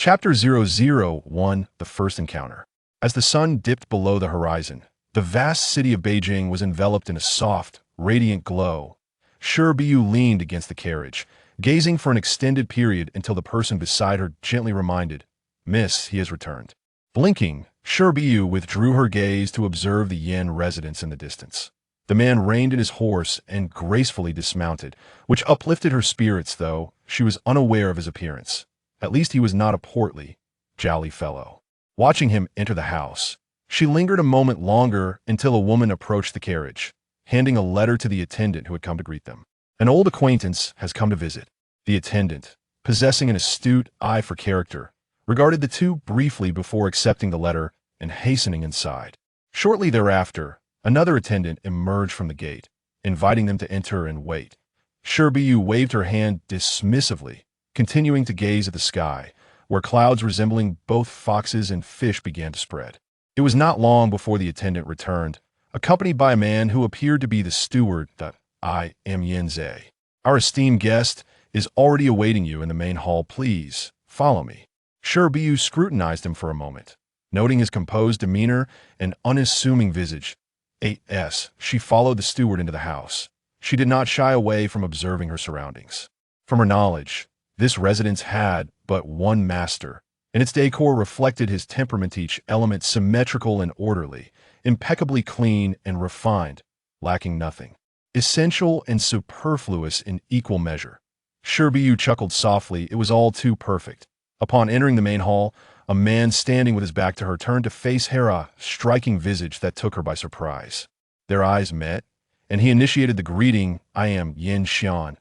Chapter 001: The First Encounter. As the sun dipped below the horizon, the vast city of Beijing was enveloped in a soft, radiant glow. Shi Buyu leaned against the carriage, gazing for an extended period until the person beside her gently reminded, "Miss, he has returned." Blinking, Shi Buyu withdrew her gaze to observe the Yin residence in the distance. The man reined in his horse and gracefully dismounted, which uplifted her spirits, though she was unaware of his appearance. At least he was not a portly, jolly fellow. Watching him enter the house, she lingered a moment longer until a woman approached the carriage, handing a letter to the attendant who had come to greet them. "An old acquaintance has come to visit." The attendant, possessing an astute eye for character, regarded the two briefly before accepting the letter and hastening inside. Shortly thereafter, another attendant emerged from the gate, inviting them to enter and wait. Shi Buyu waved her hand dismissively, continuing to gaze at the sky, where clouds resembling both foxes and fish began to spread. It was not long before the attendant returned, accompanied by a man who appeared to be the steward. "I am Yanze. Our esteemed guest is already awaiting you in the main hall. Please follow me." Shi Buyu scrutinized him for a moment, noting his composed demeanor and unassuming visage. She followed the steward into the house. She did not shy away from observing her surroundings. From her knowledge, this residence had but one master, and its decor reflected his temperament, each element symmetrical and orderly, impeccably clean and refined, lacking nothing. Essential and superfluous in equal measure. Shi Buyu chuckled softly. It was all too perfect. Upon entering the main hall, a man standing with his back to her turned to face her, a striking visage that took her by surprise. Their eyes met, and he initiated the greeting. "I am Yin Xian."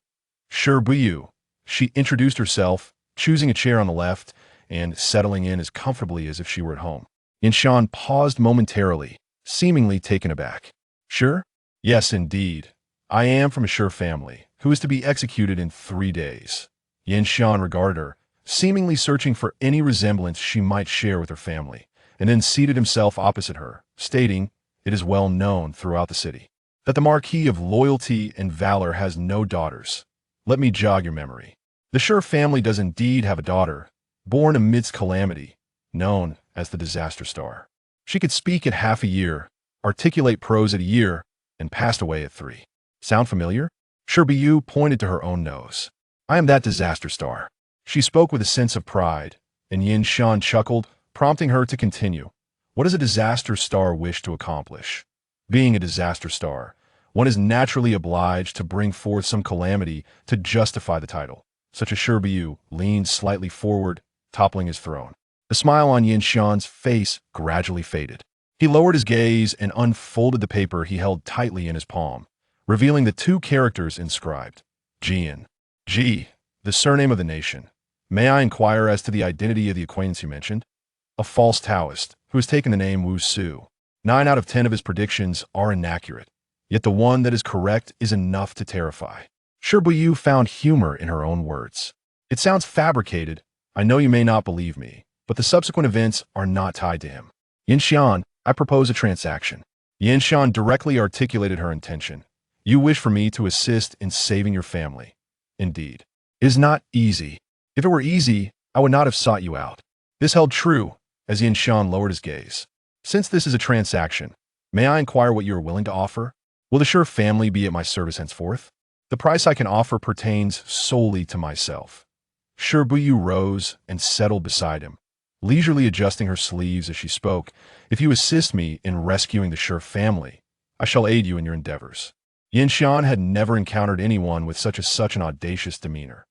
"Shi Buyu." She introduced herself, choosing a chair on the left and settling in as comfortably as if she were at home. Yin Xian paused momentarily, seemingly taken aback. "Sure? Yes, indeed. I am from a Shi family, who is to be executed in 3 days." Yin Xian regarded her, seemingly searching for any resemblance she might share with her family, and then seated himself opposite her, stating, "It is well known throughout the city that the marquis of loyalty and valor has no daughters. Let me jog your memory. The Shi family does indeed have a daughter, born amidst calamity, known as the disaster star. She could speak at half a year, articulate prose at a year, and passed away at 3. Sound familiar?" Shi Buyu pointed to her own nose. "I am that disaster star." She spoke with a sense of pride, and Yin Xian chuckled, prompting her to continue. "What does a disaster star wish to accomplish? Being a disaster star, one is naturally obliged to bring forth some calamity to justify the title." Such as Shi Buyu leaned slightly forward, toppling his throne. The smile on Yin Xian's face gradually faded. He lowered his gaze and unfolded the paper he held tightly in his palm, revealing the 2 characters inscribed. "Jian." Ji, the surname of the nation. "May I inquire as to the identity of the acquaintance you mentioned?" "A false Taoist, who has taken the name Wu Su. 9 out of 10 of his predictions are inaccurate, yet the one that is correct is enough to terrify." Shi Buyu found humor in her own words. "It sounds fabricated. I know you may not believe me, but the subsequent events are not tied to him. Yin Xian, I propose a transaction." Yin Xian directly articulated her intention. "You wish for me to assist in saving your family. Indeed. It is not easy. If it were easy, I would not have sought you out." This held true, as Yin Xian lowered his gaze. "Since this is a transaction, may I inquire what you are willing to offer? Will the Shi family be at my service henceforth?" "The price I can offer pertains solely to myself." Shi Buyu rose and settled beside him, leisurely adjusting her sleeves as she spoke. "If you assist me in rescuing the Shi family, I shall aid you in your endeavors." Yin Xian had never encountered anyone with such an audacious demeanor.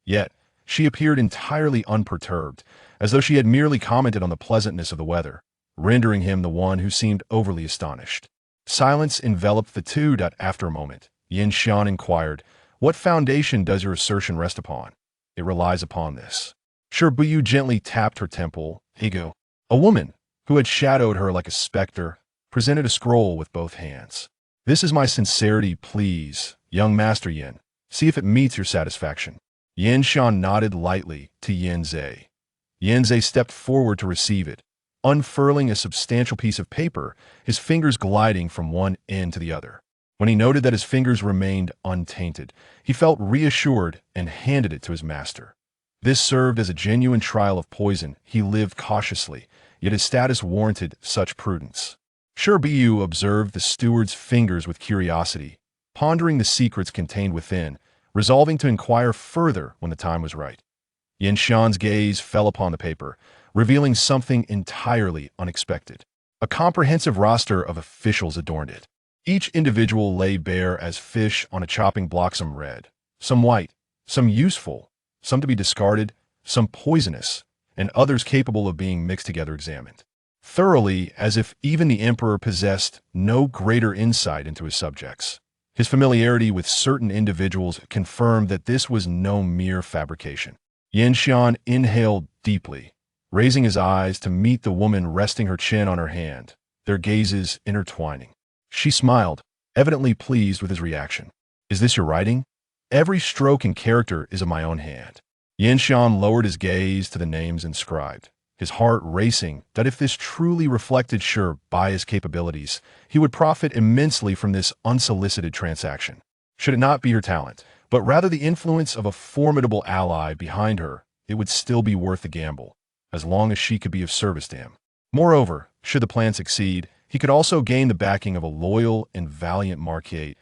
Yet, she appeared entirely unperturbed, as though she had merely commented on the pleasantness of the weather, rendering him the one who seemed overly astonished. Silence enveloped the two. After a moment, Yin Xian inquired, "What foundation does your assertion rest upon?" "It relies upon this." Shi Buyu gently tapped her temple. "Ego." A woman, who had shadowed her like a specter, presented a scroll with both hands. "This is my sincerity, please, young Master Yin. See if it meets your satisfaction." Yin Xian nodded lightly to Yanze. Yanze stepped forward to receive it, unfurling a substantial piece of paper, his fingers gliding from one end to the other. When he noted that his fingers remained untainted, he felt reassured and handed it to his master. This served as a genuine trial of poison. He lived cautiously, yet his status warranted such prudence. Shi Buyu observed the steward's fingers with curiosity, pondering the secrets contained within, resolving to inquire further when the time was right. Yin Xian's gaze fell upon the paper, revealing something entirely unexpected. A comprehensive roster of officials adorned it. Each individual lay bare as fish on a chopping block, some red, some white, some useful, some to be discarded, some poisonous, and others capable of being mixed together examined thoroughly, as if even the emperor possessed no greater insight into his subjects. His familiarity with certain individuals confirmed that this was no mere fabrication. Yin Xian inhaled deeply, raising his eyes to meet the woman resting her chin on her hand, their gazes intertwining. She smiled, evidently pleased with his reaction. "Is this your writing? Every stroke and character is of my own hand." Yin Xian lowered his gaze to the names inscribed, his heart racing that if this truly reflected Shi Buyu's capabilities, he would profit immensely from this unsolicited transaction. Should it not be her talent, but rather the influence of a formidable ally behind her, it would still be worth the gamble, as long as she could be of service to him. Moreover, should the plan succeed, he could also gain the backing of a loyal and valiant marquis.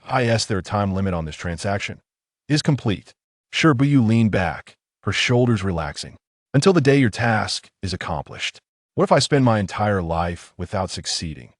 Is there a time limit on this transaction? Is complete. Shi Buyu leaned back, her shoulders relaxing. Until the day your task is accomplished. What if I spend my entire life without succeeding?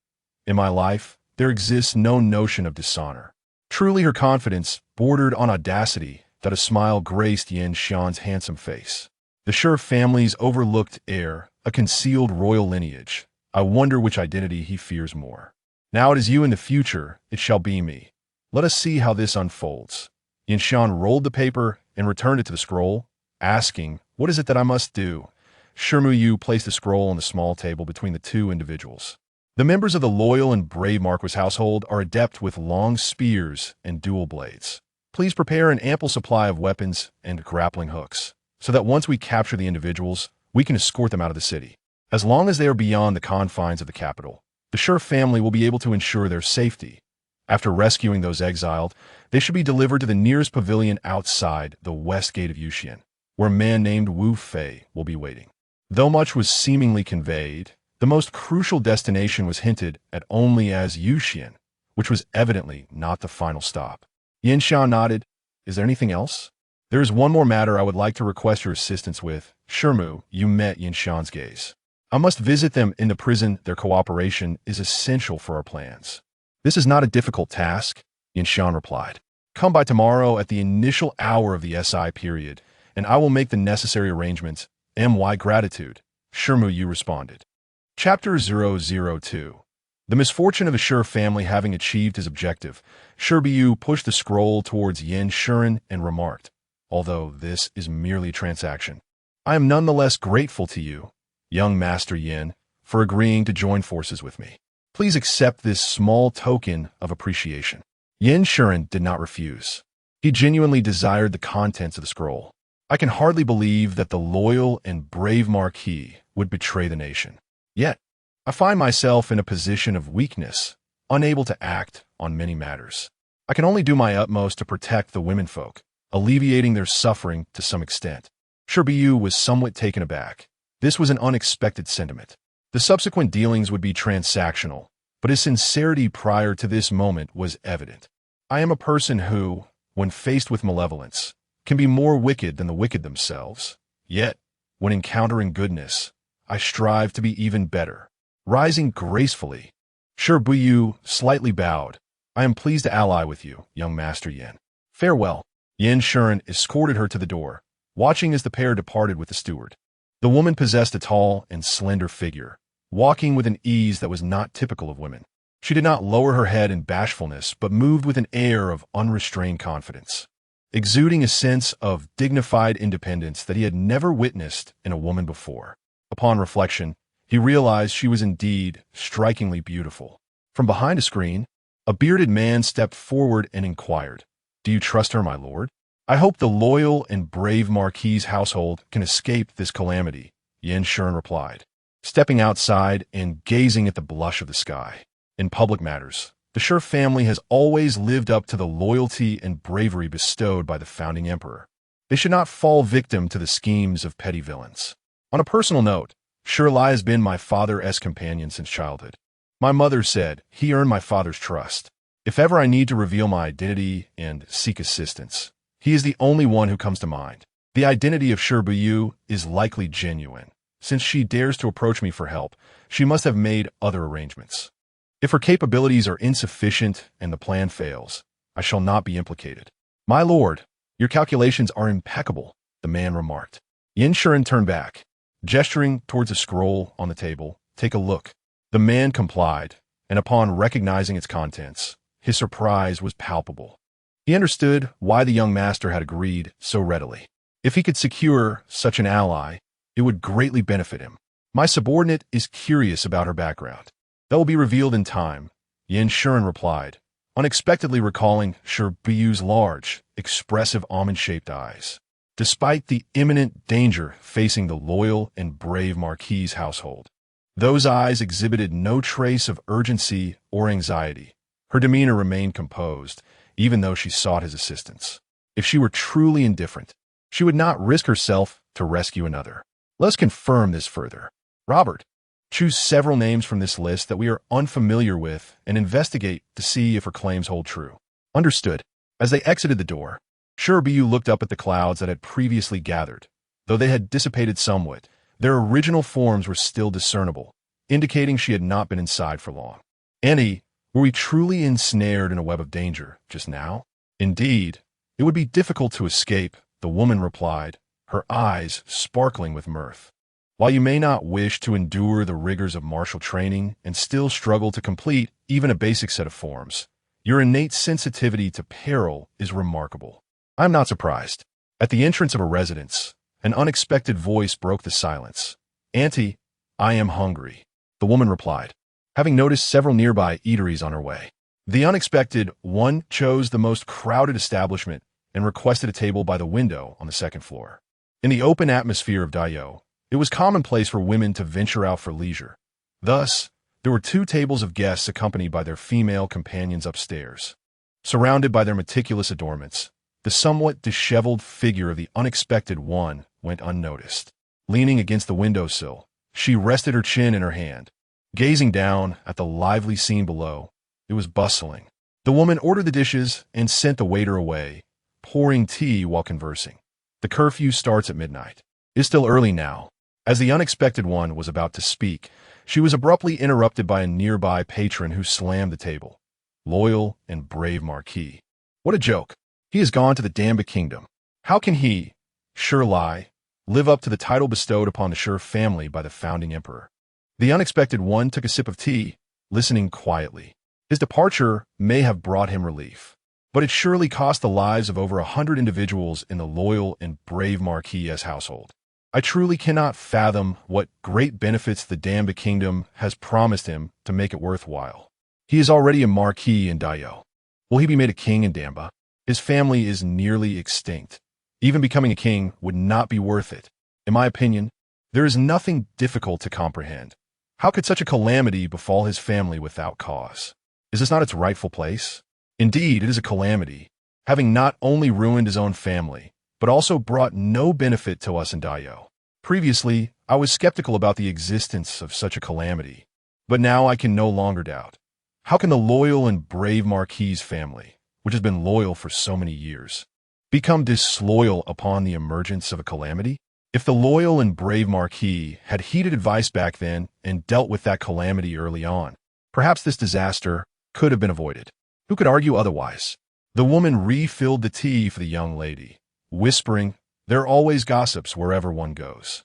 In my life, there exists no notion of dishonor. Truly, her confidence bordered on audacity that a smile graced Yin Xian's handsome face. The Shi family's overlooked heir, a concealed royal lineage. I wonder which identity he fears more. Now it is you, in the future it shall be me. Let us see how this unfolds. Yin Xian rolled the paper and returned it to the scroll, asking, "What is it that I must do?" Shi Buyu placed the scroll on the small table between the two individuals. The members of the loyal and brave marquis household are adept with long spears and dual blades. Please prepare an ample supply of weapons and grappling hooks, so that once we capture the individuals, we can escort them out of the city. As long as they are beyond the confines of the capital, the Shi family will be able to ensure their safety. After rescuing those exiled, they should be delivered to the nearest pavilion outside the west gate of Yuxian, where a man named Wu Fei will be waiting. Though much was seemingly conveyed, the most crucial destination was hinted at only as Yuxian, which was evidently not the final stop. Yin Xian nodded. "Is there anything else?" "There is one more matter I would like to request your assistance with." Shi Buyu met Yin Xian's gaze. "I must visit them in the prison. Their cooperation is essential for our plans." "This is not a difficult task," Yin Xian replied. "Come by tomorrow at the initial hour of the SI period, and I will make the necessary arrangements. My gratitude," Shi Buyu responded. Chapter 002. The misfortune of the Shi family having achieved his objective, Shi Buyu pushed the scroll towards Yin Xian and remarked, "Although this is merely a transaction, I am nonetheless grateful to you, young Master Yin, for agreeing to join forces with me. Please accept this small token of appreciation." Yin Xian did not refuse. He genuinely desired the contents of the scroll. "I can hardly believe that the loyal and brave marquis would betray the nation. Yet, I find myself in a position of weakness, unable to act on many matters. I can only do my utmost to protect the womenfolk, alleviating their suffering to some extent." Shi Buyu was somewhat taken aback. This was an unexpected sentiment. The subsequent dealings would be transactional, but his sincerity prior to this moment was evident. "I am a person who, when faced with malevolence, can be more wicked than the wicked themselves. Yet, when encountering goodness, I strive to be even better." Rising gracefully, Shi Buyu slightly bowed. "I am pleased to ally with you, young Master Yin. Farewell." Yin Xian escorted her to the door, watching as the pair departed with the steward. The woman possessed a tall and slender figure, walking with an ease that was not typical of women. She did not lower her head in bashfulness, but moved with an air of unrestrained confidence, exuding a sense of dignified independence that he had never witnessed in a woman before. Upon reflection, he realized she was indeed strikingly beautiful. From behind a screen, a bearded man stepped forward and inquired, "Do you trust her, my lord?" "I hope the loyal and brave marquis's household can escape this calamity," Yin Xian replied, stepping outside and gazing at the blush of the sky. In public matters, the Shi family has always lived up to the loyalty and bravery bestowed by the founding emperor. They should not fall victim to the schemes of petty villains. On a personal note, Shirley has been my father's companion since childhood. My mother said he earned my father's trust. If ever I need to reveal my identity and seek assistance, he is the only one who comes to mind. The identity of Shi Buyu is likely genuine. Since she dares to approach me for help, she must have made other arrangements. If her capabilities are insufficient and the plan fails, I shall not be implicated. My lord, your calculations are impeccable, the man remarked. Yin Shuren turned back, gesturing towards a scroll on the table. Take a look. The man complied, and upon recognizing its contents, his surprise was palpable. He understood why the young master had agreed so readily. If he could secure such an ally, it would greatly benefit him. My subordinate is curious about her background. That will be revealed in time, Yin Shuren replied, unexpectedly recalling Shi Buyu's large, expressive almond-shaped eyes. Despite the imminent danger facing the loyal and brave marquis' household, those eyes exhibited no trace of urgency or anxiety. Her demeanor remained composed, even though she sought his assistance. If she were truly indifferent, she would not risk herself to rescue another. Let's confirm this further. Robert, choose several names from this list that we are unfamiliar with and investigate to see if her claims hold true. Understood. As they exited the door, Shi Buyu looked up at the clouds that had previously gathered. Though they had dissipated somewhat, their original forms were still discernible, indicating she had not been inside for long. Annie, were we truly ensnared in a web of danger just now? Indeed, it would be difficult to escape, the woman replied, her eyes sparkling with mirth. While you may not wish to endure the rigors of martial training and still struggle to complete even a basic set of forms, your innate sensitivity to peril is remarkable. I am not surprised. At the entrance of a residence, an unexpected voice broke the silence. Auntie, I am hungry, the woman replied, having noticed several nearby eateries on her way. The unexpected one chose the most crowded establishment and requested a table by the window on the second floor. In the open atmosphere of Dayou, it was commonplace for women to venture out for leisure. Thus, there were 2 tables of guests accompanied by their female companions upstairs. Surrounded by their meticulous adornments, the somewhat disheveled figure of the unexpected one went unnoticed. Leaning against the windowsill, she rested her chin in her hand. Gazing down at the lively scene below, it was bustling. The woman ordered the dishes and sent the waiter away, pouring tea while conversing. The curfew starts at midnight. It's still early now. As the unexpected one was about to speak, she was abruptly interrupted by a nearby patron who slammed the table. Loyal and brave marquis. What a joke. He has gone to the Damba kingdom. How can he, Shirley, live up to the title bestowed upon the Shi family by the founding emperor? The unexpected one took a sip of tea, listening quietly. His departure may have brought him relief, but it surely cost the lives of over 100 individuals in the loyal and brave marquis' household. I truly cannot fathom what great benefits the Damba kingdom has promised him to make it worthwhile. He is already a marquis in Dayou. Will he be made a king in Damba? His family is nearly extinct. Even becoming a king would not be worth it. In my opinion, there is nothing difficult to comprehend. How could such a calamity befall his family without cause? Is this not its rightful place? Indeed, it is a calamity, having not only ruined his own family, but also brought no benefit to us in Dayou. Previously, I was skeptical about the existence of such a calamity, but now I can no longer doubt. How can the loyal and brave marquis family, which has been loyal for so many years, become disloyal upon the emergence of a calamity? If the loyal and brave marquis had heeded advice back then and dealt with that calamity early on, perhaps this disaster could have been avoided. Who could argue otherwise? The woman refilled the tea for the young lady, whispering, "There are always gossips wherever one goes."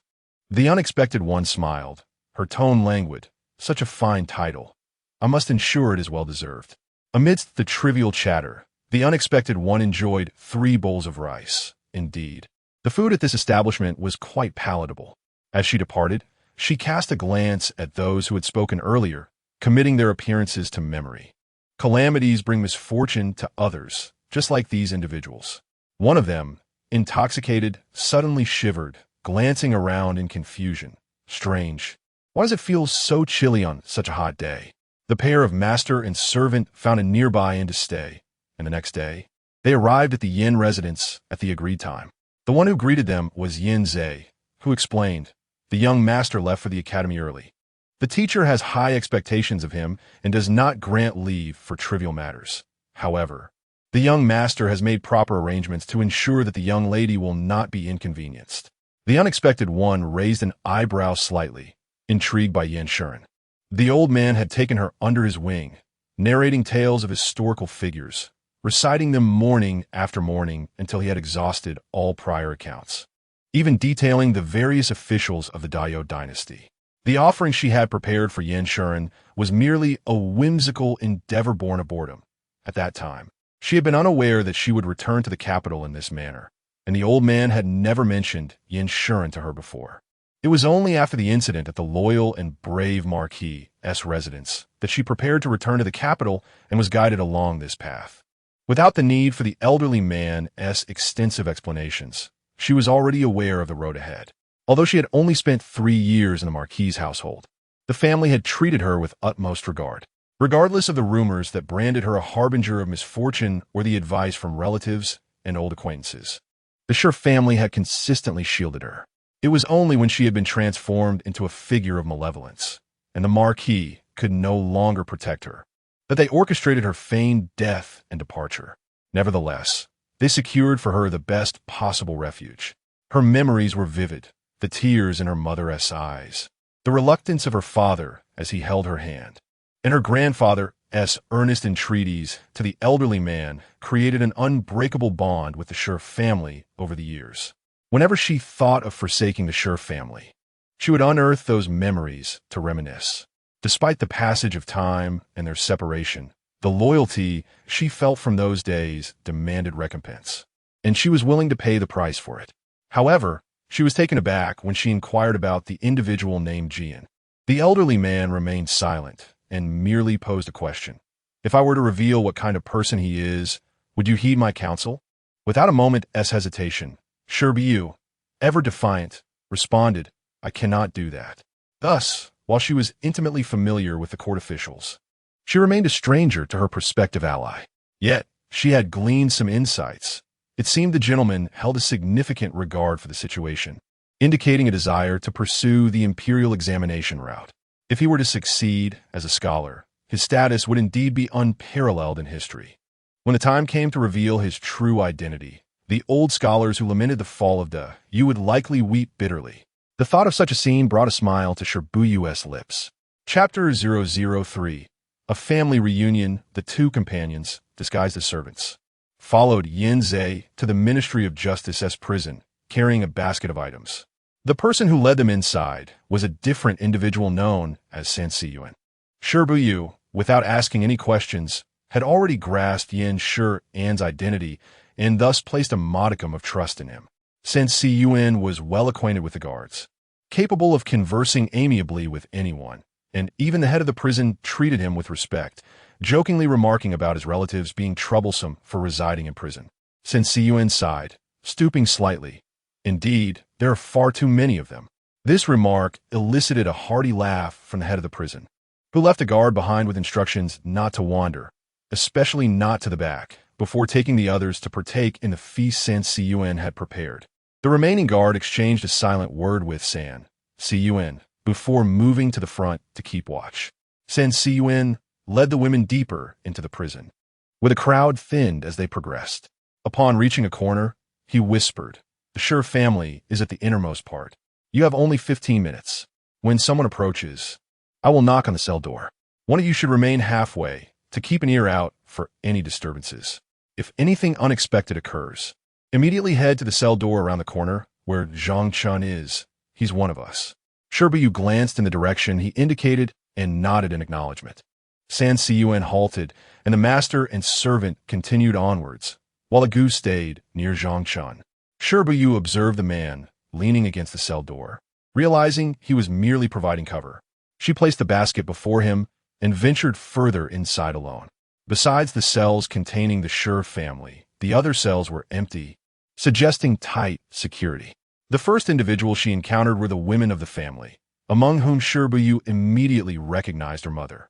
The unexpected one smiled, her tone languid. Such a fine title. I must ensure it is well-deserved. Amidst the trivial chatter, the unexpected one enjoyed 3 bowls of rice. Indeed, the food at this establishment was quite palatable. As she departed, she cast a glance at those who had spoken earlier, committing their appearances to memory. Calamities bring misfortune to others, just like these individuals. One of them, intoxicated, suddenly shivered, glancing around in confusion. Strange. Why does it feel so chilly on such a hot day? The pair of master and servant found a nearby inn to stay, and the next day, they arrived at the Yin residence at the agreed time. The one who greeted them was Yin Zhe, who explained, "The young master left for the academy early. The teacher has high expectations of him and does not grant leave for trivial matters. However, the young master has made proper arrangements to ensure that the young lady will not be inconvenienced." The unexpected one raised an eyebrow slightly, intrigued by Yin Shuren. The old man had taken her under his wing, narrating tales of historical figures, reciting them morning after morning until he had exhausted all prior accounts, even detailing the various officials of the Dayo dynasty. The offering she had prepared for Yin Shuren was merely a whimsical endeavor born of boredom. At that time, she had been unaware that she would return to the capital in this manner, and the old man had never mentioned Yin Shuren to her before. It was only after the incident at the loyal and brave marquis's residence that she prepared to return to the capital and was guided along this path. Without the need for the elderly man's extensive explanations, she was already aware of the road ahead. Although she had only spent 3 years in the marquis's household, the family had treated her with utmost regard. Regardless of the rumors that branded her a harbinger of misfortune or the advice from relatives and old acquaintances, the Shi family had consistently shielded her. It was only when she had been transformed into a figure of malevolence, and the marquis could no longer protect her, that they orchestrated her feigned death and departure. Nevertheless, they secured for her the best possible refuge. Her memories were vivid, the tears in her mother's eyes, the reluctance of her father as he held her hand, and her grandfather's earnest entreaties to the elderly man created an unbreakable bond with the Shi family over the years. Whenever she thought of forsaking the Shi family, she would unearth those memories to reminisce. Despite the passage of time and their separation, the loyalty she felt from those days demanded recompense, and she was willing to pay the price for it. However, she was taken aback when she inquired about the individual named Jian. The elderly man remained silent and merely posed a question. "If I were to reveal what kind of person he is, would you heed my counsel?" Without a moment's hesitation, Shi Buyu, ever defiant, responded, "I cannot do that." Thus, while she was intimately familiar with the court officials, she remained a stranger to her prospective ally. Yet, she had gleaned some insights. It seemed the gentleman held a significant regard for the situation, indicating a desire to pursue the imperial examination route. If he were to succeed as a scholar, his status would indeed be unparalleled in history. When the time came to reveal his true identity, the old scholars who lamented the fall of Yu would likely weep bitterly. The thought of such a scene brought a smile to Shi Buyu's lips. Chapter 003. A family reunion. The two companions, disguised as servants, followed Yin Zhe to the Ministry of Justice's prison, carrying a basket of items. The person who led them inside was a different individual known as Sansiyuan. Shi Buyu, without asking any questions, had already grasped Yin Shuren's identity and thus placed a modicum of trust in him. Sansiyuan was well acquainted with the guards, capable of conversing amiably with anyone, and even the head of the prison treated him with respect, jokingly remarking about his relatives being troublesome for residing in prison. Sansiyuan sighed, stooping slightly. "Indeed, there are far too many of them." This remark elicited a hearty laugh from the head of the prison, who left a guard behind with instructions not to wander, especially not to the back, before taking the others to partake in the feast Sansiyuan had prepared. The remaining guard exchanged a silent word with Sansiyuan before moving to the front to keep watch. Sansiyuan led the women deeper into the prison, where the crowd thinned as they progressed. Upon reaching a corner, he whispered, "The Shi family is at the innermost part. You have only 15 minutes. When someone approaches, I will knock on the cell door. One of you should remain halfway to keep an ear out for any disturbances. If anything unexpected occurs, immediately head to the cell door around the corner where Zhang Chun is. He's one of us." Shi Buyu glanced in the direction he indicated and nodded in acknowledgement. Sansiyuan halted, and the master and servant continued onwards, while a goose stayed near Zhang Chun. Shi Buyu observed the man leaning against the cell door. Realizing he was merely providing cover, she placed the basket before him and ventured further inside alone. Besides the cells containing the Shi family, the other cells were empty, suggesting tight security. The first individual she encountered were the women of the family, among whom Shi Buyu immediately recognized her mother.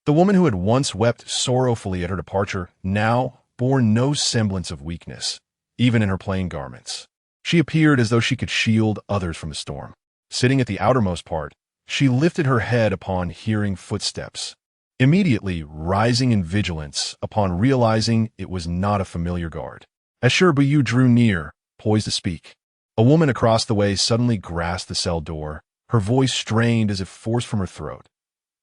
The woman who had once wept sorrowfully at her departure now bore no semblance of weakness, even in her plain garments. She appeared as though she could shield others from the storm. Sitting at the outermost part, she lifted her head upon hearing footsteps, immediately rising in vigilance upon realizing it was not a familiar guard. As Shi Buyu drew near, poised to speak, a woman across the way suddenly grasped the cell door, her voice strained as if forced from her throat.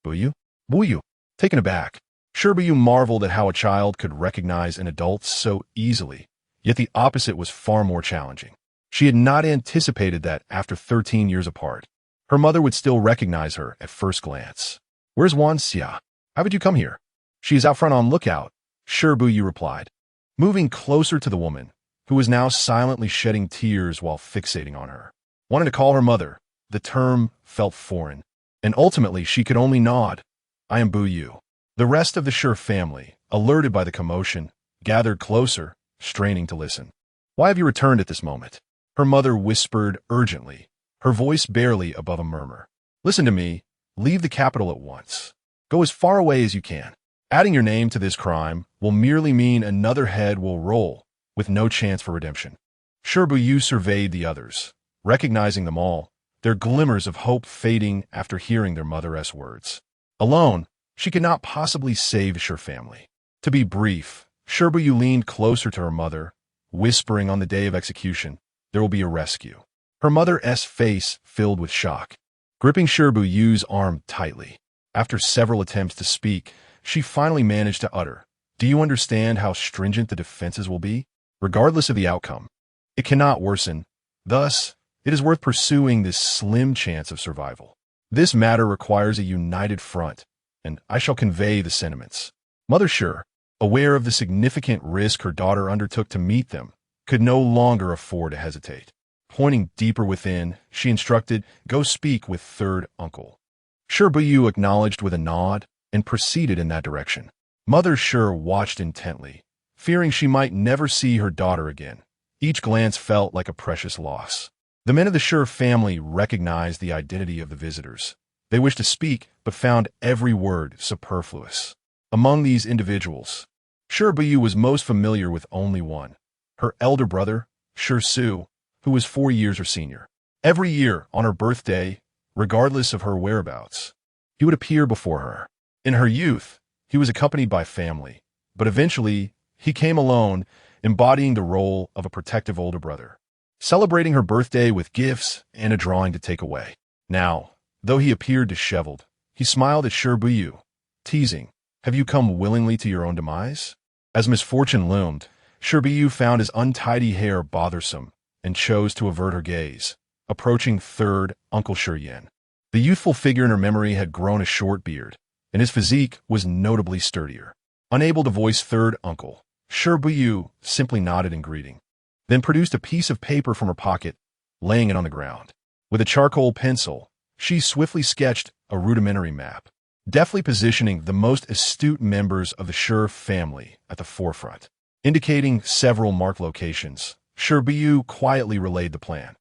Buyu? Buyu? Taken aback, Shi Buyu marveled at how a child could recognize an adult so easily, yet the opposite was far more challenging. She had not anticipated that, after 13 years apart, her mother would still recognize her at first glance. Where's Wan Xia? How did you come here? She is out front on lookout, Shi Buyu replied, moving closer to the woman, who was now silently shedding tears while fixating on her. Wanted to call her mother. The term felt foreign, and ultimately she could only nod. I am Buyu. The rest of the Shi family, alerted by the commotion, gathered closer, straining to listen. Why have you returned at this moment? Her mother whispered urgently, her voice barely above a murmur. Listen to me. Leave the capital at once. Go as far away as you can. Adding your name to this crime will merely mean another head will roll, with no chance for redemption. Shi Buyu surveyed the others, recognizing them all, their glimmers of hope fading after hearing their mother's words. Alone, she could not possibly save the Shi family. To be brief, Shi Buyu leaned closer to her mother, whispering on the day of execution, there will be a rescue. Her mother's face filled with shock, gripping Shi Buyu's arm tightly. After several attempts to speak, she finally managed to utter, do you understand how stringent the defenses will be? Regardless of the outcome, it cannot worsen. Thus, it is worth pursuing this slim chance of survival. This matter requires a united front, and I shall convey the sentiments. Mother Shi, aware of the significant risk her daughter undertook to meet them, could no longer afford to hesitate. Pointing deeper within, she instructed, go speak with third uncle. Shi Buyu acknowledged with a nod and proceeded in that direction. Mother Shi watched intently, fearing she might never see her daughter again. Each glance felt like a precious loss. The men of the Shi family recognized the identity of the visitors. They wished to speak, but found every word superfluous. Among these individuals, Shi Buyu was most familiar with only one, her elder brother, Shi Su, who was 4 years her senior. Every year, on her birthday, regardless of her whereabouts, he would appear before her. In her youth, he was accompanied by family, but eventually, he came alone, embodying the role of a protective older brother, celebrating her birthday with gifts and a drawing to take away. Now, though he appeared disheveled, he smiled at Shi Buyu, teasing, have you come willingly to your own demise? As misfortune loomed, Shi Buyu found his untidy hair bothersome and chose to avert her gaze, approaching third Uncle Shi Yan. The youthful figure in her memory had grown a short beard, and his physique was notably sturdier. Unable to voice third uncle, Shi Buyu simply nodded in greeting, then produced a piece of paper from her pocket, laying it on the ground. With a charcoal pencil, she swiftly sketched a rudimentary map, deftly positioning the most astute members of the Shi family at the forefront. Indicating several marked locations, Shi Buyu quietly relayed the plan.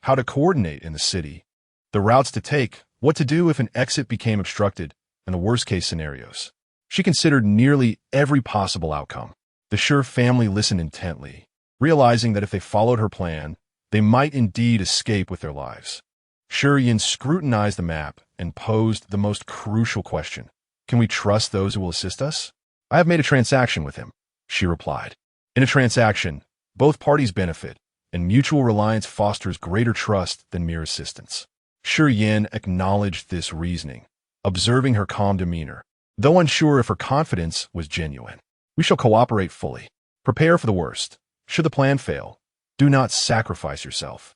How to coordinate in the city, the routes to take, what to do if an exit became obstructed, and the worst-case scenarios. She considered nearly every possible outcome. The Shi family listened intently, realizing that if they followed her plan, they might indeed escape with their lives. Shi Yan scrutinized the map and posed the most crucial question. Can we trust those who will assist us? I have made a transaction with him, she replied. In a transaction, both parties benefit, and mutual reliance fosters greater trust than mere assistance. Shi Yan acknowledged this reasoning, observing her calm demeanor, though unsure if her confidence was genuine. We shall cooperate fully. Prepare for the worst. Should the plan fail, do not sacrifice yourself.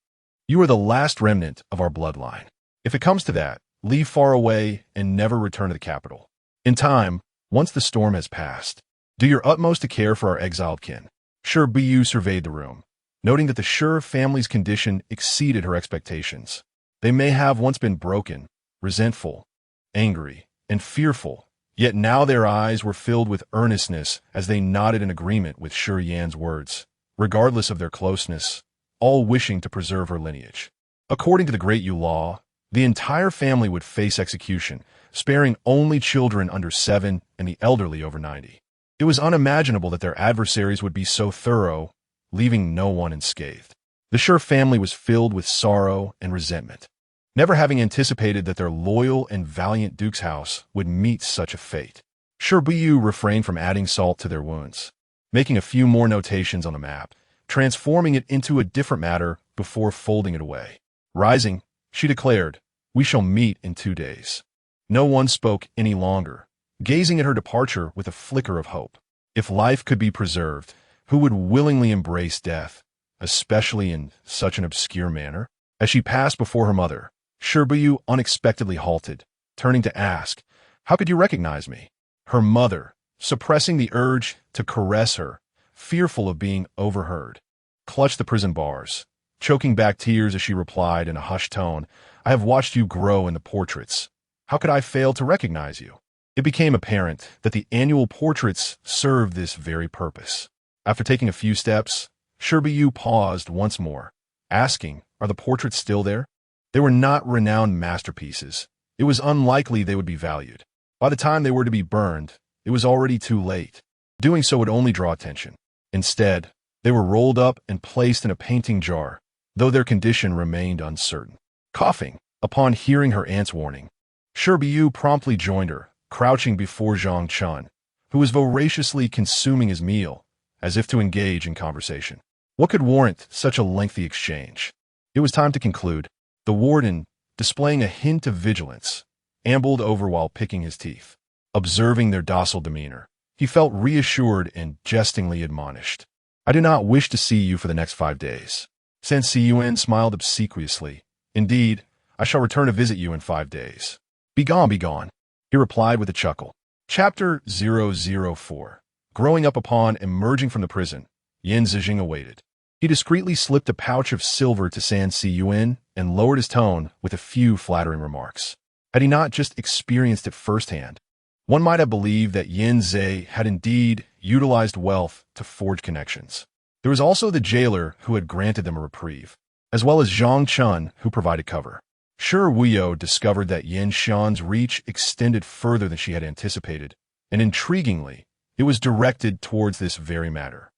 You are the last remnant of our bloodline. If it comes to that, leave far away and never return to the capital. In time, once the storm has passed, do your utmost to care for our exiled kin. Shi Buyu surveyed the room, noting that the Shi family's condition exceeded her expectations. They may have once been broken, resentful, angry, and fearful, yet now their eyes were filled with earnestness as they nodded in agreement with Shi Yan's words, regardless of their closeness, all wishing to preserve her lineage. According to the Great Yu law, the entire family would face execution, sparing only children under 7 and the elderly over 90. It was unimaginable that their adversaries would be so thorough, leaving no one unscathed. The Shi family was filled with sorrow and resentment, never having anticipated that their loyal and valiant duke's house would meet such a fate. Shi Buyu refrained from adding salt to their wounds, making a few more notations on the map, transforming it into a different matter before folding it away. Rising, she declared, "We shall meet in 2 days." No one spoke any longer, gazing at her departure with a flicker of hope. If life could be preserved, who would willingly embrace death, especially in such an obscure manner? As she passed before her mother, Shi Buyu unexpectedly halted, turning to ask, "How could you recognize me?" Her mother, suppressing the urge to caress her, fearful of being overheard, clutched the prison bars, choking back tears as she replied in a hushed tone, "I have watched you grow in the portraits. How could I fail to recognize you?" It became apparent that the annual portraits served this very purpose. After taking a few steps, Shi Buyu paused once more, asking, "Are the portraits still there?" They were not renowned masterpieces. It was unlikely they would be valued. By the time they were to be burned, it was already too late. Doing so would only draw attention. Instead, they were rolled up and placed in a painting jar, though their condition remained uncertain. Coughing, upon hearing her aunt's warning, Shi Buyu promptly joined her, crouching before Zhang Chun, who was voraciously consuming his meal, as if to engage in conversation. What could warrant such a lengthy exchange? It was time to conclude. The warden, displaying a hint of vigilance, ambled over while picking his teeth. Observing their docile demeanor, he felt reassured and jestingly admonished. "I do not wish to see you for the next 5 days." San Siyuan smiled obsequiously. "Indeed, I shall return to visit you in 5 days." Begone, begone," he replied with a chuckle. Chapter 004. Growing up upon emerging from the prison, Yin Zijing awaited. He discreetly slipped a pouch of silver to San Siyuan and lowered his tone with a few flattering remarks. Had he not just experienced it firsthand, one might have believed that Yin Zhe had indeed utilized wealth to forge connections. There was also the jailer who had granted them a reprieve, as well as Zhang Chun who provided cover. Shi Buyu discovered that Yin Xian's reach extended further than she had anticipated, and intriguingly, it was directed towards this very matter.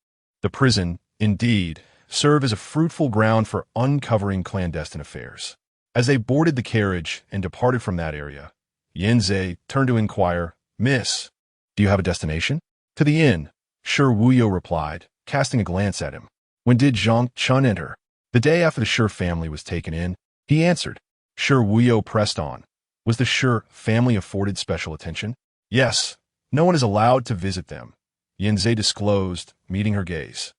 The prison, indeed, served as a fruitful ground for uncovering clandestine affairs. As they boarded the carriage and departed from that area, Yin Zhe turned to inquire, "Miss, do you have a destination?" "To the inn," Shi Buyu replied, casting a glance at him. "When did Zhang Chun enter?" "The day after the Shi family was taken in," he answered. Shi Buyu pressed on. "Was the Shi family afforded special attention?" "Yes. No one is allowed to visit them," Yin Zhe disclosed, meeting her gaze.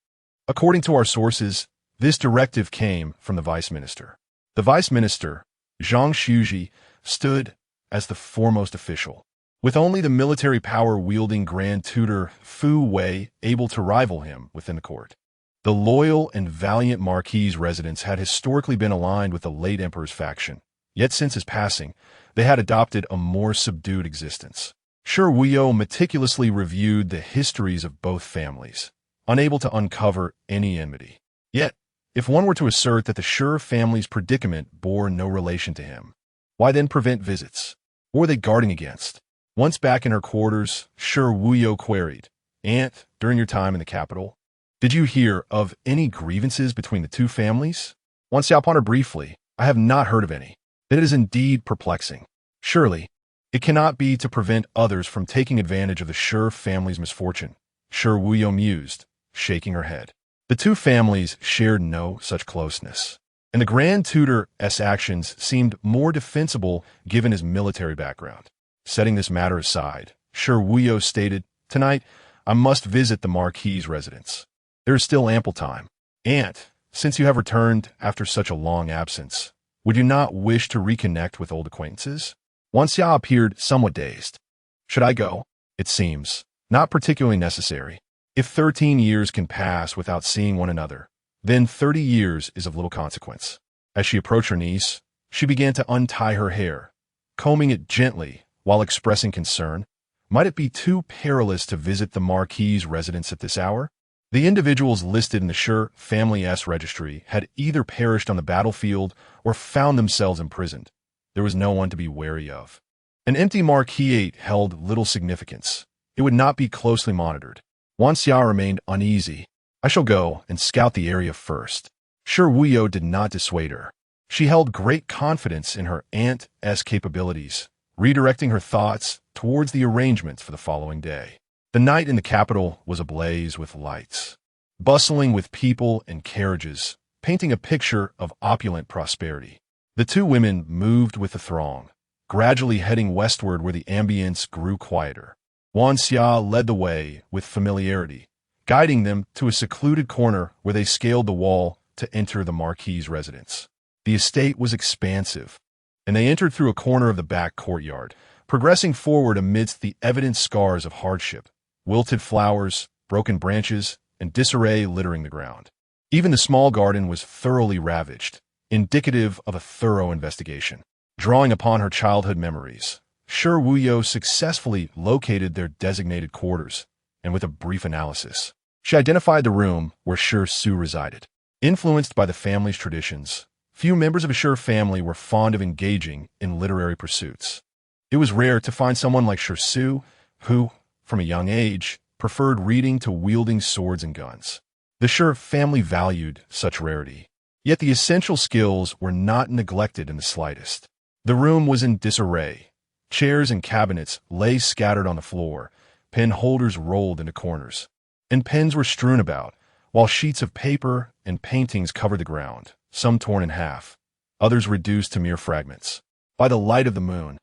"According to our sources, this directive came from the vice minister." The vice minister, Zhang Shuji, stood as the foremost official, with only the military power-wielding Grand Tutor Fu Wei able to rival him within the court. The loyal and valiant marquis' residence had historically been aligned with the late emperor's faction, yet since his passing, they had adopted a more subdued existence. Shi Buyu meticulously reviewed the histories of both families, unable to uncover any enmity. Yet, if one were to assert that the Shi family's predicament bore no relation to him, why then prevent visits? What were they guarding against? Once back in her quarters, Shi Buyu queried, "Aunt, during your time in the capital, did you hear of any grievances between the two families?" Wan Xiao pondered briefly. "I have not heard of any." "Then it is indeed perplexing. Surely, it cannot be to prevent others from taking advantage of the Shi family's misfortune," Shi Buyu mused, shaking her head. The two families shared no such closeness, and the Grand Tutor's actions seemed more defensible given his military background. Setting this matter aside, Shi Buyu stated, "Tonight, I must visit the marquis' residence. There is still ample time. Aunt, since you have returned after such a long absence, would you not wish to reconnect with old acquaintances?" Wan Xia appeared somewhat dazed. "Should I go?" "It seems not particularly necessary. If 13 years can pass without seeing one another, then 30 years is of little consequence." As she approached her niece, she began to untie her hair, combing it gently while expressing concern. Might it be too perilous to visit the marquis' residence at this hour? The individuals listed in the Shi family's registry had either perished on the battlefield or found themselves imprisoned. There was no one to be wary of. An empty marquis held little significance. It would not be closely monitored. Wan Xia remained uneasy. "I shall go and scout the area first." Shi Buyu did not dissuade her. She held great confidence in her aunt's capabilities, redirecting her thoughts towards the arrangements for the following day. The night in the capital was ablaze with lights, bustling with people and carriages, painting a picture of opulent prosperity. The two women moved with the throng, gradually heading westward where the ambience grew quieter. Wan Xia led the way with familiarity, guiding them to a secluded corner where they scaled the wall to enter the marquis' residence. The estate was expansive, and they entered through a corner of the back courtyard, progressing forward amidst the evident scars of hardship, wilted flowers, broken branches, and disarray littering the ground. Even the small garden was thoroughly ravaged, indicative of a thorough investigation. Drawing upon her childhood memories, Shi Buyu successfully located their designated quarters, and with a brief analysis, she identified the room where Shi Su resided. Influenced by the family's traditions, few members of a Shi family were fond of engaging in literary pursuits. It was rare to find someone like Shi Su who, from a young age, preferred reading to wielding swords and guns. The Shi family valued such rarity, yet the essential skills were not neglected in the slightest. The room was in disarray. Chairs and cabinets lay scattered on the floor, pen holders rolled into corners, and pens were strewn about, while sheets of paper and paintings covered the ground, some torn in half, others reduced to mere fragments. By the light of the moon,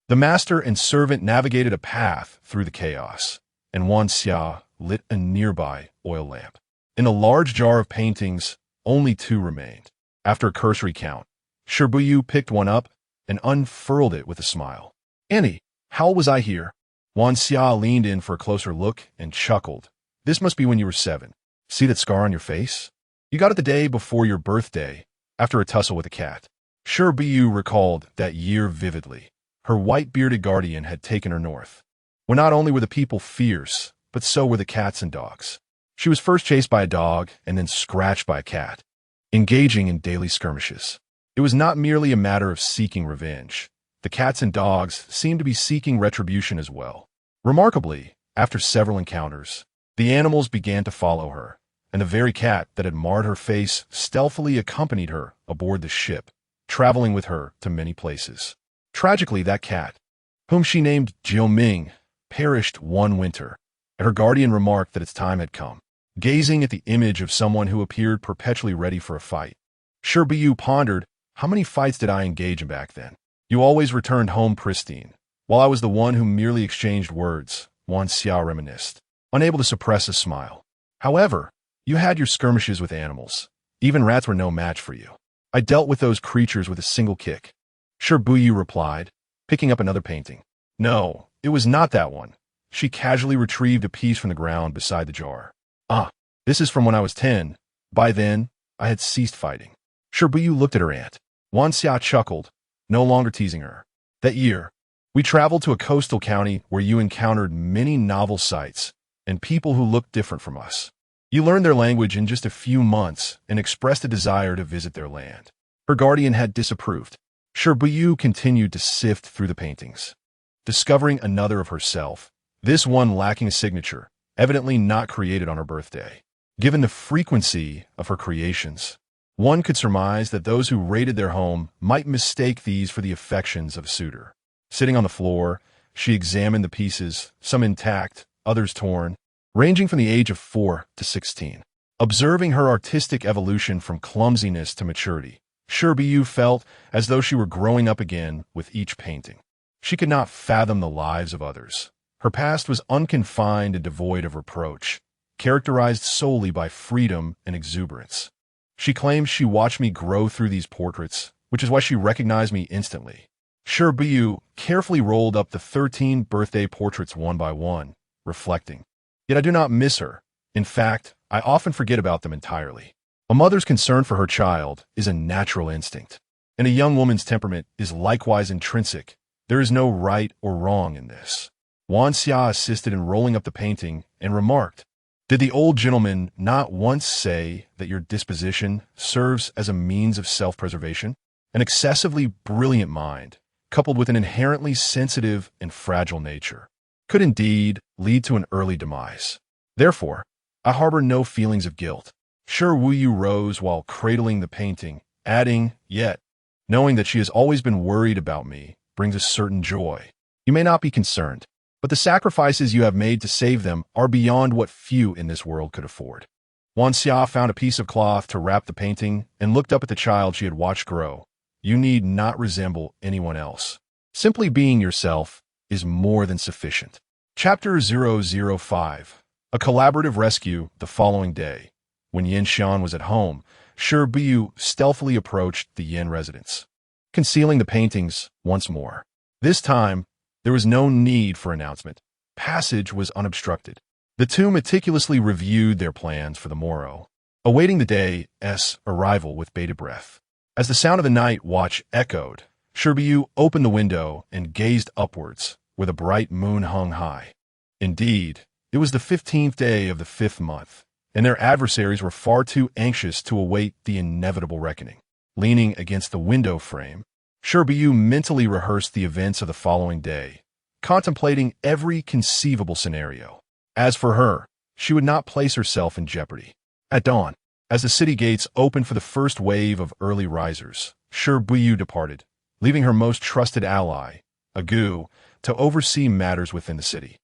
the master and servant navigated a path through the chaos, and Wan Xia lit a nearby oil lamp. In a large jar of paintings, only two remained. After a cursory count, Shi Buyu picked one up and unfurled it with a smile. "Annie, how was I here?" Wan Xia leaned in for a closer look and chuckled. "This must be when you were 7. See that scar on your face? You got it the day before your birthday, after a tussle with a cat." Shi Buyu recalled that year vividly. Her white-bearded guardian had taken her north, where not only were the people fierce, but so were the cats and dogs. She was first chased by a dog and then scratched by a cat, engaging in daily skirmishes. It was not merely a matter of seeking revenge. The cats and dogs seemed to be seeking retribution as well. Remarkably, after several encounters, the animals began to follow her, and the very cat that had marred her face stealthily accompanied her aboard the ship, traveling with her to many places. Tragically, that cat, whom she named Jiuming, perished one winter, and her guardian remarked that its time had come, gazing at the image of someone who appeared perpetually ready for a fight. Shi Buyu pondered, how many fights did I engage in back then? You always returned home pristine, while I was the one who merely exchanged words, Wan Xia reminisced, unable to suppress a smile. However, you had your skirmishes with animals. Even rats were no match for you. I dealt with those creatures with a single kick. Shi Buyu replied, picking up another painting. No, it was not that one. She casually retrieved a piece from the ground beside the jar. Ah, this is from when I was 10. By then, I had ceased fighting. Shi Buyu looked at her aunt. Wan Xia chuckled, no longer teasing her. That year, we traveled to a coastal county where you encountered many novel sights and people who looked different from us. You learned their language in just a few months and expressed a desire to visit their land. Her guardian had disapproved. Shi Buyu continued to sift through the paintings, discovering another of herself, this one lacking a signature, evidently not created on her birthday. Given the frequency of her creations, one could surmise that those who raided their home might mistake these for the affections of a suitor. Sitting on the floor, she examined the pieces, some intact, others torn, ranging from the age of 4 to 16. Observing her artistic evolution from clumsiness to maturity, Shi Buyu felt as though she were growing up again with each painting. She could not fathom the lives of others. Her past was unconfined and devoid of reproach, characterized solely by freedom and exuberance. She claims she watched me grow through these portraits, which is why she recognized me instantly. Shi Buyu carefully rolled up the 13 birthday portraits one by one, reflecting. Yet I do not miss her. In fact, I often forget about them entirely. A mother's concern for her child is a natural instinct, and a young woman's temperament is likewise intrinsic. There is no right or wrong in this. Wan Xia assisted in rolling up the painting and remarked, "Did the old gentleman not once say that your disposition serves as a means of self-preservation? An excessively brilliant mind, coupled with an inherently sensitive and fragile nature, could indeed lead to an early demise. Therefore, I harbor no feelings of guilt." Shi Buyu rose while cradling the painting, adding, "Yet, knowing that she has always been worried about me brings a certain joy. You may not be concerned, but the sacrifices you have made to save them are beyond what few in this world could afford." Wan Xia found a piece of cloth to wrap the painting and looked up at the child she had watched grow. "You need not resemble anyone else. Simply being yourself is more than sufficient." Chapter 005. A collaborative rescue the following day. When Yin Xian was at home, Shi Buyu stealthily approached the Yin residence, concealing the paintings once more. This time, there was no need for announcement. Passage was unobstructed. The two meticulously reviewed their plans for the morrow, awaiting the day's arrival with bated breath. As the sound of the night watch echoed, Shi Buyu opened the window and gazed upwards, where the bright moon hung high. Indeed, it was the 15th day of the 5th month, and their adversaries were far too anxious to await the inevitable reckoning. Leaning against the window frame, Shi Buyu mentally rehearsed the events of the following day, contemplating every conceivable scenario. As for her, she would not place herself in jeopardy. At dawn, as the city gates opened for the first wave of early risers, Shi Buyu departed, leaving her most trusted ally, a Gu, to oversee matters within the city.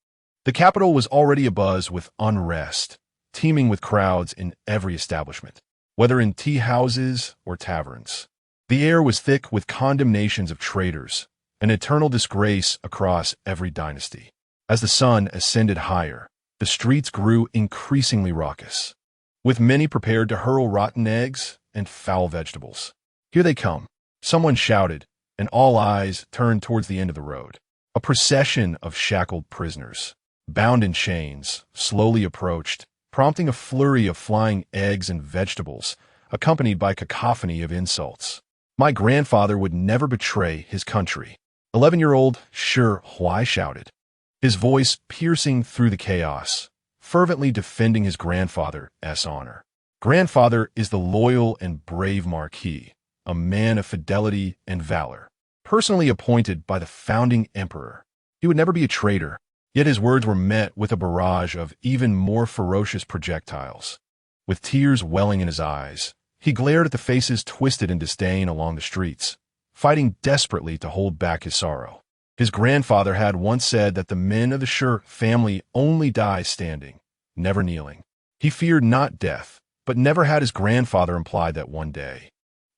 The capital was already abuzz with unrest, teeming with crowds in every establishment, whether in tea houses or taverns. The air was thick with condemnations of traitors, an eternal disgrace across every dynasty. As the sun ascended higher, the streets grew increasingly raucous, with many prepared to hurl rotten eggs and foul vegetables. "Here they come," someone shouted, and all eyes turned towards the end of the road. A procession of shackled prisoners, bound in chains, slowly approached, prompting a flurry of flying eggs and vegetables, accompanied by cacophony of insults. "My grandfather would never betray his country," 11-year-old Shi Huai shouted, his voice piercing through the chaos, fervently defending his grandfather's honor. Grandfather is the loyal and brave marquis, a man of fidelity and valor, personally appointed by the founding emperor. He would never be a traitor. Yet his words were met with a barrage of even more ferocious projectiles. With tears welling in his eyes, he glared at the faces twisted in disdain along the streets, fighting desperately to hold back his sorrow. His grandfather had once said that the men of the Shi family only die standing, never kneeling. He feared not death, but never had his grandfather implied that one day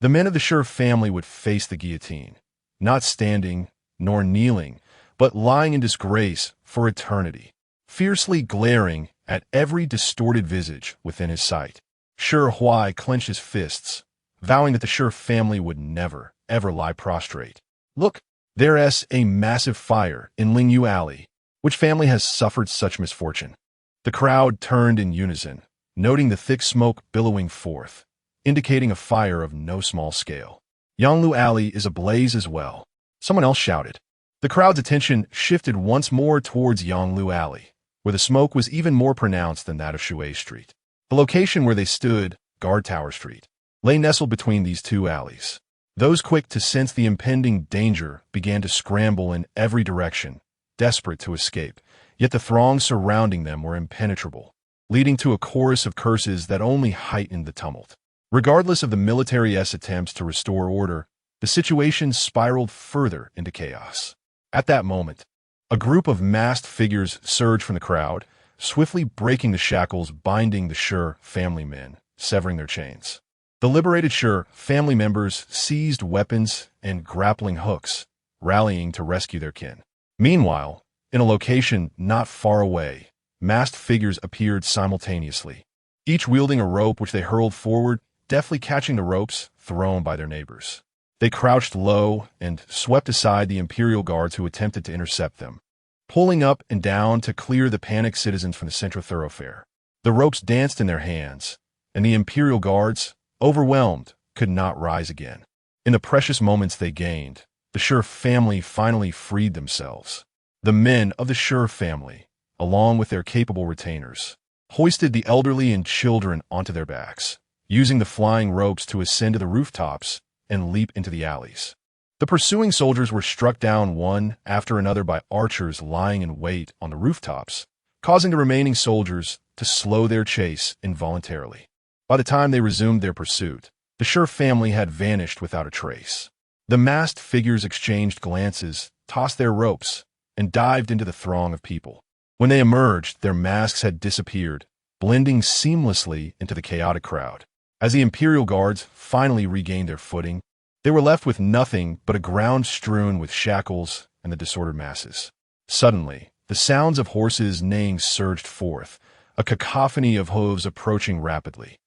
the men of the Shi family would face the guillotine, not standing nor kneeling, but lying in disgrace for eternity, fiercely glaring at every distorted visage within his sight. Shi Huai clenched his fists, vowing that the Shi family would never, ever lie prostrate. "Look, there's a massive fire in Lingyu Alley. Which family has suffered such misfortune?" The crowd turned in unison, noting the thick smoke billowing forth, indicating a fire of no small scale. "Yanglu Alley is ablaze as well," someone else shouted. The crowd's attention shifted once more towards Yanglu Alley, where the smoke was even more pronounced than that of Shui Street. The location where they stood, Guard Tower Street, lay nestled between these two alleys. Those quick to sense the impending danger began to scramble in every direction, desperate to escape, yet the throngs surrounding them were impenetrable, leading to a chorus of curses that only heightened the tumult. Regardless of the military's attempts to restore order, the situation spiraled further into chaos. At that moment, a group of masked figures surged from the crowd, swiftly breaking the shackles binding the Shi family men, severing their chains. The liberated Shi family members seized weapons and grappling hooks, rallying to rescue their kin. Meanwhile, in a location not far away, masked figures appeared simultaneously, each wielding a rope which they hurled forward, deftly catching the ropes thrown by their neighbors. They crouched low and swept aside the Imperial guards who attempted to intercept them, pulling up and down to clear the panicked citizens from the central thoroughfare. The ropes danced in their hands, and the Imperial guards, overwhelmed, could not rise again. In the precious moments they gained, the Shi family finally freed themselves. The men of the Shi family, along with their capable retainers, hoisted the elderly and children onto their backs, using the flying ropes to ascend to the rooftops and leap into the alleys. The pursuing soldiers were struck down one after another by archers lying in wait on the rooftops, causing the remaining soldiers to slow their chase involuntarily. By the time they resumed their pursuit, the Shi family had vanished without a trace. The masked figures exchanged glances, tossed their ropes, and dived into the throng of people. When they emerged, their masks had disappeared, blending seamlessly into the chaotic crowd. As the Imperial Guards finally regained their footing, they were left with nothing but a ground strewn with shackles and the disordered masses. Suddenly, the sounds of horses neighing surged forth, a cacophony of hooves approaching rapidly.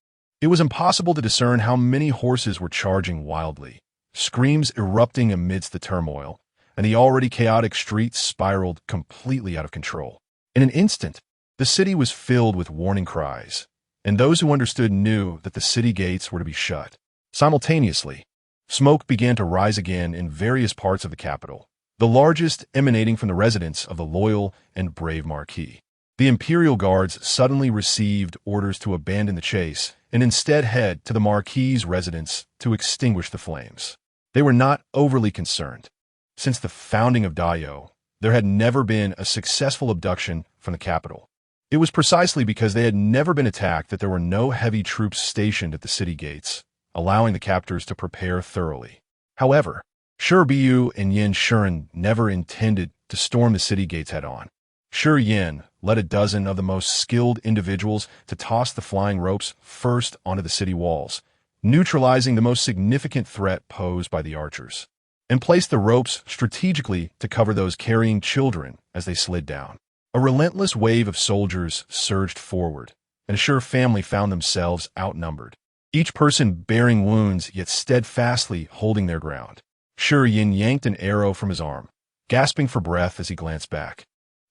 It was impossible to discern how many horses were charging wildly, screams erupting amidst the turmoil, and the already chaotic streets spiraled completely out of control. In an instant, the city was filled with warning cries, and those who understood knew that the city gates were to be shut. Simultaneously, smoke began to rise again in various parts of the capital, the largest emanating from the residence of the loyal and brave marquis. The Imperial Guards suddenly received orders to abandon the chase and instead head to the marquis's residence to extinguish the flames. They were not overly concerned. Since the founding of Dayo, there had never been a successful abduction from the capital. It was precisely because they had never been attacked that there were no heavy troops stationed at the city gates, allowing the captors to prepare thoroughly. However, Shi Buyu and Yin Shuren never intended to storm the city gates head-on. Shi Yin led a dozen of the most skilled individuals to toss the flying ropes first onto the city walls, neutralizing the most significant threat posed by the archers, and placed the ropes strategically to cover those carrying children as they slid down. A relentless wave of soldiers surged forward, and the Shi family found themselves outnumbered, each person bearing wounds yet steadfastly holding their ground. Shi Yin yanked an arrow from his arm, gasping for breath as he glanced back,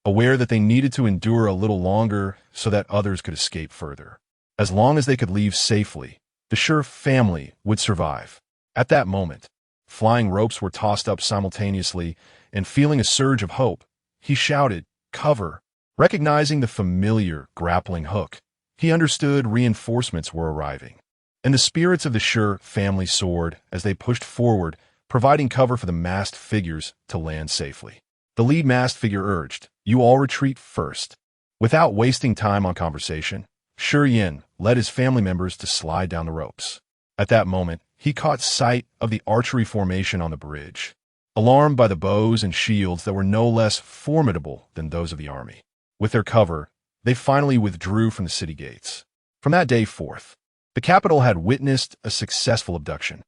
aware that they needed to endure a little longer so that others could escape further. As long as they could leave safely, the Shi family would survive. At that moment, flying ropes were tossed up simultaneously, and feeling a surge of hope, he shouted, "Cover!" Recognizing the familiar grappling hook, he understood reinforcements were arriving, and the spirits of the Shi family soared as they pushed forward, providing cover for the masked figures to land safely. The lead masked figure urged, "You all retreat first." Without wasting time on conversation, Shi Yin led his family members to slide down the ropes. At that moment, he caught sight of the archery formation on the bridge, alarmed by the bows and shields that were no less formidable than those of the army. With their cover, they finally withdrew from the city gates. From that day forth, the capital had witnessed a successful abduction.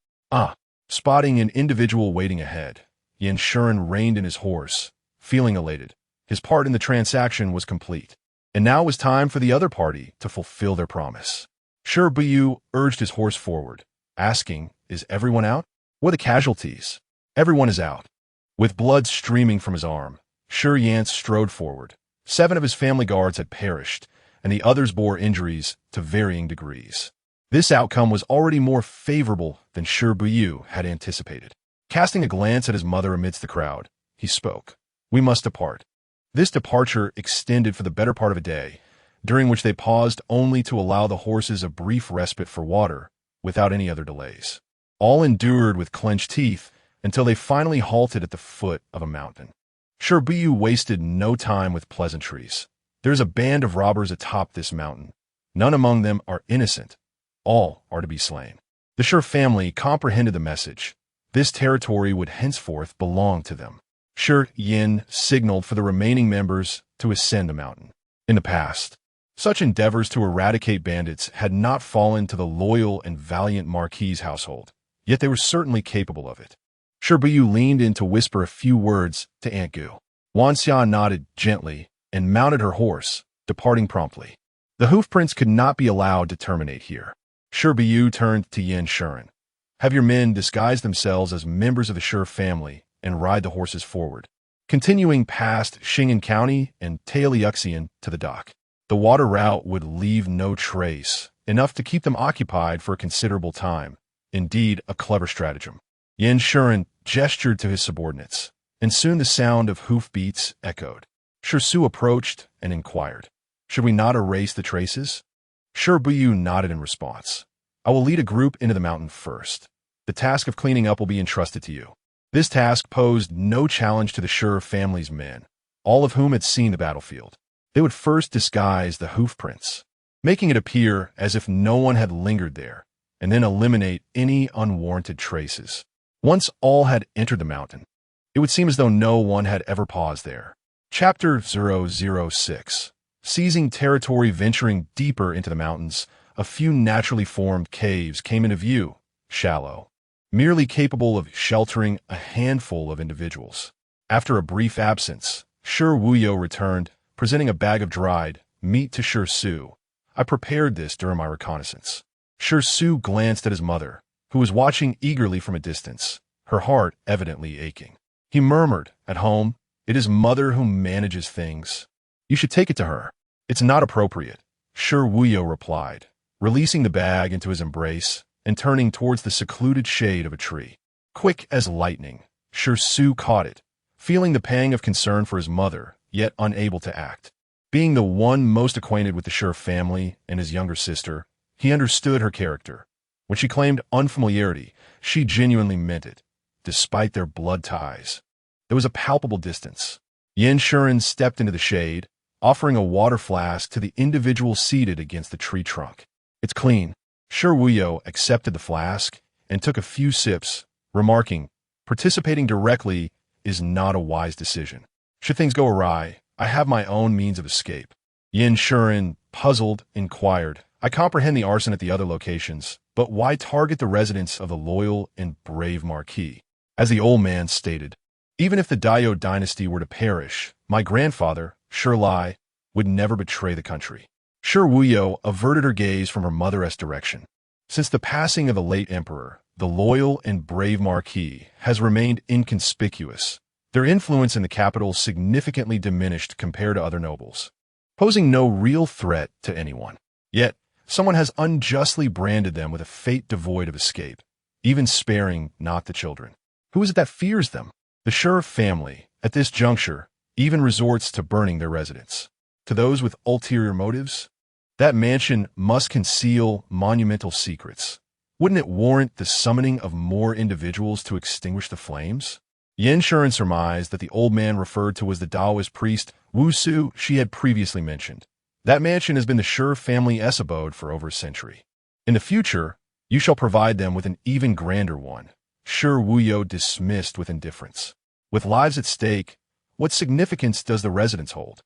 Spotting an individual waiting ahead, Yin Shuren reined in his horse, feeling elated. His part in the transaction was complete, and now it was time for the other party to fulfill their promise. Shi Buyu urged his horse forward, asking, "Is everyone out? What are the casualties?" "Everyone is out." With blood streaming from his arm, Shi Yan strode forward. 7 of his family guards had perished, and the others bore injuries to varying degrees. This outcome was already more favorable than Shi Buyu had anticipated. Casting a glance at his mother amidst the crowd, he spoke, "We must depart." This departure extended for the better part of a day, during which they paused only to allow the horses a brief respite for water, without any other delays. All endured with clenched teeth until they finally halted at the foot of a mountain. Shi Buyu wasted no time with pleasantries. "There is a band of robbers atop this mountain. None among them are innocent. All are to be slain." The Shi family comprehended the message. This territory would henceforth belong to them. Shi Yin signaled for the remaining members to ascend the mountain. In the past, such endeavors to eradicate bandits had not fallen to the loyal and valiant marquis's household, yet they were certainly capable of it. Shi Buyu leaned in to whisper a few words to Aunt Gu. Wanxia nodded gently and mounted her horse, departing promptly. The hoofprints could not be allowed to terminate here. Shi Buyu turned to Yin Shuren. "Have your men disguise themselves as members of the Shi family and ride the horses forward, continuing past Xing'an County and Tailiuxian to the dock. The water route would leave no trace, enough to keep them occupied for a considerable time. Indeed, a clever stratagem." Yin Shuren gestured to his subordinates, and soon the sound of hoofbeats echoed. Shi Su approached and inquired, "Should we not erase the traces?" Shi Buyu nodded in response. "I will lead a group into the mountain first. The task of cleaning up will be entrusted to you." This task posed no challenge to the Shi family's men, all of whom had seen the battlefield. They would first disguise the hoofprints. making it appear as if no one had lingered there, and then eliminate any unwarranted traces. Once all had entered the mountain, it would seem as though no one had ever paused there. Chapter 006. Seizing territory. Venturing deeper into the mountains, a few naturally formed caves came into view, shallow, merely capable of sheltering a handful of individuals. After a brief absence, Shi Buyu returned, presenting a bag of dried meat to Shi Su. I prepared this during my reconnaissance. Shi Su glanced at his mother, who was watching eagerly from a distance, her heart evidently aching. He murmured, "At home, it is mother who manages things. You should take it to her." "It's not appropriate," Shi Buyu replied, releasing the bag into his embrace and turning towards the secluded shade of a tree. Quick as lightning, Shi Su caught it, feeling the pang of concern for his mother, yet unable to act. Being the one most acquainted with the Shi family and his younger sister, he understood her character. When she claimed unfamiliarity, she genuinely meant it, despite their blood ties. There was a palpable distance. Yanshuren stepped into the shade, offering a water flask to the individual seated against the tree trunk. "It's clean." Shi Buyu accepted the flask and took a few sips, remarking, "Participating directly is not a wise decision. Should things go awry, I have my own means of escape." Yanshuren, puzzled, inquired, "I comprehend the arson at the other locations, but why target the residence of the loyal and brave marquis?" As the old man stated, "Even if the Dayo dynasty were to perish, my grandfather, Shi Lai, would never betray the country." Shi Buyu averted her gaze from her mother's direction. Since the passing of the late emperor, the loyal and brave marquis has remained inconspicuous, their influence in the capital significantly diminished compared to other nobles, posing no real threat to anyone. Yet, someone has unjustly branded them with a fate devoid of escape, even sparing not the children. Who is it that fears them? The Shi family, at this juncture, even resorts to burning their residence. To those with ulterior motives, that mansion must conceal monumental secrets. Wouldn't it warrant the summoning of more individuals to extinguish the flames? Yanshuren surmised that the old man referred to was the Taoist priest Wu Su she had previously mentioned. That mansion has been the Shi family's abode for over a century. In the future, you shall provide them with an even grander one. Shi Buyu dismissed with indifference. With lives at stake, what significance does the residence hold?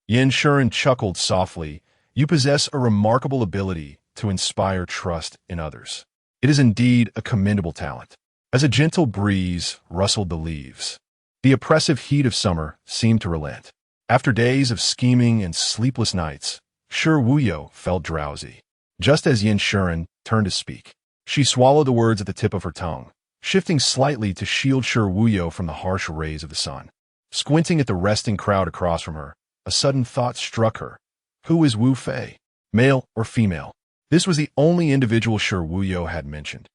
Yanshuren chuckled softly. "You possess a remarkable ability to inspire trust in others. It is indeed a commendable talent." As a gentle breeze rustled the leaves, the oppressive heat of summer seemed to relent. After days of scheming and sleepless nights, Shi Buyu felt drowsy. Just as Yanshuren turned to speak, she swallowed the words at the tip of her tongue, shifting slightly to shield Shi Buyu from the harsh rays of the sun. Squinting at the resting crowd across from her, a sudden thought struck her. Who is Wu Fei? Male or female? This was the only individual Shi Buyu had mentioned.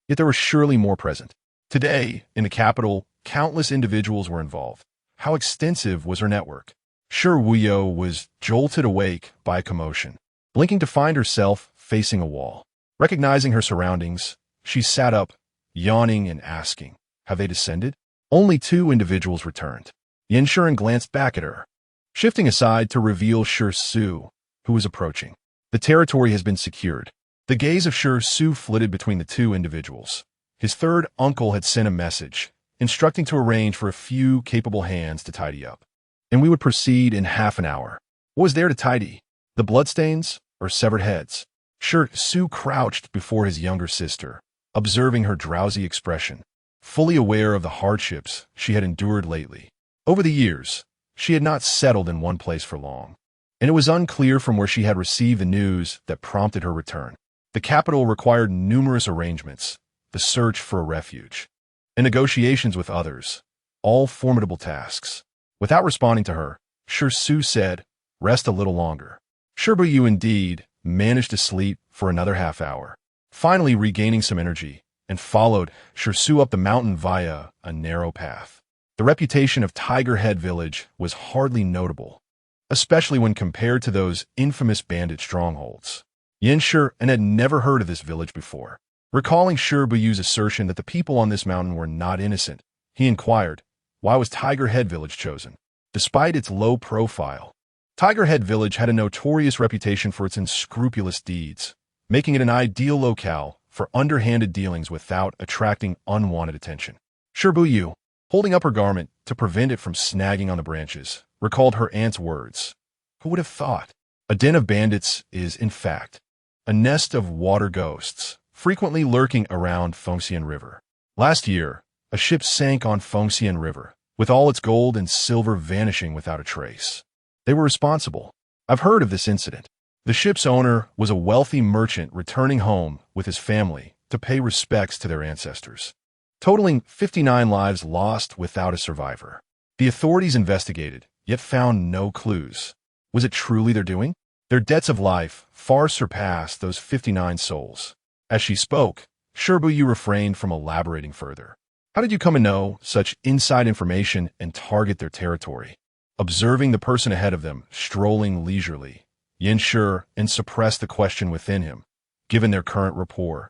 Yet there were surely more present. Today, in the capital, countless individuals were involved. How extensive was her network? Shi Buyu was jolted awake by a commotion, blinking to find herself facing a wall. Recognizing her surroundings, she sat up, yawning and asking, "Have they descended?" Only two individuals returned. Yanshuren glanced back at her, shifting aside to reveal Shi Su, who was approaching. The territory has been secured. The gaze of Shi Su flitted between the two individuals. His third uncle had sent a message, instructing to arrange for a few capable hands to tidy up. And we would proceed in half an hour. What was there to tidy? The bloodstains or severed heads? Shi Su crouched before his younger sister, observing her drowsy expression, fully aware of the hardships she had endured lately. Over the years, she had not settled in one place for long, and it was unclear from where she had received the news that prompted her return. The capital required numerous arrangements, the search for a refuge, and negotiations with others, all formidable tasks. Without responding to her, Shi Su said, "Rest a little longer." Shi Buyu indeed managed to sleep for another half hour, finally regaining some energy, and followed Shi Su up the mountain via a narrow path. The reputation of Tiger Head Village was hardly notable, especially when compared to those infamous bandit strongholds. Yanshuren had never heard of this village before. Recalling Shi Buyu's assertion that the people on this mountain were not innocent, he inquired, why was Tiger Head Village chosen? Despite its low profile, Tigerhead Village had a notorious reputation for its unscrupulous deeds, making it an ideal locale for underhanded dealings without attracting unwanted attention. Shi Buyu, holding up her garment to prevent it from snagging on the branches, recalled her aunt's words. Who would have thought? A den of bandits is, in fact, a nest of water ghosts, frequently lurking around Fengxian River. Last year, a ship sank on Fengxian River, with all its gold and silver vanishing without a trace. They were responsible. I've heard of this incident. The ship's owner was a wealthy merchant returning home with his family to pay respects to their ancestors, totaling 59 lives lost without a survivor. The authorities investigated, yet found no clues. Was it truly their doing? Their debts of life far surpassed those 59 souls. As she spoke, Shi Buyu refrained from elaborating further. How did you come to know such inside information and target their territory? Observing the person ahead of them, strolling leisurely, Yin Shi and suppressed the question within him, given their current rapport.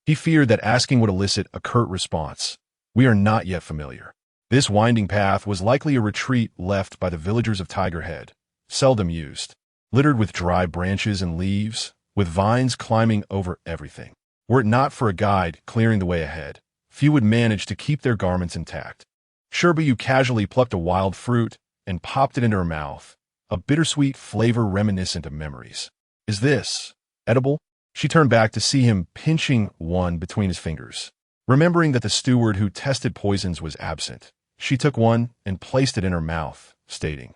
He feared that asking would elicit a curt response. We are not yet familiar. This winding path was likely a retreat left by the villagers of Tigerhead, seldom used, littered with dry branches and leaves, with vines climbing over everything. Were it not for a guide clearing the way ahead, few would manage to keep their garments intact. Shi Buyu casually plucked a wild fruit and popped it into her mouth, a bittersweet flavor reminiscent of memories. Is this edible? She turned back to see him pinching one between his fingers. Remembering that the steward who tested poisons was absent, she took one and placed it in her mouth, stating,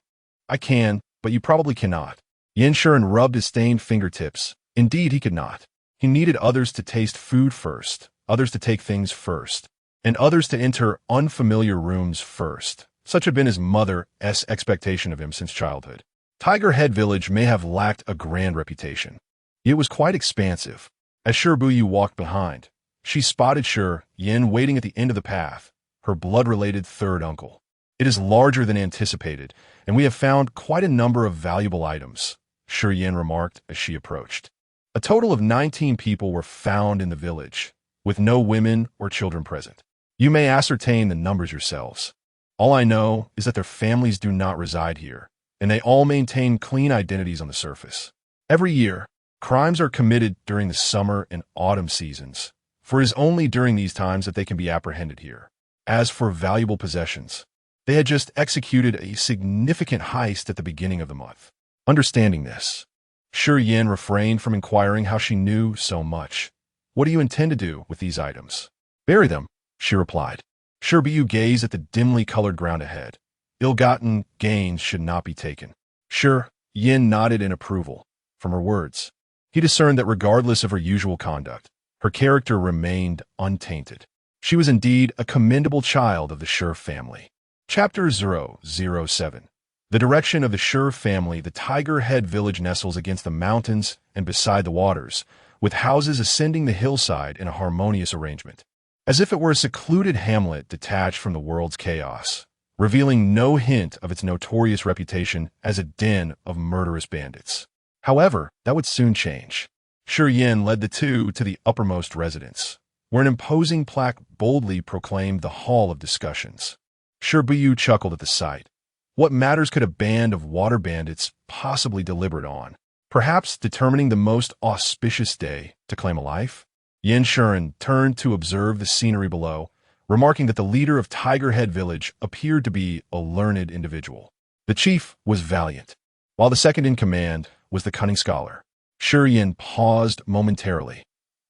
I can, but you probably cannot. Yin Shi rubbed his stained fingertips. Indeed, he could not. He needed others to taste food first, others to take things first, and others to enter unfamiliar rooms first. Such had been his mother's expectation of him since childhood. Tigerhead Village may have lacked a grand reputation. It was quite expansive. As Shi Buyu walked behind, she spotted Shi Yin waiting at the end of the path, her blood-related third uncle. It is larger than anticipated, and we have found quite a number of valuable items, Shi Yin remarked as she approached. A total of 19 people were found in the village, with no women or children present. You may ascertain the numbers yourselves. All I know is that their families do not reside here, and they all maintain clean identities on the surface. Every year, crimes are committed during the summer and autumn seasons, for it is only during these times that they can be apprehended here. As for valuable possessions, they had just executed a significant heist at the beginning of the month. Understanding this, Shi Yin refrained from inquiring how she knew so much. What do you intend to do with these items? Bury them, she replied. Shi Buyu gazed at the dimly colored ground ahead. Ill-gotten gains should not be taken. Shi Yin nodded in approval. From her words, he discerned that regardless of her usual conduct, her character remained untainted. She was indeed a commendable child of the Shi family. Chapter 007. The direction of the Shi family. The Tigerhead Village nestles against the mountains and beside the waters, with houses ascending the hillside in a harmonious arrangement, as if it were a secluded hamlet detached from the world's chaos, revealing no hint of its notorious reputation as a den of murderous bandits. However, that would soon change. Shi Yin led the two to the uppermost residence, where an imposing plaque boldly proclaimed the Hall of Discussions. Shi Buyu chuckled at the sight. What matters could a band of water bandits possibly deliberate on? Perhaps determining the most auspicious day to claim a life? Yin Shi turned to observe the scenery below, remarking that the leader of Tigerhead Village appeared to be a learned individual. The chief was valiant, while the second in command was the cunning scholar. Shi Yin paused momentarily.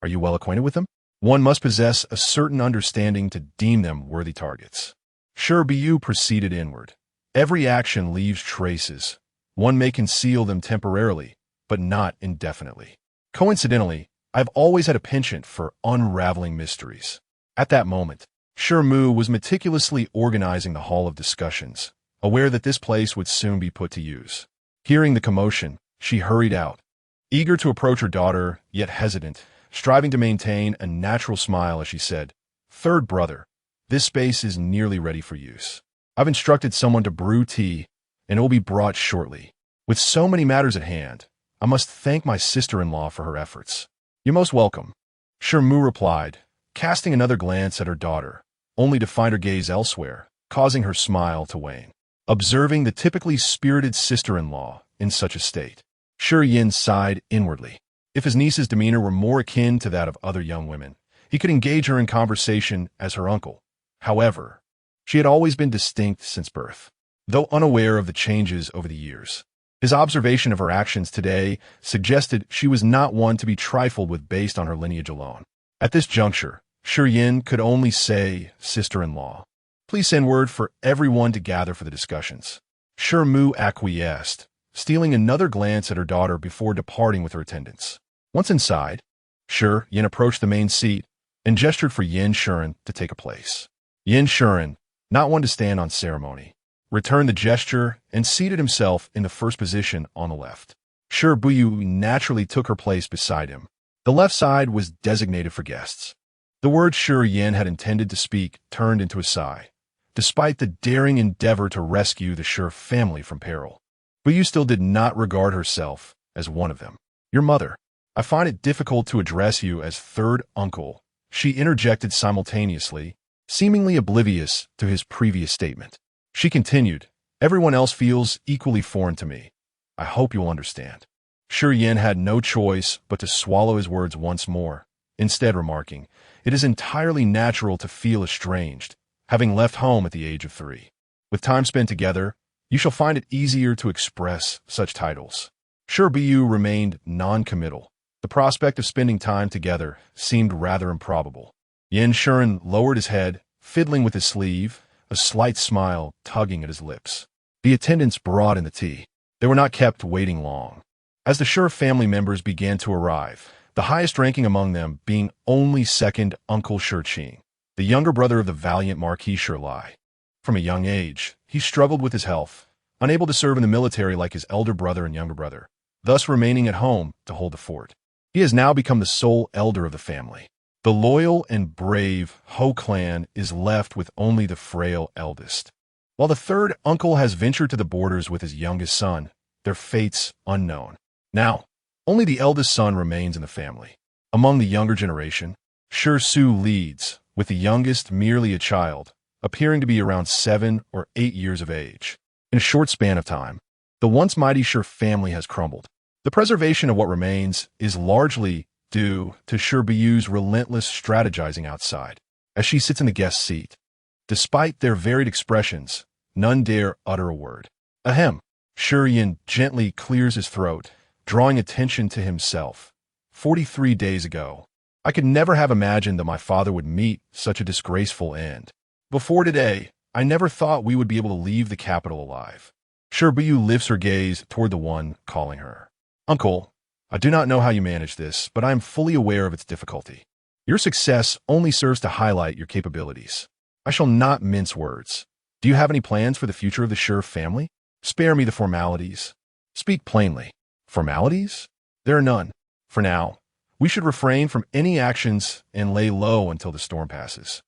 Are you well acquainted with them? One must possess a certain understanding to deem them worthy targets. Shi Buyu proceeded inward. Every action leaves traces. One may conceal them temporarily, but not indefinitely. Coincidentally, I've always had a penchant for unraveling mysteries. At that moment, Shi Mu was meticulously organizing the Hall of Discussions, aware that this place would soon be put to use. Hearing the commotion, she hurried out, eager to approach her daughter, yet hesitant, striving to maintain a natural smile as she said, Third brother, this space is nearly ready for use. I've instructed someone to brew tea, and it will be brought shortly. With so many matters at hand, I must thank my sister-in-law for her efforts. You're most welcome, Shi Mu replied, casting another glance at her daughter, only to find her gaze elsewhere, causing her smile to wane. Observing the typically spirited sister-in-law, in such a state. Shi Yin sighed inwardly. If his niece's demeanor were more akin to that of other young women, he could engage her in conversation as her uncle. However, she had always been distinct since birth, though unaware of the changes over the years. His observation of her actions today suggested she was not one to be trifled with based on her lineage alone. At this juncture, Shi Yin could only say, "Sister-in-law, please send word for everyone to gather for the discussions." Shi Mu acquiesced, stealing another glance at her daughter before departing with her attendants. Once inside, Shi Yin approached the main seat and gestured for Yin Shuren to take a place. Yin Shuren, not one to stand on ceremony, returned the gesture and seated himself in the first position on the left. Shi Buyu naturally took her place beside him. The left side was designated for guests. The words Shi Yin had intended to speak turned into a sigh, despite the daring endeavor to rescue the Shi family from peril. Buyu still did not regard herself as one of them. "Your mother. I find it difficult to address you as third uncle," she interjected simultaneously, seemingly oblivious to his previous statement. She continued, "Everyone else feels equally foreign to me. I hope you'll understand." Shi Yin had no choice but to swallow his words once more, instead remarking, "It is entirely natural to feel estranged, having left home at the age of 3. With time spent together, you shall find it easier to express such titles." Shi Buyu remained non-committal. The prospect of spending time together seemed rather improbable. Yin Shuren lowered his head, fiddling with his sleeve, a slight smile tugging at his lips. The attendants brought in the tea. They were not kept waiting long. As the Shi family members began to arrive, the highest ranking among them being only second Uncle Shi Qing, the younger brother of the valiant Marquis Shi Lai. From a young age, he struggled with his health, unable to serve in the military like his elder brother and younger brother, thus remaining at home to hold the fort. He has now become the sole elder of the family. The loyal and brave Ho clan is left with only the frail eldest. While the third uncle has ventured to the borders with his youngest son, their fates unknown. Now, only the eldest son remains in the family. Among the younger generation, Shi Su leads, with the youngest merely a child, appearing to be around 7 or 8 years of age. In a short span of time, the once mighty Shi family has crumbled. The preservation of what remains is largely due to Shi Buyu's relentless strategizing outside, as she sits in the guest seat. Despite their varied expressions, none dare utter a word. Ahem. Shi Yin gently clears his throat, drawing attention to himself. 43 days ago, I could never have imagined that my father would meet such a disgraceful end. Before today, I never thought we would be able to leave the capital alive. Shi Buyu lifts her gaze toward the one calling her. "Uncle, I do not know how you manage this, but I am fully aware of its difficulty. Your success only serves to highlight your capabilities. I shall not mince words. Do you have any plans for the future of the Shi family? Spare me the formalities. Speak plainly. Formalities? There are none. For now, we should refrain from any actions and lay low until the storm passes.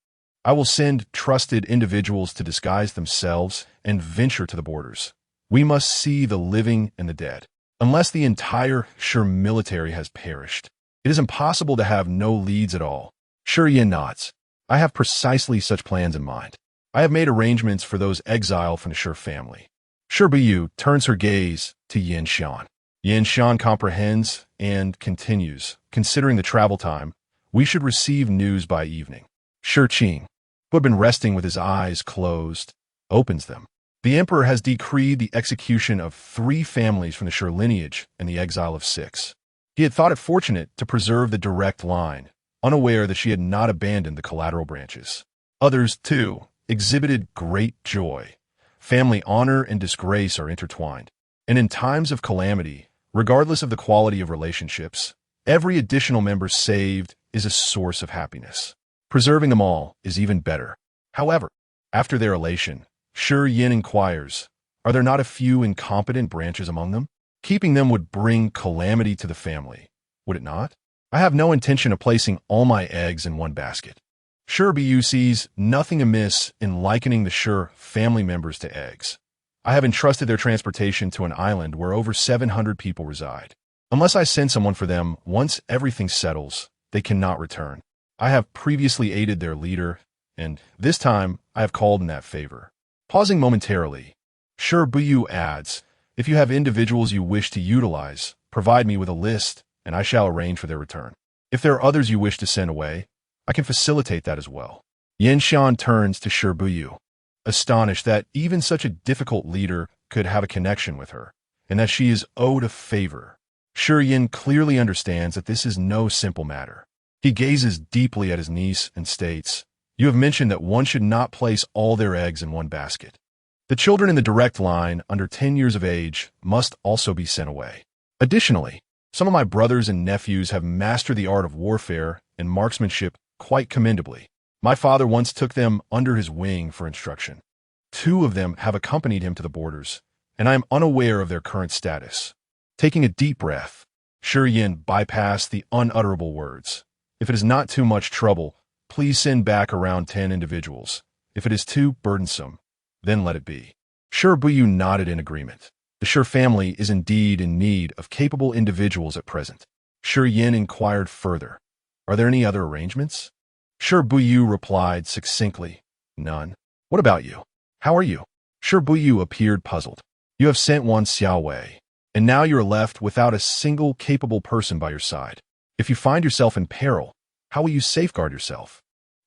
I will send trusted individuals to disguise themselves and venture to the borders. We must see the living and the dead. Unless the entire Shi military has perished, it is impossible to have no leads at all." Shi Yin nods. "I have precisely such plans in mind. I have made arrangements for those exiled from the Shi family." Shi Buyu turns her gaze to Yin Shan. Yin Shan comprehends and continues, "Considering the travel time, we should receive news by evening." Shi Qing, who had been resting with his eyes closed, opens them. The emperor has decreed the execution of 3 families from the Shi lineage and the exile of 6. He had thought it fortunate to preserve the direct line, unaware that she had not abandoned the collateral branches. Others, too, exhibited great joy. Family honor and disgrace are intertwined, and in times of calamity, regardless of the quality of relationships, every additional member saved is a source of happiness. Preserving them all is even better. However, after their elation, Shi Yin inquires, "Are there not a few incompetent branches among them? Keeping them would bring calamity to the family, would it not? I have no intention of placing all my eggs in one basket." Shi Buyu sees nothing amiss in likening the Shi family members to eggs. "I have entrusted their transportation to an island where over 700 people reside. Unless I send someone for them, once everything settles, they cannot return. I have previously aided their leader, and this time I have called in that favor." Pausing momentarily, Shi Buyu adds, If you have individuals you wish to utilize, provide me with a list, and I shall arrange for their return. If there are others you wish to send away, I can facilitate that as well. Yan Shan turns to Shi Buyu, astonished that even such a difficult leader could have a connection with her, and that she is owed a favor. Shi Yin clearly understands that this is no simple matter. He gazes deeply at his niece and states, "You have mentioned that one should not place all their eggs in one basket. The children in the direct line, under 10 years of age, must also be sent away. Additionally, some of my brothers and nephews have mastered the art of warfare and marksmanship quite commendably. My father once took them under his wing for instruction. 2 of them have accompanied him to the borders, and I am unaware of their current status." Taking a deep breath, Shi Yin bypassed the unutterable words. "If it is not too much trouble, please send back around 10 individuals. If it is too burdensome, then let it be." Shi Buyu nodded in agreement. The Shi family is indeed in need of capable individuals at present. Shi Yin inquired further, "Are there any other arrangements?" Shi Buyu replied succinctly, "None. What about you? How are you?" Shi Buyu appeared puzzled. "You have sent one Xiao Wei, and now you are left without a single capable person by your side. If you find yourself in peril, how will you safeguard yourself?"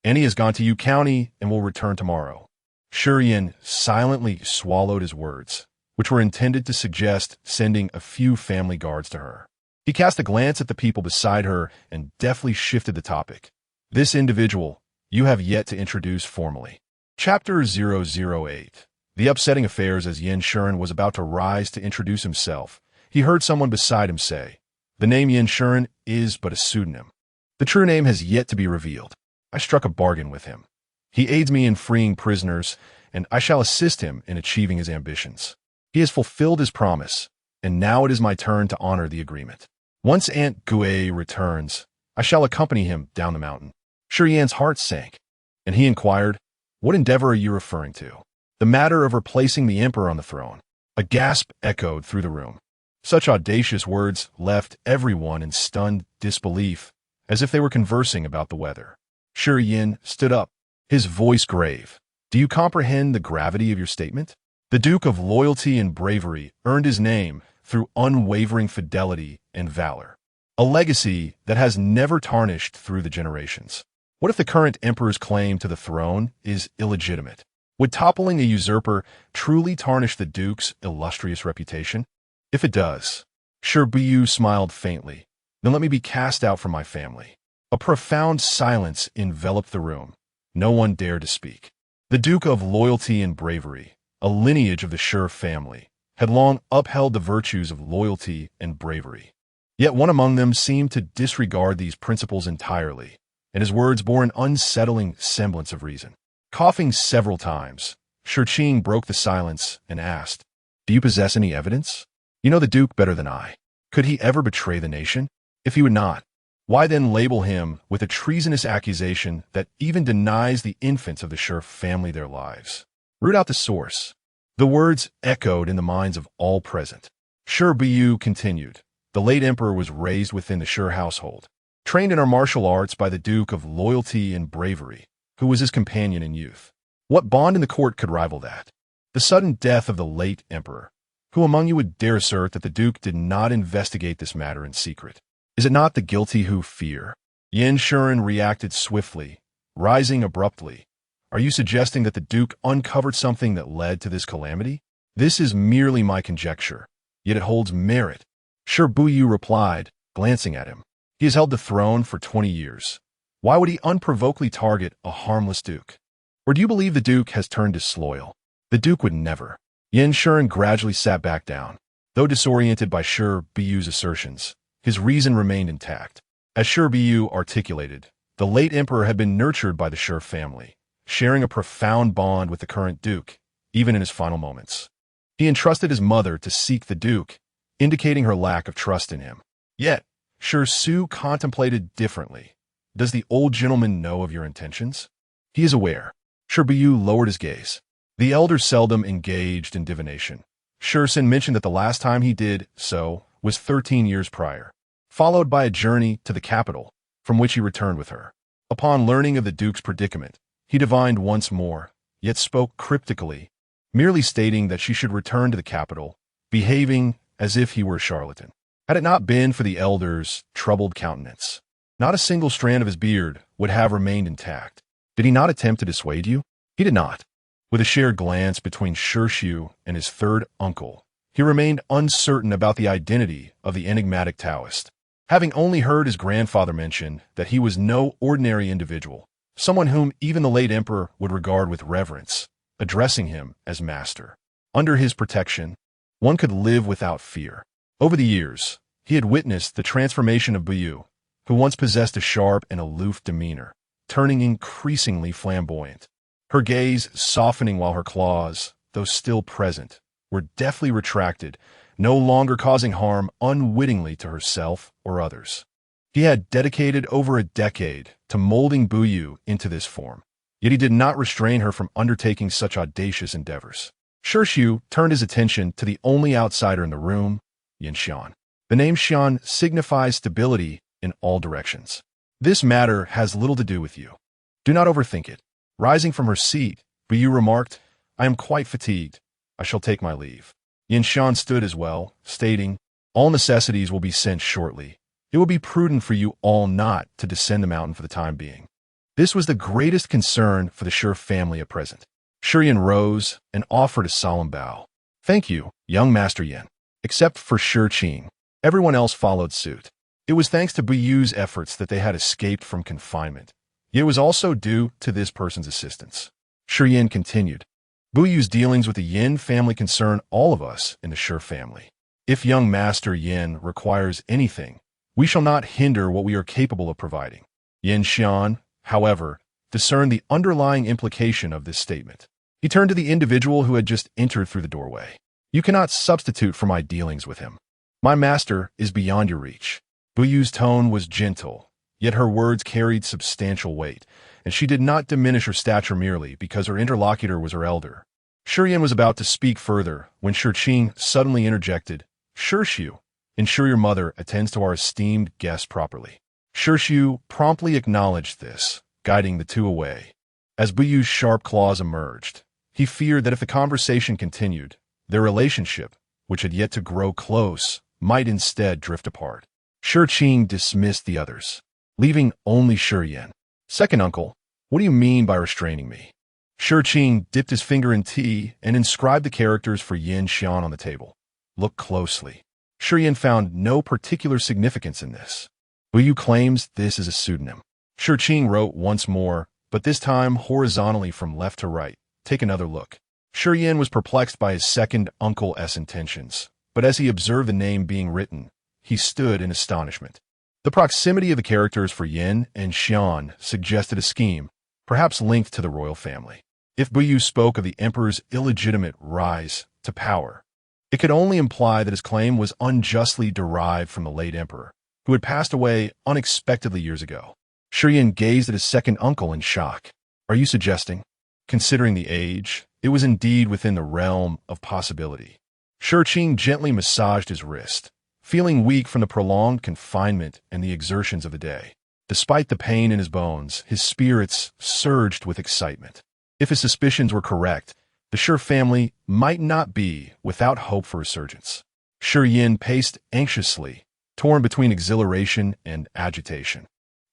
"Annie has gone to Yu County and will return tomorrow." Shi Yin silently swallowed his words, which were intended to suggest sending a few family guards to her. He cast a glance at the people beside her and deftly shifted the topic. "This individual you have yet to introduce formally." Chapter 008. The upsetting affairs. As Yin Shuren was about to rise to introduce himself, he heard someone beside him say, "The name Yin Shuren is but a pseudonym. The true name has yet to be revealed. I struck a bargain with him. He aids me in freeing prisoners, and I shall assist him in achieving his ambitions. He has fulfilled his promise, and now it is my turn to honor the agreement. Once Aunt Gue returns, I shall accompany him down the mountain." Shi Yan's heart sank, and he inquired, "What endeavor are you referring to?" "The matter of replacing the emperor on the throne." A gasp echoed through the room. Such audacious words left everyone in stunned disbelief, as if they were conversing about the weather. Shi Yin stood up, his voice grave. "Do you comprehend the gravity of your statement? The Duke of Loyalty and Bravery earned his name through unwavering fidelity and valor, a legacy that has never tarnished through the generations. What if the current emperor's claim to the throne is illegitimate? Would toppling a usurper truly tarnish the Duke's illustrious reputation? If it does," Shi Buyu smiled faintly, "then let me be cast out from my family." A profound silence enveloped the room. No one dared to speak. The Duke of Loyalty and Bravery, a lineage of the Shi family, had long upheld the virtues of loyalty and bravery. Yet one among them seemed to disregard these principles entirely, and his words bore an unsettling semblance of reason. Coughing several times, Shi Qing broke the silence and asked, "Do you possess any evidence? You know the Duke better than I. Could he ever betray the nation? If he would not, why then label him with a treasonous accusation that even denies the infants of the Shi family their lives? Root out the source." The words echoed in the minds of all present. Shi Buyu continued, "The late emperor was raised within the Shi household, trained in our martial arts by the Duke of Loyalty and Bravery, who was his companion in youth. What bond in the court could rival that? The sudden death of the late emperor. Who among you would dare assert that the Duke did not investigate this matter in secret? Is it not the guilty who fear?" Yin Shuren reacted swiftly, rising abruptly. "Are you suggesting that the Duke uncovered something that led to this calamity?" "This is merely my conjecture, yet it holds merit," Shi Buyu replied, glancing at him. "He has held the throne for 20 years. Why would he unprovokedly target a harmless Duke? Or do you believe the Duke has turned disloyal? The Duke would never." Yin Shuren gradually sat back down. Though disoriented by Shi Buyu's assertions, his reason remained intact. As Shi Buyu articulated, the late emperor had been nurtured by the Shi family, sharing a profound bond with the current Duke, even in his final moments. He entrusted his mother to seek the Duke, indicating her lack of trust in him. Yet, Shi Su contemplated differently. "Does the old gentleman know of your intentions?" "He is aware." Shi Buyu lowered his gaze. The elder seldom engaged in divination. Shi Sin mentioned that the last time he did so was 13 years prior, followed by a journey to the capital, from which he returned with her. Upon learning of the Duke's predicament, he divined once more, yet spoke cryptically, merely stating that she should return to the capital, behaving as if he were a charlatan. Had it not been for the elder's troubled countenance, not a single strand of his beard would have remained intact. Did he not attempt to dissuade you? He did not. With a shared glance between Shi Buyu and his third uncle, he remained uncertain about the identity of the enigmatic Taoist. Having only heard his grandfather mention that he was no ordinary individual, someone whom even the late emperor would regard with reverence, addressing him as master. Under his protection, one could live without fear. Over the years, he had witnessed the transformation of Buyu, who once possessed a sharp and aloof demeanor, turning increasingly flamboyant. Her gaze softening while her claws, though still present, were deftly retracted, no longer causing harm unwittingly to herself or others. He had dedicated over a decade to molding Buyu into this form, yet he did not restrain her from undertaking such audacious endeavors. Shi Buyu turned his attention to the only outsider in the room, Yin Xian. The name Xian signifies stability in all directions. This matter has little to do with you. Do not overthink it. Rising from her seat, Buyu remarked, I am quite fatigued. I shall take my leave. Yin Xian stood as well, stating, all necessities will be sent shortly. It will be prudent for you all not to descend the mountain for the time being. This was the greatest concern for the Shi family at present. Shi Yin rose and offered a solemn bow. Thank you, young Master Yin. Except for Shi Qing, everyone else followed suit. It was thanks to Buyu's efforts that they had escaped from confinement. Yet it was also due to this person's assistance. Shi Yin continued, Buyu's dealings with the Yin family concern all of us in the Shi family. If young Master Yin requires anything, we shall not hinder what we are capable of providing. Yin Xian, however, discerned the underlying implication of this statement. He turned to the individual who had just entered through the doorway. You cannot substitute for my dealings with him. My master is beyond your reach. Buyu's tone was gentle, yet her words carried substantial weight, and she did not diminish her stature merely because her interlocutor was her elder. Shi Yin was about to speak further when Shi Qing suddenly interjected, Shi Buyu, ensure your mother attends to our esteemed guest properly. Shi Buyu promptly acknowledged this, guiding the two away. As Buyu's sharp claws emerged, he feared that if the conversation continued, their relationship, which had yet to grow close, might instead drift apart. Shi Qing dismissed the others, leaving only Shi Yin. Second uncle, what do you mean by restraining me? Shi Qing dipped his finger in tea and inscribed the characters for Yin Xian on the table. Look closely. Shi Yin found no particular significance in this. Buyu claims this is a pseudonym. Shi Qing wrote once more, but this time horizontally from left to right. Take another look. Shi Yin was perplexed by his second uncle's intentions, but as he observed the name being written, he stood in astonishment. The proximity of the characters for Yin and Xian suggested a scheme, perhaps linked to the royal family. If Buyu spoke of the emperor's illegitimate rise to power, it could only imply that his claim was unjustly derived from the late emperor, who had passed away unexpectedly years ago. Shi Yin gazed at his second uncle in shock. Are you suggesting? Considering the age, it was indeed within the realm of possibility. Shi Qing gently massaged his wrist, feeling weak from the prolonged confinement and the exertions of the day. Despite the pain in his bones, his spirits surged with excitement. If his suspicions were correct, the Shi family might not be without hope for resurgence. Shi Yin paced anxiously, torn between exhilaration and agitation.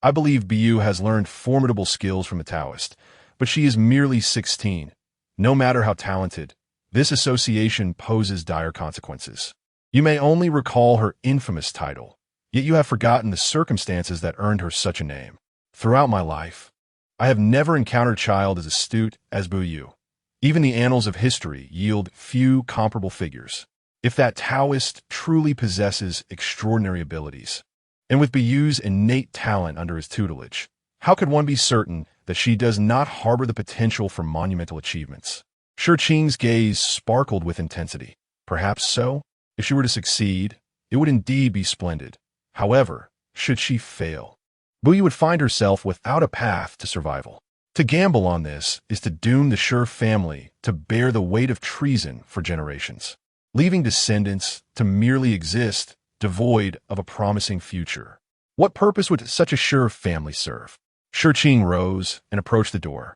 I believe Buyu has learned formidable skills from the Taoist, but she is merely 16. No matter how talented, this association poses dire consequences. You may only recall her infamous title, yet you have forgotten the circumstances that earned her such a name. Throughout my life, I have never encountered a child as astute as Buyu. Even the annals of history yield few comparable figures. If that Taoist truly possesses extraordinary abilities, and with Buyu's innate talent under his tutelage, how could one be certain that she does not harbor the potential for monumental achievements? Shi Qing's gaze sparkled with intensity. Perhaps so. If she were to succeed, it would indeed be splendid. However, should she fail, Buyu would find herself without a path to survival. To gamble on this is to doom the Shi family to bear the weight of treason for generations, leaving descendants to merely exist devoid of a promising future. What purpose would such a Shi family serve? Shi Qing rose and approached the door,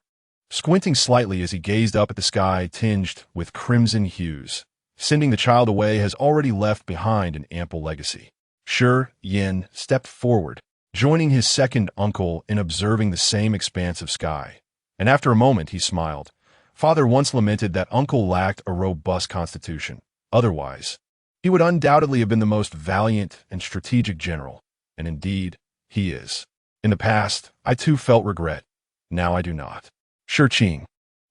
squinting slightly as he gazed up at the sky tinged with crimson hues. Sending the child away has already left behind an ample legacy. Shi Yin stepped forward, joining his second uncle in observing the same expanse of sky. And after a moment he smiled. Father once lamented that uncle lacked a robust constitution. Otherwise, he would undoubtedly have been the most valiant and strategic general. And indeed, he is. In the past, I too felt regret. Now I do not. Shi Qing,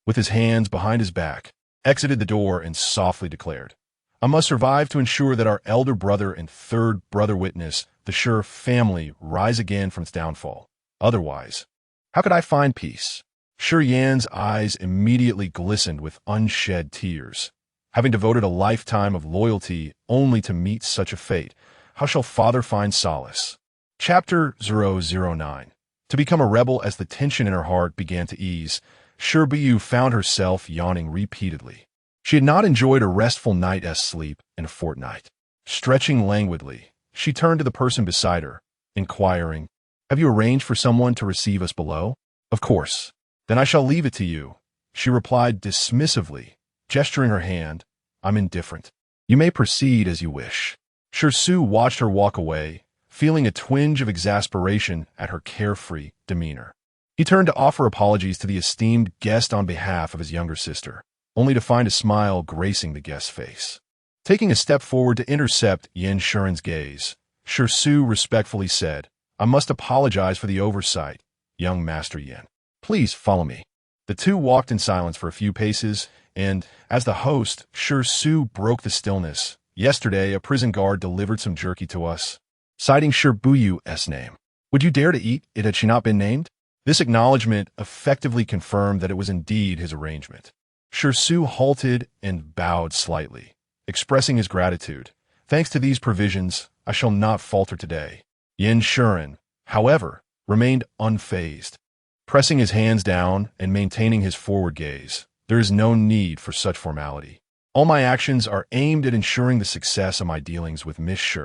with his hands behind his back, exited the door and softly declared, I must survive to ensure that our elder brother and third brother witness, the Shi family, rise again from its downfall. Otherwise, how could I find peace? Shi Yan's eyes immediately glistened with unshed tears. Having devoted a lifetime of loyalty only to meet such a fate, how shall father find solace? Chapter 009. To become a rebel. As the tension in her heart began to ease, Shi Buyu found herself yawning repeatedly. She had not enjoyed a restful night's sleep in a fortnight. Stretching languidly, she turned to the person beside her, inquiring, Have you arranged for someone to receive us below? Of course. Then I shall leave it to you, she replied dismissively, gesturing her hand. I'm indifferent. You may proceed as you wish. Shi Su watched her walk away, feeling a twinge of exasperation at her carefree demeanor. He turned to offer apologies to the esteemed guest on behalf of his younger sister, only to find a smile gracing the guest's face. Taking a step forward to intercept Yin Shuren's gaze, Shi Su respectfully said, I must apologize for the oversight, young Master Yin. Please follow me. The two walked in silence for a few paces, and, as the host, Shi Su broke the stillness. Yesterday, a prison guard delivered some jerky to us, citing Shi Buyu's name. Would you dare to eat it had she not been named? This acknowledgement effectively confirmed that it was indeed his arrangement. Shi Su halted and bowed slightly, expressing his gratitude. Thanks to these provisions, I shall not falter today. Yin Shuren, however, remained unfazed. Pressing his hands down and maintaining his forward gaze, there is no need for such formality. All my actions are aimed at ensuring the success of my dealings with Miss Shi.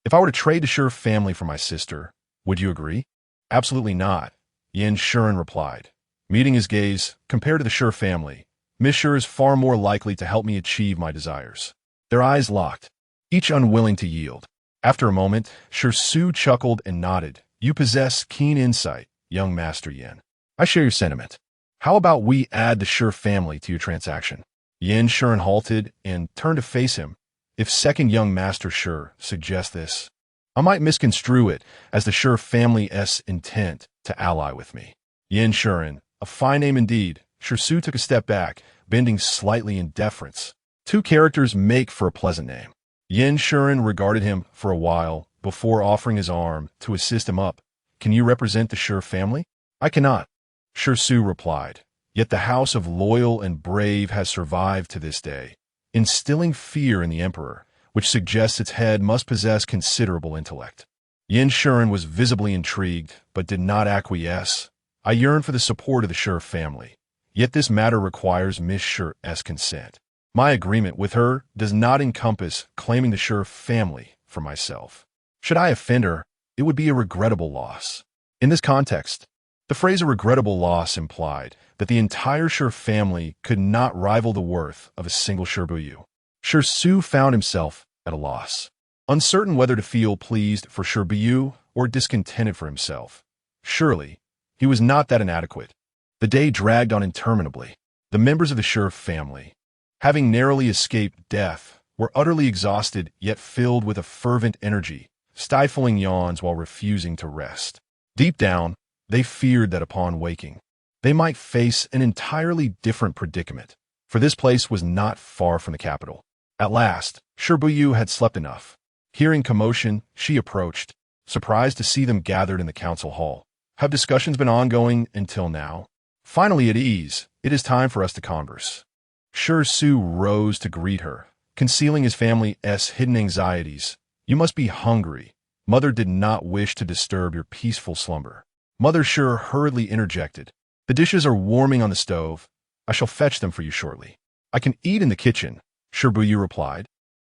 If I were to trade the Shi family for my sister, would you agree? Absolutely not, Yin Shuren replied. Meeting his gaze, compared to the Shi family, Miss Shi is far more likely to help me achieve my desires. Their eyes locked, each unwilling to yield. After a moment, Shi Su chuckled and nodded. You possess keen insight, young Master Yin. I share your sentiment. How about we add the Shi family to your transaction? Yin Shuren halted and turned to face him. If second young Master Shi suggests this, I might misconstrue it as the Shi family's intent to ally with me. Yin Shuren, a fine name indeed. Shi Su took a step back, bending slightly in deference. Two characters make for a pleasant name. Yin Shuren regarded him for a while before offering his arm to assist him up. Can you represent the Shi family? I cannot, Shi Su replied. Yet the house of loyal and brave has survived to this day, instilling fear in the emperor, which suggests its head must possess considerable intellect. Yin Shuren was visibly intrigued, but did not acquiesce. I yearn for the support of the Shi family, yet this matter requires Miss Shi's consent. My agreement with her does not encompass claiming the Shi family for myself. Should I offend her, it would be a regrettable loss. In this context, the phrase a regrettable loss implied that the entire Shi family could not rival the worth of a single Shi Buyu. Shi Su found himself at a loss, uncertain whether to feel pleased for Shi Buyu or discontented for himself. Surely, he was not that inadequate. The day dragged on interminably. The members of the Shi family, having narrowly escaped death, were utterly exhausted yet filled with a fervent energy, stifling yawns while refusing to rest. Deep down, they feared that upon waking, they might face an entirely different predicament, for this place was not far from the capital. At last, Shi Buyu had slept enough. Hearing commotion, she approached, surprised to see them gathered in the council hall. Have discussions been ongoing until now? Finally at ease, it is time for us to converse. Shi Su rose to greet her, concealing his family's hidden anxieties. You must be hungry. Mother did not wish to disturb your peaceful slumber. Mother Shi hurriedly interjected. The dishes are warming on the stove. I shall fetch them for you shortly. I can eat in the kitchen, Shi Buyu replied,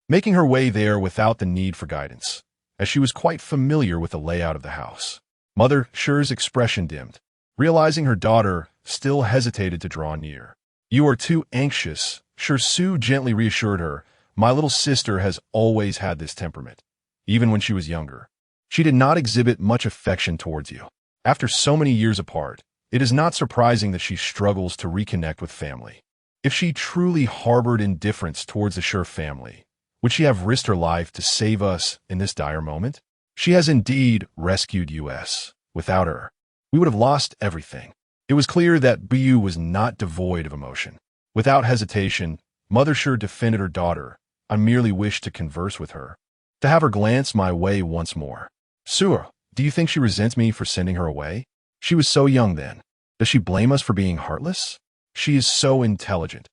making her way there without the need for guidance, as she was quite familiar with the layout of the house. Mother Shi's expression dimmed, realizing her daughter still hesitated to draw near. You are too anxious, Shi Su gently reassured her, My little sister has always had this temperament, even when she was younger. She did not exhibit much affection towards you. After so many years apart, it is not surprising that she struggles to reconnect with family. If she truly harbored indifference towards the Shi family, would she have risked her life to save us in this dire moment? She has indeed rescued us. Without her, we would have lost everything. It was clear that Buyu was not devoid of emotion. Without hesitation, Mother Shi defended her daughter. I merely wished to converse with her, to have her glance my way once more. Sura, do you think she resents me for sending her away? She was so young then. Does she blame us for being heartless? She is so intelligent.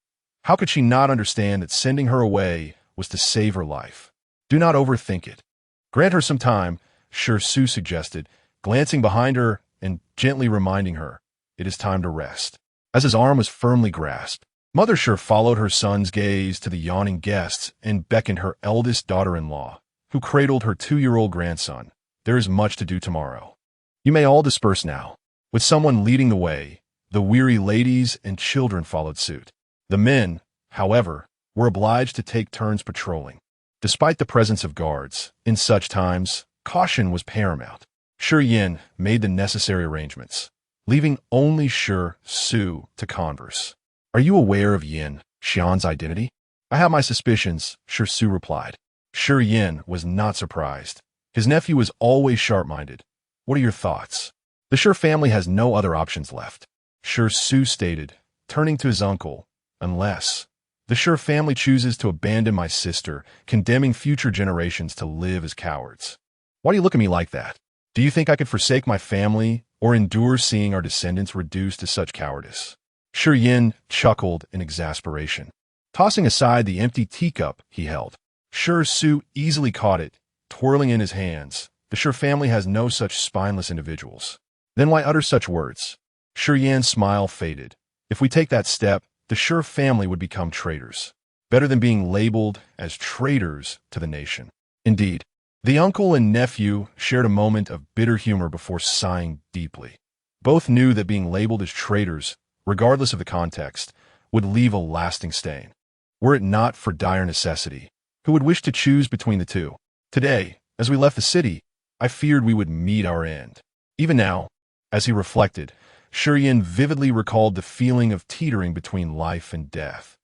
How could she not understand that sending her away was to save her life? Do not overthink it. Grant her some time, Shi suggested, glancing behind her and gently reminding her, it is time to rest. As his arm was firmly grasped, Mother Shi followed her son's gaze to the yawning guests and beckoned her eldest daughter-in-law, who cradled her 2-year-old grandson. There is much to do tomorrow. You may all disperse now. With someone leading the way, the weary ladies and children followed suit. The men, however, were obliged to take turns patrolling. Despite the presence of guards, in such times, caution was paramount. Shi Yin made the necessary arrangements, leaving only Shi Su to converse. Are you aware of Yin Xian's identity? I have my suspicions, Shi Su replied. Shi Yin was not surprised. His nephew was always sharp-minded. What are your thoughts? The Shi family has no other options left, Shi Su stated, turning to his uncle, unless the Shi family chooses to abandon my sister, condemning future generations to live as cowards. Why do you look at me like that? Do you think I could forsake my family or endure seeing our descendants reduced to such cowardice? Shi Yin chuckled in exasperation, tossing aside the empty teacup he held. Shi Su easily caught it, twirling in his hands. The Shi family has no such spineless individuals. Then why utter such words? Shi Yin's smile faded. If we take that step, the Shi family would become traitors. Better than being labeled as traitors to the nation. Indeed, the uncle and nephew shared a moment of bitter humor before sighing deeply. Both knew that being labeled as traitors, regardless of the context, would leave a lasting stain. Were it not for dire necessity, who would wish to choose between the two? Today, as we left the city, I feared we would meet our end. Even now, as he reflected, Shi Yin vividly recalled the feeling of teetering between life and death.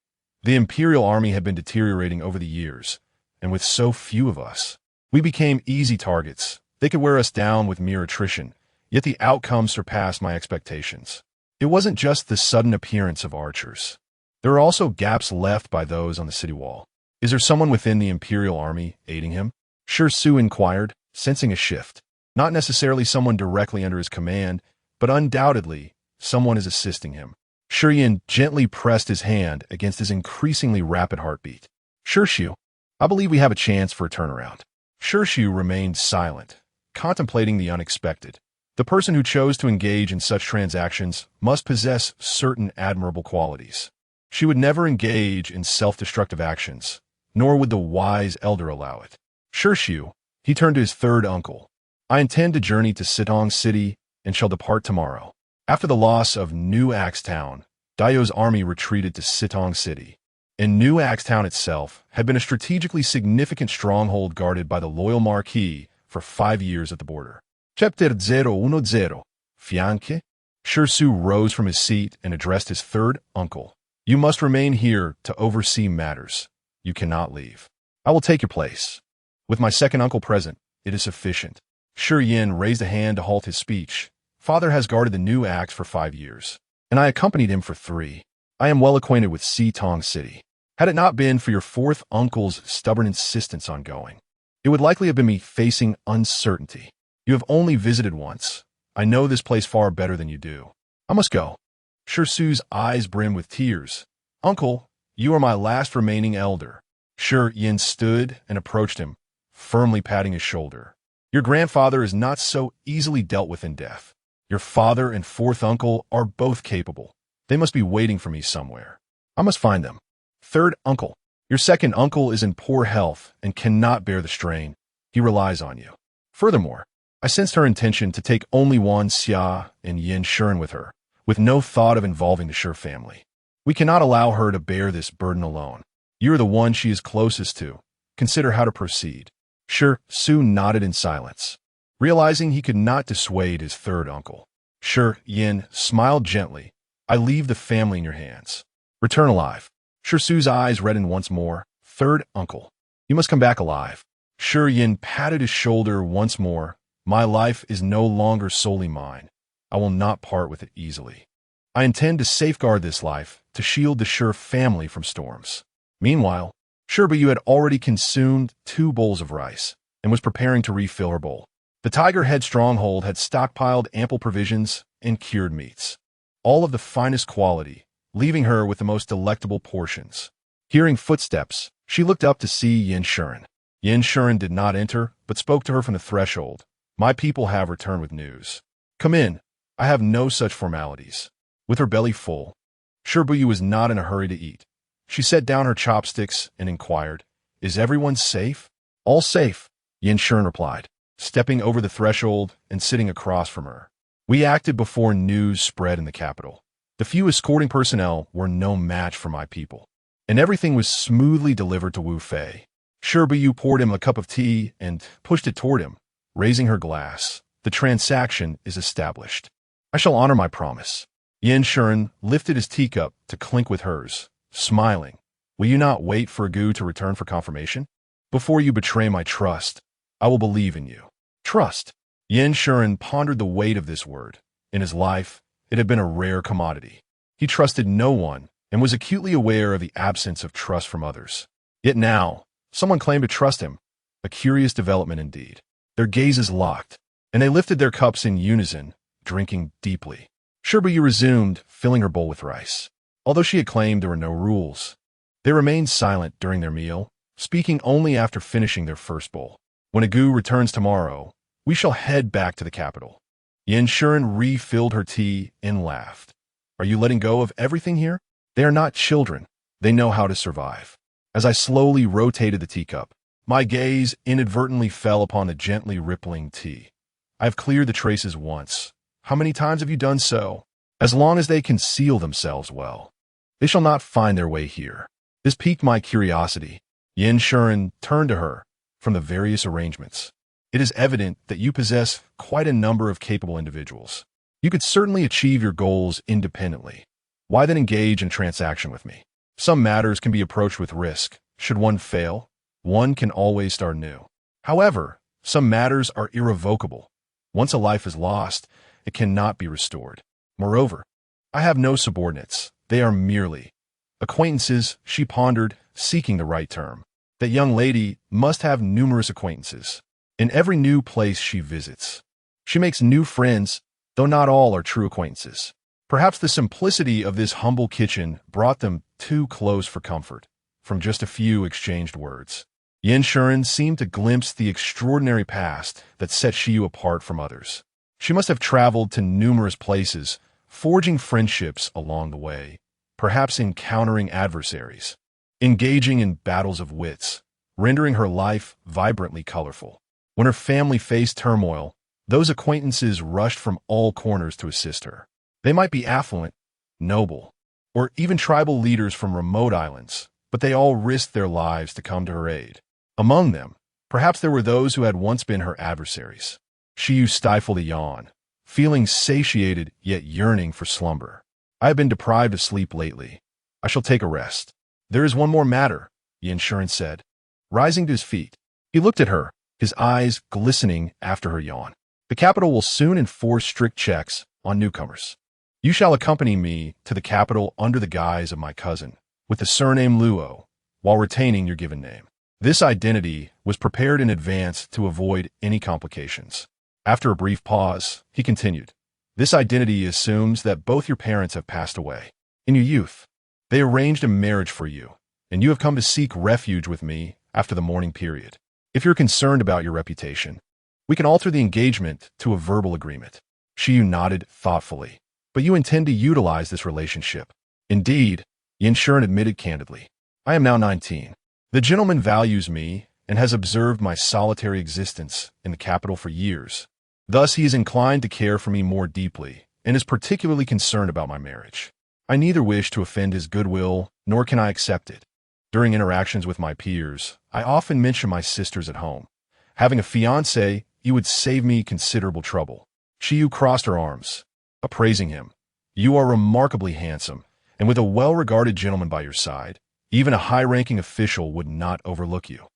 The imperial army had been deteriorating over the years, and with so few of us, we became easy targets. They could wear us down with mere attrition, yet the outcome surpassed my expectations. It wasn't just the sudden appearance of archers. There are also gaps left by those on the city wall. Is there someone within the imperial army aiding him? Shi Su inquired, sensing a shift. Not necessarily someone directly under his command, but undoubtedly, someone is assisting him. Shi Yin gently pressed his hand against his increasingly rapid heartbeat. Shi Su, I believe we have a chance for a turnaround. Shi Su remained silent, contemplating the unexpected. The person who chose to engage in such transactions must possess certain admirable qualities. She would never engage in self-destructive actions, nor would the wise elder allow it. Shi Su, he turned to his third uncle. I intend to journey to Sitong City and shall depart tomorrow. After the loss of New Axe Town, Daio's army retreated to Sitong City. And New Axe Town itself had been a strategically significant stronghold guarded by the loyal marquis for 5 years at the border. Chapter 010, Fianche? Shi Su rose from his seat and addressed his third uncle. You must remain here to oversee matters. You cannot leave. I will take your place. With my second uncle present, it is sufficient. Shi Yin raised a hand to halt his speech. Father has guarded the New Axe for 5 years, and I accompanied him for 3. I am well acquainted with Sitong City. Had it not been for your fourth uncle's stubborn insistence on going, it would likely have been me facing uncertainty. You have only visited once. I know this place far better than you do. I must go. Shi Su's eyes brimmed with tears. Uncle, you are my last remaining elder. Shi Yin stood and approached him, firmly patting his shoulder. Your grandfather is not so easily dealt with in death. Your father and fourth uncle are both capable. They must be waiting for me somewhere. I must find them. Third uncle, your second uncle is in poor health and cannot bear the strain. He relies on you. Furthermore, I sensed her intention to take only Wan Xia and Yin Shuren with her, with no thought of involving the Shi family. We cannot allow her to bear this burden alone. You're the one she is closest to. Consider how to proceed. Shi Su nodded in silence, realizing he could not dissuade his third uncle. Shi Yin smiled gently. I leave the family in your hands. Return alive. Shi Su's eyes reddened once more. Third uncle, you must come back alive. Shi Yin patted his shoulder once more. My life is no longer solely mine. I will not part with it easily. I intend to safeguard this life, to shield the Shi family from storms. Meanwhile, Shi Buyu had already consumed 2 bowls of rice and was preparing to refill her bowl. The Tiger Head stronghold had stockpiled ample provisions and cured meats, all of the finest quality, leaving her with the most delectable portions. Hearing footsteps, she looked up to see Yin Shuren. Yin Shuren did not enter, but spoke to her from the threshold. My people have returned with news. Come in. I have no such formalities. With her belly full, Shi Buyu was not in a hurry to eat. She set down her chopsticks and inquired, Is everyone safe? All safe, Yin Shuren replied, stepping over the threshold and sitting across from her. We acted before news spread in the capital. The few escorting personnel were no match for my people, and everything was smoothly delivered to Wu Fei. Shi Buyu poured him a cup of tea and pushed it toward him, raising her glass. The transaction is established. I shall honor my promise. Yin Shuren lifted his teacup to clink with hers, smiling. Will you not wait for Gu to return for confirmation? Before you betray my trust, I will believe in you. Trust. Yin Shuren pondered the weight of this word. In his life, it had been a rare commodity. He trusted no one and was acutely aware of the absence of trust from others. Yet now, someone claimed to trust him. A curious development indeed. Their gazes locked, and they lifted their cups in unison, drinking deeply. Shi Buyu resumed, filling her bowl with rice. Although she had claimed there were no rules, they remained silent during their meal, speaking only after finishing their first bowl. When Gu returns tomorrow, we shall head back to the capital. Yin Shuren refilled her tea and laughed. Are you letting go of everything here? They are not children. They know how to survive. As I slowly rotated the teacup, my gaze inadvertently fell upon the gently rippling tea. I have cleared the traces once. How many times have you done so? As long as they conceal themselves well, they shall not find their way here. This piqued my curiosity. Yin Shuren turned to her from the various arrangements. It is evident that you possess quite a number of capable individuals. You could certainly achieve your goals independently. Why then engage in transaction with me? Some matters can be approached with risk. Should one fail, one can always start new. However, some matters are irrevocable. Once a life is lost, it cannot be restored. Moreover, I have no subordinates. They are merely acquaintances, she pondered, seeking the right term. That young lady must have numerous acquaintances. In every new place she visits, she makes new friends, though not all are true acquaintances. Perhaps the simplicity of this humble kitchen brought them too close for comfort, from just a few exchanged words. Yin Shuren seemed to glimpse the extraordinary past that set Shiyu apart from others. She must have traveled to numerous places, forging friendships along the way, perhaps encountering adversaries, engaging in battles of wits, rendering her life vibrantly colorful. When her family faced turmoil, those acquaintances rushed from all corners to assist her. They might be affluent, noble, or even tribal leaders from remote islands, but they all risked their lives to come to her aid. Among them, perhaps there were those who had once been her adversaries. Shiyu stifled a yawn, feeling satiated yet yearning for slumber. I have been deprived of sleep lately. I shall take a rest. There is one more matter, Yin Shuren said, rising to his feet. He looked at her, his eyes glistening after her yawn. The capital will soon enforce strict checks on newcomers. You shall accompany me to the capital under the guise of my cousin, with the surname Luo, while retaining your given name. This identity was prepared in advance to avoid any complications. After a brief pause, he continued, This identity assumes that both your parents have passed away. In your youth, they arranged a marriage for you, and you have come to seek refuge with me after the mourning period. If you're concerned about your reputation, we can alter the engagement to a verbal agreement. Shiyu nodded thoughtfully. But you intend to utilize this relationship. Indeed, Yin Shuren admitted candidly. I am now 19. The gentleman values me and has observed my solitary existence in the capital for years. Thus, he is inclined to care for me more deeply and is particularly concerned about my marriage. I neither wish to offend his goodwill, nor can I accept it. During interactions with my peers, I often mention my sisters at home. Having a fiancé, you would save me considerable trouble. Shi Buyu crossed her arms, appraising him. You are remarkably handsome, and with a well-regarded gentleman by your side, even a high-ranking official would not overlook you.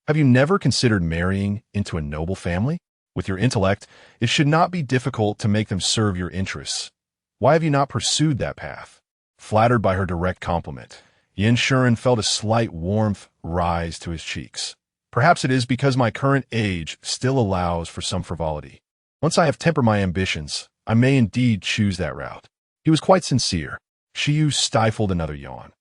Have you never considered marrying into a noble family? With your intellect, it should not be difficult to make them serve your interests. Why have you not pursued that path? Flattered by her direct compliment, Yin Shuren felt a slight warmth rise to his cheeks. Perhaps it is because my current age still allows for some frivolity. Once I have tempered my ambitions, I may indeed choose that route. He was quite sincere. Shi Buyu stifled another yawn.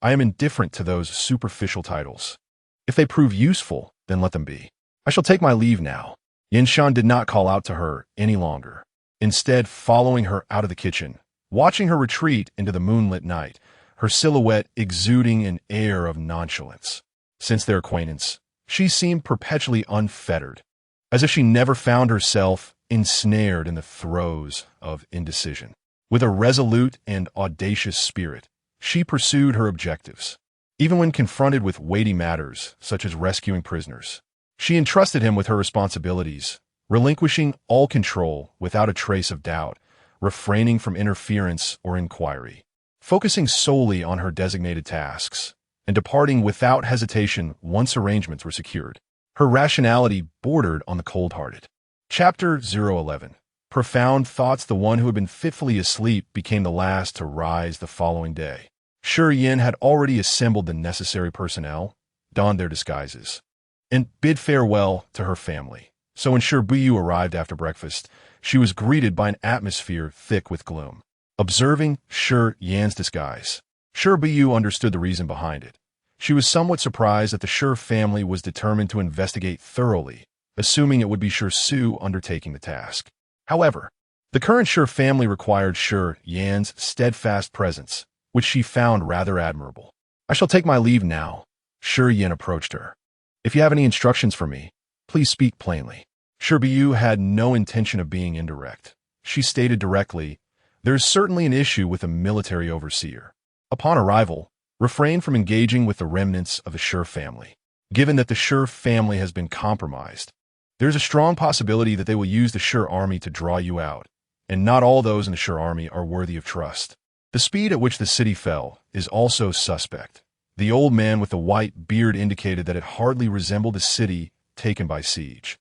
I am indifferent to those superficial titles. If they prove useful, then let them be. I shall take my leave now. Yin Shan did not call out to her any longer. Instead, following her out of the kitchen, watching her retreat into the moonlit night, her silhouette exuding an air of nonchalance. Since their acquaintance, she seemed perpetually unfettered, as if she never found herself ensnared in the throes of indecision. With a resolute and audacious spirit, she pursued her objectives. Even when confronted with weighty matters, such as rescuing prisoners, she entrusted him with her responsibilities, relinquishing all control without a trace of doubt, refraining from interference or inquiry, focusing solely on her designated tasks, and departing without hesitation once arrangements were secured. Her rationality bordered on the cold-hearted. Chapter 011. Profound thoughts. The one who had been fitfully asleep became the last to rise the following day. Shi Yin had already assembled the necessary personnel, donned their disguises, and bid farewell to her family. So when Shi Buyu arrived after breakfast, she was greeted by an atmosphere thick with gloom. Observing Shi Yan's disguise, Shi Buyu understood the reason behind it. She was somewhat surprised that the Shi family was determined to investigate thoroughly, assuming it would be Shi Su undertaking the task. However, the current Shi family required Shi Yan's steadfast presence, which she found rather admirable. I shall take my leave now. Shi Yan approached her. If you have any instructions for me, please speak plainly. Shi Buyu had no intention of being indirect. She stated directly, there is certainly an issue with a military overseer. Upon arrival, refrain from engaging with the remnants of the Shi family. Given that the Shi family has been compromised, there is a strong possibility that they will use the Shi army to draw you out, and not all those in the Shi army are worthy of trust. The speed at which the city fell is also suspect. The old man with the white beard indicated that it hardly resembled a city taken by siege,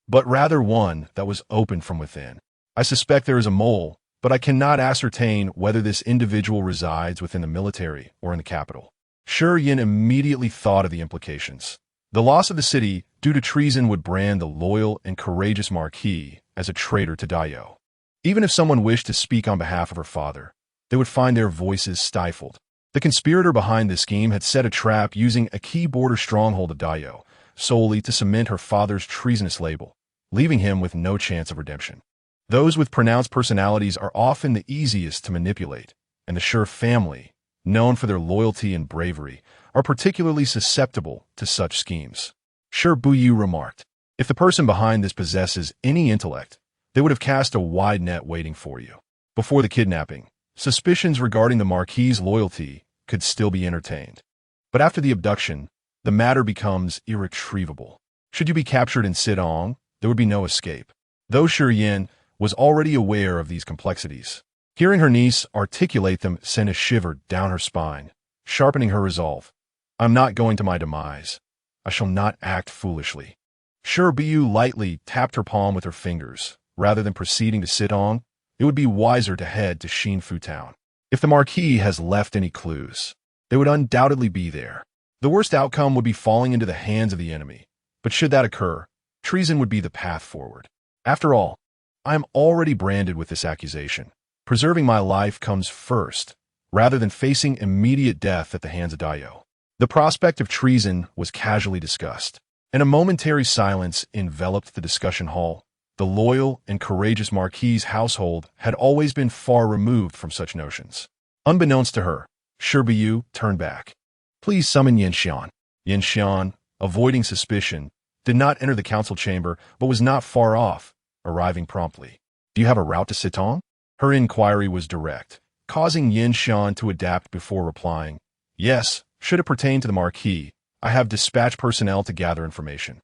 but rather one that was opened from within. I suspect there is a mole, but I cannot ascertain whether this individual resides within the military or in the capital. Shi Yin immediately thought of the implications. The loss of the city due to treason would brand the loyal and courageous marquis as a traitor to Dayo. Even if someone wished to speak on behalf of her father, they would find their voices stifled. The conspirator behind this scheme had set a trap using a key border stronghold of Dayo, solely to cement her father's treasonous label, leaving him with no chance of redemption. Those with pronounced personalities are often the easiest to manipulate, and the Shi family, known for their loyalty and bravery, are particularly susceptible to such schemes. Shi Buyu remarked, if the person behind this possesses any intellect, they would have cast a wide net waiting for you. Before the kidnapping, suspicions regarding the Marquis's loyalty could still be entertained. But after the abduction, the matter becomes irretrievable. Should you be captured in Sidong, there would be no escape. Though Shi Yin was already aware of these complexities, hearing her niece articulate them sent a shiver down her spine, sharpening her resolve. I'm not going to my demise. I shall not act foolishly. Shi Buyu lightly tapped her palm with her fingers. Rather than proceeding to Sidong, it would be wiser to head to Xinfu town. If the Marquis has left any clues, they would undoubtedly be there. The worst outcome would be falling into the hands of the enemy, but should that occur, treason would be the path forward. After all, I am already branded with this accusation. Preserving my life comes first, rather than facing immediate death at the hands of Dayo. The prospect of treason was casually discussed, and a momentary silence enveloped the discussion hall. The loyal and courageous Marquis's household had always been far removed from such notions. Unbeknownst to her, Shi Buyu turned back. Please summon Yin Xian. Yin Xian, avoiding suspicion, did not enter the council chamber but was not far off, arriving promptly. Do you have a route to Sitong? Her inquiry was direct, causing Yin Xian to adapt before replying. Yes, Should it pertain to the marquis, I have dispatched personnel to gather information.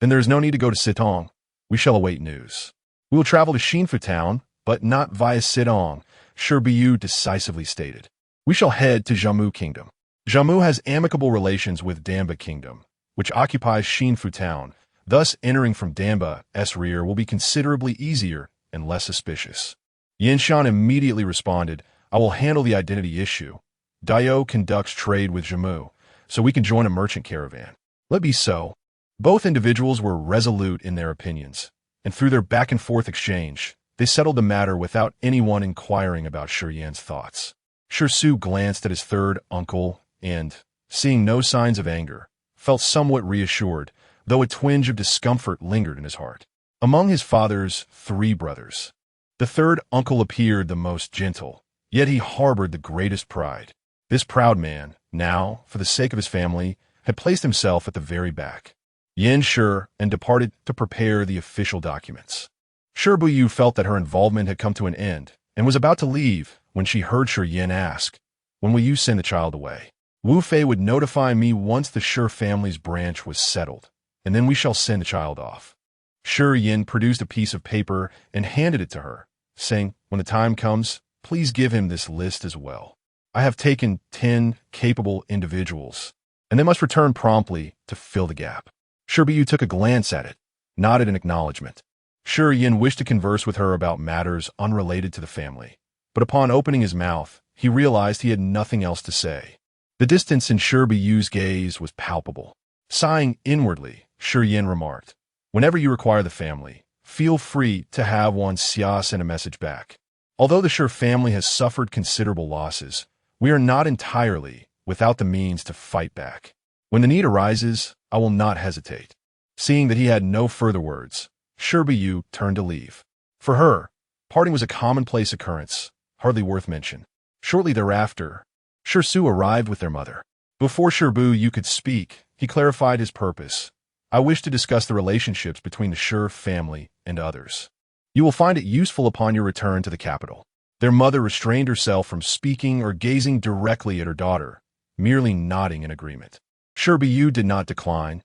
Then there is no need to go to Sitong. We shall await news. We will travel to Xinfu town, but not via Sitong, Shi Buyu decisively stated. We shall head to Jammu Kingdom. Jammu has amicable relations with Damba Kingdom, which occupies Xinfu town. Thus, entering from Damba's rear will be considerably easier and less suspicious. Yinshan immediately responded, I will handle the identity issue. Dio conducts trade with Jammu, so we can join a merchant caravan. Let be so. Both individuals were resolute in their opinions, and through their back-and-forth exchange, they settled the matter without anyone inquiring about Shi Yan's thoughts. Shi Su glanced at his third uncle and, seeing no signs of anger, felt somewhat reassured, though a twinge of discomfort lingered in his heart. Among his father's 3 brothers, the third uncle appeared the most gentle, yet he harbored the greatest pride. This proud man, now, for the sake of his family, had placed himself at the very back. Yin Shi and departed to prepare the official documents. Shi Buyu felt that her involvement had come to an end and was about to leave when she heard Shi Yin ask, when will you send the child away? Wu Fei would notify me once the Shi family's branch was settled, and then we shall send the child off. Shi Yin produced a piece of paper and handed it to her, saying, when the time comes, please give him this list as well. I have taken 10 capable individuals, and they must return promptly to fill the gap. Shi Buyu took a glance at it, nodded in acknowledgement. Shi Yin wished to converse with her about matters unrelated to the family, but upon opening his mouth, he realized he had nothing else to say. The distance in Shi Buyu's gaze was palpable. Sighing inwardly, Shi Yin remarked, whenever you require the family, feel free to have Wan Xia send a message back. Although the Shi family has suffered considerable losses, we are not entirely without the means to fight back. When the need arises, I will not hesitate. Seeing that he had no further words, Shi Buyu turned to leave. For her, parting was a commonplace occurrence, hardly worth mention. Shortly thereafter, Shi Su arrived with their mother. Before Shi Buyu could speak, he clarified his purpose. I wish to discuss the relationships between the Shi family and others. You will find it useful upon your return to the capital. Their mother restrained herself from speaking or gazing directly at her daughter, merely nodding in agreement. Shi Buyu did not decline.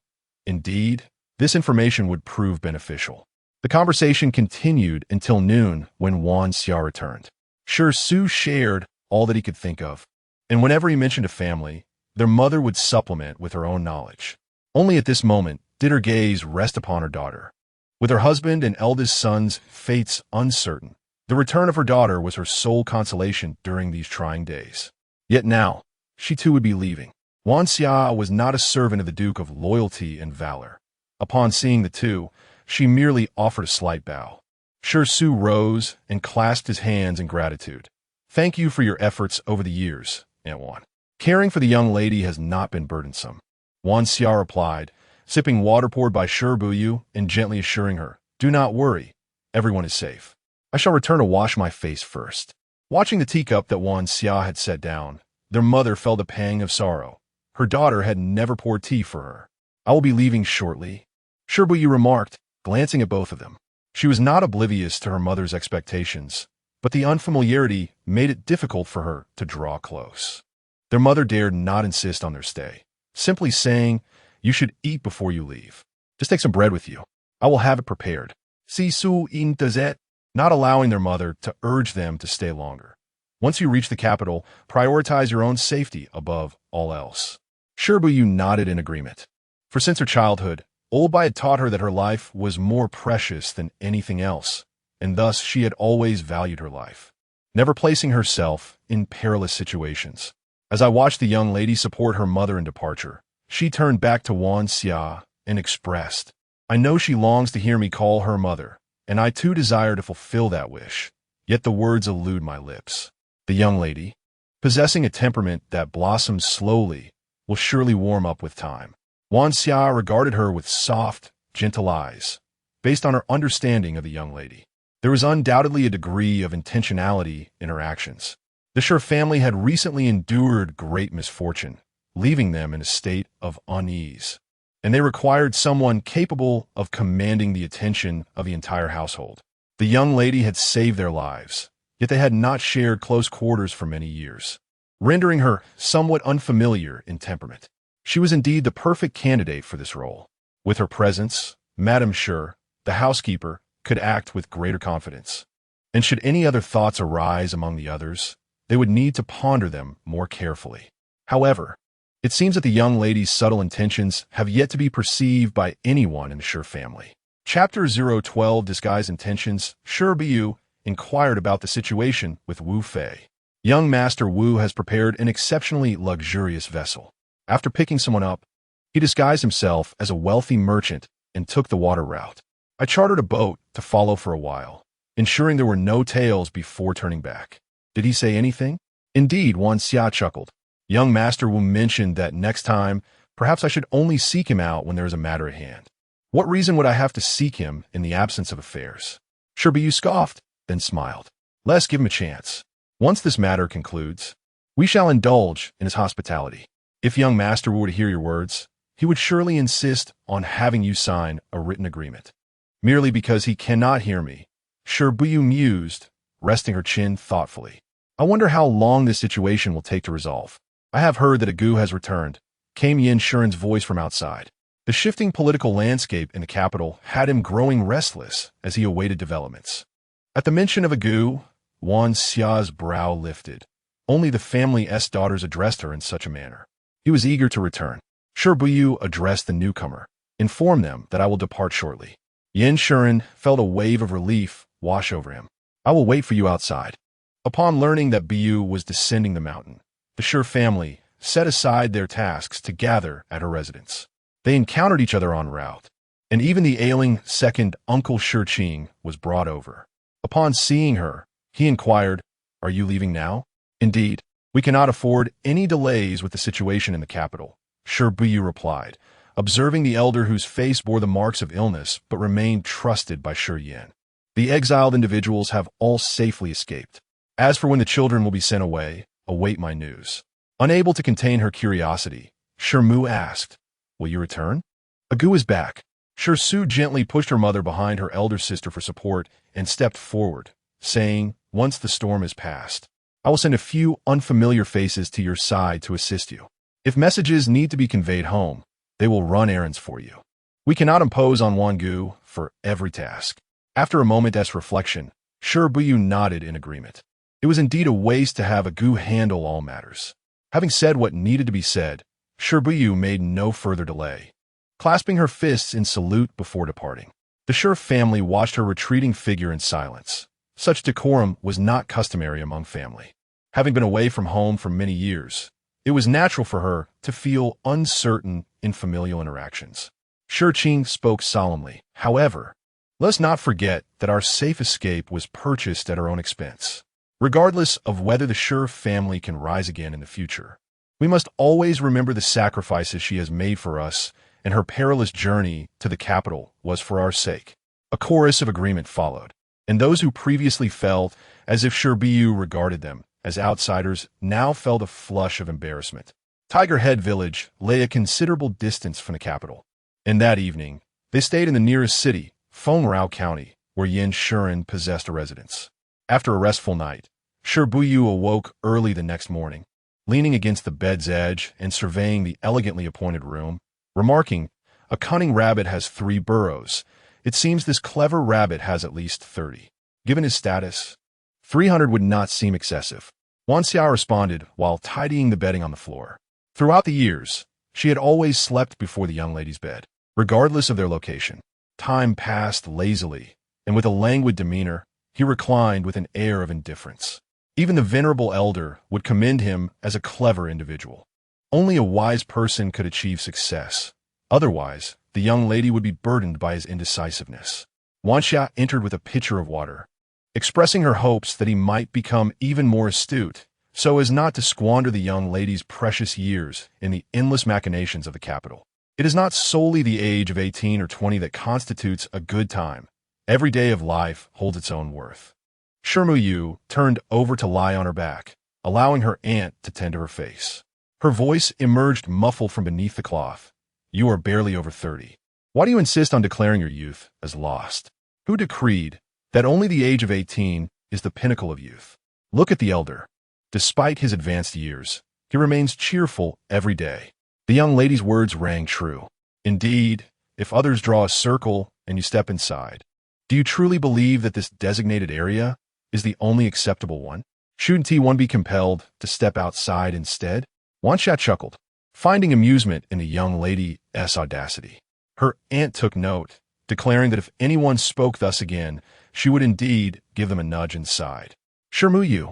Indeed, this information would prove beneficial. The conversation continued until noon when Wan Xia returned. Shi Su shared all that he could think of, and whenever he mentioned a family, their mother would supplement with her own knowledge. Only at this moment did her gaze rest upon her daughter. With her husband and eldest son's fates uncertain, the return of her daughter was her sole consolation during these trying days. Yet now, she too would be leaving. Wan Xia was not a servant of the Duke of loyalty and valor. Upon seeing the two, she merely offered a slight bow. Shi Su rose and clasped his hands in gratitude. Thank you for your efforts over the years, Aunt Wan. Caring for the young lady has not been burdensome. Wan Xia replied, sipping water poured by Shi Buyu and gently assuring her, do not worry, everyone is safe. I shall return to wash my face first. Watching the teacup that Wan Xia had set down, their mother felt a pang of sorrow. Her daughter had never poured tea for her. I will be leaving shortly, Shi Buyu remarked, glancing at both of them. She was not oblivious to her mother's expectations, but the unfamiliarity made it difficult for her to draw close. Their mother dared not insist on their stay, simply saying, you should eat before you leave. Just take some bread with you. I will have it prepared. Si su in dazet, not allowing their mother to urge them to stay longer. Once you reach the capital, prioritize your own safety above all else. Shi Buyu nodded in agreement. For since her childhood, Old Bai had taught her that her life was more precious than anything else, and thus she had always valued her life, never placing herself in perilous situations. As I watched the young lady support her mother in departure, she turned back to Wan Xia and expressed, I know she longs to hear me call her mother, and I too desire to fulfill that wish, yet the words elude my lips. The young lady, possessing a temperament that blossoms slowly, will surely warm up with time. Wan Xia regarded her with soft, gentle eyes, based on her understanding of the young lady. There was undoubtedly a degree of intentionality in her actions. The Shi family had recently endured great misfortune, leaving them in a state of unease, and they required someone capable of commanding the attention of the entire household. The young lady had saved their lives, yet they had not shared close quarters for many years. rendering her somewhat unfamiliar in temperament. She was indeed the perfect candidate for this role. With her presence, Madame Shi, the housekeeper, could act with greater confidence. And should any other thoughts arise among the others, they would need to ponder them more carefully. However, it seems that the young lady's subtle intentions have yet to be perceived by anyone in the Shi family. Chapter 012 Disguised Intentions. Shi Buyu inquired about the situation with Wu Fei. Young Master Wu has prepared an exceptionally luxurious vessel. After picking someone up, he disguised himself as a wealthy merchant and took the water route. I chartered a boat to follow for a while, ensuring there were no tails before turning back. Did he say anything? Indeed, Wan Xia chuckled. Young Master Wu mentioned that next time, perhaps I should only seek him out when there is a matter at hand. What reason would I have to seek him in the absence of affairs? Shi Buyu scoffed, then smiled. Let's give him a chance. Once this matter concludes, we shall indulge in his hospitality. If young Master Wu were to hear your words, he would surely insist on having you sign a written agreement. Merely because he cannot hear me, Shi Buyu mused, resting her chin thoughtfully. I wonder how long this situation will take to resolve. I have heard that a Gu has returned, came Yin Shuren's voice from outside. The shifting political landscape in the capital had him growing restless as he awaited developments. At the mention of a Gu, Wan Xia's brow lifted. Only the family's daughters addressed her in such a manner. He was eager to return. Shi Buyu addressed the newcomer. Inform them that I will depart shortly. Yin Shuren felt a wave of relief wash over him. I will wait for you outside. Upon learning that Buyu was descending the mountain, the Shi family set aside their tasks to gather at her residence. They encountered each other en route, and even the ailing second Uncle Shi Qing was brought over. Upon seeing her, he inquired, Are you leaving now? Indeed, we cannot afford any delays with the situation in the capital, Shi Buyu replied, observing the elder whose face bore the marks of illness but remained trusted by Shi Yan. The exiled individuals have all safely escaped. As for when the children will be sent away, await my news. Unable to contain her curiosity, Shi Mu asked, Will you return? Agu is back. Shi Su gently pushed her mother behind her elder sister for support and stepped forward, saying, Once the storm is past, I will send a few unfamiliar faces to your side to assist you. If messages need to be conveyed home, they will run errands for you. We cannot impose on one Gu for every task. After a moment's reflection, Shi Buyu nodded in agreement. It was indeed a waste to have a Gu handle all matters. Having said what needed to be said, Shi Buyu made no further delay, clasping her fists in salute before departing. The Shi family watched her retreating figure in silence. Such decorum was not customary among family. Having been away from home for many years, it was natural for her to feel uncertain in familial interactions. Shi Qing spoke solemnly. However, let's not forget that our safe escape was purchased at our own expense. Regardless of whether the Shi family can rise again in the future, we must always remember the sacrifices she has made for us, and her perilous journey to the capital was for our sake. A chorus of agreement followed, and those who previously felt as if Shi Buyu regarded them as outsiders now felt a flush of embarrassment. Tiger Head Village lay a considerable distance from the capital, and that evening they stayed in the nearest city, Fengrao County, where Yin Shuren possessed a residence. After a restful night, Shi Buyu awoke early the next morning, leaning against the bed's edge and surveying the elegantly appointed room, remarking, A cunning rabbit has 3 burrows. It seems this clever rabbit has at least 30. Given his status, 300 would not seem excessive. Wan Xia responded while tidying the bedding on the floor. Throughout the years, she had always slept before the young lady's bed, regardless of their location. Time passed lazily, and with a languid demeanor, he reclined with an air of indifference. Even the venerable elder would commend him as a clever individual. Only a wise person could achieve success. Otherwise, the young lady would be burdened by his indecisiveness. Wan Xia entered with a pitcher of water, expressing her hopes that he might become even more astute, so as not to squander the young lady's precious years in the endless machinations of the capital. It is not solely the age of 18 or 20 that constitutes a good time. Every day of life holds its own worth. Shi Buyu turned over to lie on her back, allowing her aunt to tend to her face. Her voice emerged muffled from beneath the cloth. You are barely over 30. Why do you insist on declaring your youth as lost? Who decreed that only the age of 18 is the pinnacle of youth? Look at the elder. Despite his advanced years, he remains cheerful every day. The young lady's words rang true. Indeed, if others draw a circle and you step inside, do you truly believe that this designated area is the only acceptable one? Shouldn't one be compelled to step outside instead? Wansha chuckled, finding amusement in the young lady's audacity. Her aunt took note, declaring that if anyone spoke thus again, she would indeed give them a nudge inside. Shi Buyu,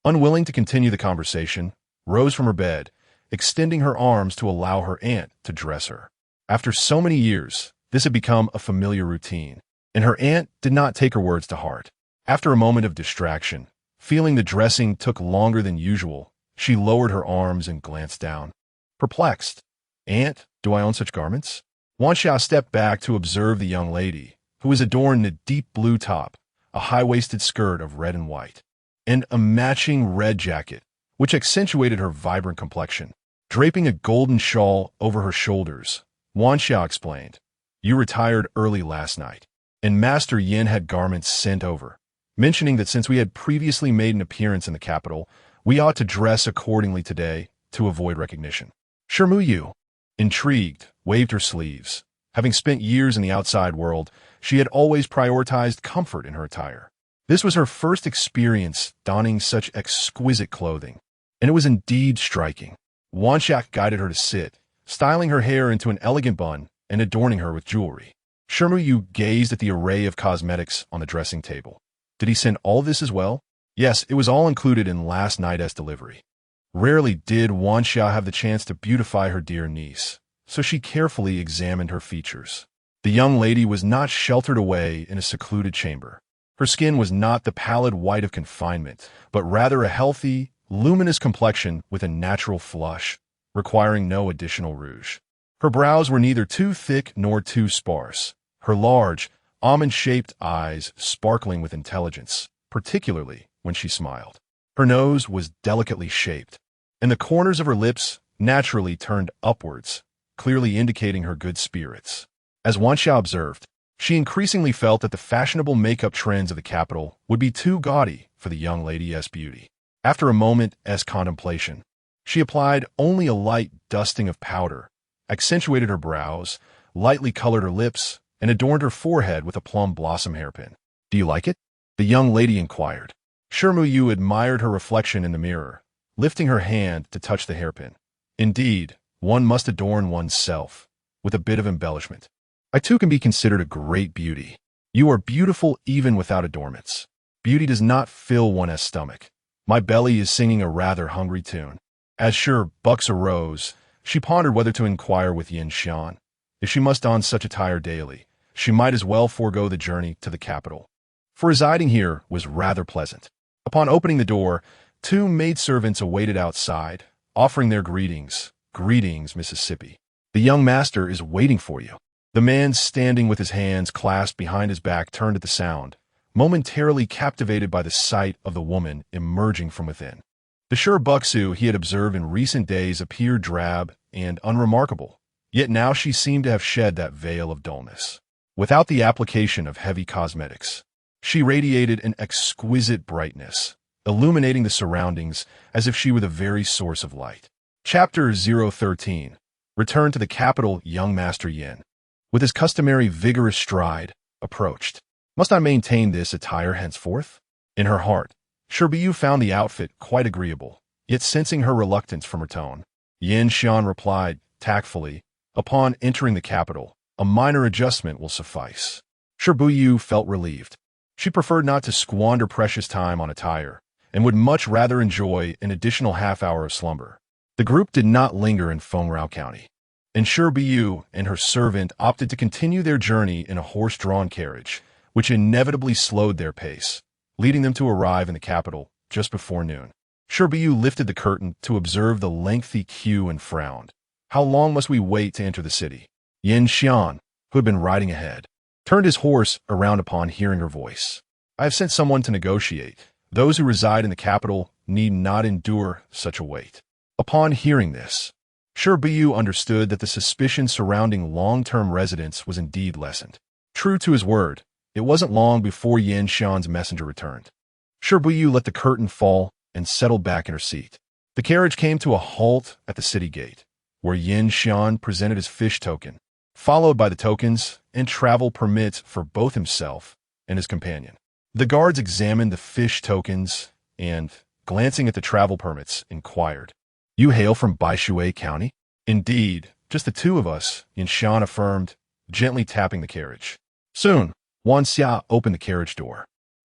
unwilling to continue the conversation, rose from her bed, extending her arms to allow her aunt to dress her. After so many years, this had become a familiar routine, and her aunt did not take her words to heart. After a moment of distraction, feeling the dressing took longer than usual, she lowered her arms and glanced down. Perplexed, "Aunt, do I own such garments?" Wansha stepped back to observe the young lady, who was adorned in a deep blue top, a high-waisted skirt of red and white, and a matching red jacket, which accentuated her vibrant complexion. Draping a golden shawl over her shoulders, Wansha explained, "You retired early last night, and Master Yin had garments sent over, mentioning that since we had previously made an appearance in the capital, we ought to dress accordingly today to avoid recognition." Shi Buyu, intrigued, waved her sleeves. Having spent years in the outside world, she had always prioritized comfort in her attire. This was her first experience donning such exquisite clothing, and it was indeed striking. Wansha guided her to sit, styling her hair into an elegant bun and adorning her with jewelry. Shi Buyu gazed at the array of cosmetics on the dressing table. Did he send all this as well? Yes, it was all included in last night's delivery. Rarely did Wansha have the chance to beautify her dear niece, so she carefully examined her features. The young lady was not sheltered away in a secluded chamber. Her skin was not the pallid white of confinement, but rather a healthy, luminous complexion with a natural flush, requiring no additional rouge. Her brows were neither too thick nor too sparse, her large, almond-shaped eyes sparkling with intelligence, particularly when she smiled. Her nose was delicately shaped, and the corners of her lips naturally turned upwards, clearly indicating her good spirits. As Wansha observed, she increasingly felt that the fashionable makeup trends of the capital would be too gaudy for the young lady's beauty. After a moment's contemplation, she applied only a light dusting of powder, accentuated her brows, lightly colored her lips, and adorned her forehead with a plum blossom hairpin. "Do you like it?" the young lady inquired. Shi Buyu admired her reflection in the mirror, lifting her hand to touch the hairpin. Indeed, one must adorn oneself with a bit of embellishment. "I too can be considered a great beauty. You are beautiful even without adornments. Beauty does not fill one's stomach. My belly is singing a rather hungry tune." As Shi Buyu arose, she pondered whether to inquire with Yin Xian. If she must don such attire daily, she might as well forego the journey to the capital, for residing here was rather pleasant. Upon opening the door, two maidservants awaited outside, offering their greetings. "Greetings, Mississippi. The young master is waiting for you." The man standing with his hands clasped behind his back turned at the sound, momentarily captivated by the sight of the woman emerging from within. The Shi Buyu he had observed in recent days appeared drab and unremarkable, yet now she seemed to have shed that veil of dullness. Without the application of heavy cosmetics, she radiated an exquisite brightness, illuminating the surroundings as if she were the very source of light. Chapter 013. Return to the capital. Young Master Yin, with his customary vigorous stride, approached. "Must I maintain this attire henceforth?" In her heart, Shi Buyu found the outfit quite agreeable, yet sensing her reluctance from her tone, Yin Xian replied tactfully, "Upon entering the capital, a minor adjustment will suffice." Shi Buyu felt relieved. She preferred not to squander precious time on attire, and would much rather enjoy an additional half-hour of slumber. The group did not linger in Fengrao County, and Shi Buyu and her servant opted to continue their journey in a horse-drawn carriage, which inevitably slowed their pace, leading them to arrive in the capital just before noon. Shi Buyu lifted the curtain to observe the lengthy queue and frowned. How long must we wait to enter the city? Yin Xian, who had been riding ahead, turned his horse around upon hearing her voice. "I have sent someone to negotiate. Those who reside in the capital need not endure such a wait." Upon hearing this, Shi Buyu understood that the suspicion surrounding long-term residents was indeed lessened. True to his word, it wasn't long before Yin Xian's messenger returned. Shi Buyu let the curtain fall and settled back in her seat. The carriage came to a halt at the city gate, where Yin Xian presented his fish token, followed by the tokens and travel permits for both himself and his companion. The guards examined the fish tokens and, glancing at the travel permits, inquired, "You hail from Baishui County?" "Indeed, just the two of us," Yin Xian affirmed, gently tapping the carriage. Soon, Wan Xia opened the carriage door.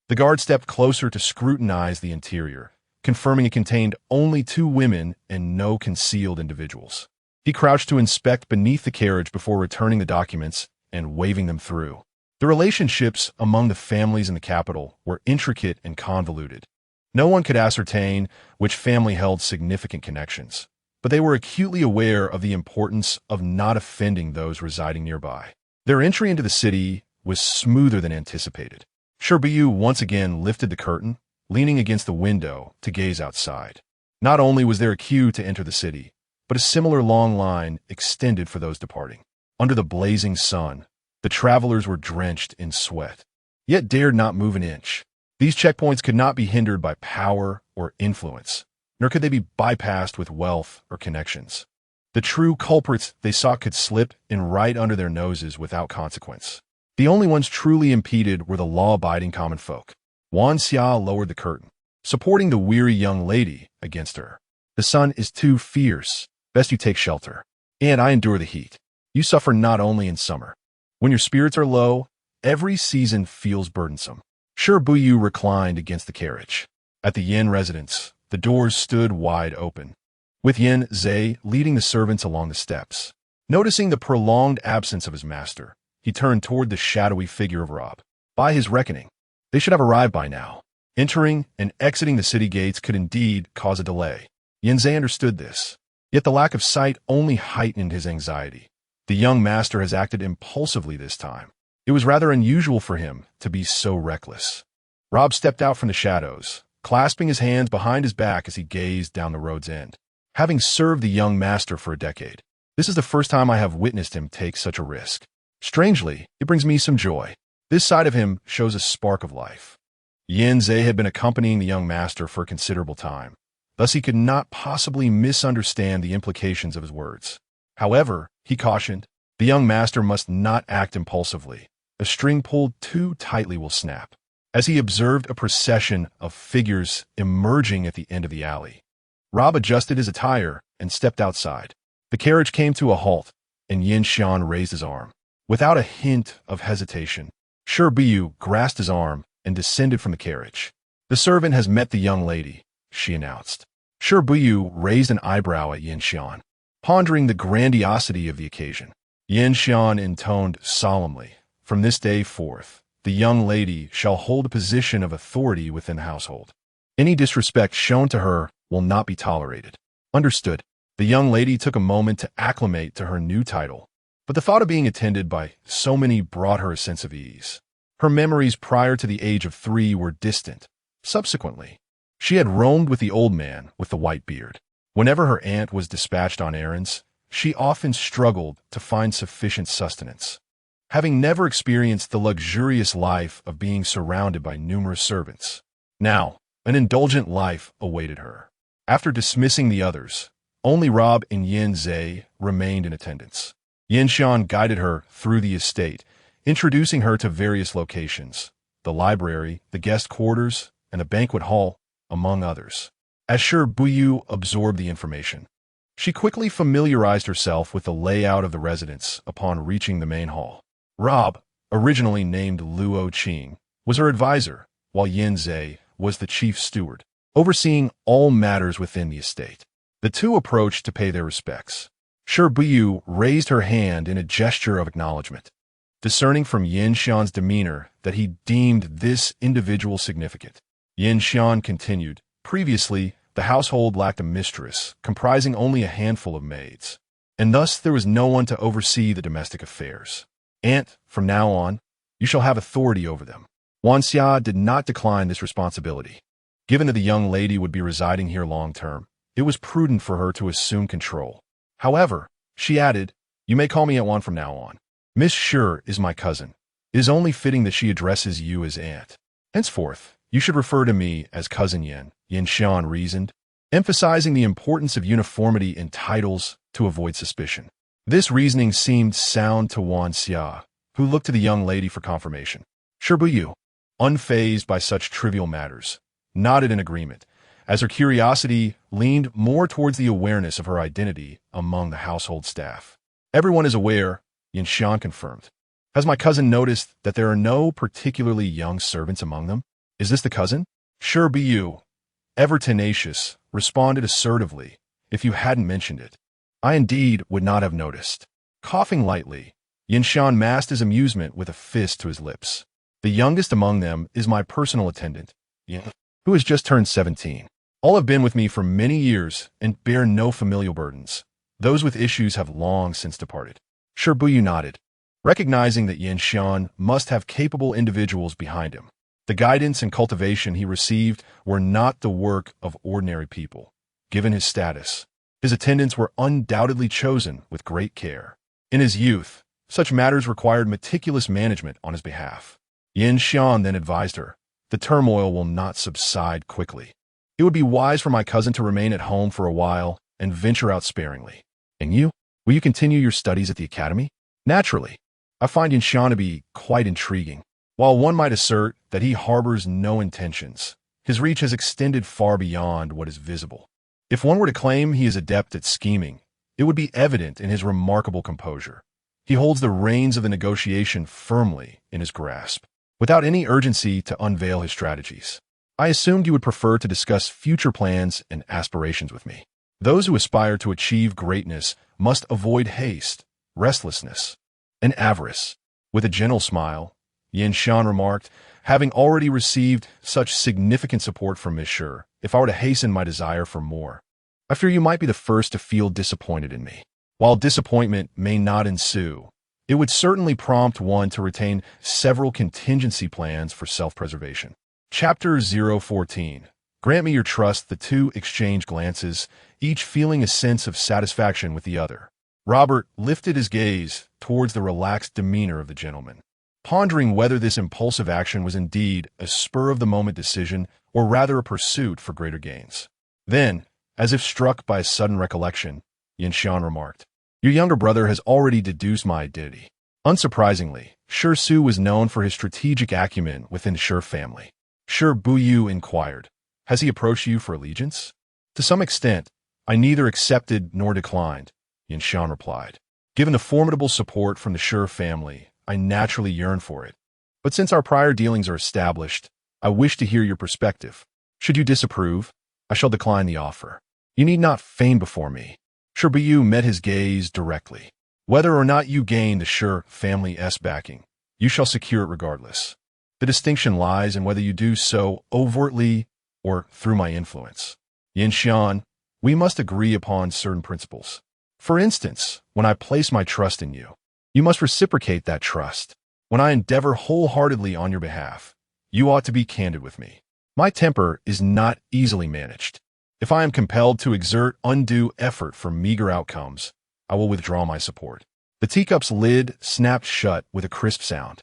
The guard stepped closer to scrutinize the interior, confirming it contained only two women and no concealed individuals. He crouched to inspect beneath the carriage before returning the documents and waving them through. The relationships among the families in the capital were intricate and convoluted. No one could ascertain which family held significant connections, but they were acutely aware of the importance of not offending those residing nearby. Their entry into the city was smoother than anticipated. Shi Buyu once again lifted the curtain, leaning against the window to gaze outside. Not only was there a queue to enter the city, but a similar long line extended for those departing. Under the blazing sun, the travelers were drenched in sweat, yet dared not move an inch. These checkpoints could not be hindered by power or influence, nor could they be bypassed with wealth or connections. The true culprits they sought could slip in right under their noses without consequence. The only ones truly impeded were the law-abiding common folk. Wan Xia lowered the curtain, supporting the weary young lady against her. "The sun is too fierce. Best you take shelter. And I endure the heat. You suffer not only in summer. When your spirits are low, every season feels burdensome." Shi Buyu reclined against the carriage. At the Yin residence, the doors stood wide open, with Yin Zhe leading the servants along the steps. Noticing the prolonged absence of his master, he turned toward the shadowy figure of Rob. By his reckoning, they should have arrived by now. Entering and exiting the city gates could indeed cause a delay. Yin Zhe understood this, yet the lack of sight only heightened his anxiety. The young master has acted impulsively this time. It was rather unusual for him to be so reckless. Rob stepped out from the shadows, clasping his hands behind his back as he gazed down the road's end. Having served the young master for a decade, this is the first time I have witnessed him take such a risk. Strangely, it brings me some joy. This side of him shows a spark of life. Yin Zhe had been accompanying the young master for a considerable time. Thus he could not possibly misunderstand the implications of his words. However, he cautioned, the young master must not act impulsively. A string pulled too tightly will snap. As he observed a procession of figures emerging at the end of the alley, Rob adjusted his attire and stepped outside. The carriage came to a halt, and Yin Xian raised his arm. Without a hint of hesitation, Shi Buyu grasped his arm and descended from the carriage. "The servant has met the young lady," she announced. Shi Buyu raised an eyebrow at Yin Xian, pondering the grandiosity of the occasion. Yin Xian intoned solemnly, "From this day forth, the young lady shall hold a position of authority within the household. Any disrespect shown to her will not be tolerated." "Understood." The young lady took a moment to acclimate to her new title, but the thought of being attended by so many brought her a sense of ease. Her memories prior to the age of 3 were distant. Subsequently, she had roamed with the old man with the white beard. Whenever her aunt was dispatched on errands, she often struggled to find sufficient sustenance. Having never experienced the luxurious life of being surrounded by numerous servants, now an indulgent life awaited her. After dismissing the others, only Rob and Yin Zhe remained in attendance. Yin Xian guided her through the estate, introducing her to various locations, the library, the guest quarters, and the banquet hall, among others. As Shi Buyu absorbed the information, she quickly familiarized herself with the layout of the residence upon reaching the main hall. Rob, originally named Luo Qing, was her advisor, while Yin Zhe was the chief steward, overseeing all matters within the estate. The two approached to pay their respects. Shi Buyu raised her hand in a gesture of acknowledgement, discerning from Yin Xian's demeanor that he deemed this individual significant. Yin Xian continued, "Previously, the household lacked a mistress, comprising only a handful of maids, and thus there was no one to oversee the domestic affairs. Aunt, from now on, you shall have authority over them." Wan Xia did not decline this responsibility. Given that the young lady would be residing here long-term, it was prudent for her to assume control. However, she added, "You may call me Aunt Wan from now on. Miss Shi is my cousin. It is only fitting that she addresses you as Aunt. Henceforth, you should refer to me as Cousin Yin." Yin Shan reasoned, emphasizing the importance of uniformity in titles to avoid suspicion. This reasoning seemed sound to Wan Xia, who looked to the young lady for confirmation. Shi Buyu, unfazed by such trivial matters, nodded in agreement, as her curiosity leaned more towards the awareness of her identity among the household staff. Everyone is aware, Yin Shan confirmed. Has my cousin noticed that there are no particularly young servants among them? Is this the cousin? Shi Buyu, ever tenacious, responded assertively. If you hadn't mentioned it, I indeed would not have noticed. Coughing lightly, Yin Shan masked his amusement with a fist to his lips. The youngest among them is my personal attendant, Yin, who has just turned 17. All have been with me for many years and bear no familial burdens. Those with issues have long since departed. Shi Buyu nodded, recognizing that Yin Shan must have capable individuals behind him. The guidance and cultivation he received were not the work of ordinary people. Given his status, his attendants were undoubtedly chosen with great care. In his youth, such matters required meticulous management on his behalf. Yin Shan then advised her, the turmoil will not subside quickly. It would be wise for my cousin to remain at home for a while and venture out sparingly. And you? Will you continue your studies at the academy? Naturally. I find Yin Shan to be quite intriguing. While one might assert that he harbors no intentions, his reach has extended far beyond what is visible. If one were to claim he is adept at scheming, it would be evident in his remarkable composure. He holds the reins of the negotiation firmly in his grasp, without any urgency to unveil his strategies. I assumed you would prefer to discuss future plans and aspirations with me. Those who aspire to achieve greatness must avoid haste, restlessness, and avarice. With a gentle smile, Yin Shan remarked, having already received such significant support from Miss Shi, if I were to hasten my desire for more, I fear you might be the first to feel disappointed in me. While disappointment may not ensue, it would certainly prompt one to retain several contingency plans for self-preservation. Chapter 014. Grant me your trust. The two exchanged glances, each feeling a sense of satisfaction with the other. Robert lifted his gaze towards the relaxed demeanor of the gentleman, pondering whether this impulsive action was indeed a spur-of-the-moment decision or rather a pursuit for greater gains. Then, as if struck by a sudden recollection, Yin Shan remarked, your younger brother has already deduced my identity. Unsurprisingly, Shi Su was known for his strategic acumen within the Shi family. Shi Buyu inquired, has he approached you for allegiance? To some extent, I neither accepted nor declined, Yin Shan replied. Given the formidable support from the Shi family, I naturally yearn for it. But since our prior dealings are established, I wish to hear your perspective. Should you disapprove, I shall decline the offer. You need not feign before me. Shi Buyu met his gaze directly. Whether or not you gain the Shi family's backing, you shall secure it regardless. The distinction lies in whether you do so overtly or through my influence. Yin Shan, we must agree upon certain principles. For instance, when I place my trust in you, you must reciprocate that trust. When I endeavor wholeheartedly on your behalf, you ought to be candid with me. My temper is not easily managed. If I am compelled to exert undue effort for meager outcomes, I will withdraw my support. The teacup's lid snapped shut with a crisp sound.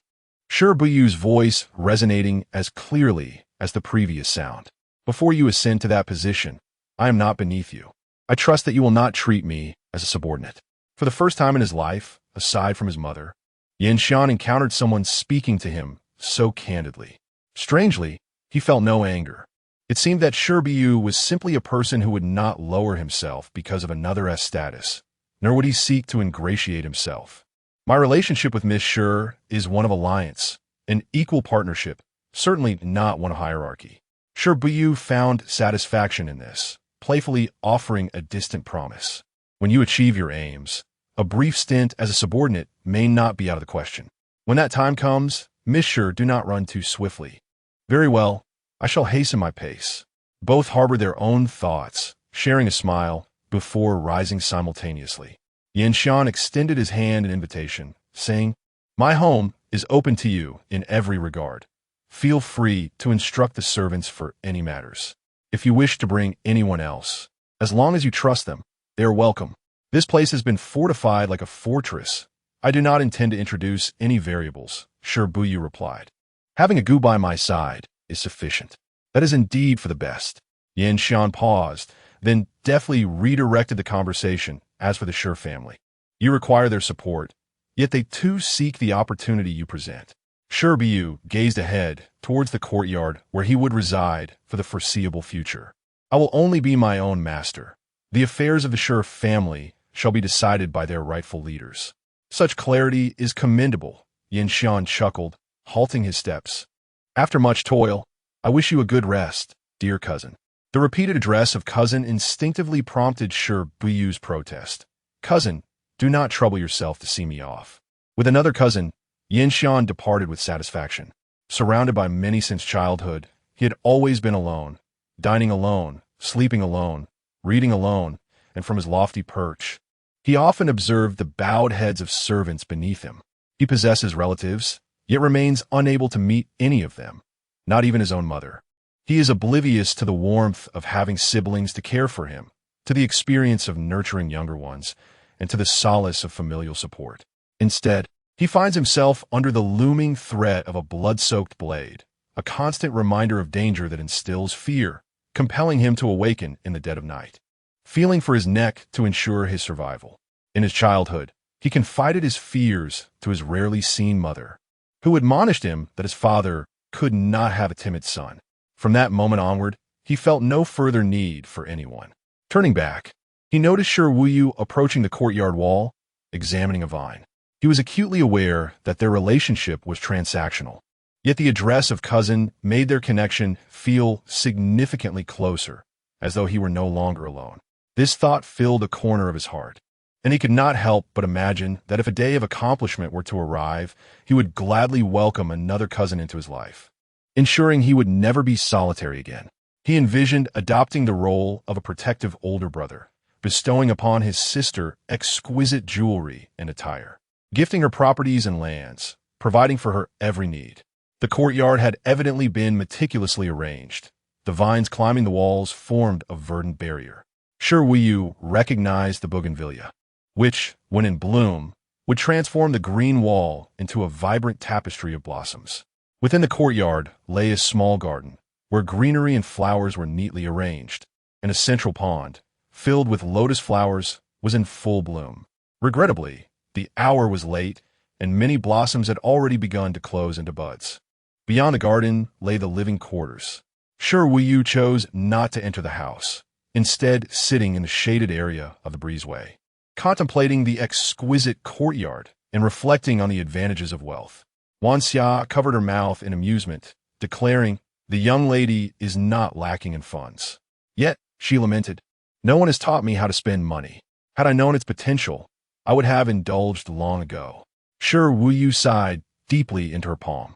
Shi Buyu's voice resonating as clearly as the previous sound. Before you ascend to that position, I am not beneath you. I trust that you will not treat me as a subordinate. For the first time in his life, aside from his mother, Yin Shan encountered someone speaking to him so candidly. Strangely, he felt no anger. It seemed that Shi Buyu was simply a person who would not lower himself because of another's status, nor would he seek to ingratiate himself. My relationship with Miss Shi is one of alliance, an equal partnership, certainly not one of hierarchy. Shi Buyu found satisfaction in this, playfully offering a distant promise. When you achieve your aims, a brief stint as a subordinate may not be out of the question. When that time comes, Miss Shi, do not run too swiftly. Very well, I shall hasten my pace. Both harbor their own thoughts, sharing a smile, before rising simultaneously. Yin Shan extended his hand in invitation, saying, my home is open to you in every regard. Feel free to instruct the servants for any matters. If you wish to bring anyone else, as long as you trust them, they are welcome. This place has been fortified like a fortress. I do not intend to introduce any variables, Shi Buyu replied. Having a gu by my side is sufficient. That is indeed for the best. Yan Xian paused, then deftly redirected the conversation. As for the Shi family, you require their support, yet they too seek the opportunity you present. Shi Buyu gazed ahead towards the courtyard where he would reside for the foreseeable future. I will only be my own master. The affairs of the Shi family shall be decided by their rightful leaders. Such clarity is commendable, Yan Xian chuckled, halting his steps. After much toil, I wish you a good rest, dear cousin. The repeated address of cousin instinctively prompted Shi Buyu's protest. Cousin, do not trouble yourself to see me off. With another cousin, Yan Xian departed with satisfaction. Surrounded by many since childhood, he had always been alone, dining alone, sleeping alone, reading alone, and from his lofty perch. He often observed the bowed heads of servants beneath him. He possesses relatives, yet remains unable to meet any of them, not even his own mother. He is oblivious to the warmth of having siblings to care for him, to the experience of nurturing younger ones, and to the solace of familial support. Instead, he finds himself under the looming threat of a blood-soaked blade, a constant reminder of danger that instills fear, compelling him to awaken in the dead of night, feeling for his neck to ensure his survival. In his childhood, he confided his fears to his rarely seen mother, who admonished him that his father could not have a timid son. From that moment onward, he felt no further need for anyone. Turning back, he noticed Shi Buyu approaching the courtyard wall, examining a vine. He was acutely aware that their relationship was transactional, yet the address of cousin made their connection feel significantly closer, as though he were no longer alone. This thought filled a corner of his heart, and he could not help but imagine that if a day of accomplishment were to arrive, he would gladly welcome another cousin into his life, ensuring he would never be solitary again. He envisioned adopting the role of a protective older brother, bestowing upon his sister exquisite jewelry and attire, gifting her properties and lands, providing for her every need. The courtyard had evidently been meticulously arranged. The vines climbing the walls formed a verdant barrier. Shi Buyu recognized the bougainvillea, which, when in bloom, would transform the green wall into a vibrant tapestry of blossoms. Within the courtyard lay a small garden, where greenery and flowers were neatly arranged, and a central pond, filled with lotus flowers, was in full bloom. Regrettably, the hour was late, and many blossoms had already begun to close into buds. Beyond the garden lay the living quarters. Shi Buyu chose not to enter the house, instead sitting in the shaded area of the breezeway, contemplating the exquisite courtyard and reflecting on the advantages of wealth. Wan Xia covered her mouth in amusement, declaring, "The young lady is not lacking in funds." Yet, she lamented, "No one has taught me how to spend money. Had I known its potential, I would have indulged long ago." Shi Buyu sighed deeply into her palm.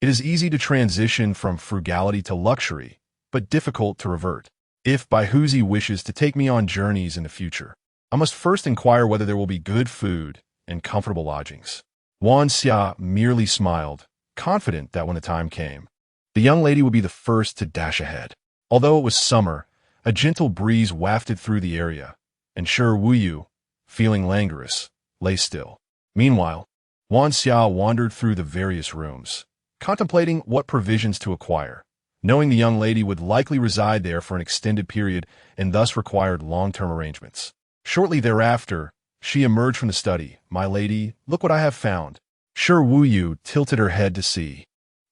It is easy to transition from frugality to luxury, but difficult to revert. If Baihuzi wishes to take me on journeys in the future, I must first inquire whether there will be good food and comfortable lodgings. Wan Xia merely smiled, confident that when the time came, the young lady would be the first to dash ahead. Although it was summer, a gentle breeze wafted through the area, and Shi Buyu, feeling languorous, lay still. Meanwhile, Wan Xia wandered through the various rooms, contemplating what provisions to acquire, knowing the young lady would likely reside there for an extended period and thus required long-term arrangements. Shortly thereafter, she emerged from the study. "My lady, look what I have found." Shi Buyu tilted her head to see,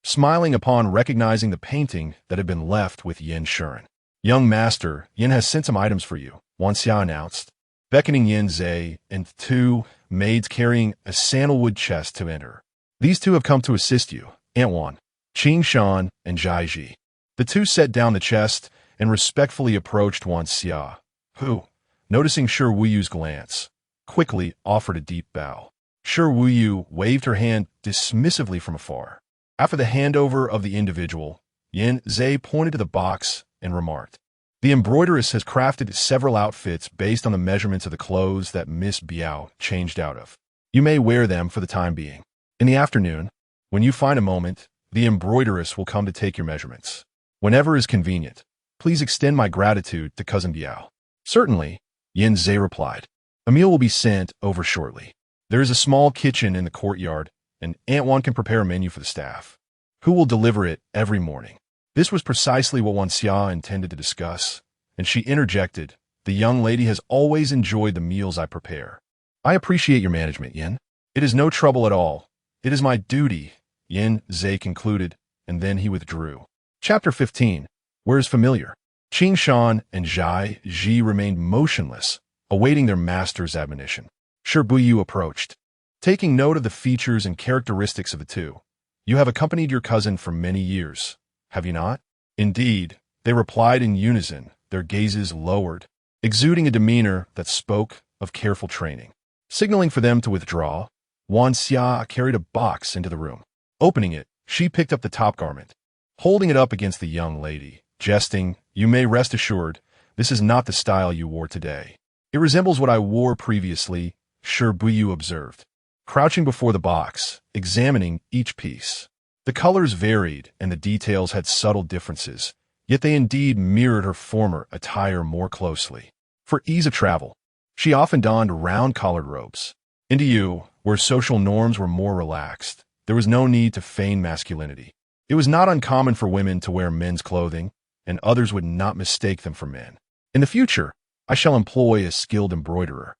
smiling upon recognizing the painting that had been left with Yin Shuren. "Young master, Yin has sent some items for you," Wan Xia announced, beckoning Yin Zhe and two maids carrying a sandalwood chest to enter. "These two have come to assist you, Aunt Wan, Qing Shan, and Jai Ji." The two set down the chest and respectfully approached Wan Xia, who, noticing Shi Buyu's glance, quickly offered a deep bow. Shi Buyu waved her hand dismissively from afar. After the handover of the individual, Yin Zhe pointed to the box and remarked, "The embroideress has crafted several outfits based on the measurements of the clothes that Miss Biao changed out of. You may wear them for the time being. In the afternoon, when you find a moment, the embroideress will come to take your measurements. Whenever is convenient, please extend my gratitude to Cousin Biao." "Certainly," Yin Zhe replied. "A meal will be sent over shortly. There is a small kitchen in the courtyard, and Aunt Wan can prepare a menu for the staff, who will deliver it every morning." This was precisely what Wan Xia intended to discuss, and she interjected, "The young lady has always enjoyed the meals I prepare. I appreciate your management, Yin. It is no trouble at all. It is my duty," Yin Zhe concluded, and then he withdrew. Chapter 15. Where is familiar? Qing Shan and Zhai Ji remained motionless, awaiting their master's admonition. Shi Buyu approached. Taking note of the features and characteristics of the two, "You have accompanied your cousin for many years, have you not?" "Indeed," they replied in unison, their gazes lowered, exuding a demeanor that spoke of careful training. Signaling for them to withdraw, Wan Xia carried a box into the room. Opening it, she picked up the top garment. Holding it up against the young lady, jesting, "You may rest assured, this is not the style you wore today. It resembles what I wore previously," Shi Buyu observed. Crouching before the box, examining each piece. The colors varied and the details had subtle differences, yet they indeed mirrored her former attire more closely. For ease of travel, she often donned round-collared robes. In Diyu, where social norms were more relaxed, there was no need to feign masculinity. It was not uncommon for women to wear men's clothing, and others would not mistake them for men. "In the future, I shall employ a skilled embroiderer,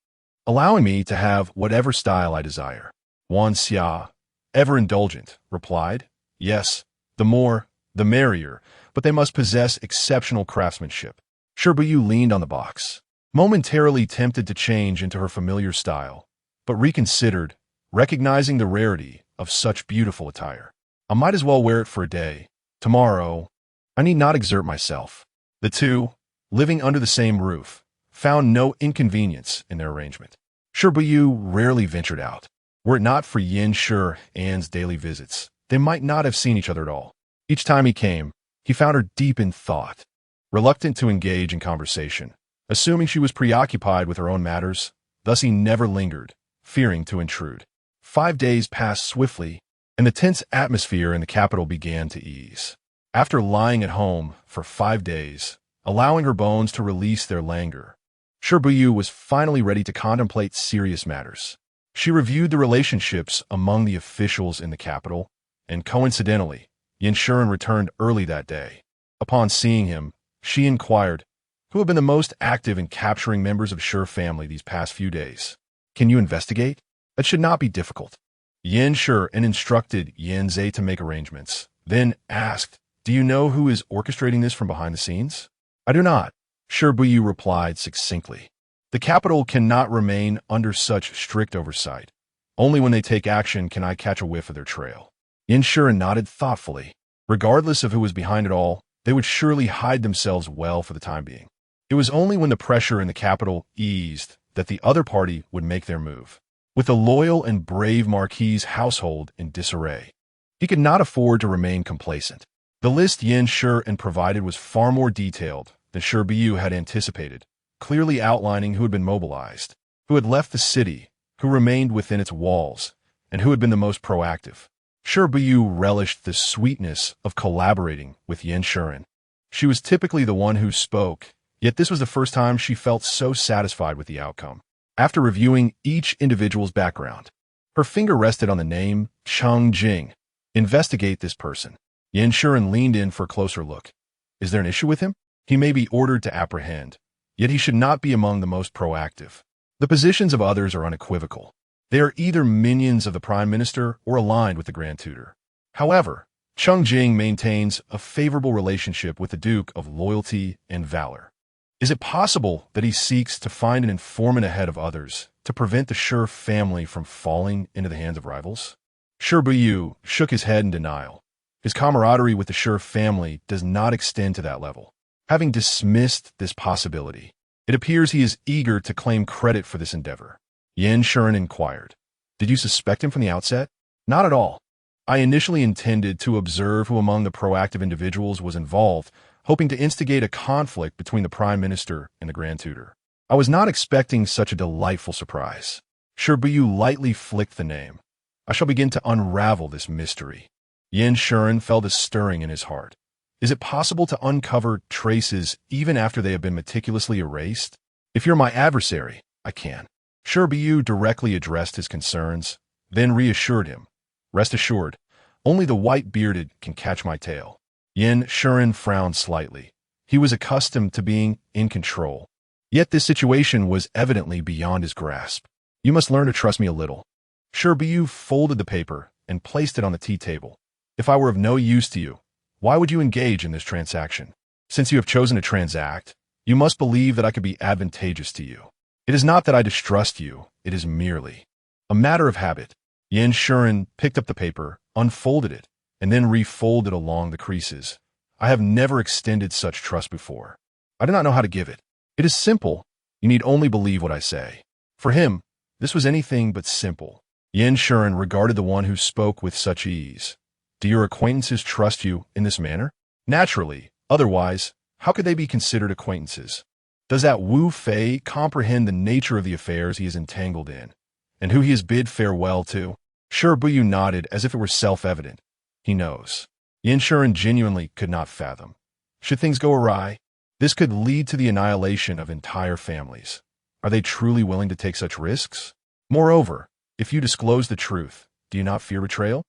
allowing me to have whatever style I desire." Wan Xia, ever indulgent, replied, "Yes, the more, the merrier, but they must possess exceptional craftsmanship." Shi Buyu leaned on the box, momentarily tempted to change into her familiar style, but reconsidered, recognizing the rarity of such beautiful attire. "I might as well wear it for a day. Tomorrow, I need not exert myself." The two, living under the same roof, found no inconvenience in their arrangement. Shi Buyu rarely ventured out. Were it not for Yin Shi An's daily visits, they might not have seen each other at all. Each time he came, he found her deep in thought, reluctant to engage in conversation, assuming she was preoccupied with her own matters. Thus he never lingered, fearing to intrude. 5 days passed swiftly, and the tense atmosphere in the capital began to ease. After lying at home for 5 days, allowing her bones to release their languor, Shi Buyu was finally ready to contemplate serious matters. She reviewed the relationships among the officials in the capital, and coincidentally, Yin Shuren returned early that day. Upon seeing him, she inquired, "Who have been the most active in capturing members of Shi family these past few days? Can you investigate? That should not be difficult." Yin Shi instructed Yin Zhe to make arrangements, then asked, "Do you know who is orchestrating this from behind the scenes?" "I do not," Shi Buyu replied succinctly. "The capital cannot remain under such strict oversight. Only when they take action can I catch a whiff of their trail." Yin Shi nodded thoughtfully. Regardless of who was behind it all, they would surely hide themselves well for the time being. It was only when the pressure in the capital eased that the other party would make their move. With the loyal and brave marquis' household in disarray, he could not afford to remain complacent. The list Yin Shi provided was far more detailed than Shi Buyu had anticipated, clearly outlining who had been mobilized, who had left the city, who remained within its walls, and who had been the most proactive. Shi Buyu relished the sweetness of collaborating with Yin Shi. She was typically the one who spoke, yet this was the first time she felt so satisfied with the outcome. After reviewing each individual's background, her finger rested on the name Cheng Jing. "Investigate this person." Yin Shi leaned in for a closer look. "Is there an issue with him? He may be ordered to apprehend, yet he should not be among the most proactive. The positions of others are unequivocal. They are either minions of the Prime Minister or aligned with the Grand Tutor. However, Cheng Jing maintains a favorable relationship with the Duke of Loyalty and Valor. Is it possible that he seeks to find an informant ahead of others to prevent the Shi family from falling into the hands of rivals?" Shi Buyu shook his head in denial. His camaraderie with the Shi family does not extend to that level. Having dismissed this possibility, it appears he is eager to claim credit for this endeavor. Yin Shi inquired, "Did you suspect him from the outset?" "Not at all. I initially intended to observe who among the proactive individuals was involved, hoping to instigate a conflict between the Prime Minister and the Grand Tutor. I was not expecting such a delightful surprise." Shi Buyu lightly flicked the name. "I shall begin to unravel this mystery." Yin Shi felt a stirring in his heart. Is it possible to uncover traces even after they have been meticulously erased? "If you're my adversary, I can." Shi Buyu directly addressed his concerns, then reassured him. "Rest assured, only the white-bearded can catch my tail." Yin Shuren frowned slightly. He was accustomed to being in control. Yet this situation was evidently beyond his grasp. You must learn to trust me a little. Shi Buyu folded the paper and placed it on the tea table. If I were of no use to you, why would you engage in this transaction? Since you have chosen to transact, you must believe that I could be advantageous to you. It is not that I distrust you, it is merely a matter of habit. Yin Shuren picked up the paper, unfolded it, and then refolded along the creases. I have never extended such trust before. I do not know how to give it. It is simple. You need only believe what I say. For him, this was anything but simple. Yin Shuren regarded the one who spoke with such ease. Do your acquaintances trust you in this manner? Naturally. Otherwise, how could they be considered acquaintances? Does that Wu Fei comprehend the nature of the affairs he is entangled in, and who he has bid farewell to? Shi Buyu nodded as if it were self-evident. He knows. Yin Shuren genuinely could not fathom. Should things go awry, this could lead to the annihilation of entire families. Are they truly willing to take such risks? Moreover, if you disclose the truth, do you not fear betrayal?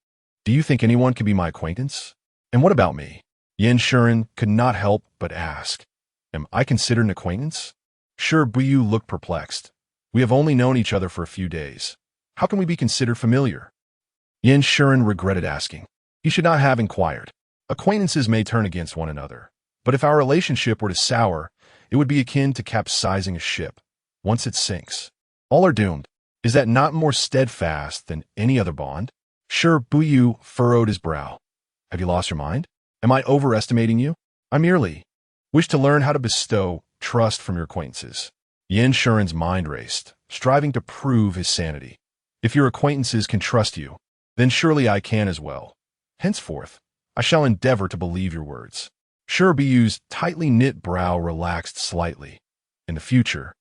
Do you think anyone could be my acquaintance? And what about me? Yin Shuren could not help but ask. Am I considered an acquaintance? Shi Buyu looked perplexed. We have only known each other for a few days. How can we be considered familiar? Yin Shuren regretted asking. He should not have inquired. Acquaintances may turn against one another, but if our relationship were to sour, it would be akin to capsizing a ship. Once it sinks, all are doomed. Is that not more steadfast than any other bond? Shi Buyu furrowed his brow. Have you lost your mind? Am I overestimating you? I merely wish to learn how to bestow trust from your acquaintances. Yin Shuren's mind raced, striving to prove his sanity. If your acquaintances can trust you, then surely I can as well. Henceforth, I shall endeavor to believe your words. Shi Buyu's tightly knit brow relaxed slightly. In the future,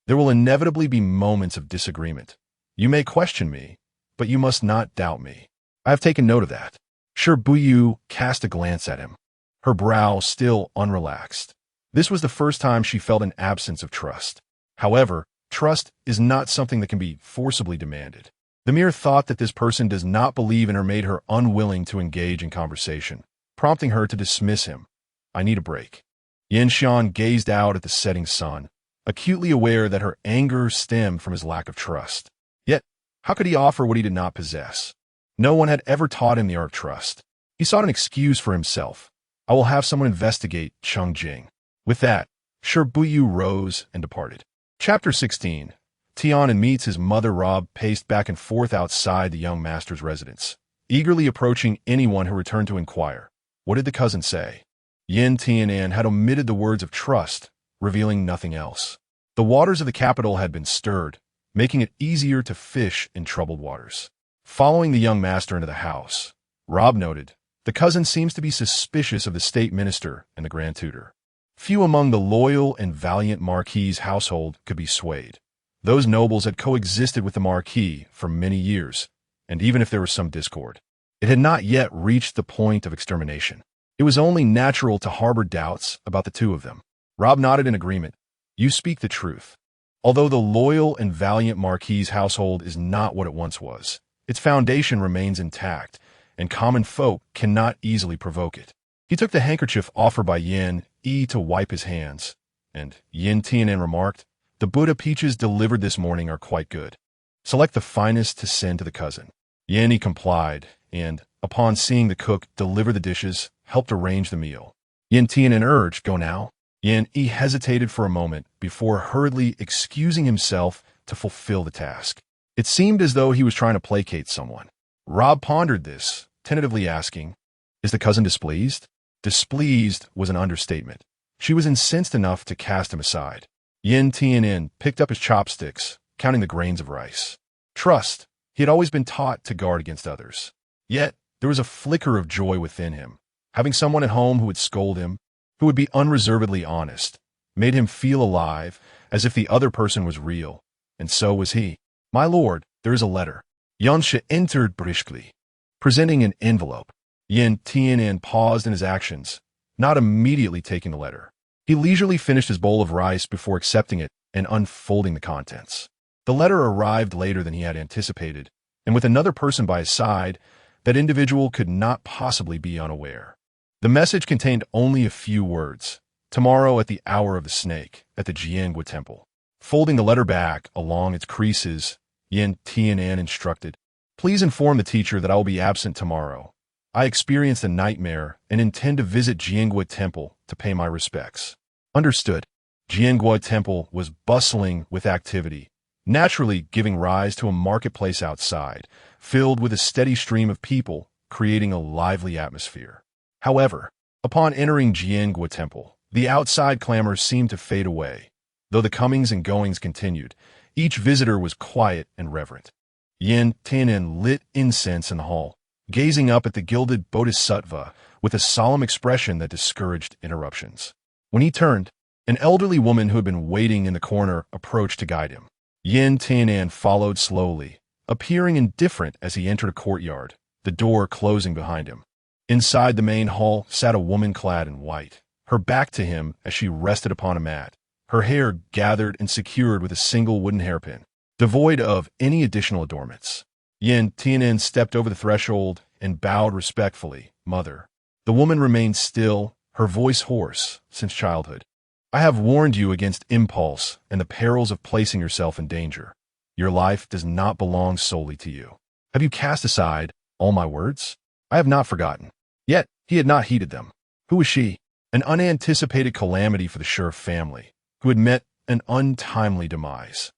there will inevitably be moments of disagreement. You may question me, but you must not doubt me. I have taken note of that. Shi Buyu cast a glance at him, her brow still unrelaxed. This was the first time she felt an absence of trust. However, trust is not something that can be forcibly demanded. The mere thought that this person does not believe in her made her unwilling to engage in conversation, prompting her to dismiss him. I need a break. Yin Shuren gazed out at the setting sun, acutely aware that her anger stemmed from his lack of trust. Yet, how could he offer what he did not possess? No one had ever taught him the art of trust. He sought an excuse for himself. I will have someone investigate Chongjing. With that, Shi Buyu rose and departed. Chapter 16. Tian and meets his mother. Rob paced back and forth outside the young master's residence, eagerly approaching anyone who returned to inquire. What did the cousin say? Yin Tianan had omitted the words of trust, revealing nothing else. The waters of the capital had been stirred, making it easier to fish in troubled waters. Following the young master into the house, Rob noted, the cousin seems to be suspicious of the state minister and the grand tutor. Few among the loyal and valiant marquis's household could be swayed. Those nobles had coexisted with the marquis for many years, and even if there was some discord, it had not yet reached the point of extermination. It was only natural to harbor doubts about the two of them. Rob nodded in agreement. You speak the truth. Although the loyal and valiant marquis's household is not what it once was, its foundation remains intact, and common folk cannot easily provoke it. He took the handkerchief offered by Yin Yi to wipe his hands, and Yin Tianan remarked, the Buddha peaches delivered this morning are quite good. Select the finest to send to the cousin. Yin Yi complied, and, upon seeing the cook deliver the dishes, helped arrange the meal. Yin Tianan urged, go now. Yin Yi hesitated for a moment before hurriedly excusing himself to fulfill the task. It seemed as though he was trying to placate someone. Rob pondered this, tentatively asking, is the cousin displeased? Displeased was an understatement. She was incensed enough to cast him aside. Yin Tianan picked up his chopsticks, counting the grains of rice. Trust. He had always been taught to guard against others. Yet, there was a flicker of joy within him. Having someone at home who would scold him, who would be unreservedly honest, made him feel alive, as if the other person was real. And so was he. My lord, there is a letter. Yansha entered briskly, presenting an envelope. Yin Tianan paused in his actions, not immediately taking the letter. He leisurely finished his bowl of rice before accepting it and unfolding the contents. The letter arrived later than he had anticipated, and with another person by his side, that individual could not possibly be unaware. The message contained only a few words. Tomorrow at the hour of the snake, at the Jiangua temple. Folding the letter back along its creases, Yin Tianan instructed, "Please inform the teacher that I will be absent tomorrow. I experienced a nightmare and intend to visit Jiangua temple to pay my respects." Understood. Jiangua temple was bustling with activity, naturally giving rise to a marketplace outside, filled with a steady stream of people, creating a lively atmosphere. However, upon entering Jiangua temple, the outside clamor seemed to fade away. Though the comings and goings continued, each visitor was quiet and reverent. Yin Tianan lit incense in the hall, gazing up at the gilded bodhisattva with a solemn expression that discouraged interruptions. When he turned, an elderly woman who had been waiting in the corner approached to guide him. Yin Tianan followed slowly, appearing indifferent as he entered a courtyard, the door closing behind him. Inside the main hall sat a woman clad in white, her back to him as she rested upon a mat, her hair gathered and secured with a single wooden hairpin, devoid of any additional adornments. Yin Tianan stepped over the threshold and bowed respectfully. "Mother." The woman remained still, her voice hoarse, since childhood. "I have warned you against impulse and the perils of placing yourself in danger. Your life does not belong solely to you. Have you cast aside all my words?" "I have not forgotten." Yet he had not heeded them. Who was she? An unanticipated calamity for the Shi family, who had met an untimely demise.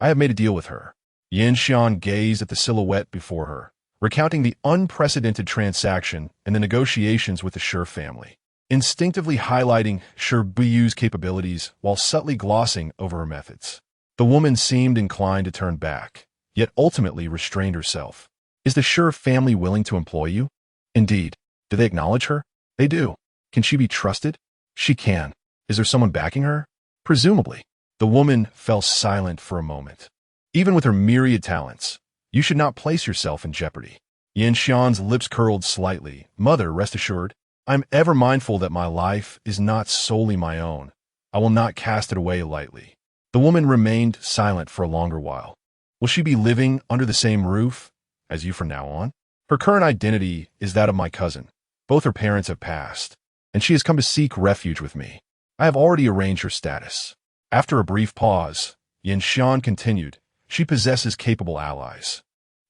"I have made a deal with her." Yin Xian gazed at the silhouette before her, recounting the unprecedented transaction and the negotiations with the Shi family, instinctively highlighting Shi Buyu's capabilities while subtly glossing over her methods. The woman seemed inclined to turn back, yet ultimately restrained herself. "Is the Shi family willing to employ you?" "Indeed. Do they acknowledge her?" "They do." "Can she be trusted?" "She can." "Is there someone backing her?" "Presumably." The woman fell silent for a moment. "Even with her myriad talents, you should not place yourself in jeopardy." Yin Xian's lips curled slightly. "Mother, rest assured, I am ever mindful that my life is not solely my own. I will not cast it away lightly." The woman remained silent for a longer while. "Will she be living under the same roof as you from now on?" "Her current identity is that of my cousin. Both her parents have passed, and she has come to seek refuge with me. I have already arranged her status." After a brief pause, Yin Xian continued, "She possesses capable allies.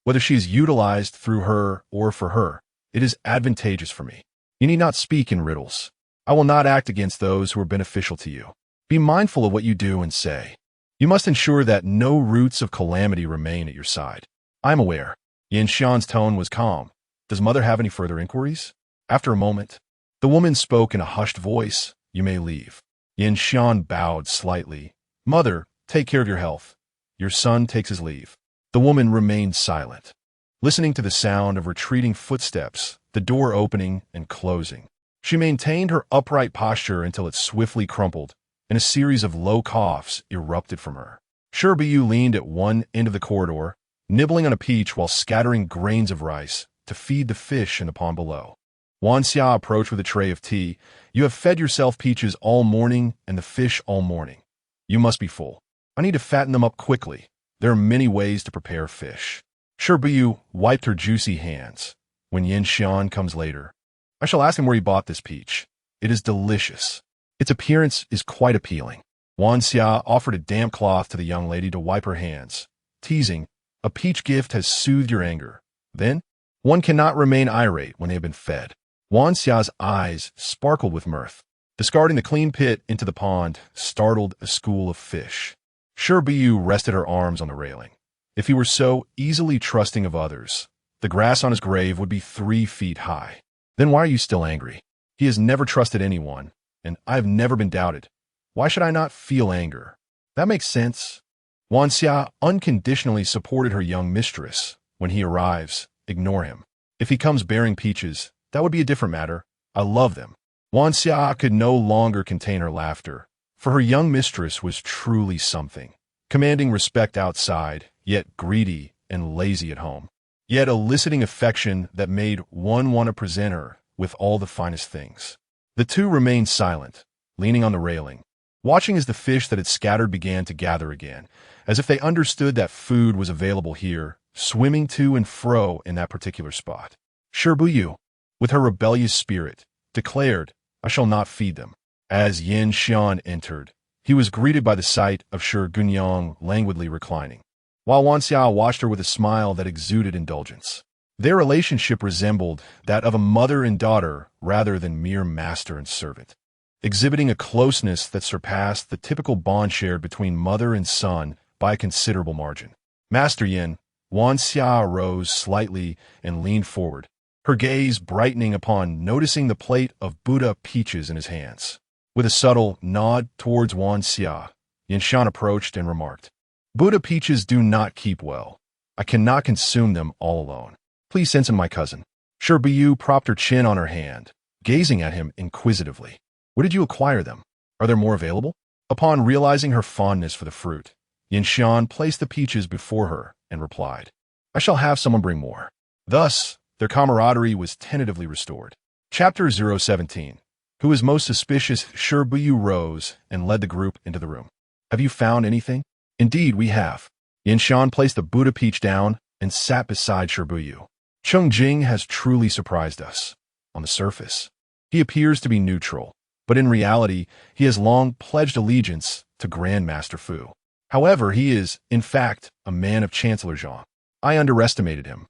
Whether she is utilized through her or for her, it is advantageous for me. You need not speak in riddles. I will not act against those who are beneficial to you. Be mindful of what you do and say. You must ensure that no roots of calamity remain at your side." "I am aware." Yin Xian's tone was calm. "Does mother have any further inquiries?" After a moment, the woman spoke in a hushed voice. "You may leave." Yin Xian bowed slightly. "Mother, take care of your health. Your son takes his leave." The woman remained silent, listening to the sound of retreating footsteps, the door opening and closing. She maintained her upright posture until it swiftly crumpled, and a series of low coughs erupted from her. Shi Buyu leaned at one end of the corridor, nibbling on a peach while scattering grains of rice to feed the fish in the pond below. Wan Xia approached with a tray of tea. "You have fed yourself peaches all morning and the fish all morning. You must be full. I need to fatten them up quickly. There are many ways to prepare fish." Shi Buyu wiped her juicy hands. "When Yin Xian comes later, I shall ask him where he bought this peach. It is delicious. Its appearance is quite appealing." Wan Xia offered a damp cloth to the young lady to wipe her hands, teasing, "A peach gift has soothed your anger. Then, one cannot remain irate when they have been fed." Wan Xia's eyes sparkled with mirth. Discarding the clean pit into the pond startled a school of fish. Shi Buyu rested her arms on the railing. If he were so easily trusting of others, the grass on his grave would be 3 feet high. Then why are you still angry? He has never trusted anyone, and I have never been doubted. Why should I not feel anger? That makes sense. Wan Xia unconditionally supported her young mistress. When he arrives, ignore him. If he comes bearing peaches, that would be a different matter. I love them. Wan Xia could no longer contain her laughter, for her young mistress was truly something, commanding respect outside, yet greedy and lazy at home, yet eliciting affection that made one want to present her with all the finest things. The two remained silent, leaning on the railing, watching as the fish that had scattered began to gather again, as if they understood that food was available here, swimming to and fro in that particular spot. Shi Buyu, with her rebellious spirit, declared, "I shall not feed them." As Yin Xian entered, he was greeted by the sight of Shi Gunyang languidly reclining, while Wan Xia watched her with a smile that exuded indulgence. Their relationship resembled that of a mother and daughter rather than mere master and servant, exhibiting a closeness that surpassed the typical bond shared between mother and son by a considerable margin. "Master Yin," Wan Xia rose slightly and leaned forward, her gaze brightening upon noticing the plate of Buddha peaches in his hands. With a subtle nod towards Wan Xia, Yin Shan approached and remarked, "Buddha peaches do not keep well. I cannot consume them all alone. Please send some my cousin." Shi Buyu propped her chin on her hand, gazing at him inquisitively. "Where did you acquire them? Are there more available?" Upon realizing her fondness for the fruit, Yin Shan placed the peaches before her and replied, "I shall have someone bring more." Thus, their camaraderie was tentatively restored. Chapter 017. Who is most suspicious? Shi Buyu rose and led the group into the room. "Have you found anything?" "Indeed, we have." Yin Shan placed the Buddha peach down and sat beside Shi Buyu. "Cheng Jing has truly surprised us. On the surface, he appears to be neutral, but in reality, he has long pledged allegiance to Grandmaster Fu. However, he is, in fact, a man of Chancellor Zhang. I underestimated him."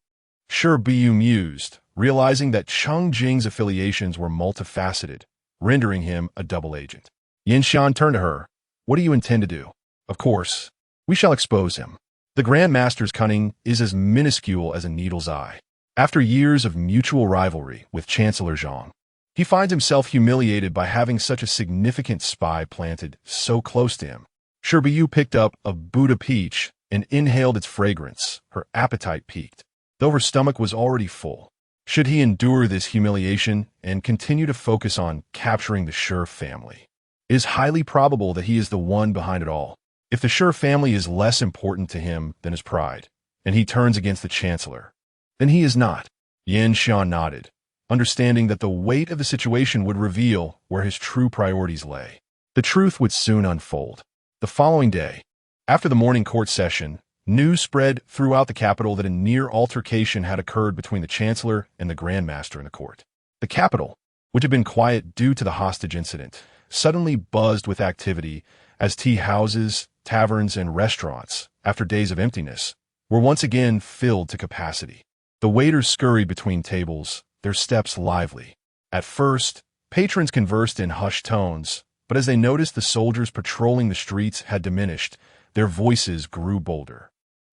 Shi Buyu mused, realizing that Cheng Jing's affiliations were multifaceted, rendering him a double agent. Yin Shan turned to her. "What do you intend to do?" "Of course, we shall expose him. The Grandmaster's cunning is as minuscule as a needle's eye. After years of mutual rivalry with Chancellor Zhang, he finds himself humiliated by having such a significant spy planted so close to him." Shi Buyu picked up a Buddha peach and inhaled its fragrance. Her appetite peaked, though her stomach was already full. Should he endure this humiliation and continue to focus on capturing the Shi family? It is highly probable that he is the one behind it all. If the Shi family is less important to him than his pride, and he turns against the Chancellor, then he is not. Yin Shan nodded, understanding that the weight of the situation would reveal where his true priorities lay. The truth would soon unfold. The following day, after the morning court session, news spread throughout the capital that a near altercation had occurred between the Chancellor and the Grandmaster in the court. The capital, which had been quiet due to the hostage incident, suddenly buzzed with activity as tea houses, taverns, and restaurants, after days of emptiness, were once again filled to capacity. The waiters scurried between tables, their steps lively. At first, patrons conversed in hushed tones, but as they noticed the soldiers patrolling the streets had diminished, their voices grew bolder.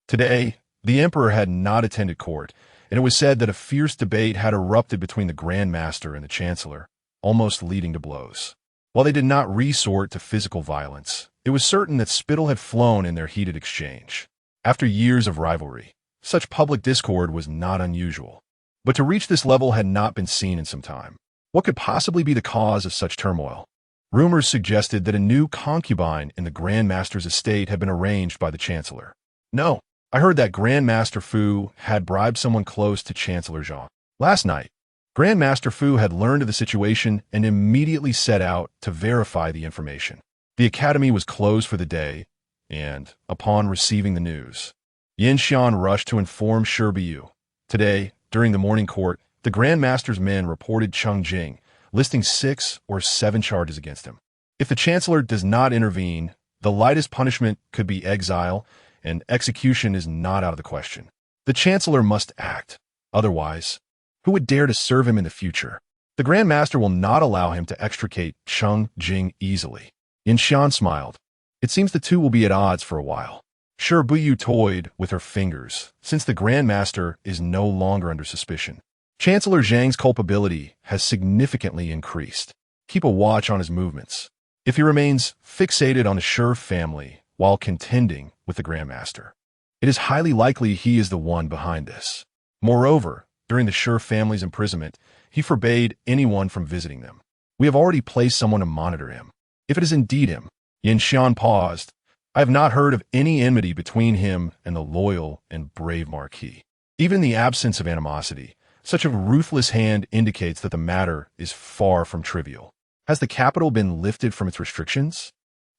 Today, the emperor had not attended court, and it was said that a fierce debate had erupted between the Grandmaster and the Chancellor, almost leading to blows. While they did not resort to physical violence, it was certain that spittle had flown in their heated exchange. After years of rivalry, such public discord was not unusual. But to reach this level had not been seen in some time. What could possibly be the cause of such turmoil? Rumors suggested that a new concubine in the Grandmaster's estate had been arranged by the Chancellor. "No, I heard that Grandmaster Fu had bribed someone close to Chancellor Zhang. Last night, Grandmaster Fu had learned of the situation and immediately set out to verify the information. The academy was closed for the day, and, upon receiving the news, Yin Shan rushed to inform Shi Buyu. Today, during the morning court, the Grandmaster's men reported Cheng Jing, listing 6 or 7 charges against him. If the Chancellor does not intervene, the lightest punishment could be exile, and execution is not out of the question. The Chancellor must act. Otherwise, who would dare to serve him in the future? The Grandmaster will not allow him to extricate Cheng Jing easily." Yin Shan smiled. "It seems the two will be at odds for a while." Shi Buyu toyed with her fingers, since the Grandmaster is no longer under suspicion. Chancellor Zhang's culpability has significantly increased. Keep a watch on his movements. If he remains fixated on the Shi family while contending with the Grandmaster, it is highly likely he is the one behind this. Moreover, during the Shi family's imprisonment, he forbade anyone from visiting them. We have already placed someone to monitor him. If it is indeed him, Yin Shan paused. I have not heard of any enmity between him and the loyal and brave marquis. Even in the absence of animosity, such a ruthless hand indicates that the matter is far from trivial. Has the capital been lifted from its restrictions?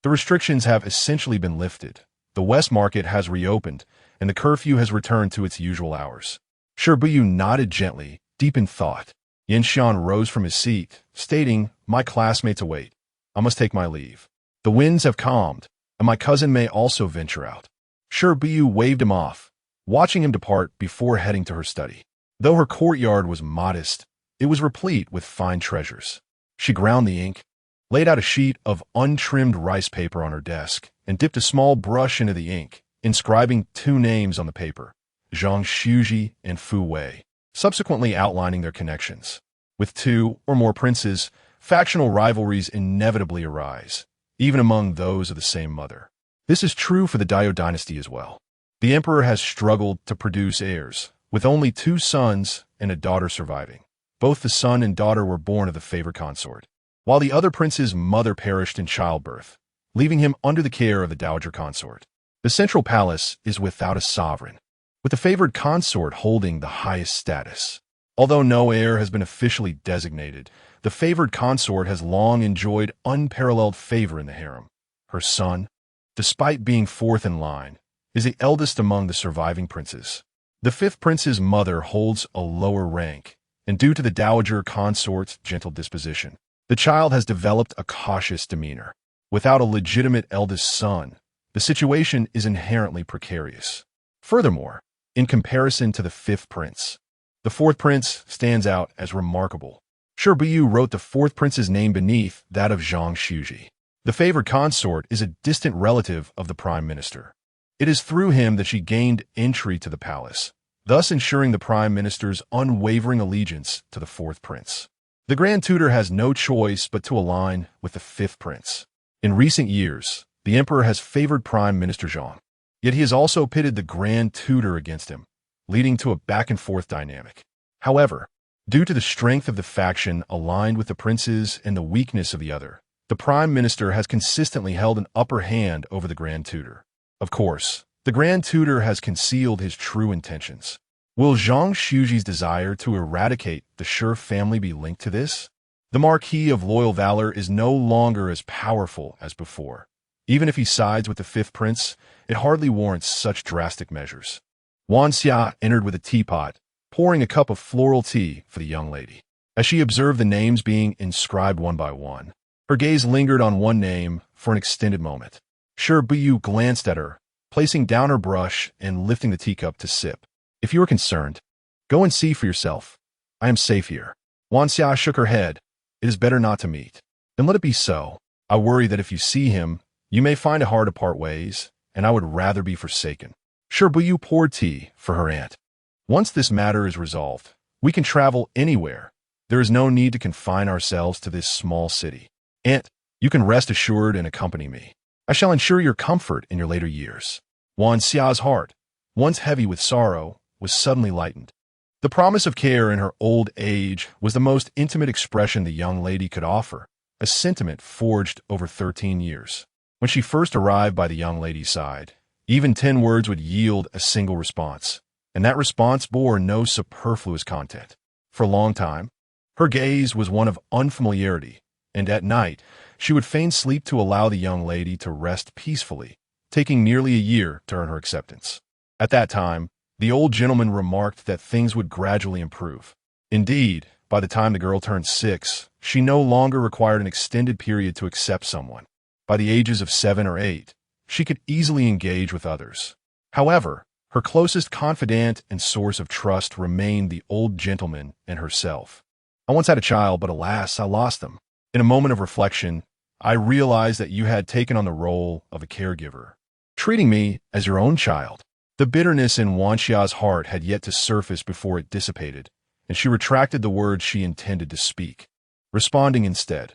The restrictions have essentially been lifted. The West Market has reopened, and the curfew has returned to its usual hours. Shi Buyu nodded gently, deep in thought. Yanxian rose from his seat, stating, "My classmates await. I must take my leave. The winds have calmed, and my cousin may also venture out." Shi Buyu waved him off, watching him depart before heading to her study. Though her courtyard was modest, it was replete with fine treasures. She ground the ink, laid out a sheet of untrimmed rice paper on her desk, and dipped a small brush into the ink, inscribing 2 names on the paper, Zhang Xuji and Fu Wei, subsequently outlining their connections. With 2 or more princes, factional rivalries inevitably arise, even among those of the same mother. This is true for the Dao dynasty as well. The emperor has struggled to produce heirs, with only 2 sons and a daughter surviving. Both the son and daughter were born of the favored consort, while the other prince's mother perished in childbirth, leaving him under the care of the dowager consort. The central palace is without a sovereign, with the favored consort holding the highest status. Although no heir has been officially designated, the favored consort has long enjoyed unparalleled favor in the harem. Her son, despite being 4th in line, is the eldest among the surviving princes. The 5th prince's mother holds a lower rank, and due to the dowager consort's gentle disposition, the child has developed a cautious demeanor. Without a legitimate eldest son, the situation is inherently precarious. Furthermore, in comparison to the 5th prince, the 4th prince stands out as remarkable. Shi Buyu wrote the 4th prince's name beneath that of Zhang Xuji. The favored consort is a distant relative of the prime minister. It is through him that she gained entry to the palace, thus ensuring the prime minister's unwavering allegiance to the 4th prince. The Grand Tutor has no choice but to align with the 5th prince. In recent years, the emperor has favored Prime Minister Zhang, yet he has also pitted the Grand Tutor against him, leading to a back-and-forth dynamic. However, due to the strength of the faction aligned with the princes and the weakness of the other, the Prime Minister has consistently held an upper hand over the Grand Tutor. Of course, the Grand Tutor has concealed his true intentions. Will Zhang Xuji's desire to eradicate the Shi family be linked to this? The Marquis of Loyal Valor is no longer as powerful as before. Even if he sides with the 5th prince, it hardly warrants such drastic measures. Wanxia entered with a teapot, pouring a cup of floral tea for the young lady. As she observed the names being inscribed one by one, her gaze lingered on one name for an extended moment. Shi Buyu glanced at her, placing down her brush and lifting the teacup to sip. "If you are concerned, go and see for yourself. I am safe here." Wanxia shook her head. "It is better not to meet." "Then let it be so. I worry that if you see him, you may find it hard to part ways, and I would rather be forsaken." Shi Buyu poured tea for her aunt. "Once this matter is resolved, we can travel anywhere. There is no need to confine ourselves to this small city. Aunt, you can rest assured and accompany me. I shall ensure your comfort in your later years." Wanxia's heart, once heavy with sorrow, was suddenly lightened. The promise of care in her old age was the most intimate expression the young lady could offer, a sentiment forged over 13 years. When she first arrived by the young lady's side, even 10 words would yield a single response, and that response bore no superfluous content. For a long time, her gaze was one of unfamiliarity, and at night, she would feign sleep to allow the young lady to rest peacefully, taking nearly a year to earn her acceptance. At that time, the old gentleman remarked that things would gradually improve. Indeed, by the time the girl turned 6, she no longer required an extended period to accept someone. By the ages of 7 or 8, she could easily engage with others. However, her closest confidant and source of trust remained the old gentleman and herself. "I once had a child, but alas, I lost them. In a moment of reflection, I realized that you had taken on the role of a caregiver, treating me as your own child." The bitterness in Wanxia's heart had yet to surface before it dissipated, and she retracted the words she intended to speak, responding instead,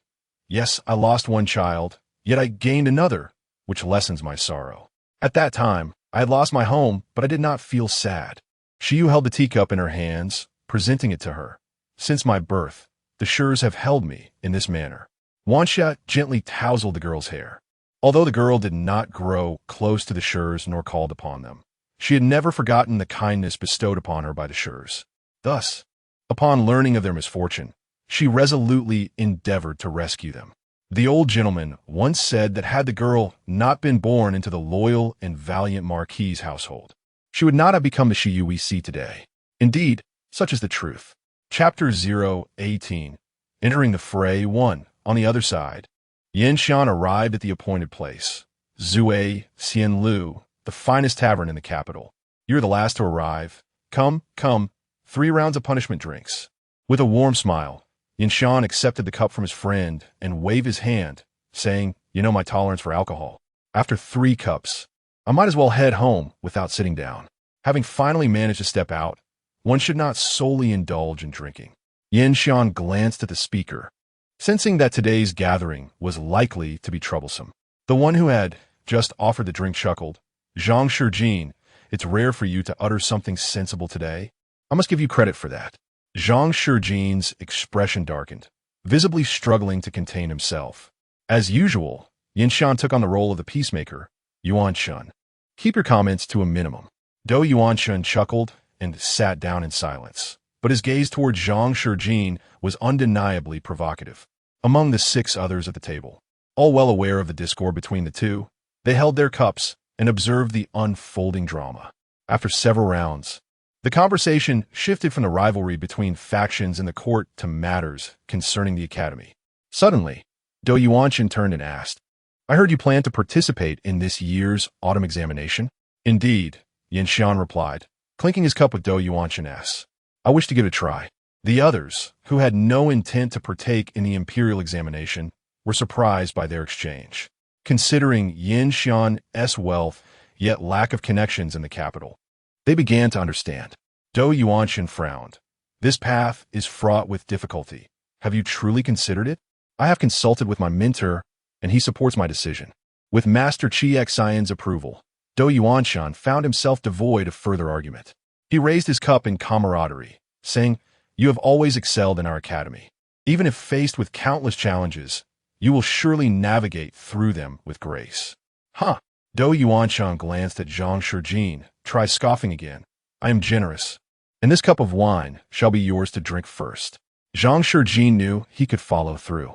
"Yes, I lost one child, yet I gained another, which lessens my sorrow. At that time, I had lost my home, but I did not feel sad." Shiyu held the teacup in her hands, presenting it to her. "Since my birth, the Shurs have held me in this manner." Wanxia gently tousled the girl's hair. Although the girl did not grow close to the Shurs nor called upon them, she had never forgotten the kindness bestowed upon her by the Shurs. Thus, upon learning of their misfortune, she resolutely endeavored to rescue them. The old gentleman once said that had the girl not been born into the loyal and valiant Marquis' household, she would not have become the Shiyu we see today. Indeed, such is the truth. Chapter 018. Entering the fray 1. On the other side. Yin Xian arrived at the appointed place. Zui Xian Lu, the finest tavern in the capital. You're the last to arrive. Come, come. 3 rounds of punishment drinks. With a warm smile, Yin Xian accepted the cup from his friend and waved his hand, saying, "You know my tolerance for alcohol. After 3 cups, I might as well head home without sitting down." Having finally managed to step out, one should not solely indulge in drinking. Yin Xian glanced at the speaker, sensing that today's gathering was likely to be troublesome. The one who had just offered the drink chuckled. "Zhang Shijin, it's rare for you to utter something sensible today. I must give you credit for that." Zhang Shijin's expression darkened, visibly struggling to contain himself. As usual, Yin Xian took on the role of the peacemaker. "Yuan Shun, keep your comments to a minimum." Do Yuan Shun chuckled and sat down in silence, but his gaze toward Zhang Shijin was undeniably provocative. Among the 6 others at the table, all well aware of the discord between the two, they held their cups and observed the unfolding drama. After several rounds, the conversation shifted from the rivalry between factions in the court to matters concerning the academy. Suddenly, Do Yuanqin turned and asked, "I heard you plan to participate in this year's autumn examination?" "Indeed," Yin Xian replied, clinking his cup with Do Yuanqin. "I wish to give it a try." The others, who had no intent to partake in the imperial examination, were surprised by their exchange. Considering Yin Xian's wealth, yet lack of connections in the capital, they began to understand. Do Yuanqin frowned. "This path is fraught with difficulty. Have you truly considered it?" "I have consulted with my mentor, and he supports my decision." With Master Qi Xian's approval, Do Yuanqin found himself devoid of further argument. He raised his cup in camaraderie, saying, "You have always excelled in our academy. Even if faced with countless challenges, you will surely navigate through them with grace." "Huh." Do Yuanqin glanced at Zhang Shijin. "Try scoffing again. I am generous, and this cup of wine shall be yours to drink first." Zhang Shijin knew he could follow through,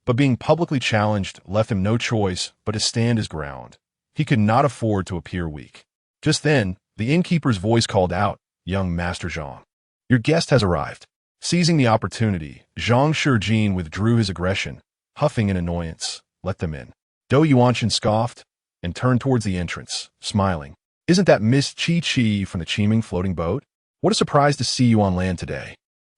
but being publicly challenged left him no choice but to stand his ground. He could not afford to appear weak. Just then, the innkeeper's voice called out, "Young Master Zhang, your guest has arrived." Seizing the opportunity, Zhang Shijin withdrew his aggression, huffing in annoyance. "Let them in." Do Yuanqin scoffed and turned towards the entrance, smiling. "Isn't that Miss Chi from the Qiming floating boat? What a surprise to see you on land today."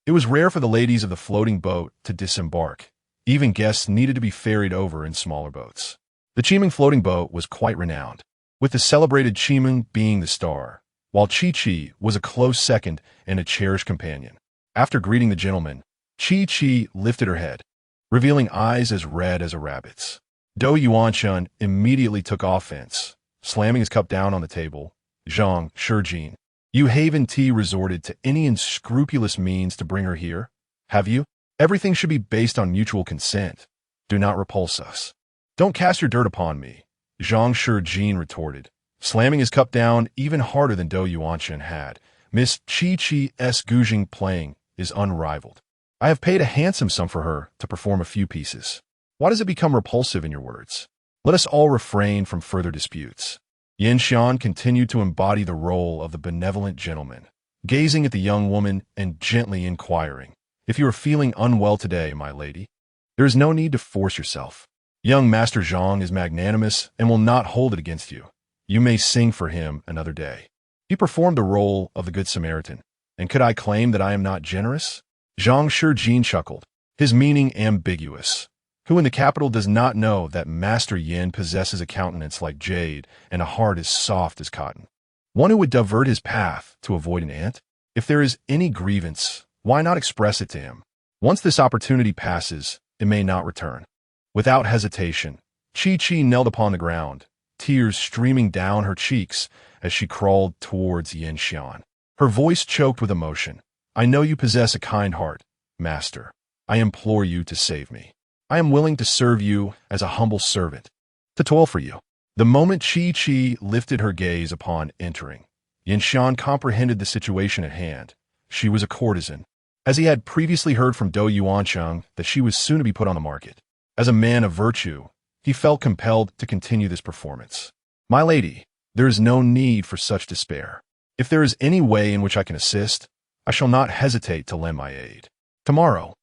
It was rare for the ladies of the floating boat to disembark. Even guests needed to be ferried over in smaller boats. The Qiming floating boat was quite renowned, with the celebrated Qiming being the star, while Chi was a close second and a cherished companion. After greeting the gentleman, Chi lifted her head, revealing eyes as red as a rabbit's. Do Yuanqin immediately took offense, slamming his cup down on the table. "Zhang Shijin, you haven't resorted to any unscrupulous means to bring her here, have you? Everything should be based on mutual consent. Do not repulse us." "Don't cast your dirt upon me," Zhang Shijin retorted, slamming his cup down even harder than Do Yuanqin had. "Miss Chi's gouging playing is unrivaled. I have paid a handsome sum for her to perform a few pieces. Why does it become repulsive in your words? Let us all refrain from further disputes." Yin Xian continued to embody the role of the benevolent gentleman, gazing at the young woman and gently inquiring, "If you are feeling unwell today, my lady, there is no need to force yourself. Young Master Zhang is magnanimous and will not hold it against you. You may sing for him another day." He performed the role of the Good Samaritan, and could I claim that I am not generous? Zhang Shijin chuckled, his meaning ambiguous. Who in the capital does not know that Master Yin possesses a countenance like jade and a heart as soft as cotton? One who would divert his path to avoid an ant? If there is any grievance, why not express it to him? Once this opportunity passes, it may not return. Without hesitation, Chi knelt upon the ground, tears streaming down her cheeks as she crawled towards Yin Xian. Her voice choked with emotion. "I know you possess a kind heart, Master. I implore you to save me. I am willing to serve you as a humble servant, to toil for you." The moment Chi lifted her gaze upon entering, Yin Xian comprehended the situation at hand. She was a courtesan, as he had previously heard from Do Yuanqin that she was soon to be put on the market. As a man of virtue, he felt compelled to continue this performance. "My lady, there is no need for such despair. If there is any way in which I can assist, I shall not hesitate to lend my aid. Tomorrow,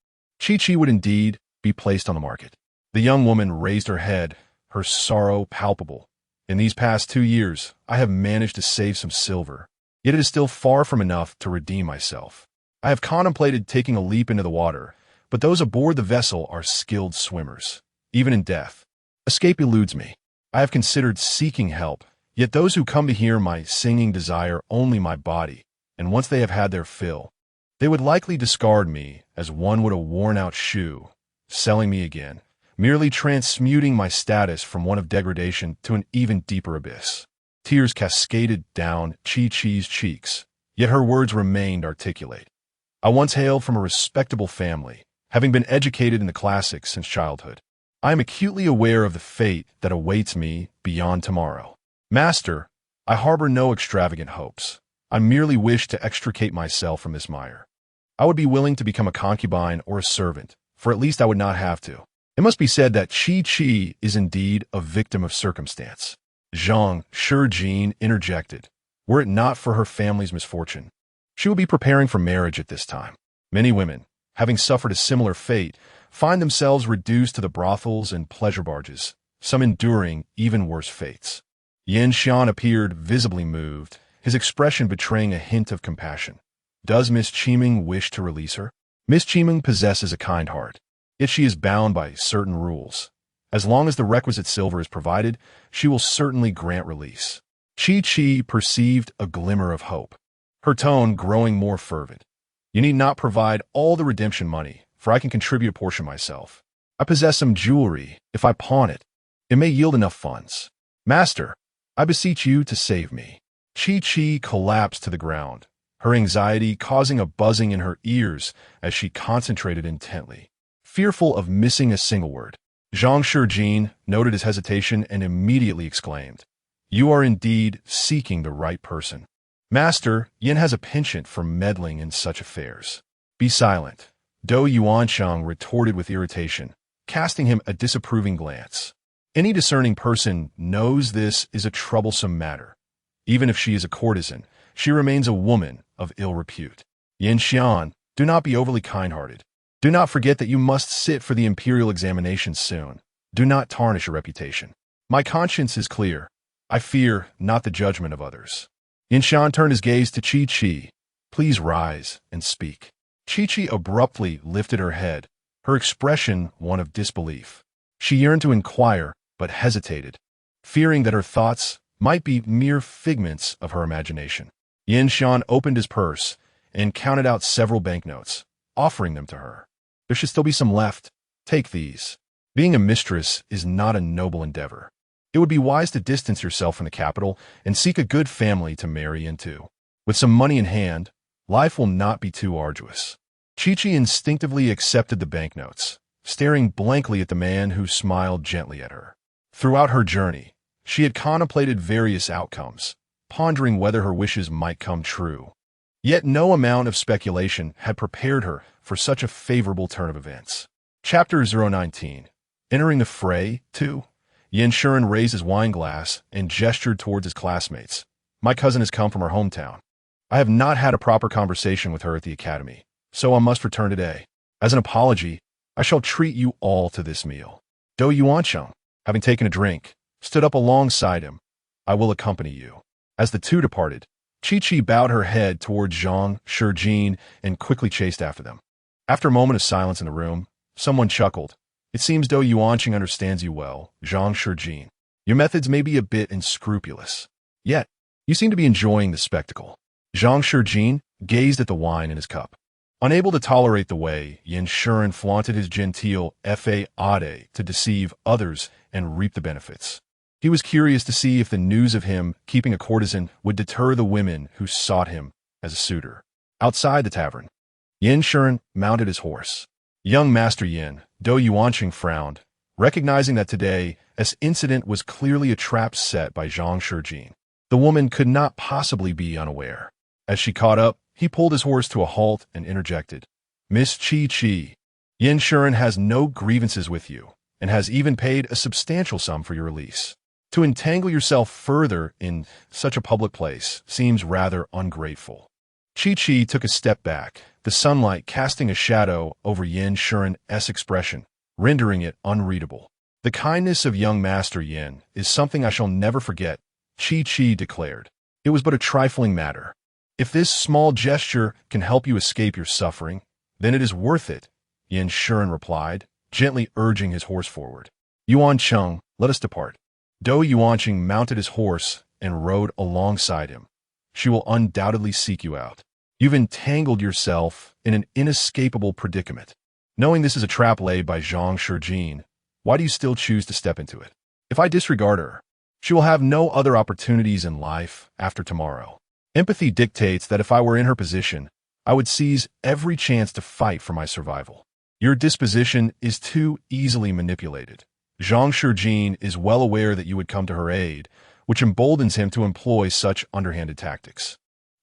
Chi would indeed be placed on the market. The young woman raised her head, her sorrow palpable. In these past 2 years, I have managed to save some silver, yet it is still far from enough to redeem myself. I have contemplated taking a leap into the water, but those aboard the vessel are skilled swimmers. Even in death, escape eludes me. I have considered seeking help, yet those who come to hear my singing desire only my body, and once they have had their fill, they would likely discard me as one would a worn-out shoe, selling me again, merely transmuting my status from one of degradation to an even deeper abyss. Tears cascaded down Chi-Chi's cheeks, yet her words remained articulate. I once hailed from a respectable family, having been educated in the classics since childhood. I am acutely aware of the fate that awaits me beyond tomorrow. Master, I harbor no extravagant hopes. I merely wish to extricate myself from this mire. I would be willing to become a concubine or a servant, for at least I would not have to. It must be said that Chi is indeed a victim of circumstance. Zhang Shijin interjected. Were it not for her family's misfortune, she would be preparing for marriage at this time. Many women, having suffered a similar fate, find themselves reduced to the brothels and pleasure barges, some enduring even worse fates. Yan Xian appeared visibly moved, his expression betraying a hint of compassion. Does Miss Qiming wish to release her? Miss Qiming possesses a kind heart, yet she is bound by certain rules. As long as the requisite silver is provided, she will certainly grant release. Chi perceived a glimmer of hope, her tone growing more fervent. You need not provide all the redemption money, for I can contribute a portion myself. I possess some jewelry. If I pawn it, it may yield enough funds. Master, I beseech you to save me. Chi collapsed to the ground, her anxiety causing a buzzing in her ears as she concentrated intently, fearful of missing a single word. Zhang Shijin noted his hesitation and immediately exclaimed, You are indeed seeking the right person. Master, Yin has a penchant for meddling in such affairs. Be silent. Dou Yuanshang retorted with irritation, casting him a disapproving glance. Any discerning person knows this is a troublesome matter. Even if she is a courtesan, she remains a woman of ill repute. Yin Xian, do not be overly kind-hearted. Do not forget that you must sit for the imperial examination soon. Do not tarnish your reputation. My conscience is clear. I fear not the judgment of others. Yin Xian turned his gaze to Chi. Please rise and speak. Chi abruptly lifted her head, her expression one of disbelief. She yearned to inquire, but hesitated, fearing that her thoughts might be mere figments of her imagination. Yin Xian opened his purse and counted out several banknotes, offering them to her. There should still be some left. Take these. Being a mistress is not a noble endeavor. It would be wise to distance yourself from the capital and seek a good family to marry into. With some money in hand, life will not be too arduous. Chi instinctively accepted the banknotes, staring blankly at the man who smiled gently at her. Throughout her journey, she had contemplated various outcomes, pondering whether her wishes might come true. Yet no amount of speculation had prepared her for such a favorable turn of events. Chapter 019. Entering the fray, 2. Yin Shuren raised his wine glass and gestured towards his classmates. My cousin has come from her hometown. I have not had a proper conversation with her at the academy, so I must return today. As an apology, I shall treat you all to this meal. Dou Yuansheng, having taken a drink, stood up alongside him. I will accompany you. As the two departed, Chi bowed her head towards Zhang Shijin and quickly chased after them. After a moment of silence in the room, someone chuckled. It seems Dou Yuansheng understands you well, Zhang Shijin. Your methods may be a bit unscrupulous. Yet, you seem to be enjoying the spectacle. Zhang Shijin gazed at the wine in his cup. Unable to tolerate the way Yin Shuren flaunted his genteel eidetic to deceive others and reap the benefits. He was curious to see if the news of him keeping a courtesan would deter the women who sought him as a suitor. Outside the tavern, Yin Shuren mounted his horse. Young Master Yin, Dou Yuansheng frowned, recognizing that today's incident was clearly a trap set by Zhang Shijin. The woman could not possibly be unaware. As she caught up, he pulled his horse to a halt and interjected. Miss Chi, Yin Shuren has no grievances with you, and has even paid a substantial sum for your release. To entangle yourself further in such a public place seems rather ungrateful. Chi took a step back, the sunlight casting a shadow over Yin Shuren's expression, rendering it unreadable. The kindness of young Master Yin is something I shall never forget, Chi declared. It was but a trifling matter. If this small gesture can help you escape your suffering, then it is worth it, Yin Shuren replied, gently urging his horse forward. Yuancheng, let us depart. Do Yuancheng mounted his horse and rode alongside him. She will undoubtedly seek you out. You've entangled yourself in an inescapable predicament. Knowing this is a trap laid by Zhang Shijin, why do you still choose to step into it? If I disregard her, she will have no other opportunities in life after tomorrow. Empathy dictates that if I were in her position, I would seize every chance to fight for my survival. Your disposition is too easily manipulated. Zhang Shijin is well aware that you would come to her aid, which emboldens him to employ such underhanded tactics.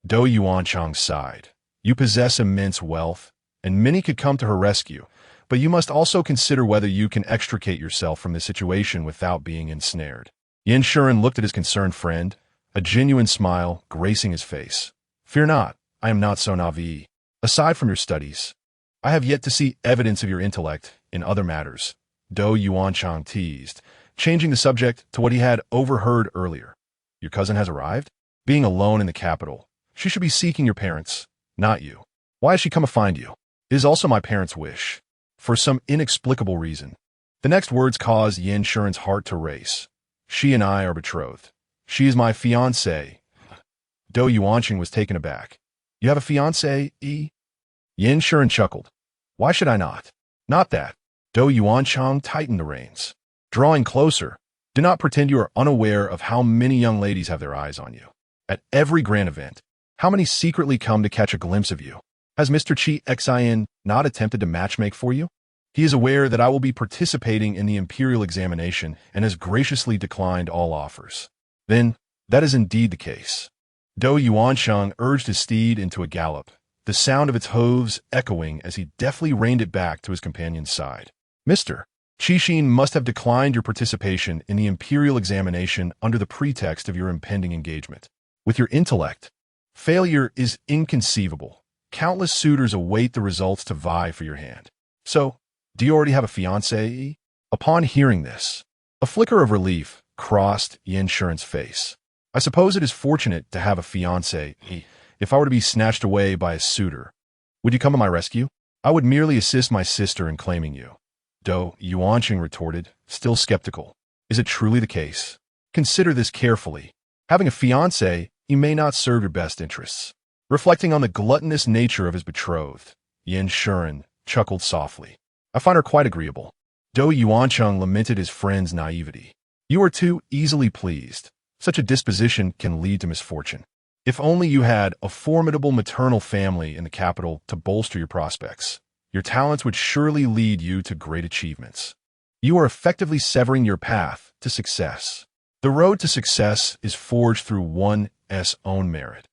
Do Yuancheng sighed. You possess immense wealth, and many could come to her rescue, but you must also consider whether you can extricate yourself from this situation without being ensnared. Yin Shuren looked at his concerned friend, a genuine smile gracing his face. Fear not, I am not so naive. Aside from your studies, I have yet to see evidence of your intellect in other matters, Do Yuancheng teased, changing the subject to what he had overheard earlier. Your cousin has arrived? Being alone in the capital, she should be seeking your parents, not you. Why has she come to find you? It is also my parents' wish. For some inexplicable reason. The next words caused Yin Shuren's heart to race. She and I are betrothed. She is my fiancée. Do Yuancheng was taken aback. You have a fiancé, Yin Shuren chuckled. Why should I not? Not that. Do Yuancheng tightened the reins. Drawing closer, do not pretend you are unaware of how many young ladies have their eyes on you. At every grand event, how many secretly come to catch a glimpse of you? Has Mr. Chi Xin not attempted to matchmake for you? He is aware that I will be participating in the imperial examination and has graciously declined all offers. Then, that is indeed the case. Do Yuancheng urged his steed into a gallop, the sound of its hooves echoing as he deftly reined it back to his companion's side. Mr. Qixin must have declined your participation in the imperial examination under the pretext of your impending engagement. With your intellect, failure is inconceivable. Countless suitors await the results to vie for your hand. So, do you already have a fiancé? Upon hearing this, a flicker of relief crossed Yin Shuren's face. I suppose it is fortunate to have a fiancé. If I were to be snatched away by a suitor, would you come to my rescue? I would merely assist my sister in claiming you. Do Yuancheng retorted, still skeptical. Is it truly the case? Consider this carefully. Having a fiancé, you may not serve your best interests. Reflecting on the gluttonous nature of his betrothed, Yin Shuren chuckled softly. I find her quite agreeable. Do Yuancheng lamented his friend's naivety. You are too easily pleased. Such a disposition can lead to misfortune. If only you had a formidable maternal family in the capital to bolster your prospects, your talents would surely lead you to great achievements. You are effectively severing your path to success. The road to success is forged through one's own merit.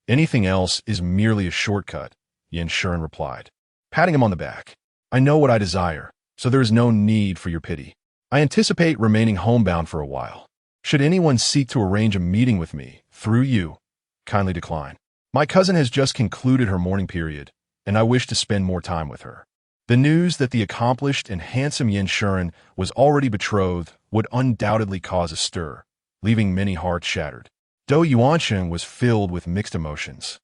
Anything else is merely a shortcut, Yin Shuren replied, patting him on the back. I know what I desire, so there is no need for your pity. I anticipate remaining homebound for a while. Should anyone seek to arrange a meeting with me, through you, kindly decline. My cousin has just concluded her mourning period, and I wish to spend more time with her. The news that the accomplished and handsome Yin Shuren was already betrothed would undoubtedly cause a stir, leaving many hearts shattered. Do Yuancheng was filled with mixed emotions.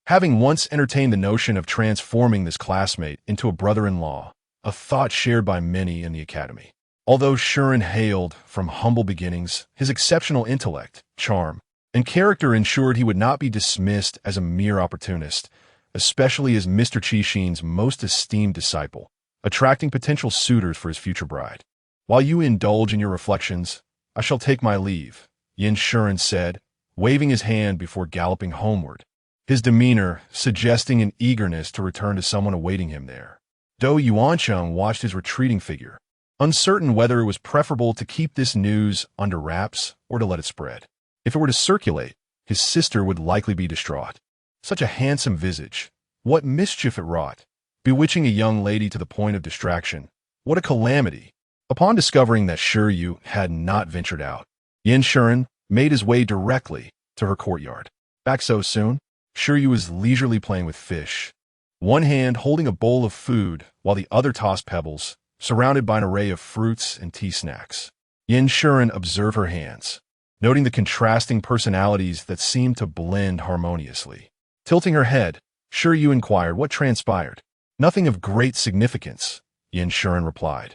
Having once entertained the notion of transforming this classmate into a brother-in-law, a thought shared by many in the academy. Although Shuren hailed from humble beginnings, his exceptional intellect, charm, and character ensured he would not be dismissed as a mere opportunist, especially as Mr. Qixin's most esteemed disciple, attracting potential suitors for his future bride. While you indulge in your reflections, I shall take my leave, Yin Shuren said, waving his hand before galloping homeward, his demeanor suggesting an eagerness to return to someone awaiting him there. Do Yuancheng watched his retreating figure, uncertain whether it was preferable to keep this news under wraps or to let it spread. If it were to circulate, his sister would likely be distraught. Such a handsome visage. What mischief it wrought. Bewitching a young lady to the point of distraction. What a calamity. Upon discovering that Yu had not ventured out, Yin Shuren made his way directly to her courtyard. Back so soon? Shi was leisurely playing with fish, one hand holding a bowl of food while the other tossed pebbles, surrounded by an array of fruits and tea snacks. Yin Shuren observed her hands, noting the contrasting personalities that seemed to blend harmoniously. Tilting her head, Shi inquired what transpired. Nothing of great significance, Yin Shuren replied,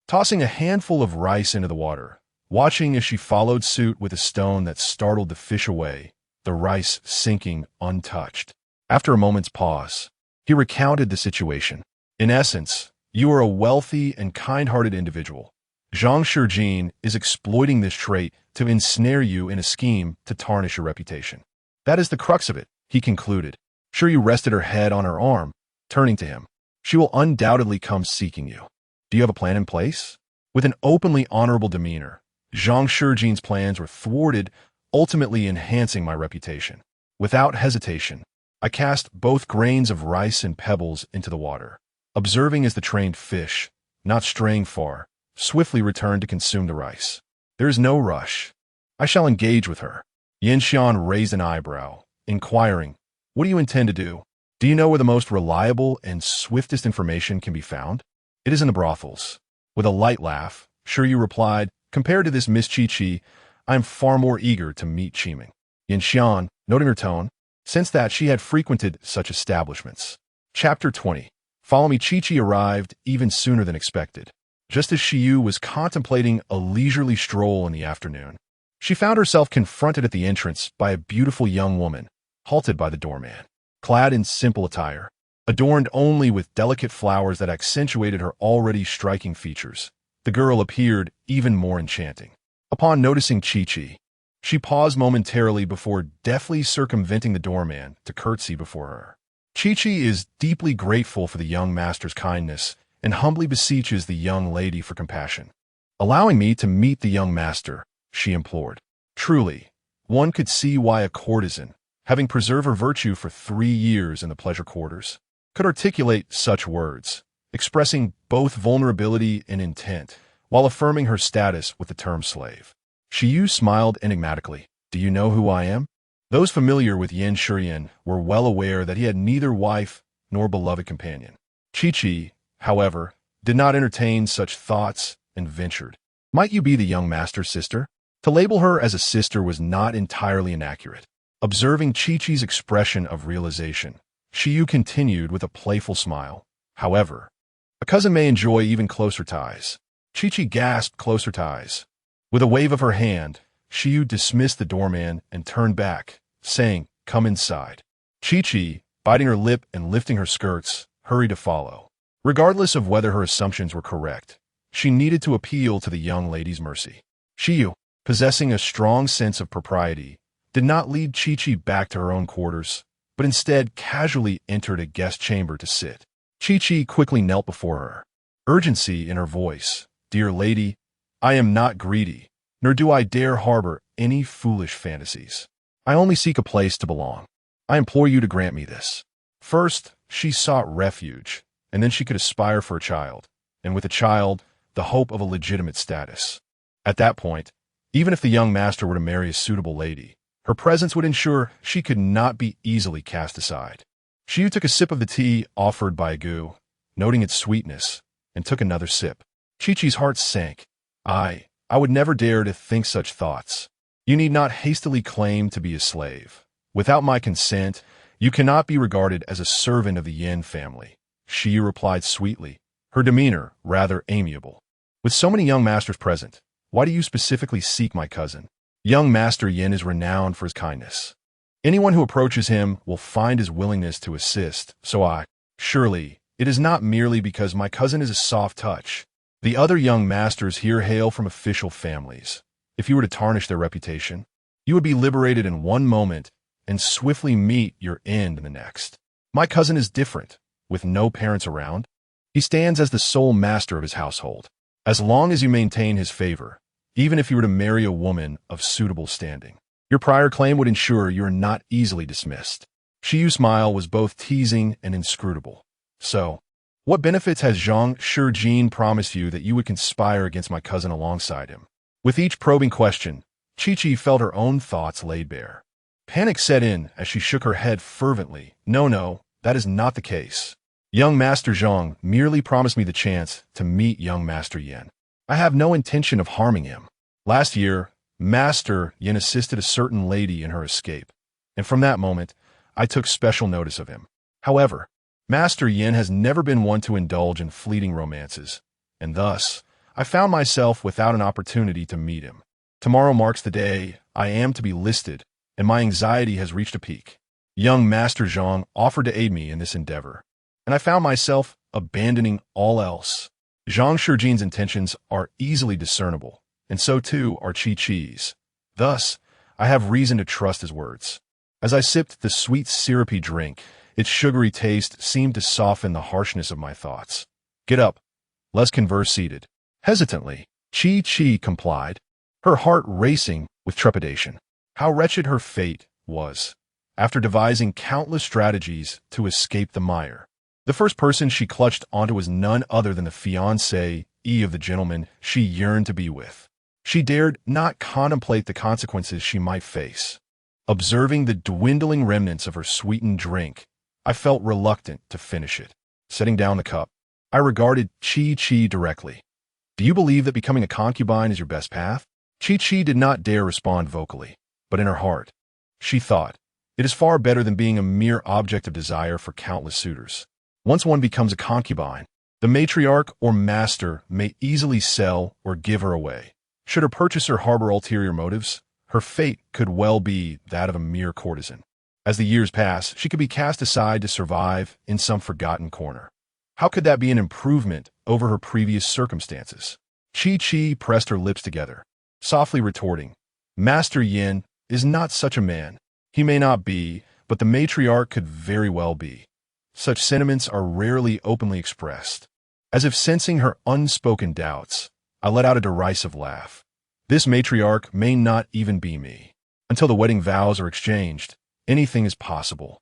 tossing a handful of rice into the water, watching as she followed suit with a stone that startled the fish away, the rice sinking untouched. After a moment's pause, he recounted the situation. In essence, you are a wealthy and kind-hearted individual. Zhang Shijin is exploiting this trait to ensnare you in a scheme to tarnish your reputation. That is the crux of it, he concluded. Shi rested her head on her arm, turning to him. She will undoubtedly come seeking you. Do you have a plan in place? With an openly honorable demeanor, Zhang Shijin's plans were thwarted, ultimately enhancing my reputation. Without hesitation, I cast both grains of rice and pebbles into the water, observing as the trained fish, not straying far, swiftly returned to consume the rice. There is no rush. I shall engage with her. Yin Xian raised an eyebrow, inquiring, what do you intend to do? Do you know where the most reliable and swiftest information can be found? It is in the brothels. With a light laugh, Shi replied, compared to this Miss Chi-Chi, I am far more eager to meet Qiming. Yin Xian, noting her tone, sensed that she had frequented such establishments. Chapter 20. Follow Me. Chi-Chi arrived even sooner than expected. Just as Shi was contemplating a leisurely stroll in the afternoon, she found herself confronted at the entrance by a beautiful young woman, halted by the doorman. Clad in simple attire, adorned only with delicate flowers that accentuated her already striking features, the girl appeared even more enchanting. Upon noticing Chi-Chi, she paused momentarily before deftly circumventing the doorman to curtsy before her. Chi-Chi is deeply grateful for the young master's kindness and humbly beseeches the young lady for compassion. Allowing me to meet the young master, she implored. Truly, one could see why a courtesan, having preserved her virtue for 3 years in the pleasure quarters, could articulate such words, expressing both vulnerability and intent, while affirming her status with the term slave. Shi smiled enigmatically. Do you know who I am? Those familiar with Yin Shuren were well aware that he had neither wife nor beloved companion. Chi-Chi, however, did not entertain such thoughts and ventured. Might you be the young master's sister? To label her as a sister was not entirely inaccurate. Observing Chi-Chi's expression of realization, Shi continued with a playful smile. However, a cousin may enjoy even closer ties. Chi-Chi gasped closer ties. With a wave of her hand, Shi dismissed the doorman and turned back, saying, come inside. Chi-Chi, biting her lip and lifting her skirts, hurried to follow. Regardless of whether her assumptions were correct, she needed to appeal to the young lady's mercy. Shi, possessing a strong sense of propriety, did not lead Chi-Chi back to her own quarters, but instead casually entered a guest chamber to sit. Chi-Chi quickly knelt before her, urgency in her voice. Dear lady, I am not greedy, nor do I dare harbor any foolish fantasies. I only seek a place to belong. I implore you to grant me this. First, she sought refuge, and then she could aspire for a child, and with a child, the hope of a legitimate status. At that point, even if the young master were to marry a suitable lady, her presence would ensure she could not be easily cast aside. Shi took a sip of the tea offered by Gu, noting its sweetness, and took another sip. Chi-Chi's heart sank. I would never dare to think such thoughts. You need not hastily claim to be a slave. Without my consent, you cannot be regarded as a servant of the Yin family. Shi replied sweetly, her demeanor rather amiable. With so many young masters present, why do you specifically seek my cousin? Young Master Yin is renowned for his kindness. Anyone who approaches him will find his willingness to assist, so surely, it is not merely because my cousin is a soft touch. The other young masters here hail from official families. If you were to tarnish their reputation, you would be liberated in one moment and swiftly meet your end in the next. My cousin is different, with no parents around. He stands as the sole master of his household. As long as you maintain his favor, even if you were to marry a woman of suitable standing, your prior claim would ensure you are not easily dismissed. Shi's smile was both teasing and inscrutable. So, what benefits has Zhang Shijin promised you that you would conspire against my cousin alongside him? With each probing question, Chi-Chi felt her own thoughts laid bare. Panic set in as she shook her head fervently. No, no, that is not the case. Young Master Zhang merely promised me the chance to meet young Master Yin. I have no intention of harming him. Last year, Master Yin assisted a certain lady in her escape, and from that moment, I took special notice of him. However, Master Yin has never been one to indulge in fleeting romances, and thus, I found myself without an opportunity to meet him. Tomorrow marks the day I am to be listed, and my anxiety has reached a peak. Young Master Zhang offered to aid me in this endeavor, and I found myself abandoning all else. Zhang Shijin's intentions are easily discernible, and so too are Chi-Chi's. Thus, I have reason to trust his words. As I sipped the sweet syrupy drink, its sugary taste seemed to soften the harshness of my thoughts. Get up. Let's converse seated. Hesitantly, Chi complied, her heart racing with trepidation. How wretched her fate was, after devising countless strategies to escape the mire. The first person she clutched onto was none other than the fiancé of the gentleman she yearned to be with. She dared not contemplate the consequences she might face. Observing the dwindling remnants of her sweetened drink, I felt reluctant to finish it. Setting down the cup, I regarded Chi directly. Do you believe that becoming a concubine is your best path? Chi did not dare respond vocally, but in her heart, she thought, it is far better than being a mere object of desire for countless suitors. Once one becomes a concubine, the matriarch or master may easily sell or give her away. Should her purchaser harbor ulterior motives, her fate could well be that of a mere courtesan. As the years pass, she could be cast aside to survive in some forgotten corner. How could that be an improvement over her previous circumstances? Chi pressed her lips together, softly retorting, Master Yin is not such a man. He may not be, but the matriarch could very well be. Such sentiments are rarely openly expressed. As if sensing her unspoken doubts, I let out a derisive laugh. This matriarch may not even be me. Until the wedding vows are exchanged, anything is possible.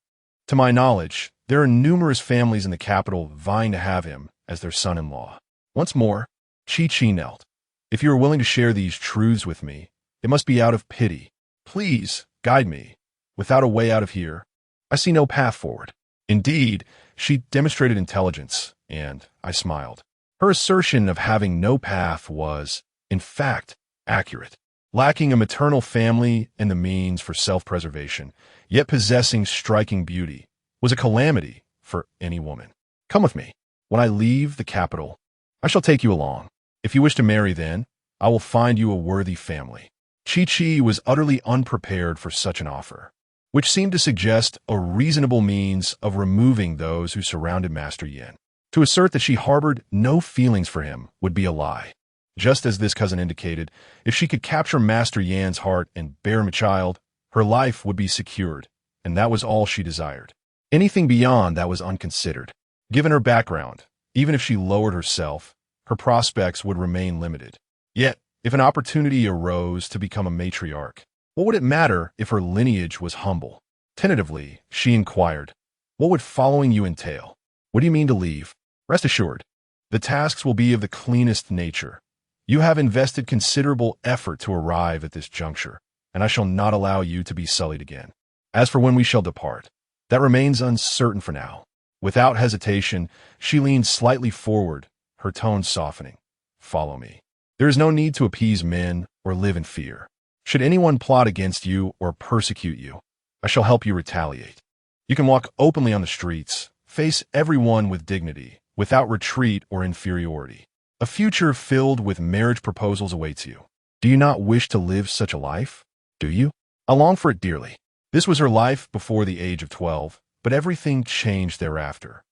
To my knowledge, there are numerous families in the capital vying to have him as their son-in-law. Once more, Chi knelt. If you are willing to share these truths with me, it must be out of pity. Please, guide me. Without a way out of here, I see no path forward. Indeed, she demonstrated intelligence, and I smiled. Her assertion of having no path was, in fact, accurate. Lacking a maternal family and the means for self-preservation, yet possessing striking beauty, was a calamity for any woman. Come with me. When I leave the capital, I shall take you along. If you wish to marry then, I will find you a worthy family. Chi was utterly unprepared for such an offer, which seemed to suggest a reasonable means of removing those who surrounded Master Yin. To assert that she harbored no feelings for him would be a lie. Just as this cousin indicated, if she could capture Master Yan's heart and bear him a child, her life would be secured, and that was all she desired. Anything beyond that was unconsidered. Given her background, even if she lowered herself, her prospects would remain limited. Yet, if an opportunity arose to become a matriarch, what would it matter if her lineage was humble? Tentatively, she inquired, what would following you entail? What do you mean to leave? Rest assured, the tasks will be of the cleanest nature. You have invested considerable effort to arrive at this juncture, and I shall not allow you to be sullied again. As for when we shall depart, that remains uncertain for now. Without hesitation, she leaned slightly forward, her tone softening. Follow me. There is no need to appease men or live in fear. Should anyone plot against you or persecute you, I shall help you retaliate. You can walk openly on the streets, face everyone with dignity, without retreat or inferiority. A future filled with marriage proposals awaits you. Do you not wish to live such a life? Do you? I long for it dearly. This was her life before the age of 12, but everything changed thereafter.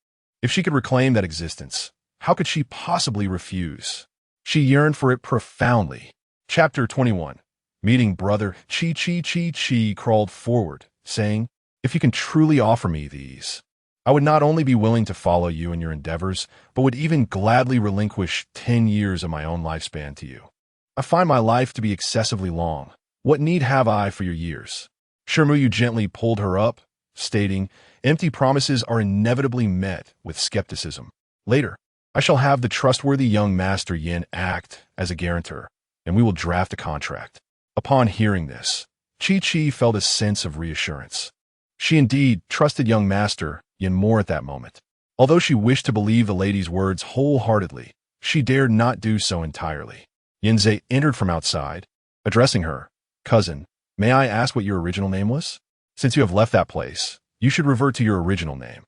If she could reclaim that existence, how could she possibly refuse? She yearned for it profoundly. Chapter 21. Meeting brother Chi crawled forward, saying, if you can truly offer me these, I would not only be willing to follow you in your endeavors, but would even gladly relinquish 10 years of my own lifespan to you. I find my life to be excessively long. What need have I for your years? Shi Buyu gently pulled her up, stating, empty promises are inevitably met with skepticism. Later, I shall have the trustworthy young Master Yin act as a guarantor, and we will draft a contract. Upon hearing this, Chi felt a sense of reassurance. She indeed trusted young Master Yin more at that moment. Although she wished to believe the lady's words wholeheartedly, she dared not do so entirely. Yinze entered from outside, addressing her. Cousin, may I ask what your original name was? Since you have left that place, you should revert to your original name.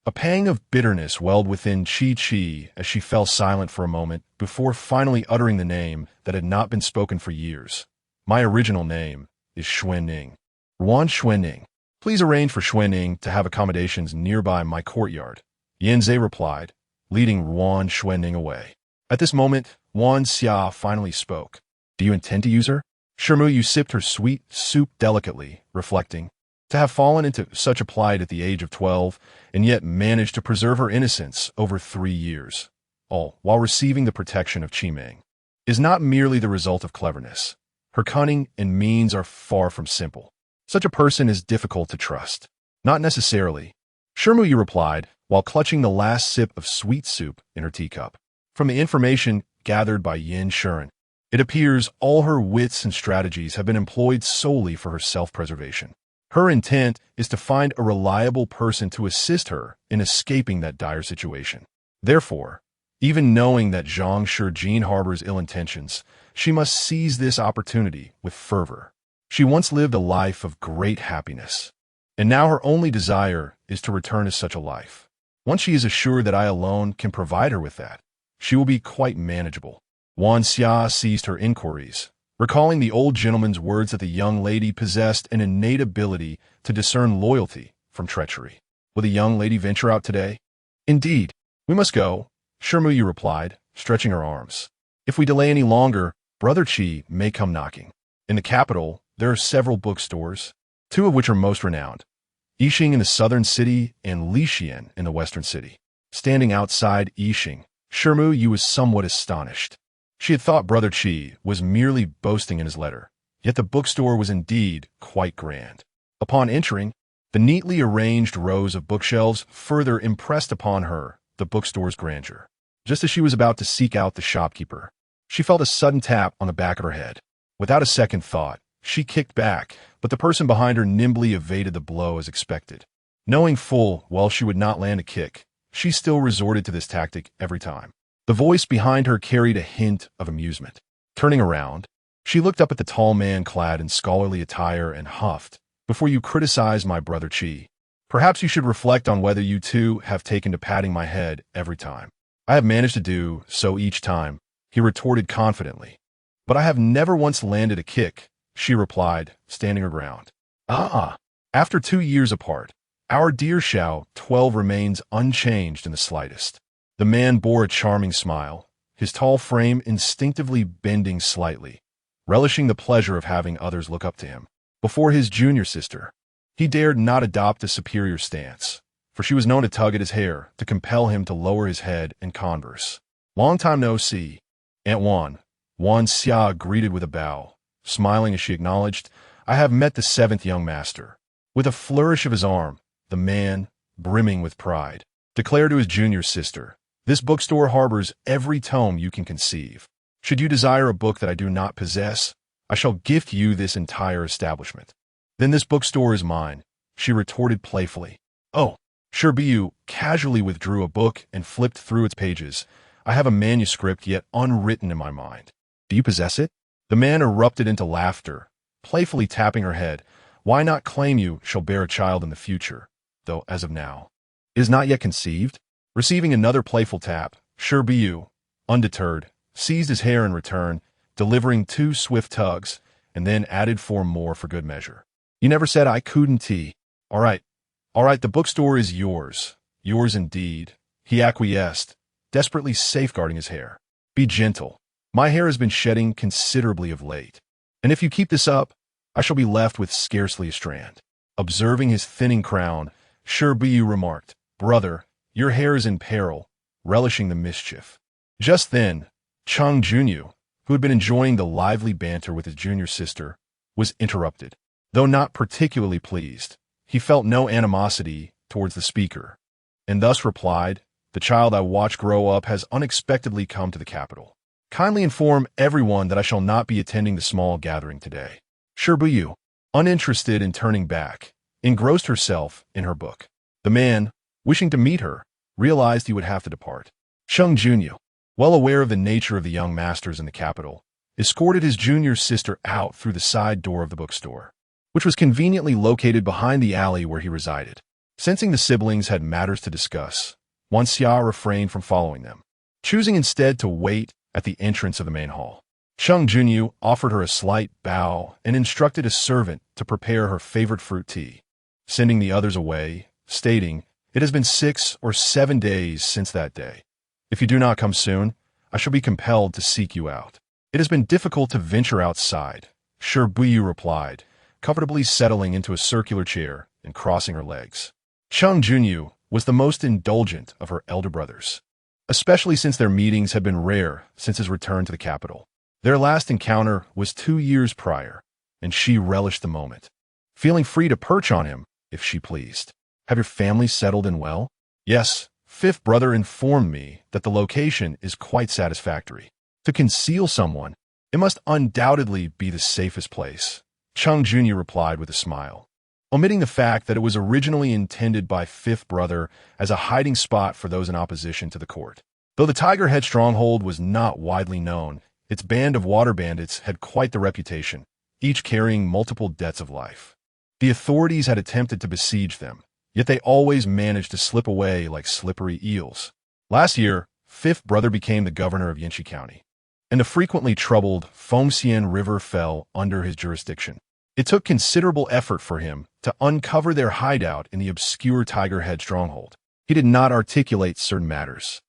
A pang of bitterness welled within Chi as she fell silent for a moment before finally uttering the name that had not been spoken for years. My original name is Xuanning. Ruan Xuanning. Please arrange for Xuanning to have accommodations nearby my courtyard. Yinze replied, leading Ruan Xuanning away. At this moment, Wan Xia finally spoke. Do you intend to use her? Shi Buyu sipped her sweet soup delicately, reflecting. To have fallen into such a plight at the age of 12, and yet managed to preserve her innocence over 3 years, all while receiving the protection of Qimeng, is not merely the result of cleverness. Her cunning and means are far from simple. Such a person is difficult to trust. Not necessarily. Shi Buyu replied, while clutching the last sip of sweet soup in her teacup. From the information gathered by Yin Shuren, it appears all her wits and strategies have been employed solely for her self-preservation. Her intent is to find a reliable person to assist her in escaping that dire situation. Therefore, even knowing that Zhang Shijin harbors ill intentions, she must seize this opportunity with fervor. She once lived a life of great happiness, and now her only desire is to return to such a life. Once she is assured that I alone can provide her with that, she will be quite manageable. Wan Xia ceased her inquiries, recalling the old gentleman's words that the young lady possessed an innate ability to discern loyalty from treachery. Will the young lady venture out today? Indeed, we must go, Shi Buyu replied, stretching her arms. If we delay any longer, Brother Qi may come knocking. In the capital, there are several bookstores, 2 of which are most renowned, Yixing in the southern city and Lixian in the western city. Standing outside Yixing, Shi Buyu was somewhat astonished. She had thought Brother Qi was merely boasting in his letter, yet the bookstore was indeed quite grand. Upon entering, the neatly arranged rows of bookshelves further impressed upon her the bookstore's grandeur. Just as she was about to seek out the shopkeeper, she felt a sudden tap on the back of her head. Without a second thought, she kicked back, but the person behind her nimbly evaded the blow as expected. Knowing full well she would not land a kick, she still resorted to this tactic every time. The voice behind her carried a hint of amusement. Turning around, she looked up at the tall man clad in scholarly attire and huffed, Before you criticize my brother Qi, perhaps you should reflect on whether you too have taken to patting my head every time. I have managed to do so each time, he retorted confidently. But I have never once landed a kick, she replied, standing her ground. After 2 years apart, our dear Xiao 12 remains unchanged in the slightest. The man bore a charming smile, his tall frame instinctively bending slightly, relishing the pleasure of having others look up to him. Before his junior sister, he dared not adopt a superior stance, for she was known to tug at his hair to compel him to lower his head and converse. Long time no see, Aunt Wan Xia greeted with a bow, smiling as she acknowledged, I have met the 7th young master. With a flourish of his arm, the man, brimming with pride, declared to his junior sister, this bookstore harbors every tome you can conceive. Should you desire a book that I do not possess, I shall gift you this entire establishment. Then this bookstore is mine, she retorted playfully. Oh, Shi Buyu casually withdrew a book and flipped through its pages. I have a manuscript yet unwritten in my mind. Do you possess it? The man erupted into laughter, playfully tapping her head. Why not claim you shall bear a child in the future, though as of now, it is not yet conceived? Receiving another playful tap, Shi Buyu, undeterred, seized his hair in return, delivering 2 swift tugs, and then added 4 more for good measure. You never said I couldn't. All right, the bookstore is yours. Yours indeed, he acquiesced, desperately safeguarding his hair. Be gentle. My hair has been shedding considerably of late, and if you keep this up, I shall be left with scarcely a strand. Observing his thinning crown, Shi Buyu remarked, Brother, your hair is in peril, relishing the mischief. Just then, Cheng Junyu, who had been enjoying the lively banter with his junior sister, was interrupted. Though not particularly pleased, he felt no animosity towards the speaker, and thus replied, The child I watch grow up has unexpectedly come to the capital. Kindly inform everyone that I shall not be attending the small gathering today. Shi Buyu, uninterested in turning back, engrossed herself in her book. The man, wishing to meet her, realized he would have to depart. Sheng Junyu, well aware of the nature of the young masters in the capital, escorted his junior sister out through the side door of the bookstore, which was conveniently located behind the alley where he resided. Sensing the siblings had matters to discuss, Wan Xia refrained from following them, choosing instead to wait at the entrance of the main hall. Sheng Junyu offered her a slight bow and instructed a servant to prepare her favorite fruit tea, sending the others away, stating, "It has been 6 or 7 days since that day. If you do not come soon, I shall be compelled to seek you out." "It has been difficult to venture outside," Shi Buyu replied, comfortably settling into a circular chair and crossing her legs. Sheng Junyu was the most indulgent of her elder brothers, especially since their meetings had been rare since his return to the capital. Their last encounter was 2 years prior, and she relished the moment, feeling free to perch on him if she pleased. "Have your family settled in well?" "Yes, fifth brother informed me that the location is quite satisfactory. To conceal someone, it must undoubtedly be the safest place," Sheng Junyu replied with a smile, omitting the fact that it was originally intended by fifth brother as a hiding spot for those in opposition to the court. Though the Tiger Head stronghold was not widely known, its band of water bandits had quite the reputation, each carrying multiple debts of life. The authorities had attempted to besiege them, yet they always managed to slip away like slippery eels. Last year, fifth brother became the governor of Yanxi County, and the frequently troubled Fengxian River fell under his jurisdiction. It took considerable effort for him to uncover their hideout in the obscure Tiger Head stronghold. He did not articulate certain matters.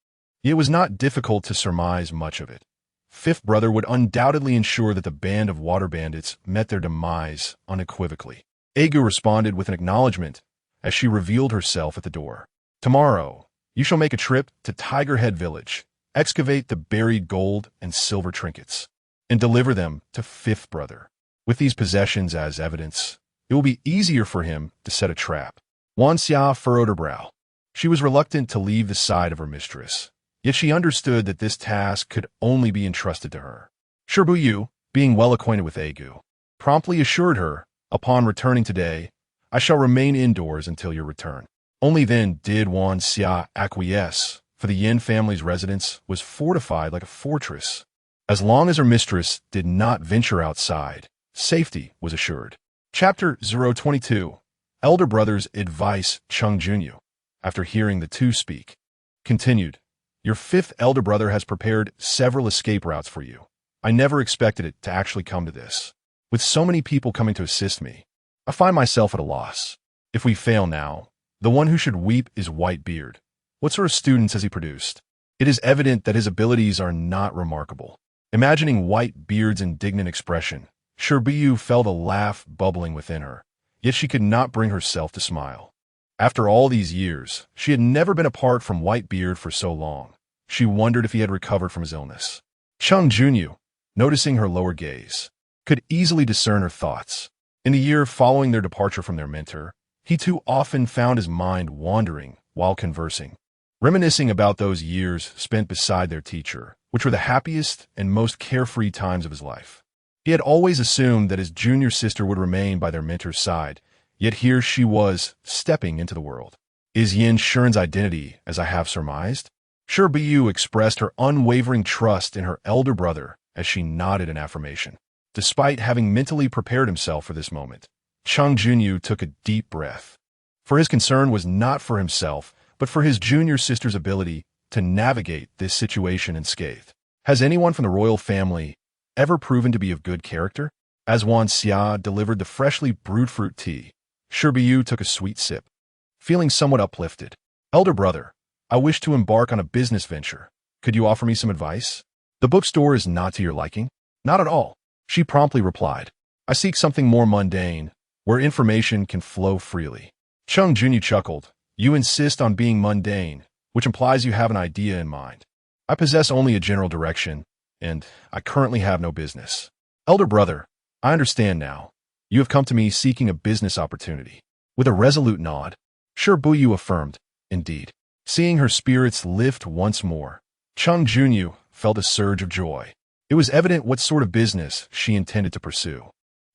It was not difficult to surmise much of it. Fifth brother would undoubtedly ensure that the band of water bandits met their demise unequivocally. Egu responded with an acknowledgement as she revealed herself at the door. "Tomorrow, you shall make a trip to Tiger Head Village, excavate the buried gold and silver trinkets, and deliver them to fifth brother. With these possessions as evidence, it will be easier for him to set a trap." Wan Xia furrowed her brow. She was reluctant to leave the side of her mistress, yet she understood that this task could only be entrusted to her. Shi Buyu, being well acquainted with Egu, promptly assured her, "Upon returning today, I shall remain indoors until your return." Only then did Wan Xia acquiesce, for the Yin family's residence was fortified like a fortress. As long as her mistress did not venture outside, safety was assured. Chapter 022. Elder Brother's Advice. Sheng Junyu, after hearing the two speak, continued, "Your fifth elder brother has prepared several escape routes for you. I never expected it to actually come to this. With so many people coming to assist me, I find myself at a loss. If we fail now, the one who should weep is Whitebeard. What sort of students has he produced? It is evident that his abilities are not remarkable." Imagining Whitebeard's indignant expression, Shi Buyu felt a laugh bubbling within her, yet she could not bring herself to smile. After all these years, she had never been apart from Whitebeard for so long. She wondered if he had recovered from his illness. Sheng Junyu, noticing her lower gaze, could easily discern her thoughts. In the year following their departure from their mentor, he too often found his mind wandering while conversing, reminiscing about those years spent beside their teacher, which were the happiest and most carefree times of his life. He had always assumed that his junior sister would remain by their mentor's side, yet here she was, stepping into the world. "Is Yin Shern's identity as I have surmised?" Shi Buyu expressed her unwavering trust in her elder brother as she nodded in affirmation. Despite having mentally prepared himself for this moment, Sheng Junyu took a deep breath. For his concern was not for himself, but for his junior sister's ability to navigate this situation unscathed. "Has anyone from the royal family ever proven to be of good character?" As Wan Xia delivered the freshly brewed fruit tea, Shi Buyu took a sweet sip, feeling somewhat uplifted. "Elder brother, I wish to embark on a business venture. Could you offer me some advice?" "The bookstore is not to your liking?" "Not at all," she promptly replied. "I seek something more mundane, where information can flow freely." Sheng Junyu chuckled. "You insist on being mundane, which implies you have an idea in mind. I possess only a general direction, and I currently have no business." "Elder brother, I understand now. You have come to me seeking a business opportunity." With a resolute nod, Shi Buyu affirmed, "Indeed." Seeing her spirits lift once more, Sheng Junyu felt a surge of joy. It was evident what sort of business she intended to pursue.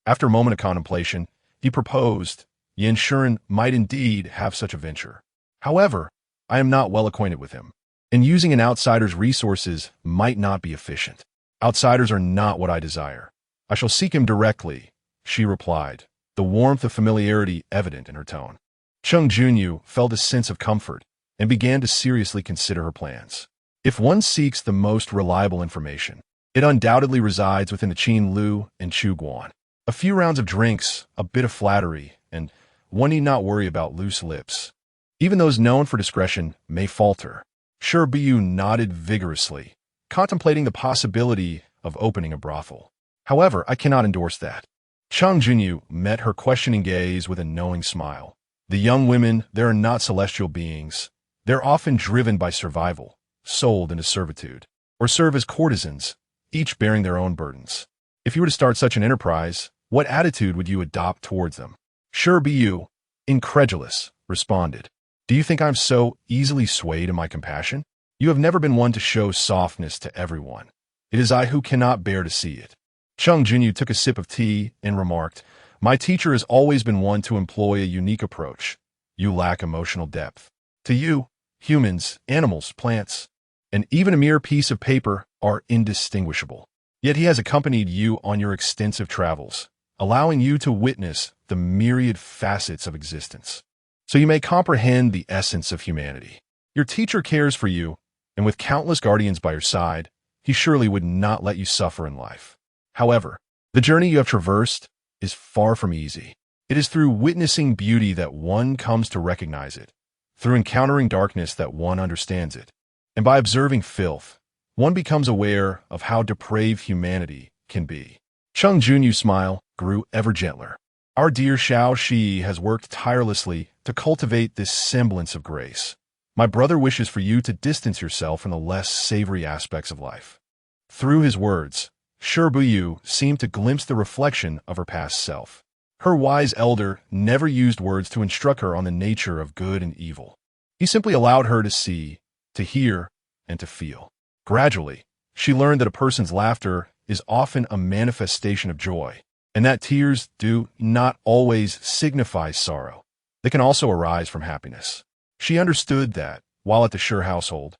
After a moment of contemplation, He proposed. Yan Shuren might indeed have such a venture. However, I am not well acquainted with him, and using an outsider's resources might not be efficient. Outsiders are not what I desire. I shall seek him directly, she replied, the warmth of familiarity evident in her tone. Cheng Junyu felt a sense of comfort and began to seriously consider her plans. If one seeks the most reliable information, it undoubtedly resides within the Qin Lu and Chu Guan. A few rounds of drinks, a bit of flattery, and one need not worry about loose lips. Even those known for discretion may falter. Shi Buyu nodded vigorously, contemplating the possibility of opening a brothel. However, I cannot endorse that. Cheng Junyu met her questioning gaze with a knowing smile. The young women, they are not celestial beings. They're often driven by survival, sold into servitude, or serve as courtesans, each bearing their own burdens. If you were to start such an enterprise, what attitude would you adopt towards them? Shi Buyu, incredulous, responded. Do you think I'm so easily swayed in my compassion? You have never been one to show softness to everyone. It is I who cannot bear to see it. Cheng Junyu took a sip of tea and remarked, my teacher has always been one to employ a unique approach. You lack emotional depth. To you, humans, animals, plants, and even a mere piece of paper are indistinguishable. Yet he has accompanied you on your extensive travels, allowing you to witness the myriad facets of existence. So you may comprehend the essence of humanity. Your teacher cares for you, and with countless guardians by your side, he surely would not let you suffer in life. However, the journey you have traversed is far from easy. It is through witnessing beauty that one comes to recognize it, through encountering darkness that one understands it, and by observing filth, one becomes aware of how depraved humanity can be. Cheng Junyu's smile grew ever gentler. Our dear Xiao Shi has worked tirelessly to cultivate this semblance of grace. My brother wishes for you to distance yourself from the less savory aspects of life. Through his words, Shi Buyu seemed to glimpse the reflection of her past self. Her wise elder never used words to instruct her on the nature of good and evil. He simply allowed her to see, to hear, and to feel. Gradually, she learned that a person's laughter is often a manifestation of joy, and that tears do not always signify sorrow. They can also arise from happiness. She understood that, while at the Shi household,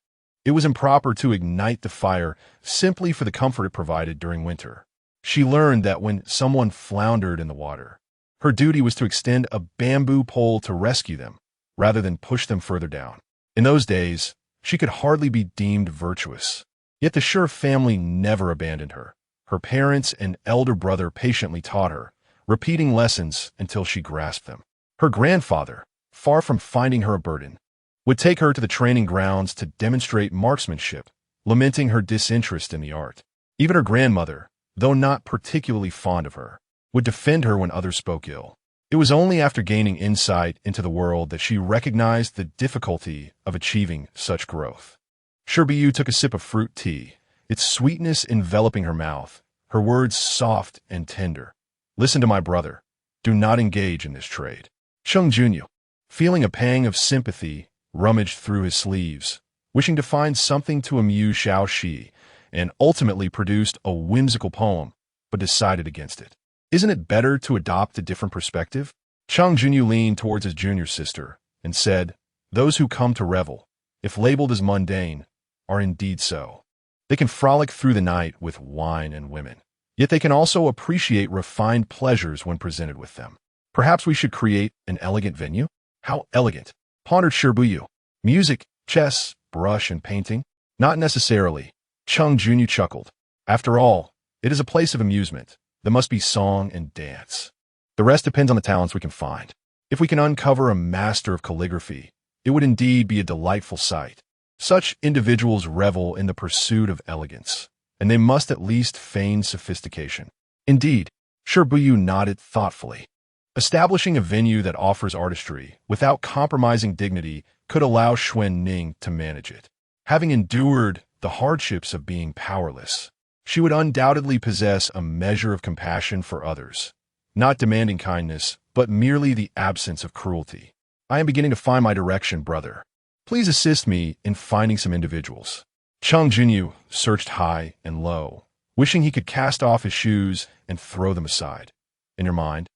it was improper to ignite the fire simply for the comfort it provided during winter. She learned that when someone floundered in the water, her duty was to extend a bamboo pole to rescue them, rather than push them further down. In those days, she could hardly be deemed virtuous. Yet the Shi family never abandoned her. Her parents and elder brother patiently taught her, repeating lessons until she grasped them. Her grandfather, far from finding her a burden, would take her to the training grounds to demonstrate marksmanship, lamenting her disinterest in the art. Even her grandmother, though not particularly fond of her, would defend her when others spoke ill. It was only after gaining insight into the world that she recognized the difficulty of achieving such growth. Shi Buyu took a sip of fruit tea, its sweetness enveloping her mouth, her words soft and tender. Listen to my brother. Do not engage in this trade. Cheng Junyu, feeling a pang of sympathy, rummaged through his sleeves, wishing to find something to amuse Xiao Shi, and ultimately produced a whimsical poem, but decided against it. Isn't it better to adopt a different perspective? Cheng Junyu leaned towards his junior sister and said, those who come to revel, if labeled as mundane, are indeed so. They can frolic through the night with wine and women, yet they can also appreciate refined pleasures when presented with them. Perhaps we should create an elegant venue? How elegant, pondered Shi Buyu. Music, chess, brush, and painting? Not necessarily. Cheng Junyu chuckled. After all, it is a place of amusement. There must be song and dance. The rest depends on the talents we can find. If we can uncover a master of calligraphy, it would indeed be a delightful sight. Such individuals revel in the pursuit of elegance, and they must at least feign sophistication. Indeed, Shi Buyu nodded thoughtfully. Establishing a venue that offers artistry without compromising dignity could allow Xuan Ning to manage it. Having endured the hardships of being powerless, she would undoubtedly possess a measure of compassion for others, not demanding kindness, but merely the absence of cruelty. I am beginning to find my direction, brother. Please assist me in finding some individuals. Cheng Junyu searched high and low, wishing he could cast off his shoes and throw them aside. In your mind,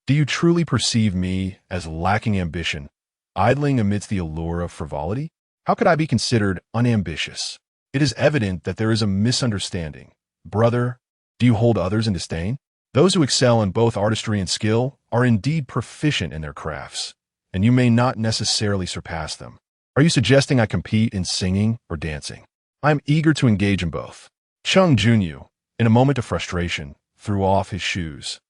Do you truly perceive me as lacking ambition, idling amidst the allure of frivolity? How could I be considered unambitious? It is evident that there is a misunderstanding. Brother, do you hold others in disdain? Those who excel in both artistry and skill are indeed proficient in their crafts, and you may not necessarily surpass them. Are you suggesting I compete in singing or dancing? I am eager to engage in both. Chung Junyu, in a moment of frustration, threw off his shoes,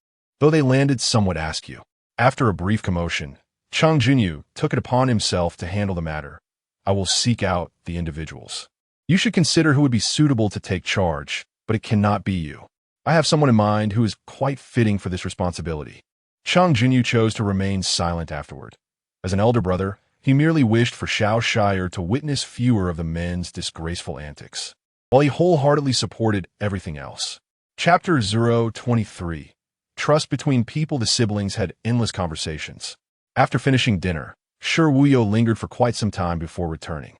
though they landed somewhat askew. After a brief commotion, Chung Junyu took it upon himself to handle the matter. I will seek out the individuals. You should consider who would be suitable to take charge, but it cannot be you. I have someone in mind who is quite fitting for this responsibility. Chung Junyu chose to remain silent afterward. As an elder brother, he merely wished for Shao Shire to witness fewer of the men's disgraceful antics, while he wholeheartedly supported everything else. Chapter 023. Trust between people. The siblings had endless conversations. After finishing dinner, Shi Buyu lingered for quite some time before returning.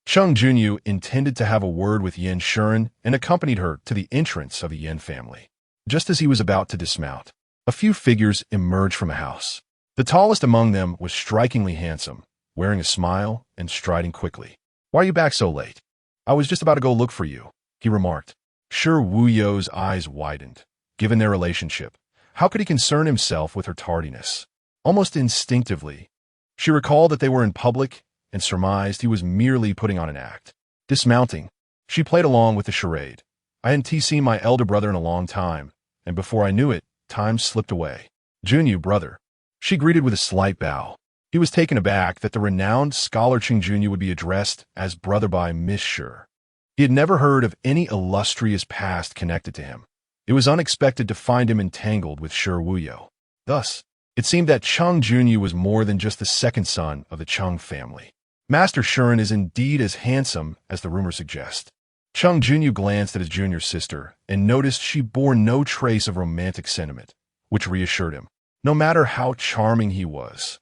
Chung Junyu intended to have a word with Yin Shuren and accompanied her to the entrance of the Yin family. Just as he was about to dismount, a few figures emerged from a house. The tallest among them was strikingly handsome, wearing a smile and striding quickly. "Why are you back so late?" "I was just about to go look for you," he remarked. Shi Buyu's eyes widened. Given their relationship, how could he concern himself with her tardiness? Almost instinctively, she recalled that they were in public and surmised he was merely putting on an act. Dismounting, she played along with the charade. I hadn't seen my elder brother in a long time, and before I knew it, time slipped away. "Junyu, brother." She greeted with a slight bow. He was taken aback that the renowned scholar Chung Junyu would be addressed as brother by Miss Shi. He had never heard of any illustrious past connected to him. It was unexpected to find him entangled with Shi Buyu. Thus, it seemed that Chung Junyu was more than just the second son of the Chung family. Master Shuren is indeed as handsome as the rumor suggests. Chung Junyu glanced at his junior sister and noticed she bore no trace of romantic sentiment, which reassured him. No matter how charming he was,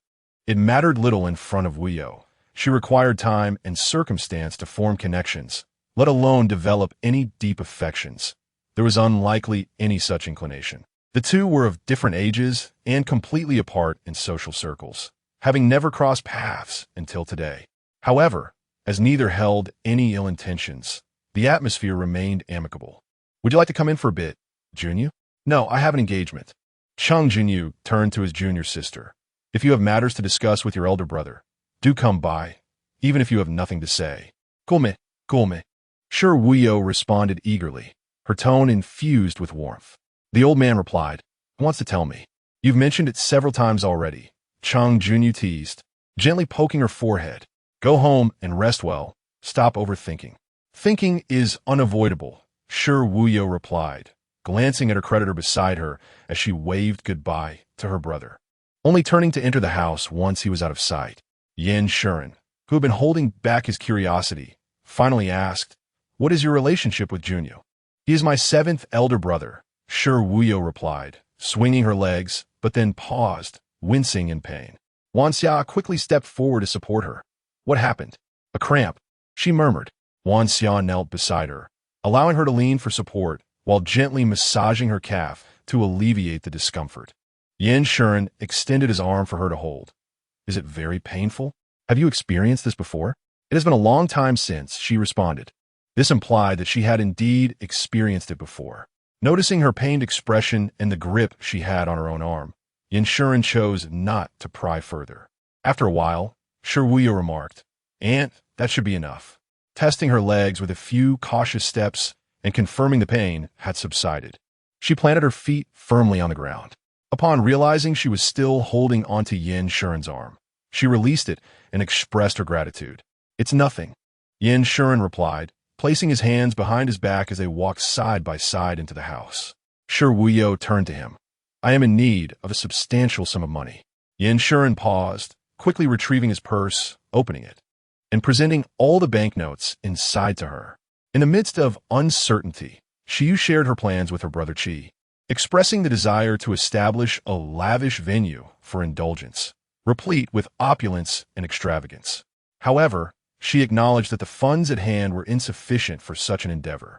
it mattered little in front of Buyu. She required time and circumstance to form connections, let alone develop any deep affections. There was unlikely any such inclination. The two were of different ages and completely apart in social circles, having never crossed paths until today. However, as neither held any ill intentions, the atmosphere remained amicable. "Would you like to come in for a bit, Junyu?" "No, I have an engagement." Chung Junyu turned to his junior sister. "If you have matters to discuss with your elder brother, do come by, even if you have nothing to say." "Gulme, gulme." Shi Buyu responded eagerly, her tone infused with warmth. The old man replied, "He wants to tell me." "You've mentioned it several times already," Chung Junyu teased, gently poking her forehead. "Go home and rest well. Stop overthinking." "Thinking is unavoidable," Shi Buyu replied, glancing at her creditor beside her as she waved goodbye to her brother, only turning to enter the house once he was out of sight. Yin Shuren, who had been holding back his curiosity, finally asked, "What is your relationship with Junyu?" "He is my seventh elder brother," Shi Buyu replied, swinging her legs, but then paused, wincing in pain. Wanxia quickly stepped forward to support her. "What happened?" "A cramp," she murmured. Wanxia knelt beside her, allowing her to lean for support while gently massaging her calf to alleviate the discomfort. Yin Shuren extended his arm for her to hold. "Is it very painful? Have you experienced this before?" "It has been a long time since," she responded. This implied that she had indeed experienced it before. Noticing her pained expression and the grip she had on her own arm, Yin Shuren chose not to pry further. After a while, Shi Buyu remarked, "Aunt, that should be enough." Testing her legs with a few cautious steps and confirming the pain had subsided, she planted her feet firmly on the ground. Upon realizing she was still holding onto Yin Shuren's arm, she released it and expressed her gratitude. "It's nothing," Yin Shuren replied, placing his hands behind his back as they walked side by side into the house. Shi Buyu turned to him. "I am in need of a substantial sum of money." Yin Shuren paused, quickly retrieving his purse, opening it, and presenting all the banknotes inside to her. In the midst of uncertainty, Shi shared her plans with her brother Qi, expressing the desire to establish a lavish venue for indulgence, replete with opulence and extravagance. However, she acknowledged that the funds at hand were insufficient for such an endeavor.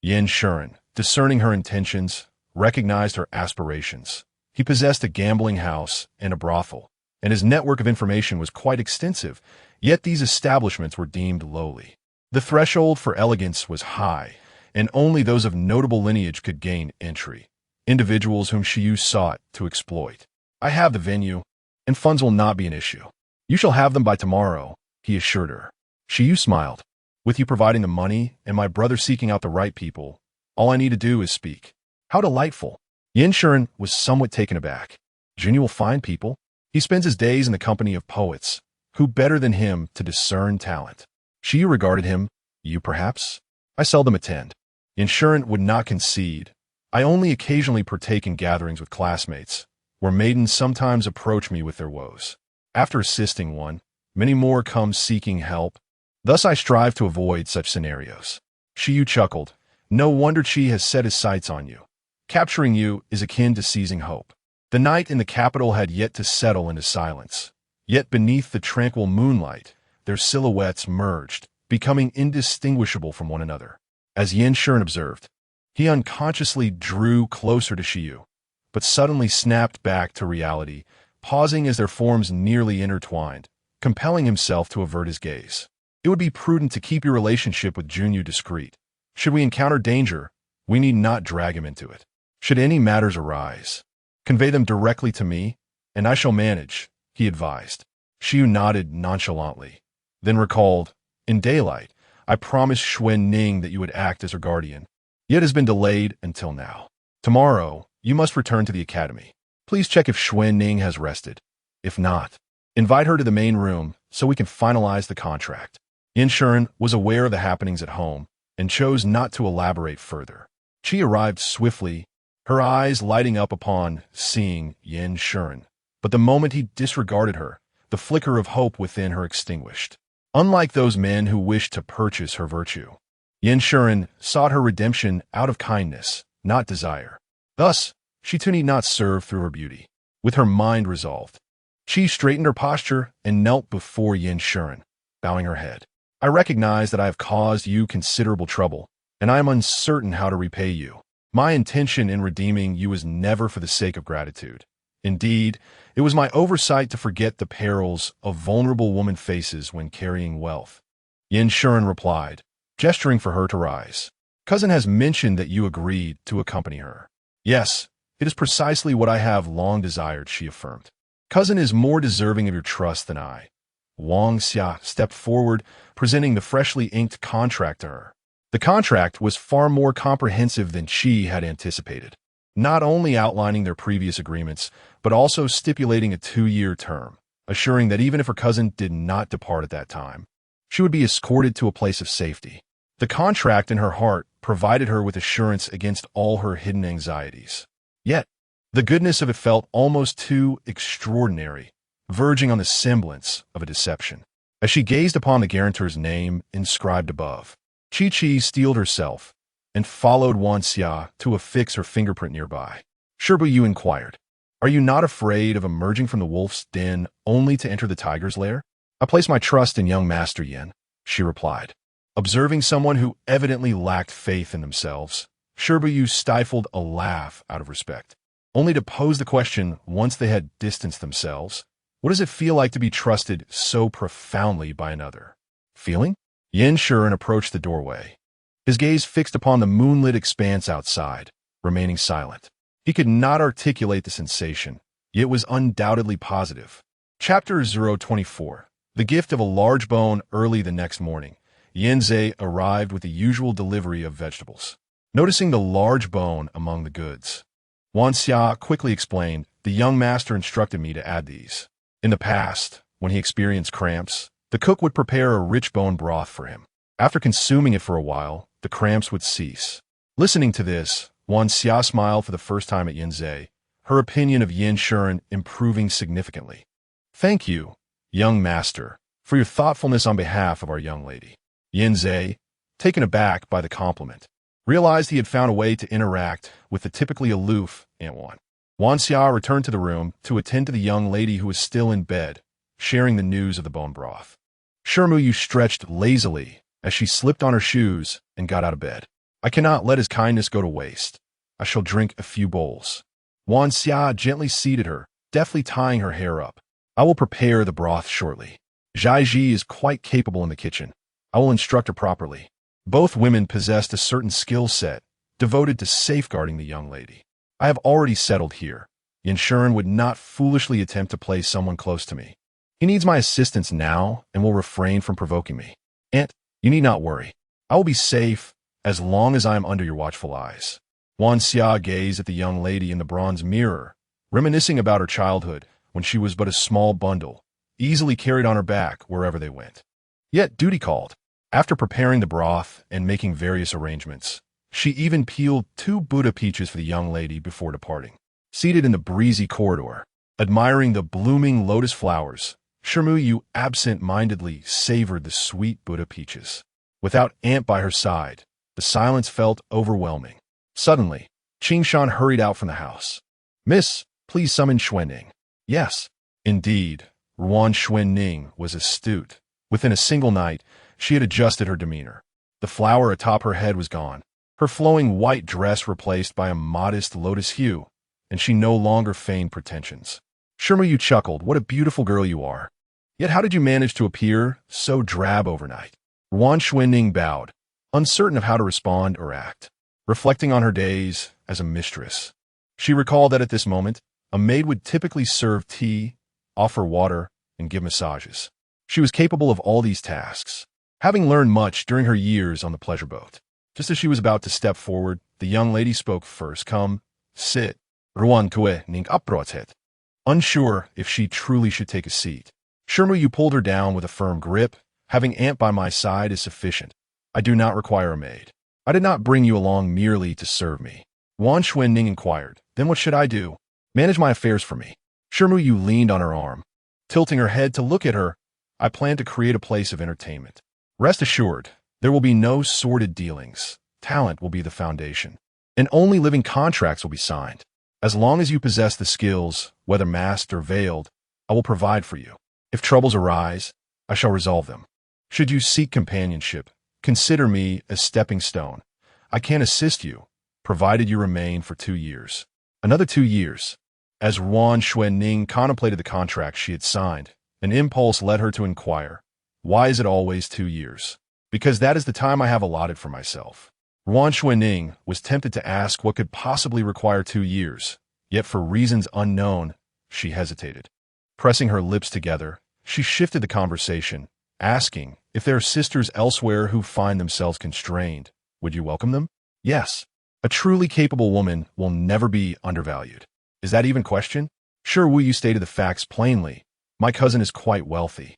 Yin Shuren, discerning her intentions, recognized her aspirations. He possessed a gambling house and a brothel, and his network of information was quite extensive, yet these establishments were deemed lowly. The threshold for elegance was high, and only those of notable lineage could gain entry, individuals whom Shi Buyu sought to exploit. I have the venue, and funds will not be an issue. You shall have them by tomorrow, he assured her. Shi Buyu smiled. With you providing the money and my brother seeking out the right people, all I need to do is speak. How delightful. Yin Shuren was somewhat taken aback. Junyu will find people. He spends his days in the company of poets. Who better than him to discern talent? Shi Buyu regarded him. You perhaps? I seldom attend. Yin Shuren would not concede. I only occasionally partake in gatherings with classmates, where maidens sometimes approach me with their woes. After assisting one, many more come seeking help. Thus I strive to avoid such scenarios. Shi Buyu chuckled. No wonder Chi has set his sights on you. Capturing you is akin to seizing hope. The night in the capital had yet to settle into silence. Yet beneath the tranquil moonlight, their silhouettes merged, becoming indistinguishable from one another. As Yin Shuren observed, he unconsciously drew closer to Shi Buyu, but suddenly snapped back to reality, pausing as their forms nearly intertwined, compelling himself to avert his gaze. It would be prudent to keep your relationship with Junyu discreet. Should we encounter danger, we need not drag him into it. Should any matters arise, convey them directly to me, and I shall manage, he advised. Shi Buyu nodded nonchalantly, then recalled, in daylight, I promised Xuen Ning that you would act as her guardian, yet has been delayed until now. Tomorrow, you must return to the academy. Please check if Xuen Ning has rested. If not, invite her to the main room so we can finalize the contract. Yin Shuren was aware of the happenings at home and chose not to elaborate further. Chi arrived swiftly, her eyes lighting up upon seeing Yin Shuren. But the moment he disregarded her, the flicker of hope within her extinguished. Unlike those men who wished to purchase her virtue, Yin Shuren sought her redemption out of kindness, not desire. Thus, she too need not serve through her beauty. With her mind resolved, Chi straightened her posture and knelt before Yin Shuren, bowing her head. I recognize that I have caused you considerable trouble, and I am uncertain how to repay you. My intention in redeeming you was never for the sake of gratitude. Indeed, it was my oversight to forget the perils of vulnerable woman faces when carrying wealth. Yin Shuren replied, gesturing for her to rise. Cousin has mentioned that you agreed to accompany her. Yes, it is precisely what I have long desired, she affirmed. Cousin is more deserving of your trust than I. Wang Xia stepped forward, presenting the freshly inked contract to her. The contract was far more comprehensive than she had anticipated, not only outlining their previous agreements, but also stipulating a 2-year term, assuring that even if her cousin did not depart at that time, she would be escorted to a place of safety. The contract in her heart provided her with assurance against all her hidden anxieties. Yet, the goodness of it felt almost too extraordinary, verging on the semblance of a deception. As she gazed upon the guarantor's name inscribed above, Chi steeled herself and followed Wan Xia to affix her fingerprint nearby. Shi Buyu inquired, are you not afraid of emerging from the wolf's den only to enter the tiger's lair? I place my trust in young Master Yin, she replied. Observing someone who evidently lacked faith in themselves, Shi Buyu stifled a laugh out of respect, only to pose the question once they had distanced themselves. What does it feel like to be trusted so profoundly by another? Feeling? Yin Shuren approached the doorway, his gaze fixed upon the moonlit expanse outside, remaining silent. He could not articulate the sensation, yet it was undoubtedly positive. Chapter 024. The gift of a large bone. Early the next morning, Yin Zhe arrived with the usual delivery of vegetables. Noticing the large bone among the goods, Wan Xia quickly explained, the young master instructed me to add these. In the past, when he experienced cramps, the cook would prepare a rich bone broth for him. After consuming it for a while, the cramps would cease. Listening to this, Wan Xia smiled for the first time at Yin Zhe, her opinion of Yin Shuren improving significantly. Thank you, young master, for your thoughtfulness on behalf of our young lady. Yin Zhe, taken aback by the compliment, realized he had found a way to interact with the typically aloof Aunt Wan. Wan Xia returned to the room to attend to the young lady who was still in bed, sharing the news of the bone broth. Shi Buyu stretched lazily as she slipped on her shoes and got out of bed. I cannot let his kindness go to waste. I shall drink a few bowls. Wan Xia gently seated her, deftly tying her hair up. I will prepare the broth shortly. Zhai Ji is quite capable in the kitchen. I will instruct her properly. Both women possessed a certain skill set, devoted to safeguarding the young lady. I have already settled here. Yin Shuren would not foolishly attempt to play someone close to me. He needs my assistance now and will refrain from provoking me. Aunt, you need not worry. I will be safe as long as I am under your watchful eyes. Wan Xia gazed at the young lady in the bronze mirror, reminiscing about her childhood when she was but a small bundle, easily carried on her back wherever they went. Yet duty called. After preparing the broth and making various arrangements, she even peeled 2 Buddha peaches for the young lady before departing. Seated in the breezy corridor, admiring the blooming lotus flowers, Shi Buyu absent-mindedly savored the sweet Buddha peaches. Without Aunt by her side, the silence felt overwhelming. Suddenly, Qingshan hurried out from the house. Miss, please summon Xuanning. Yes, indeed, Ruan Xuanning was astute. Within a single night, she had adjusted her demeanor. The flower atop her head was gone, her flowing white dress replaced by a modest lotus hue, and she no longer feigned pretensions. Shi Buyu chuckled, what a beautiful girl you are. Yet how did you manage to appear so drab overnight? Ruan Xuanning bowed, uncertain of how to respond or act. Reflecting on her days as a mistress, she recalled that at this moment, a maid would typically serve tea, offer water, and give massages. She was capable of all these tasks, having learned much during her years on the pleasure boat. Just as she was about to step forward, the young lady spoke first. Come, sit. Ruan Kue Ning Aprotet. Unsure if she truly should take a seat, Shi Buyu pulled her down with a firm grip. Having Aunt by my side is sufficient. I do not require a maid. I did not bring you along merely to serve me. Wan Xuanning inquired. Then what should I do? Manage my affairs for me. Shi Buyu leaned on her arm. Tilting her head to look at her, I plan to create a place of entertainment. Rest assured, there will be no sordid dealings. Talent will be the foundation. And only living contracts will be signed. As long as you possess the skills, whether masked or veiled, I will provide for you. If troubles arise, I shall resolve them. Should you seek companionship, consider me a stepping stone. I can assist you, provided you remain for 2 years. Another 2 years. As Ruan Xuanning contemplated the contract she had signed, an impulse led her to inquire, why is it always 2 years? Because that is the time I have allotted for myself. Ruan Xuanning was tempted to ask what could possibly require 2 years, yet for reasons unknown, she hesitated. Pressing her lips together, she shifted the conversation, asking, if there are sisters elsewhere who find themselves constrained, would you welcome them? Yes. A truly capable woman will never be undervalued. Is that even question? Shi Buyu stated the facts plainly. My cousin is quite wealthy.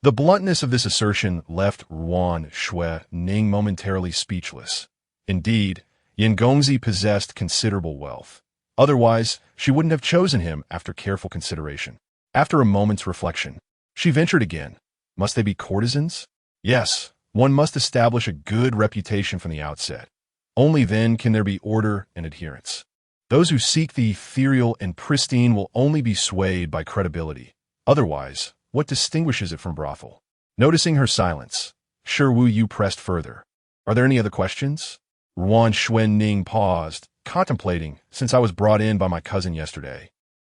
The bluntness of this assertion left Ruan Xuanning momentarily speechless. Indeed, Yin Gongzi possessed considerable wealth. Otherwise, she wouldn't have chosen him after careful consideration. After a moment's reflection, she ventured again. Must they be courtesans? Yes, one must establish a good reputation from the outset. Only then can there be order and adherence. Those who seek the ethereal and pristine will only be swayed by credibility. Otherwise, what distinguishes it from brothel? Noticing her silence, Shi Buyu pressed further. Are there any other questions? Ruan Xuanning paused, contemplating, since I was brought in by my cousin yesterday.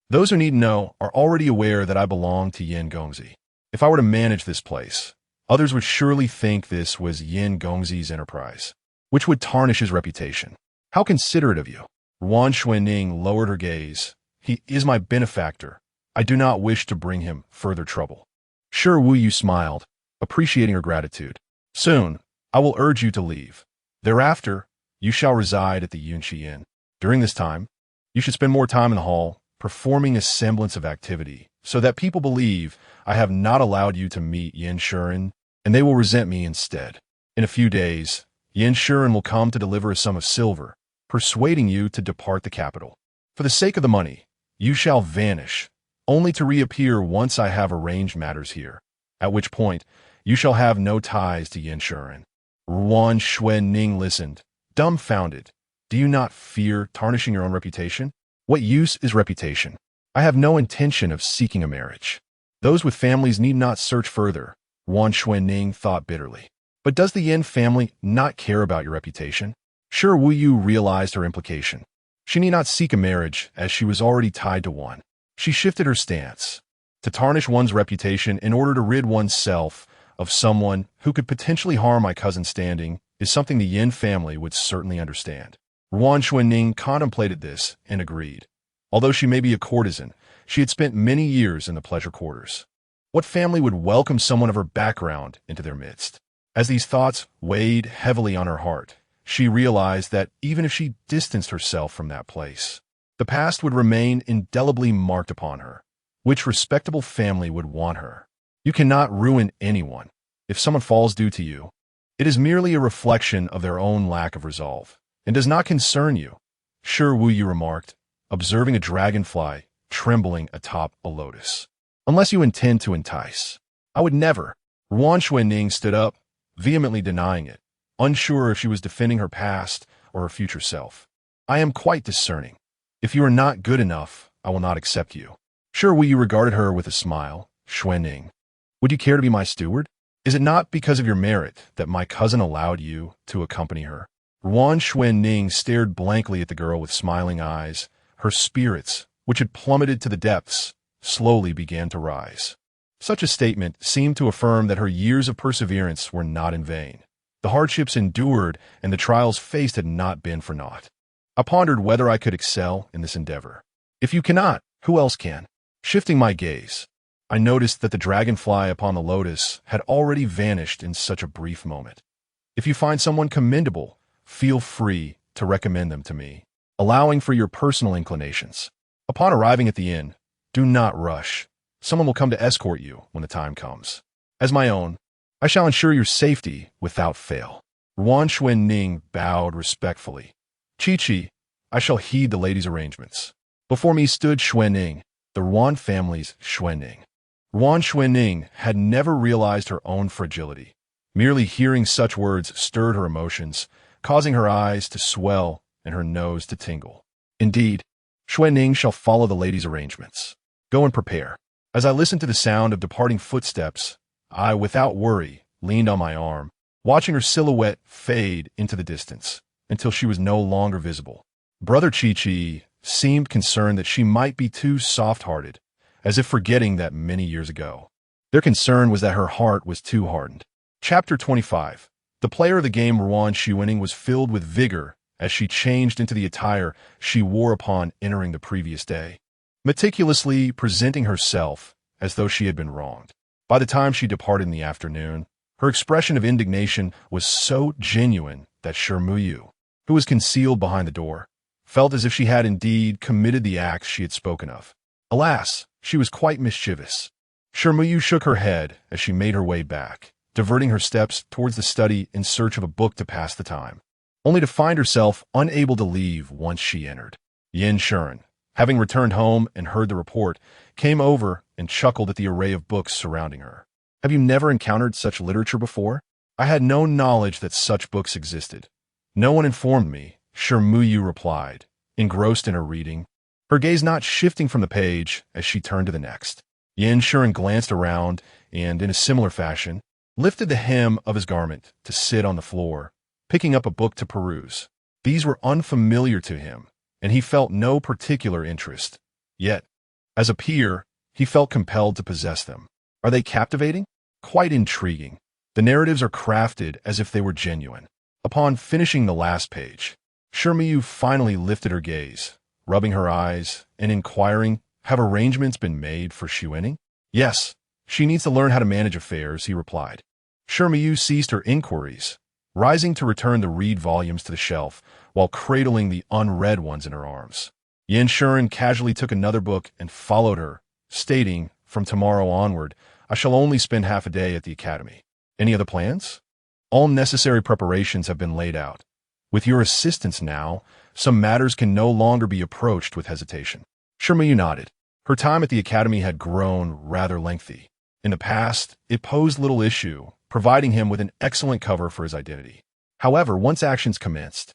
Those who need to know are already aware that I belong to Yin Gongzi. If I were to manage this place, others would surely think this was Yin Gongzi's enterprise, which would tarnish his reputation. How considerate of you. Ruan Xuanning lowered her gaze. He is my benefactor. I do not wish to bring him further trouble. Shi Buyu smiled, appreciating her gratitude. Soon, I will urge you to leave. Thereafter, you shall reside at the Yunxi Inn. During this time, you should spend more time in the hall, performing a semblance of activity, so that people believe I have not allowed you to meet Yin Shuren, and they will resent me instead. In a few days, Yin Shuren will come to deliver a sum of silver, persuading you to depart the capital. For the sake of the money, you shall vanish, only to reappear once I have arranged matters here, at which point you shall have no ties to Yin Shuren. Ruan Xuanning listened, dumbfounded. Do you not fear tarnishing your own reputation? What use is reputation? I have no intention of seeking a marriage. Those with families need not search further, Ruan Xuanning thought bitterly. But does the Yin family not care about your reputation? Shi Buyu realized her implication. She need not seek a marriage, as she was already tied to one. She shifted her stance. To tarnish one's reputation in order to rid oneself of someone who could potentially harm my cousin's standing is something the Yin family would certainly understand. Ruan Xuanning contemplated this and agreed. Although she may be a courtesan, she had spent many years in the pleasure quarters. What family would welcome someone of her background into their midst? As these thoughts weighed heavily on her heart, she realized that even if she distanced herself from that place, the past would remain indelibly marked upon her. Which respectable family would want her? You cannot ruin anyone. If someone falls due to you, it is merely a reflection of their own lack of resolve, and does not concern you. Shi Buyu remarked, observing a dragonfly trembling atop a lotus. Unless you intend to entice. I would never. Ruan Xuanning stood up, vehemently denying it, unsure if she was defending her past or her future self. I am quite discerning. If you are not good enough, I will not accept you. Shi Buyu regarded her with a smile. Xuanning, would you care to be my steward? Is it not because of your merit that my cousin allowed you to accompany her? Ruan Xuanning stared blankly at the girl with smiling eyes. Her spirits, which had plummeted to the depths, slowly began to rise. Such a statement seemed to affirm that her years of perseverance were not in vain. The hardships endured and the trials faced had not been for naught. I pondered whether I could excel in this endeavor. If you cannot, who else can? Shifting my gaze, I noticed that the dragonfly upon the lotus had already vanished in such a brief moment. If you find someone commendable, feel free to recommend them to me, allowing for your personal inclinations. Upon arriving at the inn, do not rush. Someone will come to escort you when the time comes. As my own, I shall ensure your safety without fail. Ruan Xuanning bowed respectfully. Chi, I shall heed the lady's arrangements. Before me stood Xuanning, the Ruan family's Xuanning. Ruan Xuanning had never realized her own fragility. Merely hearing such words stirred her emotions, causing her eyes to swell and her nose to tingle. Indeed, Xuanning shall follow the lady's arrangements. Go and prepare. As I listened to the sound of departing footsteps, I, without worry, leaned on my arm, watching her silhouette fade into the distance until she was no longer visible. Brother Chi seemed concerned that she might be too soft-hearted, as if forgetting that many years ago. Their concern was that her heart was too hardened. Chapter 25. The player of the game Ruan Xuanning was filled with vigor as she changed into the attire she wore upon entering the previous day, meticulously presenting herself as though she had been wronged. By the time she departed in the afternoon, her expression of indignation was so genuine that Shi Buyu, who was concealed behind the door, felt as if she had indeed committed the acts she had spoken of. Alas, she was quite mischievous. Shi Buyu shook her head as she made her way back, diverting her steps towards the study in search of a book to pass the time, only to find herself unable to leave once she entered. Yin Shuren, having returned home and heard the report, came over and chuckled at the array of books surrounding her. Have you never encountered such literature before? I had no knowledge that such books existed. No one informed me, Shi Buyu replied, engrossed in her reading, her gaze not shifting from the page as she turned to the next. Yin Shuren glanced around and, in a similar fashion, lifted the hem of his garment to sit on the floor, picking up a book to peruse. These were unfamiliar to him, and he felt no particular interest. Yet, as a peer, he felt compelled to possess them. Are they captivating? Quite intriguing. The narratives are crafted as if they were genuine. Upon finishing the last page, Shi Buyu finally lifted her gaze, rubbing her eyes and inquiring, have arrangements been made for Xuanning? Yes, she needs to learn how to manage affairs, he replied. Shi Buyu ceased her inquiries, rising to return the read volumes to the shelf while cradling the unread ones in her arms. Yin Shuren casually took another book and followed her, stating, from tomorrow onward, I shall only spend half a day at the academy. Any other plans? All necessary preparations have been laid out. With your assistance now, some matters can no longer be approached with hesitation. Shi Buyu nodded. Her time at the academy had grown rather lengthy. In the past, it posed little issue, providing him with an excellent cover for his identity. However, once actions commenced,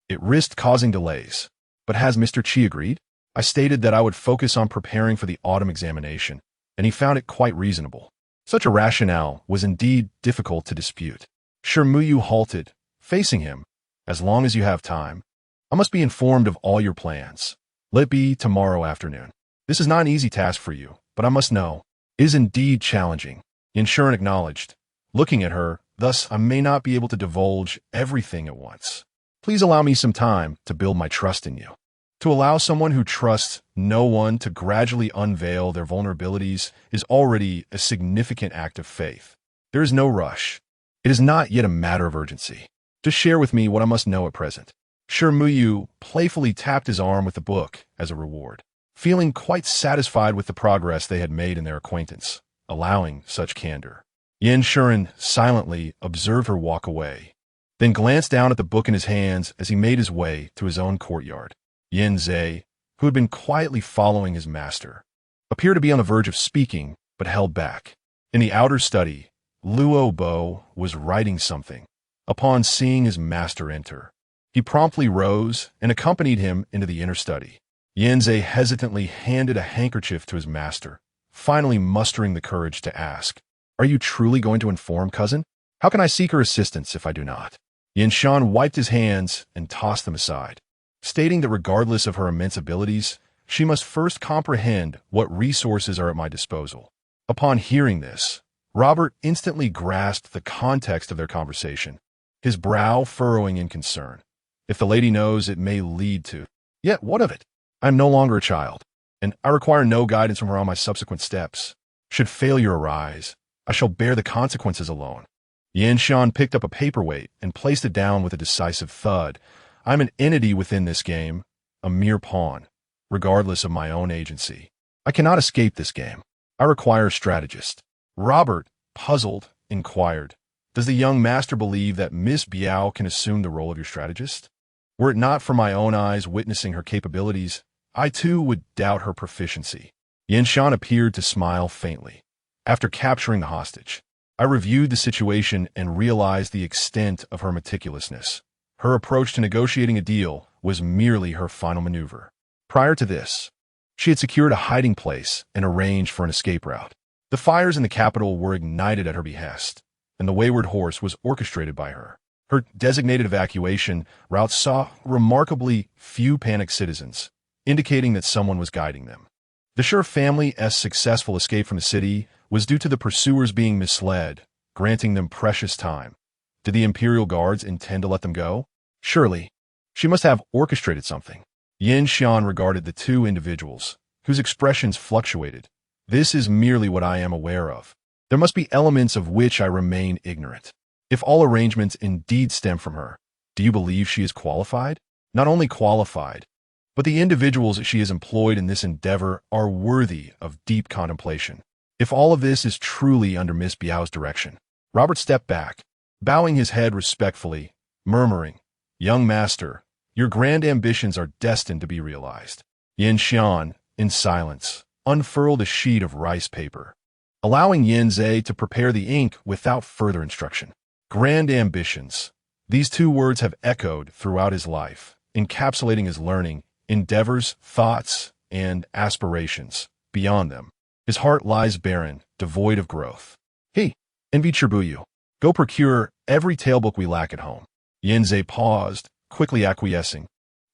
it risked causing delays. But has Mr. Chi agreed? I stated that I would focus on preparing for the autumn examination, and he found it quite reasonable. Such a rationale was indeed difficult to dispute. Shi Buyu halted, facing him. As long as you have time, I must be informed of all your plans. Let it be tomorrow afternoon. This is not an easy task for you, but I must know. It is indeed challenging, Yin Shan acknowledged, looking at her. Thus, I may not be able to divulge everything at once. Please allow me some time to build my trust in you. To allow someone who trusts no one to gradually unveil their vulnerabilities is already a significant act of faith. There is no rush. It is not yet a matter of urgency. Just share with me what I must know at present. Shi Buyu playfully tapped his arm with the book as a reward, feeling quite satisfied with the progress they had made in their acquaintance, allowing such candor. Yin Shan silently observed her walk away, then glanced down at the book in his hands as he made his way to his own courtyard. Yin Zhe, who had been quietly following his master, appeared to be on the verge of speaking, but held back. In the outer study, Luo Bo was writing something. Upon seeing his master enter, he promptly rose and accompanied him into the inner study. Yin Zhe hesitantly handed a handkerchief to his master, finally mustering the courage to ask, "Are you truly going to inform cousin? How can I seek her assistance if I do not?" Yin Shan wiped his hands and tossed them aside, stating that regardless of her immense abilities, she must first comprehend what resources are at my disposal. Upon hearing this, Robert instantly grasped the context of their conversation, his brow furrowing in concern. If the lady knows, it may lead to... Yet what of it? I am no longer a child, and I require no guidance from her on my subsequent steps. Should failure arise, I shall bear the consequences alone. Yin Shan picked up a paperweight and placed it down with a decisive thud. I'm an entity within this game, a mere pawn, regardless of my own agency. I cannot escape this game. I require a strategist. Robert, puzzled, inquired, "Does the young master believe that Miss Biao can assume the role of your strategist? Were it not for my own eyes witnessing her capabilities, I too would doubt her proficiency." Yin Shan appeared to smile faintly. After capturing the hostage, I reviewed the situation and realized the extent of her meticulousness. Her approach to negotiating a deal was merely her final maneuver. Prior to this, she had secured a hiding place and arranged for an escape route. The fires in the capital were ignited at her behest, and the wayward horse was orchestrated by her. Her designated evacuation route saw remarkably few panicked citizens, indicating that someone was guiding them. The Shi family's successful escape from the city was due to the pursuers being misled, granting them precious time. Did the Imperial Guards intend to let them go? Surely, she must have orchestrated something. Yin Shan regarded the two individuals, whose expressions fluctuated. This is merely what I am aware of. There must be elements of which I remain ignorant. If all arrangements indeed stem from her, do you believe she is qualified? Not only qualified, but the individuals she has employed in this endeavor are worthy of deep contemplation. If all of this is truly under Miss Biao's direction. Robert stepped back, bowing his head respectfully, murmuring, "Young master, your grand ambitions are destined to be realized." Yin Shan, in silence, unfurled a sheet of rice paper, allowing Yin Zhe to prepare the ink without further instruction. Grand ambitions. These two words have echoed throughout his life, encapsulating his learning, endeavors, thoughts, and aspirations. Beyond them, his heart lies barren, devoid of growth. He envied Shi Buyu. Go procure every tale book we lack at home. Yin Zhe paused, quickly acquiescing,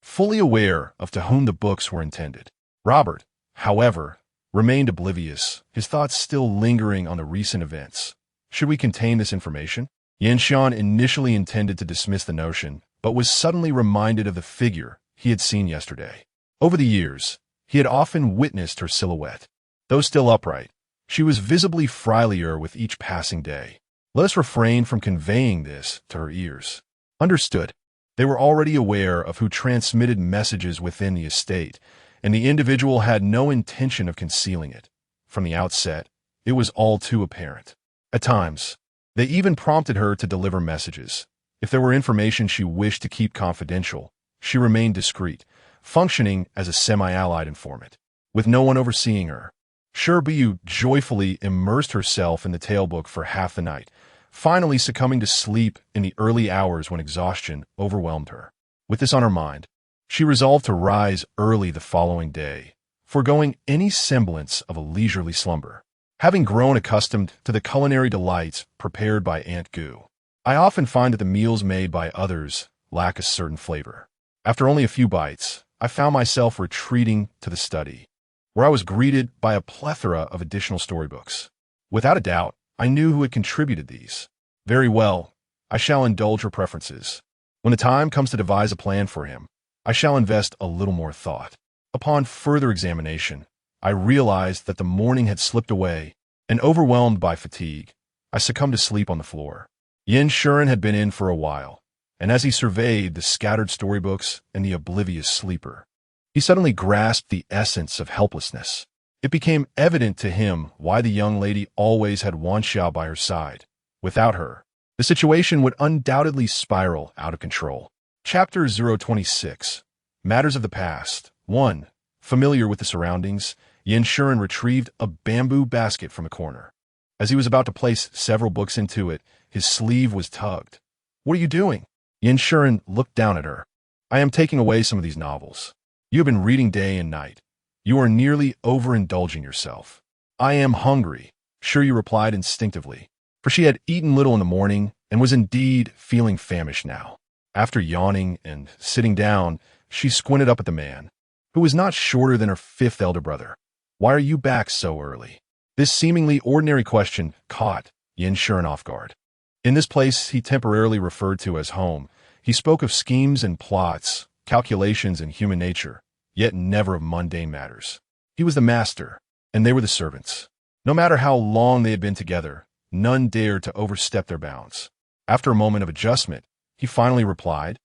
fully aware of to whom the books were intended. Robert, however, remained oblivious, his thoughts still lingering on the recent events. Should we contain this information? Yin Shan initially intended to dismiss the notion, but was suddenly reminded of the figure he had seen yesterday. Over the years, he had often witnessed her silhouette. Though still upright, she was visibly frilier with each passing day. Let us refrain from conveying this to her ears. Understood. They were already aware of who transmitted messages within the estate, and the individual had no intention of concealing it. From the outset, it was all too apparent. At times, they even prompted her to deliver messages. If there were information she wished to keep confidential, she remained discreet, functioning as a semi-allied informant, with no one overseeing her. Shi Buyu joyfully immersed herself in the tale book for half the night, finally succumbing to sleep in the early hours when exhaustion overwhelmed her. With this on her mind, she resolved to rise early the following day, foregoing any semblance of a leisurely slumber. Having grown accustomed to the culinary delights prepared by Aunt Gu, I often find that the meals made by others lack a certain flavor. After only a few bites, I found myself retreating to the study, where I was greeted by a plethora of additional storybooks. Without a doubt, I knew who had contributed these. Very well, I shall indulge her preferences. When the time comes to devise a plan for him, I shall invest a little more thought. Upon further examination, I realized that the morning had slipped away, and overwhelmed by fatigue, I succumbed to sleep on the floor. Yin Shuren had been in for a while, and as he surveyed the scattered storybooks and the oblivious sleeper, he suddenly grasped the essence of helplessness. It became evident to him why the young lady always had Wan Xiao by her side. Without her, the situation would undoubtedly spiral out of control. Chapter 026. Matters of the Past. 1. Familiar with the surroundings, Yin Shuren retrieved a bamboo basket from a corner. As he was about to place several books into it, his sleeve was tugged. "What are you doing?" Yin Shuren looked down at her. "I am taking away some of these novels. You have been reading day and night. You are nearly overindulging yourself." "I am hungry," Shi replied instinctively, for she had eaten little in the morning and was indeed feeling famished now. After yawning and sitting down, she squinted up at the man, who was not shorter than her fifth elder brother. "Why are you back so early?" This seemingly ordinary question caught Yin Shuren off guard. In this place he temporarily referred to as home, he spoke of schemes and plots, calculations and human nature, yet never of mundane matters. He was the master, and they were the servants. No matter how long they had been together, none dared to overstep their bounds. After a moment of adjustment, he finally replied,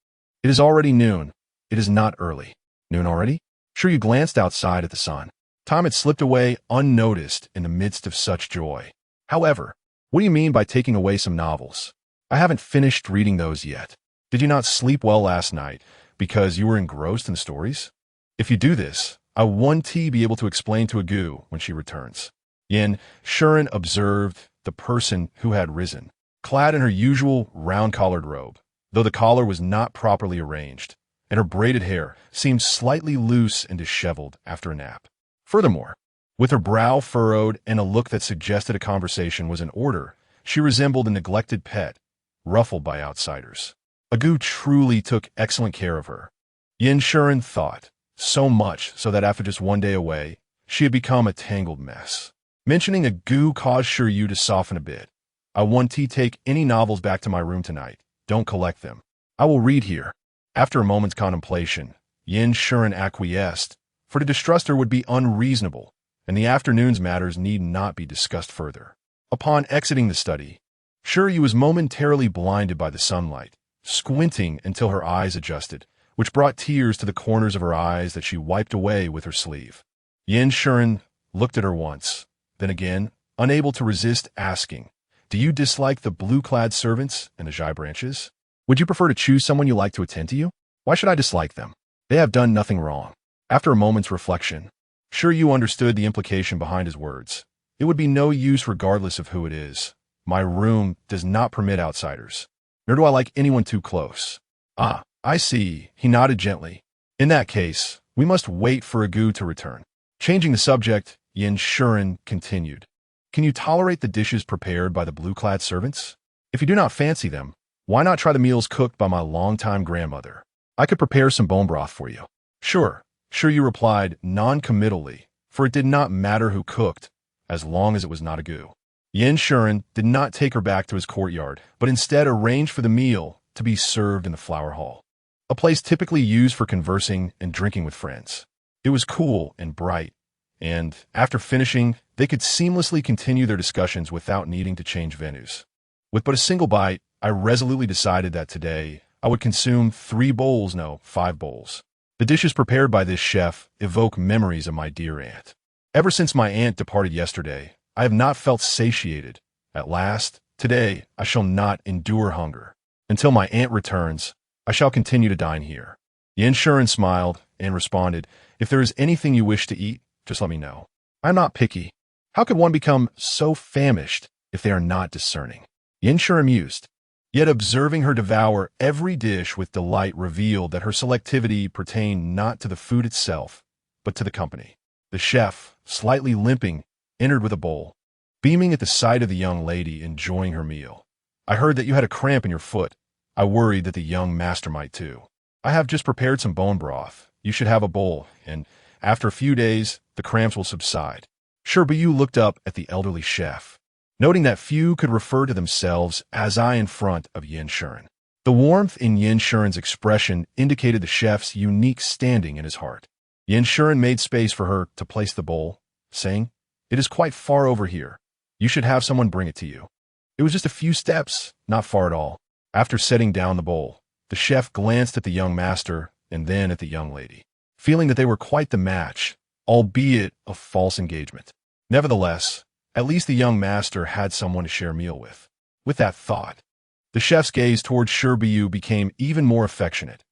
"It is already noon. It is not early." "Noon already?" Shi glanced outside at the sun. Time had slipped away unnoticed in the midst of such joy. "However, what do you mean by taking away some novels? I haven't finished reading those yet. Did you not sleep well last night because you were engrossed in the stories? If you do this, I want to be able to explain to Agu when she returns." Yin Shuren observed the person who had risen, clad in her usual round-collared robe, though the collar was not properly arranged, and her braided hair seemed slightly loose and disheveled after a nap. Furthermore, with her brow furrowed and a look that suggested a conversation was in order, she resembled a neglected pet, ruffled by outsiders. Agu truly took excellent care of her. Yin Shuren thought, so much so that after just one day away, she had become a tangled mess. Mentioning Agu caused Shiryu to soften a bit. "I want to take any novels back to my room tonight. Don't collect them. I will read here." After a moment's contemplation, Yin Shuren acquiesced, for to distrust her would be unreasonable, and the afternoon's matters need not be discussed further. Upon exiting the study, Shiryu was momentarily blinded by the sunlight, squinting until her eyes adjusted, which brought tears to the corners of her eyes that she wiped away with her sleeve. Yin Shuren looked at her once, then again, unable to resist asking, "Do you dislike the blue-clad servants and the Zhai branches? Would you prefer to choose someone you like to attend to you? Why should I dislike them? They have done nothing wrong." After a moment's reflection, Shiryu understood the implication behind his words. "It would be no use regardless of who it is. My room does not permit outsiders, nor do I like anyone too close." "Ah, I see," he nodded gently. "In that case, we must wait for Agu to return." Changing the subject, Yin Shuren continued, "Can you tolerate the dishes prepared by the blue-clad servants? If you do not fancy them, why not try the meals cooked by my longtime grandmother? I could prepare some bone broth for you." "Sure," Shiryu replied non-committally, for it did not matter who cooked, as long as it was not Agu. Yin Shuren did not take her back to his courtyard, but instead arranged for the meal to be served in the flower hall, a place typically used for conversing and drinking with friends. It was cool and bright, and after finishing, they could seamlessly continue their discussions without needing to change venues. With but a single bite, I resolutely decided that today I would consume 5 bowls. The dishes prepared by this chef evoke memories of my dear aunt. Ever since my aunt departed yesterday, I have not felt satiated. At last, today, I shall not endure hunger. Until my aunt returns, I shall continue to dine here." Yin Shuren smiled and responded, "If there is anything you wish to eat, just let me know. I am not picky. How could one become so famished if they are not discerning?" Yin Shuren mused. Yet observing her devour every dish with delight revealed that her selectivity pertained not to the food itself, but to the company. The chef, slightly limping, entered with a bowl. Beaming at the sight of the young lady enjoying her meal, "I heard that you had a cramp in your foot. I worried that the young master might too." I have just prepared some bone broth. You should have a bowl, and after a few days, the cramps will subside. Shi Buyu looked up at the elderly chef, noting that few could refer to themselves as I in front of Yin Shuren. The warmth in Yin Shuren's expression indicated the chef's unique standing in his heart. Yin Shuren made space for her to place the bowl, saying, "It is quite far over here. You should have someone bring it to you." It was just a few steps, not far at all. After setting down the bowl, the chef glanced at the young master and then at the young lady, feeling that they were quite the match, albeit a false engagement. Nevertheless, at least the young master had someone to share a meal with. With that thought, the chef's gaze towards Shi Buyu became even more affectionate.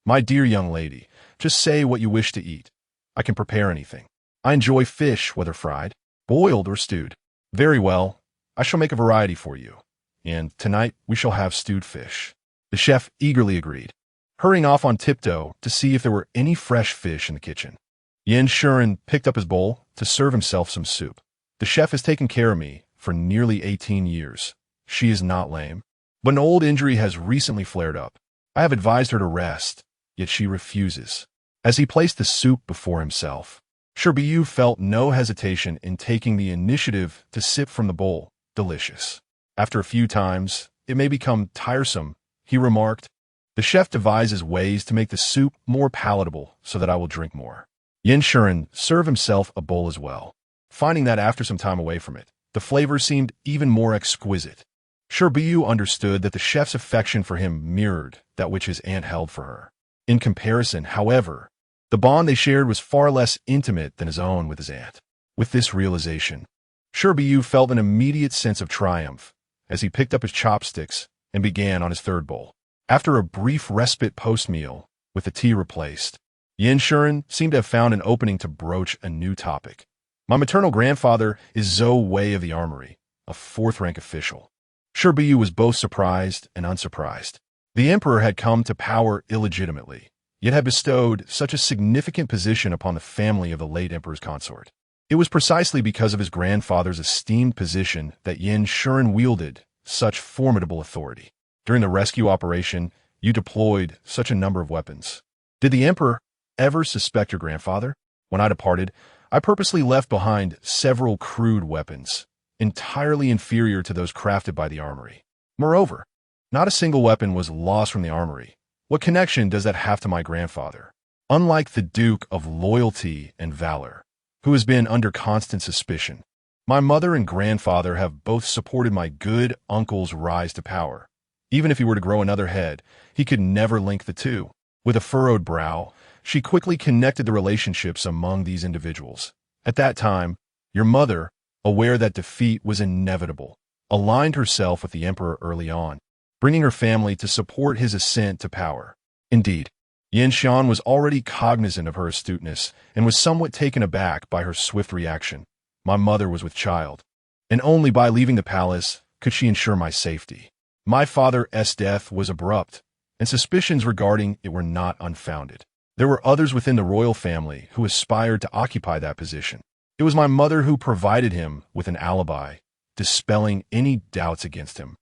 "My dear young lady, just say what you wish to eat. I can prepare anything. I enjoy fish, whether fried, boiled, or stewed." "Very well. I shall make a variety for you. And tonight we shall have stewed fish." The chef eagerly agreed, hurrying off on tiptoe to see if there were any fresh fish in the kitchen. Yin Shuren picked up his bowl to serve himself some soup. "The chef has taken care of me for nearly 18 years. She is not lame, but an old injury has recently flared up. I have advised her to rest, yet she refuses." As he placed the soup before himself, Shi Buyu felt no hesitation in taking the initiative to sip from the bowl. "Delicious. After a few times, it may become tiresome," he remarked. "The chef devises ways to make the soup more palatable so that I will drink more." Yin Shuren served himself a bowl as well, finding that after some time away from it, the flavor seemed even more exquisite. Shi Buyu understood that the chef's affection for him mirrored that which his aunt held for her. In comparison, however, the bond they shared was far less intimate than his own with his aunt. With this realization, Shi Buyu felt an immediate sense of triumph as he picked up his chopsticks and began on his third bowl. After a brief respite post-meal, with the tea replaced, Yin Shuren seemed to have found an opening to broach a new topic. "My maternal grandfather is Zhou Wei of the Armory, a fourth-rank official." Shi Buyu was both surprised and unsurprised. The emperor had come to power illegitimately, yet had bestowed such a significant position upon the family of the late emperor's consort. It was precisely because of his grandfather's esteemed position that Yin Shuren wielded such formidable authority. "During the rescue operation, you deployed such a number of weapons. Did the emperor ever suspect your grandfather? When I departed, I purposely left behind several crude weapons, entirely inferior to those crafted by the armory. Moreover, not a single weapon was lost from the armory. What connection does that have to my grandfather? Unlike the Duke of Loyalty and Valor, who has been under constant suspicion, my mother and grandfather have both supported my good uncle's rise to power. Even if he were to grow another head, he could never link the two." With a furrowed brow, she quickly connected the relationships among these individuals. "At that time, your mother, aware that defeat was inevitable, aligned herself with the emperor early on, bringing her family to support his ascent to power. Indeed, Yin Shan was already cognizant of her astuteness and was somewhat taken aback by her swift reaction. My mother was with child, and only by leaving the palace could she ensure my safety. My father's death was abrupt, and suspicions regarding it were not unfounded. There were others within the royal family who aspired to occupy that position. It was my mother who provided him with an alibi, dispelling any doubts against him,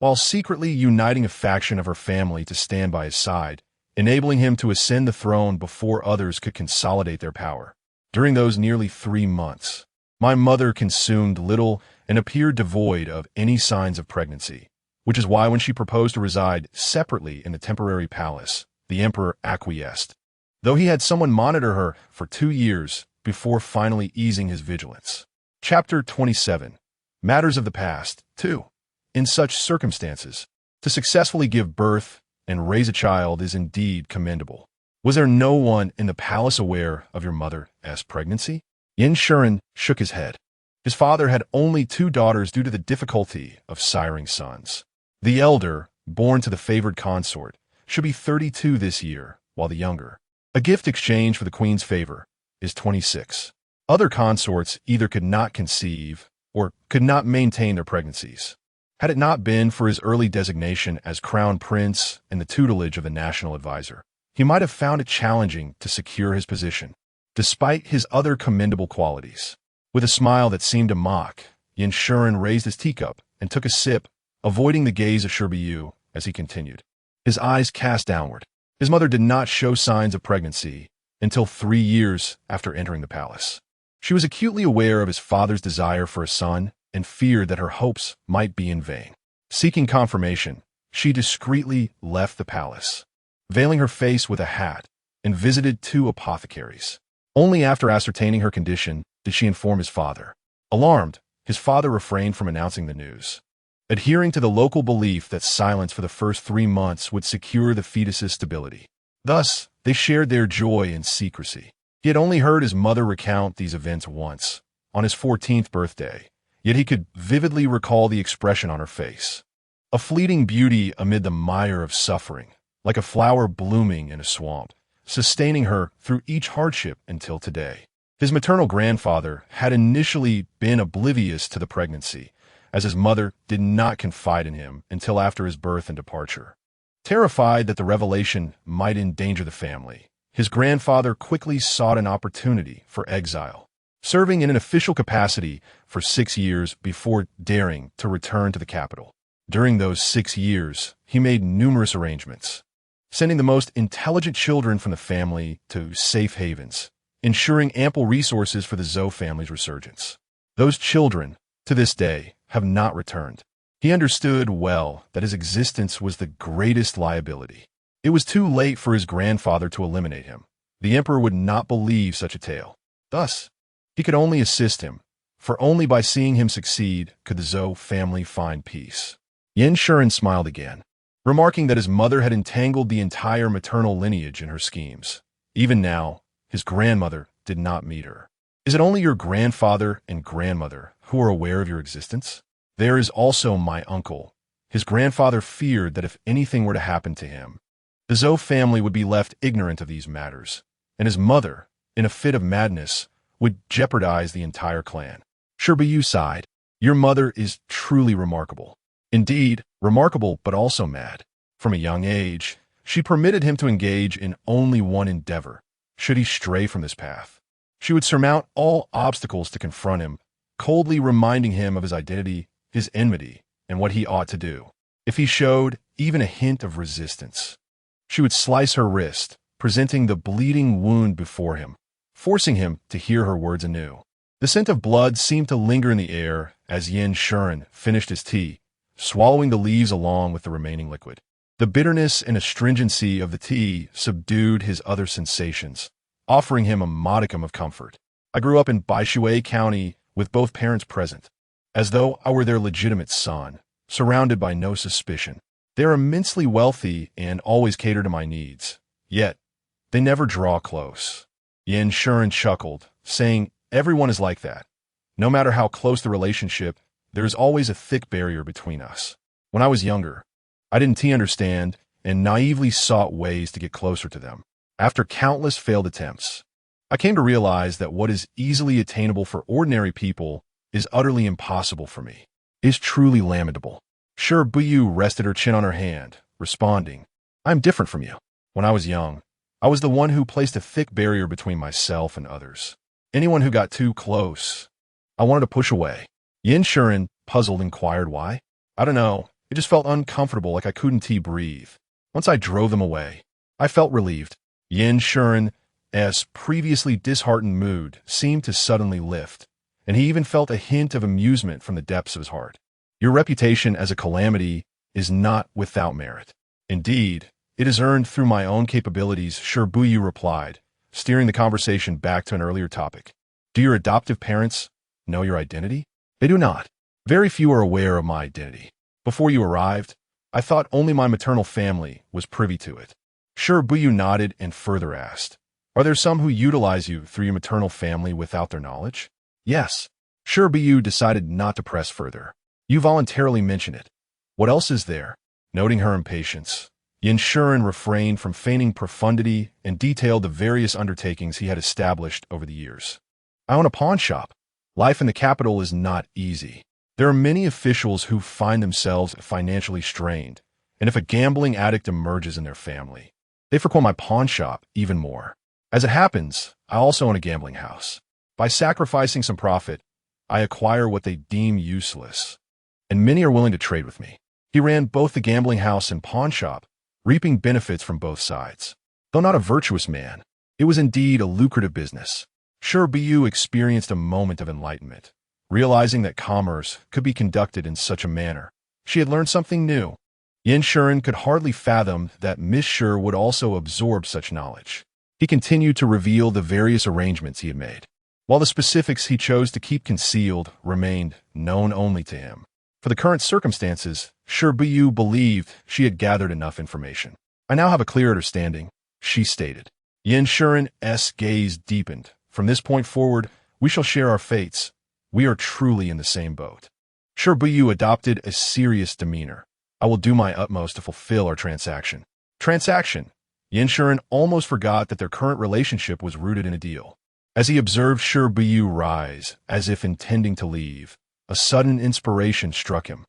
while secretly uniting a faction of her family to stand by his side, enabling him to ascend the throne before others could consolidate their power. During those nearly 3 months, my mother consumed little and appeared devoid of any signs of pregnancy, which is why when she proposed to reside separately in the temporary palace, the emperor acquiesced, though he had someone monitor her for 2 years before finally easing his vigilance. Chapter 27. Matters of the Past. 2. In such circumstances, to successfully give birth and raise a child is indeed commendable. Was there no one in the palace aware of your mother's pregnancy? Yin Shuren shook his head. His father had only 2 daughters due to the difficulty of siring sons. The elder, born to the favored consort, should be 32 this year, while the younger, a gift exchange for the queen's favor, is 26. Other consorts either could not conceive or could not maintain their pregnancies. Had it not been for his early designation as crown prince and the tutelage of the national advisor, he might have found it challenging to secure his position, despite his other commendable qualities. With a smile that seemed to mock, Yin Shuren raised his teacup and took a sip, avoiding the gaze of Shi Buyu as he continued. His eyes cast downward, His mother did not show signs of pregnancy until 3 years after entering the palace. She was acutely aware of his father's desire for a son and feared that her hopes might be in vain. Seeking confirmation, she discreetly left the palace, veiling her face with a hat, and visited 2 apothecaries. Only after ascertaining her condition did she inform his father. Alarmed, his father refrained from announcing the news, adhering to the local belief that silence for the first 3 months would secure the fetus's stability. Thus, they shared their joy in secrecy. He had only heard his mother recount these events once, on his 14th birthday, yet he could vividly recall the expression on her face. A fleeting beauty amid the mire of suffering, like a flower blooming in a swamp, sustaining her through each hardship until today. His maternal grandfather had initially been oblivious to the pregnancy, as his mother did not confide in him until after his birth and departure. Terrified that the revelation might endanger the family, his grandfather quickly sought an opportunity for exile, serving in an official capacity for 6 years before daring to return to the capital. During those 6 years, he made numerous arrangements, sending the most intelligent children from the family to safe havens, ensuring ample resources for the Zhou family's resurgence. Those children, to this day, have not returned. He understood well that his existence was the greatest liability. It was too late for his grandfather to eliminate him. The emperor would not believe such a tale. Thus, he could only assist him, for only by seeing him succeed could the Zhou family find peace. Yan Shuren smiled again, remarking that his mother had entangled the entire maternal lineage in her schemes. Even now, his grandmother did not meet her. Is it only your grandfather and grandmother who are aware of your existence? There is also my uncle. His grandfather feared that if anything were to happen to him, the Zhou family would be left ignorant of these matters, and his mother, in a fit of madness, would jeopardize the entire clan. Shi Buyu sighed. Your mother is truly remarkable. Indeed, remarkable but also mad. From a young age, she permitted him to engage in only one endeavor, should he stray from this path. She would surmount all obstacles to confront him, coldly reminding him of his identity, his enmity, and what he ought to do. If he showed even a hint of resistance, she would slice her wrist, presenting the bleeding wound before him, forcing him to hear her words anew. The scent of blood seemed to linger in the air as Yan Shuren finished his tea, swallowing the leaves along with the remaining liquid. The bitterness and astringency of the tea subdued his other sensations, offering him a modicum of comfort. I grew up in Baishui County with both parents present, as though I were their legitimate son, surrounded by no suspicion. They are immensely wealthy and always cater to my needs, yet they never draw close. Yan Shuren chuckled, saying, everyone is like that. No matter how close the relationship, there is always a thick barrier between us. When I was younger, I didn't understand and naively sought ways to get closer to them. After countless failed attempts, I came to realize that what is easily attainable for ordinary people is utterly impossible for me. It is truly lamentable. Shi Buyu rested her chin on her hand, responding, I am different from you. When I was young, I was the one who placed a thick barrier between myself and others. Anyone who got too close, I wanted to push away. Yan Shuren, puzzled, inquired why. I don't know. It just felt uncomfortable, like I couldn't breathe. Once I drove them away, I felt relieved. Yan Shuren's previously disheartened mood seemed to suddenly lift, and he even felt a hint of amusement from the depths of his heart. Your reputation as a calamity is not without merit. Indeed, it is earned through my own capabilities, Shi Buyu replied, steering the conversation back to an earlier topic. Do your adoptive parents know your identity? They do not. Very few are aware of my identity. Before you arrived, I thought only my maternal family was privy to it. Shi Buyu nodded and further asked, are there some who utilize you through your maternal family without their knowledge? Yes. Shi Buyu decided not to press further. You voluntarily mention it. What else is there? Noting her impatience, Yan Shuren refrained from feigning profundity and detailed the various undertakings he had established over the years. I own a pawn shop. Life in the capital is not easy. There are many officials who find themselves financially strained, and if a gambling addict emerges in their family, they frequent my pawn shop even more. As it happens, I also own a gambling house. By sacrificing some profit, I acquire what they deem useless, and many are willing to trade with me. He ran both the gambling house and pawn shop, reaping benefits from both sides. Though not a virtuous man, it was indeed a lucrative business. Shi Buyu experienced a moment of enlightenment, realizing that commerce could be conducted in such a manner. She had learned something new. Yin Shuren could hardly fathom that Miss Shi would also absorb such knowledge. He continued to reveal the various arrangements he had made, while the specifics he chose to keep concealed remained known only to him. For the current circumstances, Shi Buyu believed she had gathered enough information. "I now have a clear understanding," she stated. Yin Shuren's gaze deepened. "From this point forward, we shall share our fates. We are truly in the same boat." Shi Buyu adopted a serious demeanor. "I will do my utmost to fulfill our transaction." Transaction? Yin Shuren almost forgot that their current relationship was rooted in a deal. As he observed Shi Buyu rise, as if intending to leave, a sudden inspiration struck him,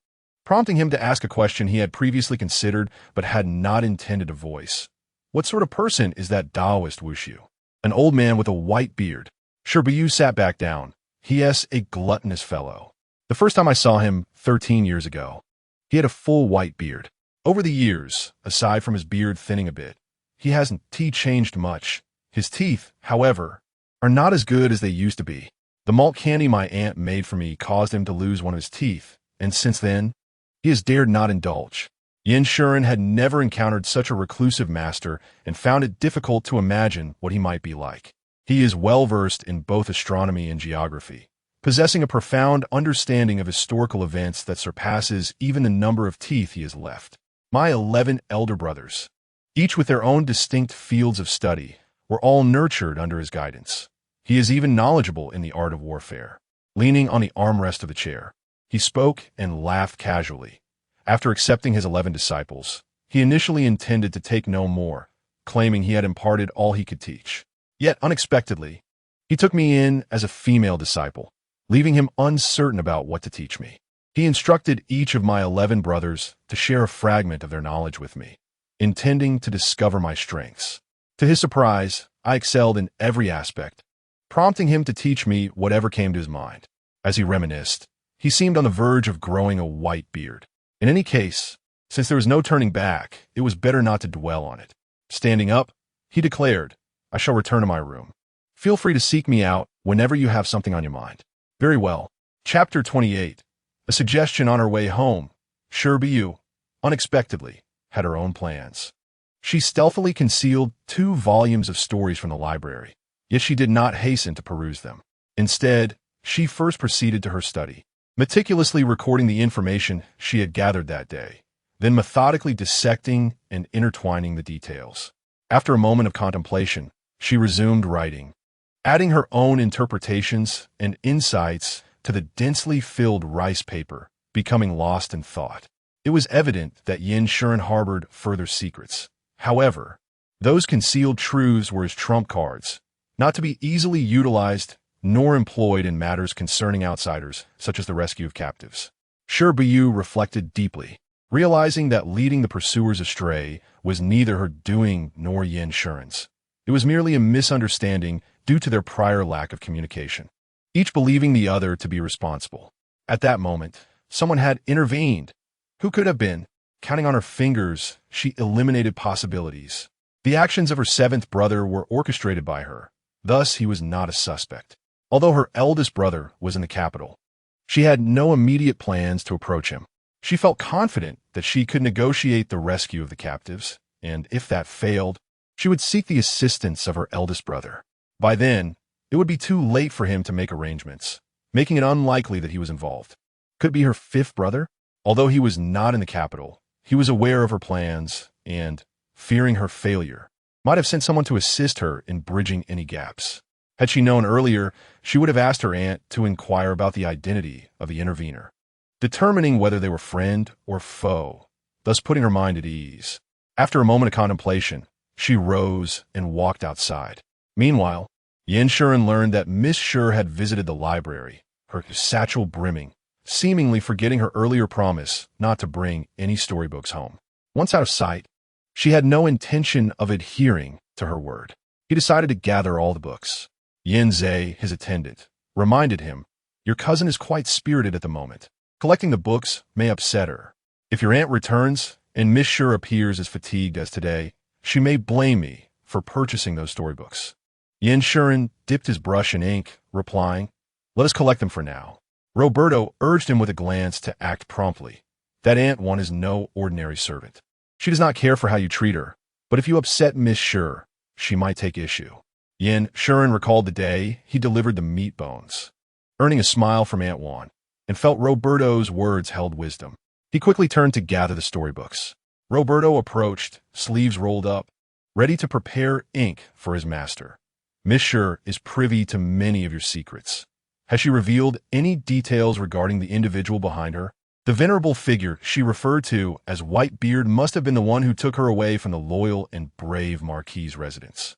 prompting him to ask a question he had previously considered but had not intended to voice. "What sort of person is that Taoist Wushu?" "An old man with a white beard." Shi Buyu sat back down. "He is a gluttonous fellow. The first time I saw him, 13 years ago, he had a full white beard. Over the years, aside from his beard thinning a bit, he hasn't changed much. His teeth, however, are not as good as they used to be. The malt candy my aunt made for me caused him to lose one of his teeth, and since then, he has dared not indulge." Yin Shuren had never encountered such a reclusive master and found it difficult to imagine what he might be like. He is well-versed in both astronomy and geography, possessing a profound understanding of historical events that surpasses even the number of teeth he has left. "My 11 elder brothers, each with their own distinct fields of study, were all nurtured under his guidance. He is even knowledgeable in the art of warfare." Leaning on the armrest of the chair, he spoke and laughed casually. After accepting his 11 disciples, he initially intended to take no more, claiming he had imparted all he could teach. Yet, unexpectedly, he took me in as a female disciple, leaving him uncertain about what to teach me. He instructed each of my 11 brothers to share a fragment of their knowledge with me, intending to discover my strengths. To his surprise, I excelled in every aspect, prompting him to teach me whatever came to his mind. As he reminisced, he seemed on the verge of growing a white beard. In any case, since there was no turning back, it was better not to dwell on it. Standing up, he declared, "I shall return to my room. Feel free to seek me out whenever you have something on your mind." "Very well." Chapter 28. A suggestion on her way home. Shi Buyu, unexpectedly, had her own plans. She stealthily concealed 2 volumes of stories from the library, yet she did not hasten to peruse them. Instead, she first proceeded to her study, meticulously recording the information she had gathered that day, then methodically dissecting and intertwining the details. After a moment of contemplation, she resumed writing, adding her own interpretations and insights to the densely filled rice paper, becoming lost in thought. It was evident that Yin Shuren harbored further secrets. However, those concealed truths were his trump cards, not to be easily utilized nor employed in matters concerning outsiders, such as the rescue of captives. Shi Buyu reflected deeply, realizing that leading the pursuers astray was neither her doing nor Yin Shuren's. It was merely a misunderstanding due to their prior lack of communication, each believing the other to be responsible. At that moment, someone had intervened. Who could have been? Counting on her fingers, she eliminated possibilities. The actions of her 7th brother were orchestrated by her. Thus, he was not a suspect. Although her eldest brother was in the capital, she had no immediate plans to approach him. She felt confident that she could negotiate the rescue of the captives, and if that failed, she would seek the assistance of her eldest brother. By then, it would be too late for him to make arrangements, making it unlikely that he was involved. Could it be her 5th brother? Although he was not in the capital, he was aware of her plans and, fearing her failure, might have sent someone to assist her in bridging any gaps. Had she known earlier, she would have asked her aunt to inquire about the identity of the intervener, determining whether they were friend or foe, thus putting her mind at ease. After a moment of contemplation, she rose and walked outside. Meanwhile, Yin Shuren learned that Miss Shi had visited the library, her satchel brimming, seemingly forgetting her earlier promise not to bring any storybooks home. Once out of sight, she had no intention of adhering to her word. He decided to gather all the books. Yin Zhe, his attendant, reminded him, "Your cousin is quite spirited at the moment. Collecting the books may upset her. If your aunt returns, and Miss Sure appears as fatigued as today, she may blame me for purchasing those storybooks. Yin Shuren dipped his brush in ink, replying, "Let us collect them for now." Roberto urged him with a glance to act promptly. That Aunt One is no ordinary servant. She does not care for how you treat her, but if you upset Miss Sure, she might take issue. Yin Shuren recalled the day he delivered the meat bones, earning a smile from Aunt One, and felt Roberto's words held wisdom. He quickly turned to gather the storybooks. Roberto approached, sleeves rolled up, ready to prepare ink for his master. Miss Sure is privy to many of your secrets. Has she revealed any details regarding the individual behind her? The venerable figure she referred to as Whitebeard must have been the one who took her away from the loyal and brave marquis' residence.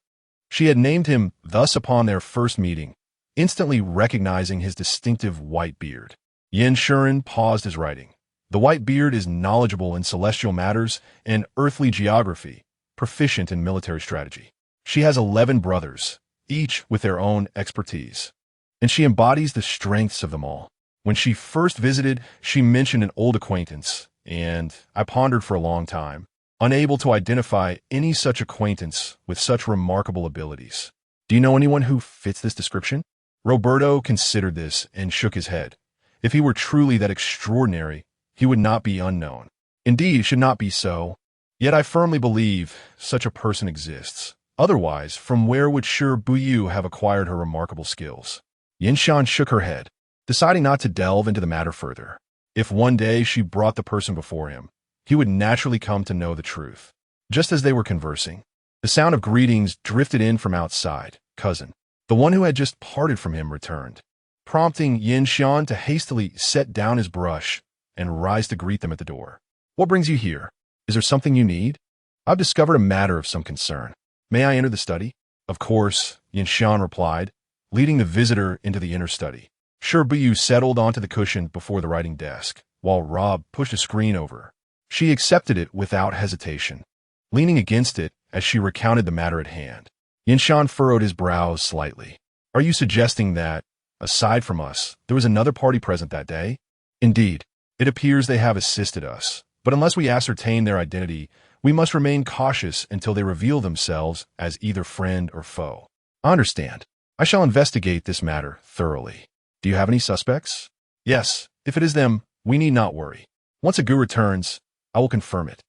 She had named him thus upon their first meeting, instantly recognizing his distinctive white beard. Yin Shuren paused his writing. The white beard is knowledgeable in celestial matters and earthly geography, proficient in military strategy. She has 11 brothers, each with their own expertise, and she embodies the strengths of them all. When she first visited, she mentioned an old acquaintance, and I pondered for a long time, unable to identify any such acquaintance with such remarkable abilities. Do you know anyone who fits this description? Roberto considered this and shook his head. If he were truly that extraordinary, he would not be unknown. Indeed, it should not be so. Yet I firmly believe such a person exists. Otherwise, from where would Shi Buyu have acquired her remarkable skills? Yinshan shook her head, deciding not to delve into the matter further. If one day she brought the person before him, he would naturally come to know the truth. Just as they were conversing, the sound of greetings drifted in from outside. Cousin, the one who had just parted from him, returned, prompting Yinshan to hastily set down his brush and rise to greet them at the door. What brings you here? Is there something you need? I've discovered a matter of some concern. May I enter the study? Of course, Yinshan replied, leading the visitor into the inner study. Shi Buyu settled onto the cushion before the writing desk, while Rob pushed a screen over her. She accepted it without hesitation, leaning against it as she recounted the matter at hand. Yinshan furrowed his brows slightly. Are you suggesting that, aside from us, there was another party present that day? Indeed, it appears they have assisted us, but unless we ascertain their identity, we must remain cautious until they reveal themselves as either friend or foe. I understand. I shall investigate this matter thoroughly. Do you have any suspects? Yes, if it is them, we need not worry. Once Agu returns, I will confirm it,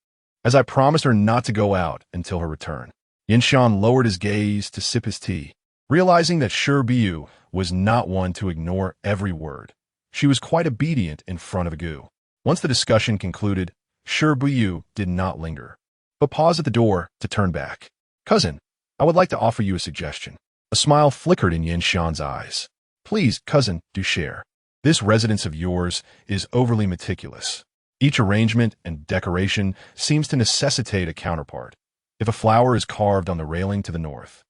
as I promised her not to go out until her return. Yinshan lowered his gaze to sip his tea, realizing that Shi Buyu was not one to ignore every word. She was quite obedient in front of Agu. Once the discussion concluded, Shi Buyu did not linger, but paused at the door to turn back. Cousin, I would like to offer you a suggestion. A smile flickered in Yinshan's eyes. Please, cousin, do share. This residence of yours is overly meticulous. Each arrangement and decoration seems to necessitate a counterpart. If a flower is carved on the railing to the north,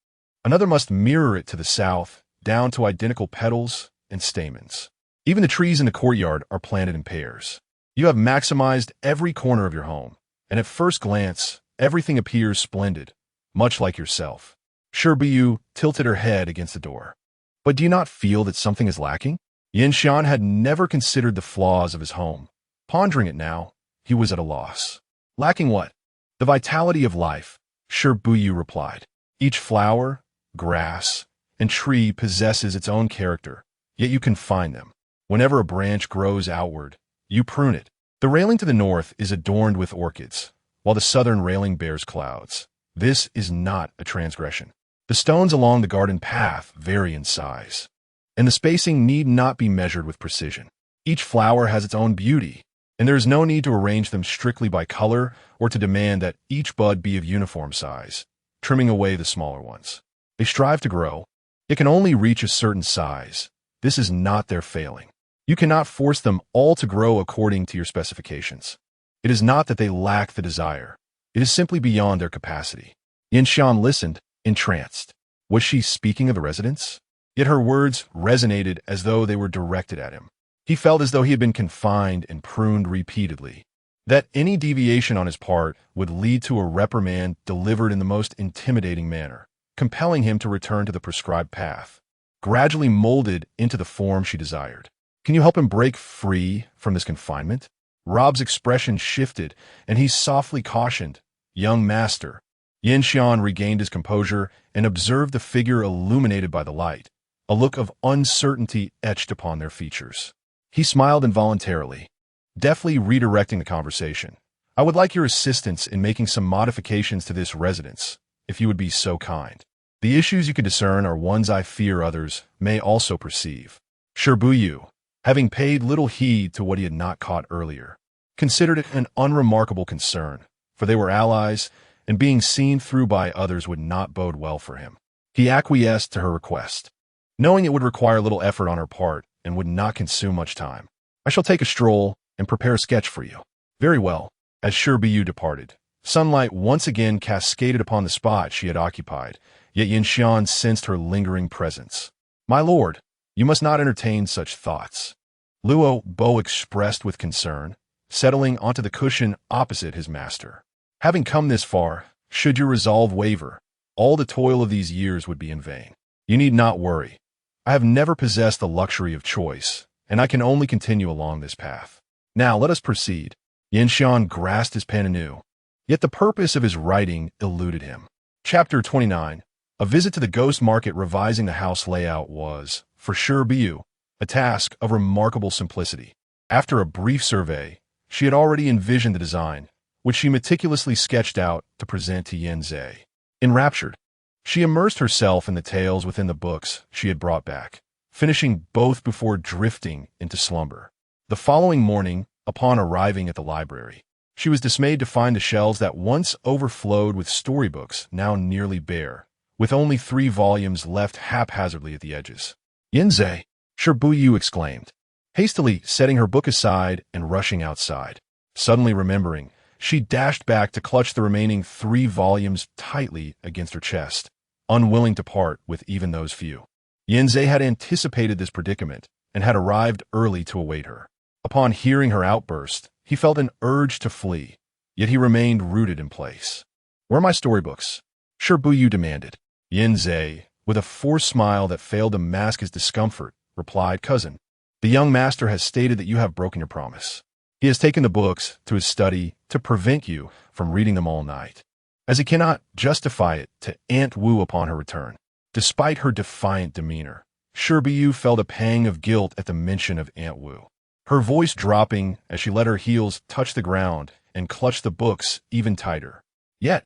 another must mirror it to the south, down to identical petals and stamens. Even the trees in the courtyard are planted in pairs. You have maximized every corner of your home, and at first glance, everything appears splendid, much like yourself. Shi Buyu tilted her head against the door. But do you not feel that something is lacking? Yinshan had never considered the flaws of his home. Pondering it now, he was at a loss. Lacking what? The vitality of life, Shi Buyu replied. Each flower, grass, and tree possesses its own character, yet you confine them. Whenever a branch grows outward, you prune it. The railing to the north is adorned with orchids, while the southern railing bears clouds. This is not a transgression. The stones along the garden path vary in size, and the spacing need not be measured with precision. Each flower has its own beauty, and there is no need to arrange them strictly by color or to demand that each bud be of uniform size, trimming away the smaller ones. They strive to grow. It can only reach a certain size. This is not their failing. You cannot force them all to grow according to your specifications. It is not that they lack the desire. It is simply beyond their capacity. Yinshan listened, entranced. Was she speaking of the residents? Yet her words resonated as though they were directed at him. He felt as though he had been confined and pruned repeatedly, that any deviation on his part would lead to a reprimand delivered in the most intimidating manner, compelling him to return to the prescribed path, gradually molded into the form she desired. Can you help him break free from this confinement? Rob's expression shifted, and he softly cautioned, "Young master." Yin Xian regained his composure and observed the figure illuminated by the light, a look of uncertainty etched upon their features. He smiled involuntarily, deftly redirecting the conversation. "I would like your assistance in making some modifications to this residence, if you would be so kind. The issues you could discern are ones I fear others may also perceive." Shi Buyu, having paid little heed to what he had not caught earlier, considered it an unremarkable concern, for they were allies, and being seen through by others would not bode well for him. He acquiesced to her request, knowing it would require little effort on her part and would not consume much time. "I shall take a stroll and prepare a sketch for you." "Very well." As Shi Buyu departed, sunlight once again cascaded upon the spot she had occupied, yet Yin Xian sensed her lingering presence. "My lord, you must not entertain such thoughts," Luo Bo expressed with concern, settling onto the cushion opposite his master. "Having come this far, should your resolve waver, all the toil of these years would be in vain. You need not worry. I have never possessed the luxury of choice, and I can only continue along this path. Now let us proceed." Yin Xian grasped his pen anew, yet the purpose of his writing eluded him. Chapter 29. A visit to the ghost market. Revising the house layout was, for Shi Buyu, a task of remarkable simplicity. After a brief survey, she had already envisioned the design, which she meticulously sketched out to present to Yin Zhe. Enraptured, she immersed herself in the tales within the books she had brought back, finishing both before drifting into slumber. The following morning, upon arriving at the library, she was dismayed to find the shelves that once overflowed with storybooks now nearly bare, with only 3 volumes left haphazardly at the edges. "Yin Zhe," Shi Buyu exclaimed, hastily setting her book aside and rushing outside. Suddenly remembering, she dashed back to clutch the remaining 3 volumes tightly against her chest, unwilling to part with even those few. Yin Zhe had anticipated this predicament and had arrived early to await her. Upon hearing her outburst, he felt an urge to flee, yet he remained rooted in place. "Where are my storybooks?" Shi Buyu demanded. Yin Zhe, with a forced smile that failed to mask his discomfort, replied, "Cousin, the young master has stated that you have broken your promise. He has taken the books to his study to prevent you from reading them all night, as he cannot justify it to Aunt Wu upon her return." Despite her defiant demeanor, Shi Buyu felt a pang of guilt at the mention of Aunt Wu, her voice dropping as she let her heels touch the ground and clutched the books even tighter. Yet,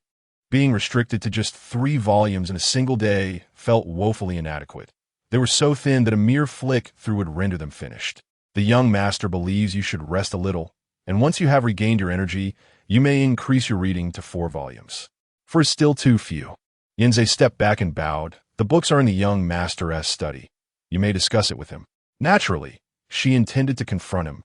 being restricted to just 3 volumes in a single day felt woefully inadequate. They were so thin that a mere flick through would render them finished. "The young master believes you should rest a little, and once you have regained your energy, you may increase your reading to 4 volumes. For it's still too few." Yin Zhe stepped back and bowed. "The books are in the young master's study. You may discuss it with him." Naturally, she intended to confront him,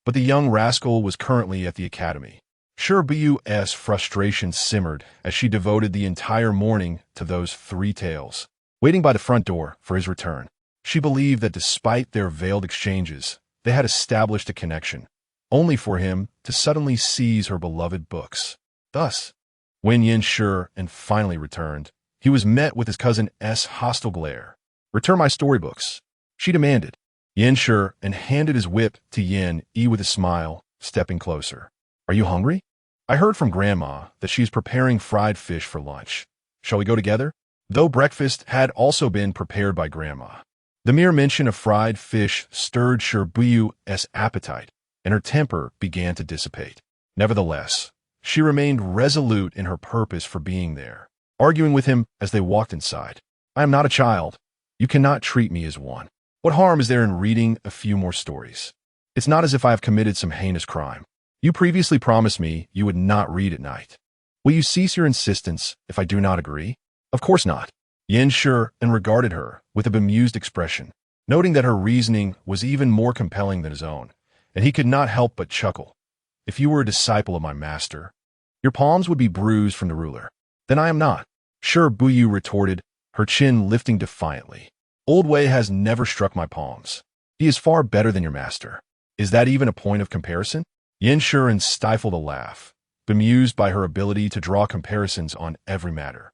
but the young rascal was currently at the academy. Shi Buyu's frustration simmered as she devoted the entire morning to those 3 tales, waiting by the front door for his return. She believed that despite their veiled exchanges, they had established a connection, only for him to suddenly seize her beloved books. Thus, when Yin Shi and finally returned, he was met with his cousin's hostile glare. "Return my storybooks," she demanded. Yin Shi and handed his whip to Yin Yi with a smile, stepping closer. "Are you hungry? I heard from Grandma that she's preparing fried fish for lunch. Shall we go together?" Though breakfast had also been prepared by Grandma, the mere mention of fried fish stirred Shi Buyu's appetite, and her temper began to dissipate. Nevertheless, she remained resolute in her purpose for being there, arguing with him as they walked inside. "I am not a child. You cannot treat me as one. What harm is there in reading a few more stories? It's not as if I have committed some heinous crime. You previously promised me you would not read at night. Will you cease your insistence if I do not agree?" "Of course not." Yin Shi regarded her with a bemused expression, noting that her reasoning was even more compelling than his own, and he could not help but chuckle. "If you were a disciple of my master, your palms would be bruised from the ruler. Then I am not," Shi Buyu retorted, her chin lifting defiantly. "Old Wei has never struck my palms. He is far better than your master. Is that even a point of comparison?" Yin Shi stifled a laugh, bemused by her ability to draw comparisons on every matter.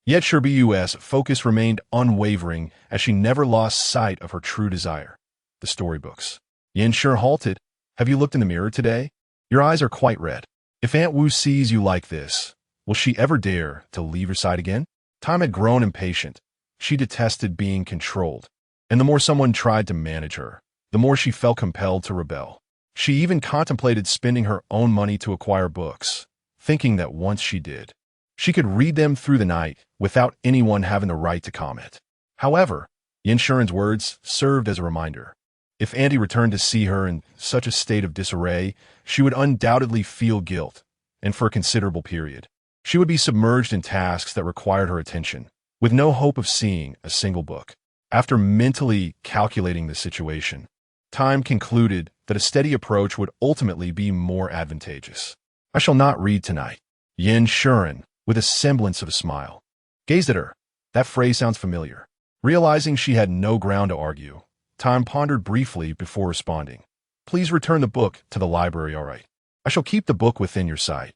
Yet Shi Buyu's focus remained unwavering as she never lost sight of her true desire, the storybooks. Yin Shi halted. "Have you looked in the mirror today? Your eyes are quite red. If Aunt Wu sees you like this, will she ever dare to leave your side again? Time had grown impatient. She detested being controlled, and the more someone tried to manage her, the more she felt compelled to rebel. She even contemplated spending her own money to acquire books, thinking that once she did, she could read them through the night without anyone having the right to comment. However, Yin Shuren's words served as a reminder. If Auntie returned to see her in such a state of disarray, she would undoubtedly feel guilt, and for a considerable period. She would be submerged in tasks that required her attention, with no hope of seeing a single book. After mentally calculating the situation, Time concluded that a steady approach would ultimately be more advantageous. I shall not read tonight. Yin Shuren, with a semblance of a smile, gazed at her. That phrase sounds familiar. Realizing she had no ground to argue, Time pondered briefly before responding. Please return the book to the library, all right? I shall keep the book within your sight.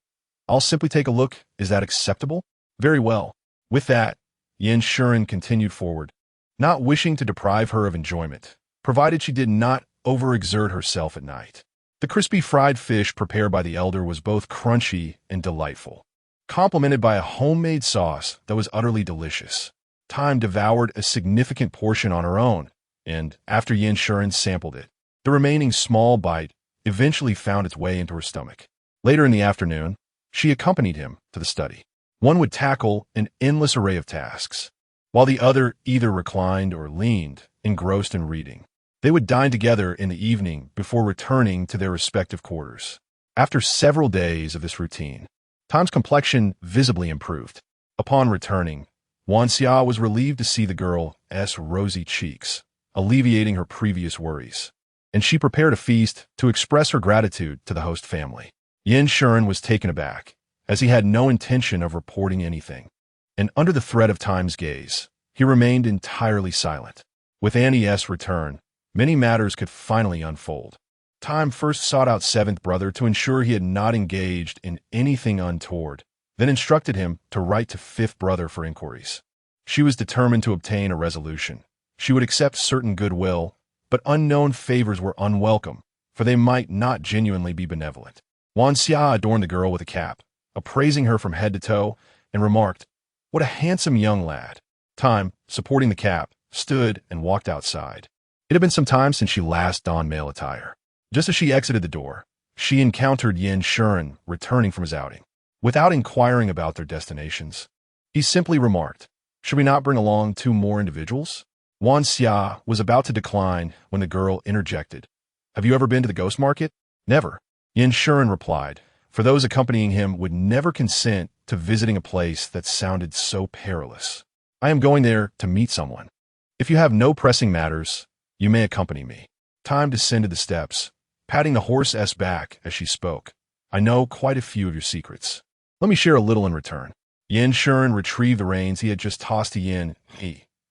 I'll simply take a look. Is that acceptable? Very well. With that, Yin Shuren continued forward, not wishing to deprive her of enjoyment, provided she did not overexert herself at night. The crispy fried fish prepared by the elder was both crunchy and delightful, complemented by a homemade sauce that was utterly delicious. Time devoured a significant portion on her own, and after Yin Shuren sampled it, the remaining small bite eventually found its way into her stomach. Later in the afternoon, she accompanied him to the study. One would tackle an endless array of tasks, while the other either reclined or leaned, engrossed in reading. They would dine together in the evening before returning to their respective quarters. After several days of this routine, Time's complexion visibly improved. Upon returning, Wan Xia was relieved to see the girl's rosy cheeks, alleviating her previous worries, and she prepared a feast to express her gratitude to the host family. Yin Shuren was taken aback, as he had no intention of reporting anything, and under the threat of Time's gaze, he remained entirely silent. With Auntie's return, many matters could finally unfold. Time first sought out seventh brother to ensure he had not engaged in anything untoward, then instructed him to write to fifth brother for inquiries. She was determined to obtain a resolution. She would accept certain goodwill, but unknown favors were unwelcome, for they might not genuinely be benevolent. Wan Xia adorned the girl with a cap, appraising her from head to toe, and remarked, "What a handsome young lad." Time, supporting the cap, stood and walked outside. It had been some time since she last donned male attire. Just as she exited the door, she encountered Yin Shuren returning from his outing. Without inquiring about their destinations, he simply remarked, "Should we not bring along 2 more individuals?" Wan Xia was about to decline when the girl interjected, "Have you ever been to the ghost market?" "Never." Yin Shuren replied, for those accompanying him would never consent to visiting a place that sounded so perilous. "I am going there to meet someone. If you have no pressing matters, you may accompany me." Time descended the steps, patting the horse's back as she spoke. "I know quite a few of your secrets. Let me share a little in return." Yin Shuren retrieved the reins he had just tossed to Yin.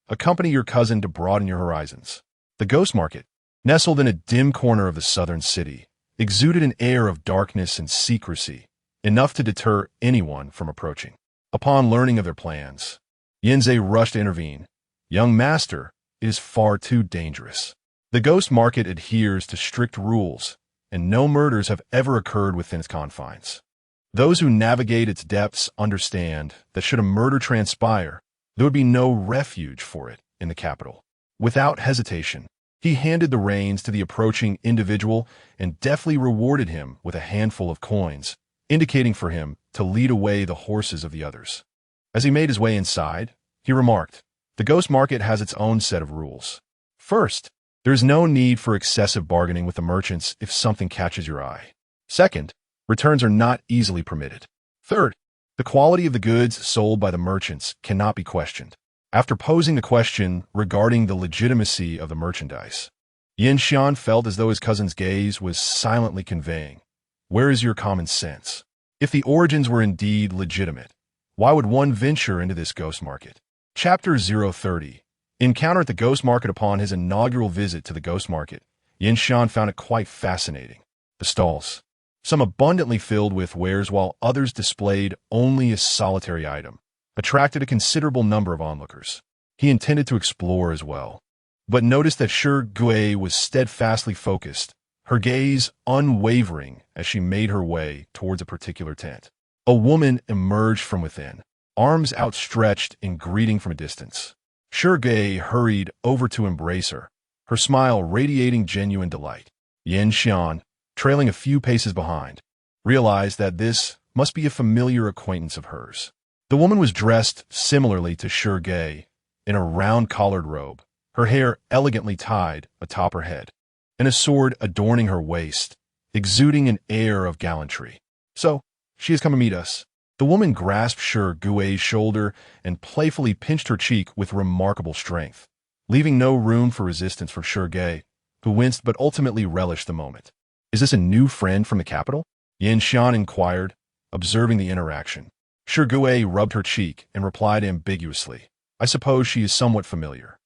"Accompany your cousin to broaden your horizons." The ghost market, nestled in a dim corner of the southern city, exuded an air of darkness and secrecy, enough to deter anyone from approaching. Upon learning of their plans, Yinze rushed to intervene. "Young master, it is far too dangerous. The ghost market adheres to strict rules, and no murders have ever occurred within its confines. Those who navigate its depths understand that should a murder transpire, there would be no refuge for it in the capital." Without hesitation, he handed the reins to the approaching individual and deftly rewarded him with a handful of coins, indicating for him to lead away the horses of the others. As he made his way inside, he remarked, "The ghost market has its own set of rules. First, there is no need for excessive bargaining with the merchants if something catches your eye. Second, returns are not easily permitted. Third, the quality of the goods sold by the merchants cannot be questioned." After posing the question regarding the legitimacy of the merchandise, Yin Xian felt as though his cousin's gaze was silently conveying, "Where is your common sense? If the origins were indeed legitimate, why would one venture into this ghost market?" Chapter 030. Encounter at the ghost market. Upon his inaugural visit to the ghost market, Yin Xian found it quite fascinating. The stalls, some abundantly filled with wares while others displayed only a solitary item, attracted a considerable number of onlookers. He intended to explore as well, but noticed that Shi Buyu was steadfastly focused her gaze unwavering as she made her way towards a particular tent. A woman emerged from within, arms outstretched in greeting from a distance. Shi hurried over to embrace her, her smile radiating genuine delight. Yin Xian, trailing a few paces behind, realized that this must be a familiar acquaintance of hers. The woman was dressed similarly to Shi in a round-collared robe, her hair elegantly tied atop her head, and a sword adorning her waist, exuding an air of gallantry. So, she has come to meet us. The woman grasped Shi shoulder and playfully pinched her cheek with remarkable strength, leaving no room for resistance from Shi, who winced but ultimately relished the moment. Is this a new friend from the capital? Yin Xian inquired, observing the interaction. Shi rubbed her cheek and replied ambiguously, I suppose she is somewhat familiar.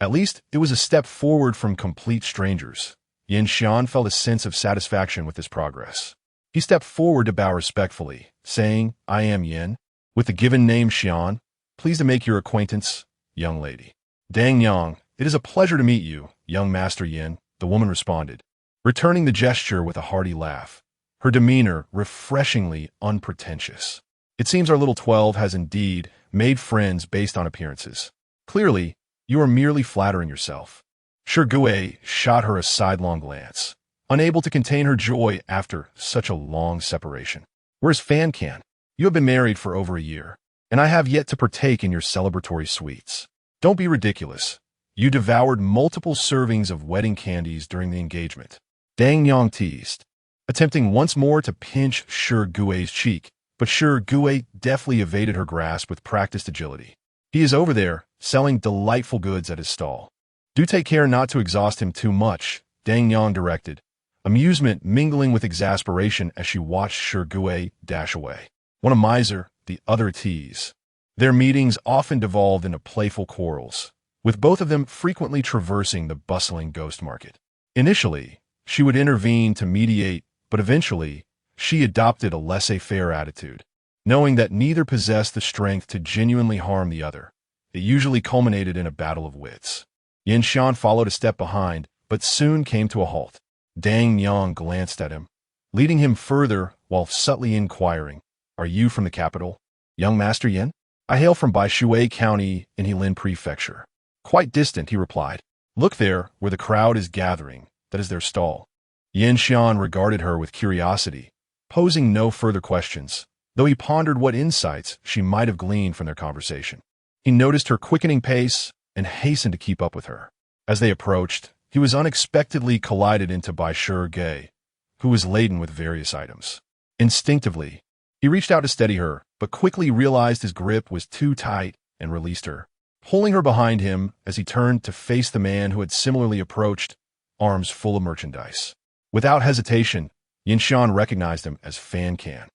At least, it was a step forward from complete strangers. Yin Xian felt a sense of satisfaction with this progress. He stepped forward to bow respectfully, saying, I am Yin, with the given name Xian. Pleased to make your acquaintance, young lady. Dang Yang, it is a pleasure to meet you, young Master Yin, the woman responded, returning the gesture with a hearty laugh, her demeanor refreshingly unpretentious. It seems our little 12 has indeed made friends based on appearances. Clearly, you are merely flattering yourself. Shi shot her a sidelong glance, unable to contain her joy after such a long separation. Where's Fan Can? You have been married for over a year, and I have yet to partake in your celebratory sweets. Don't be ridiculous. You devoured multiple servings of wedding candies during the engagement. Dang Yang teased, attempting once more to pinch Shi cheek, but Shi deftly evaded her grasp with practiced agility. He is over there, selling delightful goods at his stall. Do take care not to exhaust him too much, Dang Yang directed, amusement mingling with exasperation as she watched Shi dash away. One a miser, the other a tease. Their meetings often devolved into playful quarrels, with both of them frequently traversing the bustling ghost market. Initially, she would intervene to mediate, but eventually, she adopted a laissez-faire attitude. Knowing that neither possessed the strength to genuinely harm the other, it usually culminated in a battle of wits. Yin Xian followed a step behind, but soon came to a halt. Dang Yang glanced at him, leading him further while subtly inquiring, Are you from the capital, young Master Yin? I hail from Baishui County in Heilin Prefecture. Quite distant, he replied. Look there, where the crowd is gathering. That is their stall. Yin Xian regarded her with curiosity, posing no further questions, though he pondered what insights she might have gleaned from their conversation. He noticed her quickening pace and hastened to keep up with her. As they approached, he was unexpectedly collided into by Shi, who was laden with various items. Instinctively, he reached out to steady her, but quickly realized his grip was too tight and released her, pulling her behind him as he turned to face the man who had similarly approached, arms full of merchandise. Without hesitation, Yin Xian recognized him as Fan Can.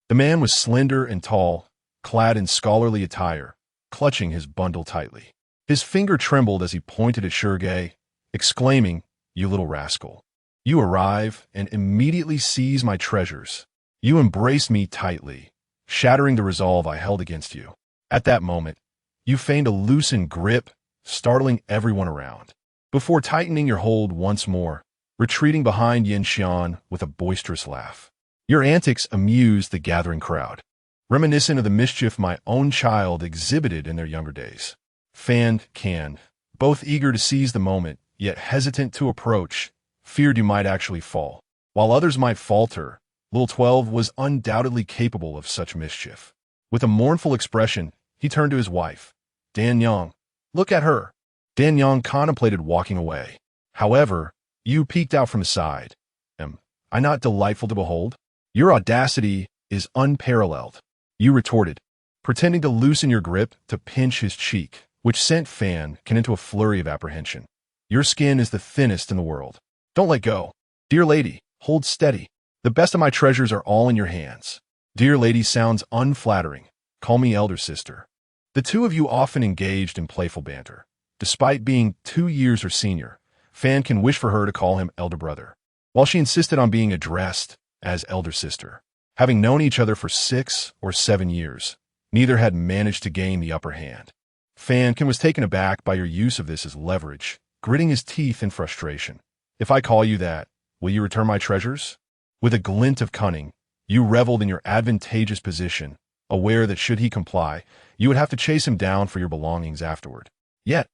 The man was slender and tall, clad in scholarly attire, clutching his bundle tightly. His finger trembled as he pointed at Shi, exclaiming, You little rascal. You arrive and immediately seize my treasures. You embrace me tightly, shattering the resolve I held against you. At that moment, you feigned a loosened grip, startling everyone around, before tightening your hold once more, retreating behind Yin Xian with a boisterous laugh. Your antics amused the gathering crowd, reminiscent of the mischief my own child exhibited in their younger days. Fan Can, both eager to seize the moment, yet hesitant to approach, feared you might actually fall. While others might falter, Little 12 was undoubtedly capable of such mischief. With a mournful expression, he turned to his wife. Dan Yang, look at her. Dan Yang contemplated walking away. However, you peeked out from the side. Am I not delightful to behold? Your audacity is unparalleled, you retorted, pretending to loosen your grip to pinch his cheek, which sent Fan Can into a flurry of apprehension. Your skin is the thinnest in the world. Don't let go. Dear lady, hold steady. The best of my treasures are all in your hands. Dear lady sounds unflattering. Call me elder sister. The two of you often engaged in playful banter. Despite being 2 years her senior, Fan Can wish for her to call him elder brother, while she insisted on being addressed as elder sister. Having known each other for 6 or 7 years, neither had managed to gain the upper hand. Fan Can was taken aback by your use of this as leverage, gritting his teeth in frustration. If I call you that, will you return my treasures? With a glint of cunning, you reveled in your advantageous position, aware that should he comply, you would have to chase him down for your belongings afterward. Yet,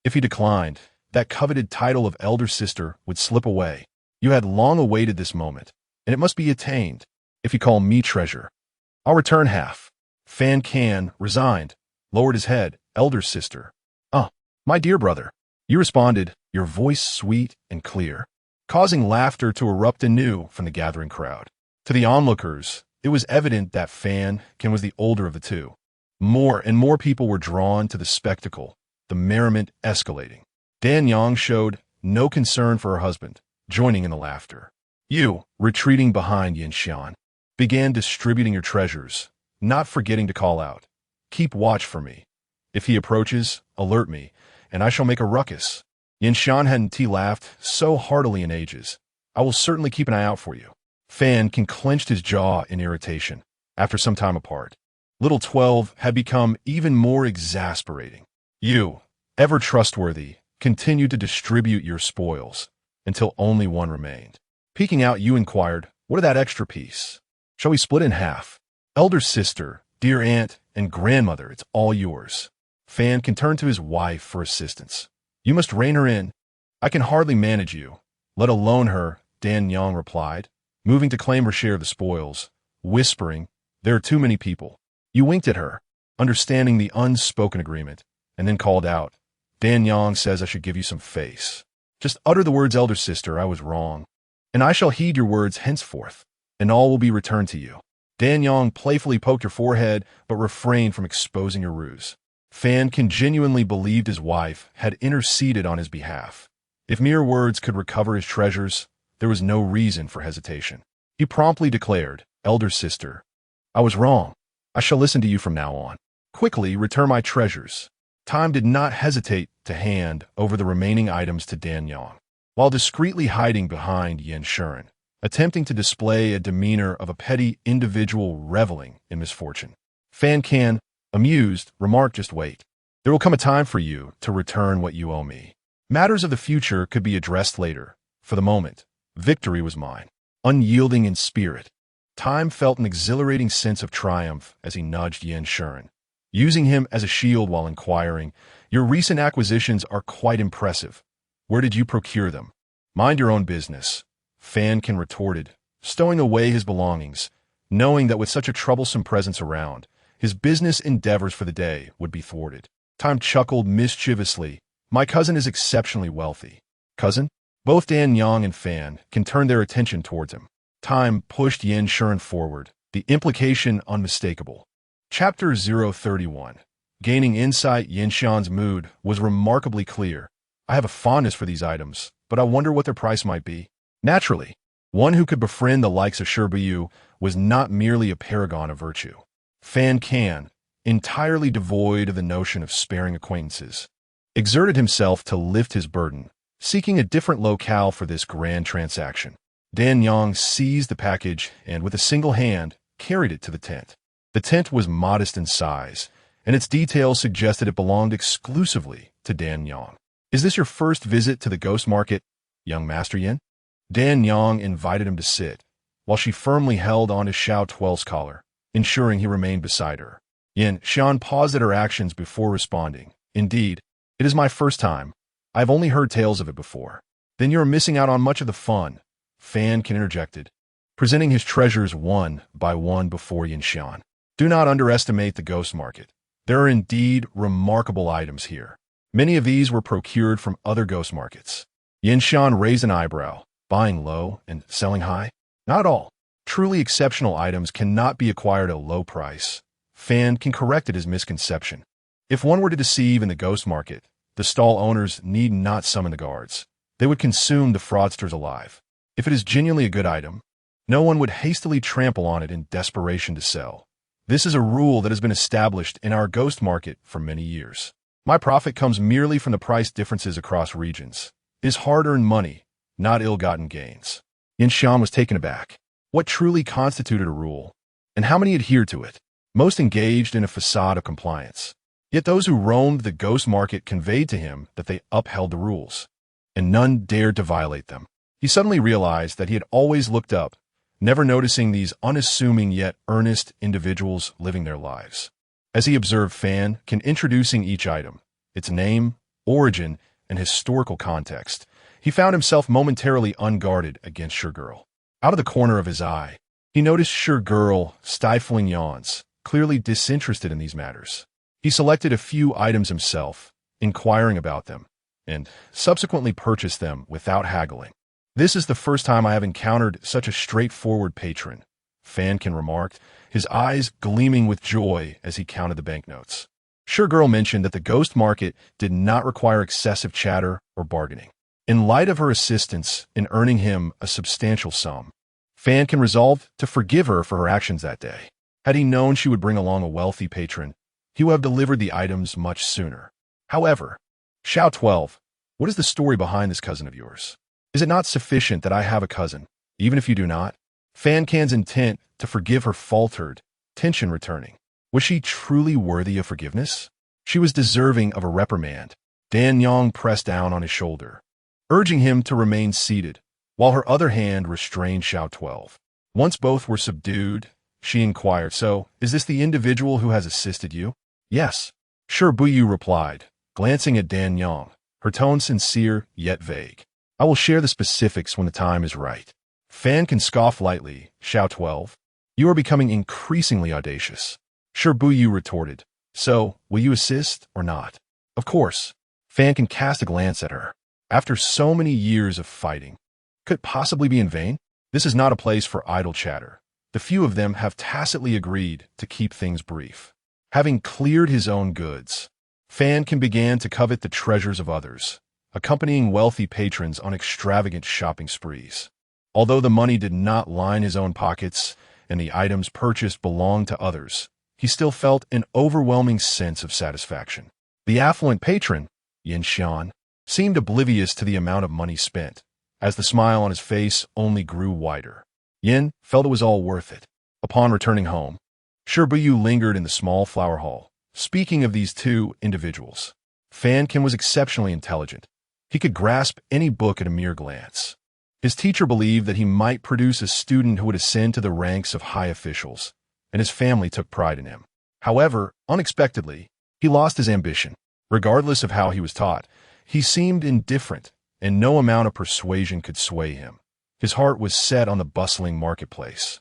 if he declined, that coveted title of elder sister would slip away. You had long awaited this moment, and it must be attained. If you call me treasure, I'll return half. Fan Can, resigned, lowered his head. Elder sister. "Ah, my dear brother," you responded, your voice sweet and clear, causing laughter to erupt anew from the gathering crowd. To the onlookers, it was evident that Fan Can was the older of the two. More and more people were drawn to the spectacle, the merriment escalating. Dan Yang showed no concern for her husband, joining in the laughter. You, retreating behind Yin Xian, began distributing your treasures, not forgetting to call out, "Keep watch for me. If he approaches, alert me, and I shall make a ruckus." Yin Xian hadn't laughed so heartily in ages. "I will certainly keep an eye out for you." Fan Can clenched his jaw in irritation. After some time apart, Little 12 had become even more exasperating. You, ever trustworthy, continued to distribute your spoils, until only one remained. Peeking out, you inquired, "What of that extra piece? Shall we split in half?" "Elder sister, dear aunt, and grandmother, it's all yours." Fan Can turn to his wife for assistance. "You must rein her in. I can hardly manage you, let alone her," Dan Yang replied, moving to claim her share of the spoils, whispering, "There are too many people." You winked at her, understanding the unspoken agreement, and then called out, "Dan Yang says I should give you some face. Just utter the words, elder sister, I was wrong, and I shall heed your words henceforth, and all will be returned to you." Dan Yang playfully poked your forehead, but refrained from exposing your ruse. Fan Can genuinely believed his wife had interceded on his behalf. If mere words could recover his treasures, there was no reason for hesitation. He promptly declared, "Elder sister, I was wrong. I shall listen to you from now on. Quickly return my treasures." Time did not hesitate to hand over the remaining items to Dan Yang, while discreetly hiding behind Yin Shuren, attempting to display a demeanor of a petty individual reveling in misfortune. Fan Can, amused, remarked, "Just wait. There will come a time for you to return what you owe me. Matters of the future could be addressed later. For the moment, victory was mine." Unyielding in spirit, Time felt an exhilarating sense of triumph as he nudged Yin Shuren, using him as a shield while inquiring, "Your recent acquisitions are quite impressive. Where did you procure them?" "Mind your own business," Fan Can retorted, stowing away his belongings, knowing that with such a troublesome presence around, his business endeavors for the day would be thwarted. Time chuckled mischievously. "My cousin is exceptionally wealthy." "Cousin?" Both Dan Yang and Fan Can turned their attention towards him. Time pushed Yin Shuren forward, the implication unmistakable. Chapter 031. Gaining insight, Yin Xian's mood was remarkably clear. "I have a fondness for these items, but I wonder what their price might be." Naturally, one who could befriend the likes of Shi Buyu was not merely a paragon of virtue. Fan Can, entirely devoid of the notion of sparing acquaintances, exerted himself to lift his burden, seeking a different locale for this grand transaction. Dan Yang seized the package and, with a single hand, carried it to the tent. The tent was modest in size, and its details suggested it belonged exclusively to Dan Yang. "Is this your first visit to the ghost market, young Master Yin?" Dan Yang invited him to sit, while she firmly held on to Xiao Tuel's collar, ensuring he remained beside her. Yin Xian paused at her actions before responding. "Indeed, it is my first time. I have only heard tales of it before." "Then you are missing out on much of the fun," Fan Can interjected, presenting his treasures one by one before Yin Xian. "Do not underestimate the ghost market. There are indeed remarkable items here. Many of these were procured from other ghost markets." Yin Xian raised an eyebrow, buying low and selling high. "Not all. Truly exceptional items cannot be acquired at a low price." Fan Can corrected his misconception. If one were to deceive in the ghost market, the stall owners need not summon the guards. They would consume the fraudsters alive. If it is genuinely a good item, no one would hastily trample on it in desperation to sell. This is a rule that has been established in our ghost market for many years. My profit comes merely from the price differences across regions. It is hard-earned money, not ill-gotten gains. Yin Xian was taken aback. What truly constituted a rule, and how many adhered to it? Most engaged in a facade of compliance. Yet those who roamed the ghost market conveyed to him that they upheld the rules, and none dared to violate them. He suddenly realized that he had always looked up, never noticing these unassuming yet earnest individuals living their lives. As he observed Fan introducing each item, its name, origin, and historical context, he found himself momentarily unguarded against Girl. Out of the corner of his eye, he noticed Girl stifling yawns, clearly disinterested in these matters. He selected a few items himself, inquiring about them, and subsequently purchased them without haggling. "This is the first time I have encountered such a straightforward patron," Fankin remarked, his eyes gleaming with joy as he counted the banknotes. Girl mentioned that the ghost market did not require excessive chatter or bargaining. In light of her assistance in earning him a substantial sum, Fankin resolved to forgive her for her actions that day. Had he known she would bring along a wealthy patron, he would have delivered the items much sooner. However, Xiao 12, what is the story behind this cousin of yours? Is it not sufficient that I have a cousin, even if you do not? Fankin's intent to forgive her faltered, tension returning. Was she truly worthy of forgiveness? She was deserving of a reprimand. Dan Yang pressed down on his shoulder, urging him to remain seated, while her other hand restrained Xiao 12. Once both were subdued, she inquired, "So, is this the individual who has assisted you?" "Yes," Shi Buyu replied, glancing at Dan Yang, her tone sincere yet vague. "I will share the specifics when the time is right." Fankin scoffed lightly. "Xiao 12, you are becoming increasingly audacious." Shi Buyu retorted, "So, will you assist or not?" "Of course." Fankin cast a glance at her. After so many years of fighting, could it possibly be in vain? This is not a place for idle chatter. The few of them have tacitly agreed to keep things brief. Having cleared his own goods, Fankin began to covet the treasures of others, accompanying wealthy patrons on extravagant shopping sprees. Although the money did not line his own pockets and the items purchased belonged to others, he still felt an overwhelming sense of satisfaction. The affluent patron, Yin Xian, seemed oblivious to the amount of money spent, as the smile on his face only grew wider. Yin felt it was all worth it. Upon returning home, Shi Buyu lingered in the small flower hall. Speaking of these two individuals, Fankin was exceptionally intelligent. He could grasp any book at a mere glance. His teacher believed that he might produce a student who would ascend to the ranks of high officials, and his family took pride in him. However, unexpectedly, he lost his ambition. Regardless of how he was taught, he seemed indifferent, and no amount of persuasion could sway him. His heart was set on the bustling marketplace.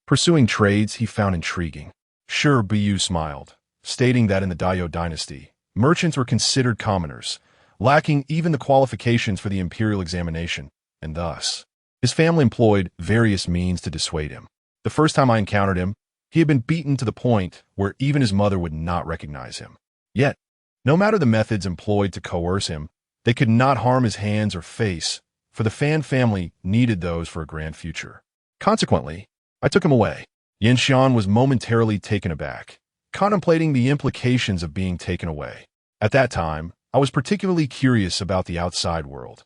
Pursuing trades he found intriguing. Shi Buyu smiled, stating that in the Dayo dynasty, merchants were considered commoners, lacking even the qualifications for the imperial examination, and thus, his family employed various means to dissuade him. The first time I encountered him, he had been beaten to the point where even his mother would not recognize him. Yet, no matter the methods employed to coerce him, they could not harm his hands or face, for the Fan family needed those for a grand future. Consequently, I took him away. Yin Xian was momentarily taken aback, contemplating the implications of being taken away. At that time, I was particularly curious about the outside world.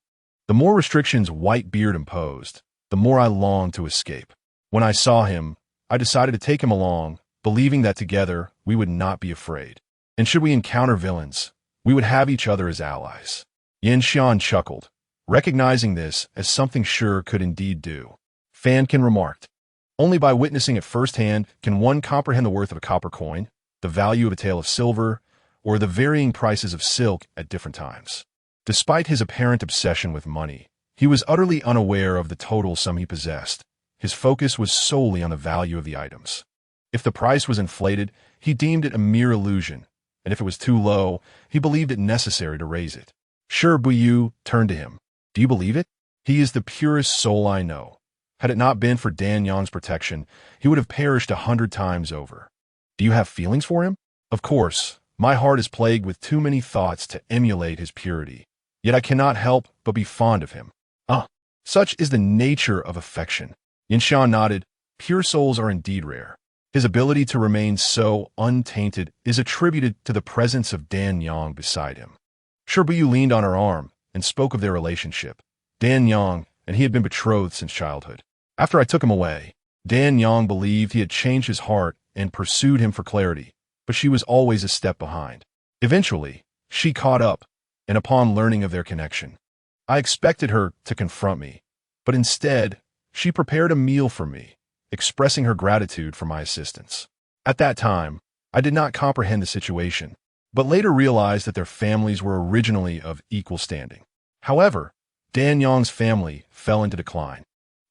The more restrictions Whitebeard imposed, the more I longed to escape. When I saw him, I decided to take him along, believing that together we would not be afraid. And should we encounter villains, we would have each other as allies. Yin Xian chuckled, recognizing this as something Shi could indeed do. Fankin remarked, "Only by witnessing it firsthand can one comprehend the worth of a copper coin, the value of a tael of silver, or the varying prices of silk at different times." Despite his apparent obsession with money, he was utterly unaware of the total sum he possessed. His focus was solely on the value of the items. If the price was inflated, he deemed it a mere illusion, and if it was too low, he believed it necessary to raise it. Shi Buyu turned to him. "Do you believe it? He is the purest soul I know. Had it not been for Dan Yang's protection, he would have perished 100 times over. Do you have feelings for him?" "Of course, my heart is plagued with too many thoughts to emulate his purity. Yet I cannot help but be fond of him. Such is the nature of affection." Yin Xian nodded. "Pure souls are indeed rare. His ability to remain so untainted is attributed to the presence of Dan Yang beside him." Shi Buyu leaned on her arm and spoke of their relationship. Dan Yang and he had been betrothed since childhood. After I took him away, Dan Yang believed he had changed his heart and pursued him for clarity, but she was always a step behind. Eventually, she caught up, and upon learning of their connection, I expected her to confront me, but instead, she prepared a meal for me, expressing her gratitude for my assistance. At that time, I did not comprehend the situation, but later realized that their families were originally of equal standing. However, Dan Yong's family fell into decline,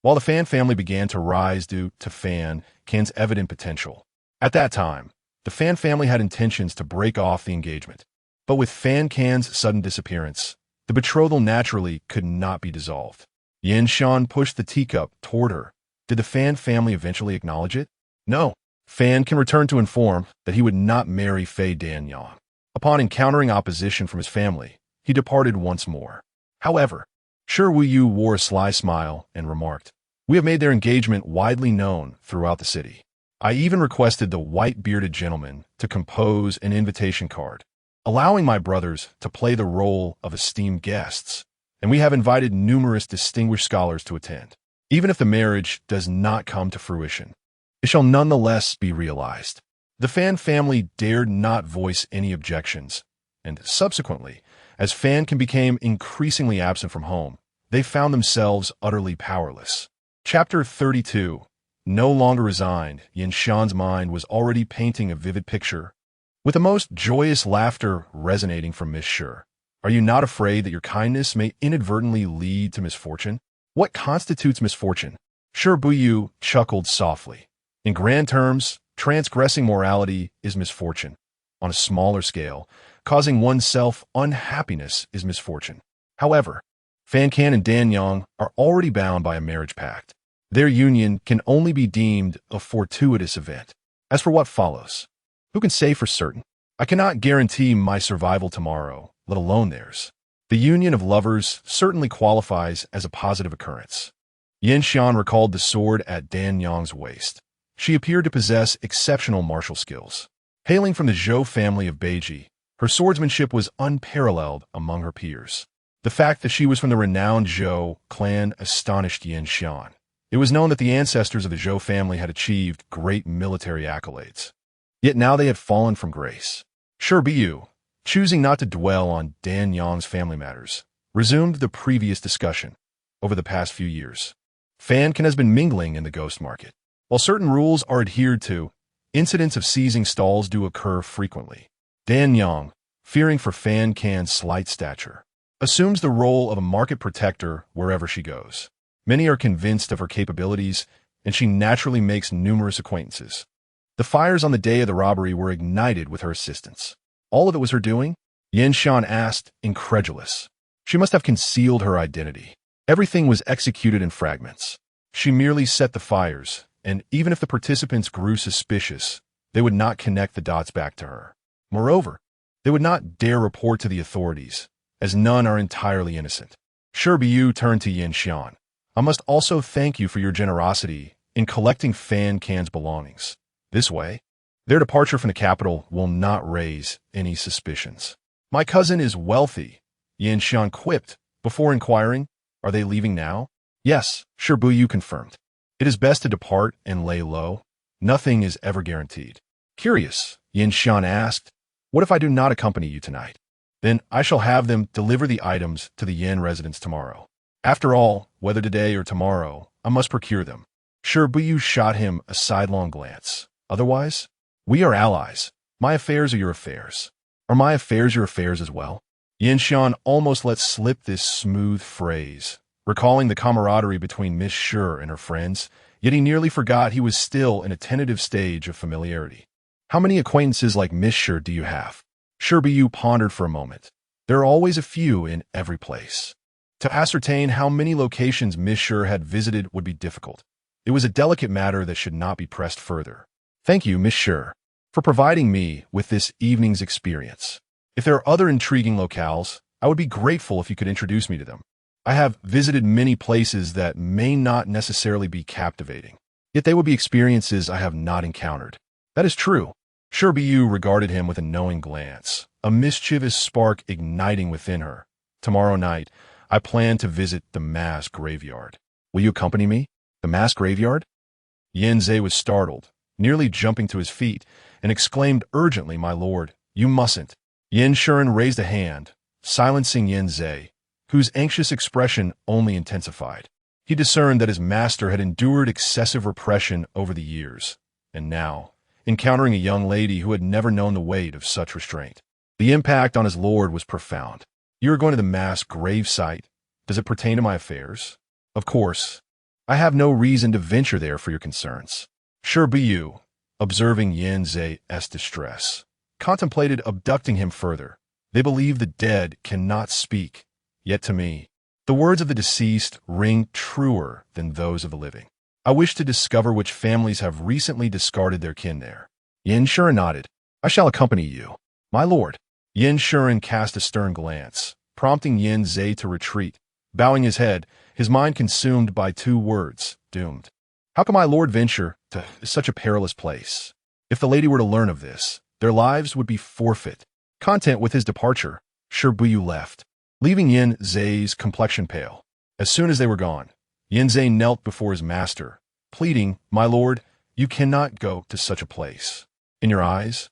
while the Fan family began to rise due to Fan Can's evident potential. At that time, the Fan family had intentions to break off the engagement, but with Fan Can's sudden disappearance, the betrothal naturally could not be dissolved. Yin Shan pushed the teacup toward her. Did the Fan family eventually acknowledge it? No. Fan Can returned to inform that he would not marry Fei Dan Yang. Upon encountering opposition from his family, he departed once more. However, Shi Buyu wore a sly smile and remarked, "We have made their engagement widely known throughout the city. I even requested the white-bearded gentleman to compose an invitation card, allowing my brothers to play the role of esteemed guests, and we have invited numerous distinguished scholars to attend. Even if the marriage does not come to fruition, it shall nonetheless be realized." The Fan family dared not voice any objections, and subsequently, as Fan Can became increasingly absent from home, they found themselves utterly powerless. Chapter 32. No longer resigned, Yin Shan's mind was already painting a vivid picture, with the most joyous laughter resonating from Miss Shi. "Are you not afraid that your kindness may inadvertently lead to misfortune?" "What constitutes misfortune?" Shi Buyu chuckled softly. "In grand terms, transgressing morality is misfortune. On a smaller scale, causing oneself unhappiness is misfortune. However, Fan Can and Dan Yang are already bound by a marriage pact. Their union can only be deemed a fortuitous event. As for what follows, who can say for certain? I cannot guarantee my survival tomorrow, let alone theirs. The union of lovers certainly qualifies as a positive occurrence." Yin Shan recalled the sword at Dan Yang's waist. She appeared to possess exceptional martial skills. Hailing from the Zhou family of Beiji, her swordsmanship was unparalleled among her peers. The fact that she was from the renowned Zhou clan astonished Yin Shan. It was known that the ancestors of the Zhou family had achieved great military accolades. Yet now they had fallen from grace. Shi Buyu, choosing not to dwell on Dan Yang's family matters, resumed the previous discussion. Over the past few years, Fan Can has been mingling in the ghost market. While certain rules are adhered to, incidents of seizing stalls do occur frequently. Dan Yang, fearing for Fan Can's slight stature, assumes the role of a market protector wherever she goes. Many are convinced of her capabilities, and she naturally makes numerous acquaintances. The fires on the day of the robbery were ignited with her assistance. All of it was her doing? Yin Shan asked, incredulous. She must have concealed her identity. Everything was executed in fragments. She merely set the fires, and even if the participants grew suspicious, they would not connect the dots back to her. Moreover, they would not dare report to the authorities, as none are entirely innocent. Shi Buyu turned to Yin Shan. "I must also thank you for your generosity in collecting Fan Can's belongings. This way, their departure from the capital will not raise any suspicions." "My cousin is wealthy," Yin Shan quipped, before inquiring, "Are they leaving now?" "Yes," Shi Buyu confirmed. "It is best to depart and lay low. Nothing is ever guaranteed." "Curious," Yin Shan asked, "what if I do not accompany you tonight?" "Then I shall have them deliver the items to the Yin residence tomorrow. After all, whether today or tomorrow, I must procure them." Shi Buyu shot him a sidelong glance. "Otherwise, we are allies. My affairs are your affairs. Are my affairs your affairs as well?" Yin Shan almost let slip this smooth phrase, recalling the camaraderie between Miss Shi and her friends, yet he nearly forgot he was still in a tentative stage of familiarity. "How many acquaintances like Miss Shi do you have?" Shi Buyu pondered for a moment. "There are always a few in every place." To ascertain how many locations Miss Shi had visited would be difficult. It was a delicate matter that should not be pressed further. "Thank you, Miss Shi, for providing me with this evening's experience. If there are other intriguing locales, I would be grateful if you could introduce me to them. I have visited many places that may not necessarily be captivating, yet they would be experiences I have not encountered." "That is true." Shi Buyu regarded him with a knowing glance, a mischievous spark igniting within her. "Tomorrow night, I plan to visit the mass graveyard. Will you accompany me?" "The mass graveyard?" Yin Zhe was startled, nearly jumping to his feet, and exclaimed urgently, "My lord, you mustn't." Yin Shan raised a hand, silencing Yin Zhe, whose anxious expression only intensified. He discerned that his master had endured excessive repression over the years, and now, encountering a young lady who had never known the weight of such restraint, the impact on his lord was profound. "You are going to the mass grave site. Does it pertain to my affairs?" "Of course. I have no reason to venture there for your concerns." Shi Buyu, observing Yin Zai's distress, contemplated abducting him further. "They believe the dead cannot speak, yet to me, the words of the deceased ring truer than those of the living. I wish to discover which families have recently discarded their kin there." Yin Shuren nodded. "I shall accompany you, my lord." Yin Shuren cast a stern glance, prompting Yin Zai to retreat. Bowing his head, his mind consumed by two words, doomed. How can my lord venture to such a perilous place? If the lady were to learn of this, their lives would be forfeit. Content with his departure, Shi Buyu left, leaving Yin Zai's complexion pale. As soon as they were gone, Yin Zai knelt before his master, pleading, "My lord, you cannot go to such a place. In your eyes,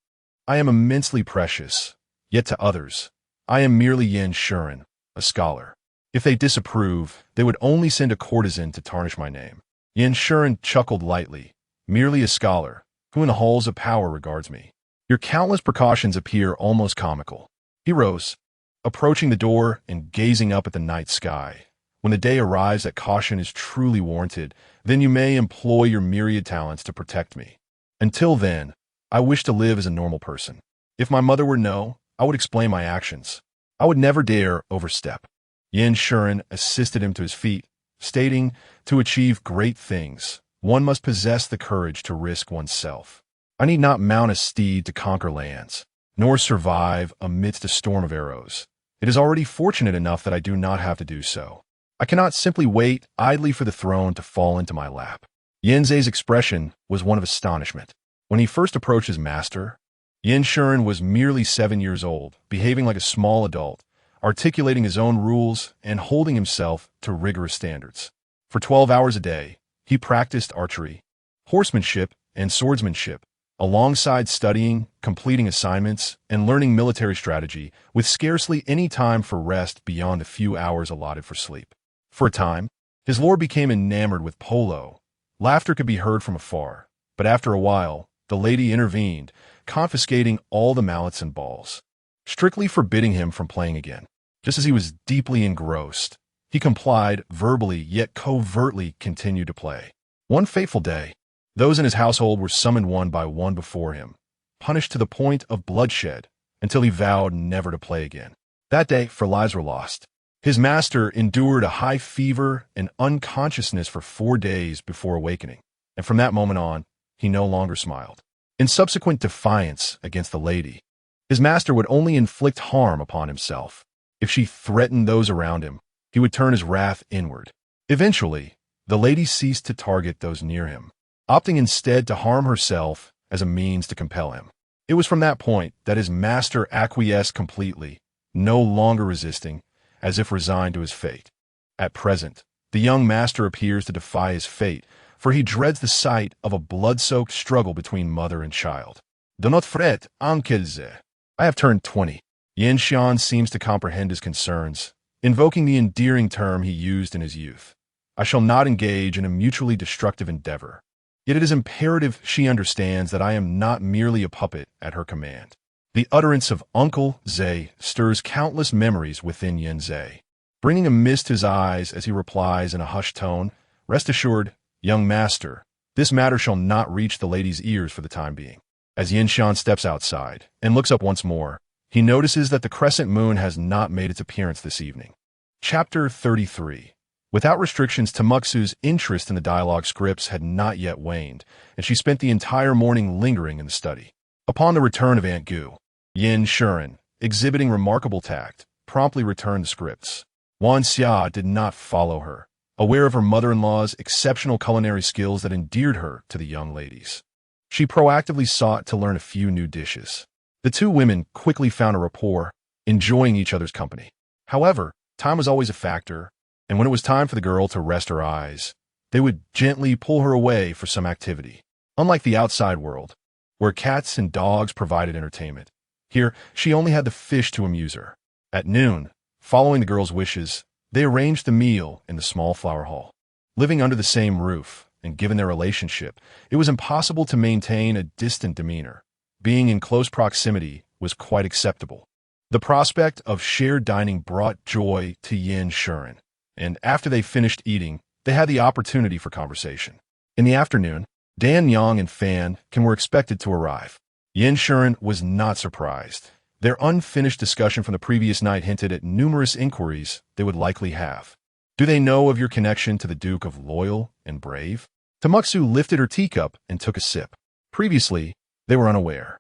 I am immensely precious, yet to others, I am merely Yin Shuren, a scholar. If they disapprove, they would only send a courtesan to tarnish my name." Yin Shuren chuckled lightly. "Merely a scholar, who in the halls of power regards me. Your countless precautions appear almost comical." He rose, approaching the door and gazing up at the night sky. "When the day arrives that caution is truly warranted, then you may employ your myriad talents to protect me. Until then, I wish to live as a normal person. If my mother were to know, I would explain my actions. I would never dare overstep." Yin Shuren assisted him to his feet, stating, "To achieve great things, one must possess the courage to risk oneself. I need not mount a steed to conquer lands, nor survive amidst a storm of arrows. It is already fortunate enough that I do not have to do so. I cannot simply wait idly for the throne to fall into my lap." Yin Zai's expression was one of astonishment. When he first approached his master, Yin Shuren was merely 7 years old, behaving like a small adult, articulating his own rules and holding himself to rigorous standards. For 12 hours a day, he practiced archery, horsemanship, and swordsmanship, alongside studying, completing assignments, and learning military strategy, with scarcely any time for rest beyond the few hours allotted for sleep. For a time, his lord became enamored with polo. Laughter could be heard from afar, but after a while, the lady intervened, confiscating all the mallets and balls, strictly forbidding him from playing again. Just as he was deeply engrossed, he complied verbally yet covertly continued to play. One fateful day, those in his household were summoned one by one before him, punished to the point of bloodshed, until he vowed never to play again. That day, 4 lives were lost. His master endured a high fever and unconsciousness for 4 days before awakening, and from that moment on, he no longer smiled. In subsequent defiance against the lady, his master would only inflict harm upon himself. If she threatened those around him, he would turn his wrath inward. Eventually, the lady ceased to target those near him, opting instead to harm herself as a means to compel him. It was from that point that his master acquiesced completely, no longer resisting, as if resigned to his fate. At present, the young master appears to defy his fate, for he dreads the sight of a blood-soaked struggle between mother and child. "Do not fret, Ankelze. I have turned 20. Yin Xian seems to comprehend his concerns, invoking the endearing term he used in his youth. "I shall not engage in a mutually destructive endeavor. Yet it is imperative she understands that I am not merely a puppet at her command." The utterance of Uncle Zai stirs countless memories within Yin Zai, bringing a mist to his eyes as he replies in a hushed tone, "Rest assured, young master, this matter shall not reach the lady's ears for the time being." As Yin Xian steps outside and looks up once more, he notices that the crescent moon has not made its appearance this evening. Chapter 33. Without restrictions, Tamuxu's interest in the dialogue scripts had not yet waned, and she spent the entire morning lingering in the study. Upon the return of Aunt Gu, Yin Shuren, exhibiting remarkable tact, promptly returned the scripts. Wan Xia did not follow her, aware of her mother-in-law's exceptional culinary skills that endeared her to the young ladies. She proactively sought to learn a few new dishes. The two women quickly found a rapport, enjoying each other's company. However, time was always a factor, and when it was time for the girl to rest her eyes, they would gently pull her away for some activity. Unlike the outside world, where cats and dogs provided entertainment, here she only had the fish to amuse her. At noon, following the girl's wishes, they arranged the meal in the small flower hall. Living under the same roof, and given their relationship, it was impossible to maintain a distant demeanor. Being in close proximity was quite acceptable. The prospect of shared dining brought joy to Yin Shuren, and after they finished eating, they had the opportunity for conversation. In the afternoon, Dan Yang and Fan Kan were expected to arrive. Yin Shuren was not surprised. Their unfinished discussion from the previous night hinted at numerous inquiries they would likely have. Do they know of your connection to the Duke of Loyal and Brave? Tamuksu lifted her teacup and took a sip. Previously, they were unaware.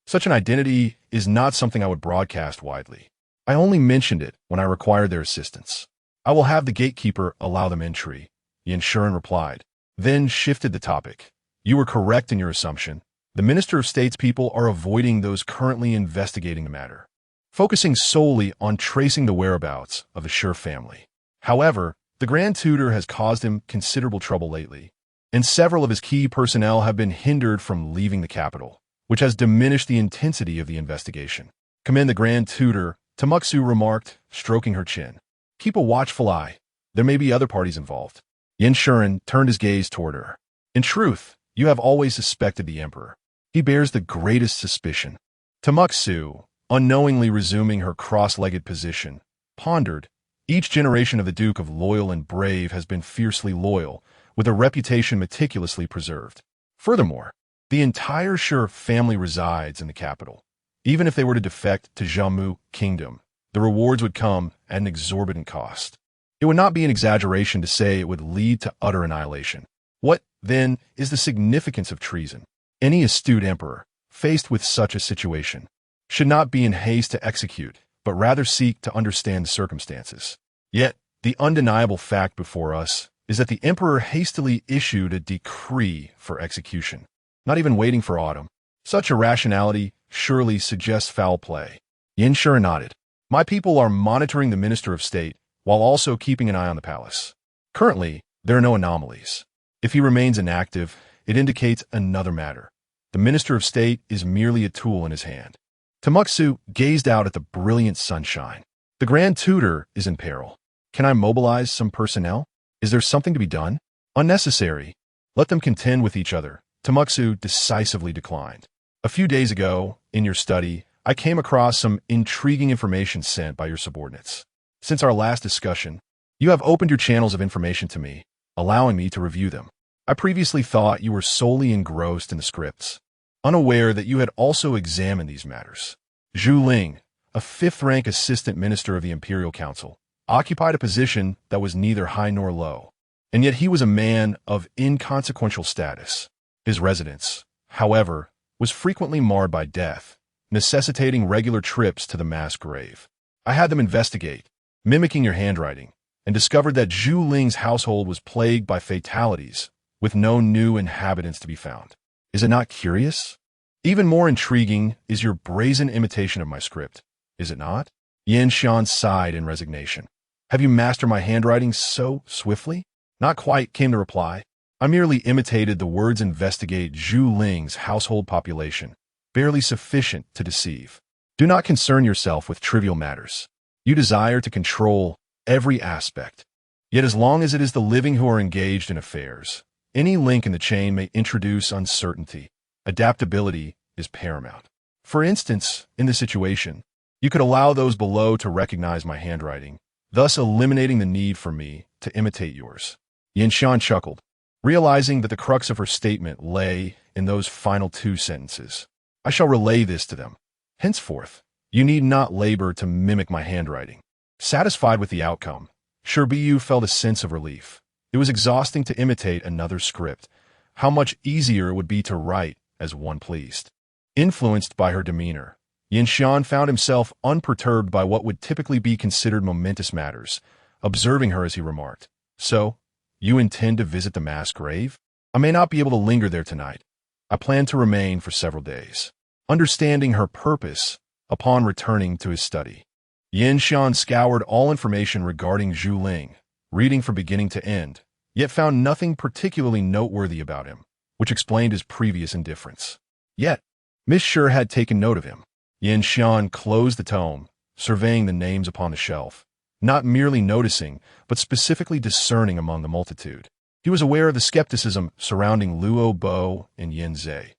Such an identity is not something I would broadcast widely. I only mentioned it when I required their assistance. I will have the gatekeeper allow them entry, Yin Shuren replied, then shifted the topic. You were correct in your assumption. The Minister of State's people are avoiding those currently investigating the matter, focusing solely on tracing the whereabouts of the Shi family. However, the Grand Tutor has caused him considerable trouble lately, and several of his key personnel have been hindered from leaving the capital, which has diminished the intensity of the investigation. Commend the Grand Tutor, Tamuksu remarked, stroking her chin. Keep a watchful eye. There may be other parties involved. Yin Shuren turned his gaze toward her. In truth, you have always suspected the Emperor. He bears the greatest suspicion. Tamuksu, unknowingly resuming her cross-legged position, pondered. Each generation of the Duke of Loyal and Brave has been fiercely loyal, with a reputation meticulously preserved. Furthermore, the entire Shi family resides in the capital. Even if they were to defect to Jammu Kingdom, the rewards would come at an exorbitant cost. It would not be an exaggeration to say it would lead to utter annihilation. What, then, is the significance of treason? Any astute emperor, faced with such a situation, should not be in haste to execute, but rather seek to understand the circumstances. Yet, the undeniable fact before us is that the emperor hastily issued a decree for execution, not even waiting for autumn. Such irrationality surely suggests foul play. Yin Shuren nodded. My people are monitoring the Minister of State while also keeping an eye on the palace. Currently, there are no anomalies. If he remains inactive, it indicates another matter. The Minister of State is merely a tool in his hand. Tamuksu gazed out at the brilliant sunshine. The Grand Tutor is in peril. Can I mobilize some personnel? Is there something to be done? Unnecessary. Let them contend with each other. Tamuksu decisively declined. A few days ago, in your study, I came across some intriguing information sent by your subordinates. Since our last discussion, you have opened your channels of information to me, allowing me to review them. I previously thought you were solely engrossed in the scripts, unaware that you had also examined these matters. Zhu Ling, a fifth-rank assistant minister of the Imperial Council, occupied a position that was neither high nor low, and yet he was a man of inconsequential status. His residence, however, was frequently marred by death, necessitating regular trips to the mass grave. I had them investigate, mimicking your handwriting, and discovered that Zhu Ling's household was plagued by fatalities, with no new inhabitants to be found. Is it not curious? Even more intriguing is your brazen imitation of my script, is it not? Yin Shan sighed in resignation. Have you mastered my handwriting so swiftly? Not quite, came the reply. I merely imitated the words investigate Zhu Ling's household population, barely sufficient to deceive. Do not concern yourself with trivial matters. You desire to control every aspect. Yet as long as it is the living who are engaged in affairs, any link in the chain may introduce uncertainty. Adaptability is paramount. For instance, in this situation, you could allow those below to recognize my handwriting, thus eliminating the need for me to imitate yours. Yin Shan chuckled, realizing that the crux of her statement lay in those final two sentences. I shall relay this to them. Henceforth, you need not labor to mimic my handwriting. Satisfied with the outcome, Shi Buyu felt a sense of relief. It was exhausting to imitate another script. How much easier it would be to write as one pleased. Influenced by her demeanor, Yin Shan found himself unperturbed by what would typically be considered momentous matters, observing her as he remarked, So, you intend to visit the mass grave? I may not be able to linger there tonight. I plan to remain for several days. Understanding her purpose upon returning to his study, Yin Shan scoured all information regarding Zhu Ling, reading from beginning to end, yet found nothing particularly noteworthy about him, which explained his previous indifference. Yet, Miss Shi had taken note of him. Yin Shan closed the tome, surveying the names upon the shelf, not merely noticing, but specifically discerning among the multitude. He was aware of the skepticism surrounding Luo Bo and Yin Zhe.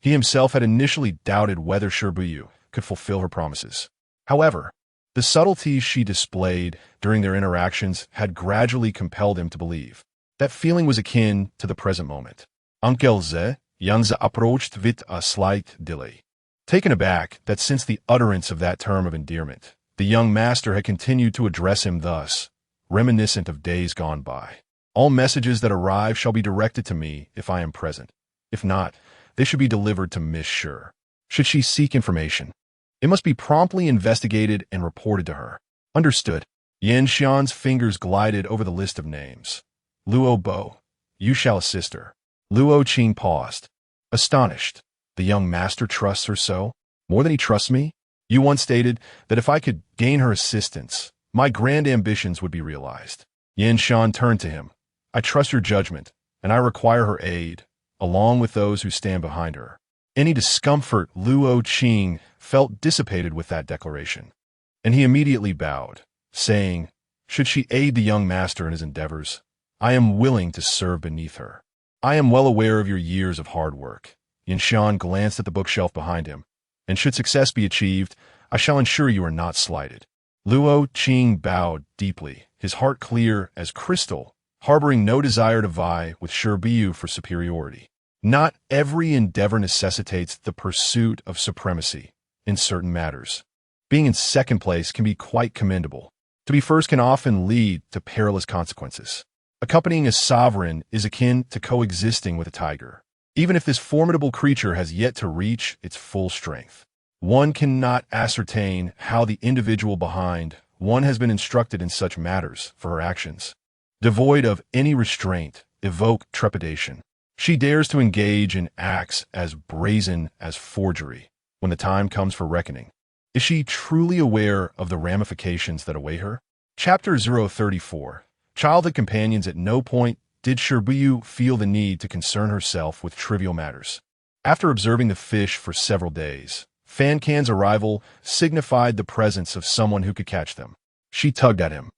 He himself had initially doubted whether Shi Buyu could fulfill her promises. However, the subtleties she displayed during their interactions had gradually compelled him to believe that feeling was akin to the present moment. Uncle Zhe, Yang Zhe approached with a slight delay. Taken aback that since the utterance of that term of endearment, the young master had continued to address him thus, reminiscent of days gone by. All messages that arrive shall be directed to me if I am present. If not, they should be delivered to Miss Shi. Should she seek information, it must be promptly investigated and reported to her. Understood. Yan Xian's fingers glided over the list of names. Luo Bo, you shall assist her. Luo Qing paused, astonished. The young master trusts her so? More than he trusts me? You once stated that if I could gain her assistance, my grand ambitions would be realized. Yan Xian turned to him. I trust your judgment, and I require her aid, along with those who stand behind her. Any discomfort Luo Qing felt dissipated with that declaration, and he immediately bowed, saying, should she aid the young master in his endeavors, I am willing to serve beneath her. I am well aware of your years of hard work. Yan Xian glanced at the bookshelf behind him, and should success be achieved, I shall ensure you are not slighted. Luo Qing bowed deeply, his heart clear as crystal, harboring no desire to vie with Shi Buyu for superiority. Not every endeavor necessitates the pursuit of supremacy in certain matters. Being in second place can be quite commendable. To be first can often lead to perilous consequences. Accompanying a sovereign is akin to coexisting with a tiger. Even if this formidable creature has yet to reach its full strength, one cannot ascertain how the individual behind one has been instructed in such matters for her actions. Devoid of any restraint, evoke trepidation. She dares to engage in acts as brazen as forgery when the time comes for reckoning. Is she truly aware of the ramifications that await her? Chapter 034. Childhood companions. At no point did Shi Buyu feel the need to concern herself with trivial matters. After observing the fish for several days, Fan Can's arrival signified the presence of someone who could catch them. She tugged at him,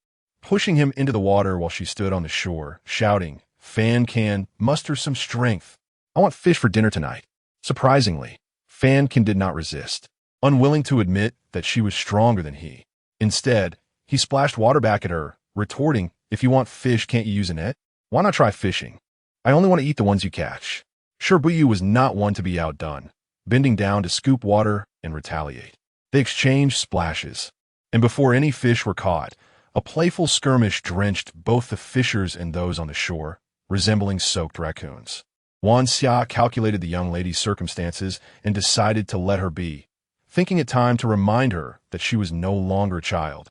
pushing him into the water while she stood on the shore, shouting, Fan Can, muster some strength. I want fish for dinner tonight. Surprisingly, Fan Can did not resist, unwilling to admit that she was stronger than he. Instead, he splashed water back at her, retorting, if you want fish, can't you use a net? Why not try fishing? I only want to eat the ones you catch. Shi Buyu was not one to be outdone, bending down to scoop water and retaliate. They exchanged splashes, and before any fish were caught, a playful skirmish drenched both the fishers and those on the shore, resembling soaked raccoons. Wan Xia calculated the young lady's circumstances and decided to let her be, thinking it time to remind her that she was no longer a child,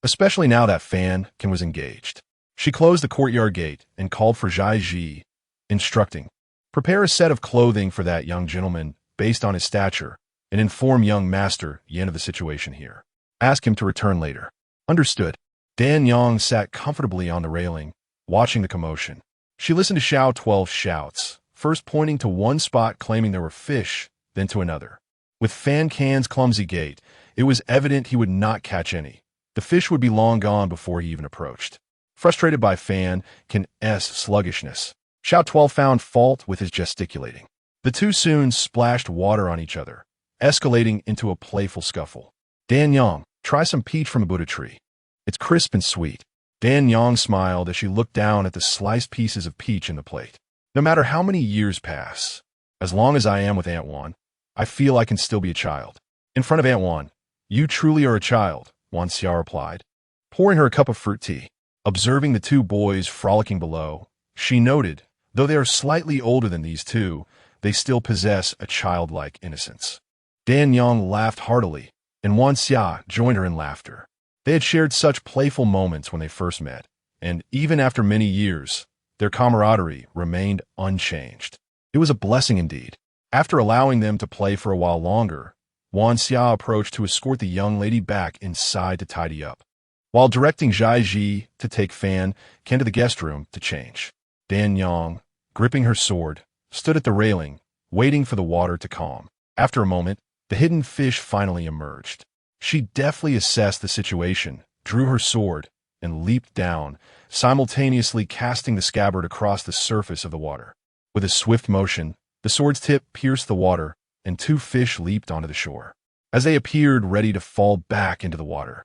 especially now that Fan Can was engaged. She closed the courtyard gate and called for Zhai Ji, instructing, prepare a set of clothing for that young gentleman based on his stature, and inform young master Yin of the situation here. Ask him to return later. Understood. Dan Yang sat comfortably on the railing, watching the commotion. She listened to Xiao 12's shouts, first pointing to one spot claiming there were fish, then to another. With Fan Can's clumsy gait, it was evident he would not catch any. The fish would be long gone before he even approached. Frustrated by Fan Can's sluggishness, Xiao 12 found fault with his gesticulating. The two soon splashed water on each other, escalating into a playful scuffle. Dan Yang, try some peach from a Buddha tree. It's crisp and sweet. Dan Yang smiled as she looked down at the sliced pieces of peach in the plate. No matter how many years pass, as long as I am with Aunt Wan, I feel I can still be a child. In front of Aunt Wan, you truly are a child, Wan Xia replied, pouring her a cup of fruit tea. Observing the two boys frolicking below, she noted, though they are slightly older than these two, they still possess a childlike innocence. Dan Yang laughed heartily, and Wan Xia joined her in laughter. They had shared such playful moments when they first met, and even after many years, their camaraderie remained unchanged. It was a blessing indeed. After allowing them to play for a while longer, Wan Xia approached to escort the young lady back inside to tidy up, while directing Zhai Ji to take Fan Can to the guest room to change. Dan Yang, gripping her sword, stood at the railing, waiting for the water to calm. After a moment, the hidden fish finally emerged. She deftly assessed the situation, drew her sword, and leaped down, simultaneously casting the scabbard across the surface of the water. With a swift motion, the sword's tip pierced the water, and two fish leaped onto the shore. As they appeared ready to fall back into the water,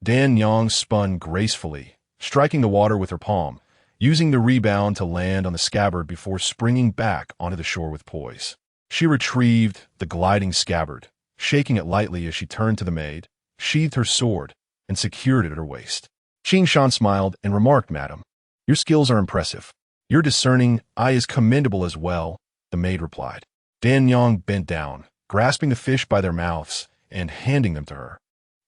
Dan Yang spun gracefully, striking the water with her palm, using the rebound to land on the scabbard before springing back onto the shore with poise. She retrieved the gliding scabbard, shaking it lightly as she turned to the maid, sheathed her sword, and secured it at her waist. Qin Shan smiled and remarked, "Madam, your skills are impressive. Your discerning eye is commendable as well," the maid replied. Dan Yang bent down, grasping the fish by their mouths and handing them to her.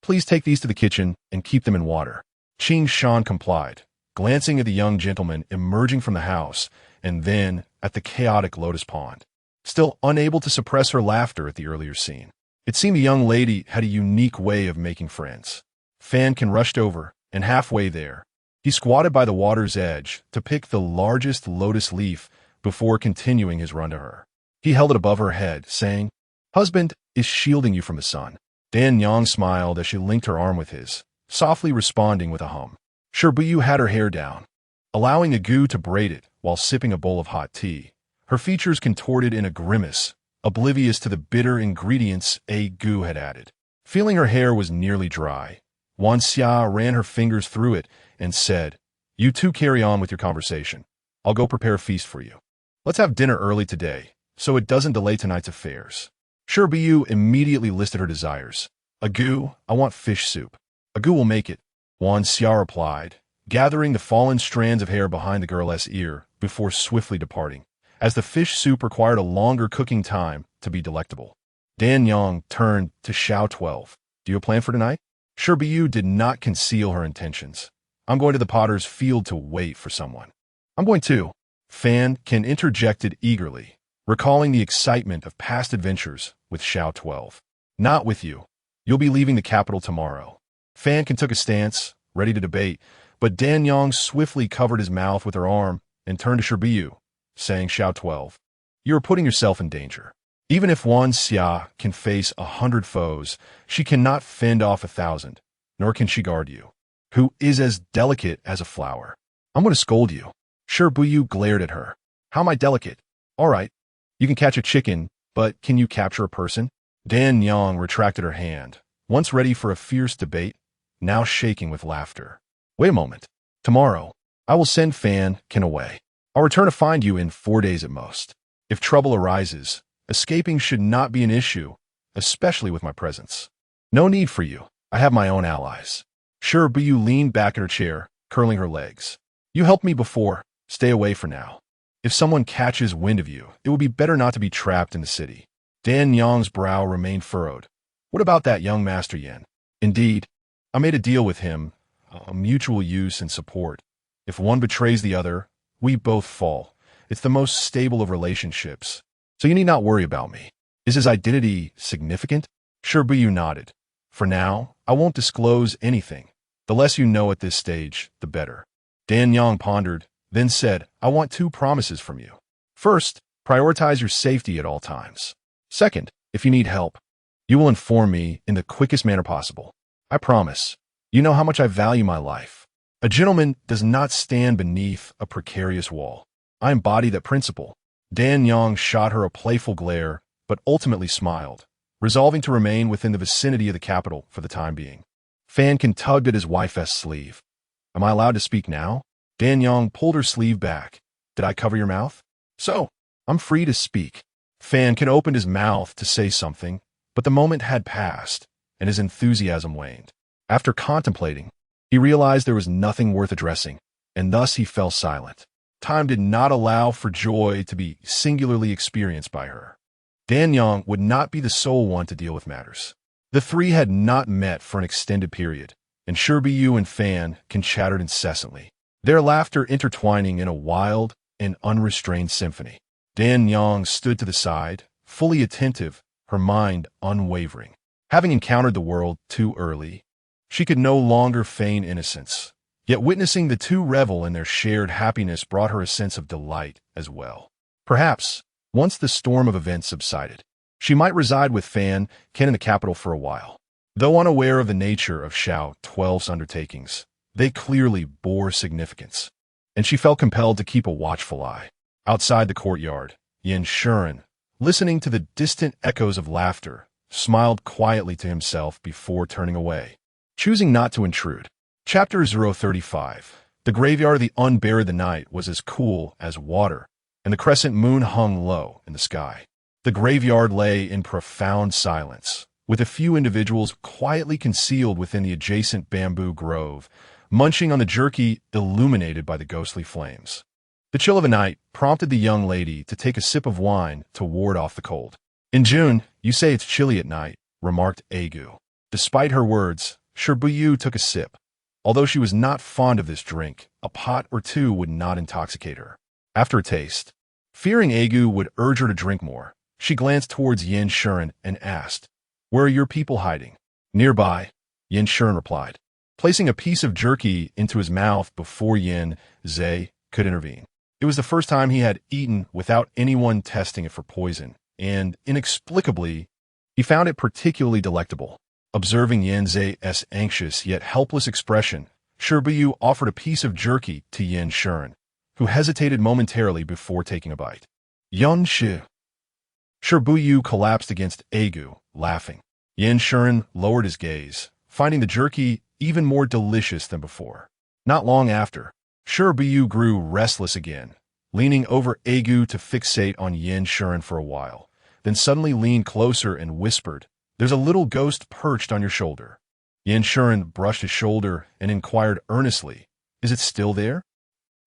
"Please take these to the kitchen and keep them in water." Qin Shan complied, glancing at the young gentleman emerging from the house and then at the chaotic lotus pond. Still unable to suppress her laughter at the earlier scene. It seemed the young lady had a unique way of making friends. Fan rushed over, and halfway there, he squatted by the water's edge to pick the largest lotus leaf before continuing his run to her. He held it above her head, saying, "Husband is shielding you from the sun." Dan Yang smiled as she linked her arm with his, softly responding with a hum. Shi Buyu had her hair down, allowing the goo to braid it while sipping a bowl of hot tea, her features contorted in a grimace, oblivious to the bitter ingredients a goo had added. Feeling her hair was nearly dry, Wan Xia ran her fingers through it and said, "You two carry on with your conversation. I'll go prepare a feast for you. Let's have dinner early today, so it doesn't delay tonight's affairs." Shi Buyu immediately listed her desires. "A goo, I want fish soup." "A goo will make it," Wan Xia replied, gathering the fallen strands of hair behind the girl's ear before swiftly departing, as the fish soup required a longer cooking time to be delectable. Dan Yang turned to Xiao 12. "Do you have a plan for tonight?" Shi Buyu did not conceal her intentions. "I'm going to the potter's field to wait for someone." "I'm going too," Fan interjected eagerly, recalling the excitement of past adventures with Xiao 12. "Not with you. You'll be leaving the capital tomorrow." Fan took a stance, ready to debate, but Dan Yang swiftly covered his mouth with her arm and turned to Shi Buyu, saying, "Xiao 12, you are putting yourself in danger. Even if Wan Xia can face 100 foes, she cannot fend off 1,000, nor can she guard you, who is as delicate as a flower. I'm going to scold you." Shi Buyu glared at her. "How am I delicate? All right, you can catch a chicken, but can you capture a person?" Dan Yang retracted her hand, once ready for a fierce debate, now shaking with laughter. "Wait a moment. Tomorrow, I will send Fan away. I'll return to find you in 4 days at most. If trouble arises, escaping should not be an issue, especially with my presence. No need for you. I have my own allies." Shi Buyu leaned back in her chair, curling her legs. "You helped me before. Stay away for now. If someone catches wind of you, it would be better not to be trapped in the city." Dan Yang's brow remained furrowed. "What about that young Master Yan?" "Indeed, I made a deal with him, a mutual use and support. If one betrays the other, we both fall. It's the most stable of relationships. So you need not worry about me." "Is his identity significant?" Shi Buyu nodded. "For now, I won't disclose anything. The less you know at this stage, the better." Dan Yang pondered, then said, "I want 2 promises from you. First, prioritize your safety at all times. Second, if you need help, you will inform me in the quickest manner possible. I promise. You know how much I value my life. A gentleman does not stand beneath a precarious wall. I embody that principle." Dan Yang shot her a playful glare, but ultimately smiled, resolving to remain within the vicinity of the capital for the time being. Fan tugged at his wife's sleeve. "Am I allowed to speak now?" Dan Yang pulled her sleeve back. "Did I cover your mouth?" "So, I'm free to speak." Fan opened his mouth to say something, but the moment had passed, and his enthusiasm waned. After contemplating, he realized there was nothing worth addressing, and thus he fell silent. Time did not allow for joy to be singularly experienced by her. Dan Yang would not be the sole one to deal with matters. The three had not met for an extended period, and Shi Buyu and Fan chattered incessantly, their laughter intertwining in a wild and unrestrained symphony. Dan Yang stood to the side, fully attentive, her mind unwavering. Having encountered the world too early, she could no longer feign innocence. Yet witnessing the two revel in their shared happiness brought her a sense of delight as well. Perhaps, once the storm of events subsided, she might reside with Fan in the capital for a while. Though unaware of the nature of Xiao 12's undertakings, They clearly bore significance, and she felt compelled to keep a watchful eye. Outside the courtyard, Yin Shuren, listening to the distant echoes of laughter, smiled quietly to himself before turning away, choosing not to intrude. Chapter 035. The graveyard of the unburied. The night was as cool as water, and the crescent moon hung low in the sky. The graveyard lay in profound silence, with a few individuals quietly concealed within the adjacent bamboo grove, munching on the jerky illuminated by the ghostly flames. The chill of a night prompted the young lady to take a sip of wine to ward off the cold. "In June, you say it's chilly at night," remarked Agu. Despite her words, Shi Buyu took a sip. Although she was not fond of this drink, a pot or two would not intoxicate her. After a taste, fearing Agu would urge her to drink more, she glanced towards Yin Shuren and asked, "Where are your people hiding?" "Nearby," Yin Shuren replied, placing a piece of jerky into his mouth before Yin Zhe could intervene. It was the first time he had eaten without anyone testing it for poison, and, inexplicably, he found it particularly delectable. Observing Yin Zhe's anxious yet helpless expression, Shi Buyu offered a piece of jerky to Yin Shuren, who hesitated momentarily before taking a bite. "Yun Shi." Shi Buyu collapsed against Agu, laughing. Yin Shuren lowered his gaze, finding the jerky even more delicious than before. Not long after, Shi Buyu grew restless again, leaning over Agu to fixate on Yin Shuren for a while, then suddenly leaned closer and whispered, "There's a little ghost perched on your shoulder." Yin Shuren brushed his shoulder and inquired earnestly, "Is it still there?"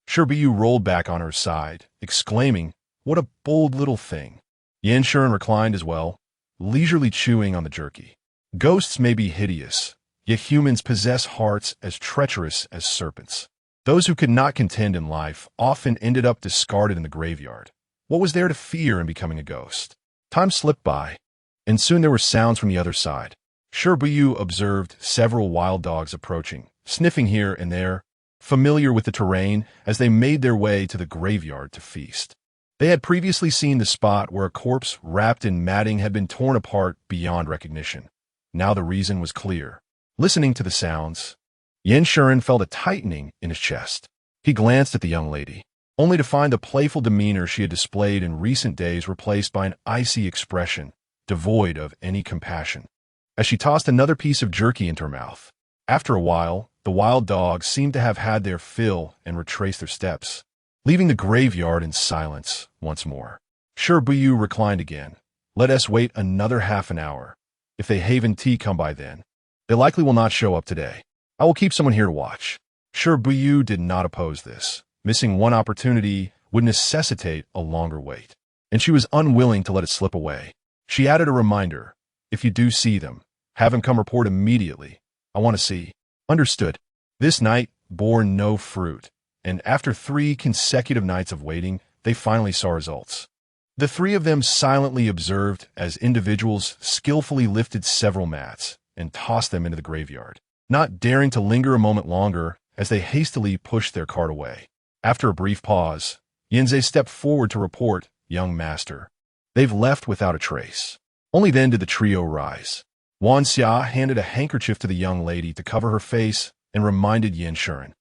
Shi Buyu rolled back on her side, exclaiming, "What a bold little thing." Yin Shuren reclined as well, leisurely chewing on the jerky. Ghosts may be hideous, yet humans possess hearts as treacherous as serpents. Those who could not contend in life often ended up discarded in the graveyard. What was there to fear in becoming a ghost? Time slipped by, and soon there were sounds from the other side. Shi Buyu observed several wild dogs approaching, sniffing here and there, familiar with the terrain as they made their way to the graveyard to feast. They had previously seen the spot where a corpse wrapped in matting had been torn apart beyond recognition. Now the reason was clear. Listening to the sounds, Yin Shuren felt a tightening in his chest. He glanced at the young lady, only to find the playful demeanor she had displayed in recent days replaced by an icy expression, devoid of any compassion, as she tossed another piece of jerky into her mouth. After a while, the wild dogs seemed to have had their fill and retraced their steps, leaving the graveyard in silence once more. Shi Buyu reclined again. "Let us wait another half an hour. If they Haven Tea come by then, they likely will not show up today. I will keep someone here to watch." Shi Buyu did not oppose this. Missing one opportunity would necessitate a longer wait, and she was unwilling to let it slip away. She added a reminder, "If you do see them, have them come report immediately. I want to see." "Understood." This night bore no fruit, and after 3 consecutive nights of waiting, they finally saw results. The 3 of them silently observed as individuals skillfully lifted several mats and tossed them into the graveyard, not daring to linger a moment longer as they hastily pushed their cart away. After a brief pause, Yinze stepped forward to report, "Young master, they've left without a trace." Only then did the trio rise. Wan Xia handed a handkerchief to the young lady to cover her face and reminded Yin Shuren,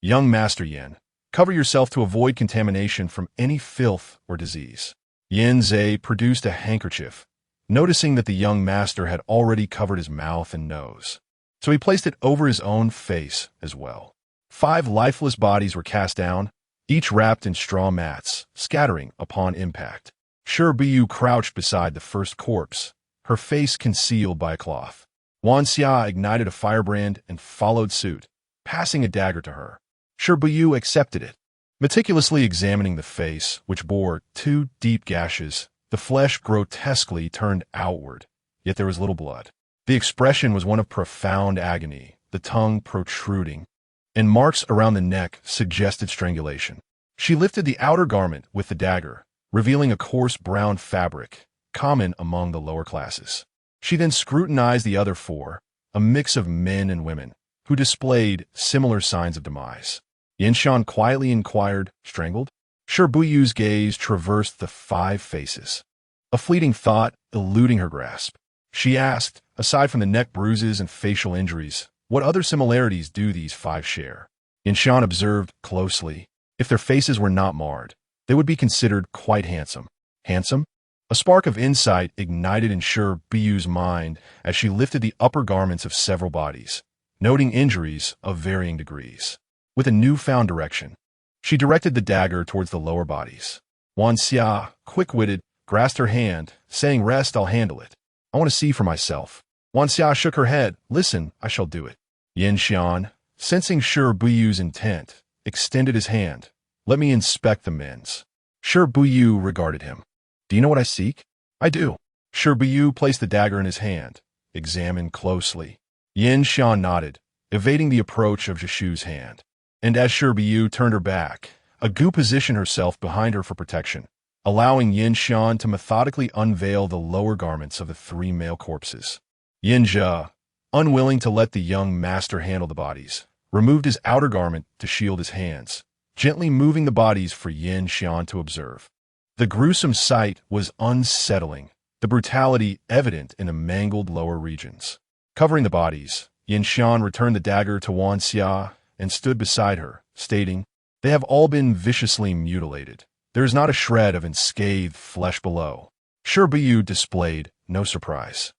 "Young master Yin, cover yourself to avoid contamination from any filth or disease." Yin Zhe produced a handkerchief, noticing that the young master had already covered his mouth and nose, so he placed it over his own face as well. 5 lifeless bodies were cast down, each wrapped in straw mats, scattering upon impact. Shi Buyu crouched beside the first corpse, her face concealed by a cloth. Wan Xia ignited a firebrand and followed suit, passing a dagger to her. Shi Buyu accepted it. Meticulously examining the face, which bore 2 deep gashes, the flesh grotesquely turned outward, yet there was little blood. The expression was one of profound agony, the tongue protruding, and marks around the neck suggested strangulation. She lifted the outer garment with the dagger, revealing a coarse brown fabric, common among the lower classes. She then scrutinized the other 4, a mix of men and women, who displayed similar signs of demise. Yin Shan quietly inquired, "Strangled?" Shi Buyu's gaze traversed the 5 faces, a fleeting thought eluding her grasp. She asked, "Aside from the neck bruises and facial injuries, What other similarities do these five share? Yin Shan observed closely. If their faces were not marred, they would be considered quite handsome. Handsome? A spark of insight ignited in Shi Buyu's mind as she lifted the upper garments of several bodies, noting injuries of varying degrees. With a newfound direction, she directed the dagger towards the lower bodies. Wan Xia, quick-witted, grasped her hand, saying, "Rest, I'll handle it. I want to see for myself." Wan Xia shook her head. "Listen, I shall do it." Yin Shan, sensing Shi Buyu's intent, extended his hand. "Let me inspect the men's." Shi Buyu regarded him. "Do you know what I seek?" "I do." Shi Buyu placed the dagger in his hand, examined closely. Yin Shan nodded, evading the approach of Jishu's hand. And as Shi Buyu turned her back, Agu positioned herself behind her for protection, allowing Yin Shan to methodically unveil the lower garments of the three male corpses. Yin Zhe, unwilling to let the young master handle the bodies, removed his outer garment to shield his hands, gently moving the bodies for Yin Shan to observe. The gruesome sight was unsettling, the brutality evident in the mangled lower regions. Covering the bodies, Yin Shan returned the dagger to Wan Xia and stood beside her, stating, "They have all been viciously mutilated. There is not a shred of unscathed flesh below." Shi Buyu displayed no surprise.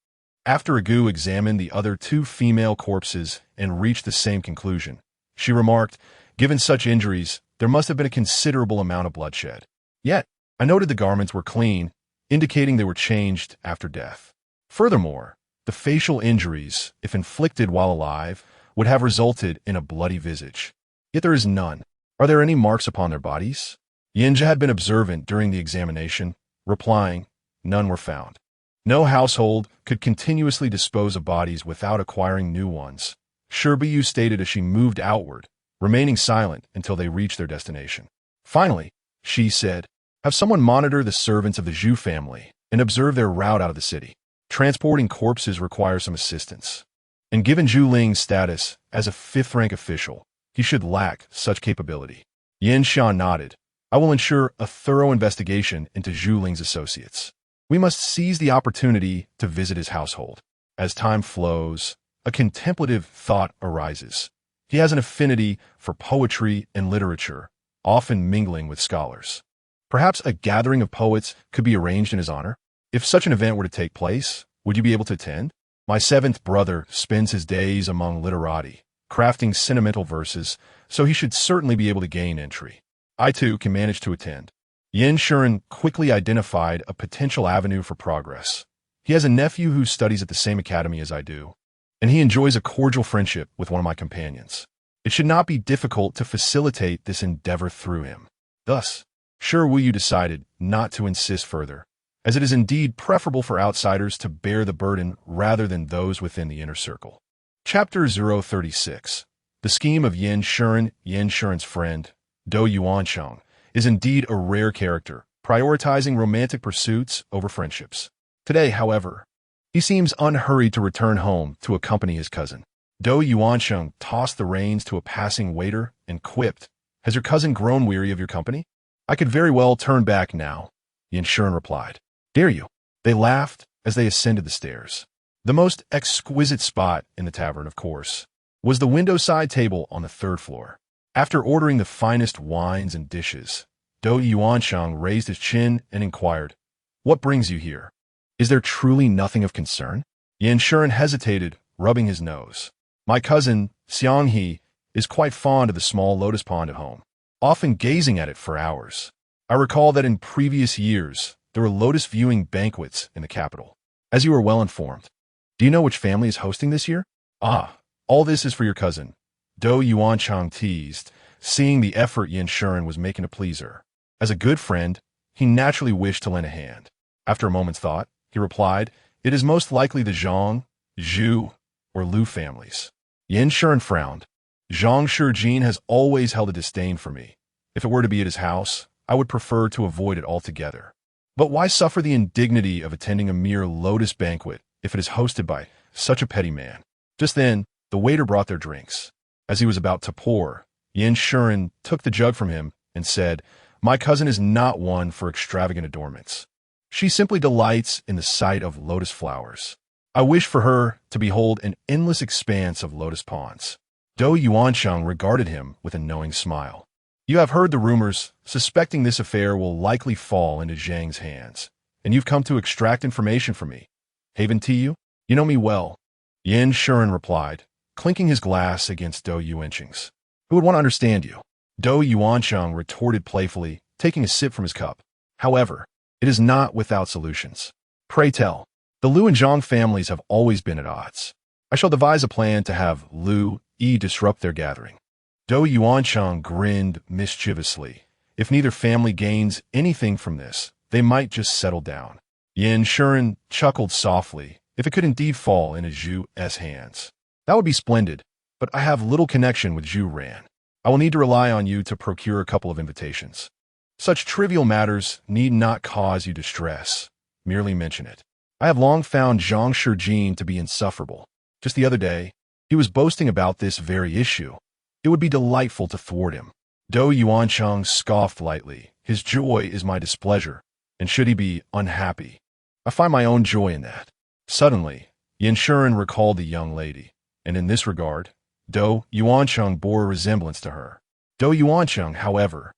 After Agu examined the other two female corpses and reached the same conclusion, she remarked, "Given such injuries, there must have been a considerable amount of bloodshed. Yet, I noted the garments were clean, indicating they were changed after death. Furthermore, the facial injuries, if inflicted while alive, would have resulted in a bloody visage. Yet there is none. Are there any marks upon their bodies?" Yinja had been observant during the examination, replying, "None were found." No household could continuously dispose of bodies without acquiring new ones, Shi Buyu stated as she moved outward, remaining silent until they reached their destination. Finally, she said, "Have someone monitor the servants of the Zhu family and observe their route out of the city. Transporting corpses requires some assistance. And given Zhu Ling's status as a fifth-rank official, he should lack such capability." Yin Shan nodded. "I will ensure a thorough investigation into Zhu Ling's associates. We must seize the opportunity to visit his household. As time flows, a contemplative thought arises. He has an affinity for poetry and literature, often mingling with scholars. Perhaps a gathering of poets could be arranged in his honor? If such an event were to take place, would you be able to attend? My seventh brother spends his days among literati, crafting sentimental verses, so he should certainly be able to gain entry. I too can manage to attend." Yin Shan quickly identified a potential avenue for progress. He has a nephew who studies at the same academy as I do, and he enjoys a cordial friendship with one of my companions. It should not be difficult to facilitate this endeavor through him. Thus, Shi Buyu decided not to insist further, as it is indeed preferable for outsiders to bear the burden rather than those within the inner circle. Chapter 036. The scheme of Yin Shan's friend, Do Yuancheng, is indeed a rare character, prioritizing romantic pursuits over friendships. Today, however, he seems unhurried to return home to accompany his cousin. Do Yuancheng tossed the reins to a passing waiter and quipped, "Has your cousin grown weary of your company?" "I could very well turn back now," Yin Shan replied. "Dare you?" They laughed as they ascended the stairs. The most exquisite spot in the tavern, of course, was the window-side table on the third floor. After ordering the finest wines and dishes, Do Yuancheng raised his chin and inquired, "What brings you here? Is there truly nothing of concern?" Yin Shan hesitated, rubbing his nose. "My cousin, Xiang He, is quite fond of the small lotus pond at home, often gazing at it for hours. I recall that in previous years, there were lotus viewing banquets in the capital. As you are well informed, do you know which family is hosting this year?" "Ah, all this is for your cousin," Do Yuancheng teased, seeing the effort Yin Shan was making to please her. As a good friend, he naturally wished to lend a hand. After a moment's thought, he replied, "It is most likely the Zhang, Zhu, or Lu families." Yin Shan frowned. "Zhang Shijin has always held a disdain for me. If it were to be at his house, I would prefer to avoid it altogether. But why suffer the indignity of attending a mere lotus banquet if it is hosted by such a petty man?" Just then, the waiter brought their drinks. As he was about to pour, Yin Shan took the jug from him and said, "My cousin is not one for extravagant adornments. She simply delights in the sight of lotus flowers. I wish for her to behold an endless expanse of lotus ponds. Dou Yuansheng regarded him with a knowing smile. You have heard the rumors, suspecting this affair will likely fall into Zhang's hands, and you've come to extract information from me. Haven tea you? You know me well. Yan Shuren replied, clinking his glass against Dou Yuansheng's. Who would want to understand you? Dou Yuansheng retorted playfully, taking a sip from his cup. However, it is not without solutions. Pray tell. The Liu and Zhang families have always been at odds. I shall devise a plan to have Liu Yi disrupt their gathering. Dou Yuansheng grinned mischievously. If neither family gains anything from this, they might just settle down. Yan Shuren chuckled softly, if it could indeed fall into Zhu's hands. That would be splendid, but I have little connection with Zhu Ran. I will need to rely on you to procure a couple of invitations. Such trivial matters need not cause you distress. Merely mention it. I have long found Zhang Shijin to be insufferable. Just the other day, he was boasting about this very issue. It would be delightful to thwart him. Dou Yuansheng scoffed lightly. His joy is my displeasure, and should he be unhappy, I find my own joy in that. Suddenly, Yan Shuren recalled the young lady, and in this regard, Dou Yuansheng bore a resemblance to her. Dou Yuansheng, however,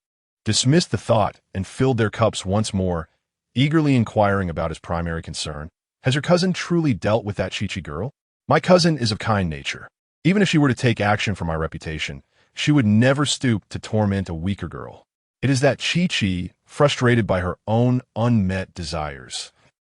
dismissed the thought and filled their cups once more, eagerly inquiring about his primary concern. Has your cousin truly dealt with that Chi-Chi girl? My cousin is of kind nature. Even if she were to take action for my reputation, she would never stoop to torment a weaker girl. It is that Chi-Chi, frustrated by her own unmet desires,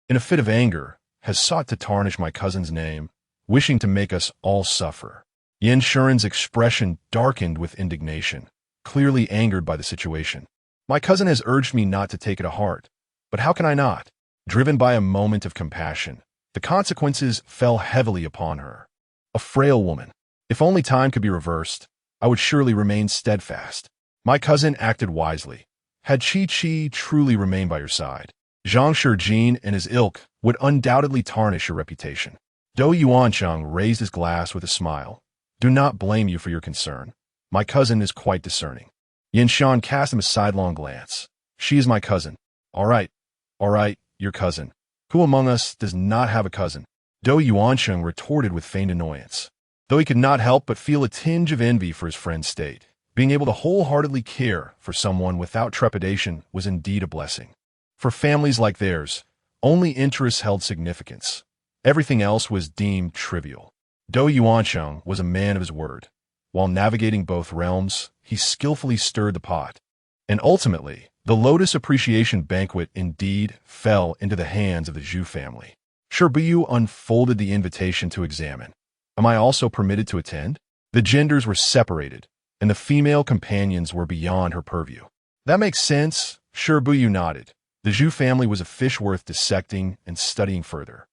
in a fit of anger, has sought to tarnish my cousin's name, wishing to make us all suffer. Yan Shuren's expression darkened with indignation, clearly angered by the situation. My cousin has urged me not to take it to heart, but how can I not? Driven by a moment of compassion, the consequences fell heavily upon her. A frail woman. If only time could be reversed, I would surely remain steadfast. My cousin acted wisely. Had Chi-Chi truly remained by your side, Zhang Shijin and his ilk would undoubtedly tarnish your reputation. Dou Yuansheng raised his glass with a smile. Do not blame you for your concern. My cousin is quite discerning. Yan Shan cast him a sidelong glance. She is my cousin. All right, your cousin. Who among us does not have a cousin? Dou Yuansheng retorted with feigned annoyance. Though he could not help but feel a tinge of envy for his friend's state, being able to wholeheartedly care for someone without trepidation was indeed a blessing. For families like theirs, only interests held significance. Everything else was deemed trivial. Dou Yuansheng was a man of his word. While navigating both realms, he skillfully stirred the pot. And ultimately, the Lotus Appreciation Banquet indeed fell into the hands of the Zhu family. Shi Buyu unfolded the invitation to examine. Am I also permitted to attend? The genders were separated, and the female companions were beyond her purview. That makes sense, Shi Buyu nodded. The Zhu family was a fish worth dissecting and studying further.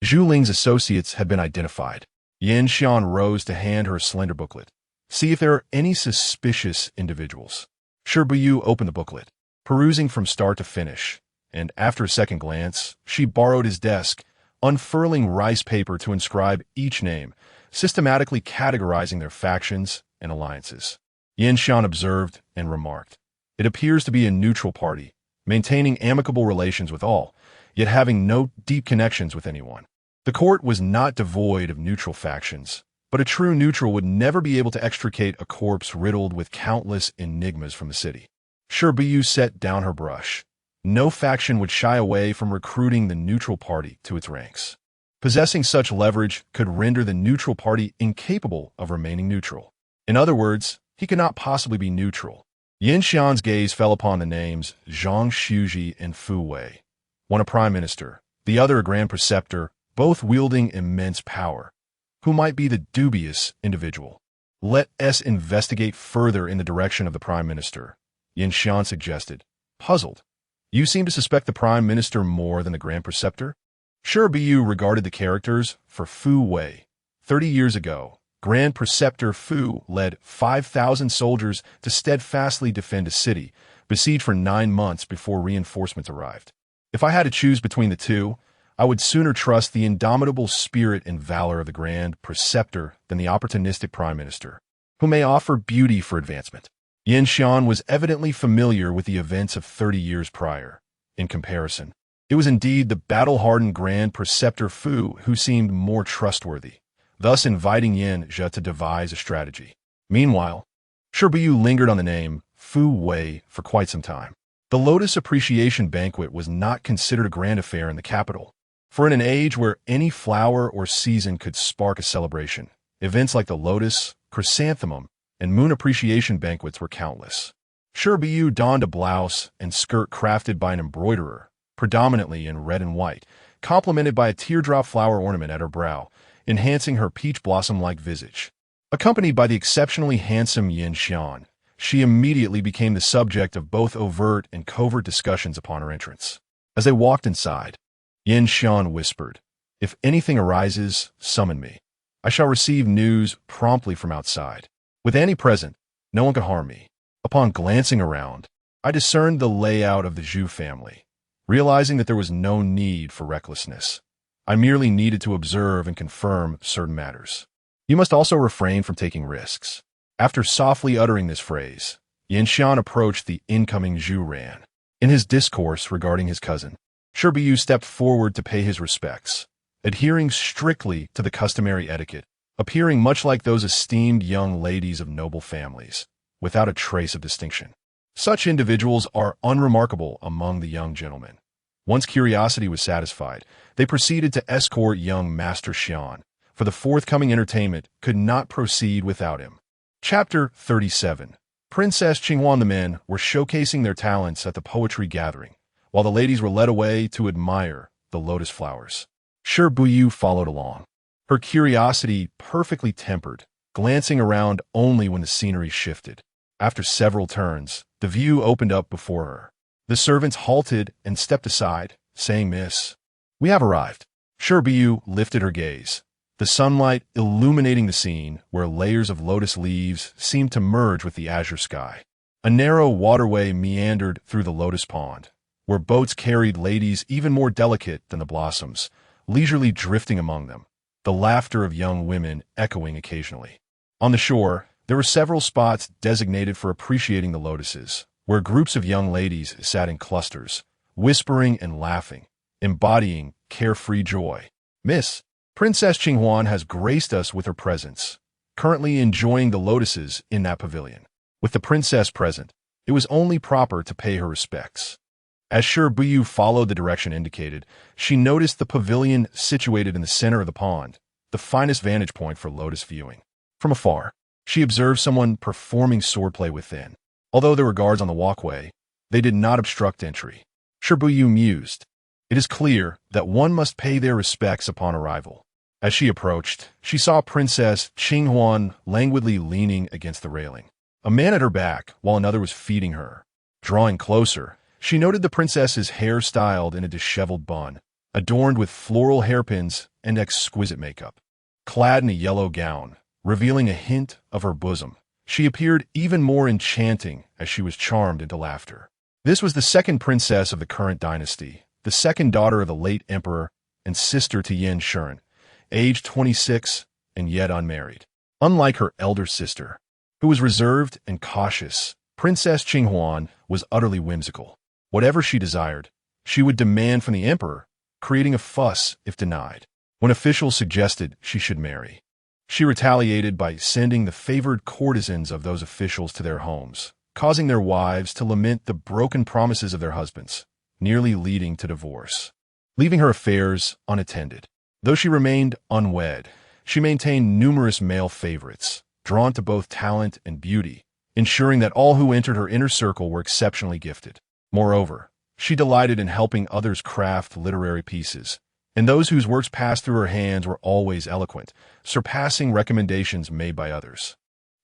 Zhu Ling's associates had been identified. Yan Xian rose to hand her a slender booklet. See if there are any suspicious individuals. Shi Buyu opened the booklet, perusing from start to finish, and after a second glance, she borrowed his desk, unfurling rice paper to inscribe each name, systematically categorizing their factions and alliances. Yan Xian observed and remarked, it appears to be a neutral party, maintaining amicable relations with all, yet having no deep connections with anyone. The court was not devoid of neutral factions, but a true neutral would never be able to extricate a corpse riddled with countless enigmas from the city. Shi Buyu set down her brush. No faction would shy away from recruiting the neutral party to its ranks. Possessing such leverage could render the neutral party incapable of remaining neutral. In other words, he could not possibly be neutral. Yan Xian's gaze fell upon the names Zhang Shuji and Fu Wei, one a prime minister, the other a grand preceptor, both wielding immense power. Who might be the dubious individual? Let us investigate further in the direction of the prime minister, Yan Xian suggested, puzzled. You seem to suspect the prime minister more than the grand preceptor? Shi Buyu regarded the characters for Fu Wei. 30 years ago, Grand Preceptor Fu led 5,000 soldiers to steadfastly defend a city, besieged for 9 months before reinforcements arrived. If I had to choose between the two, I would sooner trust the indomitable spirit and valor of the Grand Preceptor than the opportunistic Prime Minister, who may offer beauty for advancement. Yan Xian was evidently familiar with the events of 30 years prior. In comparison, It was indeed the battle-hardened Grand Preceptor Fu who seemed more trustworthy, thus inviting Yin Zhe to devise a strategy. Meanwhile, Shi Buyu lingered on the name Fu Wei for quite some time. The Lotus Appreciation Banquet was not considered a grand affair in the capital, for in an age where any flower or season could spark a celebration, events like the Lotus, Chrysanthemum, and Moon Appreciation Banquets were countless. Shi Buyu donned a blouse and skirt crafted by an embroiderer, predominantly in red and white, complemented by a teardrop flower ornament at her brow, enhancing her peach blossom-like visage. Accompanied by the exceptionally handsome Yin Xian, she immediately became the subject of both overt and covert discussions upon her entrance. As they walked inside, Yin Xian whispered, "If anything arises, summon me. I shall receive news promptly from outside. With Annie present, no one can harm me." Upon glancing around, I discerned the layout of the Zhu family, realizing that there was no need for recklessness. I merely needed to observe and confirm certain matters. You must also refrain from taking risks. After softly uttering this phrase, Yin Xian approached the incoming Zhu Ran. In his discourse regarding his cousin, Shi Buyu stepped forward to pay his respects, adhering strictly to the customary etiquette, appearing much like those esteemed young ladies of noble families, without a trace of distinction. Such individuals are unremarkable among the young gentlemen. Once curiosity was satisfied, they proceeded to escort young Master Xian, for the forthcoming entertainment could not proceed without him. Chapter 37. Princess Qinghuan. The men were showcasing their talents at the poetry gathering, while the ladies were led away to admire the lotus flowers. Shi Buyu followed along, her curiosity perfectly tempered, glancing around only when the scenery shifted. After several turns, the view opened up before her. The servants halted and stepped aside, saying, "Miss, we have arrived." Shi Buyu lifted her gaze, the sunlight illuminating the scene where layers of lotus leaves seemed to merge with the azure sky. A narrow waterway meandered through the lotus pond, where boats carried ladies even more delicate than the blossoms, leisurely drifting among them, the laughter of young women echoing occasionally. On the shore, there were several spots designated for appreciating the lotuses, where groups of young ladies sat in clusters, whispering and laughing, embodying carefree joy. "Miss, Princess Qinghuan has graced us with her presence, currently enjoying the lotuses in that pavilion." With the princess present, it was only proper to pay her respects. As Shi Buyu followed the direction indicated, she noticed the pavilion situated in the center of the pond, the finest vantage point for lotus viewing. From afar, she observed someone performing swordplay within. Although there were guards on the walkway, they did not obstruct entry. Shi Buyu mused, "It is clear that one must pay their respects upon arrival." As she approached, she saw Princess Qinghuan languidly leaning against the railing, a man at her back while another was feeding her. Drawing closer, she noted the princess's hair styled in a disheveled bun, adorned with floral hairpins and exquisite makeup. Clad in a yellow gown, revealing a hint of her bosom, she appeared even more enchanting as she was charmed into laughter. This was the second princess of the current dynasty, the second daughter of the late emperor and sister to Yin Shuren, aged 26 and yet unmarried. Unlike her elder sister, who was reserved and cautious, Princess Qinghuan was utterly whimsical. Whatever she desired, she would demand from the emperor, creating a fuss if denied. When officials suggested she should marry, she retaliated by sending the favored courtesans of those officials to their homes, causing their wives to lament the broken promises of their husbands, nearly leading to divorce. Leaving her affairs unattended, though she remained unwed, she maintained numerous male favorites, drawn to both talent and beauty, ensuring that all who entered her inner circle were exceptionally gifted. Moreover, she delighted in helping others craft literary pieces, and those whose works passed through her hands were always eloquent, surpassing recommendations made by others.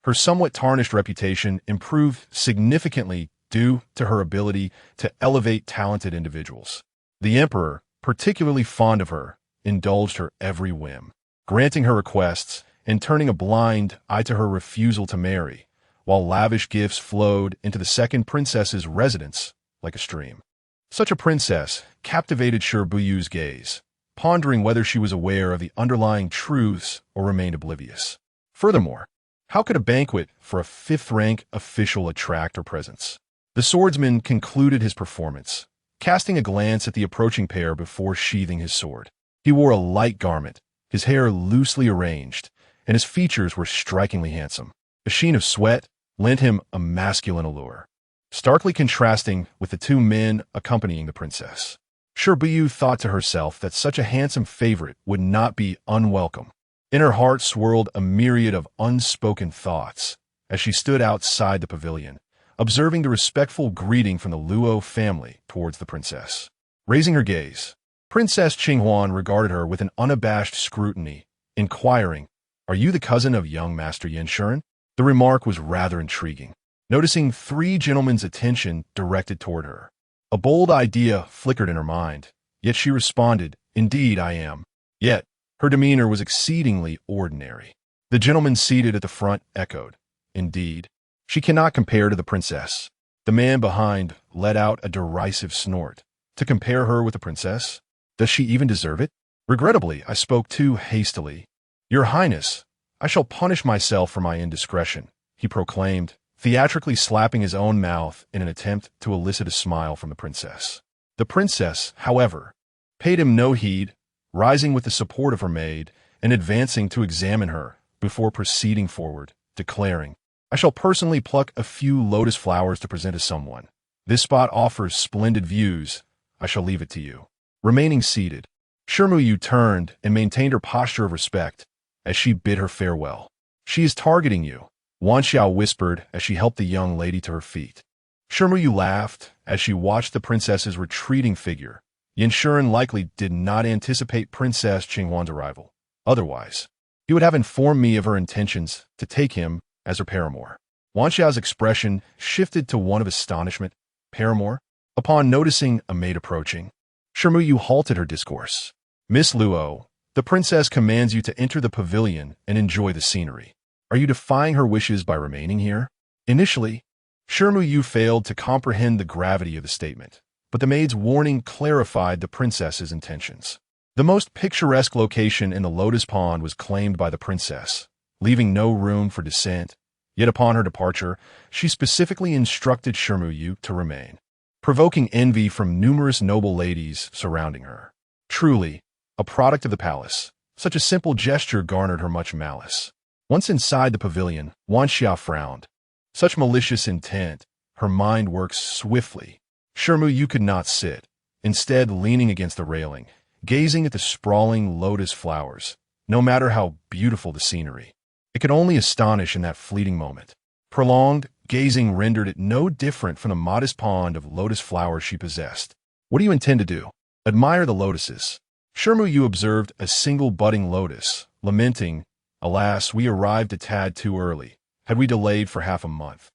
Her somewhat tarnished reputation improved significantly due to her ability to elevate talented individuals. The emperor, particularly fond of her, indulged her every whim, granting her requests and turning a blind eye to her refusal to marry, while lavish gifts flowed into the second princess's residence like a stream. Such a princess captivated Shi Buyu's gaze, pondering whether she was aware of the underlying truths or remained oblivious. Furthermore, how could a banquet for a fifth-rank official attract her presence? The swordsman concluded his performance, casting a glance at the approaching pair before sheathing his sword. He wore a light garment, his hair loosely arranged, and his features were strikingly handsome. A sheen of sweat lent him a masculine allure, starkly contrasting with the two men accompanying the princess. Shi Buyu thought to herself that such a handsome favorite would not be unwelcome. In her heart swirled a myriad of unspoken thoughts as she stood outside the pavilion, observing the respectful greeting from the Luo family towards the princess. Raising her gaze, Princess Qinghuan regarded her with an unabashed scrutiny, inquiring, "Are you the cousin of young Master Yan Shuren?" The remark was rather intriguing. Noticing three gentlemen's attention directed toward her, a bold idea flickered in her mind, yet she responded, "Indeed, I am." Yet, her demeanor was exceedingly ordinary. The gentleman seated at the front echoed, "Indeed, she cannot compare to the princess." The man behind let out a derisive snort. To compare her with the princess? Does she even deserve it? Regrettably, I spoke too hastily. "Your Highness, I shall punish myself for my indiscretion," he proclaimed, theatrically slapping his own mouth in an attempt to elicit a smile from the princess. The princess, however, paid him no heed, rising with the support of her maid and advancing to examine her before proceeding forward, declaring, "I shall personally pluck a few lotus flowers to present to someone. This spot offers splendid views. I shall leave it to you." Remaining seated, Shi Buyu turned and maintained her posture of respect as she bid her farewell. "She is targeting you," Wan Xiao whispered as she helped the young lady to her feet. Shi Buyu laughed as she watched the princess's retreating figure. Yan Shuren likely did not anticipate Princess Qinghuan's arrival. Otherwise, he would have informed me of her intentions to take him as her paramour. Wan Xiao's expression shifted to one of astonishment. Paramour? Upon noticing a maid approaching, Shi Buyu halted her discourse. "Miss Luo, the princess commands you to enter the pavilion and enjoy the scenery. Are you defying her wishes by remaining here?" Initially, Shi Buyu failed to comprehend the gravity of the statement, but the maid's warning clarified the princess's intentions. The most picturesque location in the lotus pond was claimed by the princess, leaving no room for dissent. Yet upon her departure, she specifically instructed Shi Buyu to remain, provoking envy from numerous noble ladies surrounding her. Truly, a product of the palace, such a simple gesture garnered her much malice. Once inside the pavilion, Wan Xiao frowned. Such malicious intent, her mind works swiftly. Shi Buyu could not sit, instead leaning against the railing, gazing at the sprawling lotus flowers, no matter how beautiful the scenery. It could only astonish in that fleeting moment. Prolonged gazing rendered it no different from the modest pond of lotus flowers she possessed. "What do you intend to do?" "Admire the lotuses." Shi Buyu observed a single budding lotus, lamenting, "Alas, we arrived a tad too early. Had we delayed for half a month,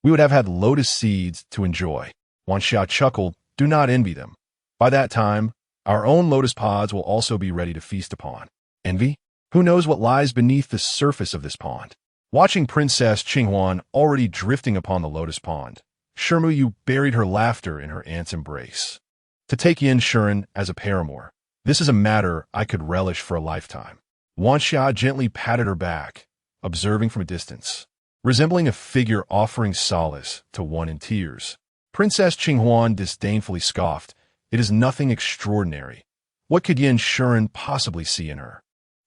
we would have had lotus seeds to enjoy." Wan Xiao chuckled, "Do not envy them. By that time, our own lotus pods will also be ready to feast upon." Envy? Who knows what lies beneath the surface of this pond? Watching Princess Qinghuan already drifting upon the lotus pond, Shi Buyu buried her laughter in her aunt's embrace. To take Yan Shuren as a paramour, this is a matter I could relish for a lifetime. Wan Xiao gently patted her back, observing from a distance, resembling a figure offering solace to one in tears. Princess Qinghuan disdainfully scoffed, "It is nothing extraordinary. What could Yan Shuren possibly see in her?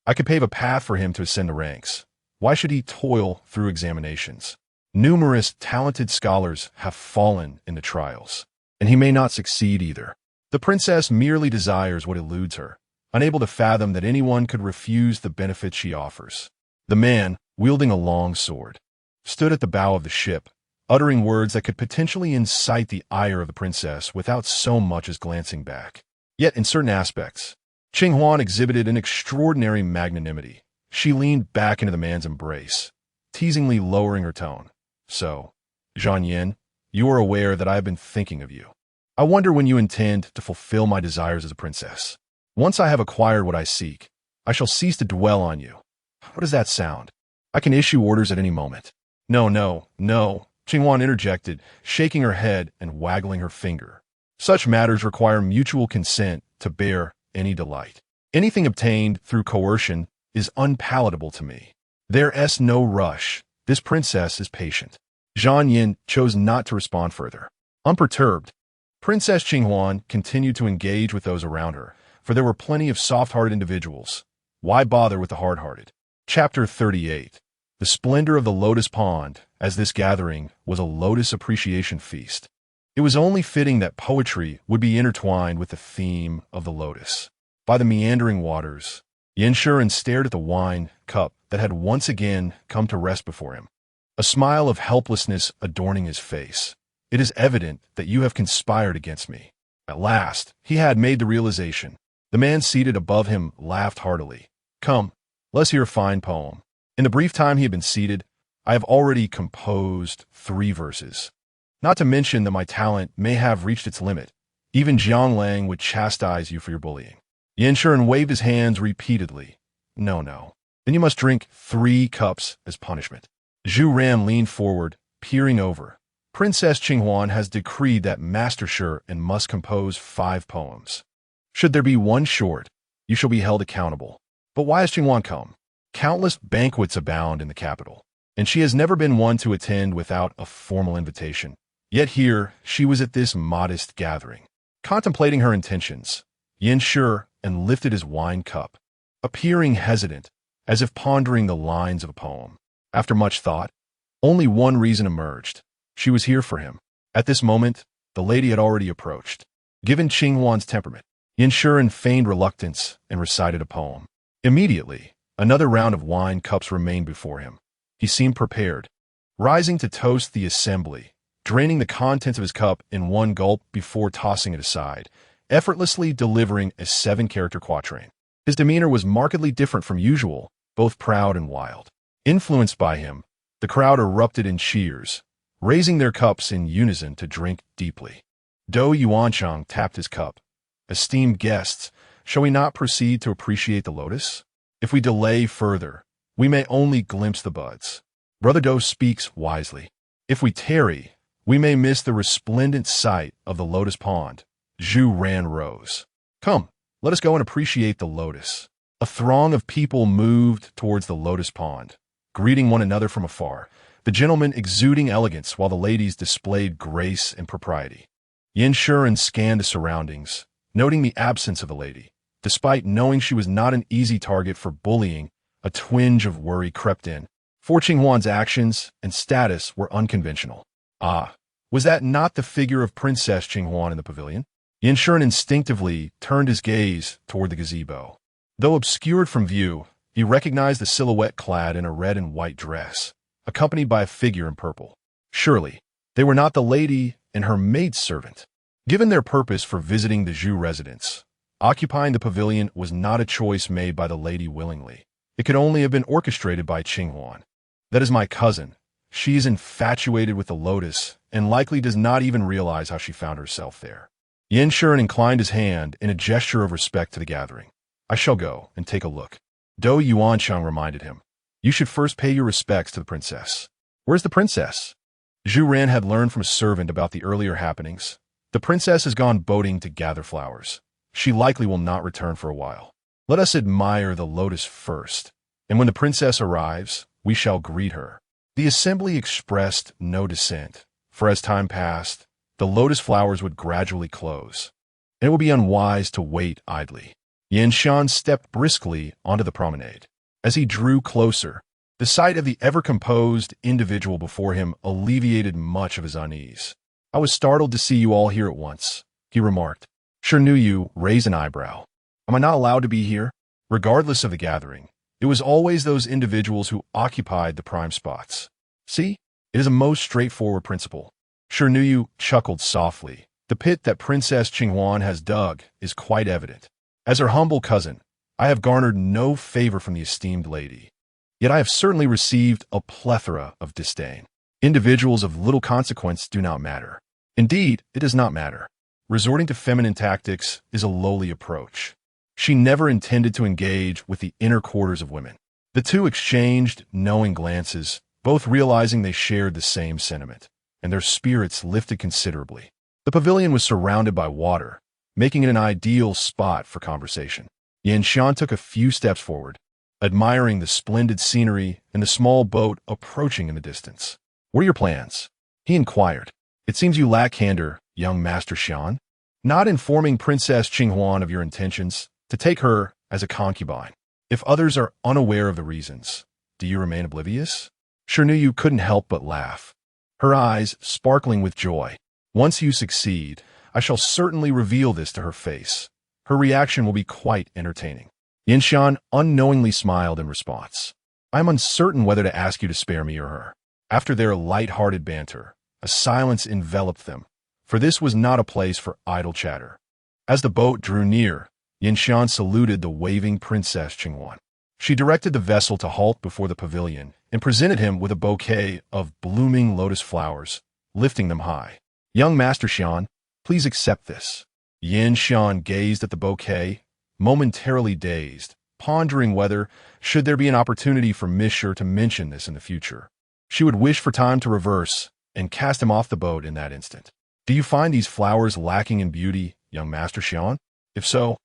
I could pave a path for him to ascend the ranks. Why should he toil through examinations? Numerous talented scholars have fallen in the trials, and he may not succeed either." The princess merely desires what eludes her, unable to fathom that anyone could refuse the benefits she offers. The man, wielding a long sword, stood at the bow of the ship, uttering words that could potentially incite the ire of the princess without so much as glancing back. Yet in certain aspects, Qinghuan exhibited an extraordinary magnanimity. She leaned back into the man's embrace, teasingly lowering her tone. "So, Zhang Yin, you are aware that I have been thinking of you. I wonder when you intend to fulfill my desires as a princess. Once I have acquired what I seek, I shall cease to dwell on you. How does that sound? I can issue orders at any moment." "No, no, no," Qinghuan interjected, shaking her head and waggling her finger. "Such matters require mutual consent to bear any delight. Anything obtained through coercion is unpalatable to me. There's no rush. This princess is patient." Zhang Yin chose not to respond further. Unperturbed, Princess Qinghuan continued to engage with those around her, for there were plenty of soft-hearted individuals. Why bother with the hard-hearted? Chapter 38. The splendor of the Lotus Pond, as this gathering was a lotus appreciation feast. It was only fitting that poetry would be intertwined with the theme of the lotus. By the meandering waters, Yin Shuren stared at the wine cup that had once again come to rest before him, a smile of helplessness adorning his face. It is evident that you have conspired against me. At last, he had made the realization. The man seated above him laughed heartily. Come, let's hear a fine poem. In the brief time he had been seated, I have already composed 3 verses. Not to mention that my talent may have reached its limit. Even Jiang Lang would chastise you for your bullying. Yin Shuren waved his hands repeatedly. No. Then you must drink 3 cups as punishment. Zhu Ran leaned forward, peering over. Princess Qinghuan has decreed that Master Shi and must compose 5 poems. Should there be one short, you shall be held accountable. But why has Qinghuan come? Countless banquets abound in the capital, and she has never been one to attend without a formal invitation. Yet here she was at this modest gathering. Contemplating her intentions, Yin Shuren lifted his wine cup, appearing hesitant, as if pondering the lines of a poem. After much thought, only one reason emerged. She was here for him. At this moment, the lady had already approached. Given Qinghuan's temperament, Yin Shuren feigned reluctance and recited a poem. Immediately, another round of wine cups remained before him. He seemed prepared, rising to toast the assembly, draining the contents of his cup in one gulp before tossing it aside, effortlessly delivering a 7-character quatrain. His demeanor was markedly different from usual, both proud and wild. Influenced by him, the crowd erupted in cheers, raising their cups in unison to drink deeply. Dou Yuanchang tapped his cup. Esteemed guests, shall we not proceed to appreciate the lotus? If we delay further, we may only glimpse the buds. Brother Dou speaks wisely. If we tarry, we may miss the resplendent sight of the lotus pond. Zhu Ran rose. Come, let us go and appreciate the lotus. A throng of people moved towards the lotus pond, greeting one another from afar, the gentlemen exuding elegance while the ladies displayed grace and propriety. Yin Shuren scanned the surroundings, noting the absence of the lady. Despite knowing she was not an easy target for bullying, a twinge of worry crept in. For Qinghuan's actions and status were unconventional. Ah, was that not the figure of Princess Qinghuan in the pavilion? Yin Shuren instinctively turned his gaze toward the gazebo. Though obscured from view, he recognized the silhouette clad in a red and white dress, accompanied by a figure in purple. Surely, they were not the lady and her maidservant. Given their purpose for visiting the Zhu residence, occupying the pavilion was not a choice made by the lady willingly. It could only have been orchestrated by Qinghuan. That is my cousin. She is infatuated with the lotus and likely does not even realize how she found herself there. Yin Shuren inclined his hand in a gesture of respect to the gathering. I shall go and take a look. Dou Yuanchang reminded him. You should first pay your respects to the princess. Where's the princess? Zhu Ran had learned from a servant about the earlier happenings. The princess has gone boating to gather flowers. She likely will not return for a while. Let us admire the lotus first, and when the princess arrives, we shall greet her. The assembly expressed no dissent, for as time passed, the lotus flowers would gradually close, and it would be unwise to wait idly. Yin Shan stepped briskly onto the promenade. As he drew closer, the sight of the ever-composed individual before him alleviated much of his unease. I was startled to see you all here at once, he remarked. Shi Buyu raised an eyebrow. Am I not allowed to be here? Regardless of the gathering, it was always those individuals who occupied the prime spots. See, it is a most straightforward principle. Shi Buyu chuckled softly. The pit that Princess Qinghuan has dug is quite evident. As her humble cousin, I have garnered no favor from the esteemed lady. Yet I have certainly received a plethora of disdain. Individuals of little consequence do not matter. Indeed, it does not matter. Resorting to feminine tactics is a lowly approach. She never intended to engage with the inner quarters of women. The two exchanged knowing glances, both realizing they shared the same sentiment, and their spirits lifted considerably. The pavilion was surrounded by water, making it an ideal spot for conversation. Yin Shan took a few steps forward, admiring the splendid scenery and the small boat approaching in the distance. What are your plans? He inquired. It seems you lack candor, young Master Xian? Not informing Princess Qinghuan of your intentions to take her as a concubine. If others are unaware of the reasons, do you remain oblivious? Shi Buyu couldn't help but laugh, her eyes sparkling with joy. Once you succeed, I shall certainly reveal this to her face. Her reaction will be quite entertaining. Yinshan unknowingly smiled in response. I am uncertain whether to ask you to spare me or her. After their light-hearted banter, a silence enveloped them, for this was not a place for idle chatter. As the boat drew near, Yinshan saluted the waving Princess Qinghuan. She directed the vessel to halt before the pavilion and presented him with a bouquet of blooming lotus flowers, lifting them high. Young Master Xian, please accept this. Yinshan gazed at the bouquet, momentarily dazed, pondering whether, should there be an opportunity for Miss Shi to mention this in the future, she would wish for time to reverse and cast him off the boat in that instant. Do you find these flowers lacking in beauty, young Master Xian? If so,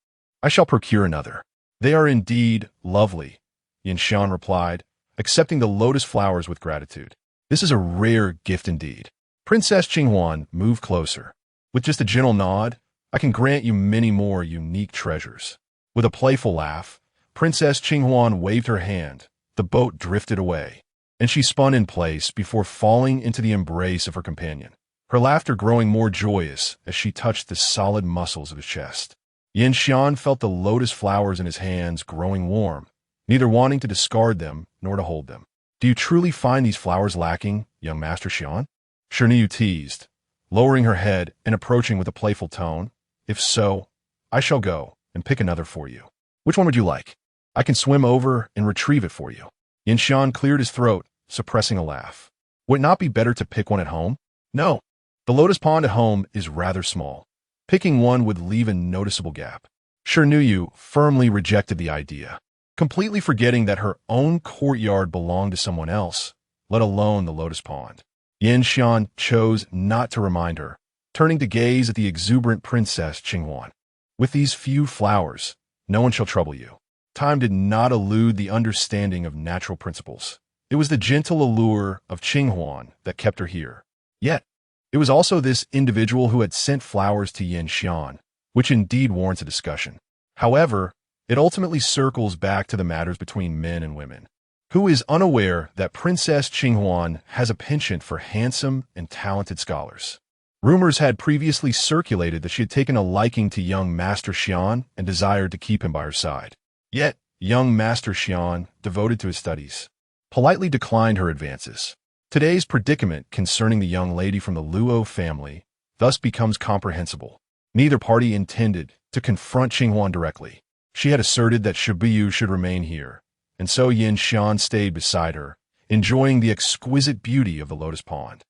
I shall procure another. They are indeed lovely, Yinshan replied, accepting the lotus flowers with gratitude. This is a rare gift indeed. Princess Qinghuan moved closer. With just a gentle nod, I can grant you many more unique treasures. With a playful laugh, Princess Qinghuan waved her hand. The boat drifted away, and she spun in place before falling into the embrace of her companion, her laughter growing more joyous as she touched the solid muscles of his chest. Yinshan felt the lotus flowers in his hands growing warm, neither wanting to discard them nor to hold them. Do you truly find these flowers lacking, young Master Xian? Shi Buyu teased, lowering her head and approaching with a playful tone. If so, I shall go and pick another for you. Which one would you like? I can swim over and retrieve it for you. Yinshan cleared his throat, suppressing a laugh. Would it not be better to pick one at home? No. The lotus pond at home is rather small. Picking one would leave a noticeable gap. Shi Buyu firmly rejected the idea, completely forgetting that her own courtyard belonged to someone else, let alone the lotus pond. Yinshan chose not to remind her, turning to gaze at the exuberant Princess Qinghuan. With these few flowers, no one shall trouble you. Time did not elude the understanding of natural principles. It was the gentle allure of Qinghuan that kept her here. Yet, it was also this individual who had sent flowers to Yinshan, which indeed warrants a discussion. However, it ultimately circles back to the matters between men and women. Who is unaware that Princess Qinghuan has a penchant for handsome and talented scholars? Rumors had previously circulated that she had taken a liking to young Master Xian and desired to keep him by her side. Yet, young Master Xian, devoted to his studies, politely declined her advances. Today's predicament concerning the young lady from the Luo family thus becomes comprehensible. Neither party intended to confront Qinghuan directly. She had asserted that Shi Buyu should remain here, and so Yinshan stayed beside her, enjoying the exquisite beauty of the lotus pond.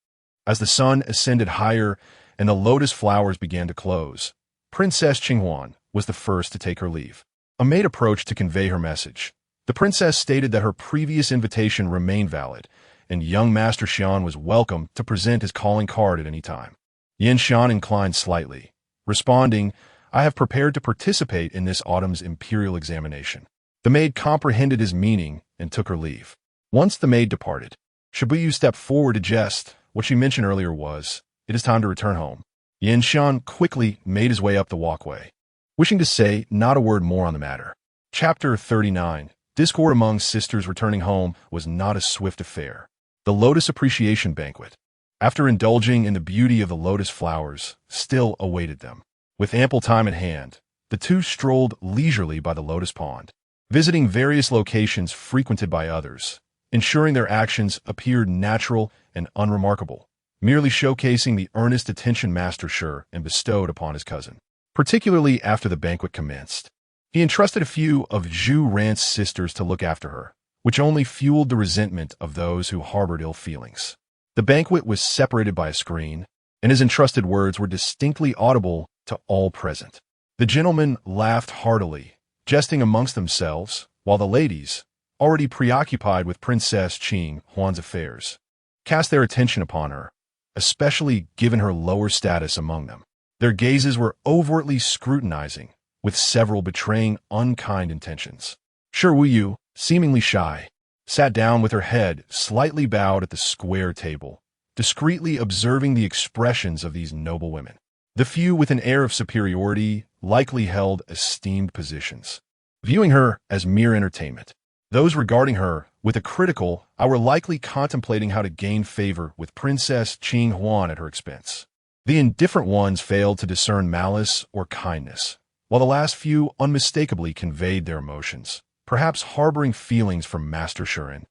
As the sun ascended higher and the lotus flowers began to close, Princess Qinghuan was the first to take her leave. A maid approached to convey her message. The princess stated that her previous invitation remained valid, and young Master Xian was welcome to present his calling card at any time. Yinshan inclined slightly, responding, I have prepared to participate in this autumn's imperial examination. The maid comprehended his meaning and took her leave. Once the maid departed, Shi Buyu stepped forward to jest. What she mentioned earlier was, it is time to return home. Yinshan quickly made his way up the walkway, wishing to say not a word more on the matter. Chapter 39. Discord among sisters returning home was not a swift affair. The Lotus Appreciation Banquet, after indulging in the beauty of the lotus flowers, still awaited them. With ample time at hand, the two strolled leisurely by the lotus pond, visiting various locations frequented by others, ensuring their actions appeared natural and unremarkable, merely showcasing the earnest attention Master Shi and bestowed upon his cousin. Particularly after the banquet commenced, he entrusted a few of Zhu Ran's sisters to look after her, which only fueled the resentment of those who harbored ill feelings. The banquet was separated by a screen, and his entrusted words were distinctly audible to all present. The gentlemen laughed heartily, jesting amongst themselves, while the ladies, already preoccupied with Princess Qinghuan's affairs, cast their attention upon her, especially given her lower status among them. Their gazes were overtly scrutinizing, with several betraying unkind intentions. Shi Buyu, seemingly shy, sat down with her head slightly bowed at the square table, discreetly observing the expressions of these noble women. The few with an air of superiority likely held esteemed positions, viewing her as mere entertainment. Those regarding her with a critical eye were likely contemplating how to gain favor with Princess Qing Huan at her expense. The indifferent ones failed to discern malice or kindness, while the last few unmistakably conveyed their emotions, perhaps harboring feelings for Master Shuren,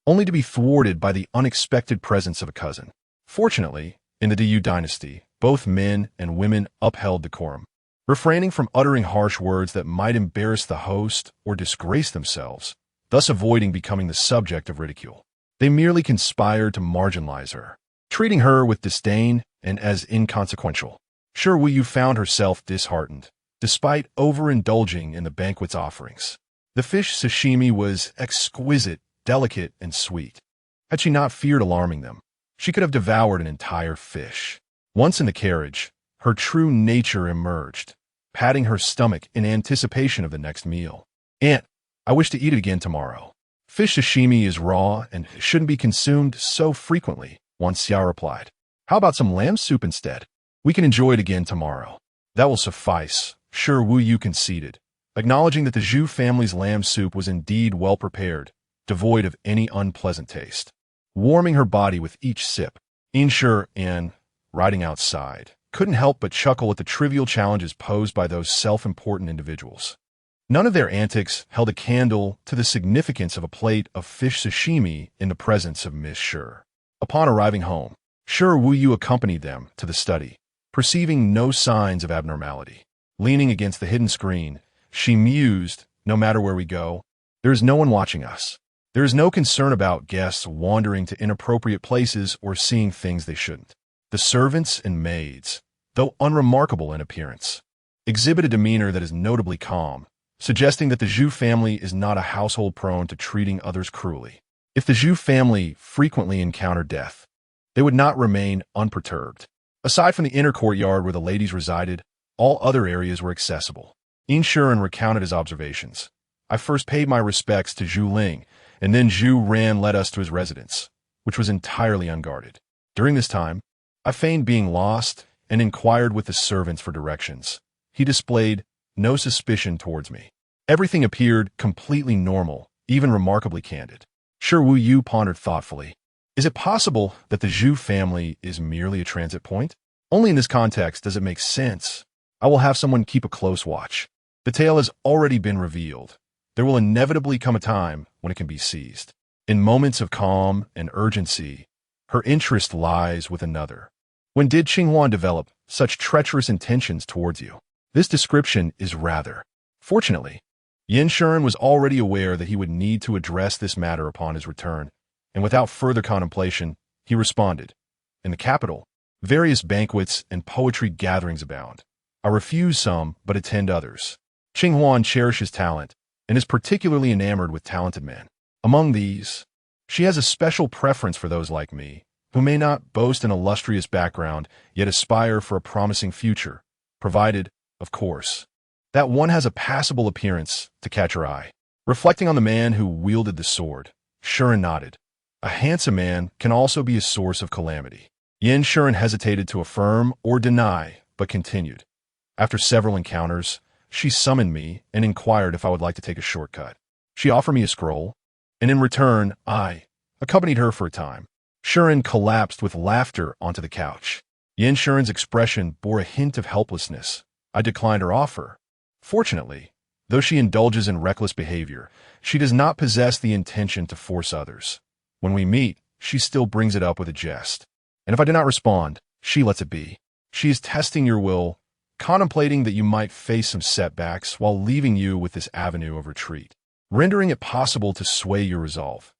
only to be thwarted by the unexpected presence of a cousin. Fortunately, in the Diyu dynasty, both men and women upheld decorum, refraining from uttering harsh words that might embarrass the host or disgrace themselves, thus avoiding becoming the subject of ridicule. They merely conspired to marginalize her, treating her with disdain and as inconsequential. Shi Buyu found herself disheartened, despite overindulging in the banquet's offerings. The fish sashimi was exquisite, delicate, and sweet. Had she not feared alarming them, she could have devoured an entire fish. Once in the carriage, her true nature emerged, patting her stomach in anticipation of the next meal. "Aunt, I wish to eat it again tomorrow. Fish sashimi is raw and shouldn't be consumed so frequently," Xia replied. "How about some lamb soup instead? We can enjoy it again tomorrow." "That will suffice," Shi Buyu conceded, acknowledging that the Zhu family's lamb soup was indeed well prepared, devoid of any unpleasant taste. Warming her body with each sip, Inshur and, riding outside, couldn't help but chuckle at the trivial challenges posed by those self-important individuals. None of their antics held a candle to the significance of a plate of fish sashimi in the presence of Miss Shi. Upon arriving home, Shi Buyu accompanied them to the study, perceiving no signs of abnormality. Leaning against the hidden screen, she mused, "No matter where we go, there is no one watching us. There is no concern about guests wandering to inappropriate places or seeing things they shouldn't." The servants and maids, though unremarkable in appearance, exhibit a demeanor that is notably calm, suggesting that the Zhu family is not a household prone to treating others cruelly. If the Zhu family frequently encountered death, they would not remain unperturbed. Aside from the inner courtyard where the ladies resided, all other areas were accessible. Inshuren recounted his observations. "I first paid my respects to Zhu Ling, and then Zhu Ran led us to his residence, which was entirely unguarded. During this time, I feigned being lost and inquired with the servants for directions. He displayed no suspicion towards me. Everything appeared completely normal, even remarkably candid." Shi Buyu pondered thoughtfully. Is it possible that the Zhu family is merely a transit point? Only in this context does it make sense. I will have someone keep a close watch. The tale has already been revealed. There will inevitably come a time when it can be seized. In moments of calm and urgency, her interest lies with another. When did Qinghuan develop such treacherous intentions towards you? This description is rather. Fortunately, Yin Shuren was already aware that he would need to address this matter upon his return, and without further contemplation, he responded, "In the capital, various banquets and poetry gatherings abound. I refuse some, but attend others. Qinghuan cherishes talent, and is particularly enamored with talented men. Among these, she has a special preference for those like me, who may not boast an illustrious background, yet aspire for a promising future, provided, of course, that one has a passable appearance to catch her eye." Reflecting on the man who wielded the sword, Shuren nodded. "A handsome man can also be a source of calamity." Yin Shuren hesitated to affirm or deny, but continued. "After several encounters, she summoned me and inquired if I would like to take a shortcut. She offered me a scroll, and in return, I accompanied her for a time." Shuren collapsed with laughter onto the couch. Yin Shuren's expression bore a hint of helplessness. "I declined her offer. Fortunately, though she indulges in reckless behavior, she does not possess the intention to force others. When we meet, she still brings it up with a jest. And if I do not respond, she lets it be. She is testing your will, contemplating that you might face some setbacks while leaving you with this avenue of retreat, rendering it possible to sway your resolve.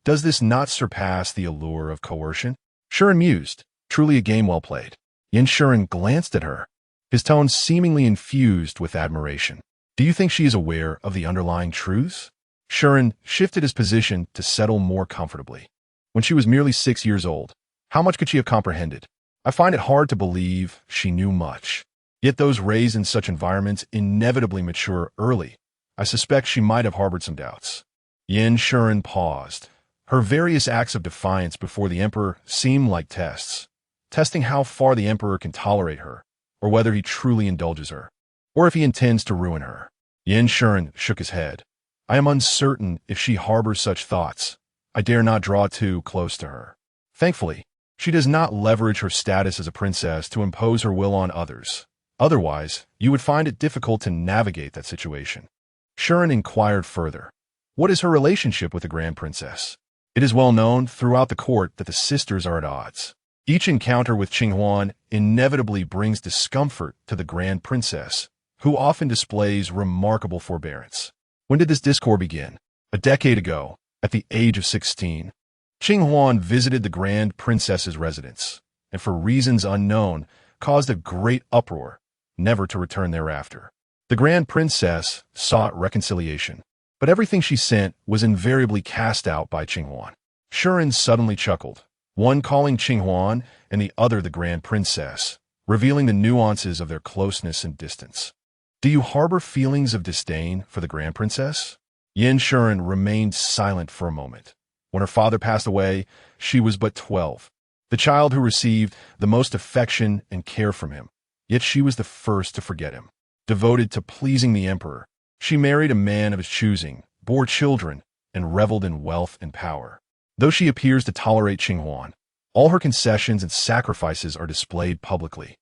Does this not surpass the allure of coercion?" Shuren mused. Truly a game well played. Yin Shuren glanced at her, his tone seemingly infused with admiration. "Do you think she is aware of the underlying truths?" Shuren shifted his position to settle more comfortably. When she was merely 6 years old, how much could she have comprehended? I find it hard to believe she knew much. Yet those raised in such environments inevitably mature early. I suspect she might have harbored some doubts. Yin Shuren paused. Her various acts of defiance before the emperor seem like tests, testing how far the emperor can tolerate her, or whether he truly indulges her, or if he intends to ruin her. Yin Shuren shook his head. I am uncertain if she harbors such thoughts. I dare not draw too close to her. Thankfully, she does not leverage her status as a princess to impose her will on others. Otherwise, you would find it difficult to navigate that situation. Shuren inquired further. What is her relationship with the Grand Princess? It is well known throughout the court that the sisters are at odds. Each encounter with Qinghuan inevitably brings discomfort to the Grand Princess, who often displays remarkable forbearance. When did this discord begin? A decade ago, at the age of 16. Qinghuan visited the Grand Princess's residence, and for reasons unknown, caused a great uproar, never to return thereafter. The Grand Princess sought reconciliation, but everything she sent was invariably cast out by Qinghuan. Shuren suddenly chuckled, one calling Qinghuan and the other the Grand Princess, revealing the nuances of their closeness and distance. Do you harbor feelings of disdain for the Grand Princess? Yin Shuren remained silent for a moment. When her father passed away, she was but 12, the child who received the most affection and care from him. Yet she was the first to forget him. Devoted to pleasing the emperor, she married a man of his choosing, bore children, and reveled in wealth and power. Though she appears to tolerate Qinghuan, all her concessions and sacrifices are displayed publicly.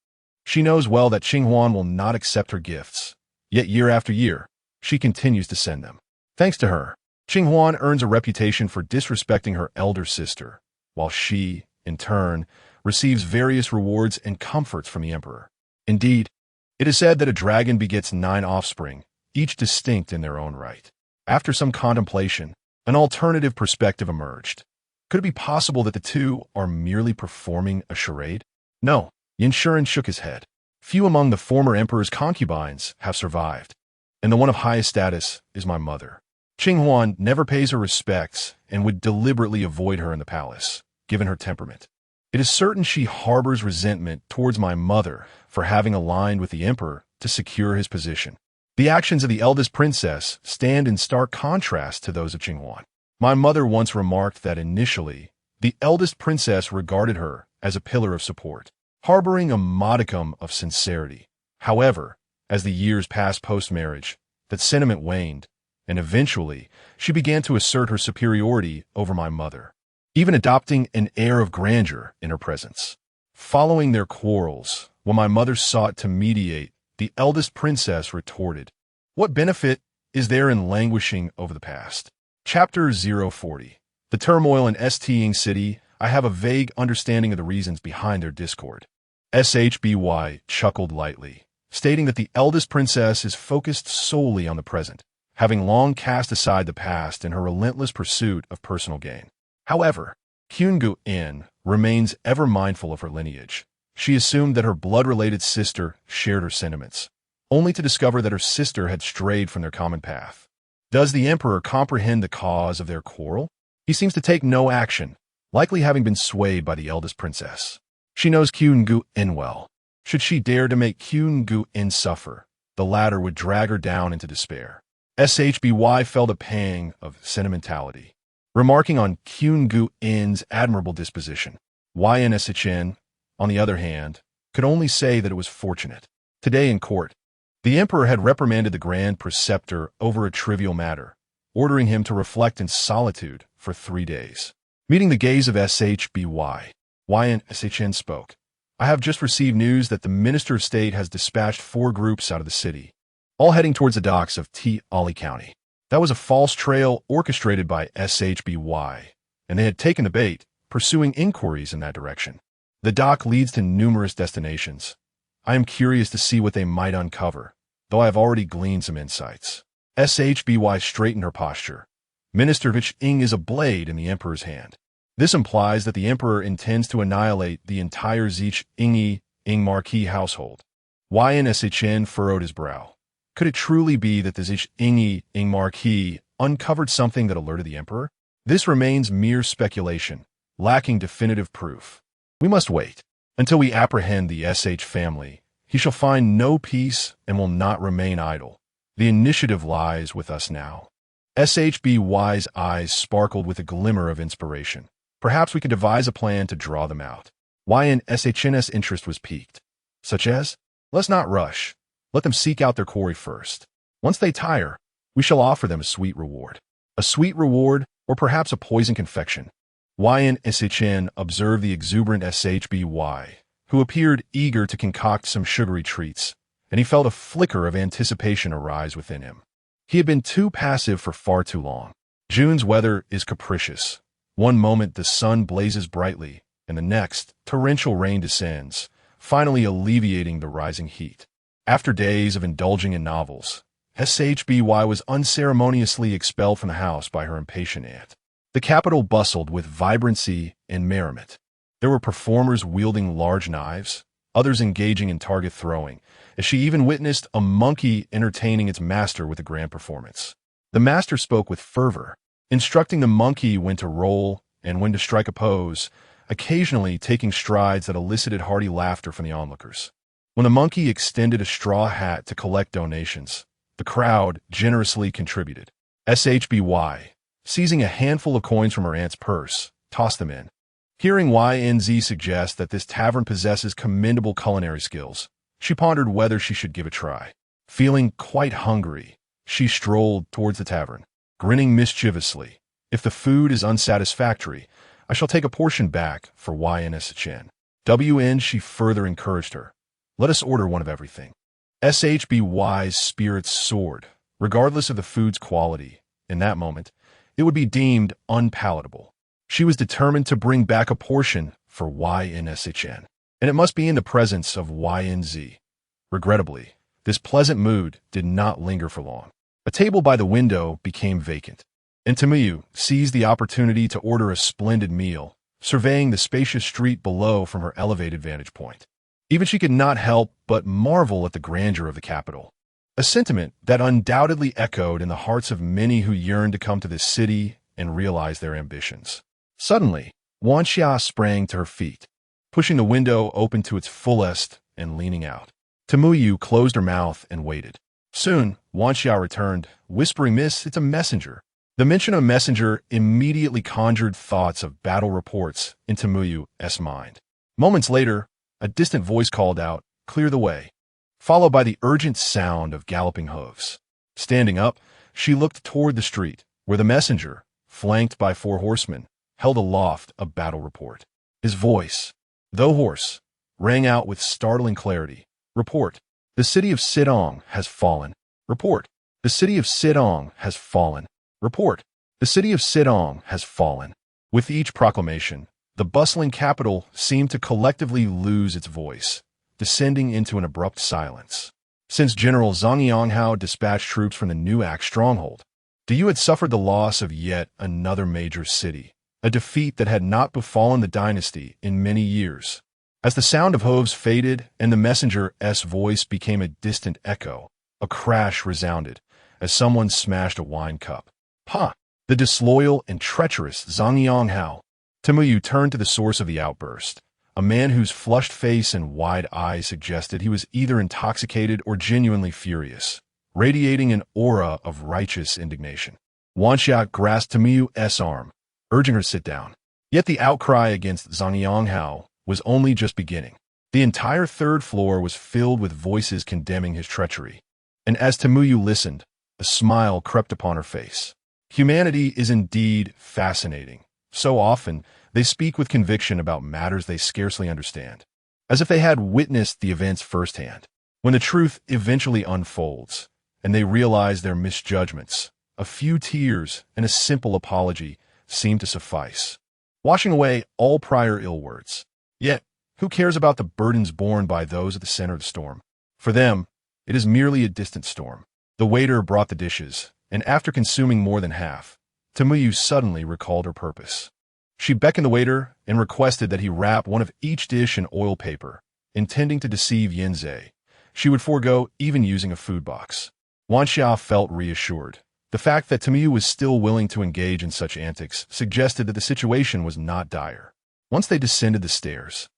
She knows well that Qinghuan will not accept her gifts, yet year after year, she continues to send them. Thanks to her, Qinghuan earns a reputation for disrespecting her elder sister, while she, in turn, receives various rewards and comforts from the emperor. Indeed, it is said that a dragon begets 9 offspring, each distinct in their own right. After some contemplation, an alternative perspective emerged. Could it be possible that the two are merely performing a charade? No, Yin Shuren shook his head. Few among the former emperor's concubines have survived, and the one of highest status is my mother. Qinghuan never pays her respects and would deliberately avoid her in the palace, given her temperament. It is certain she harbors resentment towards my mother for having aligned with the emperor to secure his position. The actions of the eldest princess stand in stark contrast to those of Qinghuan. My mother once remarked that initially, the eldest princess regarded her as a pillar of support, harboring a modicum of sincerity. However, as the years passed post-marriage, that sentiment waned, and eventually, she began to assert her superiority over my mother, even adopting an air of grandeur in her presence. Following their quarrels, when my mother sought to mediate, the eldest princess retorted, "What benefit is there in languishing over the past?" Chapter 040. The turmoil in St. City. I have a vague understanding of the reasons behind their discord. Shby chuckled lightly, stating that the eldest princess is focused solely on the present, having long cast aside the past in her relentless pursuit of personal gain. However, Qungu-in remains ever mindful of her lineage. She assumed that her blood-related sister shared her sentiments, only to discover that her sister had strayed from their common path. Does the emperor comprehend the cause of their quarrel? He seems to take no action, likely having been swayed by the eldest princess. She knows Qungu-in well. Should she dare to make Qungu-in suffer, the latter would drag her down into despair. Shby felt a pang of sentimentality, remarking on Qungu-in's admirable disposition. Yin, on the other hand, could only say that it was fortunate. Today in court, the emperor had reprimanded the grand preceptor over a trivial matter, ordering him to reflect in solitude for 3 days. Meeting the gaze of Shby, Yin spoke. I have just received news that the Minister of State has dispatched 4 groups out of the city, all heading towards the docks of Ali County. That was a false trail orchestrated by Shby, and they had taken the bait, pursuing inquiries in that direction. The dock leads to numerous destinations. I am curious to see what they might uncover, though I have already gleaned some insights. Shby straightened her posture. Minister Viching is a blade in the emperor's hand. This implies that the emperor intends to annihilate the entire Ing marquis household. Yin furrowed his brow. Could it truly be that the Ing marquis uncovered something that alerted the emperor? This remains mere speculation, lacking definitive proof. We must wait until we apprehend the family. He shall find no peace and will not remain idle. The initiative lies with us now. Shby's eyes sparkled with a glimmer of inspiration. Perhaps we could devise a plan to draw them out. Yn's interest was piqued. Such as? Let's not rush. Let them seek out their quarry first. Once they tire, we shall offer them a sweet reward. A sweet reward, or perhaps a poison confection. Yin Chen observed the exuberant Shby, who appeared eager to concoct some sugary treats, and he felt a flicker of anticipation arise within him. He had been too passive for far too long. June's weather is capricious. One moment the sun blazes brightly, and the next, torrential rain descends, finally alleviating the rising heat. After days of indulging in novels, Shby was unceremoniously expelled from the house by her impatient aunt. The capital bustled with vibrancy and merriment. There were performers wielding large knives, others engaging in target throwing, as she even witnessed a monkey entertaining its master with a grand performance. The master spoke with fervor, instructing the monkey when to roll and when to strike a pose, occasionally taking strides that elicited hearty laughter from the onlookers. When the monkey extended a straw hat to collect donations, the crowd generously contributed. Shby, seizing a handful of coins from her aunt's purse, tossed them in. Hearing YNZ suggest that this tavern possesses commendable culinary skills, she pondered whether she should give a try. Feeling quite hungry, she strolled towards the tavern, grinning mischievously. If the food is unsatisfactory, I shall take a portion back for YNSHN. WN, she further encouraged her. Let us order one of everything. Shby's spirits soared. Regardless of the food's quality, in that moment, it would be deemed unpalatable. She was determined to bring back a portion for YNSHN, and it must be in the presence of YNZ. Regrettably, this pleasant mood did not linger for long. A table by the window became vacant, and Tumuyu seized the opportunity to order a splendid meal, surveying the spacious street below from her elevated vantage point. Even she could not help but marvel at the grandeur of the capital, a sentiment that undoubtedly echoed in the hearts of many who yearned to come to this city and realize their ambitions. Suddenly, Wanxia sprang to her feet, pushing the window open to its fullest and leaning out. Tumuyu closed her mouth and waited. Soon, Wanxia returned, whispering, "Miss, it's a messenger." The mention of a messenger immediately conjured thoughts of battle reports in Temuyu's mind. Moments later, a distant voice called out, "Clear the way," followed by the urgent sound of galloping hooves. Standing up, she looked toward the street, where the messenger, flanked by 4 horsemen, held aloft a battle report. His voice, though hoarse, rang out with startling clarity. "Report. The city of Sidong has fallen. Report. The city of Sidong has fallen. Report. The city of Sidong has fallen." With each proclamation, the bustling capital seemed to collectively lose its voice, descending into an abrupt silence. Since General Zhang Yonghao dispatched troops from the Nuak stronghold, Diyu had suffered the loss of yet another major city, a defeat that had not befallen the dynasty in many years. As the sound of hooves faded and the messenger's voice became a distant echo, a crash resounded as someone smashed a wine cup. "Ha! The disloyal and treacherous Zhang Yonghao!" Tumuyu turned to the source of the outburst, a man whose flushed face and wide eyes suggested he was either intoxicated or genuinely furious, radiating an aura of righteous indignation. Wanxia grasped Temuyu's arm, urging her to sit down. Yet the outcry against Zhang Yonghao was only just beginning. The entire 3rd floor was filled with voices condemning his treachery, and as Tumuyu listened, a smile crept upon her face. Humanity is indeed fascinating. So often, they speak with conviction about matters they scarcely understand, as if they had witnessed the events firsthand. When the truth eventually unfolds, and they realize their misjudgments, a few tears and a simple apology seem to suffice, washing away all prior ill words. Yet, who cares about the burdens borne by those at the center of the storm? For them, it is merely a distant storm. The waiter brought the dishes, and after consuming more than half, Tumuyu suddenly recalled her purpose. She beckoned the waiter and requested that he wrap one of each dish in oil paper, intending to deceive Yinze. She would forego even using a food box. Wanxia felt reassured. The fact that Tumuyu was still willing to engage in such antics suggested that the situation was not dire. Once they descended the stairs,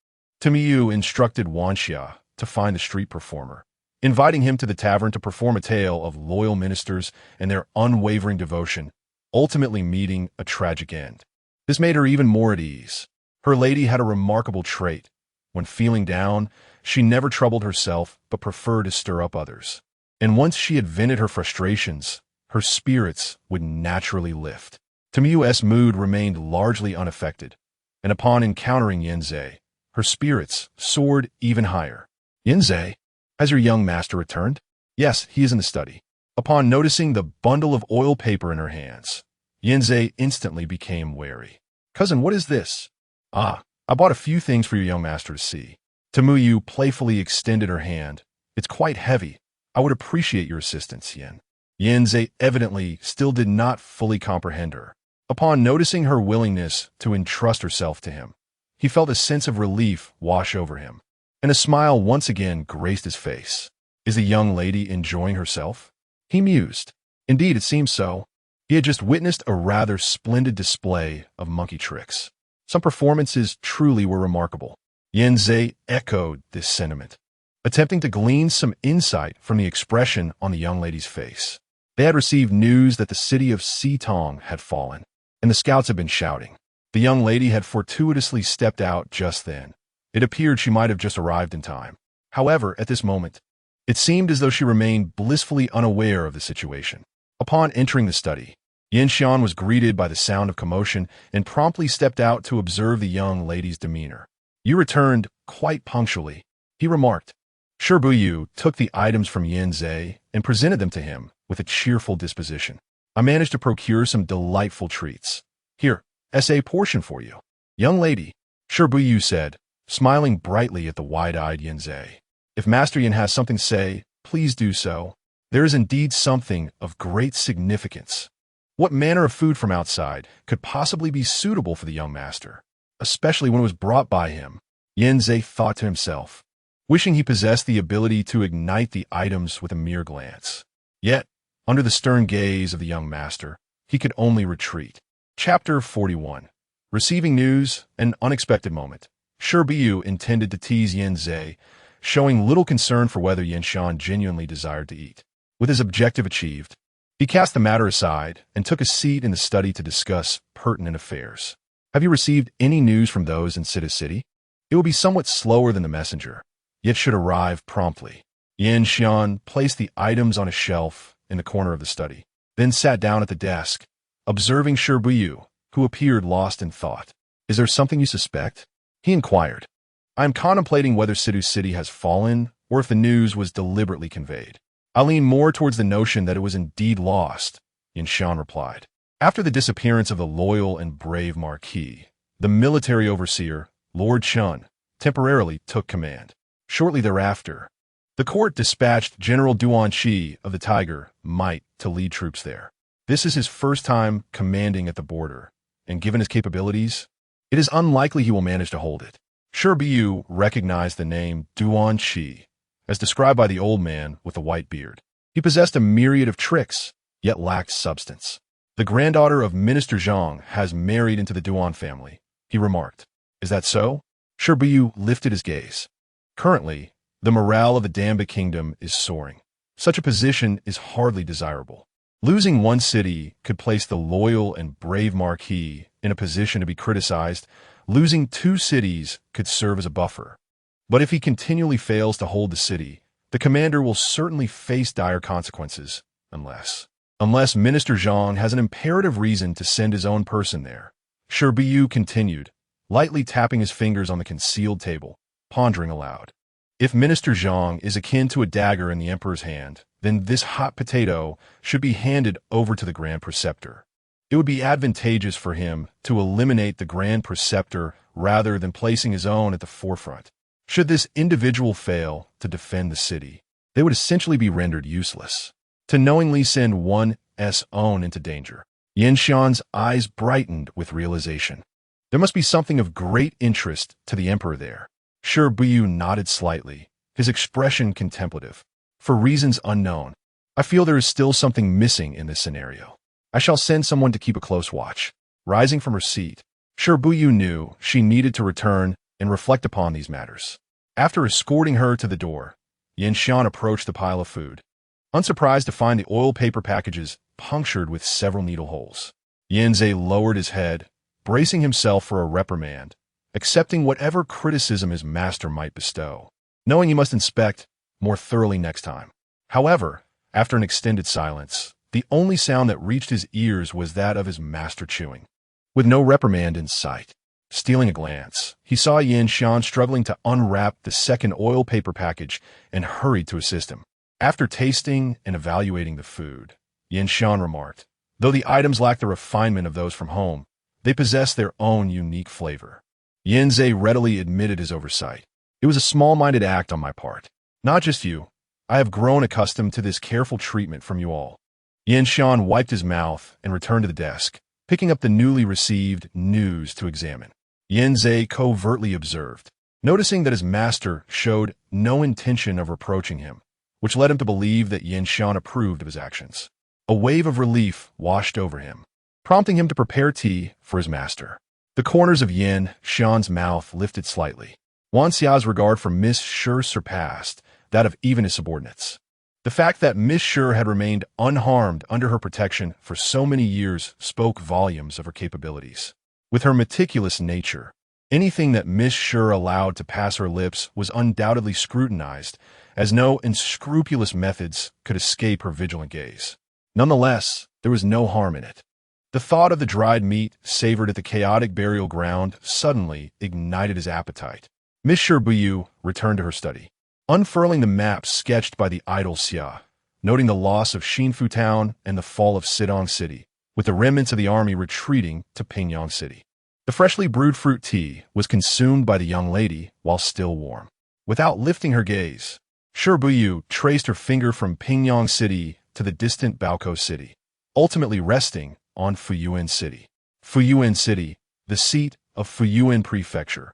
Tumuyu instructed Wanxia to find the street performer, inviting him to the tavern to perform a tale of loyal ministers and their unwavering devotion, ultimately meeting a tragic end. This made her even more at ease. Her lady had a remarkable trait, When feeling down, she never troubled herself but preferred to stir up others. And once she had vented her frustrations, her spirits would naturally lift. Tomiyu's mood remained largely unaffected, and upon encountering Yanzei, her spirits soared even higher. "Yanzei, has your young master returned?" "Yes, he is in the study." Upon noticing the bundle of oil paper in her hands, Yanzei instantly became wary. "Cousin, what is this?" "Ah, I bought a few things for your young master to see." Tomoyu playfully extended her hand. "It's quite heavy. I would appreciate your assistance, Yen." Yanzei evidently still did not fully comprehend her. Upon noticing her willingness to entrust herself to him, he felt a sense of relief wash over him, and a smile once again graced his face. "Is the young lady enjoying herself?" he mused. Indeed, it seemed so. He had just witnessed a rather splendid display of monkey tricks. Some performances truly were remarkable. Yanzei echoed this sentiment, attempting to glean some insight from the expression on the young lady's face. They had received news that the city of Sitong had fallen, and the scouts had been shouting. The young lady had fortuitously stepped out just then. It appeared she might have just arrived in time. However, at this moment, it seemed as though she remained blissfully unaware of the situation. Upon entering the study, Yanxian was greeted by the sound of commotion and promptly stepped out to observe the young lady's demeanor. "You returned quite punctually," he remarked. Shi Buyu took the items from Yanzei and presented them to him with a cheerful disposition. "I managed to procure some delightful treats. Here, a portion for you." "Young lady," Shi Buyu said, smiling brightly at the wide-eyed Yanzei. "If Master Yin has something to say, please do so. There is indeed something of great significance. What manner of food from outside could possibly be suitable for the young master, especially when it was brought by him?" Yanzei thought to himself, wishing he possessed the ability to ignite the items with a mere glance. Yet, under the stern gaze of the young master, he could only retreat. Chapter 41. Receiving news, an unexpected moment. Shi Buyu intended to tease Yanzei, showing little concern for whether Yanxian genuinely desired to eat. With his objective achieved, he cast the matter aside and took a seat in the study to discuss pertinent affairs. "Have you received any news from those in City? It will be somewhat slower than the messenger, yet should arrive promptly." Yanxian placed the items on a shelf in the corner of the study, then sat down at the desk, observing Shi Buyu, who appeared lost in thought. "Is there something you suspect?" he inquired. "I am contemplating whether Sidu City has fallen or if the news was deliberately conveyed." "I lean more towards the notion that it was indeed lost," Yanxian replied. After the disappearance of the loyal and brave marquis, the military overseer, Lord Chun, temporarily took command. Shortly thereafter, the court dispatched General Duan Shi of the Tiger Might to lead troops there. This is his first time commanding at the border, and given his capabilities, it is unlikely he will manage to hold it. Shi Buyu recognized the name Duan Shi, as described by the old man with the white beard. He possessed a myriad of tricks, yet lacked substance. "The granddaughter of Minister Zhang has married into the Duan family," he remarked. "Is that so?" Shi Buyu lifted his gaze. "Currently, the morale of the Damba kingdom is soaring. Such a position is hardly desirable. Losing one city could place the loyal and brave marquis in a position to be criticized. Losing two cities could serve as a buffer. But if he continually fails to hold the city, the commander will certainly face dire consequences, unless Minister Zhang has an imperative reason to send his own person there." Shi Buyu continued, lightly tapping his fingers on the concealed table, pondering aloud. "If Minister Zhang is akin to a dagger in the emperor's hand, then this hot potato should be handed over to the Grand Preceptor. It would be advantageous for him to eliminate the Grand Preceptor rather than placing his own at the forefront. Should this individual fail to defend the city, they would essentially be rendered useless. To knowingly send one's own into danger." Yanxian's eyes brightened with realization. There must be something of great interest to the emperor there. Shi Buyu nodded slightly, his expression contemplative. "For reasons unknown, I feel there is still something missing in this scenario. I shall send someone to keep a close watch." Rising from her seat, Shi Buyu knew she needed to return and reflect upon these matters. After escorting her to the door, Yanxian approached the pile of food, unsurprised to find the oil paper packages punctured with several needle holes. Yanzei lowered his head, bracing himself for a reprimand, accepting whatever criticism his master might bestow, knowing he must inspect more thoroughly next time. However, after an extended silence, the only sound that reached his ears was that of his master chewing. With no reprimand in sight, stealing a glance, he saw Yin Shan struggling to unwrap the second oil paper package and hurried to assist him. After tasting and evaluating the food, Yin Shan remarked, though the items lack the refinement of those from home, they possess their own unique flavor. Yin Zhe readily admitted his oversight. It was a small-minded act on my part. Not just you. I have grown accustomed to this careful treatment from you all. Yin Shan wiped his mouth and returned to the desk, picking up the newly received news to examine. Yin Zhe covertly observed, noticing that his master showed no intention of reproaching him, which led him to believe that Yin Shan approved of his actions. A wave of relief washed over him, prompting him to prepare tea for his master. The corners of Yin Shan's mouth lifted slightly. Wan Xia's regard for Miss Shi surpassed that of even his subordinates. The fact that Miss Shi had remained unharmed under her protection for so many years spoke volumes of her capabilities. With her meticulous nature, anything that Miss Shi allowed to pass her lips was undoubtedly scrutinized, as no unscrupulous methods could escape her vigilant gaze. Nonetheless, there was no harm in it. The thought of the dried meat savored at the chaotic burial ground suddenly ignited his appetite. Miss Shi Buyu returned to her study, unfurling the map sketched by the idle Xia, noting the loss of Xinfu Town and the fall of Sidong City, with the remnants of the army retreating to Pingyang City. The freshly brewed fruit tea was consumed by the young lady while still warm. Without lifting her gaze, Shi Buyu traced her finger from Pingyang City to the distant Baokou City, ultimately resting on Fuyuan City. Fuyuan City, the seat of Fuyuan Prefecture,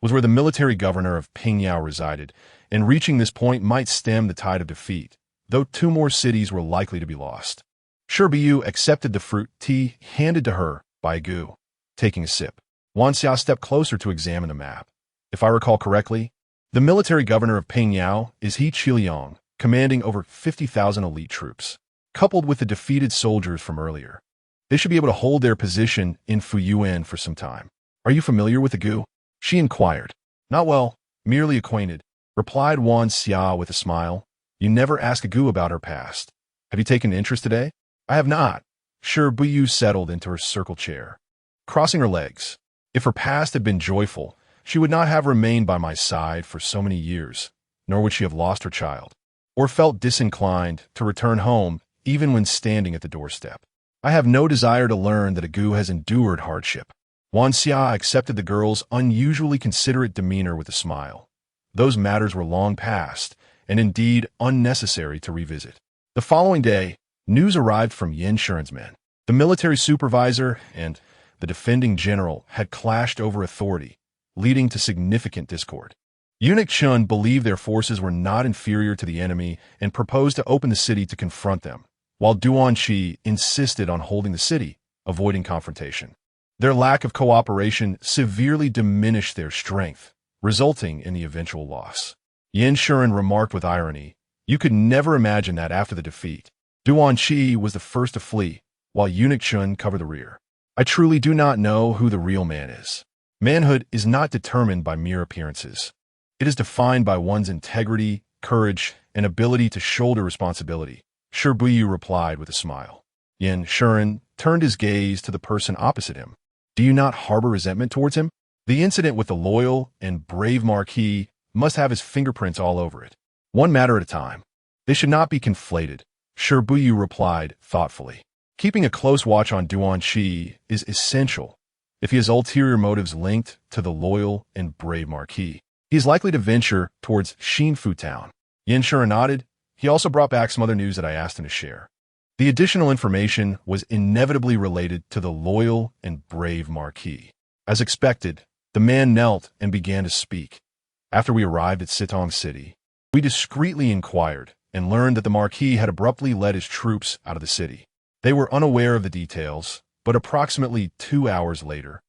was where the military governor of Pingyao resided, and reaching this point might stem the tide of defeat, though 2 more cities were likely to be lost. Shi Buyu accepted the fruit tea handed to her by Gu, taking a sip. Wan Xia stepped closer to examine the map. If I recall correctly, the military governor of Pingyao is He Qiliang, commanding over 50,000 elite troops. Coupled with the defeated soldiers from earlier, they should be able to hold their position in Fuyuan for some time. Are you familiar with the Gu? She inquired. Not well, merely acquainted, replied Wan Xia with a smile. You never ask a Gu about her past. Have you taken interest today? I have not. Shi Buyu settled into her circle chair, crossing her legs. If her past had been joyful, she would not have remained by my side for so many years, nor would she have lost her child, or felt disinclined to return home even when standing at the doorstep. I have no desire to learn that a Gu has endured hardship. Wan Xia accepted the girl's unusually considerate demeanor with a smile. Those matters were long past, and indeed unnecessary to revisit. The following day, news arrived from Yin Shan's men. The military supervisor and the defending general had clashed over authority, leading to significant discord. Eunuch Chun believed their forces were not inferior to the enemy and proposed to open the city to confront them, while Duan Shi insisted on holding the city, avoiding confrontation. Their lack of cooperation severely diminished their strength, resulting in the eventual loss. Yin Shan remarked with irony, you could never imagine that after the defeat, Duan Shi was the first to flee, while Eunuch Chun covered the rear. I truly do not know who the real man is. Manhood is not determined by mere appearances. It is defined by one's integrity, courage, and ability to shoulder responsibility, Shi Buyu replied with a smile. Yin Shan turned his gaze to the person opposite him. Do you not harbor resentment towards him? The incident with the loyal and brave marquis must have his fingerprints all over it. One matter at a time. They should not be conflated, Shi Buyu replied thoughtfully. Keeping a close watch on Duan Shi is essential. If he has ulterior motives linked to the loyal and brave marquis, he is likely to venture towards Xinfu Town. Yin Shan nodded. He also brought back some other news that I asked him to share. The additional information was inevitably related to the loyal and brave marquis. As expected, the man knelt and began to speak. After we arrived at Sitong City, we discreetly inquired and learned that the marquis had abruptly led his troops out of the city. They were unaware of the details, but approximately 2 hours later,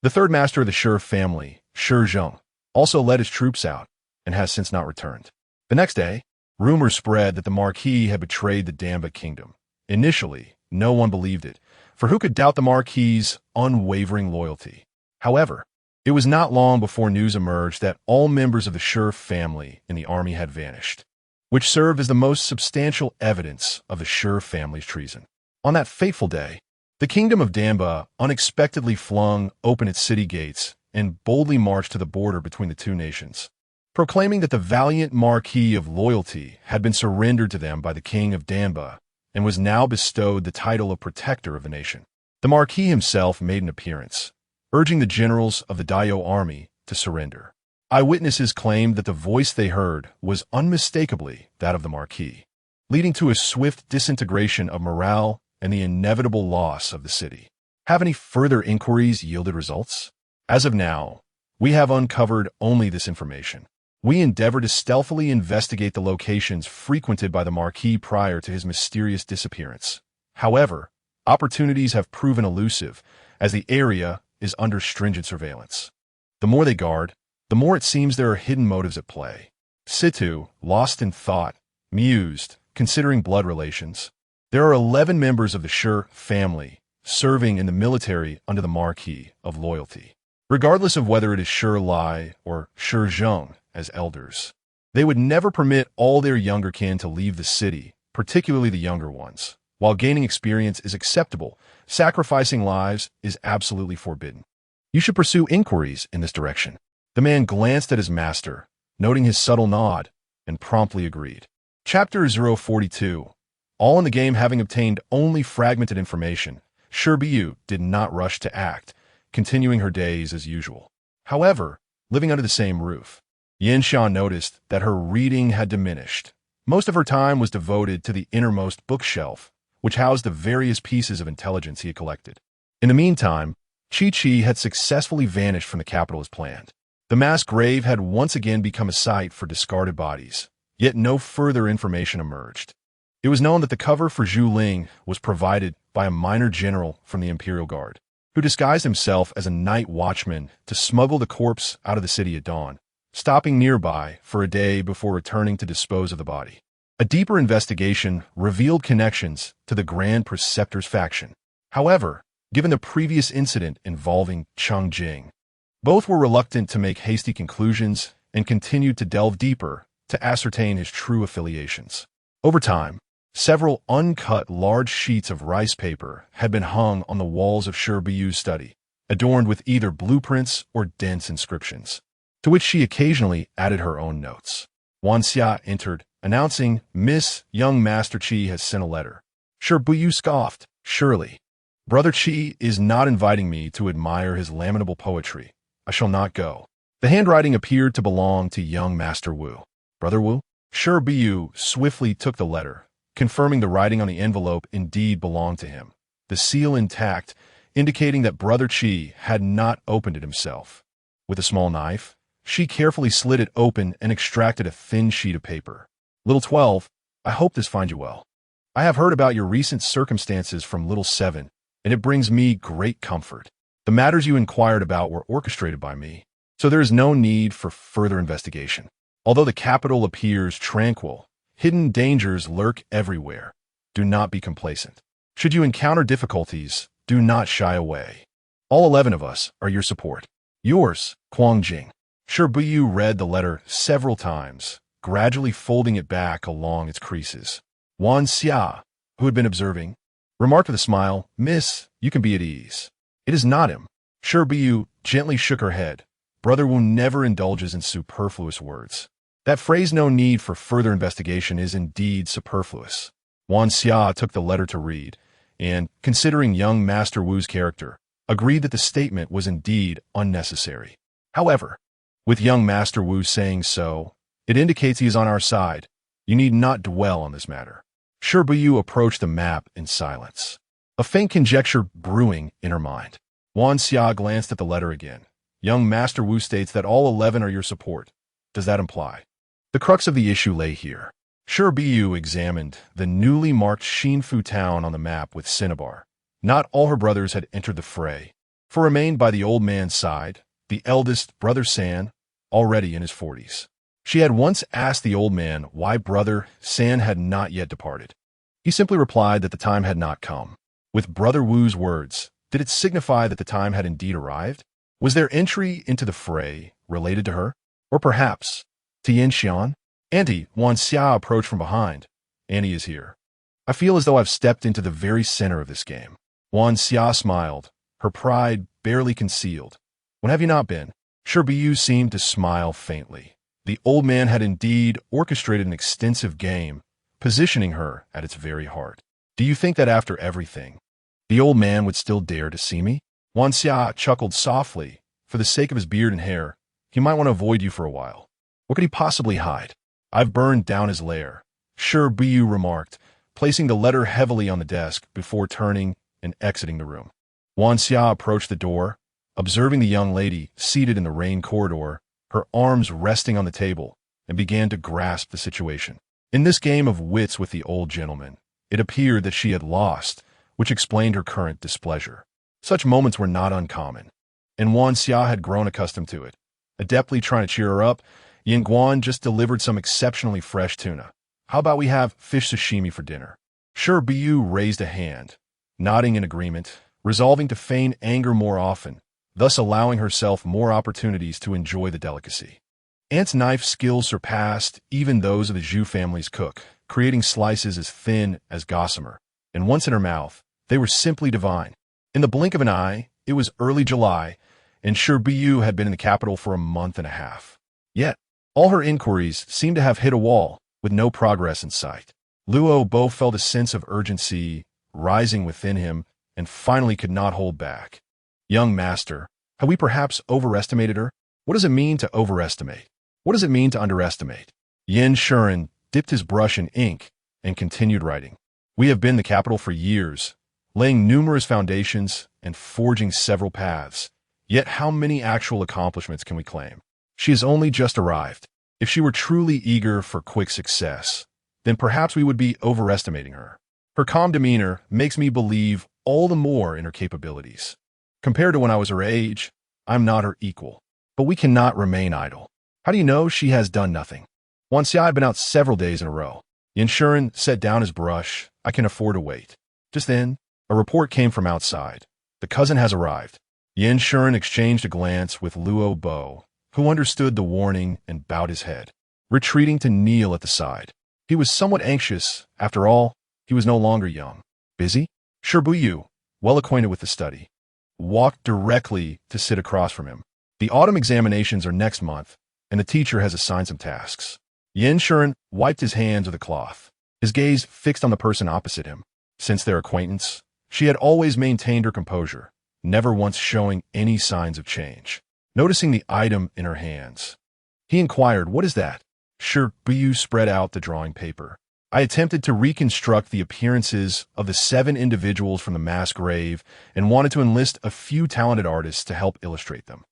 the third master of the Shi family, Shi Zheng, also led his troops out and has since not returned. The next day, rumors spread that the marquis had betrayed the Damba kingdom. Initially, no one believed it, for who could doubt the marquis's unwavering loyalty? However, It was not long before news emerged that all members of the Shi family in the army had vanished, which served as the most substantial evidence of the Shi family's treason. On that fateful day, the kingdom of Danba unexpectedly flung open its city gates and boldly marched to the border between the two nations, proclaiming that the valiant marquis of loyalty had been surrendered to them by the king of Danba and was now bestowed the title of protector of the nation. The marquis himself made an appearance, urging the generals of the Dayo army to surrender. Eyewitnesses claimed that the voice they heard was unmistakably that of the marquis, leading to a swift disintegration of morale and the inevitable loss of the city. Have any further inquiries yielded results? As of now, we have uncovered only this information. We endeavor to stealthily investigate the locations frequented by the marquis prior to his mysterious disappearance. However, opportunities have proven elusive, as the area is under stringent surveillance. The more they guard, the more it seems there are hidden motives at play. Situ, lost in thought, mused, considering blood relations. There are 11 members of the Shi family serving in the military under the marquis of loyalty. Regardless of whether it is Shi Lai or Shi Zheng as elders, they would never permit all their younger kin to leave the city, particularly the younger ones. While gaining experience is acceptable, sacrificing lives is absolutely forbidden. You should pursue inquiries in this direction. The man glanced at his master, noting his subtle nod, and promptly agreed. Chapter 042. All in the game having obtained only fragmented information, Shi Buyu did not rush to act, continuing her days as usual. However, living under the same roof, Yinsha noticed that her reading had diminished. Most of her time was devoted to the innermost bookshelf, which housed the various pieces of intelligence he had collected. In the meantime, Chi had successfully vanished from the capital as planned. The mass grave had once again become a site for discarded bodies, yet no further information emerged. It was known that the cover for Zhu Ling was provided by a minor general from the Imperial Guard, who disguised himself as a night watchman to smuggle the corpse out of the city at dawn, stopping nearby for a day before returning to dispose of the body. A deeper investigation revealed connections to the Grand Preceptor's faction. However, given the previous incident involving Cheng Jing, both were reluctant to make hasty conclusions and continued to delve deeper to ascertain his true affiliations. Over time, several uncut large sheets of rice paper had been hung on the walls of Shi Buyu's study, adorned with either blueprints or dense inscriptions, to which she occasionally added her own notes. Wan Xia entered, announcing, "Miss, young Master Qi has sent a letter." Shi Buyu scoffed, "Surely. Brother Qi is not inviting me to admire his lamentable poetry. I shall not go." The handwriting appeared to belong to young Master Wu. "Brother Wu?" Shi Buyu swiftly took the letter, confirming the writing on the envelope indeed belonged to him, the seal intact, indicating that Brother Qi had not opened it himself. With a small knife, she carefully slid it open and extracted a thin sheet of paper. "Little 12, I hope this finds you well. I have heard about your recent circumstances from Little 7, and it brings me great comfort. The matters you inquired about were orchestrated by me, so there is no need for further investigation. Although the capital appears tranquil, hidden dangers lurk everywhere. Do not be complacent. Should you encounter difficulties, do not shy away. All 11 of us are your support. Yours, Kuang Jing." Shi Buyu read the letter several times, gradually folding it back along its creases. Wan Xia, who had been observing, remarked with a smile, "Miss, you can be at ease. It is not him." Shi Buyu gently shook her head. Brother Wu never indulges in superfluous words. That phrase, "no need for further investigation," is indeed superfluous. Wan Xia took the letter to read, and, considering young Master Wu's character, agreed that the statement was indeed unnecessary. However, with young Master Wu saying so, it indicates he is on our side. You need not dwell on this matter. Shi Buyu approached the map in silence, a faint conjecture brewing in her mind. Wan Xia glanced at the letter again. Young Master Wu states that all 11 are your support. Does that imply? The crux of the issue lay here. Shi Buyu examined the newly marked Xinfu town on the map with cinnabar. Not all her brothers had entered the fray, for remained by the old man's side, the eldest, Brother San, already in his 40s. She had once asked the old man why Brother San had not yet departed. He simply replied that the time had not come. With Brother Wu's words, did it signify that the time had indeed arrived? Was their entry into the fray related to her? Or perhaps to Yin Xian? Auntie, Wan Xia approached from behind. Annie is here. I feel as though I've stepped into the very center of this game. Wan Xia smiled, her pride barely concealed. When have you not been? Shi Buyu seemed to smile faintly. The old man had indeed orchestrated an extensive game, positioning her at its very heart. Do you think that after everything, the old man would still dare to see me? Wan Xia chuckled softly. For the sake of his beard and hair, he might want to avoid you for a while. What could he possibly hide? I've burned down his lair, Shi Buyu remarked, placing the letter heavily on the desk before turning and exiting the room. Wan Xia approached the door, observing the young lady seated in the rain corridor, her arms resting on the table, and began to grasp the situation. In this game of wits with the old gentleman, it appeared that she had lost, which explained her current displeasure. Such moments were not uncommon, and Wan Xia had grown accustomed to it. Adeptly trying to cheer her up, Yin Guan just delivered some exceptionally fresh tuna. How about we have fish sashimi for dinner? Shi Buyu raised a hand, nodding in agreement, resolving to feign anger more often, thus allowing herself more opportunities to enjoy the delicacy. Aunt's knife skills surpassed even those of the Zhu family's cook, creating slices as thin as gossamer, and once in her mouth, they were simply divine. In the blink of an eye, it was early July, and Shi Buyu had been in the capital for a month and a half. Yet, all her inquiries seemed to have hit a wall, with no progress in sight. Luo Bo felt a sense of urgency rising within him and finally could not hold back. Young master, have we perhaps overestimated her? What does it mean to overestimate? What does it mean to underestimate? Yin Shuren dipped his brush in ink and continued writing. We have been the capital for years, laying numerous foundations and forging several paths. Yet how many actual accomplishments can we claim? She has only just arrived. If she were truly eager for quick success, then perhaps we would be overestimating her. Her calm demeanor makes me believe all the more in her capabilities. Compared to when I was her age, I'm not her equal. But we cannot remain idle. How do you know she has done nothing? Wan Xia had been out several days in a row. Yin Shuren set down his brush. I can afford to wait. Just then, a report came from outside. The cousin has arrived. Yin Shuren exchanged a glance with Luo Bo, who understood the warning and bowed his head, retreating to kneel at the side. He was somewhat anxious. After all, he was no longer young. Busy? Shi Buyu, well acquainted with the study, walked directly to sit across from him. The autumn examinations are next month, and the teacher has assigned some tasks. Yin Shuren wiped his hands with a cloth, his gaze fixed on the person opposite him. Since their acquaintance, she had always maintained her composure, never once showing any signs of change. Noticing the item in her hands, he inquired, "What is that?" Shi Buyu spread out the drawing paper. I attempted to reconstruct the appearances of the 7 individuals from the mass grave and wanted to enlist a few talented artists to help illustrate them.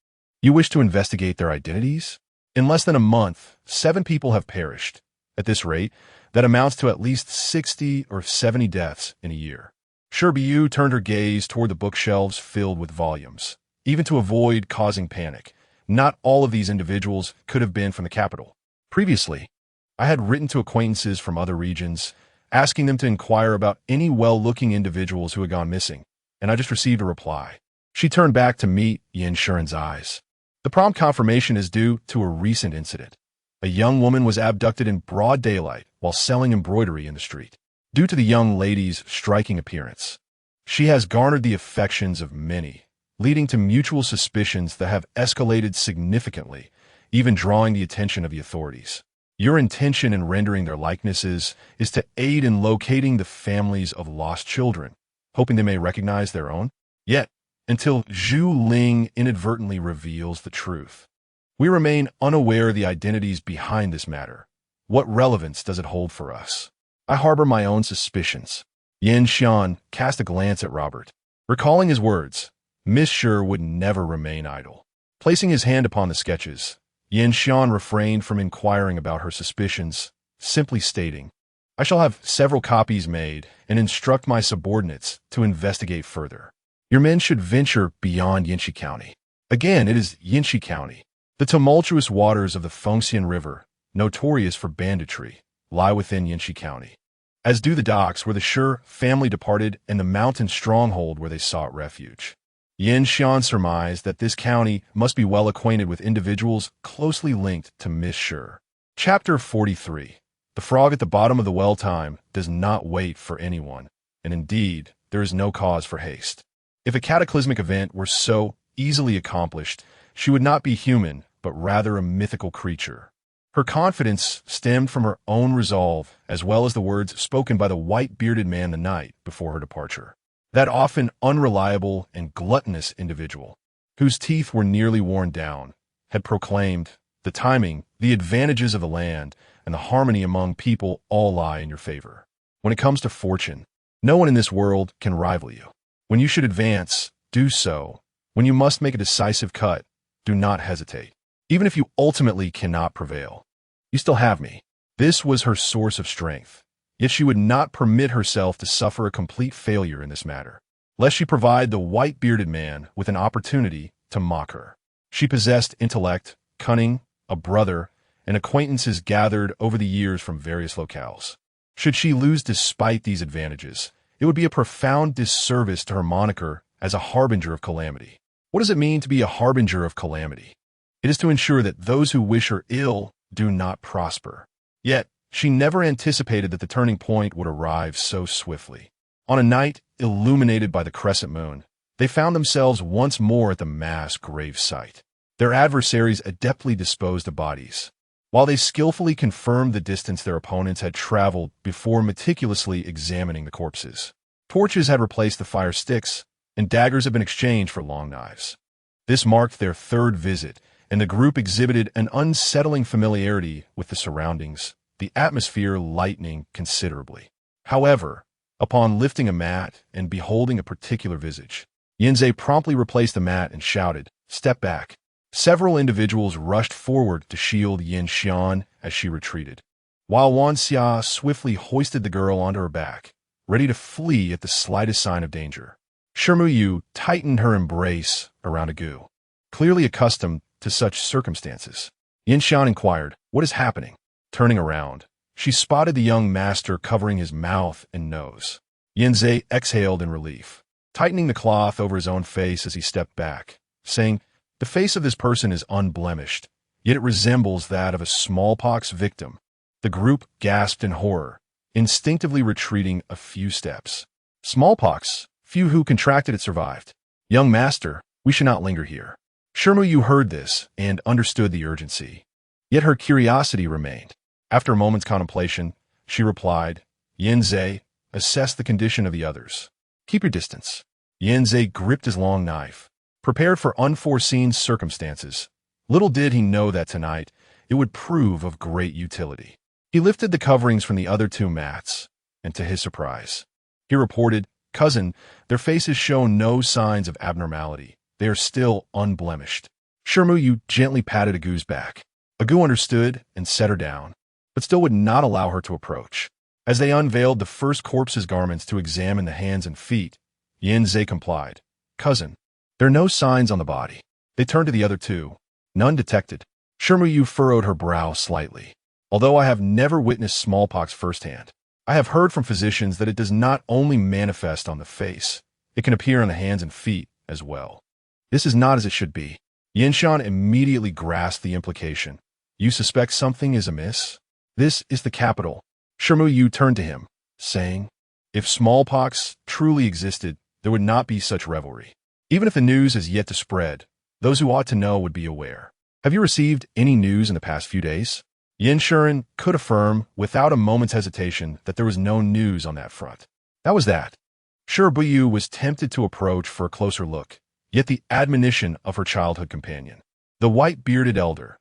You wish to investigate their identities? In less than a month, 7 people have perished. At this rate, that amounts to at least 60 or 70 deaths in a year. Shi Buyu turned her gaze toward the bookshelves filled with volumes. Even to avoid causing panic, not all of these individuals could have been from the capital. Previously, I had written to acquaintances from other regions, asking them to inquire about any well-looking individuals who had gone missing, and I just received a reply. She turned back to meet Yin Shuren's eyes. The prompt confirmation is due to a recent incident. A young woman was abducted in broad daylight while selling embroidery in the street. Due to the young lady's striking appearance, she has garnered the affections of many, leading to mutual suspicions that have escalated significantly, even drawing the attention of the authorities. Your intention in rendering their likenesses is to aid in locating the families of lost children, hoping they may recognize their own. Yet, until Zhu Ling inadvertently reveals the truth, we remain unaware of the identities behind this matter. What relevance does it hold for us? I harbor my own suspicions. Yin Xian cast a glance at Robert. Recalling his words, Miss Shi would never remain idle. Placing his hand upon the sketches, Yin Xian refrained from inquiring about her suspicions, simply stating, I shall have several copies made and instruct my subordinates to investigate further. Your men should venture beyond Yinshi County. Again, it is Yinshi County. The tumultuous waters of the Fengxian River, notorious for banditry, lie within Yinshi County, as do the docks where the Shi family departed and the mountain stronghold where they sought refuge. Yin Xian surmised that this county must be well acquainted with individuals closely linked to Miss Shi. Chapter 43. The frog at the bottom of the well time does not wait for anyone, and indeed, there is no cause for haste. If a cataclysmic event were so easily accomplished, she would not be human, but rather a mythical creature. Her confidence stemmed from her own resolve, as well as the words spoken by the white-bearded man the night before her departure. That often unreliable and gluttonous individual, whose teeth were nearly worn down, had proclaimed, "The timing, the advantages of the land, and the harmony among people all lie in your favor. When it comes to fortune, no one in this world can rival you. When you should advance, do so. When you must make a decisive cut, do not hesitate. Even if you ultimately cannot prevail, you still have me." This was her source of strength, yet she would not permit herself to suffer a complete failure in this matter, lest she provide the white-bearded man with an opportunity to mock her. She possessed intellect, cunning, a brother, and acquaintances gathered over the years from various locales. Should she lose despite these advantages, it would be a profound disservice to her moniker as a harbinger of calamity. What does it mean to be a harbinger of calamity? It is to ensure that those who wish her ill do not prosper. Yet, she never anticipated that the turning point would arrive so swiftly. On a night illuminated by the crescent moon, they found themselves once more at the mass grave site. Their adversaries adeptly disposed of bodies, while they skillfully confirmed the distance their opponents had traveled before meticulously examining the corpses. Torches had replaced the fire sticks, and daggers had been exchanged for long knives. This marked their third visit, and the group exhibited an unsettling familiarity with the surroundings, the atmosphere lightening considerably. However, upon lifting a mat and beholding a particular visage, Yinze promptly replaced the mat and shouted, "Step back." Several individuals rushed forward to shield Yin Xian as she retreated, while Wan Xia swiftly hoisted the girl onto her back, ready to flee at the slightest sign of danger. Shi Buyu tightened her embrace around Agu. Clearly accustomed to such circumstances, Yin Xian inquired, "What is happening?" Turning around, she spotted the young master covering his mouth and nose. Yinze exhaled in relief, tightening the cloth over his own face as he stepped back, saying, "The face of this person is unblemished, yet it resembles that of a smallpox victim." The group gasped in horror, instinctively retreating a few steps. Smallpox? Few who contracted it survived. "Young master, we should not linger here." Shi Buyu heard this and understood the urgency. Yet her curiosity remained. After a moment's contemplation, she replied, "Yinze, assess the condition of the others. Keep your distance." Yinze gripped his long knife, prepared for unforeseen circumstances. Little did he know that tonight it would prove of great utility. He lifted the coverings from the other two mats, and to his surprise, he reported, "Cousin, their faces show no signs of abnormality. They are still unblemished." Shi Buyu gently patted Agu's back. Agu understood and set her down, but still would not allow her to approach. As they unveiled the first corpse's garments to examine the hands and feet, Yinze complied. "Cousin, there are no signs on the body." They turned to the other two. "None detected." Shi Buyu furrowed her brow slightly. "Although I have never witnessed smallpox firsthand, I have heard from physicians that it does not only manifest on the face, it can appear on the hands and feet as well. This is not as it should be." Yin Xian immediately grasped the implication. "You suspect something is amiss? This is the capital." Shi Buyu turned to him, saying, "If smallpox truly existed, there would not be such revelry. Even if the news is yet to spread, those who ought to know would be aware. Have you received any news in the past few days?" Yin Xian could affirm without a moment's hesitation that there was no news on that front. That was that. Shi Buyu was tempted to approach for a closer look, yet the admonition of her childhood companion, the white-bearded elder,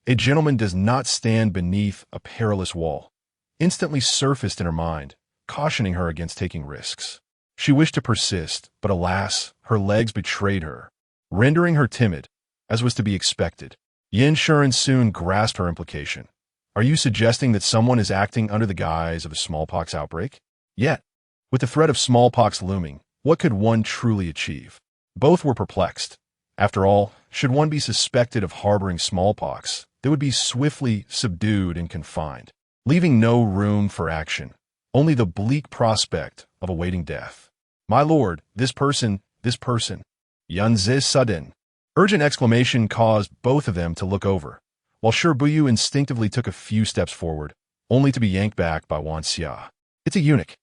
"A gentleman does not stand beneath a perilous wall," instantly surfaced in her mind, cautioning her against taking risks. She wished to persist, but alas, her legs betrayed her, rendering her timid, as was to be expected. Yin Xian soon grasped her implication. "Are you suggesting that someone is acting under the guise of a smallpox outbreak?" Yet, with the threat of smallpox looming, what could one truly achieve? Both were perplexed. After all, should one be suspected of harboring smallpox, they would be swiftly subdued and confined, leaving no room for action, only the bleak prospect of awaiting death. "My lord, this person." Yanzi's sudden, urgent exclamation caused both of them to look over, while Shi Buyu instinctively took a few steps forward, only to be yanked back by Wan Xia. It's a eunuch.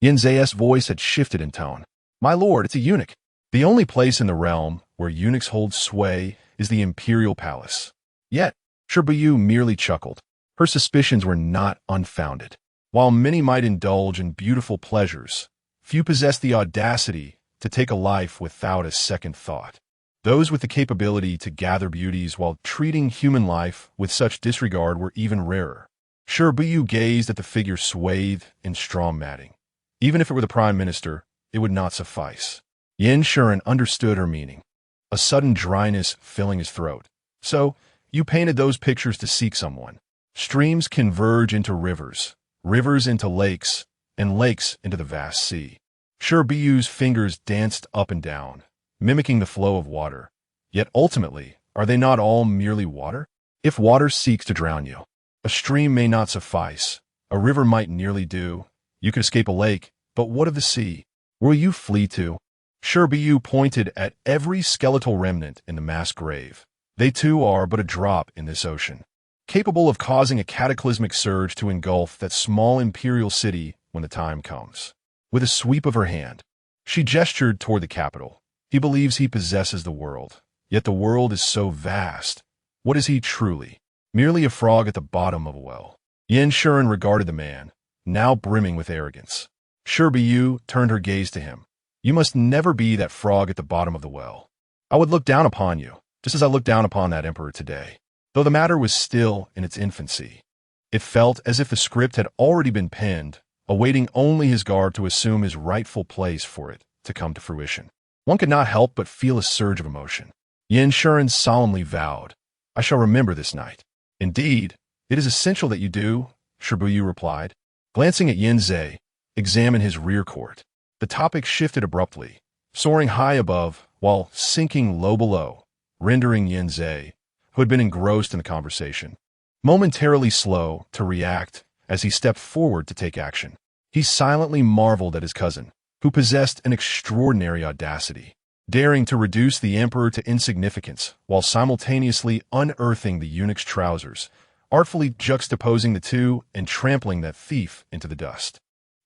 Yanzi's voice had shifted in tone. My lord, it's a eunuch. The only place in the realm where eunuchs hold sway is the imperial palace. Yet, Shi Buyu merely chuckled. Her suspicions were not unfounded. While many might indulge in beautiful pleasures, few possess the audacity to take a life without a second thought. Those with the capability to gather beauties while treating human life with such disregard were even rarer. Shi Buyu gazed at the figure swathed in straw matting. Even if it were the prime minister, it would not suffice. Yin Shuren understood her meaning, a sudden dryness filling his throat. So, you painted those pictures to seek someone. Streams converge into rivers, rivers into lakes, and lakes into the vast sea. Shi Buyu's fingers danced up and down, mimicking the flow of water. Yet ultimately, are they not all merely water? If water seeks to drown you, a stream may not suffice. A river might nearly do. You could escape a lake, but what of the sea? Will you flee to? Shi Buyu pointed at every skeletal remnant in the mass grave. They too are but a drop in this ocean, capable of causing a cataclysmic surge to engulf that small imperial city when the time comes. With a sweep of her hand, she gestured toward the capital. He believes he possesses the world, yet the world is so vast. What is he truly? Merely a frog at the bottom of a well. Yin Shuren regarded the man, now brimming with arrogance. Shi Buyu turned her gaze to him. You must never be that frog at the bottom of the well. I would look down upon you, just as I looked down upon that emperor today. Though the matter was still in its infancy, it felt as if the script had already been penned, awaiting only his guard to assume his rightful place for it to come to fruition. One could not help but feel a surge of emotion. Yin Shuren solemnly vowed, I shall remember this night. Indeed, it is essential that you do, Shi Buyu replied. Glancing at Yanzi, examine his rear court. The topic shifted abruptly, soaring high above while sinking low below, rendering Yanzi, who had been engrossed in the conversation, momentarily slow to react as he stepped forward to take action. He silently marveled at his cousin, who possessed an extraordinary audacity, daring to reduce the emperor to insignificance while simultaneously unearthing the eunuch's trousers, artfully juxtaposing the two and trampling that thief into the dust.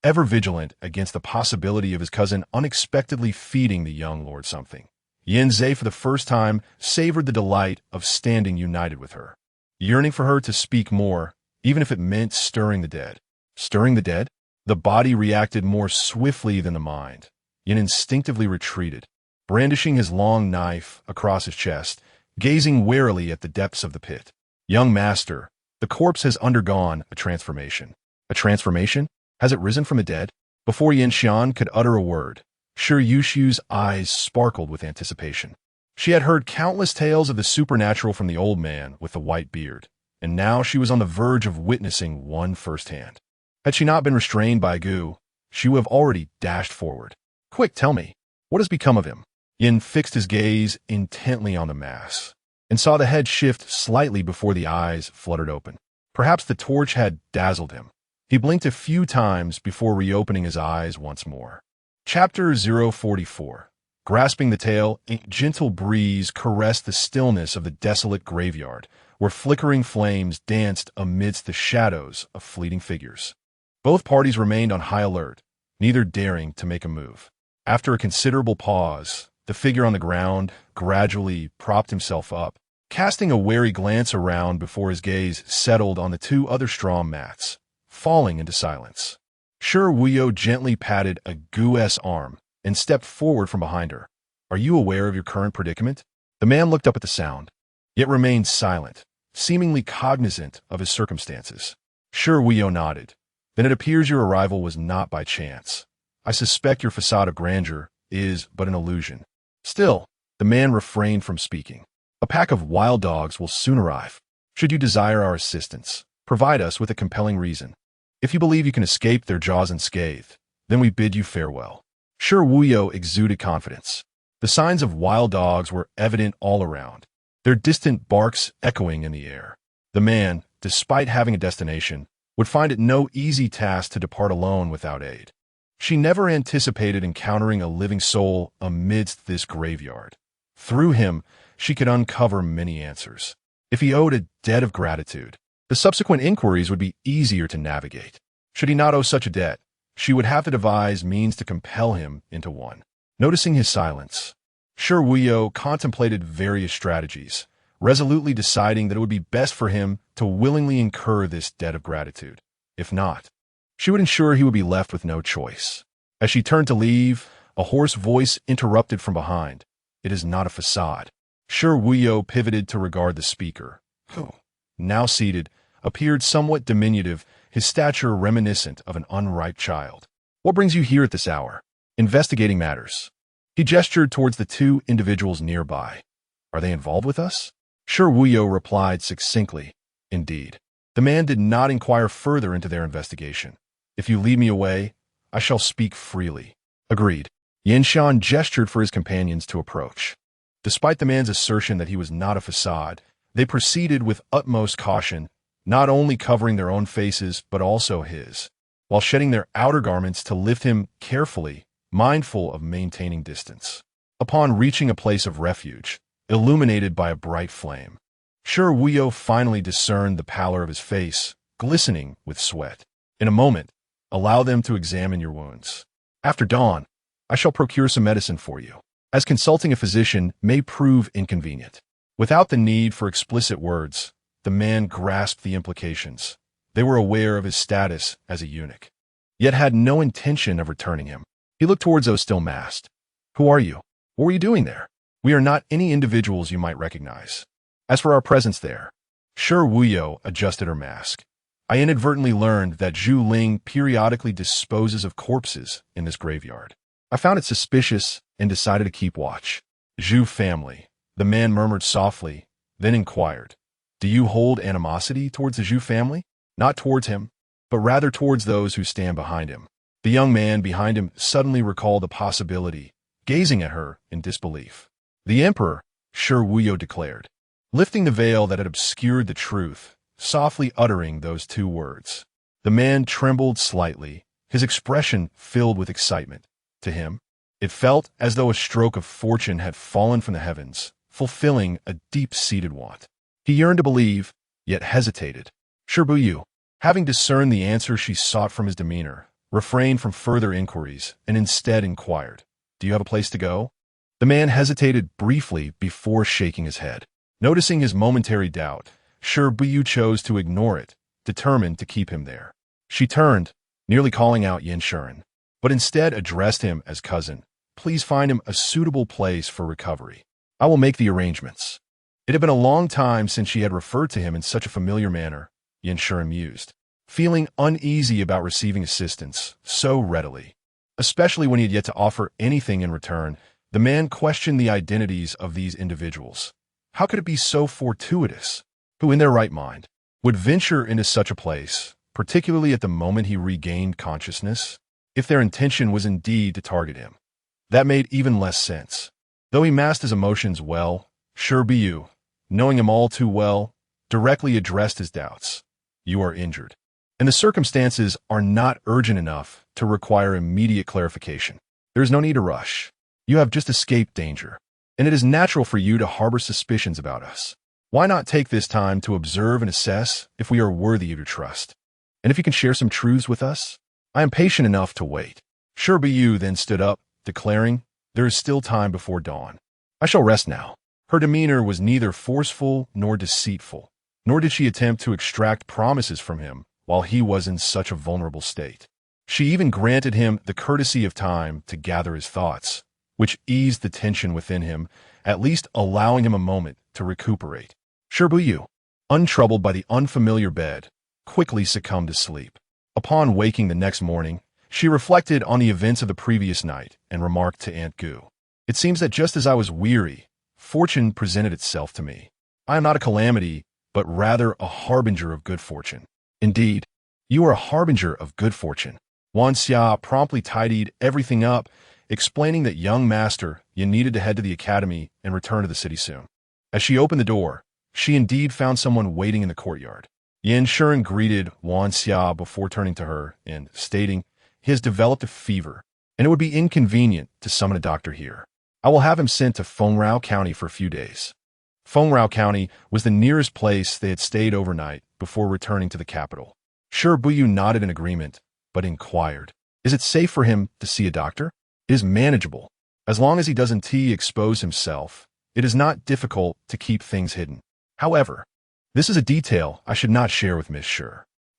Ever vigilant against the possibility of his cousin unexpectedly feeding the young lord something, Yanzi for the first time savored the delight of standing united with her, yearning for her to speak more, even if it meant stirring the dead. Stirring the dead? The body reacted more swiftly than the mind. Yin instinctively retreated, brandishing his long knife across his chest, gazing warily at the depths of the pit. Young master, the corpse has undergone a transformation. A transformation? Has it risen from the dead? Before Yin Xian could utter a word, Shi Yushu's eyes sparkled with anticipation. She had heard countless tales of the supernatural from the old man with the white beard, and now she was on the verge of witnessing one firsthand. Had she not been restrained by Gu, she would have already dashed forward. Quick, tell me, what has become of him? Yin fixed his gaze intently on the mass, and saw the head shift slightly before the eyes fluttered open. Perhaps the torch had dazzled him. He blinked a few times before reopening his eyes once more. Chapter 044. Grasping the tail, a gentle breeze caressed the stillness of the desolate graveyard, where flickering flames danced amidst the shadows of fleeting figures. Both parties remained on high alert, neither daring to make a move. After a considerable pause, the figure on the ground gradually propped himself up, casting a wary glance around before his gaze settled on the two other straw mats, falling into silence. Shi Buyu gently patted a Gu's arm and stepped forward from behind her. Are you aware of your current predicament? The man looked up at the sound, yet remained silent, seemingly cognizant of his circumstances. Shi Buyu nodded. Then it appears your arrival was not by chance. I suspect your facade of grandeur is but an illusion. Still, the man refrained from speaking. A pack of wild dogs will soon arrive. Should you desire our assistance, provide us with a compelling reason. If you believe you can escape their jaws unscathed, then we bid you farewell. Shi Buyu exuded confidence. The signs of wild dogs were evident all around, their distant barks echoing in the air. The man, despite having a destination, would find it no easy task to depart alone without aid. She never anticipated encountering a living soul amidst this graveyard. Through him, she could uncover many answers. If he owed a debt of gratitude, the subsequent inquiries would be easier to navigate. Should he not owe such a debt, she would have to devise means to compel him into one. Noticing his silence, Shi Buyu contemplated various strategies, resolutely deciding that it would be best for him to willingly incur this debt of gratitude. If not, she would ensure he would be left with no choice. As she turned to leave, a hoarse voice interrupted from behind. "It is not a facade." Shi Buyu pivoted to regard the speaker, who, now seated, appeared somewhat diminutive, his stature reminiscent of an unripe child. "What brings you here at this hour?" "Investigating matters." He gestured towards the two individuals nearby. "Are they involved with us?" Shi Buyu replied succinctly, "Indeed." The man did not inquire further into their investigation. "If you lead me away, I shall speak freely." "Agreed." Yinshan gestured for his companions to approach. Despite the man's assertion that he was not a facade, they proceeded with utmost caution, not only covering their own faces but also his, while shedding their outer garments to lift him carefully, mindful of maintaining distance. Upon reaching a place of refuge, illuminated by a bright flame, Shi Buyu finally discerned the pallor of his face, glistening with sweat. "In a moment, allow them to examine your wounds. After dawn, I shall procure some medicine for you, as consulting a physician may prove inconvenient." Without the need for explicit words, the man grasped the implications. They were aware of his status as a eunuch, yet had no intention of returning him. He looked towards those still masked. "Who are you? What were you doing there?" "We are not any individuals you might recognize. As for our presence there," Shi Buyu adjusted her mask, "I inadvertently learned that Zhu Ling periodically disposes of corpses in this graveyard. I found it suspicious and decided to keep watch." "Zhu family," the man murmured softly, then inquired, "Do you hold animosity towards the Zhu family?" "Not towards him, but rather towards those who stand behind him." The young man behind him suddenly recalled the possibility, gazing at her in disbelief. "The emperor," Shi Buyu declared, lifting the veil that had obscured the truth, softly uttering those two words. The man trembled slightly, his expression filled with excitement. To him, it felt as though a stroke of fortune had fallen from the heavens, fulfilling a deep-seated want. He yearned to believe, yet hesitated. Shi Buyu, having discerned the answer she sought from his demeanor, refrained from further inquiries and instead inquired, "Do you have a place to go?" The man hesitated briefly before shaking his head. Noticing his momentary doubt, Shi Buyu chose to ignore it, determined to keep him there. She turned, nearly calling out Yinshan, but instead addressed him as cousin. "Please find him a suitable place for recovery. I will make the arrangements." It had been a long time since she had referred to him in such a familiar manner, Yinshan mused, feeling uneasy about receiving assistance so readily. Especially when he had yet to offer anything in return, the man questioned the identities of these individuals. How could it be so fortuitous? Who in their right mind would venture into such a place, particularly at the moment he regained consciousness? If their intention was indeed to target him, that made even less sense. Though he masked his emotions well, Shi Buyu, knowing him all too well, directly addressed his doubts. "You are injured, and the circumstances are not urgent enough to require immediate clarification. There is no need to rush. You have just escaped danger, and it is natural for you to harbor suspicions about us. Why not take this time to observe and assess if we are worthy of your trust? And if you can share some truths with us? I am patient enough to wait." Shi Buyu then stood up, declaring, "There is still time before dawn. I shall rest now." Her demeanor was neither forceful nor deceitful, nor did she attempt to extract promises from him while he was in such a vulnerable state. She even granted him the courtesy of time to gather his thoughts, which eased the tension within him, at least allowing him a moment to recuperate. Shi Buyu, untroubled by the unfamiliar bed, quickly succumbed to sleep. Upon waking the next morning, she reflected on the events of the previous night and remarked to Aunt Gu, "It seems that just as I was weary, fortune presented itself to me. I am not a calamity, but rather a harbinger of good fortune." "Indeed, you are a harbinger of good fortune." Wan Xia promptly tidied everything up, explaining that young master Yin needed to head to the academy and return to the city soon. As she opened the door, she indeed found someone waiting in the courtyard. Yinshan greeted Wan Xia before turning to her and stating, "He has developed a fever, and it would be inconvenient to summon a doctor here." I will have him sent to Fengrao County for a few days. Fengrao County was the nearest place they had stayed overnight before returning to the capital. Shi Buyu nodded in agreement, but inquired, "Is it safe for him to see a doctor?" "It is manageable. As long as he doesn't expose himself, it is not difficult to keep things hidden. However, this is a detail I should not share with Miss Shi."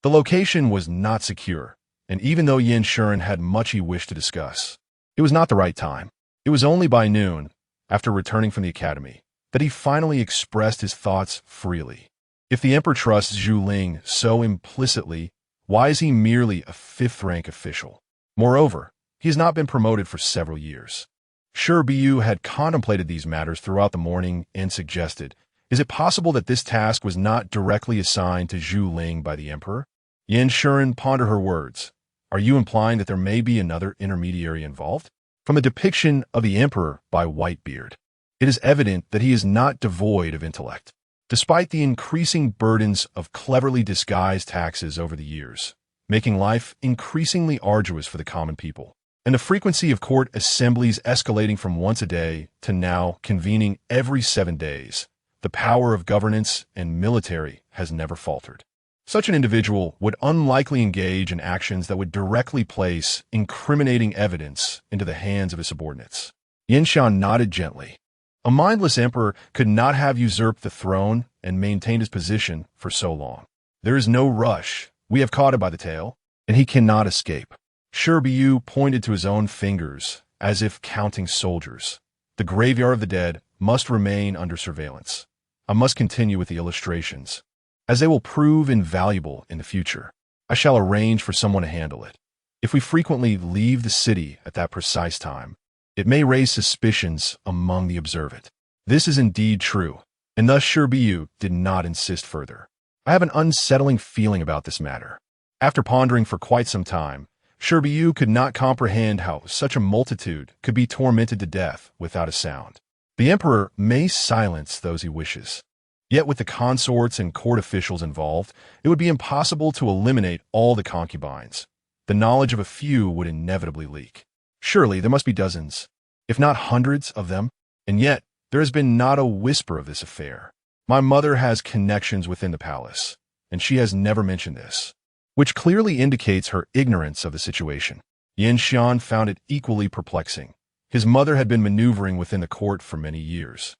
The location was not secure, and even though Yin Shuren had much he wished to discuss, it was not the right time. It was only by noon, after returning from the academy, that he finally expressed his thoughts freely. If the emperor trusts Zhu Ling so implicitly, why is he merely a fifth-rank official? Moreover, he has not been promoted for several years. Shi Buyu had contemplated these matters throughout the morning and suggested, is it possible that this task was not directly assigned to Zhu Ling by the emperor? Yin Shuren pondered her words. Are you implying that there may be another intermediary involved? From the depiction of the emperor by Whitebeard, it is evident that he is not devoid of intellect. Despite the increasing burdens of cleverly disguised taxes over the years, making life increasingly arduous for the common people, and the frequency of court assemblies escalating from once a day to now convening every 7 days, the power of governance and military has never faltered. Such an individual would unlikely engage in actions that would directly place incriminating evidence into the hands of his subordinates. Yin Shan nodded gently. A mindless emperor could not have usurped the throne and maintained his position for so long. There is no rush. We have caught him by the tail, and he cannot escape. Shi Buyu pointed to his own fingers, as if counting soldiers. The graveyard of the dead must remain under surveillance. I must continue with the illustrations, as they will prove invaluable in the future. I shall arrange for someone to handle it. If we frequently leave the city at that precise time, it may raise suspicions among the observant. This is indeed true, and thus Shi Buyu did not insist further. I have an unsettling feeling about this matter. After pondering for quite some time, Shi Buyu could not comprehend how such a multitude could be tormented to death without a sound. The emperor may silence those he wishes. Yet with the consorts and court officials involved, it would be impossible to eliminate all the concubines. The knowledge of a few would inevitably leak. Surely there must be dozens, if not hundreds of them, and yet there has been not a whisper of this affair. My mother has connections within the palace, and she has never mentioned this, which clearly indicates her ignorance of the situation. Yin Xian found it equally perplexing. His mother had been maneuvering within the court for many years,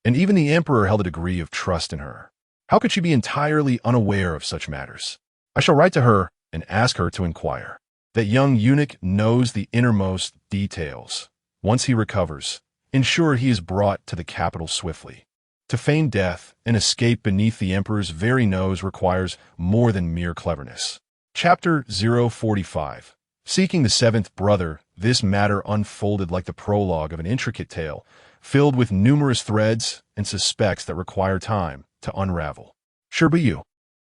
and even the emperor held a degree of trust in her. How could she be entirely unaware of such matters? I shall write to her and ask her to inquire. That young eunuch knows the innermost details. Once he recovers, ensure he is brought to the capital swiftly. To feign death and escape beneath the emperor's very nose requires more than mere cleverness. Chapter 045. Seeking the seventh brother, this matter unfolded like the prologue of an intricate tale, filled with numerous threads and suspects that require time to unravel. Shi Buyu,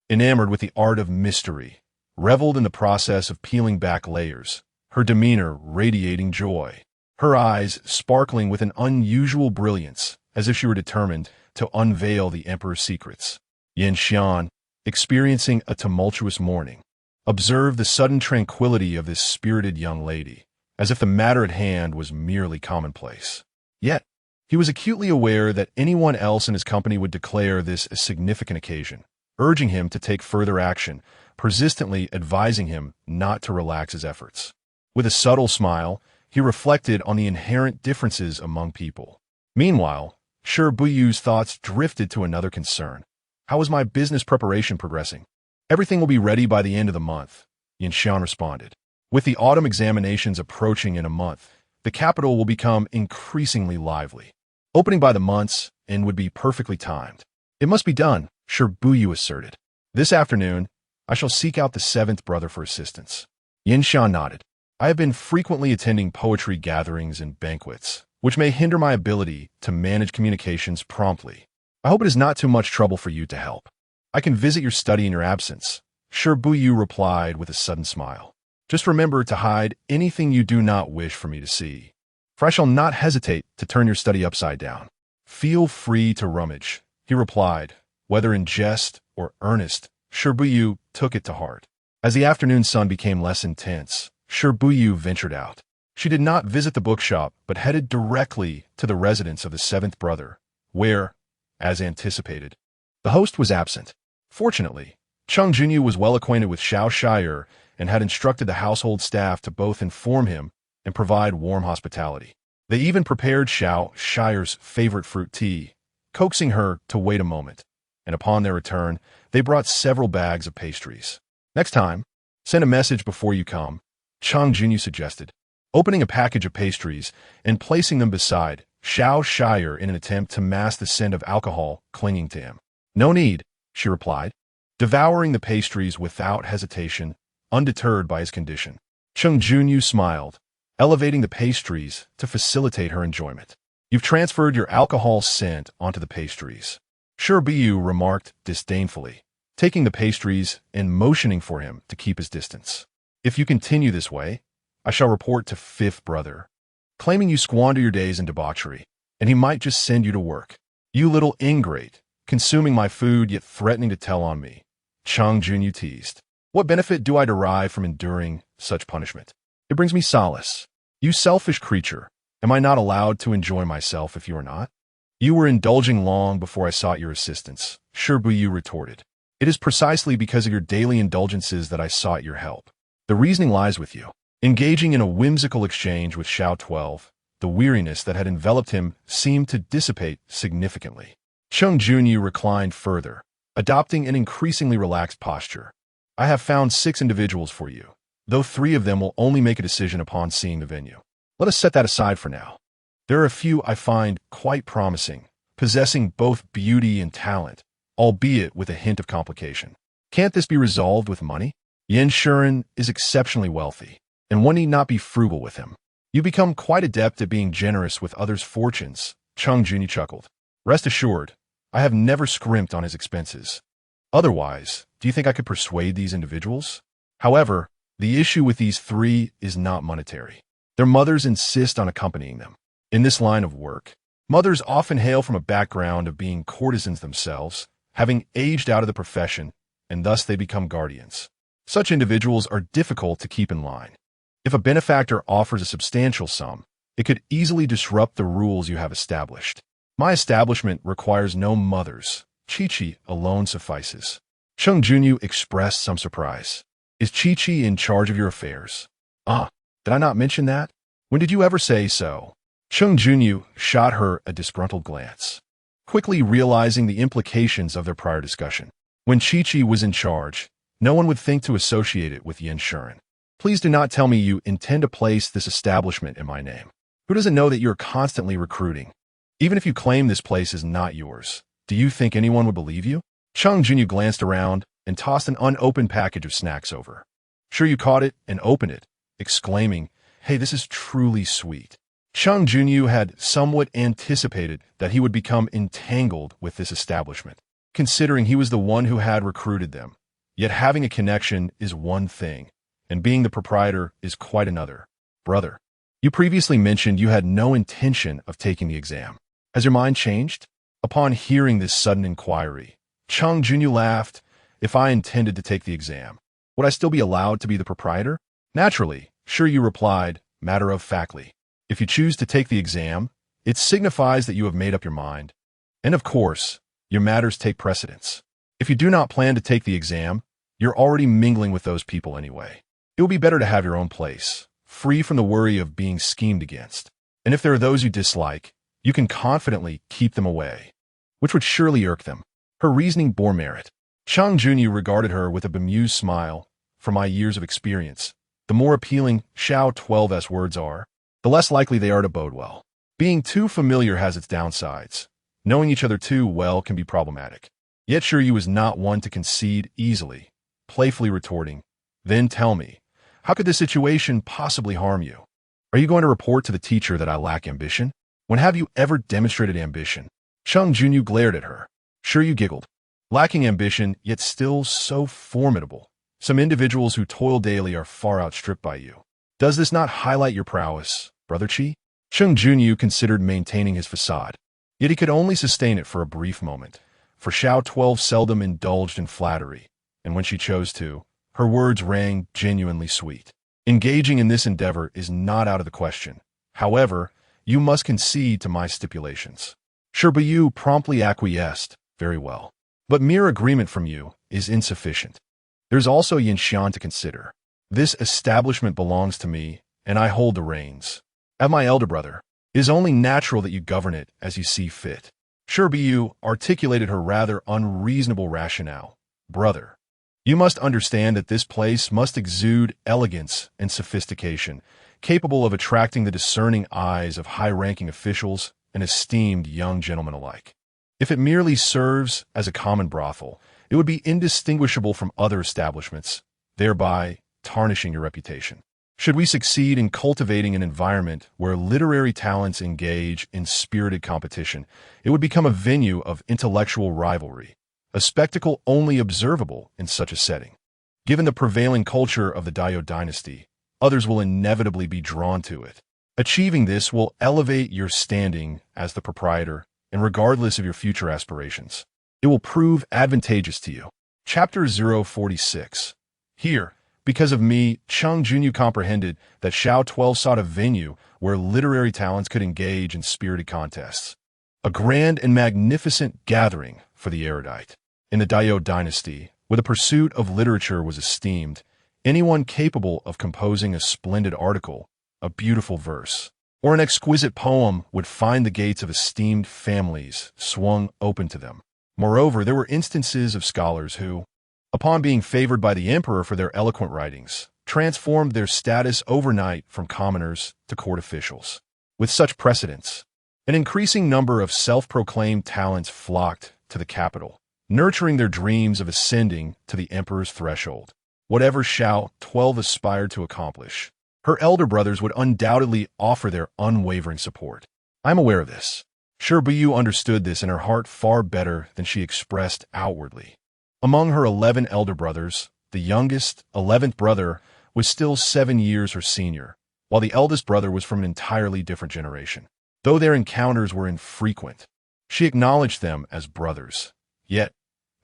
enamored with the art of mystery, reveled in the process of peeling back layers, her demeanor radiating joy, her eyes sparkling with an unusual brilliance, as if she were determined to unveil the emperor's secrets. Yin Xian, experiencing a tumultuous morning, observed the sudden tranquility of this spirited young lady, as if the matter at hand was merely commonplace. Yet, he was acutely aware that anyone else in his company would declare this a significant occasion, urging him to take further action, persistently advising him not to relax his efforts. With a subtle smile, he reflected on the inherent differences among people. Meanwhile, Shi Buyu's thoughts drifted to another concern. How is my business preparation progressing? Everything will be ready by the end of the month, Yin Xian responded. With the autumn examinations approaching in a month, the capital will become increasingly lively. Opening by the months and would be perfectly timed. It must be done, Shi Buyu asserted. This afternoon, I shall seek out the seventh brother for assistance. Yin Xian nodded. I have been frequently attending poetry gatherings and banquets, which may hinder my ability to manage communications promptly. I hope it is not too much trouble for you to help. I can visit your study in your absence, Shi Buyu replied with a sudden smile. Just remember to hide anything you do not wish for me to see, for I shall not hesitate to turn your study upside down. Feel free to rummage, he replied, whether in jest or earnest. Shi Buyu took it to heart. As the afternoon sun became less intense, Shi Buyu ventured out. She did not visit the bookshop, but headed directly to the residence of the seventh brother, where, as anticipated, the host was absent. Fortunately, Cheng Junyu was well acquainted with Xiao Shire and had instructed the household staff to both inform him and provide warm hospitality. They even prepared Xiao Shire's favorite fruit tea, coaxing her to wait a moment, and upon their return, they brought several bags of pastries. Next time, send a message before you come, Cheng Junyu suggested, opening a package of pastries and placing them beside Xiao Shire in an attempt to mask the scent of alcohol clinging to him. No need, she replied, devouring the pastries without hesitation, undeterred by his condition. Cheng Junyu smiled, elevating the pastries to facilitate her enjoyment. You've transferred your alcohol scent onto the pastries, Shi Buyu remarked disdainfully, taking the pastries and motioning for him to keep his distance. If you continue this way, I shall report to fifth brother, claiming you squander your days in debauchery, and he might just send you to work. You little ingrate, consuming my food yet threatening to tell on me, Cheng Junyu teased. What benefit do I derive from enduring such punishment? It brings me solace. You selfish creature, am I not allowed to enjoy myself if you are not? You were indulging long before I sought your assistance, Shi Buyu retorted. It is precisely because of your daily indulgences that I sought your help. The reasoning lies with you. Engaging in a whimsical exchange with Xiao 12, the weariness that had enveloped him seemed to dissipate significantly. Cheng Junyu reclined further, adopting an increasingly relaxed posture. I have found 6 individuals for you, though 3 of them will only make a decision upon seeing the venue. Let us set that aside for now. There are a few I find quite promising, possessing both beauty and talent, albeit with a hint of complication. Can't this be resolved with money? Yan Shuren is exceptionally wealthy, and one need not be frugal with him. You become quite adept at being generous with others' fortunes, Cheng Junyu chuckled. Rest assured, I have never scrimped on his expenses. Otherwise, do you think I could persuade these individuals? However, the issue with these 3 is not monetary. Their mothers insist on accompanying them. In this line of work, mothers often hail from a background of being courtesans themselves, having aged out of the profession, and thus they become guardians. Such individuals are difficult to keep in line. If a benefactor offers a substantial sum, it could easily disrupt the rules you have established. My establishment requires no mothers. Chi-Chi alone suffices. Cheng Junyu expressed some surprise. Is Chi-Chi in charge of your affairs? Did I not mention that? When did you ever say so? Cheng Junyu shot her a disgruntled glance, quickly realizing the implications of their prior discussion. When Chi-Chi was in charge, no one would think to associate it with Yan Shuren. Please do not tell me you intend to place this establishment in my name. Who doesn't know that you're constantly recruiting? Even if you claim this place is not yours, do you think anyone would believe you? Cheng Junyu glanced around and tossed an unopened package of snacks over. Sure you caught it and opened it, exclaiming, "Hey, this is truly sweet." Cheng Junyu had somewhat anticipated that he would become entangled with this establishment, considering he was the one who had recruited them. Yet having a connection is one thing, and being the proprietor is quite another. Brother, you previously mentioned you had no intention of taking the exam. Has your mind changed? Upon hearing this sudden inquiry, Cheng Junyu laughed. If I intended to take the exam, would I still be allowed to be the proprietor? Naturally, Shi Buyu replied, matter-of-factly. If you choose to take the exam, it signifies that you have made up your mind. And of course, your matters take precedence. If you do not plan to take the exam, you're already mingling with those people anyway. It will be better to have your own place, free from the worry of being schemed against. And if there are those you dislike, you can confidently keep them away, which would surely irk them. Her reasoning bore merit. Cheng Junyu regarded her with a bemused smile. From my years of experience, the more appealing Xiao 12's words are, the less likely they are to bode well. Being too familiar has its downsides. Knowing each other too well can be problematic. Yet Shi Buyu was not one to concede easily, playfully retorting, "Then tell me, how could this situation possibly harm you? Are you going to report to the teacher that I lack ambition? When have you ever demonstrated ambition?" Cheng Junyu glared at her. Shi Buyu giggled. Lacking ambition, yet still so formidable. Some individuals who toil daily are far outstripped by you. Does this not highlight your prowess, Brother Chi? Cheng Junyu considered maintaining his facade. Yet he could only sustain it for a brief moment, for Xiao 12 seldom indulged in flattery, and when she chose to, her words rang genuinely sweet. Engaging in this endeavor is not out of the question. However, you must concede to my stipulations. Shi Buyu promptly acquiesced. Very well. But mere agreement from you is insufficient. There's also Yinshan to consider. This establishment belongs to me, and I hold the reins. As my elder brother, it is only natural that you govern it as you see fit. Shi Buyu articulated her rather unreasonable rationale. Brother, you must understand that this place must exude elegance and sophistication, capable of attracting the discerning eyes of high-ranking officials and esteemed young gentlemen alike. If it merely serves as a common brothel, it would be indistinguishable from other establishments, thereby tarnishing your reputation. Should we succeed in cultivating an environment where literary talents engage in spirited competition, it would become a venue of intellectual rivalry, a spectacle only observable in such a setting. Given the prevailing culture of the Dao dynasty, others will inevitably be drawn to it. Achieving this will elevate your standing as the proprietor, and regardless of your future aspirations, it will prove advantageous to you. Chapter 046. Here, because of me, Cheng Junyu comprehended that Shao 12 sought a venue where literary talents could engage in spirited contests. A grand and magnificent gathering for the erudite. In the Dao dynasty, where the pursuit of literature was esteemed, anyone capable of composing a splendid article, a beautiful verse, or an exquisite poem would find the gates of esteemed families swung open to them. Moreover, there were instances of scholars who, upon being favored by the emperor for their eloquent writings, transformed their status overnight from commoners to court officials. With such precedents, an increasing number of self-proclaimed talents flocked to the capital, nurturing their dreams of ascending to the emperor's threshold. Whatever Shao 12 aspired to accomplish, her elder brothers would undoubtedly offer their unwavering support. I'm aware of this. Shi Buyu understood this in her heart far better than she expressed outwardly. Among her 11 elder brothers, the youngest, 11th brother, was still 7 years her senior, while the eldest brother was from an entirely different generation. Though their encounters were infrequent, she acknowledged them as brothers. Yet,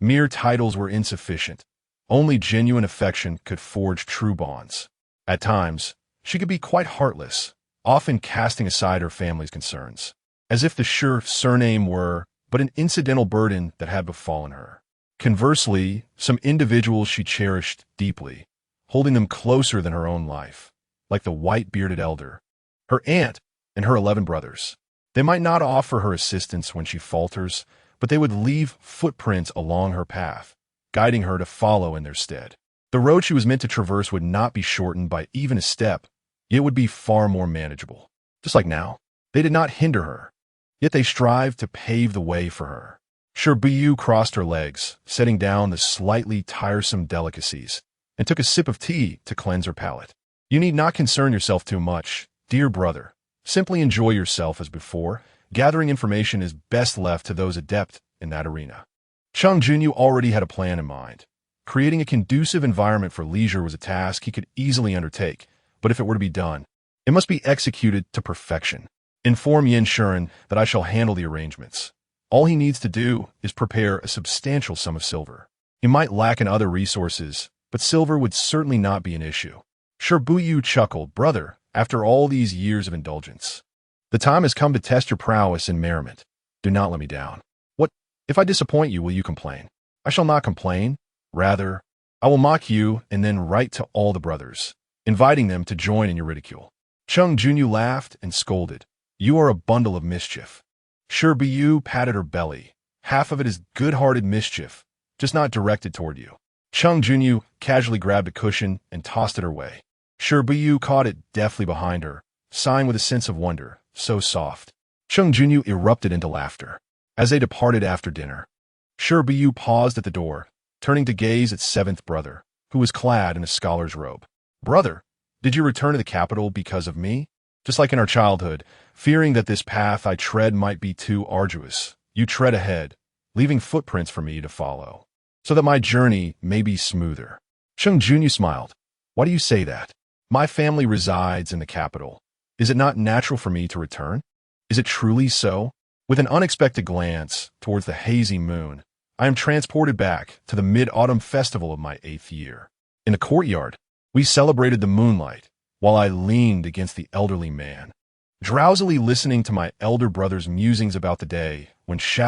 mere titles were insufficient. Only genuine affection could forge true bonds. At times, she could be quite heartless, often casting aside her family's concerns, as if the Shi surname were but an incidental burden that had befallen her. Conversely, some individuals she cherished deeply, holding them closer than her own life, like the white-bearded elder, her aunt, and her 11 brothers. They might not offer her assistance when she falters, but they would leave footprints along her path, guiding her to follow in their stead. The road she was meant to traverse would not be shortened by even a step. It would be far more manageable. Just like now, they did not hinder her, yet they strived to pave the way for her. Shi Buyu crossed her legs, setting down the slightly tiresome delicacies, and took a sip of tea to cleanse her palate. You need not concern yourself too much, dear brother. Simply enjoy yourself as before. Gathering information is best left to those adept in that arena. Cheng Junyu already had a plan in mind. Creating a conducive environment for leisure was a task he could easily undertake, but if it were to be done, it must be executed to perfection. Inform Yinshan that I shall handle the arrangements. All he needs to do is prepare a substantial sum of silver. He might lack in other resources, but silver would certainly not be an issue. Shi Buyu chuckled. Brother, after all these years of indulgence, the time has come to test your prowess in merriment. Do not let me down. What, if I disappoint you, will you complain? I shall not complain. Rather, I will mock you and then write to all the brothers, inviting them to join in your ridicule. Cheng Junyu laughed and scolded. You are a bundle of mischief. Shi Buyu patted her belly. Half of it is good-hearted mischief, just not directed toward you. Cheng Junyu casually grabbed a cushion and tossed it her way. Shi Buyu caught it deftly behind her, sighing with a sense of wonder. So soft. Cheng Junyu erupted into laughter. As they departed after dinner, Shi Buyu paused at the door, turning to gaze at 7th brother, who was clad in a scholar's robe. Brother, did you return to the capital because of me? Just like in our childhood, fearing that this path I tread might be too arduous, you tread ahead, leaving footprints for me to follow, so that my journey may be smoother. Cheng Junyu smiled. Why do you say that? My family resides in the capital. Is it not natural for me to return? Is it truly so? With an unexpected glance towards the hazy moon, I am transported back to the mid-autumn festival of my 8th year. In the courtyard, we celebrated the moonlight, while I leaned against the elderly man, drowsily listening to my elder brother's musings about the day when Shi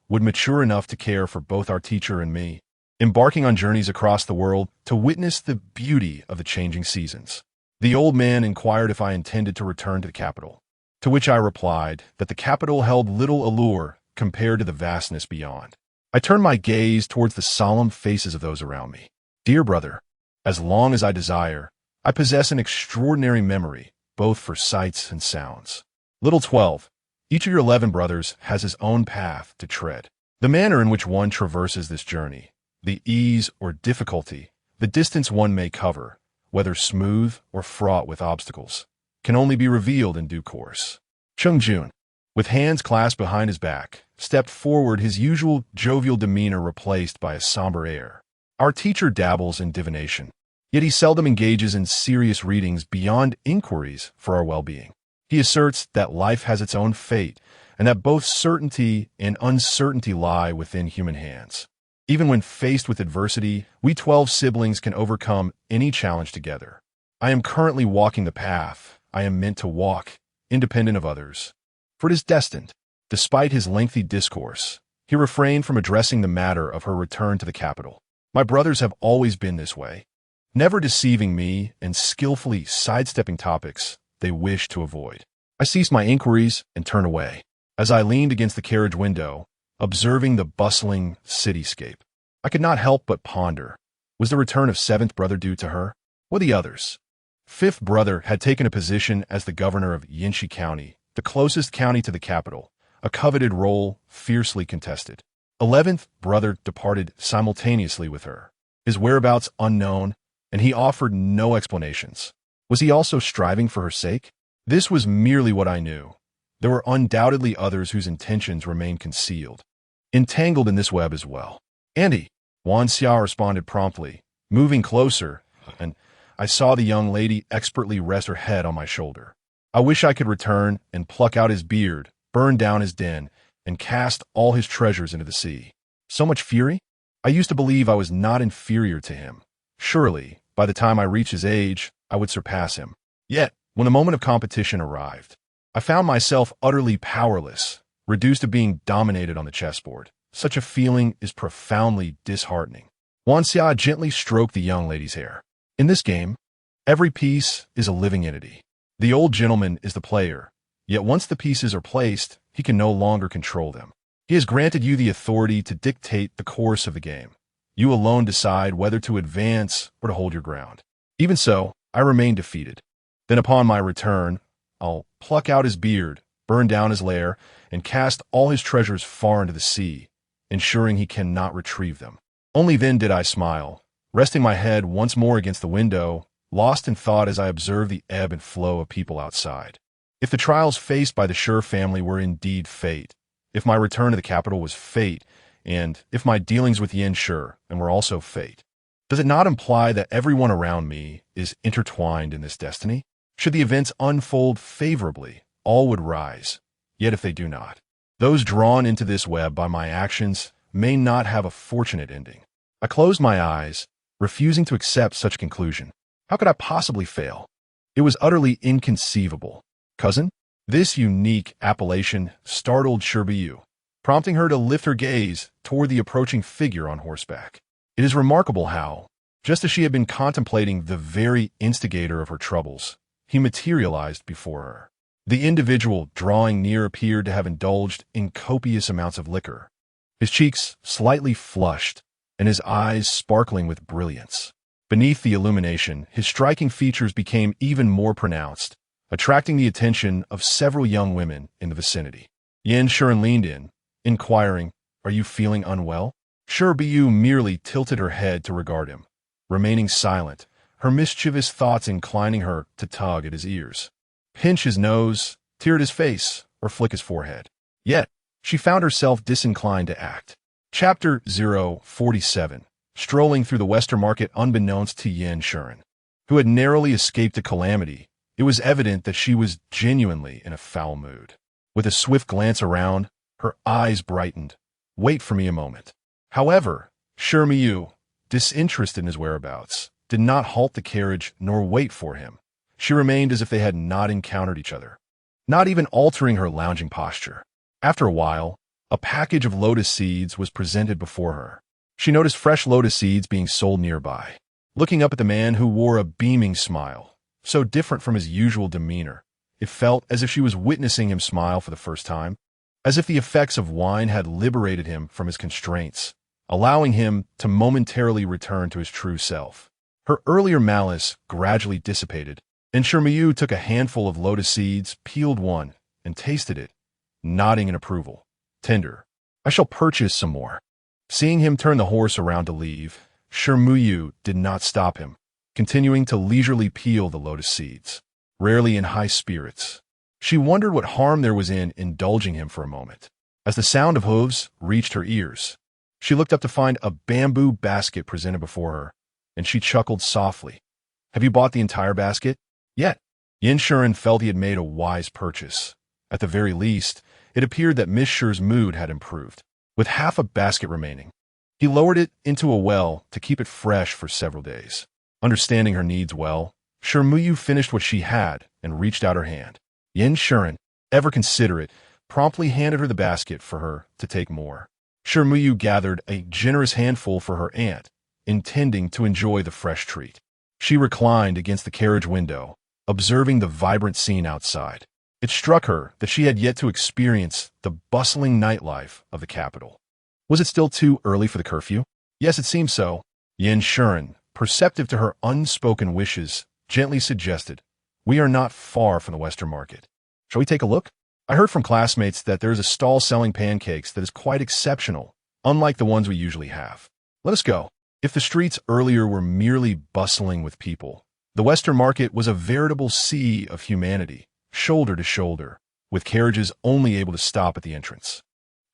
would mature enough to care for both our teacher and me, embarking on journeys across the world to witness the beauty of the changing seasons. The old man inquired if I intended to return to the capital, to which I replied that the capital held little allure compared to the vastness beyond. I turned my gaze towards the solemn faces of those around me. Dear brother, as long as I desire, I possess an extraordinary memory, both for sights and sounds. Little 12, each of your 11 brothers has his own path to tread. The manner in which one traverses this journey, the ease or difficulty, the distance one may cover, whether smooth or fraught with obstacles, can only be revealed in due course. Chungjun, with hands clasped behind his back, stepped forward, his usual jovial demeanor replaced by a somber air. Our teacher dabbles in divination, yet he seldom engages in serious readings beyond inquiries for our well-being. He asserts that life has its own fate, and that both certainty and uncertainty lie within human hands. Even when faced with adversity, we 12 siblings can overcome any challenge together. I am currently walking the path I am meant to walk, independent of others, for it is destined. Despite his lengthy discourse, he refrained from addressing the matter of her return to the capital. My brothers have always been this way, never deceiving me and skillfully sidestepping topics they wish to avoid. I ceased my inquiries and turned away, as I leaned against the carriage window, observing the bustling cityscape. I could not help but ponder. Was the return of 7th brother due to her, or the others? 5th brother had taken a position as the governor of Yinshi County, the closest county to the capital, a coveted role fiercely contested. 11th brother departed simultaneously with her, his whereabouts unknown, and he offered no explanations. Was he also striving for her sake? This was merely what I knew. There were undoubtedly others whose intentions remained concealed, entangled in this web as well. Andy, Wan Xia responded promptly, moving closer, and I saw the young lady expertly rest her head on my shoulder. I wish I could return and pluck out his beard, burn down his den, and cast all his treasures into the sea. So much fury? I used to believe I was not inferior to him. Surely, by the time I reached his age, I would surpass him. Yet, when the moment of competition arrived, I found myself utterly powerless, reduced to being dominated on the chessboard. Such a feeling is profoundly disheartening. Wan Xia gently stroked the young lady's hair. In this game, every piece is a living entity. The old gentleman is the player, yet once the pieces are placed, he can no longer control them. He has granted you the authority to dictate the course of the game. You alone decide whether to advance or to hold your ground. Even so, I remain defeated. Then upon my return, I'll pluck out his beard, burn down his lair, and cast all his treasures far into the sea, ensuring he cannot retrieve them. Only then did I smile, resting my head once more against the window, lost in thought as I observed the ebb and flow of people outside. If the trials faced by the Shi family were indeed fate, if my return to the capital was fate, and if my dealings with Yin Shi were also fate, does it not imply that everyone around me is intertwined in this destiny? Should the events unfold favorably, all would rise. Yet if they do not, those drawn into this web by my actions may not have a fortunate ending. I closed my eyes, refusing to accept such a conclusion. How could I possibly fail? It was utterly inconceivable. Cousin? This unique appellation startled Shi Buyu, prompting her to lift her gaze toward the approaching figure on horseback. It is remarkable how, just as she had been contemplating the very instigator of her troubles, he materialized before her. The individual drawing near appeared to have indulged in copious amounts of liquor, his cheeks slightly flushed and his eyes sparkling with brilliance. Beneath the illumination, his striking features became even more pronounced, attracting the attention of several young women in the vicinity. Yin Shi leaned in, inquiring, "Are you feeling unwell?" Shi Buyu merely tilted her head to regard him, remaining silent, her mischievous thoughts inclining her to tug at his ears, pinch his nose, tear at his face, or flick his forehead. Yet, she found herself disinclined to act. Chapter 047. Strolling through the Western market unbeknownst to Yin Shi, who had narrowly escaped a calamity, it was evident that she was genuinely in a foul mood. With a swift glance around, her eyes brightened. "Wait for me a moment." However, Shi Buyu, disinterested in his whereabouts, did not halt the carriage nor wait for him. She remained as if they had not encountered each other, not even altering her lounging posture. After a while, a package of lotus seeds was presented before her. She noticed fresh lotus seeds being sold nearby. Looking up at the man who wore a beaming smile, so different from his usual demeanor, it felt as if she was witnessing him smile for the first time, as if the effects of wine had liberated him from his constraints, allowing him to momentarily return to his true self. Her earlier malice gradually dissipated, and Shi Buyu took a handful of lotus seeds, peeled one, and tasted it, nodding in approval. Tender. I shall purchase some more. Seeing him turn the horse around to leave, Shi Buyu did not stop him, continuing to leisurely peel the lotus seeds, rarely in high spirits. She wondered what harm there was in indulging him for a moment. As the sound of hooves reached her ears, she looked up to find a bamboo basket presented before her, and she chuckled softly. Have you bought the entire basket? Yet. Yin Shuren felt he had made a wise purchase. At the very least, it appeared that Miss Shi's mood had improved. With half a basket remaining, he lowered it into a well to keep it fresh for several days. Understanding her needs well, Shi Buyu finished what she had and reached out her hand. Yin Shuren, ever considerate, promptly handed her the basket for her to take more. Shi Buyu gathered a generous handful for her aunt, intending to enjoy the fresh treat. She reclined against the carriage window, observing the vibrant scene outside. It struck her that she had yet to experience the bustling nightlife of the capital. Was it still too early for the curfew? Yes, it seemed so. Yin Shuren, perceptive to her unspoken wishes, gently suggested, we are not far from the Western Market. Shall we take a look? I heard from classmates that there is a stall selling pancakes that is quite exceptional, unlike the ones we usually have. Let us go. If the streets earlier were merely bustling with people, the Western Market was a veritable sea of humanity, shoulder to shoulder, with carriages only able to stop at the entrance.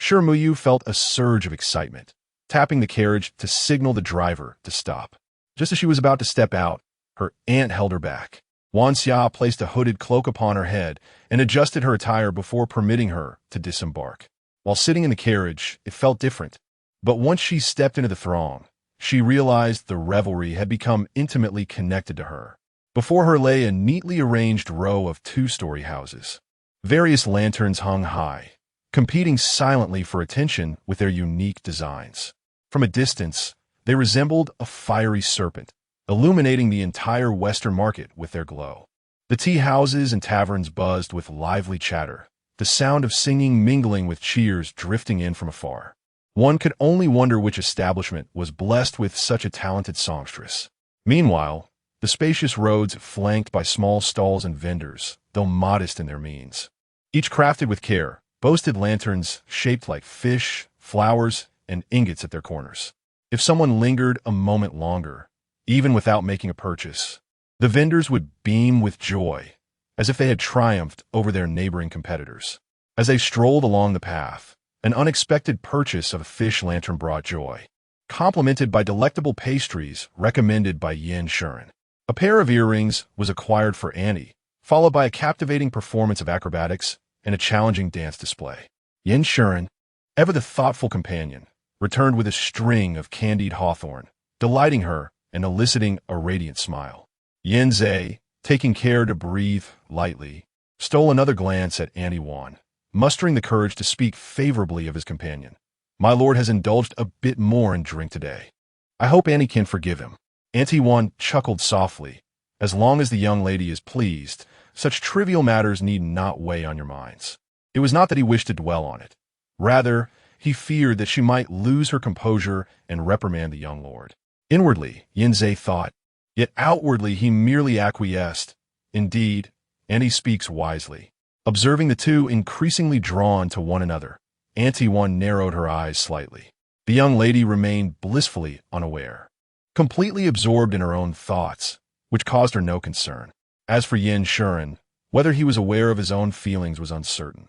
Shi Buyu felt a surge of excitement, tapping the carriage to signal the driver to stop. Just as she was about to step out, her aunt held her back. Wan Xia placed a hooded cloak upon her head and adjusted her attire before permitting her to disembark. While sitting in the carriage, it felt different, but once she stepped into the throng, she realized the revelry had become intimately connected to her. Before her lay a neatly arranged row of two-story houses. Various lanterns hung high, competing silently for attention with their unique designs. From a distance, they resembled a fiery serpent, illuminating the entire Western Market with their glow. The tea houses and taverns buzzed with lively chatter, the sound of singing mingling with cheers drifting in from afar. One could only wonder which establishment was blessed with such a talented songstress. Meanwhile, the spacious roads flanked by small stalls and vendors, though modest in their means. Each crafted with care, boasted lanterns shaped like fish, flowers, and ingots at their corners. If someone lingered a moment longer, even without making a purchase, the vendors would beam with joy, as if they had triumphed over their neighboring competitors. As they strolled along the path, an unexpected purchase of a fish lantern brought joy, complemented by delectable pastries recommended by Yin Shuren. A pair of earrings was acquired for Annie, followed by a captivating performance of acrobatics and a challenging dance display. Yin Shuren, ever the thoughtful companion, returned with a string of candied hawthorn, delighting her and eliciting a radiant smile. Yin Zhe, taking care to breathe lightly, stole another glance at Annie Wan, mustering the courage to speak favorably of his companion. My lord has indulged a bit more in drink today. I hope Annie can forgive him. Auntie Wan chuckled softly. As long as the young lady is pleased, such trivial matters need not weigh on your minds. It was not that he wished to dwell on it. Rather, he feared that she might lose her composure and reprimand the young lord. Inwardly, Yin Zhe thought, yet outwardly he merely acquiesced. Indeed, and he speaks wisely. Observing the two increasingly drawn to one another, Auntie Wan narrowed her eyes slightly. The young lady remained blissfully unaware, completely absorbed in her own thoughts, which caused her no concern. As for Yin Shuren, whether he was aware of his own feelings was uncertain.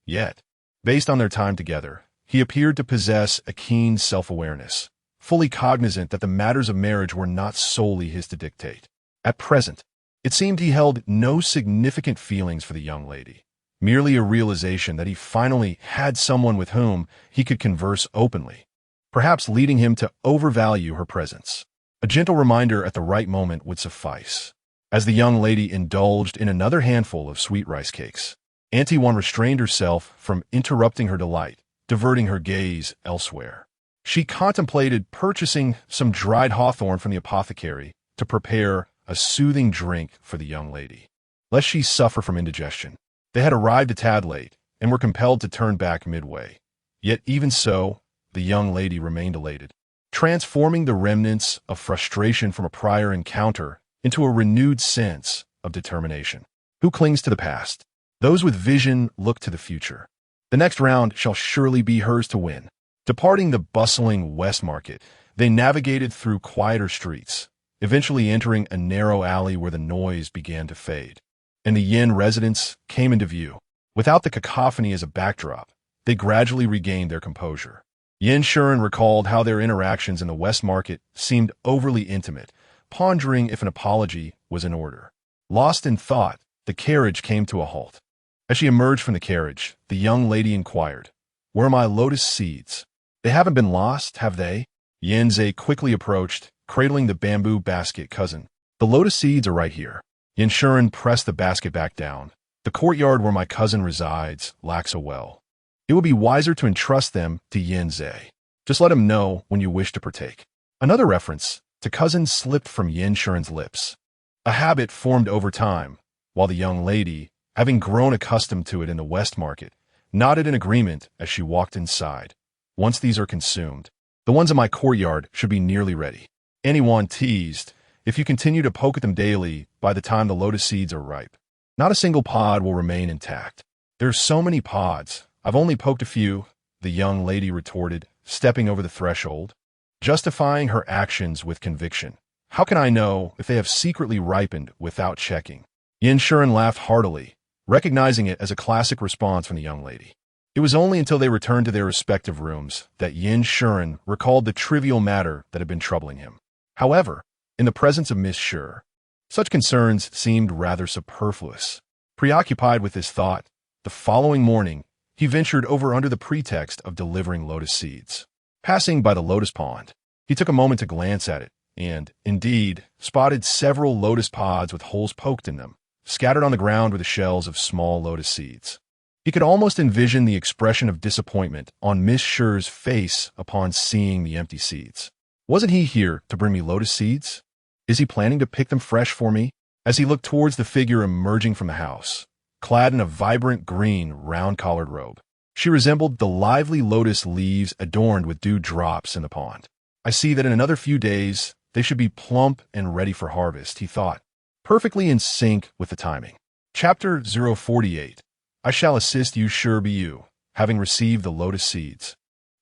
Yet, based on their time together, he appeared to possess a keen self-awareness, fully cognizant that the matters of marriage were not solely his to dictate. At present, it seemed he held no significant feelings for the young lady, merely a realization that he finally had someone with whom he could converse openly, perhaps leading him to overvalue her presence. A gentle reminder at the right moment would suffice. as the young lady indulged in another handful of sweet rice cakes. Auntie Wan restrained herself from interrupting her delight, diverting her gaze elsewhere. She contemplated purchasing some dried hawthorn from the apothecary to prepare a soothing drink for the young lady, lest she suffer from indigestion. They had arrived a tad late and were compelled to turn back midway. Yet even so, the young lady remained elated, transforming the remnants of frustration from a prior encounter into a renewed sense of determination. Who clings to the past? Those with vision look to the future. The next round shall surely be hers to win. Departing the bustling West Market, they navigated through quieter streets, eventually entering a narrow alley where the noise began to fade, and the Yin residence came into view. Without the cacophony as a backdrop, they gradually regained their composure. Yin Shuren recalled how their interactions in the West Market seemed overly intimate, pondering if an apology was in order. Lost in thought, the carriage came to a halt. As she emerged from the carriage, the young lady inquired, "Where are my lotus seeds? They haven't been lost, have they?" Yin Zhe quickly approached, cradling the bamboo basket. "Cousin, the lotus seeds are right here." Yin Shuren pressed the basket back down. "The courtyard where my cousin resides lacks a well. It would be wiser to entrust them to Yin Zhe. Just let him know when you wish to partake." Another reference to cousin slipped from Yin Shuren's lips. A habit formed over time, while the young lady, having grown accustomed to it in the West Market, nodded in agreement as she walked inside. "Once these are consumed, the ones in my courtyard should be nearly ready." Anyone teased, "If you continue to poke at them daily, by the time the lotus seeds are ripe, not a single pod will remain intact." "There are so many pods. I've only poked a few," the young lady retorted, stepping over the threshold, justifying her actions with conviction. "How can I know if they have secretly ripened without checking?" Yin Shuren laughed heartily, recognizing it as a classic response from the young lady. It was only until they returned to their respective rooms that Yin Shuren recalled the trivial matter that had been troubling him. However, in the presence of Miss Sure, such concerns seemed rather superfluous. Preoccupied with this thought, the following morning, he ventured over under the pretext of delivering lotus seeds. Passing by the lotus pond, he took a moment to glance at it, and, indeed, spotted several lotus pods with holes poked in them. Scattered on the ground were the shells of small lotus seeds. He could almost envision the expression of disappointment on Miss Sure's face upon seeing the empty seeds. Wasn't he here to bring me lotus seeds? Is he planning to pick them fresh for me? As he looked towards the figure emerging from the house, clad in a vibrant green, round-collared robe, she resembled the lively lotus leaves adorned with dew drops in the pond. "I see that in another few days, they should be plump and ready for harvest," he thought, perfectly in sync with the timing. Chapter 048. I shall assist you, Shi Buyu, having received the lotus seeds,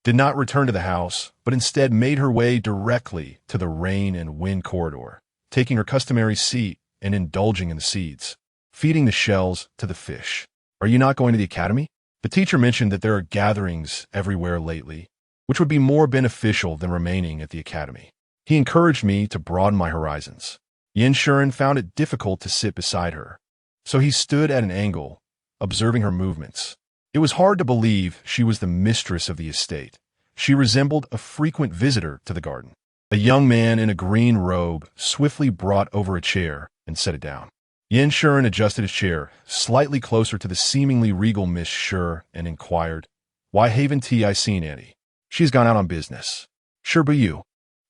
did not return to the house, but instead made her way directly to the rain and wind corridor, taking her customary seat and indulging in the seeds, feeding the shells to the fish. "Are you not going to the academy? The teacher mentioned that there are gatherings everywhere lately, which would be more beneficial than remaining at the academy. He encouraged me to broaden my horizons." Yin Shuren found it difficult to sit beside her, so he stood at an angle, observing her movements. It was hard to believe she was the mistress of the estate. She resembled a frequent visitor to the garden. A young man in a green robe swiftly brought over a chair and set it down. Yin Shuren adjusted his chair slightly closer to the seemingly regal Miss Sure and inquired, "Why haven't I seen Auntie? She's gone out on business." Shi Buyu,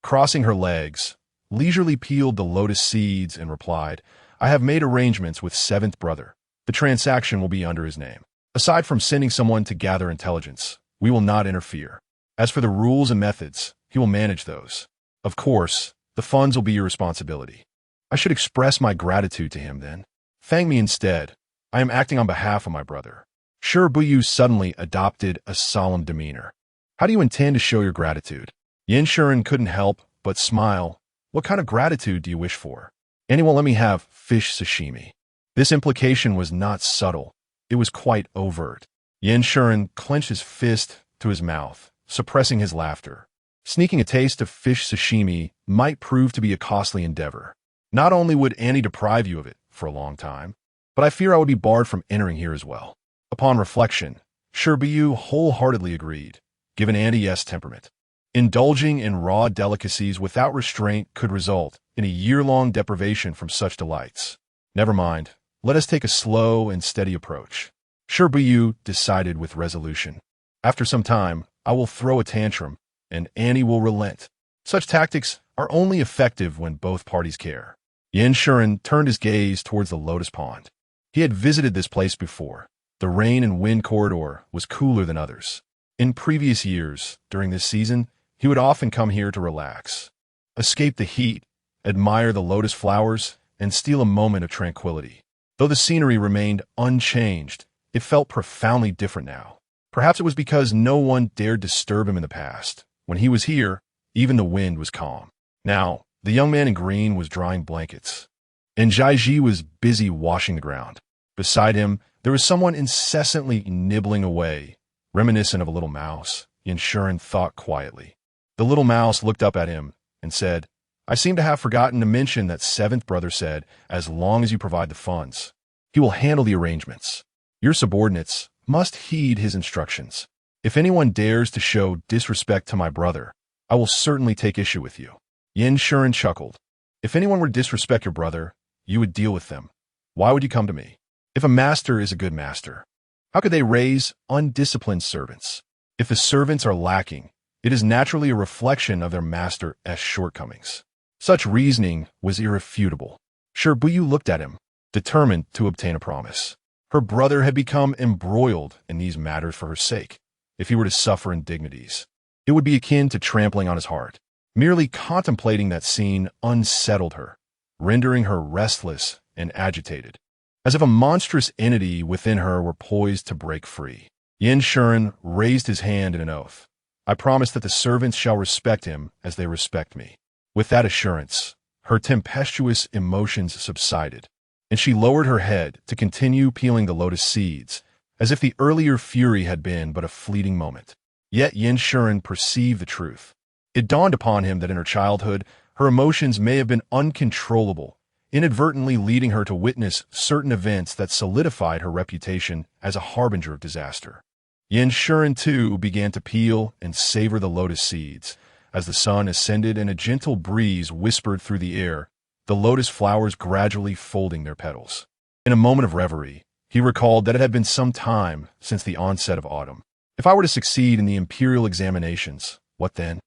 crossing her legs, leisurely peeled the lotus seeds and replied, "I have made arrangements with seventh brother. The transaction will be under his name. Aside from sending someone to gather intelligence, we will not interfere. As for the rules and methods, he will manage those. Of course, the funds will be your responsibility." "I should express my gratitude to him then." "Thank me instead. I am acting on behalf of my brother." Shi Buyu suddenly adopted a solemn demeanor. "How do you intend to show your gratitude?" Yin Shuren couldn't help but smile. "What kind of gratitude do you wish for?" "Anyone let me have fish sashimi." This implication was not subtle. It was quite overt. Yin Shuren clenched his fist to his mouth, suppressing his laughter. Sneaking a taste of fish sashimi might prove to be a costly endeavor. Not only would Annie deprive you of it for a long time, but I fear I would be barred from entering here as well. Upon reflection, Shi Buyu wholeheartedly agreed, given Annie Yes' temperament. Indulging in raw delicacies without restraint could result in a year-long deprivation from such delights. Never mind, let us take a slow and steady approach. Shi Buyu decided with resolution. After some time, I will throw a tantrum, and Annie will relent. Such tactics are only effective when both parties care. Yin Shuren turned his gaze towards the lotus pond. He had visited this place before. The rain and wind corridor was cooler than others. In previous years, during this season, he would often come here to relax, escape the heat, admire the lotus flowers, and steal a moment of tranquility. Though the scenery remained unchanged, it felt profoundly different now. Perhaps it was because no one dared disturb him in the past. When he was here, even the wind was calm. Now, the young man in green was drying blankets, and Jaiji was busy washing the ground. Beside him, there was someone incessantly nibbling away, reminiscent of a little mouse. Yin Shuren thought quietly. The little mouse looked up at him and said, I seem to have forgotten to mention that seventh brother said, as long as you provide the funds, he will handle the arrangements. Your subordinates must heed his instructions. If anyone dares to show disrespect to my brother, I will certainly take issue with you. Yin Shuren chuckled. If anyone were to disrespect your brother, you would deal with them. Why would you come to me? If a master is a good master, how could they raise undisciplined servants? If the servants are lacking, it is naturally a reflection of their master's shortcomings. Such reasoning was irrefutable. Shi Buyu looked at him, determined to obtain a promise. Her brother had become embroiled in these matters for her sake. If he were to suffer indignities, it would be akin to trampling on his heart. Merely contemplating that scene unsettled her, rendering her restless and agitated, as if a monstrous entity within her were poised to break free. Yin Shuren raised his hand in an oath. I promise that the servants shall respect him as they respect me. With that assurance, her tempestuous emotions subsided, and she lowered her head to continue peeling the lotus seeds, as if the earlier fury had been but a fleeting moment. Yet Yin Shuren perceived the truth. It dawned upon him that in her childhood, her emotions may have been uncontrollable, inadvertently leading her to witness certain events that solidified her reputation as a harbinger of disaster. Yin Shuren, too, began to peel and savor the lotus seeds. As the sun ascended and a gentle breeze whispered through the air, the lotus flowers gradually folding their petals. In a moment of reverie, he recalled that it had been some time since the onset of autumn. If I were to succeed in the imperial examinations, what then?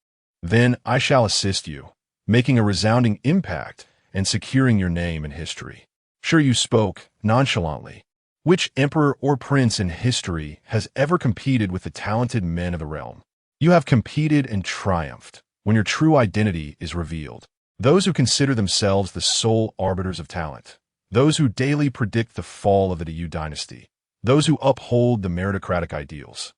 Then I shall assist you, making a resounding impact and securing your name in history. Sure, you spoke nonchalantly. Which emperor or prince in history has ever competed with the talented men of the realm? You have competed and triumphed when your true identity is revealed. Those who consider themselves the sole arbiters of talent, those who daily predict the fall of the Yu dynasty, those who uphold the meritocratic ideals,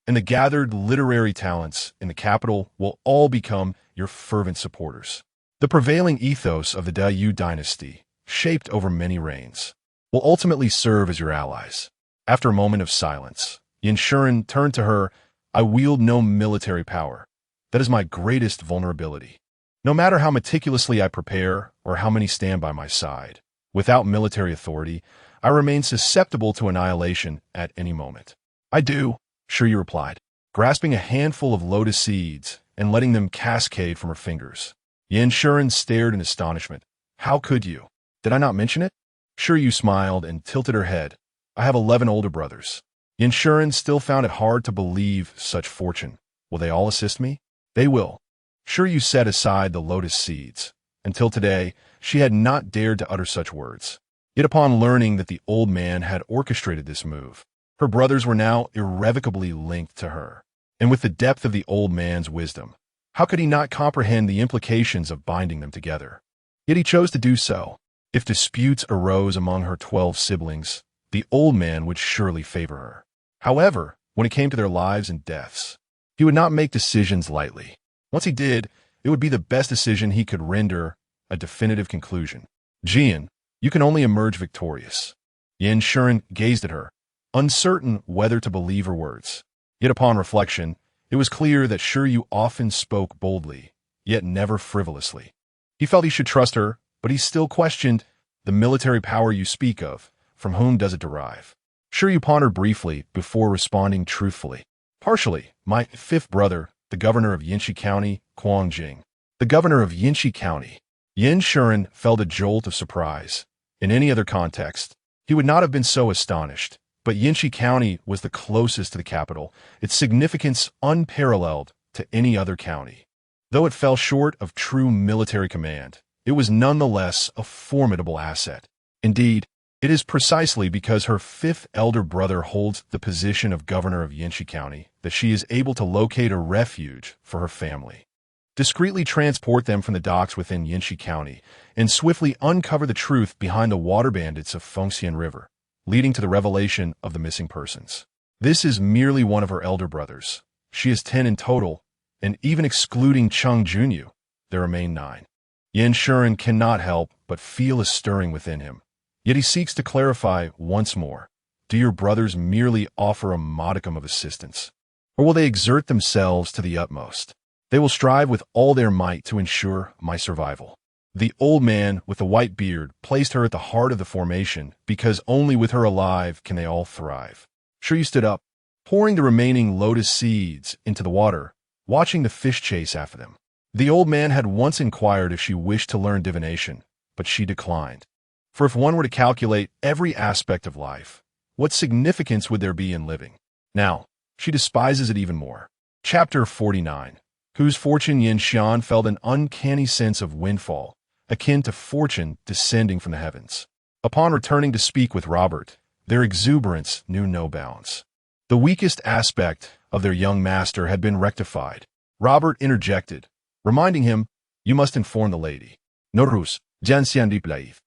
and the gathered literary talents in the capital will all become your fervent supporters. The prevailing ethos of the Yu dynasty, shaped over many reigns, will ultimately serve as your allies. After a moment of silence, Yin Shuren turned to her. I wield no military power. That is my greatest vulnerability. No matter how meticulously I prepare or how many stand by my side, without military authority, I remain susceptible to annihilation at any moment. I do, Shi replied, grasping a handful of lotus seeds and letting them cascade from her fingers. Yin Shuren stared in astonishment. How could you? Did I not mention it? Shi smiled and tilted her head. I have 11 older brothers. Yin Shuren still found it hard to believe such fortune. Will they all assist me? They will. Shi set aside the lotus seeds. Until today, she had not dared to utter such words. Yet upon learning that the old man had orchestrated this move, her brothers were now irrevocably linked to her. And with the depth of the old man's wisdom, how could he not comprehend the implications of binding them together? Yet he chose to do so. If disputes arose among her 12 siblings, the old man would surely favor her. However, when it came to their lives and deaths, he would not make decisions lightly. Once he did, it would be the best decision he could render a definitive conclusion. Jian, you can only emerge victorious. Yin Shuren gazed at her, uncertain whether to believe her words. Yet upon reflection, it was clear that Shi often spoke boldly, yet never frivolously. He felt he should trust her, but he still questioned, the military power you speak of, from whom does it derive? Shi pondered briefly before responding truthfully. Partially, my fifth brother, the governor of Yinshi County, Guangjing. The governor of Yinshi County. Yin Shuren felt a jolt of surprise. In any other context, he would not have been so astonished, but Yinshi County was the closest to the capital, its significance unparalleled to any other county. Though it fell short of true military command, it was nonetheless a formidable asset. Indeed, it is precisely because her fifth elder brother holds the position of governor of Yinshi County that she is able to locate a refuge for her family, discreetly transport them from the docks within Yinshi County, and swiftly uncover the truth behind the water bandits of Fengxian River, leading to the revelation of the missing persons. This is merely one of her elder brothers. She is 10 in total, and even excluding Cheng Junyu, there remain 9. Yin Shuren cannot help but feel a stirring within him. Yet he seeks to clarify once more. Do your brothers merely offer a modicum of assistance? Or will they exert themselves to the utmost? They will strive with all their might to ensure my survival. The old man with the white beard placed her at the heart of the formation because only with her alive can they all thrive. Shi stood up, pouring the remaining lotus seeds into the water, watching the fish chase after them. The old man had once inquired if she wished to learn divination, but she declined. For if one were to calculate every aspect of life, what significance would there be in living? Now, she despises it even more. Chapter 49. Whose fortune Yin Xian felt an uncanny sense of windfall, akin to fortune descending from the heavens. Upon returning to speak with Robert, their exuberance knew no bounds. The weakest aspect of their young master had been rectified. Robert interjected, reminding him, "You must inform the lady. Norus, Janxian Diplaiv.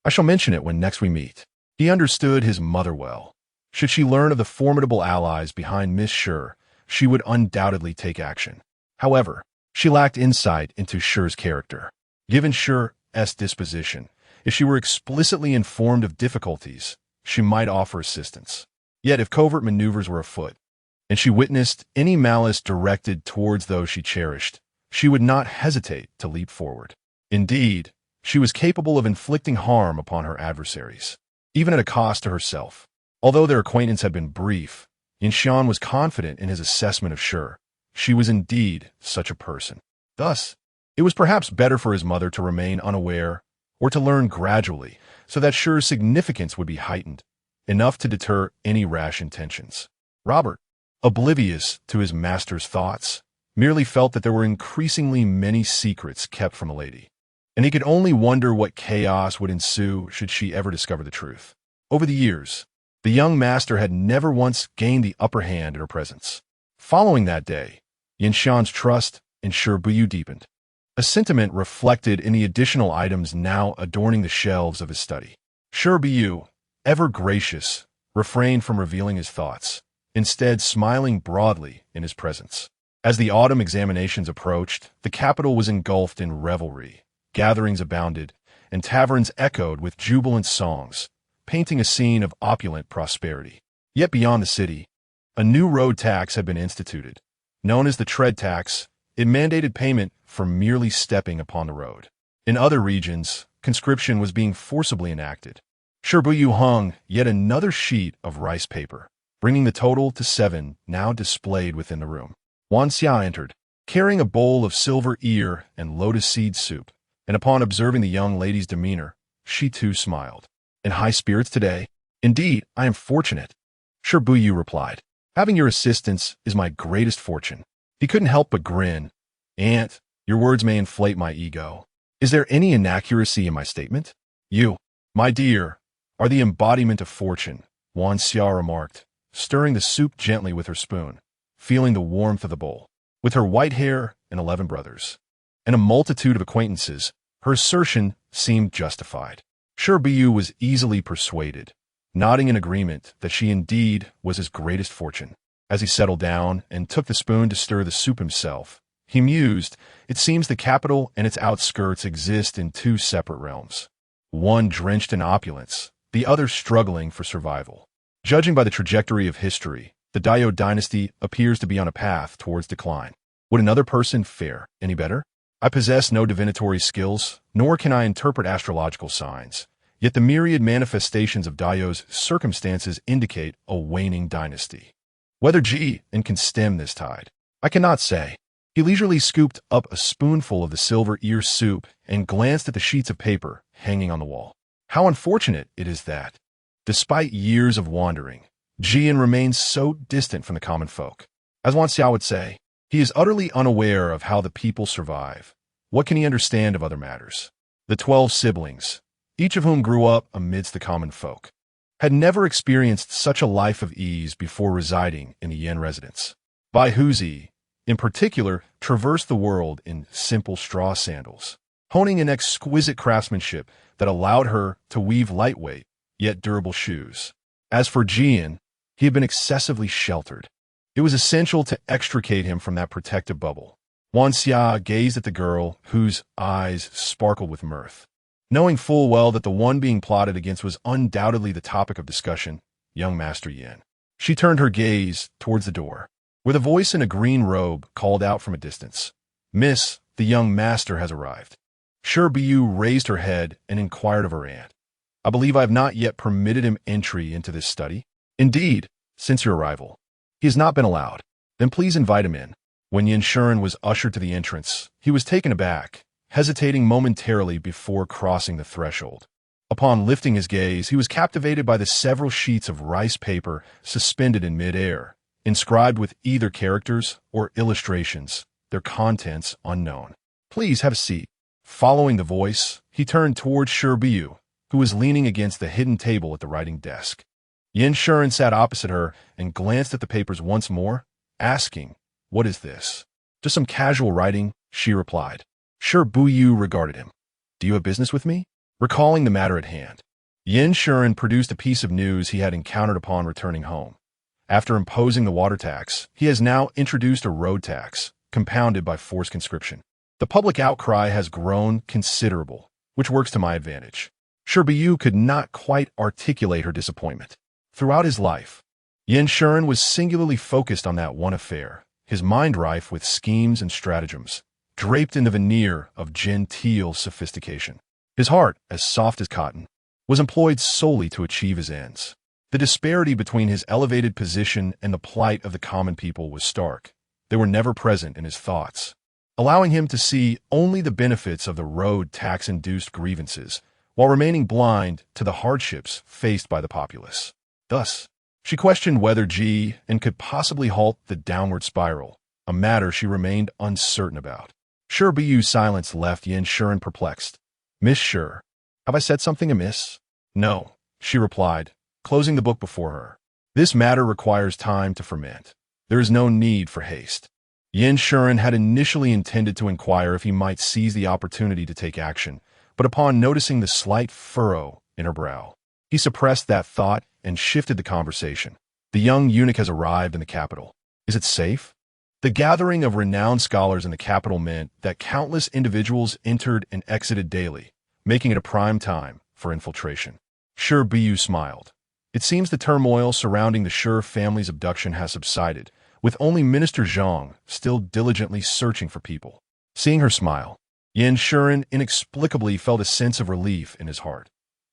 I shall mention it when next we meet." He understood his mother well. Should she learn of the formidable allies behind Miss Shi, she would undoubtedly take action. However, she lacked insight into Shi's character. Given Shi's disposition, if she were explicitly informed of difficulties, she might offer assistance. Yet if covert maneuvers were afoot, and she witnessed any malice directed towards those she cherished, she would not hesitate to leap forward. Indeed, she was capable of inflicting harm upon her adversaries, even at a cost to herself. Although their acquaintance had been brief, Yin Xian was confident in his assessment of Shi. She was indeed such a person. Thus, it was perhaps better for his mother to remain unaware or to learn gradually so that Shi's significance would be heightened, enough to deter any rash intentions. Robert, oblivious to his master's thoughts, merely felt that there were increasingly many secrets kept from the lady, and he could only wonder what chaos would ensue should she ever discover the truth. Over the years, the young master had never once gained the upper hand in her presence. Following that day, Yin Xian's trust in Shi Buyu deepened, a sentiment reflected in the additional items now adorning the shelves of his study. Shi Buyu, ever gracious, refrained from revealing his thoughts, instead smiling broadly in his presence. As the autumn examinations approached, the capital was engulfed in revelry. Gatherings abounded, and taverns echoed with jubilant songs, painting a scene of opulent prosperity. Yet beyond the city, a new road tax had been instituted. Known as the tread tax, it mandated payment for merely stepping upon the road. In other regions, conscription was being forcibly enacted. Shi Buyu hung yet another sheet of rice paper, bringing the total to 7 now displayed within the room. Wan Xia entered, carrying a bowl of silver ear and lotus seed soup, and upon observing the young lady's demeanor, she too smiled. "In high spirits today? Indeed, I am fortunate," Shi Buyu replied. "Having your assistance is my greatest fortune." He couldn't help but grin. "Aunt, your words may inflate my ego. Is there any inaccuracy in my statement?" "You, my dear, are the embodiment of fortune," Wan Xia remarked, stirring the soup gently with her spoon, feeling the warmth of the bowl. With her white hair and 11 brothers, and a multitude of acquaintances, her assertion seemed justified. Shi Buyu was easily persuaded, nodding in agreement that she indeed was his greatest fortune. As he settled down and took the spoon to stir the soup himself, he mused, "It seems the capital and its outskirts exist in 2 separate realms, one drenched in opulence, the other struggling for survival. Judging by the trajectory of history, the Dayo dynasty appears to be on a path towards decline. Would another person fare any better? I possess no divinatory skills, nor can I interpret astrological signs, yet the myriad manifestations of Dayo's circumstances indicate a waning dynasty. Whether Ji can stem this tide, I cannot say. He leisurely scooped up a spoonful of the silver ear soup and glanced at the sheets of paper hanging on the wall. How unfortunate it is that, despite years of wandering, Jian remains so distant from the common folk. As Wan Xiao would say, he is utterly unaware of how the people survive. What can he understand of other matters? The 12 siblings, each of whom grew up amidst the common folk, had never experienced such a life of ease before residing in the Yen residence. Bai Huzi, in particular, traversed the world in simple straw sandals, honing an exquisite craftsmanship that allowed her to weave lightweight, yet durable shoes. As for Jian, he had been excessively sheltered. It was essential to extricate him from that protective bubble. Wan Xia gazed at the girl, whose eyes sparkled with mirth. Knowing full well that the one being plotted against was undoubtedly the topic of discussion, young Master Yen, she turned her gaze towards the door, where the voice in a green robe called out from a distance, "Miss, the young master has arrived." Shi Buyu raised her head and inquired of her aunt, "I believe I have not yet permitted him entry into this study?" "Indeed, since your arrival. He has not been allowed." "Then please invite him in." When Yin Shuren was ushered to the entrance, he was taken aback, hesitating momentarily before crossing the threshold. Upon lifting his gaze, he was captivated by the several sheets of rice paper suspended in mid-air, inscribed with either characters or illustrations, their contents unknown. "Please have a seat." Following the voice, he turned towards Shi Buyu, who was leaning against the hidden table at the writing desk. Yin Shuren sat opposite her and glanced at the papers once more, asking, "What is this?" "Just some casual writing," she replied. Shi Buyu regarded him. "Do you have business with me?" Recalling the matter at hand, Yin Shuren produced a piece of news he had encountered upon returning home. After imposing the water tax, he has now introduced a road tax, compounded by forced conscription. The public outcry has grown considerable, which works to my advantage. Shi Buyu could not quite articulate her disappointment. Throughout his life, Yin Shuren was singularly focused on that one affair, his mind rife with schemes and stratagems, draped in the veneer of genteel sophistication. His heart, as soft as cotton, was employed solely to achieve his ends. The disparity between his elevated position and the plight of the common people was stark. They were never present in his thoughts, allowing him to see only the benefits of the road tax-induced grievances, while remaining blind to the hardships faced by the populace. Thus, she questioned whether Ji and could possibly halt the downward spiral, a matter she remained uncertain about. Shi Buyu's silence left Yin Shuren perplexed. "Miss Shi, have I said something amiss?" "No," she replied, closing the book before her. "This matter requires time to ferment. There is no need for haste." Yin Shuren had initially intended to inquire if he might seize the opportunity to take action, but upon noticing the slight furrow in her brow, he suppressed that thought and shifted the conversation. "The young eunuch has arrived in the capital. Is it safe?" The gathering of renowned scholars in the capital meant that countless individuals entered and exited daily, making it a prime time for infiltration. Shi Buyu smiled. "It seems the turmoil surrounding the Shi family's abduction has subsided, with only Minister Zhang still diligently searching for people." Seeing her smile, Yin Shuren inexplicably felt a sense of relief in his heart.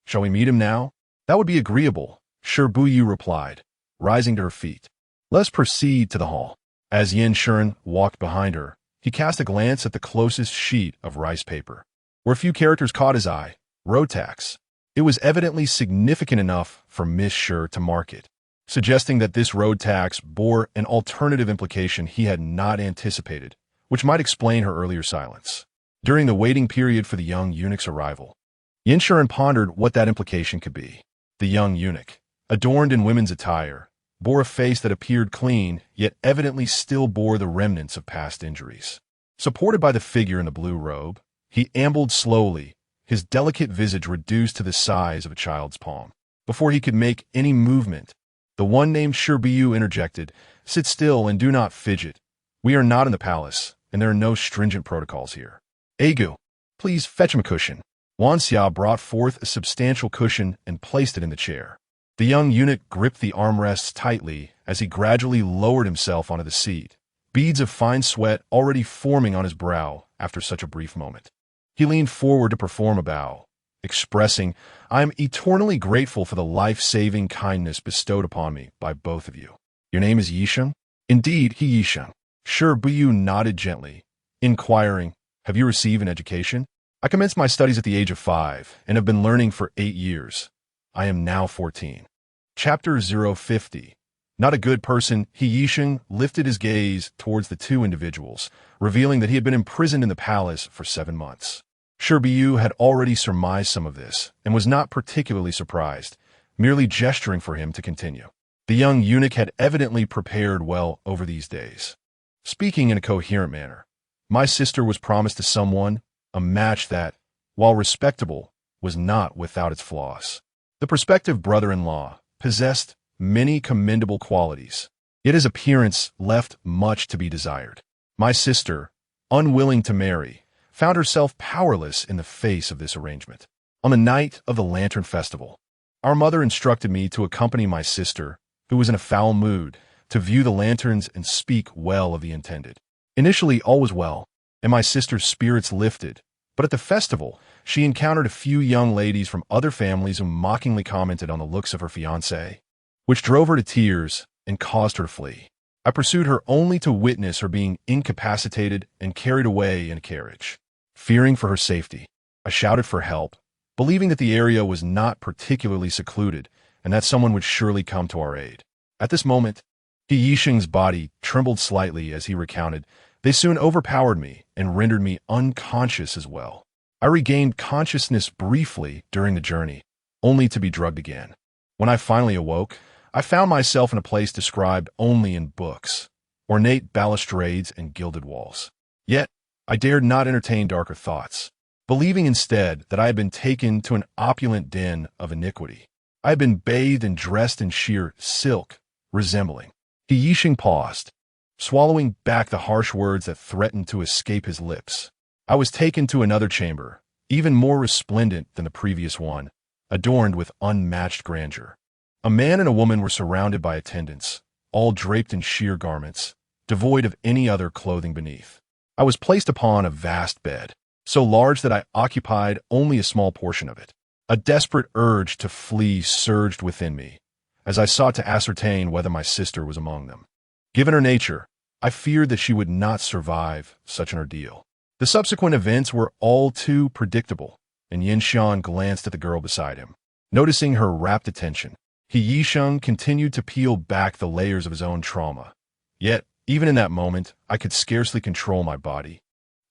"Shall we meet him now?" "That would be agreeable," Shi Buyu replied, rising to her feet. "Let's proceed to the hall." As Yin Shuren walked behind her, he cast a glance at the closest sheet of rice paper, where a few characters caught his eye: road tax. It was evidently significant enough for Miss Shi to mark it, suggesting that this road tax bore an alternative implication he had not anticipated, which might explain her earlier silence. During the waiting period for the young eunuch's arrival, Yin Shuren pondered what that implication could be. The young eunuch, adorned in women's attire, bore a face that appeared clean, yet evidently still bore the remnants of past injuries. Supported by the figure in the blue robe, he ambled slowly, his delicate visage reduced to the size of a child's palm. Before he could make any movement, the one named Shi Buyu interjected, "Sit still and do not fidget. We are not in the palace, and there are no stringent protocols here. Agu, please fetch him a cushion." Wan Xia brought forth a substantial cushion and placed it in the chair. The young eunuch gripped the armrests tightly as he gradually lowered himself onto the seat, beads of fine sweat already forming on his brow after such a brief moment. He leaned forward to perform a bow, expressing, "I am eternally grateful for the life-saving kindness bestowed upon me by both of you." "Your name is Yisheng?" "Indeed, he Yisheng." Shi Buyu nodded gently, inquiring, "Have you received an education?" "I commenced my studies at the age of 5 and have been learning for 8 years. I am now 14. Chapter 050. Not a good person. He Yisheng lifted his gaze towards the two individuals, revealing that he had been imprisoned in the palace for 7 months. Shi Buyu had already surmised some of this and was not particularly surprised, merely gesturing for him to continue. The young eunuch had evidently prepared well over these days. Speaking in a coherent manner, my sister was promised to someone, a match that, while respectable, was not without its flaws. The prospective brother-in-law possessed many commendable qualities, yet his appearance left much to be desired. My sister, unwilling to marry, found herself powerless in the face of this arrangement. On the night of the Lantern Festival, our mother instructed me to accompany my sister, who was in a foul mood, to view the lanterns and speak well of the intended. Initially, all was well, and my sister's spirits lifted, but at the festival, she encountered a few young ladies from other families who mockingly commented on the looks of her fiancé, which drove her to tears and caused her to flee. I pursued her only to witness her being incapacitated and carried away in a carriage. Fearing for her safety, I shouted for help, believing that the area was not particularly secluded and that someone would surely come to our aid. At this moment, He Yisheng's body trembled slightly as he recounted. They soon overpowered me and rendered me unconscious as well. I regained consciousness briefly during the journey, only to be drugged again. When I finally awoke, I found myself in a place described only in books, ornate balustrades and gilded walls. Yet, I dared not entertain darker thoughts, believing instead that I had been taken to an opulent den of iniquity. I had been bathed and dressed in sheer silk, resembling. He Yisheng paused, swallowing back the harsh words that threatened to escape his lips. I was taken to another chamber, even more resplendent than the previous one, adorned with unmatched grandeur. A man and a woman were surrounded by attendants, all draped in sheer garments, devoid of any other clothing beneath. I was placed upon a vast bed, so large that I occupied only a small portion of it. A desperate urge to flee surged within me, as I sought to ascertain whether my sister was among them. Given her nature, I feared that she would not survive such an ordeal. The subsequent events were all too predictable, and Yin Shan glanced at the girl beside him. Noticing her rapt attention, He Yisheng continued to peel back the layers of his own trauma. Yet, even in that moment, I could scarcely control my body,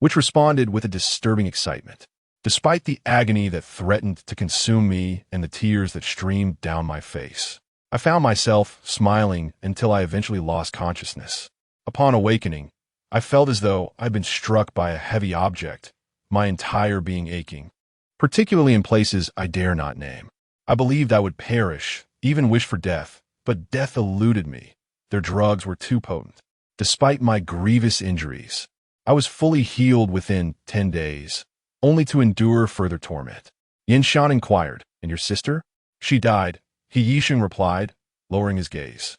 which responded with a disturbing excitement. Despite the agony that threatened to consume me and the tears that streamed down my face, I found myself smiling until I eventually lost consciousness. Upon awakening, I felt as though I'd been struck by a heavy object, my entire being aching, particularly in places I dare not name. I believed I would perish, even wished for death, but death eluded me. Their drugs were too potent. Despite my grievous injuries, I was fully healed within 10 days, only to endure further torment. Yin Shan inquired, "And your sister?" "She died," He Yisheng replied, lowering his gaze.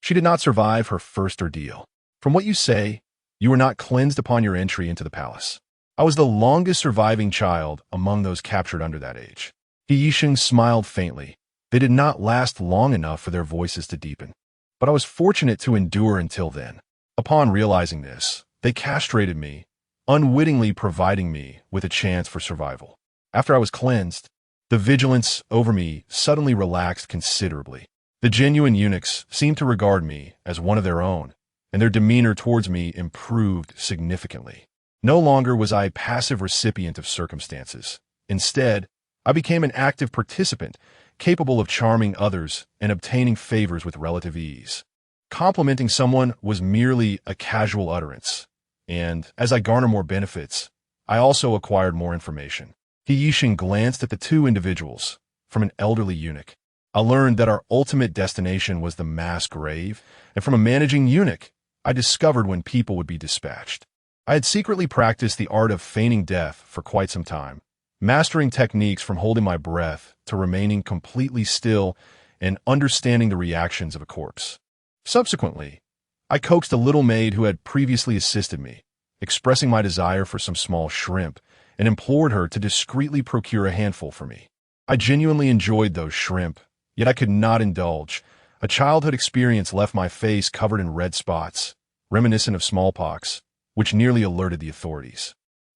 "She did not survive her first ordeal. From what you say, you were not cleansed upon your entry into the palace. I was the longest surviving child among those captured under that age." He Yisheng smiled faintly. They did not last long enough for their voices to deepen. But I was fortunate to endure until then. Upon realizing this, they castrated me, unwittingly providing me with a chance for survival. After I was cleansed, the vigilance over me suddenly relaxed considerably. The genuine eunuchs seemed to regard me as one of their own, and their demeanor towards me improved significantly. No longer was I a passive recipient of circumstances. Instead, I became an active participant, capable of charming others and obtaining favors with relative ease. Complimenting someone was merely a casual utterance, and as I garner more benefits, I also acquired more information. He Yisheng glanced at the two individuals, from an elderly eunuch. I learned that our ultimate destination was the mass grave, and from a managing eunuch, I discovered when people would be dispatched. I had secretly practiced the art of feigning death for quite some time, mastering techniques from holding my breath to remaining completely still and understanding the reactions of a corpse. Subsequently, I coaxed a little maid who had previously assisted me, expressing my desire for some small shrimp, and implored her to discreetly procure a handful for me. I genuinely enjoyed those shrimp, yet I could not indulge. A childhood experience left my face covered in red spots, reminiscent of smallpox, which nearly alerted the authorities.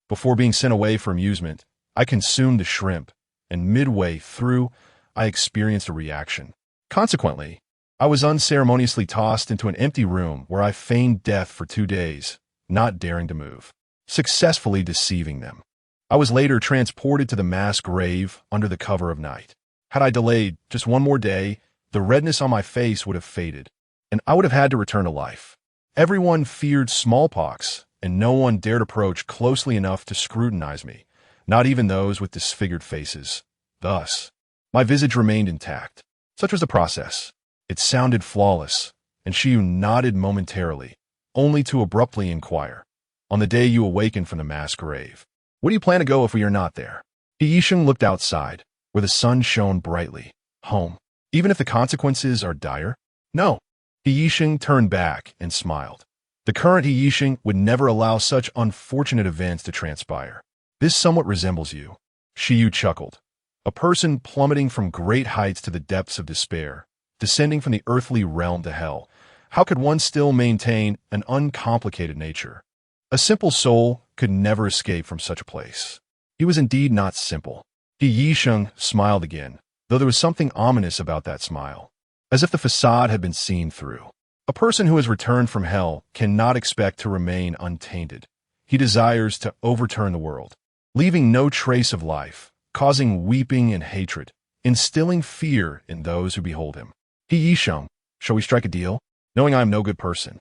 Before being sent away for amusement, I consumed the shrimp, and midway through, I experienced a reaction. Consequently, I was unceremoniously tossed into an empty room where I feigned death for 2 days, not daring to move, successfully deceiving them. I was later transported to the mass grave under the cover of night. Had I delayed just one more day, the redness on my face would have faded, and I would have had to return to life. Everyone feared smallpox, and no one dared approach closely enough to scrutinize me, not even those with disfigured faces. Thus, my visage remained intact. Such was the process. It sounded flawless, and Shi nodded momentarily, only to abruptly inquire, "On the day you awaken from the mass grave, where do you plan to go if we are not there?" Yisheng looked outside, where the sun shone brightly. "Home. Even if the consequences are dire?" "No." Yisheng turned back and smiled. The current Yisheng would never allow such unfortunate events to transpire. "This somewhat resembles you." Shi chuckled. "A person plummeting from great heights to the depths of despair, descending from the earthly realm to hell. How could one still maintain an uncomplicated nature? A simple soul could never escape from such a place." He was indeed not simple. Yisheng smiled again, though there was something ominous about that smile, as if the facade had been seen through. A person who has returned from hell cannot expect to remain untainted. He desires to overturn the world, leaving no trace of life, causing weeping and hatred, instilling fear in those who behold him. "Yisheng, shall we strike a deal? Knowing I am no good person,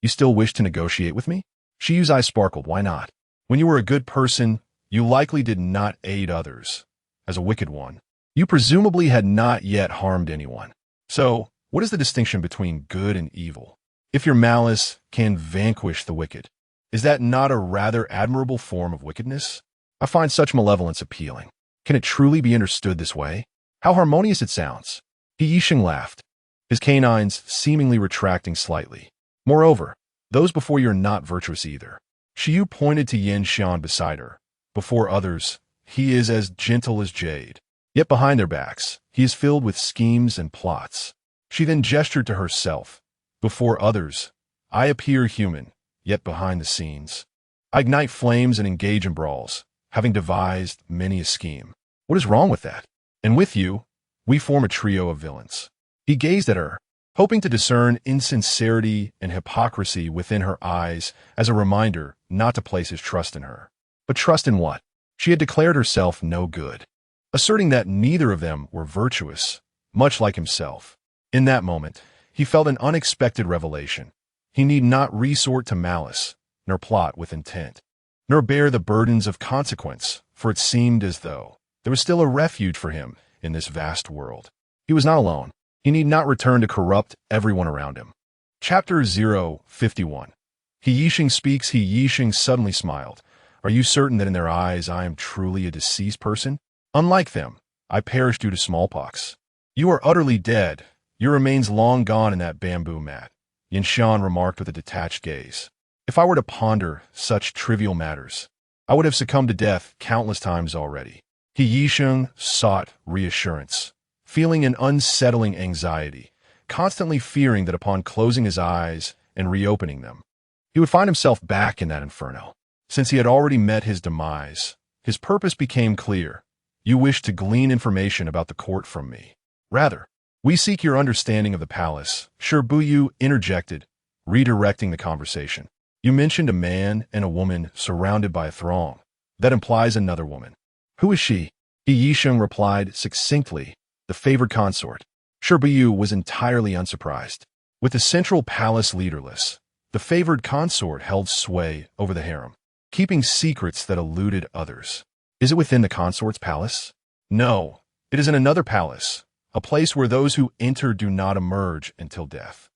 you still wish to negotiate with me?" Shiyu's eyes sparkled. "Why not? When you were a good person, you likely did not aid others. As a wicked one, you presumably had not yet harmed anyone. So, what is the distinction between good and evil? If your malice can vanquish the wicked, is that not a rather admirable form of wickedness? I find such malevolence appealing. Can it truly be understood this way? How harmonious it sounds." Yisheng laughed, his canines seemingly retracting slightly. "Moreover, those before you are not virtuous either." Shiyu pointed to Yin Xian beside her. "Before others, he is as gentle as jade. Yet behind their backs, he is filled with schemes and plots." She then gestured to herself. "Before others, I appear human, yet behind the scenes, I ignite flames and engage in brawls, having devised many a scheme. What is wrong with that? And with you, we form a trio of villains." He gazed at her, hoping to discern insincerity and hypocrisy within her eyes as a reminder not to place his trust in her. But trust in what? She had declared herself no good, asserting that neither of them were virtuous, much like himself. In that moment, he felt an unexpected revelation. He need not resort to malice, nor plot with intent, nor bear the burdens of consequence, for it seemed as though there was still a refuge for him in this vast world. He was not alone. He need not return to corrupt everyone around him. Chapter 051. Yisheng speaks. Yisheng suddenly smiled. "Are you certain that in their eyes I am truly a deceased person? Unlike them, I perished due to smallpox. You are utterly dead. Your remains long gone in that bamboo mat," Yin Xian remarked with a detached gaze. "If I were to ponder such trivial matters, I would have succumbed to death countless times already." Yisheng sought reassurance, feeling an unsettling anxiety, constantly fearing that upon closing his eyes and reopening them, he would find himself back in that inferno. Since he had already met his demise, his purpose became clear. "You wish to glean information about the court from me. Rather, we seek your understanding of the palace," Shi Buyu interjected, redirecting the conversation. "You mentioned a man and a woman surrounded by a throng. That implies another woman. Who is she?" Yisheng replied succinctly, "The favored consort." Shi Buyu was entirely unsurprised. With the central palace leaderless, the favored consort held sway over the harem, keeping secrets that eluded others. "Is it within the consort's palace?" "No, it is in another palace, a place where those who enter do not emerge until death.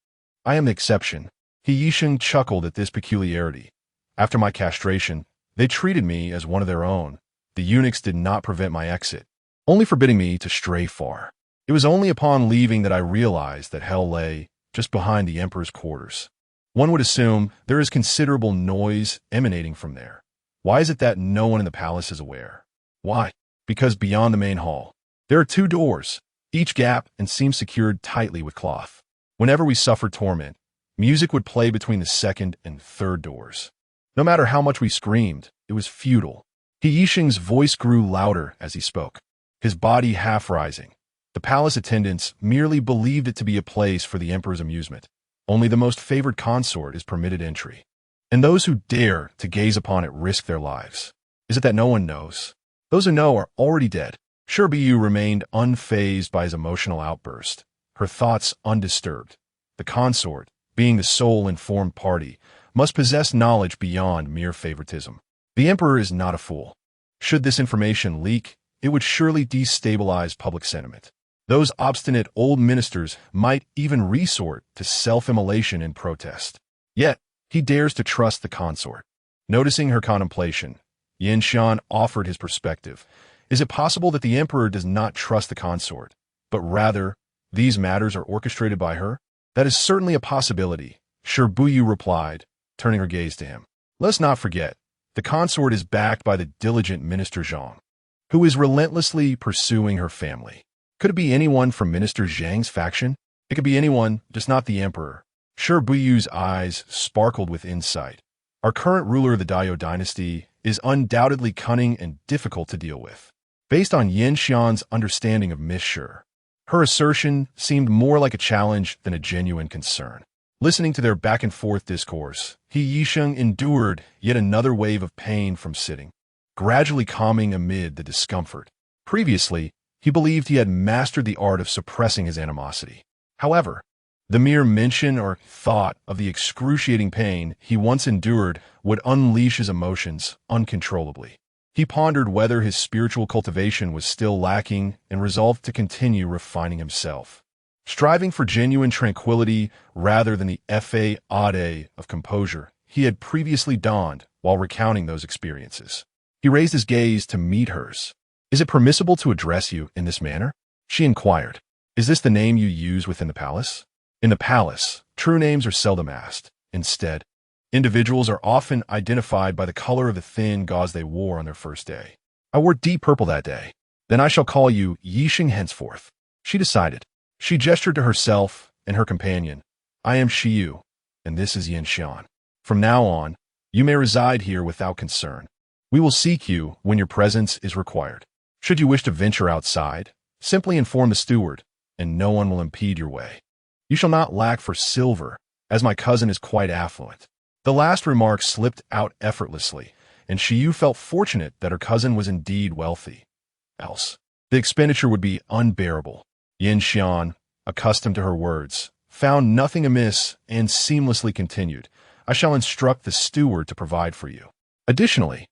I am the exception." Yisheng chuckled at this peculiarity. "After my castration, they treated me as one of their own. The eunuchs did not prevent my exit, only forbidding me to stray far. It was only upon leaving that I realized that hell lay just behind the emperor's quarters. One would assume there is considerable noise emanating from there. Why is it that no one in the palace is aware? Why? Because beyond the main hall, there are 2 doors, each gap and seam secured tightly with cloth. Whenever we suffer torment, Music would play between the second and third doors. No matter how much we screamed, it was futile. He Yixing's voice grew louder as he spoke, his body half rising. The palace attendants merely believed it to be a place for the emperor's amusement. Only the most favored consort is permitted entry, and those who dare to gaze upon it risk their lives. Is it that no one knows? Those who know are already dead. Shi Buyu remained unfazed by his emotional outburst, her thoughts undisturbed. The consort, being the sole informed party, must possess knowledge beyond mere favoritism. The emperor is not a fool. Should this information leak, it would surely destabilize public sentiment. Those obstinate old ministers might even resort to self-immolation in protest. Yet, he dares to trust the consort. Noticing her contemplation, Yinshan offered his perspective. Is it possible that the emperor does not trust the consort, but rather these matters are orchestrated by her? That is certainly a possibility, Shi Buyu replied, turning her gaze to him. Let's not forget, the consort is backed by the diligent Minister Zhang, who is relentlessly pursuing her family. Could it be anyone from Minister Zhang's faction? It could be anyone, just not the emperor. Shi Buyu's eyes sparkled with insight. Our current ruler of the Dao dynasty is undoubtedly cunning and difficult to deal with. Based on Yinshan's understanding of Miss Shi, her assertion seemed more like a challenge than a genuine concern. Listening to their back-and-forth discourse, He Yixing endured yet another wave of pain from sitting, gradually calming amid the discomfort. Previously, he believed he had mastered the art of suppressing his animosity. However, the mere mention or thought of the excruciating pain he once endured would unleash his emotions uncontrollably. He pondered whether his spiritual cultivation was still lacking and resolved to continue refining himself, striving for genuine tranquility rather than the eidetic of composure he had previously donned while recounting those experiences. He raised his gaze to meet hers. Is it permissible to address you in this manner? She inquired. Is this the name you use within the palace? In the palace, true names are seldom asked. Instead, individuals are often identified by the color of the thin gauze they wore on their first day. I wore deep purple that day. Then I shall call you Yixing henceforth. She decided. She gestured to herself and her companion. I am Shi Buyu, and this is Yinshan. From now on, you may reside here without concern. We will seek you when your presence is required. Should you wish to venture outside, simply inform the steward, and no one will impede your way. You shall not lack for silver, as my cousin is quite affluent. The last remark slipped out effortlessly, and Shi Buyu felt fortunate that her cousin was indeed wealthy. Else, the expenditure would be unbearable. Yinshan, accustomed to her words, found nothing amiss and seamlessly continued. I shall instruct the steward to provide for you. Additionally,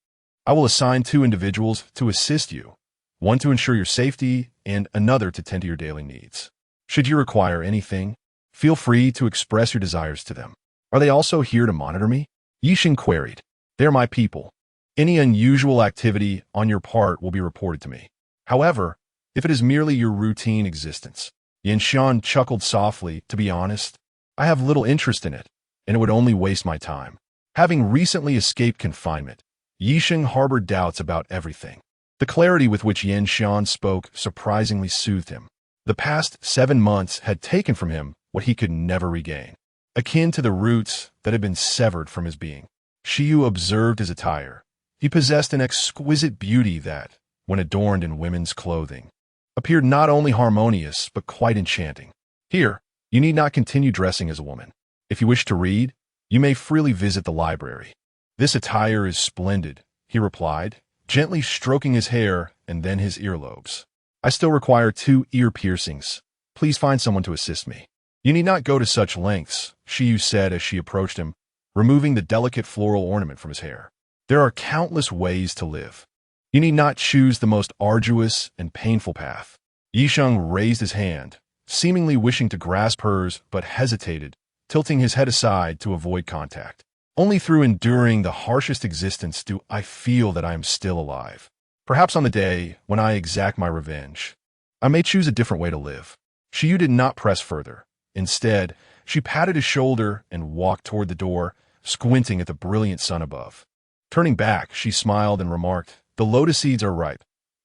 I will assign 2 individuals to assist you, one to ensure your safety and another to tend to your daily needs. Should you require anything, feel free to express your desires to them. Are they also here to monitor me? Yixing queried. They are my people. Any unusual activity on your part will be reported to me. However, if it is merely your routine existence, Yinshan chuckled softly. To be honest, I have little interest in it, and it would only waste my time. Having recently escaped confinement, Yixing harbored doubts about everything. The clarity with which Yinshan spoke surprisingly soothed him. The past 7 months had taken from him what he could never regain, akin to the roots that had been severed from his being. Shi Buyu observed his attire. He possessed an exquisite beauty that, when adorned in women's clothing, appeared not only harmonious but quite enchanting. Here, you need not continue dressing as a woman. If you wish to read, you may freely visit the library. This attire is splendid, he replied, gently stroking his hair and then his earlobes. I still require 2 ear piercings. Please find someone to assist me. You need not go to such lengths, Shi Buyu said as she approached him, removing the delicate floral ornament from his hair. There are countless ways to live. You need not choose the most arduous and painful path. Yixing raised his hand, seemingly wishing to grasp hers but hesitated, tilting his head aside to avoid contact. Only through enduring the harshest existence do I feel that I am still alive. Perhaps on the day when I exact my revenge, I may choose a different way to live. Shi Buyu did not press further. Instead, she patted his shoulder and walked toward the door, squinting at the brilliant sun above. Turning back, she smiled and remarked, the lotus seeds are ripe.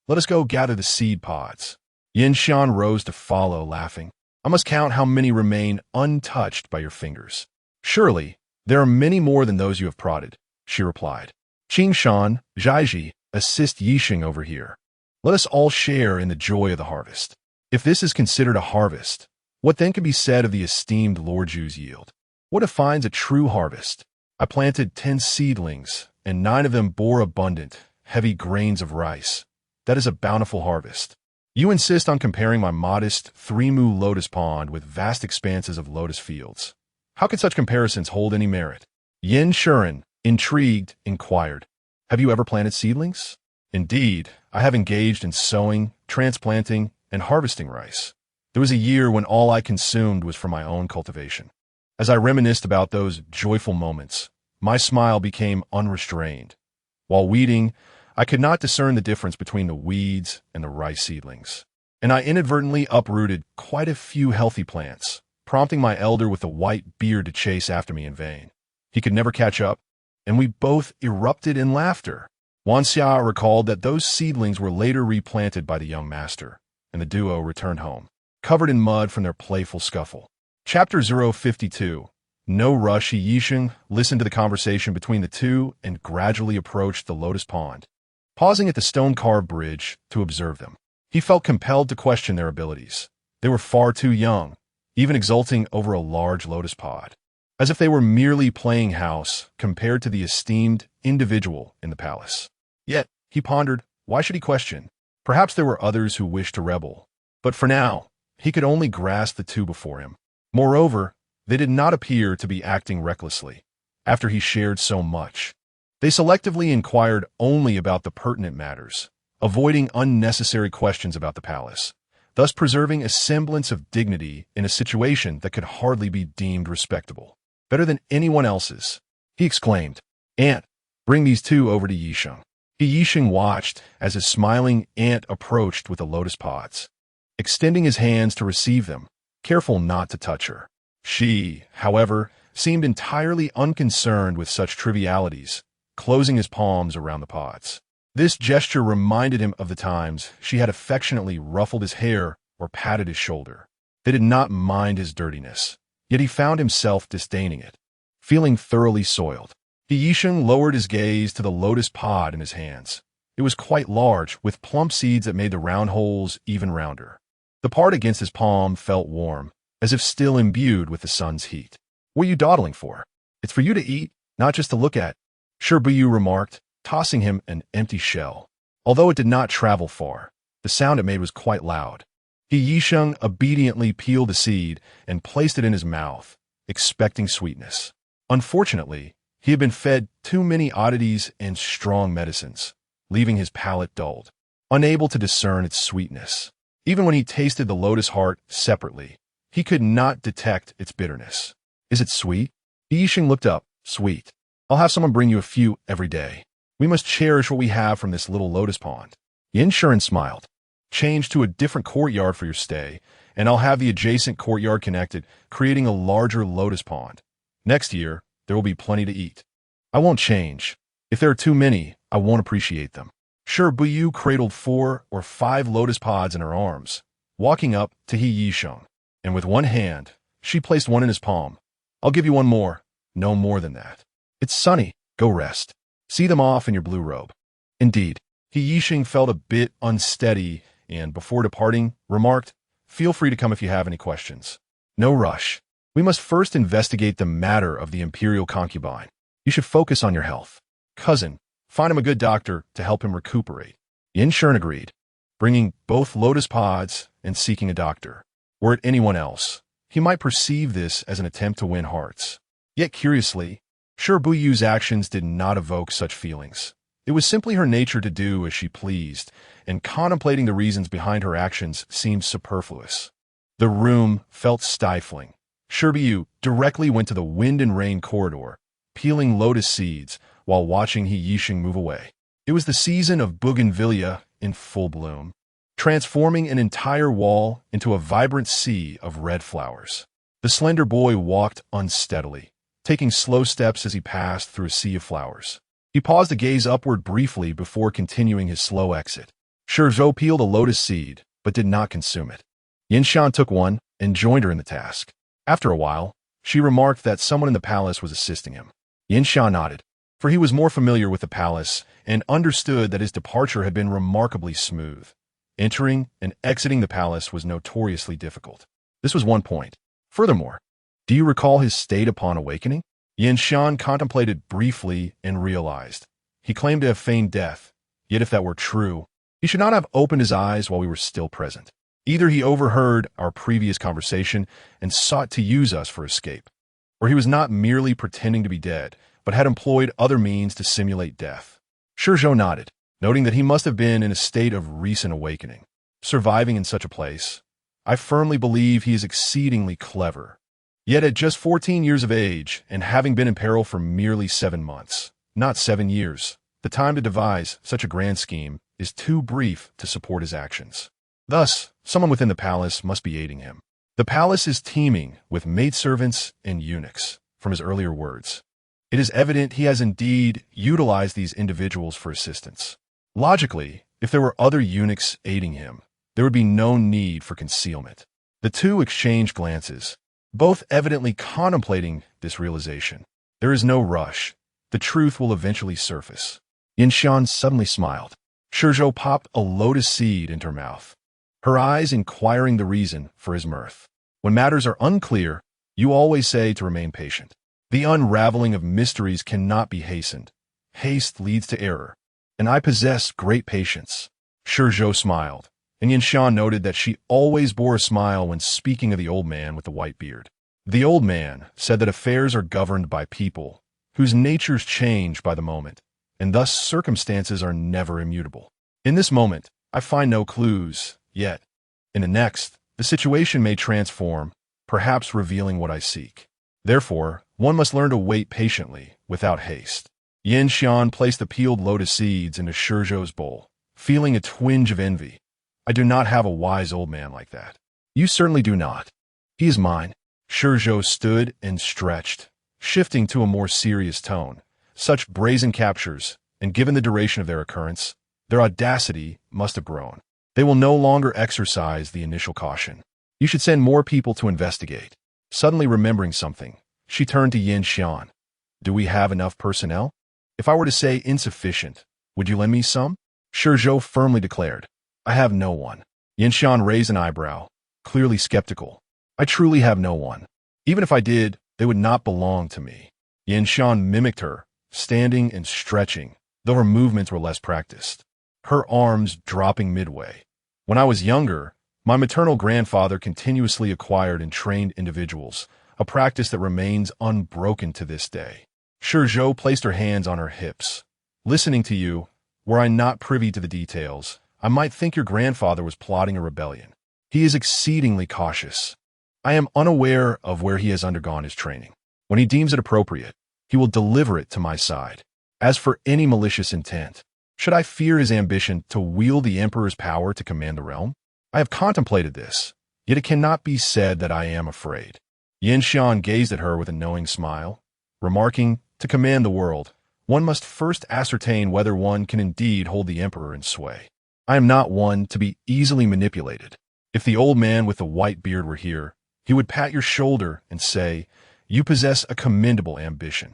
Let us go gather the seed pods. Yinshan rose to follow, laughing. I must count how many remain untouched by your fingers. Surely, there are many more than those you have prodded, she replied. Qingshan, Zhaiji, assist Yixing over here. Let us all share in the joy of the harvest. If this is considered a harvest, what then can be said of the esteemed Lord Ju's yield? What defines a true harvest? I planted 10 seedlings, and 9 of them bore abundant, heavy grains of rice. That is a bountiful harvest. You insist on comparing my modest 3-mu lotus pond with vast expanses of lotus fields. How can such comparisons hold any merit? Yin Shuren, intrigued, inquired, have you ever planted seedlings? Indeed, I have engaged in sowing, transplanting, and harvesting rice. There was a year when all I consumed was from my own cultivation. As I reminisced about those joyful moments, my smile became unrestrained. While weeding, I could not discern the difference between the weeds and the rice seedlings, and I inadvertently uprooted quite a few healthy plants, prompting my elder with the white beard to chase after me in vain. He could never catch up, and we both erupted in laughter. Wanxia recalled that those seedlings were later replanted by the young master, and the duo returned home, covered in mud from their playful scuffle. Chapter 052. No rush. Yixing listened to the conversation between the two and gradually approached the lotus pond, pausing at the stone-carved bridge to observe them. He felt compelled to question their abilities. They were far too young, even exulting over a large lotus pod, as if they were merely playing house compared to the esteemed individual in the palace. Yet, he pondered, why should he question? Perhaps there were others who wished to rebel, but for now, he could only grasp the two before him. Moreover, they did not appear to be acting recklessly, after he shared so much. They selectively inquired only about the pertinent matters, avoiding unnecessary questions about the palace, thus preserving a semblance of dignity in a situation that could hardly be deemed respectable. Better than anyone else's, he exclaimed. Aunt, bring these two over to Yixing. Yixing watched as his smiling aunt approached with the lotus pods, extending his hands to receive them, careful not to touch her. She, however, seemed entirely unconcerned with such trivialities, closing his palms around the pods. This gesture reminded him of the times she had affectionately ruffled his hair or patted his shoulder. They did not mind his dirtiness, yet he found himself disdaining it, feeling thoroughly soiled. Yixing lowered his gaze to the lotus pod in his hands. It was quite large, with plump seeds that made the round holes even rounder. The part against his palm felt warm, as if still imbued with the sun's heat. What are you dawdling for? It's for you to eat, not just to look at, Shi Buyu remarked, tossing him an empty shell. Although it did not travel far, the sound it made was quite loud. Yixing obediently peeled the seed and placed it in his mouth, expecting sweetness. Unfortunately, he had been fed too many oddities and strong medicines, leaving his palate dulled, unable to discern its sweetness. Even when he tasted the lotus heart separately, he could not detect its bitterness. Is it sweet? Yixing looked up. Sweet. I'll have someone bring you a few every day. We must cherish what we have from this little lotus pond. Yin Shuren smiled. Change to a different courtyard for your stay, and I'll have the adjacent courtyard connected, creating a larger lotus pond. Next year, there will be plenty to eat. I won't change. If there are too many, I won't appreciate them. Shi Buyu cradled 4 or 5 lotus pods in her arms, walking up to Yixing, and with one hand, she placed one in his palm. I'll give you one more, no more than that. It's sunny, go rest. See them off in your blue robe. Indeed, Yixing felt a bit unsteady and, before departing, remarked, feel free to come if you have any questions. No rush. We must first investigate the matter of the imperial concubine. You should focus on your health. Cousin, find him a good doctor to help him recuperate. Yin Shuren agreed, bringing both lotus pods and seeking a doctor. Were it anyone else, he might perceive this as an attempt to win hearts. Yet curiously, Shi Buyu's actions did not evoke such feelings. It was simply her nature to do as she pleased, and contemplating the reasons behind her actions seemed superfluous. The room felt stifling. Shi Buyu directly went to the wind and rain corridor, peeling lotus seeds while watching Yixing move away. It was the season of bougainvillea in full bloom, transforming an entire wall into a vibrant sea of red flowers. The slender boy walked unsteadily, taking slow steps as he passed through a sea of flowers. He paused to gaze upward briefly before continuing his slow exit. Shi Zhou peeled a lotus seed, but did not consume it. Yin Shan took one and joined her in the task. After a while, She remarked that someone in the palace was assisting him. Yinsha nodded, for he was more familiar with the palace and understood that his departure had been remarkably smooth. Entering and exiting the palace was notoriously difficult. This was one point. Furthermore, do you recall his state upon awakening? Yinshan contemplated briefly and realized. He claimed to have feigned death, yet if that were true, he should not have opened his eyes while we were still present. Either he overheard our previous conversation and sought to use us for escape, or he was not merely pretending to be dead, but had employed other means to simulate death. Shi Buyu nodded, noting that he must have been in a state of recent awakening. Surviving in such a place, I firmly believe he is exceedingly clever. Yet at just 14 years of age, and having been in peril for merely 7 months, not 7 years, the time to devise such a grand scheme is too brief to support his actions. Thus, someone within the palace must be aiding him. The palace is teeming with maidservants and eunuchs, from his earlier words. It is evident he has indeed utilized these individuals for assistance. Logically, if there were other eunuchs aiding him, there would be no need for concealment. The two exchanged glances, both evidently contemplating this realization. There is no rush. The truth will eventually surface. Yinshan suddenly smiled. Shi Buyu popped a lotus seed into her mouth, her eyes inquiring the reason for his mirth. When matters are unclear, you always say to remain patient. The unraveling of mysteries cannot be hastened. Haste leads to error, and I possess great patience. Shi Buyu smiled, and Yinshan noted that she always bore a smile when speaking of the old man with the white beard. The old man said that affairs are governed by people, whose natures change by the moment, and thus circumstances are never immutable. In this moment, I find no clues, yet, in the next, the situation may transform, perhaps revealing what I seek. Therefore, one must learn to wait patiently, without haste. Yinshan placed the peeled lotus seeds into Shi Buyu's bowl, feeling a twinge of envy. I do not have a wise old man like that. You certainly do not. He is mine. Shi Buyu stood and stretched, shifting to a more serious tone. Such brazen captures, and given the duration of their occurrence, their audacity must have grown. They will no longer exercise the initial caution. You should send more people to investigate. Suddenly remembering something, she turned to Yinshan. Do we have enough personnel? If I were to say insufficient, would you lend me some? Shi Buyu firmly declared. I have no one. Yinshan raised an eyebrow, clearly skeptical. I truly have no one. Even if I did, they would not belong to me. Yinshan mimicked her, standing and stretching, though her movements were less practiced, her arms dropping midway. When I was younger, my maternal grandfather continuously acquired and trained individuals, a practice that remains unbroken to this day. Shi Buyu placed her hands on her hips. Listening to you, were I not privy to the details, I might think your grandfather was plotting a rebellion. He is exceedingly cautious. I am unaware of where he has undergone his training. When he deems it appropriate, he will deliver it to my side. As for any malicious intent, should I fear his ambition to wield the emperor's power to command the realm? I have contemplated this, yet it cannot be said that I am afraid. Yinshan gazed at her with a knowing smile, remarking, to command the world, one must first ascertain whether one can indeed hold the emperor in sway. I am not one to be easily manipulated. If the old man with the white beard were here, he would pat your shoulder and say, you possess a commendable ambition.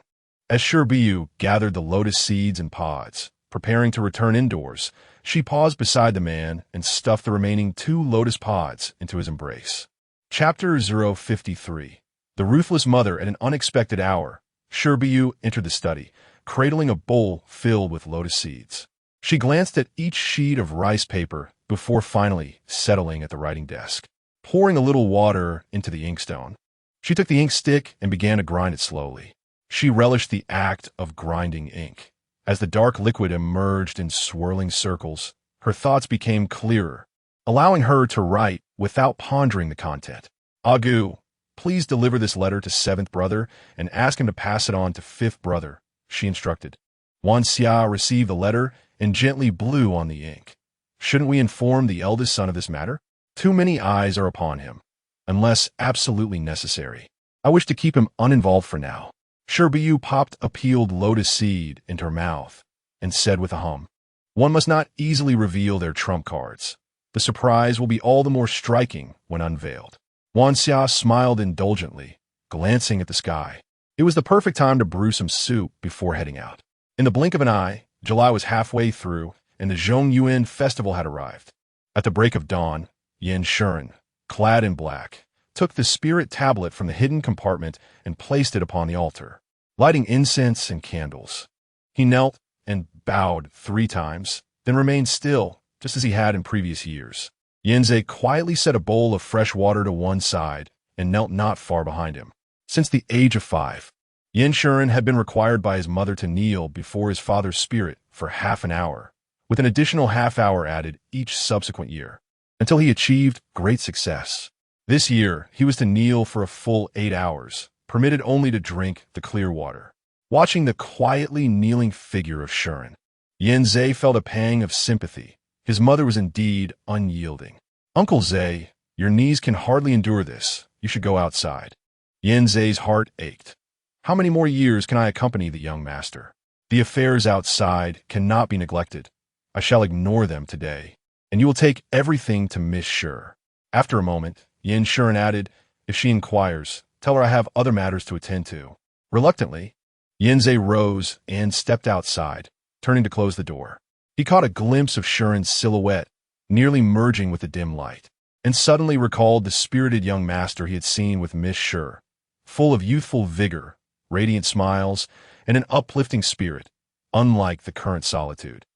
As Shi Buyu gathered the lotus seeds and pods, preparing to return indoors, she paused beside the man and stuffed the remaining 2 lotus pods into his embrace. Chapter 053. The Ruthless Mother at an Unexpected Hour. Shi Buyu entered the study, cradling a bowl filled with lotus seeds. She glanced at each sheet of rice paper before finally settling at the writing desk. Pouring a little water into the inkstone, she took the ink stick and began to grind it slowly. She relished the act of grinding ink. As the dark liquid emerged in swirling circles, her thoughts became clearer, allowing her to write without pondering the content. Agu, please deliver this letter to 7th brother and ask him to pass it on to 5th brother, she instructed. Wan Xia received the letter and gently blew on the ink. Shouldn't we inform the eldest son of this matter? Too many eyes are upon him, unless absolutely necessary. I wish to keep him uninvolved for now. Shi Buyu popped a peeled lotus seed into her mouth and said with a hum, one must not easily reveal their trump cards. The surprise will be all the more striking when unveiled. Wan Xia smiled indulgently, glancing at the sky. It was the perfect time to brew some soup before heading out. In the blink of an eye, July was halfway through, and the Zhongyuan festival had arrived. At the break of dawn, Yin Shuren, clad in black, took the spirit tablet from the hidden compartment and placed it upon the altar, lighting incense and candles. He knelt and bowed 3 times, then remained still, just as he had in previous years. Yinze quietly set a bowl of fresh water to one side and knelt not far behind him. Since the age of 5, Yin Shuren had been required by his mother to kneel before his father's spirit for half an hour, with an additional half hour added each subsequent year, until he achieved great success. This year, he was to kneel for a full 8 hours, permitted only to drink the clear water. Watching the quietly kneeling figure of Shuren, Yin Zhe felt a pang of sympathy. His mother was indeed unyielding. "Uncle Zhe, your knees can hardly endure this. You should go outside." Yin Zhe's heart ached. How many more years can I accompany the young master? The affairs outside cannot be neglected. I shall ignore them today, and you will take everything to Miss Sure. After a moment, Yin Shuren added, "If she inquires, tell her I have other matters to attend to." Reluctantly, Yin Zhe rose and stepped outside, turning to close the door. He caught a glimpse of Shuren's silhouette, nearly merging with the dim light, and suddenly recalled the spirited young master he had seen with Miss Sure, full of youthful vigor, radiant smiles, and an uplifting spirit, unlike the current solitude.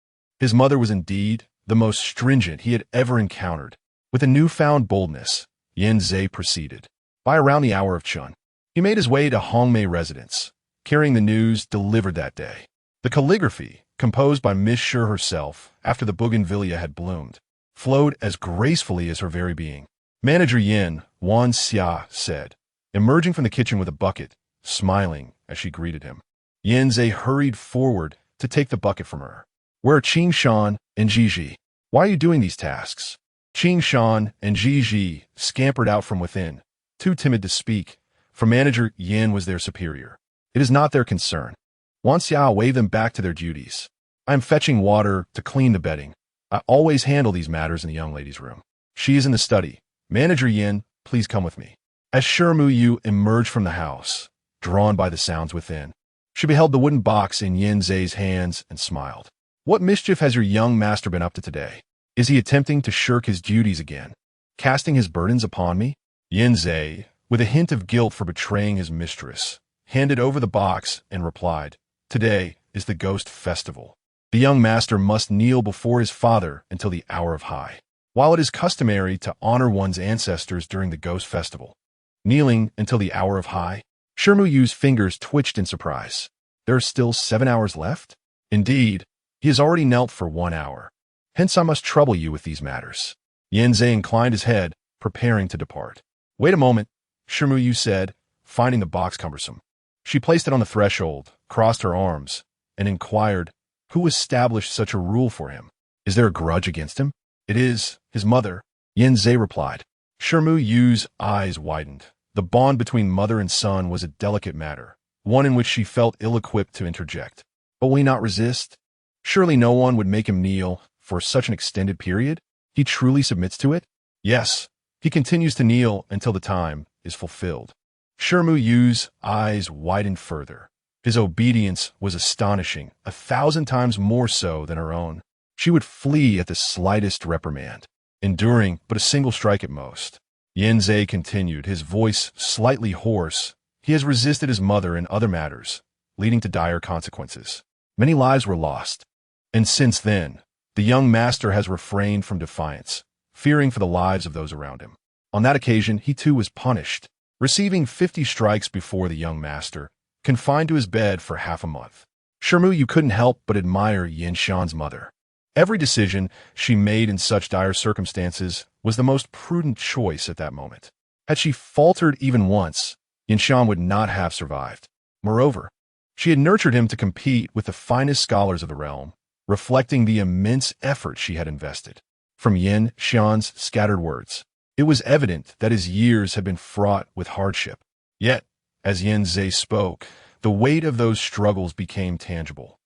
His mother was indeed the most stringent he had ever encountered. With a newfound boldness, Yin Zhe proceeded. By around the hour of Chun, he made his way to Hongmei residence, carrying the news delivered that day. The calligraphy, composed by Miss Sure herself after the bougainvillea had bloomed, flowed as gracefully as her very being. Manager Yin, Wan Xia, said, emerging from the kitchen with a bucket, smiling as she greeted him. Yin Zhe hurried forward to take the bucket from her. "Where are Qing Shan and Jiji? Why are you doing these tasks?" Qing Shan and Jiji scampered out from within, too timid to speak, for Manager Yin was their superior. It is not their concern. Wan Xia waved them back to their duties. "I am fetching water to clean the bedding. I always handle these matters in the young lady's room. She is in the study. Manager Yin, please come with me." As Shi Buyu emerged from the house, drawn by the sounds within, she beheld the wooden box in Yin Zhe's hands and smiled. "What mischief has your young master been up to today? Is he attempting to shirk his duties again, casting his burdens upon me?" Yin Zhe, with a hint of guilt for betraying his mistress, handed over the box and replied, "Today is the ghost festival. The young master must kneel before his father until the hour of high. While it is customary to honor one's ancestors during the ghost festival, kneeling until the hour of high?" Shi Buyu's fingers twitched in surprise. "There are still 7 hours left?" "Indeed, he has already knelt for 1 hour. Hence I must trouble you with these matters." Yin Zhe inclined his head, preparing to depart. "Wait a moment," Shi Buyu said, finding the box cumbersome. She placed it on the threshold, crossed her arms, and inquired, "Who established such a rule for him? Is there a grudge against him?" "It is his mother," Yin Zhe replied. Shi Buyu's eyes widened. The bond between mother and son was a delicate matter, one in which she felt ill-equipped to interject. "But will he not resist? Surely no one would make him kneel for such an extended period? He truly submits to it?" "Yes, he continues to kneel until the time is fulfilled." Shi Buyu's eyes widened further. His obedience was astonishing, 1,000 times more so than her own. She would flee at the slightest reprimand, enduring but a single strike at most. Yin Zhe continued, his voice slightly hoarse. "He has resisted his mother in other matters, leading to dire consequences. Many lives were lost. And since then, the young master has refrained from defiance, fearing for the lives of those around him. On that occasion, he too was punished, receiving 50 strikes before the young master, confined to his bed for half a month." Shi Buyu couldn't help but admire Yin Shan's mother. Every decision she made in such dire circumstances was the most prudent choice at that moment. Had she faltered even once, Yin Shan would not have survived. Moreover, she had nurtured him to compete with the finest scholars of the realm, reflecting the immense effort she had invested. From Yin Shan's scattered words, it was evident that his years had been fraught with hardship. Yet, as Yin Zhe spoke, the weight of those struggles became tangible.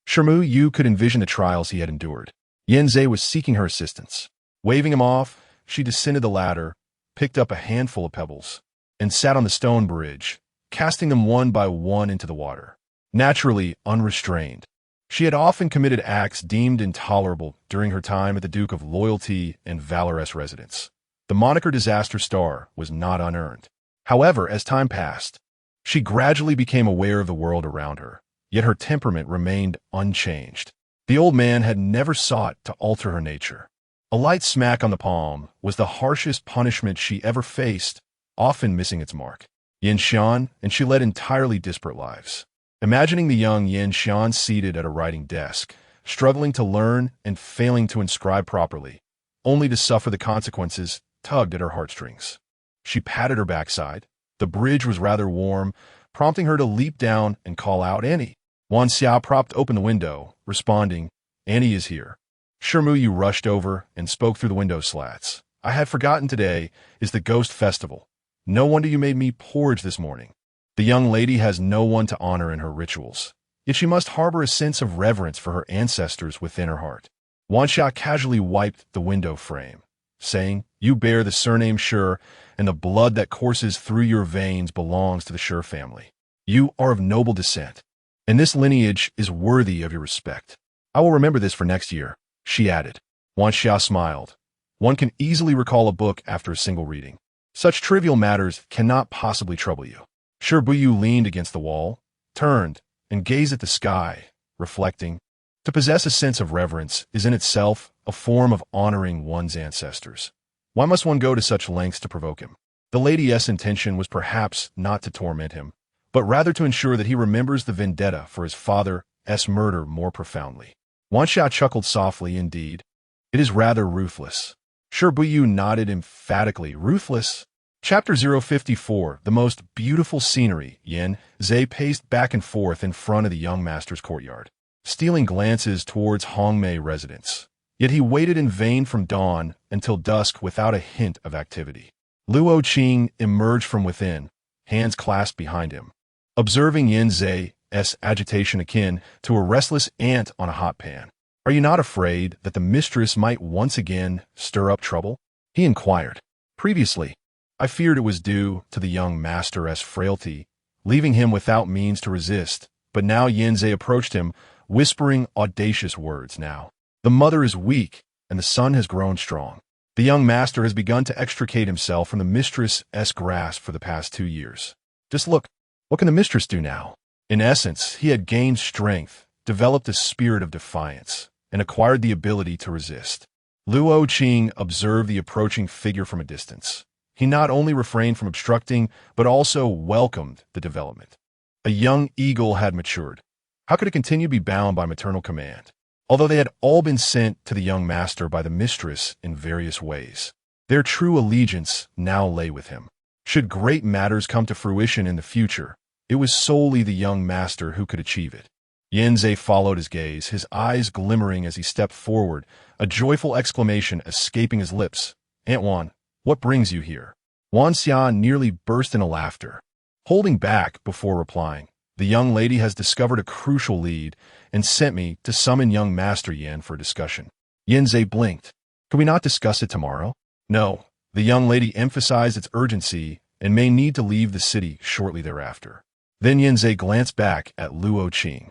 Shi Buyu could envision the trials he had endured. Yin Zhe was seeking her assistance. Waving him off, she descended the ladder, picked up a handful of pebbles, and sat on the stone bridge, casting them one by one into the water. Naturally unrestrained, she had often committed acts deemed intolerable during her time at the Duke of Loyalty and Valorous residence. The moniker Disaster Star was not unearned. However, as time passed, she gradually became aware of the world around her, yet her temperament remained unchanged. The old man had never sought to alter her nature. A light smack on the palm was the harshest punishment she ever faced, often missing its mark. Yin Xian, and she led entirely disparate lives. Imagining the young Yin Xian seated at a writing desk, struggling to learn and failing to inscribe properly, only to suffer the consequences, tugged at her heartstrings. She patted her backside. The bridge was rather warm, prompting her to leap down and call out, "Annie." Wan Xia propped open the window, responding, "Annie is here." Shi Buyu rushed over and spoke through the window slats. "I had forgotten today is the Ghost Festival. No wonder you made me porridge this morning." The young lady has no one to honor in her rituals, yet she must harbor a sense of reverence for her ancestors within her heart. Wan Xia casually wiped the window frame, saying, "You bear the surname Shi, and the blood that courses through your veins belongs to the Shi family. You are of noble descent, and this lineage is worthy of your respect. I will remember this for next year," she added. Wan Xia smiled. One can easily recall a book after a single reading. Such trivial matters cannot possibly trouble you. Shi Buyu leaned against the wall, turned, and gazed at the sky, reflecting. To possess a sense of reverence is in itself a form of honoring one's ancestors. Why must one go to such lengths to provoke him? The lady's intention was perhaps not to torment him, but rather to ensure that he remembers the vendetta for his father's murder more profoundly. Wan Xia chuckled softly. "Indeed, it is rather ruthless." Shi Buyu nodded emphatically. "Ruthless?" Chapter 054, The Most Beautiful Scenery. Yin Zhe paced back and forth in front of the young master's courtyard, stealing glances towards Hongmei residence. Yet he waited in vain from dawn until dusk without a hint of activity. Luo Qing emerged from within, hands clasped behind him. Observing Yin Zhe's agitation akin to a restless ant on a hot pan. "Are you not afraid that the mistress might once again stir up trouble?" he inquired. Previously, I feared it was due to the young master's frailty, leaving him without means to resist, but now Yin Zhe approached him, whispering audacious words. "Now, the mother is weak, and the son has grown strong. The young master has begun to extricate himself from the mistress's grasp for the past 2 years. Just look, what can the mistress do now?" In essence, he had gained strength, developed a spirit of defiance, and acquired the ability to resist. Luo Qing observed the approaching figure from a distance. He not only refrained from obstructing, but also welcomed the development. A young eagle had matured. How could it continue to be bound by maternal command? Although they had all been sent to the young master by the mistress in various ways, their true allegiance now lay with him. Should great matters come to fruition in the future, it was solely the young master who could achieve it. Yin Zhe followed his gaze, his eyes glimmering as he stepped forward, a joyful exclamation escaping his lips. "Aunt Wan, what brings you here?" Wan Xia nearly burst into laughter, holding back before replying. "The young lady has discovered a crucial lead and sent me to summon young Master Yin for a discussion." Yin Zhe blinked. "Could we not discuss it tomorrow?" "No." The young lady emphasized its urgency and may need to leave the city shortly thereafter. Then Yin Zhe glanced back at Luo Qing.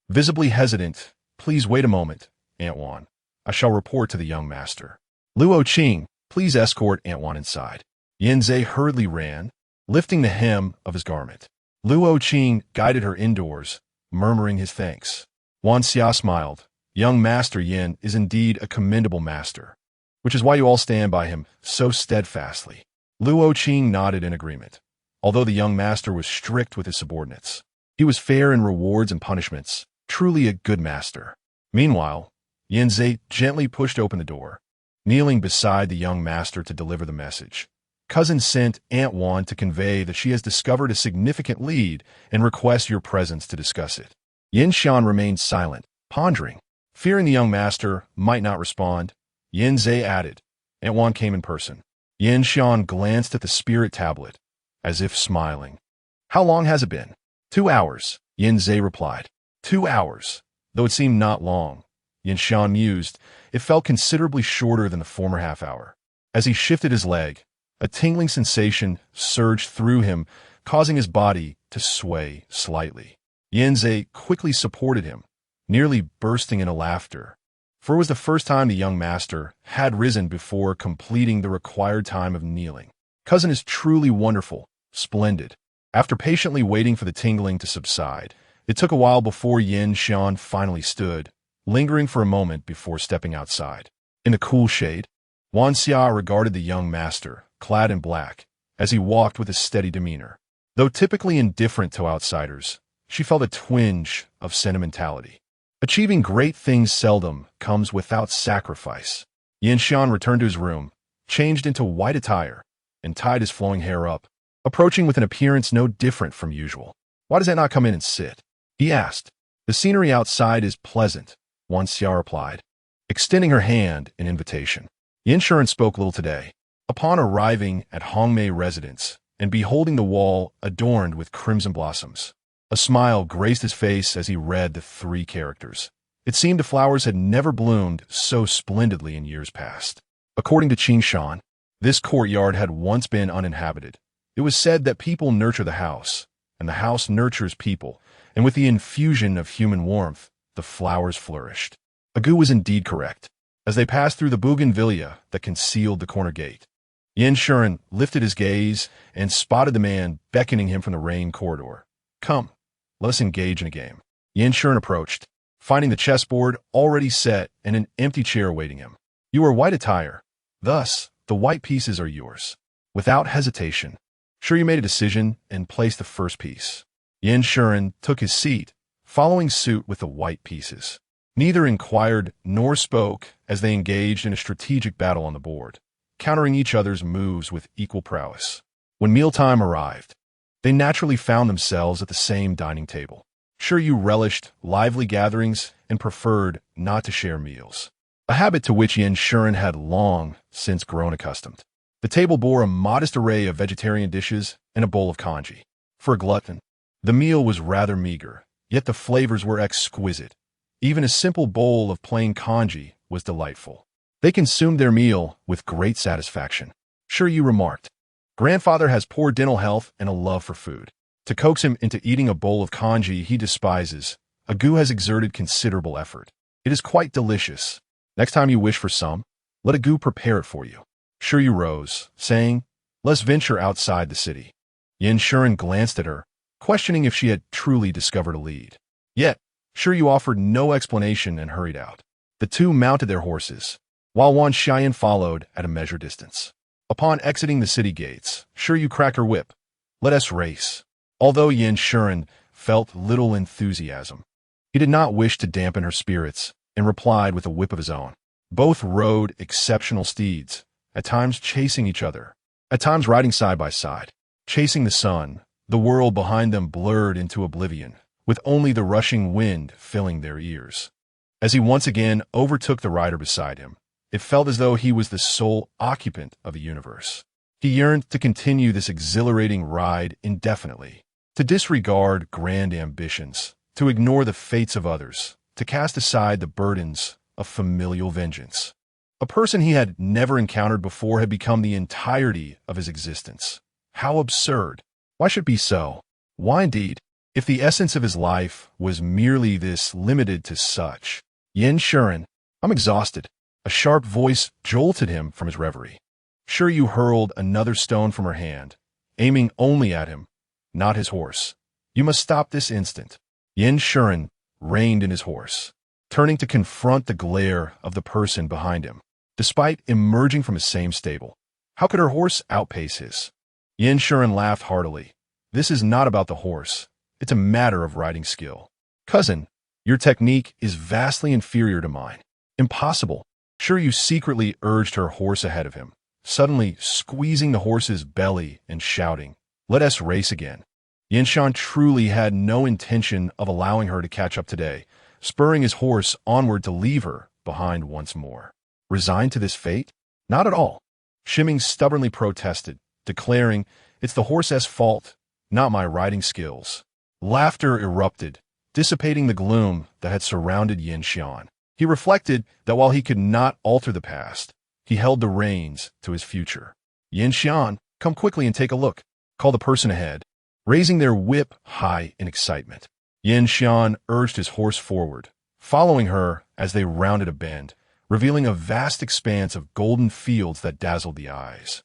Visibly hesitant, "Please wait a moment, Aunt Wan. I shall report to the young master." "Luo Qing, please escort Aunt Wan inside." Yin Zhe hurriedly ran, lifting the hem of his garment. Luo Qing guided her indoors, murmuring his thanks. Wan Xia smiled. "Young Master Yin is indeed a commendable master, which is why you all stand by him so steadfastly." Luo Qing nodded in agreement. Although the young master was strict with his subordinates, he was fair in rewards and punishments, truly a good master. Meanwhile, Yin Zhe gently pushed open the door, kneeling beside the young master to deliver the message. "Cousin sent Aunt Wan to convey that she has discovered a significant lead and requests your presence to discuss it." Yin Xian remained silent, pondering. Fearing the young master might not respond, Yin Zhe added, "Aunt Wan came in person." Yin Xian glanced at the spirit tablet, as if smiling. "How long has it been?" 2 hours, Yin Zhe replied. 2 hours. Though it seemed not long, Yin Xian mused, it felt considerably shorter than the former half hour. As he shifted his leg, a tingling sensation surged through him, causing his body to sway slightly. Yanze quickly supported him, nearly bursting into laughter, for it was the first time the young master had risen before completing the required time of kneeling. Cousin is truly wonderful, splendid. After patiently waiting for the tingling to subside, it took a while before Yin Xian finally stood, lingering for a moment before stepping outside. In the cool shade, Wan Xia regarded the young master, clad in black, as he walked with a steady demeanor. Though typically indifferent to outsiders, she felt a twinge of sentimentality. Achieving great things seldom comes without sacrifice. Yin Xian returned to his room, changed into white attire, and tied his flowing hair up, approaching with an appearance no different from usual. "Why does that not come in and sit?" he asked. "The scenery outside is pleasant," Wan Xia replied, extending her hand in invitation. Yin Xian spoke little today. Upon arriving at Hongmei residence and beholding the wall adorned with crimson blossoms, a smile graced his face as he read the 3 characters. It seemed the flowers had never bloomed so splendidly in years past. According to Qin Shan, this courtyard had once been uninhabited. It was said that people nurture the house, and the house nurtures people, and with the infusion of human warmth, the flowers flourished. Agu was indeed correct. As they passed through the bougainvillea that concealed the corner gate, Yin Xian lifted his gaze and spotted the man beckoning him from the rain corridor. "Come, let us engage in a game." Yin Xian approached, finding the chessboard already set and an empty chair awaiting him. "You are white attire. Thus, the white pieces are yours." Without hesitation, Sure you made a decision and placed the first piece. Yin Xian took his seat, following suit with the white pieces. Neither inquired nor spoke as they engaged in a strategic battle on the board, countering each other's moves with equal prowess. When mealtime arrived, they naturally found themselves at the same dining table. Sure you relished lively gatherings and preferred not to share meals, a habit to which Yin Xian had long since grown accustomed. The table bore a modest array of vegetarian dishes and a bowl of congee. For a glutton, the meal was rather meager, yet the flavors were exquisite. Even a simple bowl of plain congee was delightful. They consumed their meal with great satisfaction. Sure you remarked, "Grandfather has poor dental health and a love for food. To coax him into eating a bowl of congee he despises, Agu has exerted considerable effort. It is quite delicious. Next time you wish for some, let Agu prepare it for you." Sure you rose, saying, "Let's venture outside the city." Yin Xian glanced at her, questioning if she had truly discovered a lead. Yet, Sure you offered no explanation and hurried out. The two mounted their horses, while Wan Xian followed at a measured distance. Upon exiting the city gates, Sure you cracked her whip. "Let us race." Although Yin Xian felt little enthusiasm, he did not wish to dampen her spirits and replied with a whip of his own. Both rode exceptional steeds, at times chasing each other, at times riding side by side, chasing the sun. The world behind them blurred into oblivion, with only the rushing wind filling their ears. As he once again overtook the rider beside him, it felt as though he was the sole occupant of the universe. He yearned to continue this exhilarating ride indefinitely, to disregard grand ambitions, to ignore the fates of others, to cast aside the burdens of familial vengeance. A person he had never encountered before had become the entirety of his existence. How absurd! Why should it be so? Why indeed? If the essence of his life was merely this, limited to such. Yin Xian, "I'm exhausted." A sharp voice jolted him from his reverie. Sure you hurled another stone from her hand, aiming only at him, not his horse. "You must stop this instant." Yin Xian reined in his horse, turning to confront the glare of the person behind him. Despite emerging from the same stable, how could her horse outpace his? Yin Xian laughed heartily. "This is not about the horse. It's a matter of riding skill. Cousin, your technique is vastly inferior to mine." "Impossible." Sure you secretly urged her horse ahead of him, suddenly squeezing the horse's belly and shouting, "Let us race again." Yin Xian truly had no intention of allowing her to catch up today, spurring his horse onward to leave her behind once more. Resigned to this fate? Not at all. Shiming stubbornly protested, declaring, "It's the horse's fault, not my riding skills." Laughter erupted, dissipating the gloom that had surrounded Yin Xian. He reflected that while he could not alter the past, he held the reins to his future. "Yin Xian, come quickly and take a look," called the person ahead. raising their whip high in excitement. Yin Xian urged his horse forward, following her as they rounded a bend, revealing a vast expanse of golden fields that dazzled the eyes,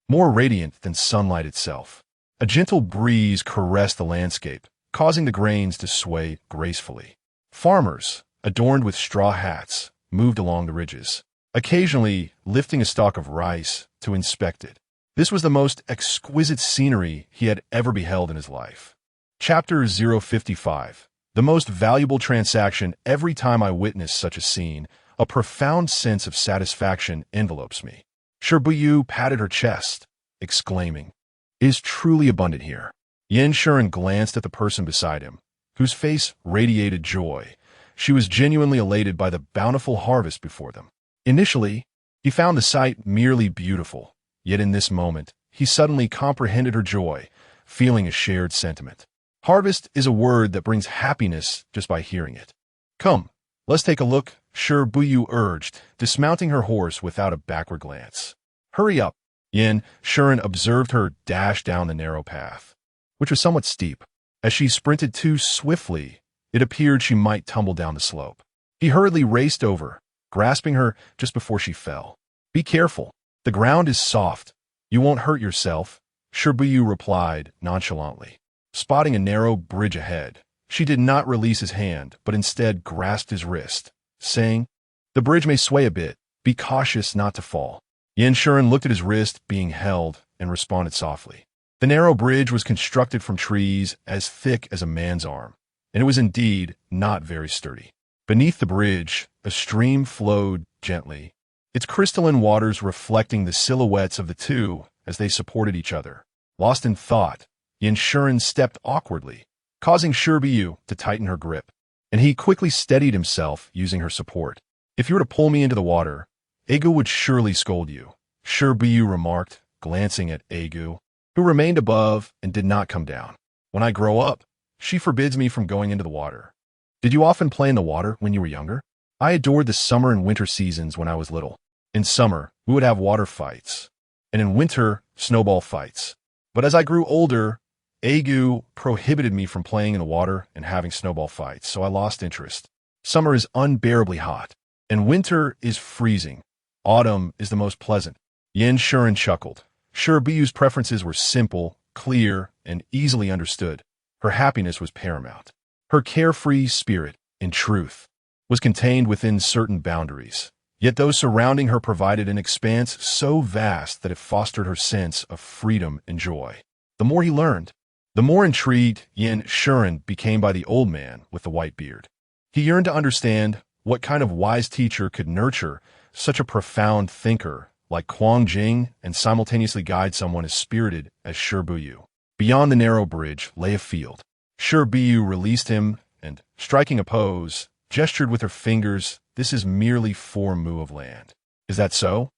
more radiant than sunlight itself. A gentle breeze caressed the landscape, causing the grains to sway gracefully. Farmers, adorned with straw hats, moved along the ridges, occasionally lifting a stalk of rice to inspect it. This was the most exquisite scenery he had ever beheld in his life. Chapter 055. The most valuable transaction. Every time I witness such a scene, a profound sense of satisfaction envelopes me. Shi Buyu patted her chest, exclaiming, "It is truly abundant here." Yin Shuren glanced at the person beside him, whose face radiated joy. She was genuinely elated by the bountiful harvest before them. Initially, he found the sight merely beautiful, yet in this moment, he suddenly comprehended her joy, feeling a shared sentiment. Harvest is a word that brings happiness just by hearing it. "Come, let's take a look," Shi Buyu urged, dismounting her horse without a backward glance. "Hurry up." Yin Shuren observed her dash down the narrow path, which was somewhat steep. As she sprinted too swiftly, it appeared she might tumble down the slope. He hurriedly raced over, grasping her just before she fell. "Be careful. The ground is soft. You won't hurt yourself," Shi Buyu replied nonchalantly. Spotting a narrow bridge ahead, she did not release his hand, but instead grasped his wrist, saying, "The bridge may sway a bit. Be cautious not to fall." Yin Shuren looked at his wrist being held and responded softly. The narrow bridge was constructed from trees as thick as a man's arm, and it was indeed not very sturdy. Beneath the bridge, a stream flowed gently, its crystalline waters reflecting the silhouettes of the two as they supported each other. Lost in thought, Yin Shuren stepped awkwardly, causing Shi Buyu to tighten her grip, and he quickly steadied himself using her support. "If you were to pull me into the water, Egu would surely scold you," Shi Buyu remarked, glancing at Egu, who remained above and did not come down. "When I grow up, she forbids me from going into the water." "Did you often play in the water when you were younger?" "I adored the summer and winter seasons when I was little. In summer, we would have water fights, and in winter, snowball fights. But as I grew older, Egu prohibited me from playing in the water and having snowball fights, so I lost interest. Summer is unbearably hot, and winter is freezing. Autumn is the most pleasant." Yin Shuren chuckled. Shi Buyu's preferences were simple, clear, and easily understood. Her happiness was paramount. Her carefree spirit, in truth, was contained within certain boundaries, yet those surrounding her provided an expanse so vast that it fostered her sense of freedom and joy. The more he learned, the more intrigued Yin Shuren became by the old man with the white beard. He yearned to understand what kind of wise teacher could nurture such a profound thinker like Kuang Jing and simultaneously guide someone as spirited as Shi Buyu. Beyond the narrow bridge lay a field. Shi Buyu released him and, striking a pose, gestured with her fingers. "This is merely 4 mu of land." "Is that so?"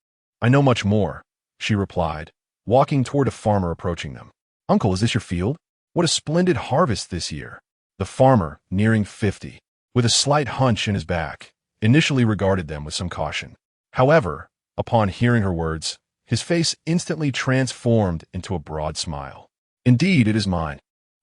"I know much more," she replied, walking toward a farmer approaching them. "Uncle, is this your field? What a splendid harvest this year." The farmer, nearing 50, with a slight hunch in his back, initially regarded them with some caution. However, upon hearing her words, his face instantly transformed into a broad smile. "Indeed, it is mine.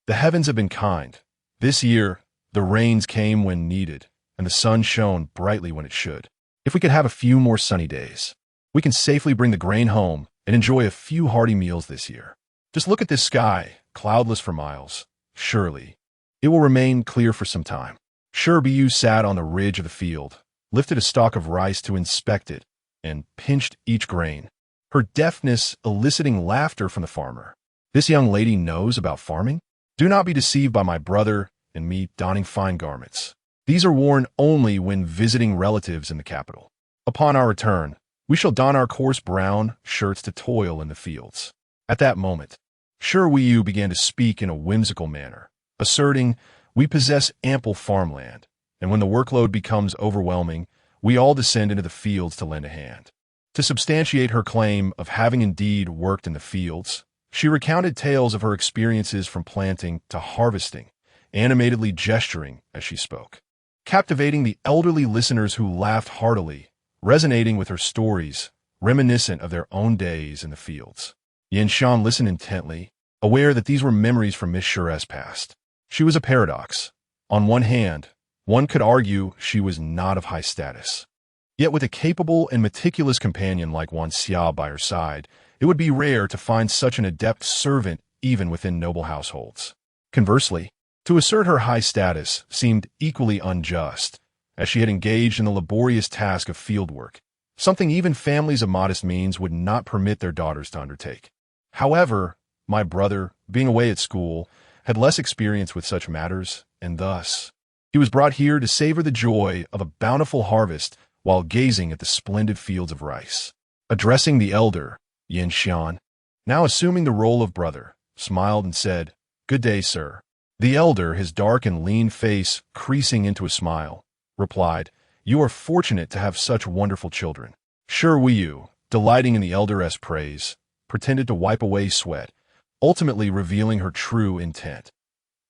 The heavens have been kind. This year, the rains came when needed, and the sun shone brightly when it should. If we could have a few more sunny days, we can safely bring the grain home and enjoy a few hearty meals this year. Just look at this sky, cloudless for miles. Surely, it will remain clear for some time." Shi Buyu sat on the ridge of the field, lifted a stalk of rice to inspect it, and pinched each grain, her deftness eliciting laughter from the farmer. "This young lady knows about farming? Do not be deceived by my brother and me donning fine garments. These are worn only when visiting relatives in the capital. Upon our return, we shall don our coarse brown shirts to toil in the fields." At that moment, Shi Buyu began to speak in a whimsical manner, asserting, "We possess ample farmland, and when the workload becomes overwhelming, we all descend into the fields to lend a hand." To substantiate her claim of having indeed worked in the fields, she recounted tales of her experiences from planting to harvesting, animatedly gesturing as she spoke, captivating the elderly listeners who laughed heartily, resonating with her stories, reminiscent of their own days in the fields. Yin Shan listened intently, aware that these were memories from Miss Sure's past. She was a paradox. On one hand, one could argue she was not of high status. Yet with a capable and meticulous companion like Wan Xia by her side, it would be rare to find such an adept servant even within noble households. Conversely, to assert her high status seemed equally unjust, as she had engaged in the laborious task of fieldwork, something even families of modest means would not permit their daughters to undertake. However, my brother, being away at school, had less experience with such matters, and thus, he was brought here to savor the joy of a bountiful harvest while gazing at the splendid fields of rice. Addressing the elder, Yin Xian, now assuming the role of brother, smiled and said, "Good day, sir." The elder, his dark and lean face creasing into a smile, replied, "You are fortunate to have such wonderful children." Shi Buyu, delighting in the elder's praise, pretended to wipe away sweat, ultimately revealing her true intent.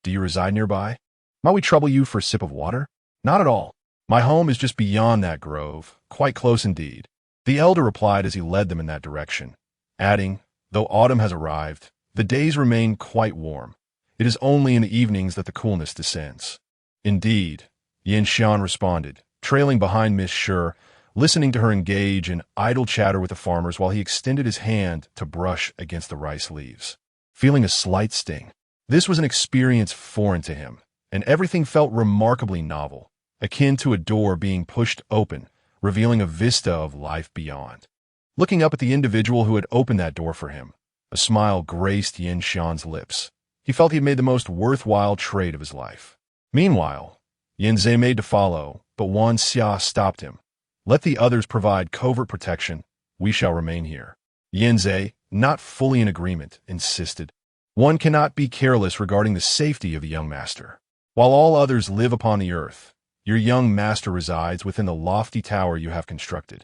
"Do you reside nearby? Might we trouble you for a sip of water?" "Not at all. My home is just beyond that grove, quite close indeed," the elder replied as he led them in that direction, adding, "Though autumn has arrived, the days remain quite warm. It is only in the evenings that the coolness descends." "Indeed," Yin Xian responded, trailing behind Miss Shi, listening to her engage in idle chatter with the farmers while he extended his hand to brush against the rice leaves. Feeling a slight sting. This was an experience foreign to him, and everything felt remarkably novel, akin to a door being pushed open, revealing a vista of life beyond. Looking up at the individual who had opened that door for him, a smile graced Yin Xian's lips. He felt he had made the most worthwhile trade of his life. Meanwhile, Yin Zhe made to follow, but Wan Xia stopped him. "Let the others provide covert protection. We shall remain here." Yin Zhe, not fully in agreement, insisted. "One cannot be careless regarding the safety of the young master. While all others live upon the earth, your young master resides within the lofty tower you have constructed.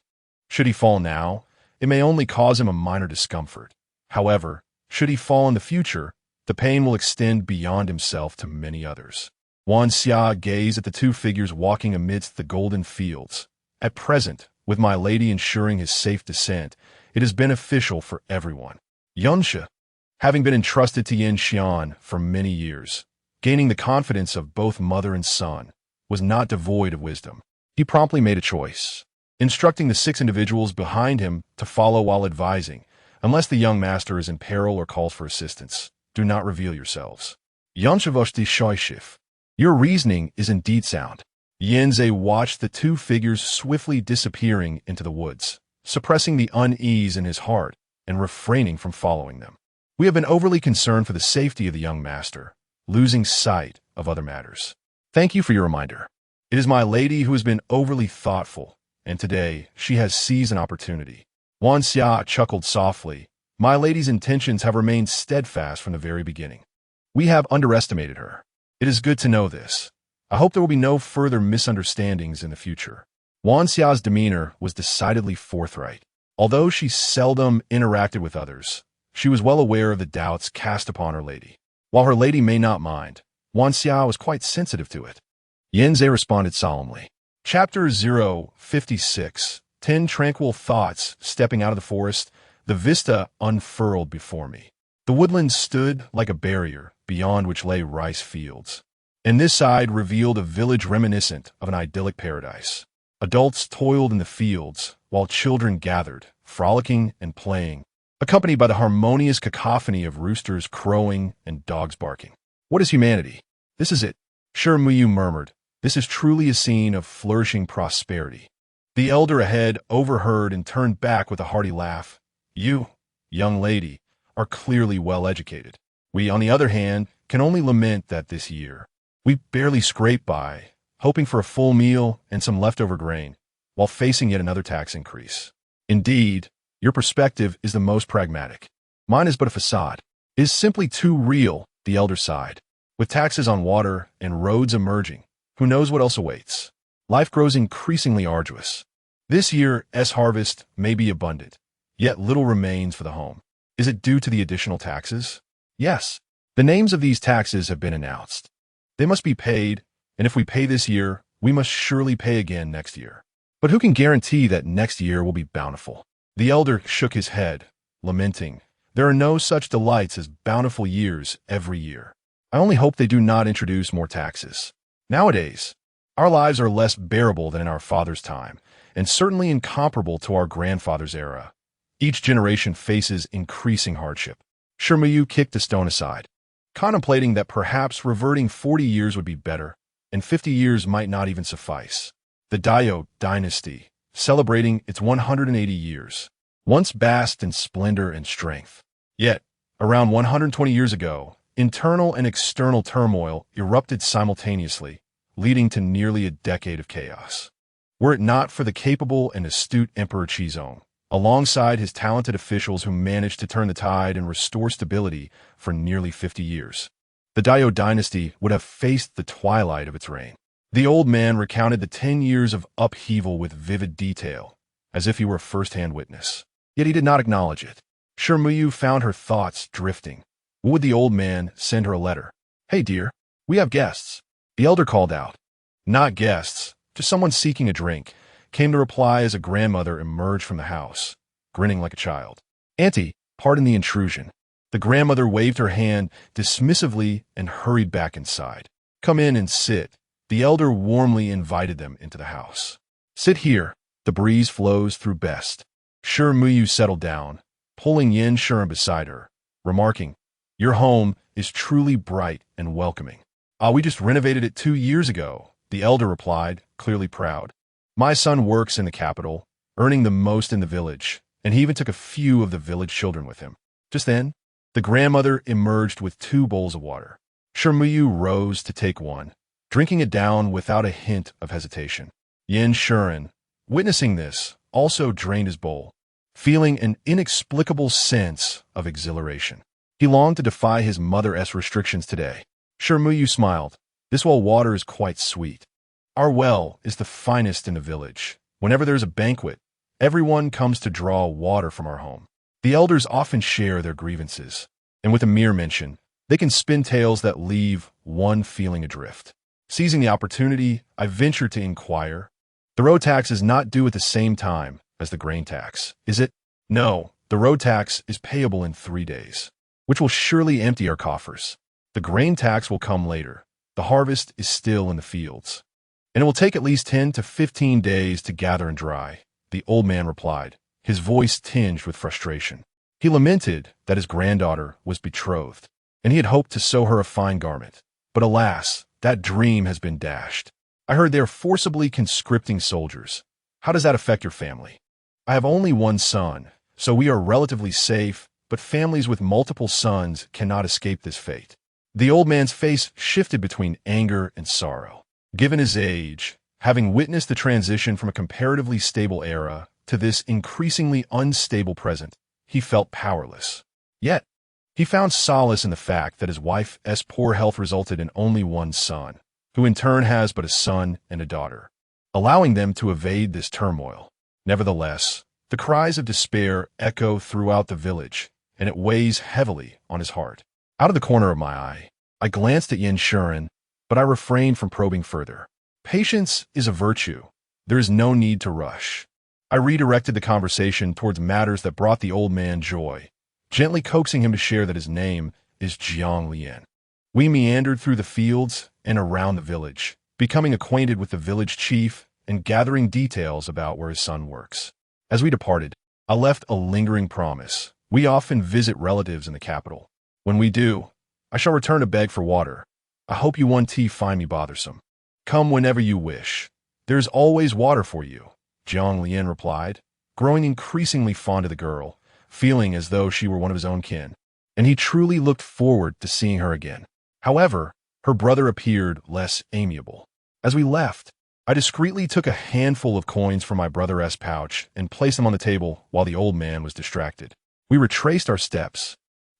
Should he fall now, it may only cause him a minor discomfort. However, should he fall in the future, the pain will extend beyond himself to many others." Wan Xia gazed at the two figures walking amidst the golden fields. "At present, with my lady ensuring his safe descent, it is beneficial for everyone." Yunsha, having been entrusted to Yin Xian for many years, gaining the confidence of both mother and son, was not devoid of wisdom. He promptly made a choice, instructing the 6 individuals behind him to follow while advising, "Unless the young master is in peril or calls for assistance, do not reveal yourselves." Yunsha Shoishif, your reasoning is indeed sound. Yinze watched the 2 figures swiftly disappearing into the woods, suppressing the unease in his heart and refraining from following them. "We have been overly concerned for the safety of the young master, losing sight of other matters. Thank you for your reminder. It is my lady who has been overly thoughtful, and today she has seized an opportunity." Wan Xia chuckled softly. "My lady's intentions have remained steadfast from the very beginning. We have underestimated her. It is good to know this. I hope there will be no further misunderstandings in the future." Wan Xia's demeanor was decidedly forthright. Although she seldom interacted with others, she was well aware of the doubts cast upon her lady. While her lady may not mind, Wan Xia was quite sensitive to it. Yinze responded solemnly. Chapter 056. 10 tranquil thoughts. Stepping out of the forest, the vista unfurled before me. The woodland stood like a barrier, beyond which lay rice fields. And this side revealed a village reminiscent of an idyllic paradise. Adults toiled in the fields, while children gathered, frolicking and playing, accompanied by the harmonious cacophony of roosters crowing and dogs barking. "What is humanity? This is it," Shi Buyu murmured. "This is truly a scene of flourishing prosperity." The elder ahead overheard and turned back with a hearty laugh. "You, young lady, are clearly well educated. We, on the other hand, can only lament that this year we barely scrape by, hoping for a full meal and some leftover grain, while facing yet another tax increase. Indeed, your perspective is the most pragmatic. Mine is but a facade. It is simply too real," the elder sighed. "With taxes on water and roads emerging, who knows what else awaits? Life grows increasingly arduous. This year's harvest may be abundant, yet little remains for the home. Is it due to the additional taxes? Yes. The names of these taxes have been announced. They must be paid, and if we pay this year, we must surely pay again next year. But who can guarantee that next year will be bountiful?" The elder shook his head, lamenting, There are no such delights as bountiful years every year. I only hope they do not introduce more taxes. Nowadays, our lives are less bearable than in our father's time, and certainly incomparable to our grandfather's era. Each generation faces increasing hardship. Shi Buyu kicked the stone aside, contemplating that perhaps reverting 40 years would be better, and 50 years might not even suffice. The Dao dynasty, celebrating its 180 years, once basked in splendor and strength. Yet, around 120 years ago, internal and external turmoil erupted simultaneously, leading to nearly a decade of chaos. Were it not for the capable and astute Emperor Qizong, alongside his talented officials who managed to turn the tide and restore stability for nearly 50 years, the Dao dynasty would have faced the twilight of its reign. The old man recounted the 10 years of upheaval with vivid detail, as if he were a first-hand witness. Yet he did not acknowledge it. Shi Buyu found her thoughts drifting. Would the old man send her a letter? "Hey, dear, we have guests," the elder called out. "Not guests, just someone seeking a drink," came the reply as a grandmother emerged from the house, grinning like a child. "Auntie, pardon the intrusion." The grandmother waved her hand dismissively and hurried back inside. "Come in and sit." The elder warmly invited them into the house. "Sit here. The breeze flows through best." Shi Buyu settled down, pulling Yin Shuren beside her, remarking, "Your home is truly bright and welcoming." "Ah, we just renovated it 2 years ago," the elder replied, clearly proud. "My son works in the capital, earning the most in the village, and he even took a few of the village children with him." Just then, the grandmother emerged with 2 bowls of water. Shi Buyu rose to take one, drinking it down without a hint of hesitation. Yin Shuren, witnessing this, also drained his bowl, feeling an inexplicable sense of exhilaration. He longed to defy his mother's restrictions today. Shi Buyu smiled. "This well water is quite sweet. Our well is the finest in the village. Whenever there's a banquet, everyone comes to draw water from our home." The elders often share their grievances, and with a mere mention, they can spin tales that leave one feeling adrift. Seizing the opportunity, I venture to inquire, "The road tax is not due at the same time as the grain tax, is it?" "No, the road tax is payable in 3 days, which will surely empty our coffers. The grain tax will come later. The harvest is still in the fields, and it will take at least 10 to 15 days to gather and dry," the old man replied, his voice tinged with frustration. He lamented that his granddaughter was betrothed, and he had hoped to sew her a fine garment. But alas, that dream has been dashed. "I heard they are forcibly conscripting soldiers. How does that affect your family?" "I have only one son, so we are relatively safe, but families with multiple sons cannot escape this fate." The old man's face shifted between anger and sorrow. Given his age, having witnessed the transition from a comparatively stable era to this increasingly unstable present, he felt powerless. Yet, he found solace in the fact that his wife's poor health resulted in only one son, who in turn has but a son and a daughter, allowing them to evade this turmoil. Nevertheless, the cries of despair echo throughout the village, and it weighs heavily on his heart. Out of the corner of my eye, I glanced at Yin Shuren, but I refrained from probing further. Patience is a virtue. There is no need to rush. I redirected the conversation towards matters that brought the old man joy, gently coaxing him to share that his name is Jiang Lian. We meandered through the fields and around the village, becoming acquainted with the village chief and gathering details about where his son works. As we departed, I left a lingering promise. We often visit relatives in the capital. When we do, I shall return to beg for water. I hope you won't find me bothersome. Come whenever you wish. There is always water for you, Jiang Lian replied, growing increasingly fond of the girl, feeling as though she were one of his own kin, and he truly looked forward to seeing her again. However, her brother appeared less amiable. As we left, I discreetly took a handful of coins from my brother's pouch and placed them on the table while the old man was distracted. We retraced our steps,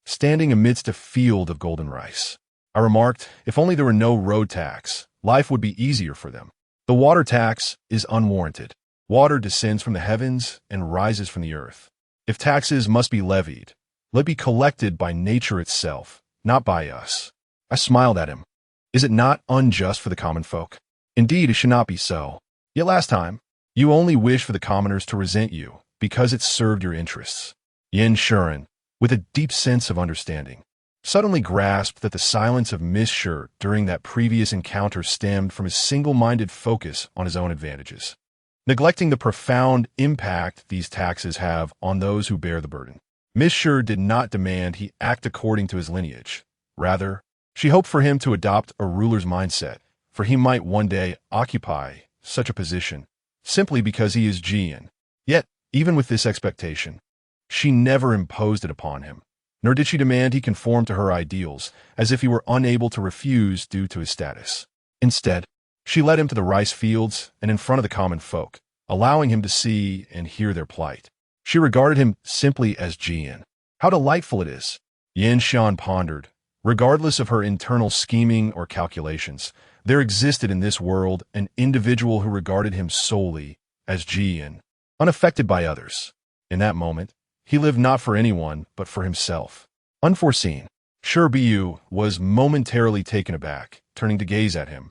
standing amidst a field of golden rice. I remarked, if only there were no road tax, life would be easier for them. The water tax is unwarranted. Water descends from the heavens and rises from the earth. If taxes must be levied, let it be collected by nature itself, not by us. I smiled at him. Is it not unjust for the common folk? Indeed, it should not be so. Yet last time, you only wished for the commoners to resent you because it served your interests. Yin Shuren, with a deep sense of understanding. Suddenly grasped that the silence of Miss Shi during that previous encounter stemmed from his single-minded focus on his own advantages, neglecting the profound impact these taxes have on those who bear the burden. Miss Shi did not demand he act according to his lineage. Rather, she hoped for him to adopt a ruler's mindset, for he might one day occupy such a position simply because he is Jian. Yet, even with this expectation, she never imposed it upon him, nor did she demand he conform to her ideals, as if he were unable to refuse due to his status. Instead, she led him to the rice fields and in front of the common folk, allowing him to see and hear their plight. She regarded him simply as Jian. How delightful it is! Yinshan pondered. Regardless of her internal scheming or calculations, there existed in this world an individual who regarded him solely as Jian, unaffected by others. In that moment, he lived not for anyone but for himself. Unforeseen, Shi Buyu was momentarily taken aback, turning to gaze at him,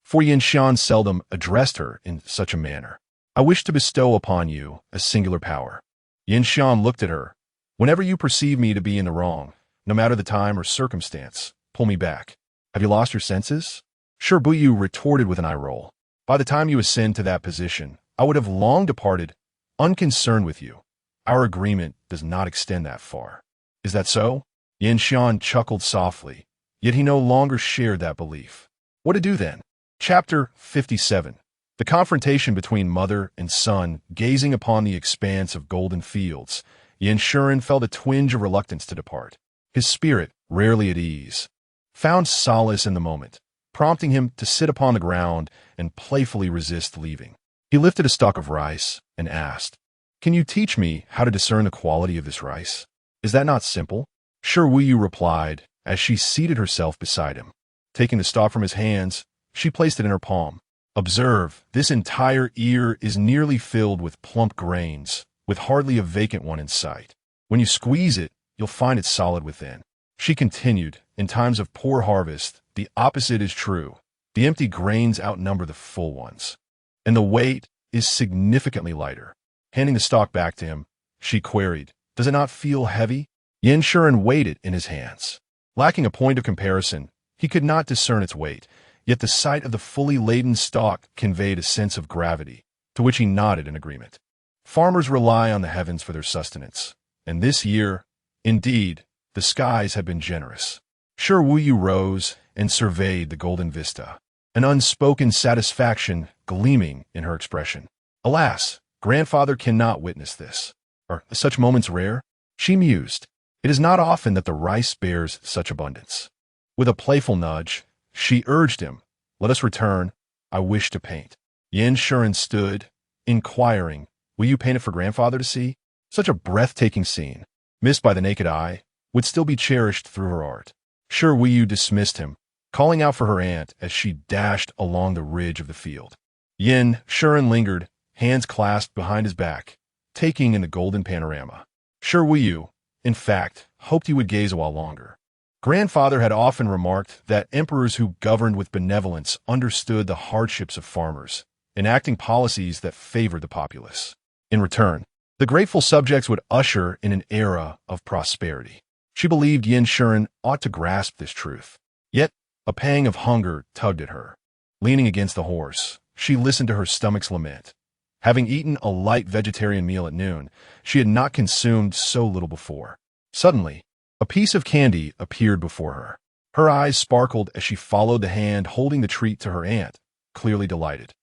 for Yinshan seldom addressed her in such a manner. I wish to bestow upon you a singular power. Yinshan looked at her. Whenever you perceive me to be in the wrong, no matter the time or circumstance, pull me back. Have you lost your senses? Shi Buyu retorted with an eye roll. By the time you ascend to that position, I would have long departed, unconcerned with you. Our agreement does not extend that far. Is that so? Yinshan chuckled softly, yet he no longer shared that belief. What to do then? Chapter 57. The confrontation between mother and son, gazing upon the expanse of golden fields, Yinshan felt a twinge of reluctance to depart. His spirit, rarely at ease, found solace in the moment, prompting him to sit upon the ground and playfully resist leaving. He lifted a stalk of rice and asked, "Can you teach me how to discern the quality of this rice? Is that not simple?" Shi Buyu replied as she seated herself beside him. Taking the stalk from his hands, she placed it in her palm. Observe, this entire ear is nearly filled with plump grains, with hardly a vacant one in sight. When you squeeze it, you'll find it solid within. She continued, in times of poor harvest, the opposite is true. The empty grains outnumber the full ones, and the weight is significantly lighter. Handing the stalk back to him, she queried, "Does it not feel heavy?" Yinshan weighed it in his hands. Lacking a point of comparison, he could not discern its weight, yet the sight of the fully laden stalk conveyed a sense of gravity, to which he nodded in agreement. Farmers rely on the heavens for their sustenance, and this year, indeed, the skies had been generous. Shi Buyu rose and surveyed the golden vista, an unspoken satisfaction gleaming in her expression. Alas, grandfather cannot witness this. Are such moments rare? She mused. It is not often that the rice bears such abundance. With a playful nudge, she urged him, "Let us return. I wish to paint." Yinshan stood, inquiring, "Will you paint it for grandfather to see?" Such a breathtaking scene, missed by the naked eye, would still be cherished through her art. Shi Buyu dismissed him, calling out for her aunt as she dashed along the ridge of the field. Yinshan lingered, hands clasped behind his back, taking in the golden panorama. Shi Buyu, in fact, hoped he would gaze a while longer. Grandfather had often remarked that emperors who governed with benevolence understood the hardships of farmers, enacting policies that favored the populace. In return, the grateful subjects would usher in an era of prosperity. She believed Yinshan ought to grasp this truth. Yet, a pang of hunger tugged at her. Leaning against the horse, she listened to her stomach's lament. Having eaten a light vegetarian meal at noon, she had not consumed so little before. Suddenly, a piece of candy appeared before her. Her eyes sparkled as she followed the hand holding the treat to her aunt, clearly delighted.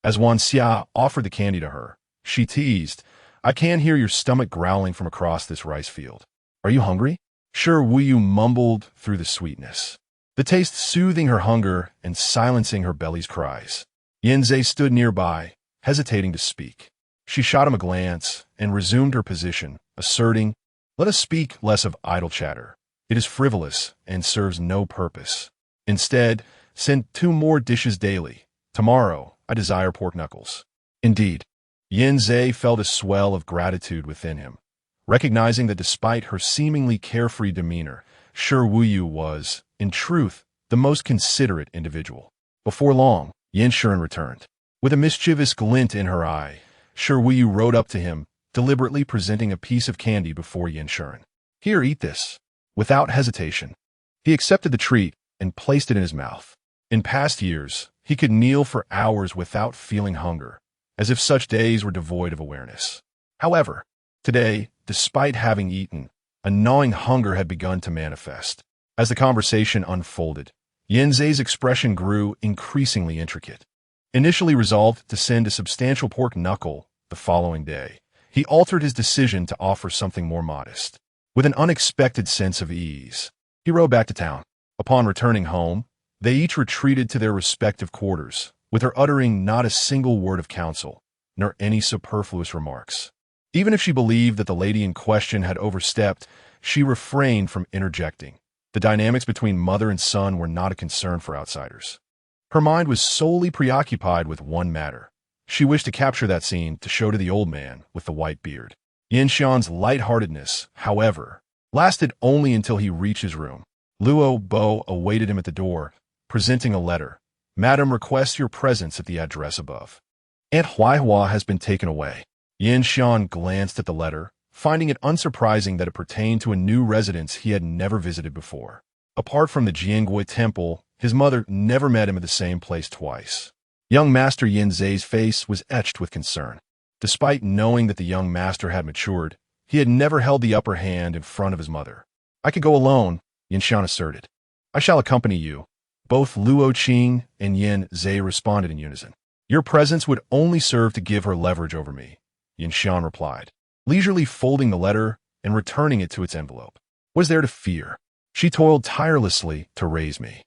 As Wan Xia offered the candy to her, she teased, "I can hear your stomach growling from across this rice field. Are you hungry?" Shi Buyu mumbled through the sweetness, the taste soothing her hunger and silencing her belly's cries. Yanzhe stood nearby, hesitating to speak. She shot him a glance and resumed her position, asserting, "Let us speak less of idle chatter. It is frivolous and serves no purpose. Instead, send 2 more dishes daily. Tomorrow, I desire pork knuckles." Indeed, Yanzhe felt a swell of gratitude within him, recognizing that despite her seemingly carefree demeanor, Shi Buyu was, in truth, the most considerate individual. Before long, Yinshan returned. With a mischievous glint in her eye, Shi Buyu rode up to him, deliberately presenting a piece of candy before Yinshan. Here, eat this. Without hesitation, he accepted the treat and placed it in his mouth. In past years, he could kneel for hours without feeling hunger, as if such days were devoid of awareness. However, today, despite having eaten, a gnawing hunger had begun to manifest. As the conversation unfolded, Yanzei's expression grew increasingly intricate. Initially resolved to send a substantial pork knuckle the following day, he altered his decision to offer something more modest. With an unexpected sense of ease, he rode back to town. Upon returning home, they each retreated to their respective quarters, with her uttering not a single word of counsel, nor any superfluous remarks. Even if she believed that the lady in question had overstepped, she refrained from interjecting. The dynamics between mother and son were not a concern for outsiders. Her mind was solely preoccupied with one matter. She wished to capture that scene to show to the old man with the white beard. Yanxian's lightheartedness, however, lasted only until he reached his room. Luo Bo awaited him at the door, presenting a letter. Madam requests your presence at the address above. Aunt Huaihua has been taken away. Yanxian glanced at the letter, finding it unsurprising that it pertained to a new residence he had never visited before. Apart from the Jiangui Temple, his mother never met him at the same place twice. Young Master Yanzei's face was etched with concern. Despite knowing that the young master had matured, he had never held the upper hand in front of his mother. I could go alone, Yanxian asserted. I shall accompany you. Both Luo Qing and Yan Zhe responded in unison. Your presence would only serve to give her leverage over me, Yanxian replied, leisurely folding the letter and returning it to its envelope. What is there to fear? She toiled tirelessly to raise me.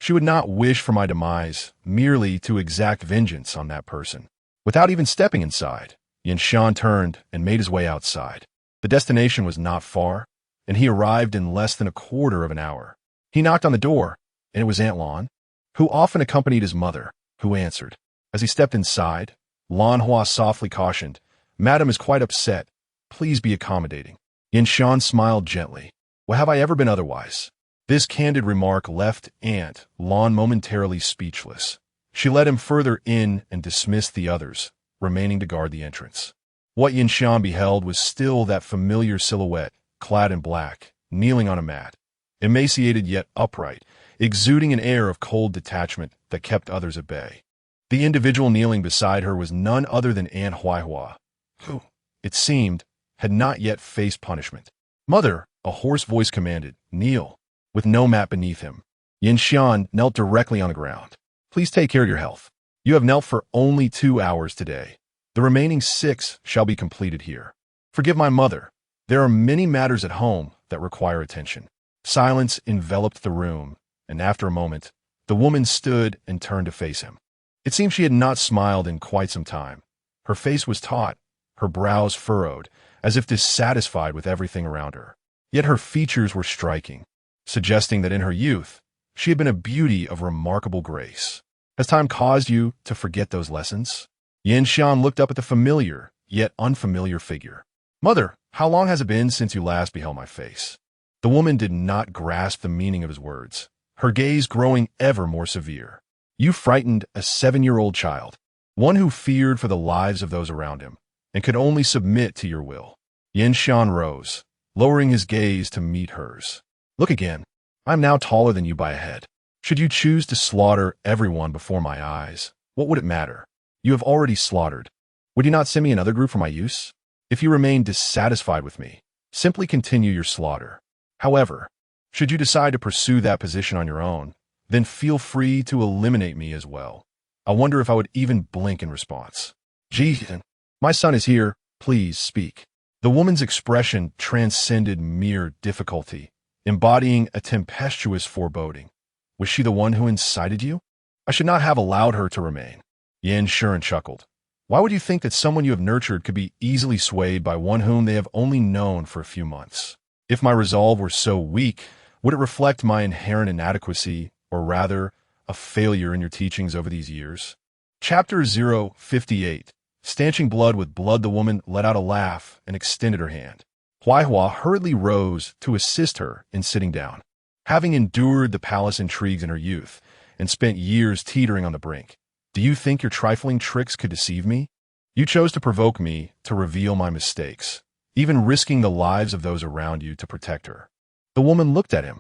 She would not wish for my demise, merely to exact vengeance on that person. Without even stepping inside, Yanxian turned and made his way outside. The destination was not far, and he arrived in less than a quarter of an hour. He knocked on the door, and it was Aunt Lan, who often accompanied his mother, who answered. As he stepped inside, Lan Hua softly cautioned, Madam is quite upset. Please be accommodating. Yanxian smiled gently. Well, have I ever been otherwise? This candid remark left Aunt Lan momentarily speechless. She led him further in and dismissed the others, remaining to guard the entrance. What Yanxian beheld was still that familiar silhouette, clad in black, kneeling on a mat, emaciated yet upright, exuding an air of cold detachment that kept others at bay. The individual kneeling beside her was none other than Aunt Huaihua, who, it seemed, had not yet faced punishment. Mother, a hoarse voice commanded, kneel. With no mat beneath him, Yanxian knelt directly on the ground. Please take care of your health. You have knelt for only 2 hours today. The remaining 6 shall be completed here. Forgive my mother. There are many matters at home that require attention. Silence enveloped the room, and after a moment, the woman stood and turned to face him. It seemed she had not smiled in quite some time. Her face was taut, her brows furrowed, as if dissatisfied with everything around her. Yet her features were striking, suggesting that in her youth, she had been a beauty of remarkable grace. Has time caused you to forget those lessons? Yanxian looked up at the familiar, yet unfamiliar figure. Mother, how long has it been since you last beheld my face? The woman did not grasp the meaning of his words, her gaze growing ever more severe. You frightened a 7-year-old child, one who feared for the lives of those around him, and could only submit to your will. Yanxian rose, lowering his gaze to meet hers. Look again. I am now taller than you by a head. Should you choose to slaughter everyone before my eyes, what would it matter? You have already slaughtered. Would you not send me another group for my use? If you remain dissatisfied with me, simply continue your slaughter. However, should you decide to pursue that position on your own, then feel free to eliminate me as well. I wonder if I would even blink in response. Jihan, my son is here. Please speak. The woman's expression transcended mere difficulty, embodying a tempestuous foreboding. Was she the one who incited you? I should not have allowed her to remain. Yanxian chuckled. Why would you think that someone you have nurtured could be easily swayed by one whom they have only known for a few months? If my resolve were so weak, would it reflect my inherent inadequacy, or rather, a failure in your teachings over these years? Chapter 058. Stanching blood with blood, the woman let out a laugh and extended her hand. Huaihua hurriedly rose to assist her in sitting down. Having endured the palace intrigues in her youth and spent years teetering on the brink, do you think your trifling tricks could deceive me? You chose to provoke me to reveal my mistakes. even risking the lives of those around you to protect her. The woman looked at him.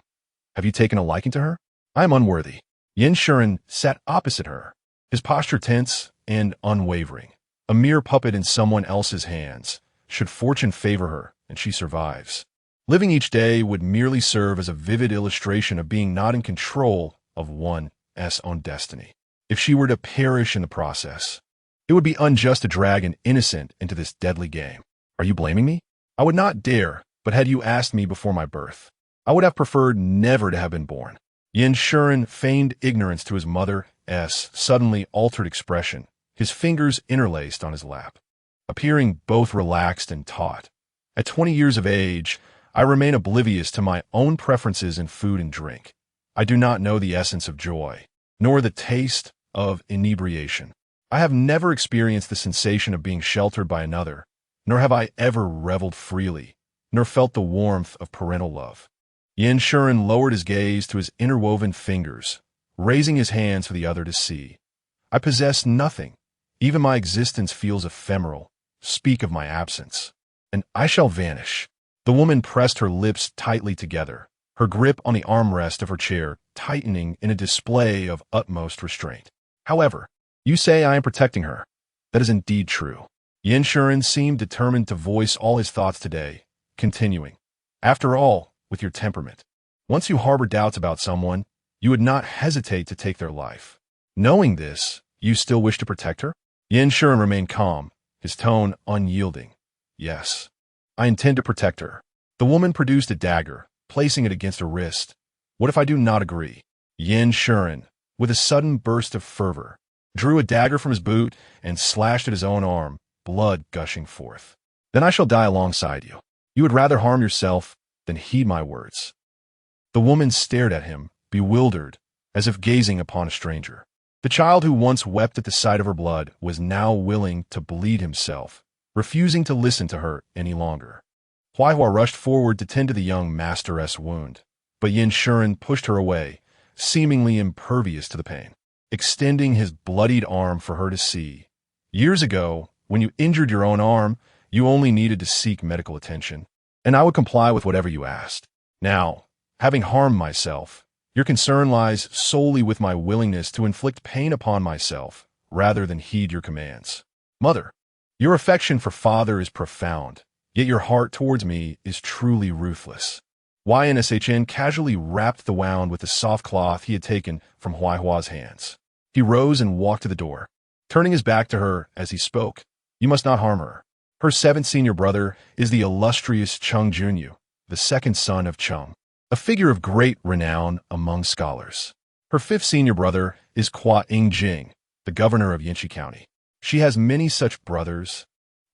Have you taken a liking to her? I am unworthy. Yin Shuren sat opposite her, his posture tense and unwavering, a mere puppet in someone else's hands, should fortune favor her and she survives. Living each day would merely serve as a vivid illustration of being not in control of one's own destiny. If she were to perish in the process, it would be unjust to drag an innocent into this deadly game. Are you blaming me? I would not dare, but had you asked me before my birth, I would have preferred never to have been born. Yin Shuren feigned ignorance to his mother's suddenly altered expression, his fingers interlaced on his lap, appearing both relaxed and taut. At 20 years of age, I remain oblivious to my own preferences in food and drink. I do not know the essence of joy, nor the taste of inebriation. I have never experienced the sensation of being sheltered by another, nor have I ever reveled freely, nor felt the warmth of parental love. Yin Shuren lowered his gaze to his interwoven fingers, raising his hands for the other to see. I possess nothing. Even my existence feels ephemeral. Speak of my absence, and I shall vanish. The woman pressed her lips tightly together, her grip on the armrest of her chair tightening in a display of utmost restraint. However, you say I am protecting her. That is indeed true. Yin Shuren seemed determined to voice all his thoughts today, continuing. After all, with your temperament, once you harbor doubts about someone, you would not hesitate to take their life. Knowing this, you still wish to protect her? Yin Shuren remained calm, his tone unyielding. Yes, I intend to protect her. The woman produced a dagger, placing it against her wrist. What if I do not agree? Yin Shuren, with a sudden burst of fervor, drew a dagger from his boot and slashed at his own arm, blood gushing forth. Then I shall die alongside you. You would rather harm yourself than heed my words. The woman stared at him, bewildered, as if gazing upon a stranger. The child who once wept at the sight of her blood was now willing to bleed himself, refusing to listen to her any longer. Huaihua rushed forward to tend to the young master's wound, but Yin Shuren pushed her away, seemingly impervious to the pain, extending his bloodied arm for her to see. Years ago, when you injured your own arm, you only needed to seek medical attention, and I would comply with whatever you asked. Now, having harmed myself, your concern lies solely with my willingness to inflict pain upon myself, rather than heed your commands. Mother, your affection for father is profound, yet your heart towards me is truly ruthless. Ynshn casually wrapped the wound with the soft cloth he had taken from Huaihua's hands. He rose and walked to the door, turning his back to her as he spoke. You must not harm her. Her seventh senior brother is the illustrious Cheng Junyu, the second son of Cheng, a figure of great renown among scholars. Her fifth senior brother is Kwa Ingjing, the governor of Yinshi County. She has many such brothers,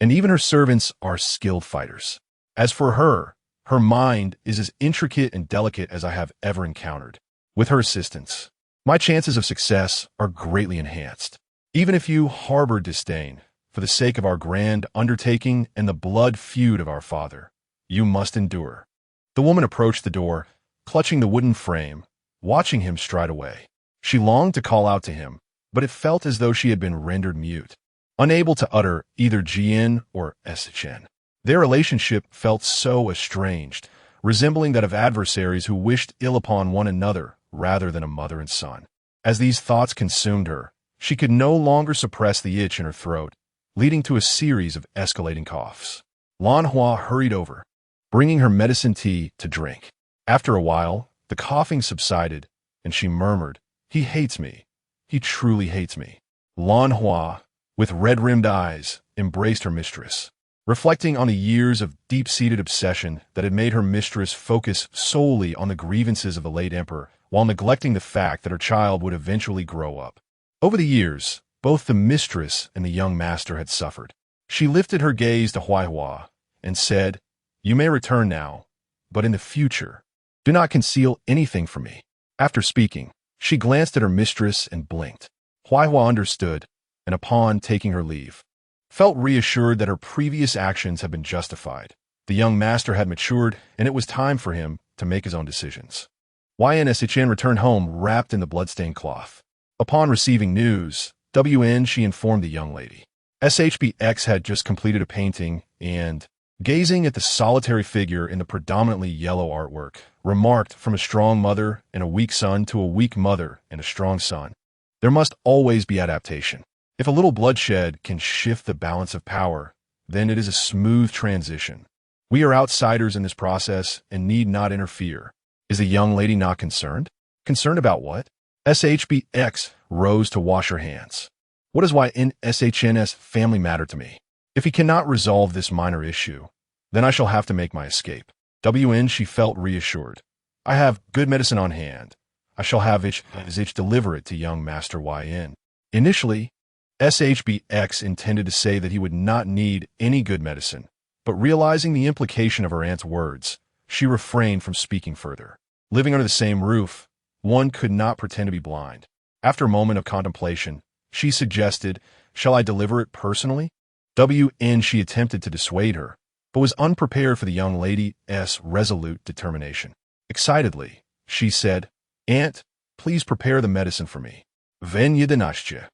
and even her servants are skilled fighters. As for her, her mind is as intricate and delicate as I have ever encountered. With her assistance, my chances of success are greatly enhanced. Even if you harbor disdain, for the sake of our grand undertaking and the blood feud of our father, you must endure. The woman approached the door, clutching the wooden frame, watching him stride away. She longed to call out to him, but it felt as though she had been rendered mute, unable to utter either Jian or Chen. Their relationship felt so estranged, resembling that of adversaries who wished ill upon one another rather than a mother and son. As these thoughts consumed her, she could no longer suppress the itch in her throat, leading to a series of escalating coughs. Lan Hua hurried over, bringing her medicine tea to drink. After a while, the coughing subsided, and she murmured, He hates me. He truly hates me. Lan Hua, with red-rimmed eyes, embraced her mistress, reflecting on the years of deep-seated obsession that had made her mistress focus solely on the grievances of the late emperor, while neglecting the fact that her child would eventually grow up. Over the years, both the mistress and the young master had suffered. She lifted her gaze to Huaihua and said, You may return now, but in the future, do not conceal anything from me. After speaking, she glanced at her mistress and blinked. Huaihua understood, and upon taking her leave, felt reassured that her previous actions had been justified. The young master had matured, and it was time for him to make his own decisions. Ynshn returned home wrapped in the bloodstained cloth. Upon receiving news, she informed the young lady. SHBX had just completed a painting, and gazing at the solitary figure in the predominantly yellow artwork, remarked, from a strong mother and a weak son to a weak mother and a strong son. There must always be adaptation. If a little bloodshed can shift the balance of power, then it is a smooth transition. We are outsiders in this process and need not interfere. Is the young lady not concerned? Concerned about what? SHBX rose to wash her hands. What is why in SHNS family matter to me? If he cannot resolve this minor issue, then I shall have to make my escape. WN, she felt reassured. I have good medicine on hand. I shall have ich deliver it to young Master YN. Initially, SHBX intended to say that he would not need any good medicine, but realizing the implication of her aunt's words, she refrained from speaking further. Living under the same roof, one could not pretend to be blind. After a moment of contemplation, she suggested, shall I deliver it personally? WN, she attempted to dissuade her, but was unprepared for the young lady's resolute determination. Excitedly, she said, Aunt, please prepare the medicine for me. Ven jedenashtje.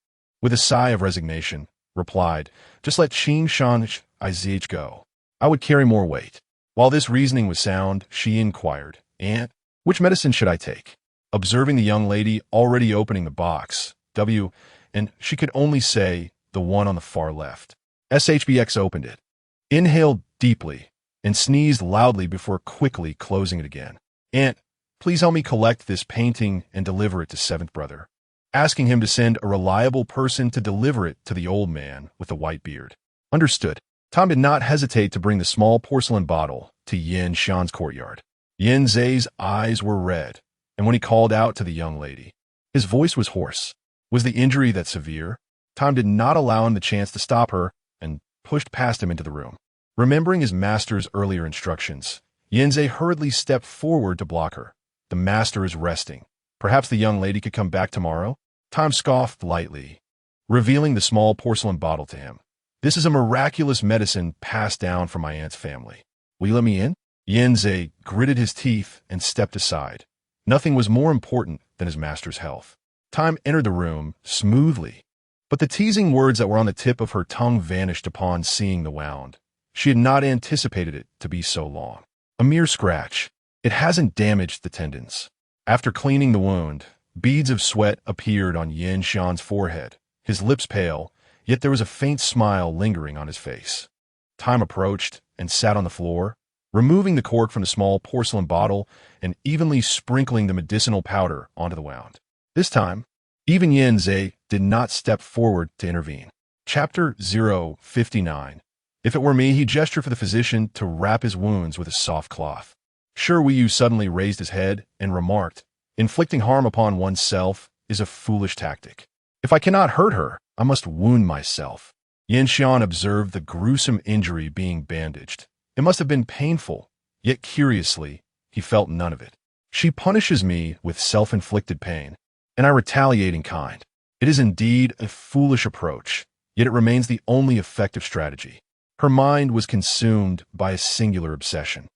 With a sigh of resignation, replied, just let Chin Shan Ich go. I would carry more weight. While this reasoning was sound, she inquired, Aunt, which medicine should I take? Observing the young lady already opening the box, and she could only say, the one on the far left. SHBX opened it, inhaled deeply, and sneezed loudly before quickly closing it again. Aunt, please help me collect this painting and deliver it to Seventh Brother, asking him to send a reliable person to deliver it to the old man with the white beard. Understood. Tom did not hesitate to bring the small porcelain bottle to Yin Shan's courtyard. Yin Zai's eyes were red, and when he called out to the young lady, his voice was hoarse. Was the injury that severe? Tom did not allow him the chance to stop her and pushed past him into the room. Remembering his master's earlier instructions, Yin Zai hurriedly stepped forward to block her. The master is resting. Perhaps the young lady could come back tomorrow? Tom scoffed lightly, revealing the small porcelain bottle to him. This is a miraculous medicine passed down from my aunt's family. Will you let me in? Yin Zai gritted his teeth and stepped aside. Nothing was more important than his master's health. Tom entered the room smoothly, but the teasing words that were on the tip of her tongue vanished upon seeing the wound. She had not anticipated it to be so long. A mere scratch. It hasn't damaged the tendons. After cleaning the wound, beads of sweat appeared on Yin Shan's forehead, his lips pale, yet there was a faint smile lingering on his face. Tom approached and sat on the floor, removing the cork from the small porcelain bottle and evenly sprinkling the medicinal powder onto the wound. This time, even Yin Zai did not step forward to intervene. Chapter 059. If it were me, he gestured for the physician to wrap his wounds with a soft cloth. Shi Buyu suddenly raised his head and remarked, inflicting harm upon oneself is a foolish tactic. If I cannot hurt her, I must wound myself. Yin Shan observed the gruesome injury being bandaged. It must have been painful, yet curiously, he felt none of it. She punishes me with self-inflicted pain, and I retaliate in kind. It is indeed a foolish approach, yet it remains the only effective strategy. Her mind was consumed by a singular obsession,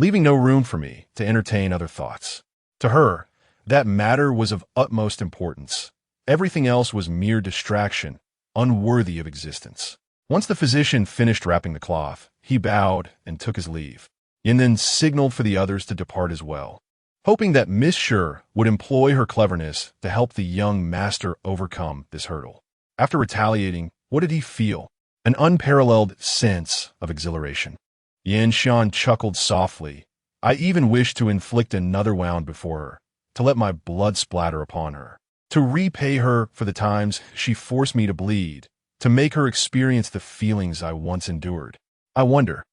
leaving no room for me to entertain other thoughts. To her, that matter was of utmost importance. Everything else was mere distraction, unworthy of existence. Once the physician finished wrapping the cloth, he bowed and took his leave, and then signaled for the others to depart as well, hoping that Miss Shi would employ her cleverness to help the young master overcome this hurdle. After retaliating, what did he feel? An unparalleled sense of exhilaration. Yin Shan chuckled softly. I even wished to inflict another wound before her, to let my blood splatter upon her, to repay her for the times she forced me to bleed, to make her experience the feelings I once endured. I wonder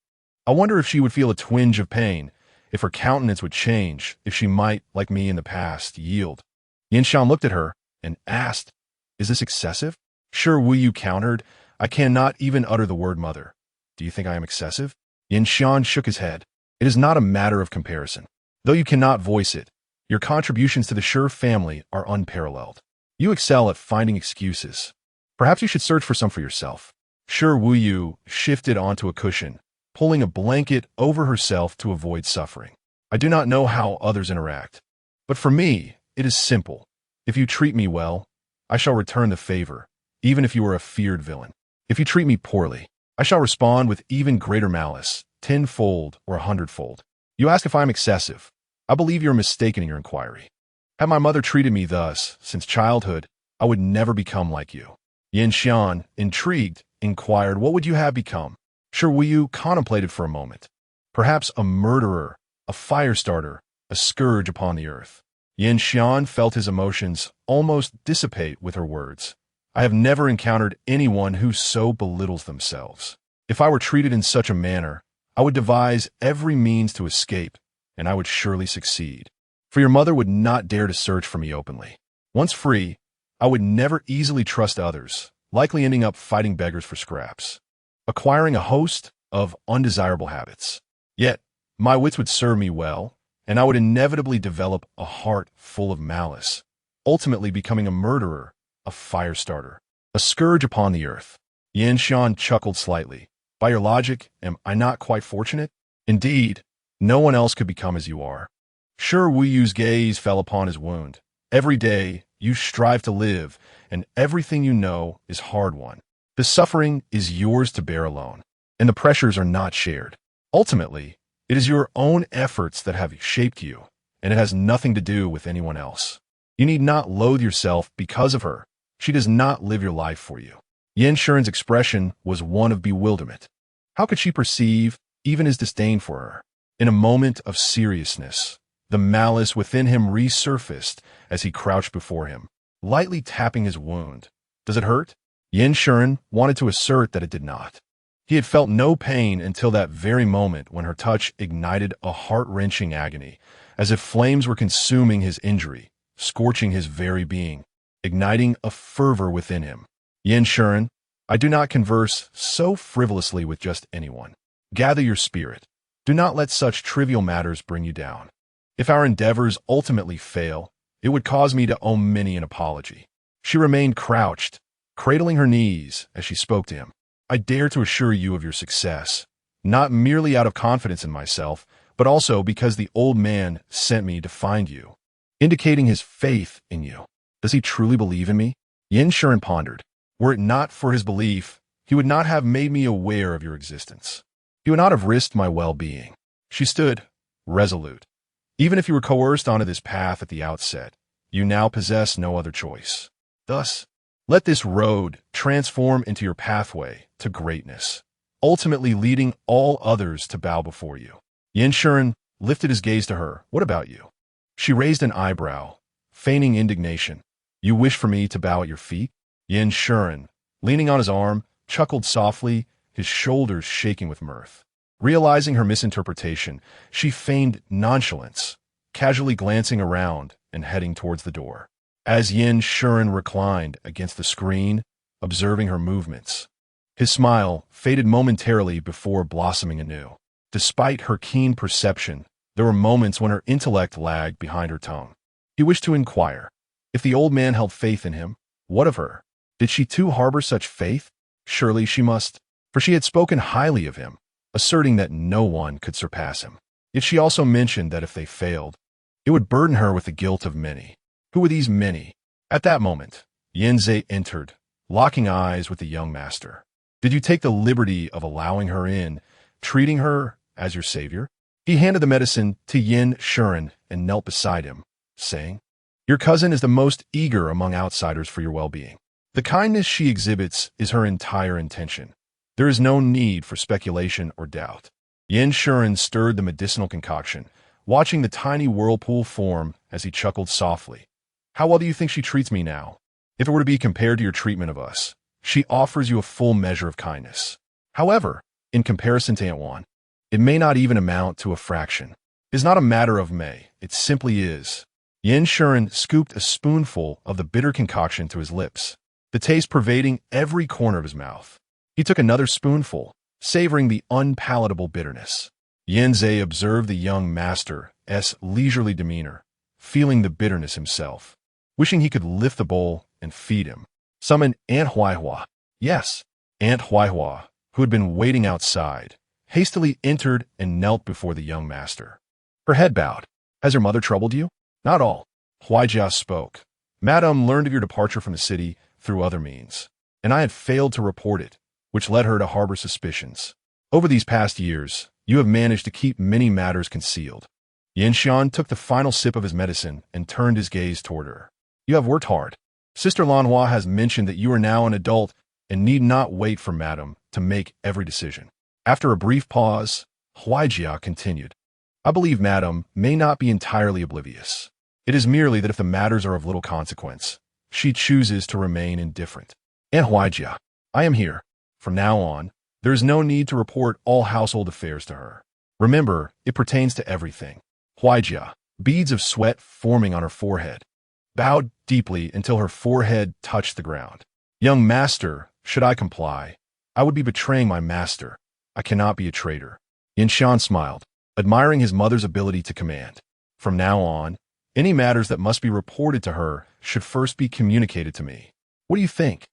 if she would feel a twinge of pain, if her countenance would change, if she might, like me in the past, yield. Yin Shan looked at her and asked, is this excessive? Shi Buyu countered, I cannot even utter the word mother. Do you think I am excessive? Yin Shan shook his head. It is not a matter of comparison. Though you cannot voice it, your contributions to the Shi family are unparalleled. You excel at finding excuses. Perhaps you should search for some for yourself. Shi Buyu shifted onto a cushion, pulling a blanket over herself to avoid suffering. I do not know how others interact, but for me, it is simple. If you treat me well, I shall return the favor, even if you are a feared villain. If you treat me poorly, I shall respond with even greater malice, tenfold or 100-fold. You ask if I am excessive. I believe you are mistaken in your inquiry. Had my mother treated me thus since childhood, I would never become like you. Yin Xian, intrigued, inquired, what would you have become? Shi Buyu contemplated for a moment. Perhaps a murderer, a fire starter, a scourge upon the earth. Yin Xian felt his emotions almost dissipate with her words. I have never encountered anyone who so belittles themselves. If I were treated in such a manner, I would devise every means to escape, and I would surely succeed. For your mother would not dare to search for me openly. Once free, I would never easily trust others, likely ending up fighting beggars for scraps, acquiring a host of undesirable habits. Yet, my wits would serve me well, and I would inevitably develop a heart full of malice, ultimately becoming a murderer, a fire starter, a scourge upon the earth. Yin Xian chuckled slightly. By your logic, am I not quite fortunate? Indeed, no one else could become as you are. Shi Buyu's gaze fell upon his wound. Every day, you strive to live, and everything you know is hard-won. The suffering is yours to bear alone, and the pressures are not shared. Ultimately, it is your own efforts that have shaped you, and it has nothing to do with anyone else. You need not loathe yourself because of her. She does not live your life for you. Yin Xian's expression was one of bewilderment. How could she perceive even his disdain for her? In a moment of seriousness, the malice within him resurfaced as he crouched before him, lightly tapping his wound. Does it hurt? Yin Xian wanted to assert that it did not. He had felt no pain until that very moment when her touch ignited a heart-wrenching agony, as if flames were consuming his injury, scorching his very being, igniting a fervor within him. Yin Xian, I do not converse so frivolously with just anyone. Gather your spirit. Do not let such trivial matters bring you down. If our endeavors ultimately fail, it would cause me to owe many an apology. She remained crouched, cradling her knees as she spoke to him. I dare to assure you of your success, not merely out of confidence in myself, but also because the old man sent me to find you, indicating his faith in you. Does he truly believe in me? Yin Xian pondered. Were it not for his belief, he would not have made me aware of your existence. He would not have risked my well-being. She stood, resolute. Even if you were coerced onto this path at the outset, you now possess no other choice. Thus, let this road transform into your pathway to greatness, ultimately leading all others to bow before you. Yin Xian lifted his gaze to her. What about you? She raised an eyebrow, feigning indignation. You wish for me to bow at your feet? Yin Xian, leaning on his arm, chuckled softly, his shoulders shaking with mirth. Realizing her misinterpretation, she feigned nonchalance, casually glancing around and heading towards the door. As Yin Xian reclined against the screen, observing her movements, his smile faded momentarily before blossoming anew. Despite her keen perception, there were moments when her intellect lagged behind her tongue. He wished to inquire. If the old man held faith in him, what of her? Did she too harbor such faith? Surely she must, for she had spoken highly of him, asserting that no one could surpass him. Yet she also mentioned that if they failed, it would burden her with the guilt of many. Who were these many? At that moment, Yin Zhe entered, locking eyes with the young master. Did you take the liberty of allowing her in, treating her as your savior? He handed the medicine to Yin Xian and knelt beside him, saying, Your cousin is the most eager among outsiders for your well-being. The kindness she exhibits is her entire intention. There is no need for speculation or doubt. Yin Xian stirred the medicinal concoction, watching the tiny whirlpool form as he chuckled softly. How well do you think she treats me now? If it were to be compared to your treatment of us, she offers you a full measure of kindness. However, in comparison to Aunt Wan, it may not even amount to a fraction. It is not a matter of may, it simply is. Yin Xian scooped a spoonful of the bitter concoction to his lips, the taste pervading every corner of his mouth. He took another spoonful, savoring the unpalatable bitterness. Yin Zhe observed the young master's leisurely demeanor, feeling the bitterness himself, wishing he could lift the bowl and feed him. Summon Aunt Huaihua. Yes, Aunt Huaihua, who had been waiting outside, hastily entered and knelt before the young master. Her head bowed. Has your mother troubled you? Not all. Huaijia spoke. Madame learned of your departure from the city through other means, and I had failed to report it, which led her to harbor suspicions. Over these past years, You have managed to keep many matters concealed. Yanxian took the final sip of his medicine and turned his gaze toward her. You have worked hard. Sister Lanhua has mentioned that you are now an adult and need not wait for Madame to make every decision. After a brief pause, Huaijia continued. I believe Madame may not be entirely oblivious. It is merely that if the matters are of little consequence, she chooses to remain indifferent. And Huaijia, I am here. From now on, there is no need to report all household affairs to her. Remember, it pertains to everything. Huaijia, beads of sweat forming on her forehead, bowed deeply until her forehead touched the ground. Young master, should I comply, I would be betraying my master. I cannot be a traitor. Yanxian smiled, admiring his mother's ability to command. From now on, any matters that must be reported to her should first be communicated to me. What do you think?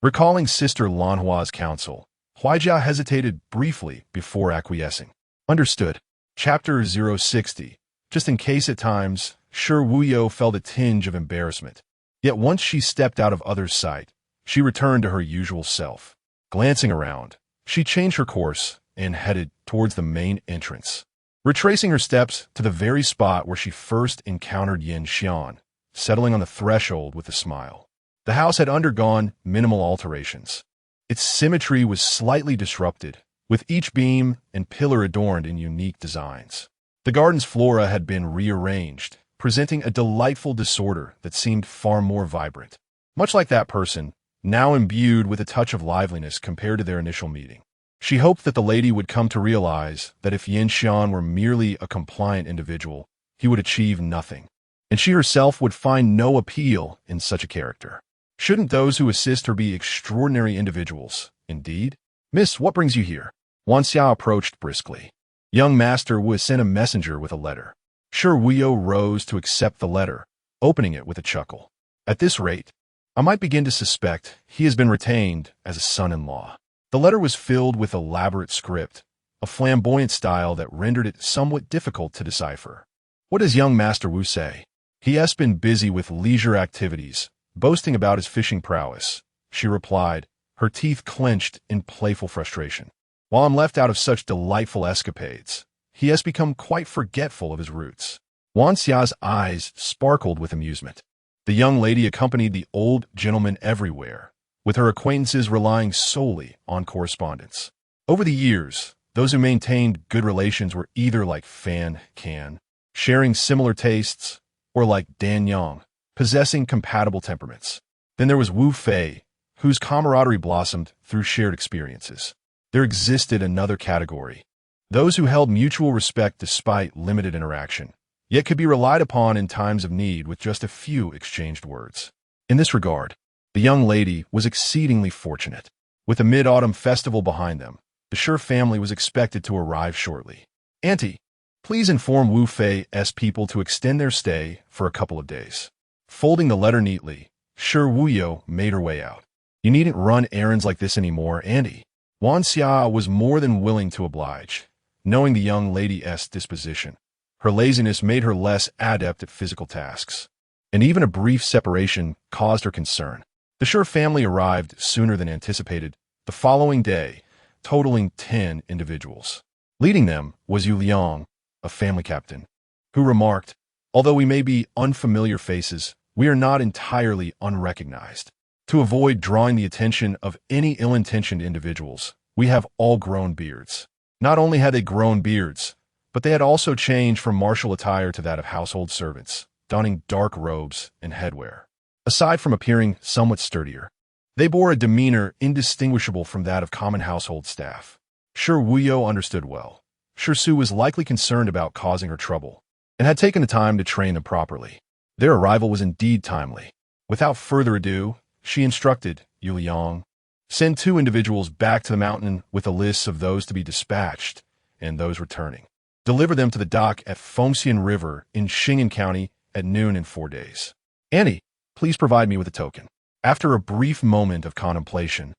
Recalling Sister Lanhua's counsel, Huaijia hesitated briefly before acquiescing. Understood. Chapter 060. Just in case at times, Shi Buyu felt a tinge of embarrassment. Yet once she stepped out of others' sight, she returned to her usual self. Glancing around, she changed her course and headed towards the main entrance. Retracing her steps to the very spot where she first encountered Yanxian, settling on the threshold with a smile. The house had undergone minimal alterations. Its symmetry was slightly disrupted, with each beam and pillar adorned in unique designs. The garden's flora had been rearranged, presenting a delightful disorder that seemed far more vibrant. Much like that person, now imbued with a touch of liveliness compared to their initial meeting. She hoped that the lady would come to realize that if Yanxian were merely a compliant individual, he would achieve nothing, and she herself would find no appeal in such a character. Shouldn't those who assist her be extraordinary individuals, indeed? Miss, what brings you here? Wanxia approached briskly. Young master Wu sent a messenger with a letter. Shi Buyu rose to accept the letter, opening it with a chuckle. At this rate, I might begin to suspect he has been retained as a son-in-law. The letter was filled with elaborate script, a flamboyant style that rendered it somewhat difficult to decipher. What does young Master Wu say? He has been busy with leisure activities, boasting about his fishing prowess, she replied, her teeth clenched in playful frustration. While I'm left out of such delightful escapades, he has become quite forgetful of his roots. Wanxia's eyes sparkled with amusement. The young lady accompanied the old gentleman everywhere, with her acquaintances relying solely on correspondence. Over the years, those who maintained good relations were either like Fan Can, sharing similar tastes, or like Dan Yang, possessing compatible temperaments. Then there was Wu Fei, whose camaraderie blossomed through shared experiences. There existed another category, those who held mutual respect despite limited interaction, yet could be relied upon in times of need with just a few exchanged words. In this regard, the young lady was exceedingly fortunate. With the Mid-Autumn Festival behind them, the Shi family was expected to arrive shortly. Auntie, please inform Wu Fei's people to extend their stay for a couple of days. Folding the letter neatly, Shi Buyu made her way out. You needn't run errands like this anymore, Auntie. Wanxia was more than willing to oblige, knowing the young lady's disposition. Her laziness made her less adept at physical tasks, and even a brief separation caused her concern. The Shi family arrived sooner than anticipated the following day, totaling 10 individuals. Leading them was Yu Liang, a family captain, who remarked, although we may be unfamiliar faces, we are not entirely unrecognized. To avoid drawing the attention of any ill-intentioned individuals, we have all grown beards. Not only had they grown beards, but they had also changed from martial attire to that of household servants, donning dark robes and headwear. Aside from appearing somewhat sturdier, they bore a demeanor indistinguishable from that of common household staff. Shi Buyu understood well. Shi Su was likely concerned about causing her trouble, and had taken the time to train them properly. Their arrival was indeed timely. Without further ado, she instructed Yu Liang, send 2 individuals back to the mountain with a list of those to be dispatched and those returning. Deliver them to the dock at Fengxian River in Xing'an County at noon in 4 days. Annie, please provide me with a token. After a brief moment of contemplation,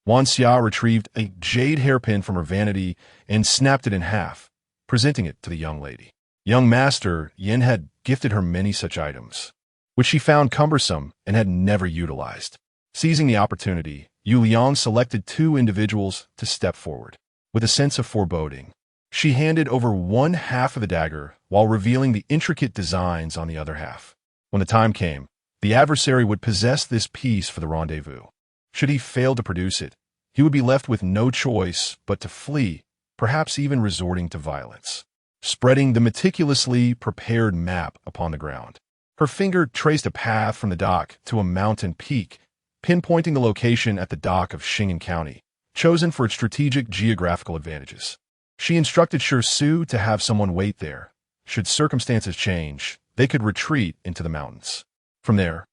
Wanxia retrieved a jade hairpin from her vanity and snapped it in half, presenting it to the young lady. Young Master Yin had gifted her many such items, which she found cumbersome and had never utilized. Seizing the opportunity, Yu Liang selected 2 individuals to step forward. With a sense of foreboding, She handed over one half of the dagger while revealing the intricate designs on the other half. When the time came, the adversary would possess this piece for the rendezvous. Should he fail to produce it, he would be left with no choice but to flee, perhaps even resorting to violence. Spreading the meticulously prepared map upon the ground, her finger traced a path from the dock to a mountain peak, pinpointing the location at the dock of Shingen County, chosen for its strategic geographical advantages. She instructed Shi Buyu to have someone wait there. Should circumstances change, they could retreat into the mountains. From there,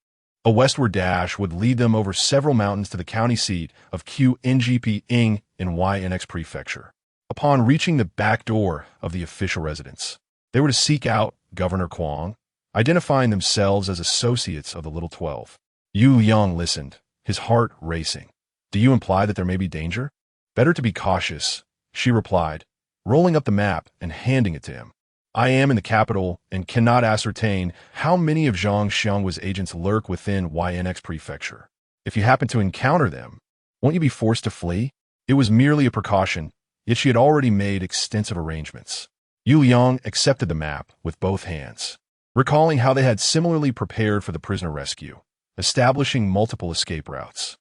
a westward dash would lead them over several mountains to the county seat of QNGP in YNX Prefecture. Upon reaching the back door of the official residence, they were to seek out Governor Kwong, identifying themselves as associates of the Little 12. Yu Liang listened, his heart racing. Do you imply that there may be danger? Better to be cautious, she replied, rolling up the map and handing it to him. I am in the capital and cannot ascertain how many of Zhang Xianghua's agents lurk within YNX Prefecture. If you happen to encounter them, won't you be forced to flee? It was merely a precaution, yet she had already made extensive arrangements. Yu Liang accepted the map with both hands, recalling how they had similarly prepared for the prisoner rescue, establishing multiple escape routes.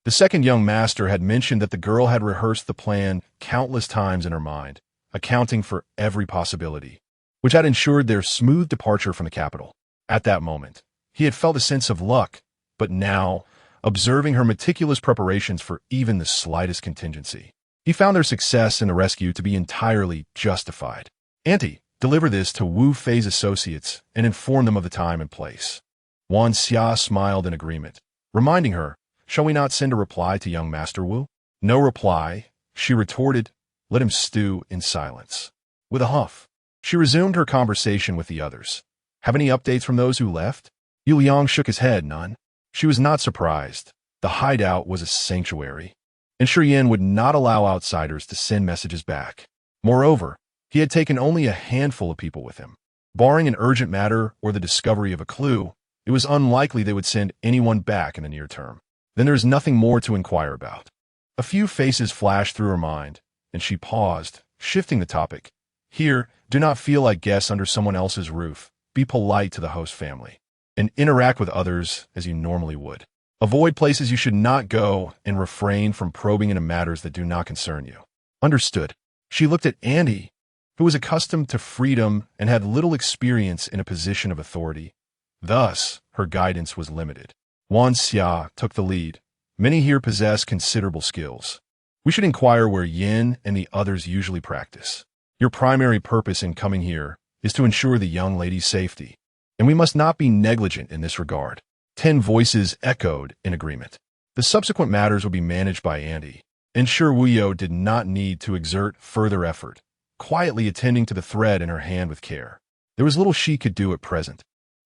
The second young master had mentioned that the girl had rehearsed the plan countless times in her mind, accounting for every possibility, which had ensured their smooth departure from the capital. At that moment, he had felt a sense of luck, but now, observing her meticulous preparations for even the slightest contingency, he found their success in the rescue to be entirely justified. Auntie, deliver this to Wu Fei's associates and inform them of the time and place. Wan Xia smiled in agreement, reminding her, shall we not send a reply to young Master Wu? No reply, she retorted. Let him stew in silence. With a huff, she resumed her conversation with the others. Have any updates from those who left? Yu Liang shook his head, none. She was not surprised. The hideout was a sanctuary, and Shi Yan would not allow outsiders to send messages back. Moreover, he had taken only a handful of people with him. Barring an urgent matter or the discovery of a clue, it was unlikely they would send anyone back in the near term. Then there is nothing more to inquire about. A few faces flashed through her mind, and she paused, shifting the topic. Here, do not feel like guests under someone else's roof. Be polite to the host family, and interact with others as you normally would. Avoid places you should not go and refrain from probing into matters that do not concern you. Understood. She looked at Andy, who was accustomed to freedom and had little experience in a position of authority. Thus, her guidance was limited. Wan Xia took the lead. Many here possess considerable skills. We should inquire where Yin and the others usually practice. Your primary purpose in coming here is to ensure the young lady's safety, and we must not be negligent in this regard. 10 voices echoed in agreement. The subsequent matters would be managed by Andy, and Shi Buyu did not need to exert further effort, quietly attending to the thread in her hand with care. There was little she could do at present,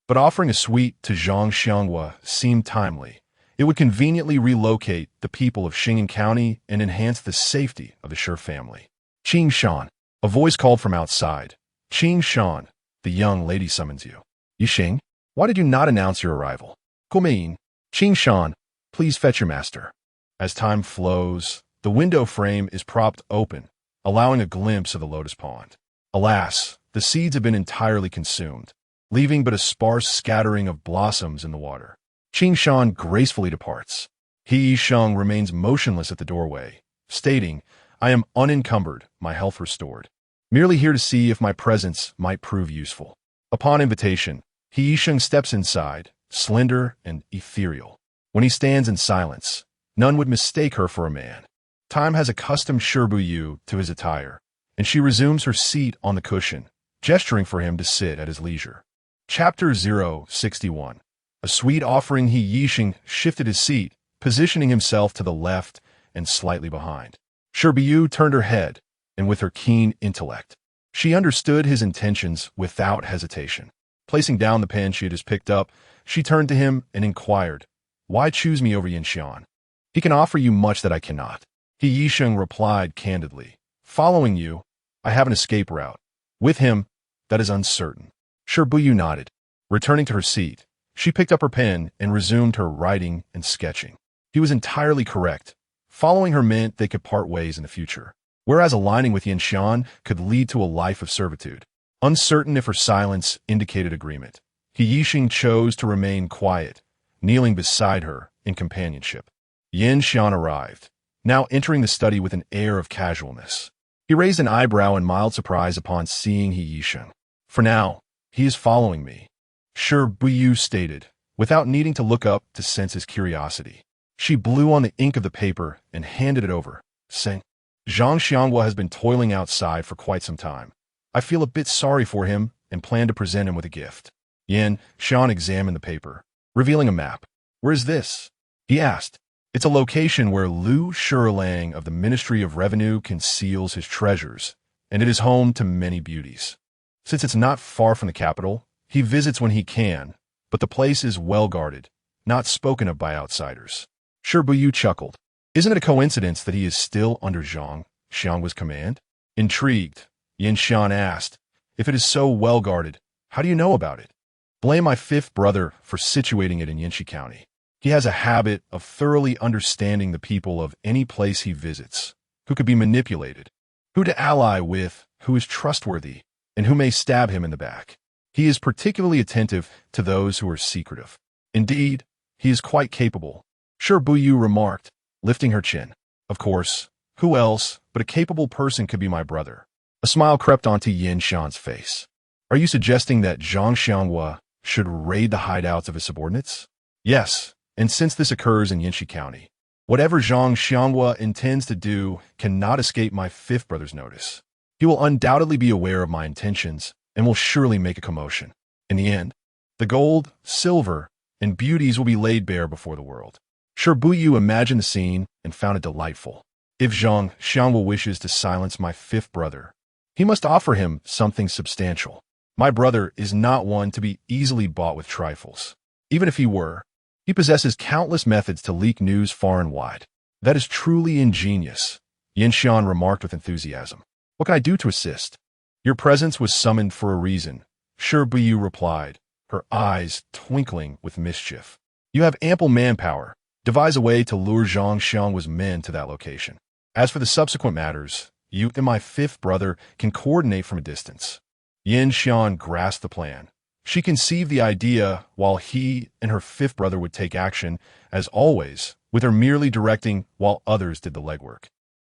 but offering a suite to Zhang Xianghua seemed timely. It would conveniently relocate the people of Shingen County and enhance the safety of the Shi family. Qing Shan, a voice called from outside. Qing Shan, the young lady summons you. Yixing, why did you not announce your arrival? Guomeyin, Qing Shan, please fetch your master. As time flows, the window frame is propped open, allowing a glimpse of the lotus pond. Alas, the seeds have been entirely consumed, leaving but a sparse scattering of blossoms in the water. Qing Shan gracefully departs. He Yisheng remains motionless at the doorway, stating, I am unencumbered, my health restored. Merely here to see if my presence might prove useful. Upon invitation, He Yisheng steps inside, slender and ethereal. When he stands in silence, none would mistake her for a man. Time has accustomed Shi Buyu to his attire, and she resumes her seat on the cushion, gesturing for him to sit at his leisure. Chapter 061. A sweet offering. He Yisheng shifted his seat, positioning himself to the left and slightly behind. Shi Buyu turned her head, and with her keen intellect, she understood his intentions without hesitation. Placing down the pen she had just picked up, she turned to him and inquired, Why choose me over Yinshan? He can offer you much that I cannot. He Yisheng replied candidly, Following you, I have an escape route. With him, that is uncertain. Shi Buyu nodded. Returning to her seat, she picked up her pen and resumed her writing and sketching. He was entirely correct. Following her meant they could part ways in the future. whereas aligning with Yinshan could lead to a life of servitude. Uncertain if her silence indicated agreement, He Yixing chose to remain quiet, kneeling beside her in companionship. Yinshan arrived, now entering the study with an air of casualness. He raised an eyebrow in mild surprise upon seeing He Yixing. For now, he is following me, Shi Buyu stated, without needing to look up to sense his curiosity. She blew on the ink of the paper and handed it over, saying, Zhang Xianghua has been toiling outside for quite some time. I feel a bit sorry for him and plan to present him with a gift. Yin Shan examined the paper, revealing a map. Where is this? He asked. It's a location where Lu Shilang of the Ministry of Revenue conceals his treasures, and it is home to many beauties. Since it's not far from the capital, he visits when he can, but the place is well guarded, not spoken of by outsiders. Shi Buyu chuckled. Isn't it a coincidence that he is still under Zhang Xianghua's command? Intrigued, Yin Shan asked, if it is so well guarded, how do you know about it? Blame my fifth brother for situating it in Yinshi County. He has a habit of thoroughly understanding the people of any place he visits, who could be manipulated, who to ally with, who is trustworthy, and who may stab him in the back. He is particularly attentive to those who are secretive. Indeed, he is quite capable, Shi Buyu remarked, lifting her chin. Of course, who else but a capable person could be my brother? A smile crept onto Yin Shan's face. Are you suggesting that Zhang Xianghua should raid the hideouts of his subordinates? Yes, and since this occurs in Yinshi County, whatever Zhang Xianghua intends to do cannot escape my fifth brother's notice. He will undoubtedly be aware of my intentions and will surely make a commotion. In the end, the gold, silver, and beauties will be laid bare before the world. Shi Buyu imagined the scene and found it delightful. If Zhang Xianghua wishes to silence my fifth brother, he must offer him something substantial. My brother is not one to be easily bought with trifles. Even if he were, he possesses countless methods to leak news far and wide. That is truly ingenious, Yin Shan remarked with enthusiasm. What can I do to assist? Your presence was summoned for a reason, Shi Buyu replied, her eyes twinkling with mischief. You have ample manpower. Devise a way to lure Zhang Xianghua's men to that location. As for the subsequent matters, you and my fifth brother can coordinate from a distance. Yin Shan grasped the plan. She conceived the idea while he and her fifth brother would take action, as always, with her merely directing while others did the legwork.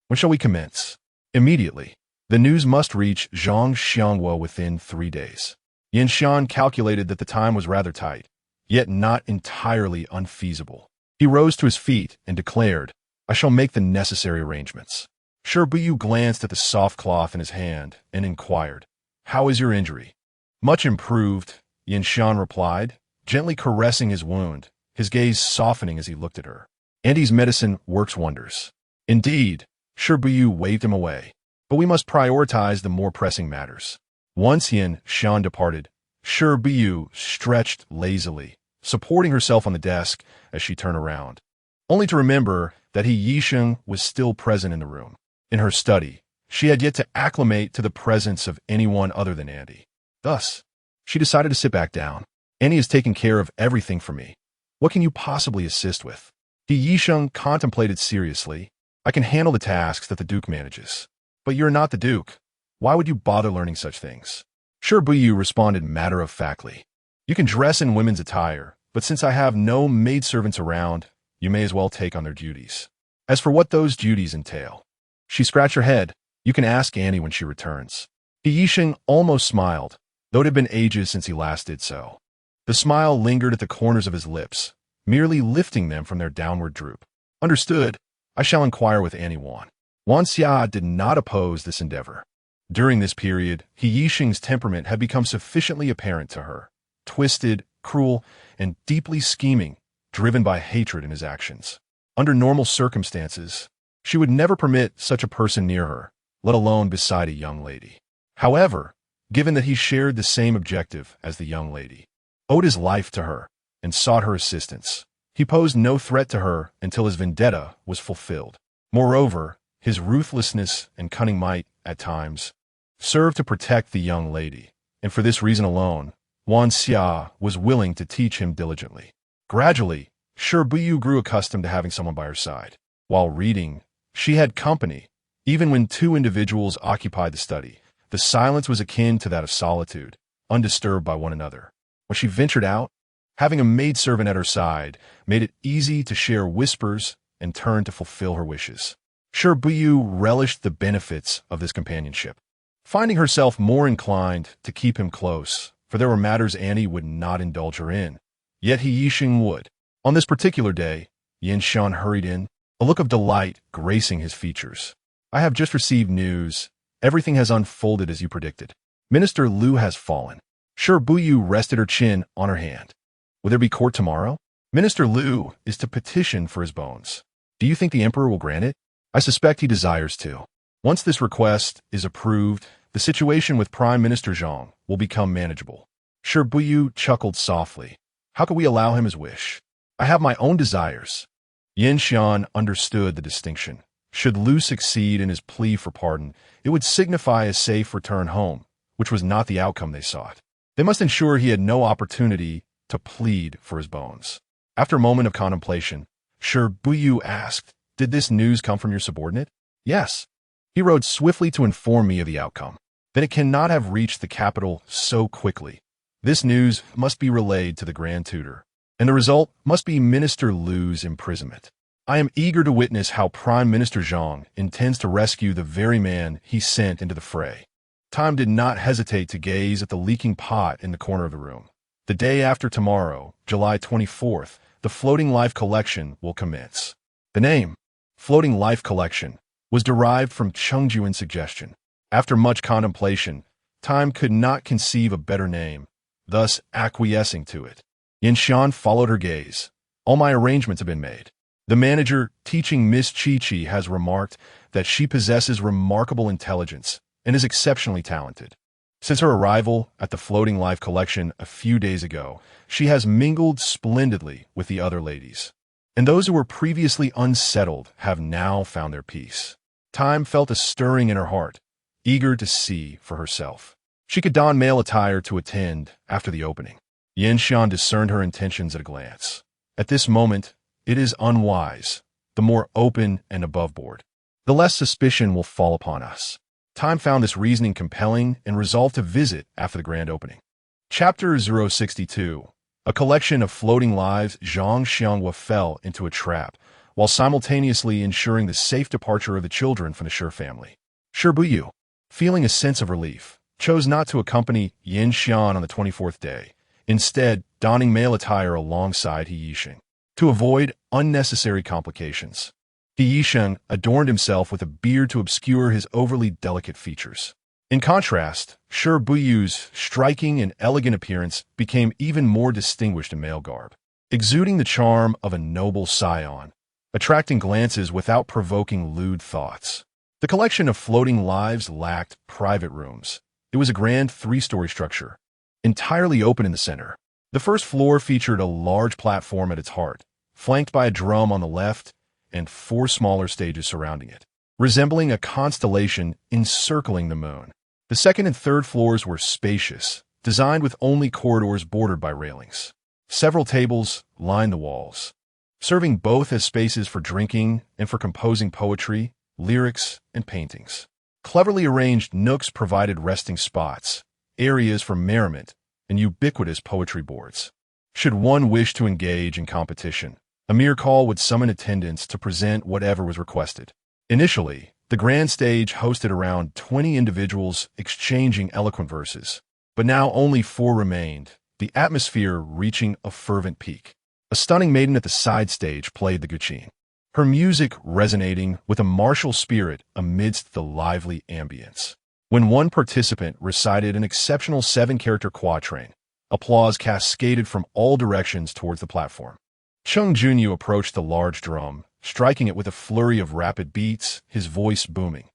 When shall we commence? Immediately. The news must reach Zhang Xianghua within 3 days. Yin Shan calculated that the time was rather tight, yet not entirely unfeasible. He rose to his feet and declared, I shall make the necessary arrangements. Shi Buyu glanced at the soft cloth in his hand and inquired, How is your injury? Much improved, Yin Shan replied, gently caressing his wound, his gaze softening as he looked at her. Andy's medicine works wonders. Indeed, Shi Buyu waved him away. But we must prioritize the more pressing matters. Once Yin Shan departed, Shi Buyu stretched lazily, supporting herself on the desk as she turned around, only to remember that He Yixing was still present in the room. In her study, she had yet to acclimate to the presence of anyone other than Andy. Thus, she decided to sit back down. Andy has taken care of everything for me. What can you possibly assist with? He Yixing contemplated seriously. I can handle the tasks that the Duke manages. But you're not the Duke. Why would you bother learning such things? Shi Buyu responded matter-of-factly. You can dress in women's attire, but since I have no maidservants around, you may as well take on their duties. As for what those duties entail, she scratched her head. You can ask Annie when she returns. He Yixing almost smiled, though it had been ages since he last did so. The smile lingered at the corners of his lips, merely lifting them from their downward droop. Understood. I shall inquire with Annie Wan. Wan Xia did not oppose this endeavor. During this period, He Yixing's temperament had become sufficiently apparent to her. Twisted, cruel, and deeply scheming, driven by hatred in his actions. Under normal circumstances, she would never permit such a person near her, let alone beside a young lady. However, given that he shared the same objective as the young lady, owed his life to her, and sought her assistance, he posed no threat to her until his vendetta was fulfilled. Moreover, his ruthlessness and cunning might, at times, serve to protect the young lady, and for this reason alone, Wan Xia was willing to teach him diligently. Gradually, Shi Buyu grew accustomed to having someone by her side. While reading, she had company, Even when two individuals occupied the study, the silence was akin to that of solitude, undisturbed by one another. When she ventured out, having a maidservant at her side made it easy to share whispers and turn to fulfill her wishes. Shi Buyu relished the benefits of this companionship, finding herself more inclined to keep him close, for there were matters Annie would not indulge her in. Yet He Yixing would. On this particular day, Yin Xian hurried in, a look of delight gracing his features. I have just received news. Everything has unfolded as you predicted. Minister Liu has fallen. Shi Buyu rested her chin on her hand. Will there be court tomorrow? Minister Liu is to petition for his bones. Do you think the emperor will grant it? I suspect he desires to. Once this request is approved, the situation with Prime Minister Zhang will become manageable. Shi Buyu chuckled softly. How could we allow him his wish? I have my own desires. Yin Xian understood the distinction. Should Liu succeed in his plea for pardon, it would signify a safe return home, which was not the outcome they sought. They must ensure he had no opportunity to plead for his bones. After a moment of contemplation, Shi Buyu asked, Did this news come from your subordinate? Yes. He rode swiftly to inform me of the outcome. Then it cannot have reached the capital so quickly. This news must be relayed to the Grand Tutor, and the result must be Minister Liu's imprisonment. I am eager to witness how Prime Minister Zhang intends to rescue the very man he sent into the fray. Time did not hesitate to gaze at the leaking pot in the corner of the room. The day after tomorrow, July 24th, the Floating Life Collection will commence. The name, Floating Life Collection, was derived from Chengjuan's suggestion. After much contemplation, Time could not conceive a better name, thus acquiescing to it. Yin Xian followed her gaze. All my arrangements have been made. The manager teaching Miss Chi-Chi has remarked that she possesses remarkable intelligence and is exceptionally talented. Since her arrival at the Floating Life Collection a few days ago, she has mingled splendidly with the other ladies, and those who were previously unsettled have now found their peace. Time felt a stirring in her heart, eager to see for herself. She could don male attire to attend after the opening. Yin Xian discerned her intentions at a glance. At this moment, it is unwise, the more open and above board, the less suspicion will fall upon us. Time found this reasoning compelling and resolved to visit after the grand opening. Chapter 062. A collection of floating lives. Zhang Xianghua fell into a trap, while simultaneously ensuring the safe departure of the children from the Shi family. Shi Buyu, feeling a sense of relief, chose not to accompany Yin Xian on the 24th day, instead donning male attire alongside He Yixing. To avoid unnecessary complications, He Yixing adorned himself with a beard to obscure his overly delicate features. In contrast, Shi Buyu's striking and elegant appearance became even more distinguished in male garb, exuding the charm of a noble scion, attracting glances without provoking lewd thoughts. The collection of floating lives lacked private rooms. It was a grand three-story structure, entirely open in the center. The first floor featured a large platform at its heart, flanked by a drum on the left and 4 smaller stages surrounding it, resembling a constellation encircling the moon. The second and third floors were spacious, designed with only corridors bordered by railings. Several tables lined the walls, serving both as spaces for drinking and for composing poetry, lyrics, and paintings. Cleverly arranged nooks provided resting spots, areas for merriment, and ubiquitous poetry boards. Should one wish to engage in competition, a mere call would summon attendants to present whatever was requested. Initially, the grand stage hosted around 20 individuals exchanging eloquent verses, but now only 4 remained, the atmosphere reaching a fervent peak. A stunning maiden at the side stage played the guqin, her music resonating with a martial spirit amidst the lively ambience. When one participant recited an exceptional 7-character quatrain, applause cascaded from all directions towards the platform. Cheng Junyu approached the large drum, striking it with a flurry of rapid beats, his voice booming.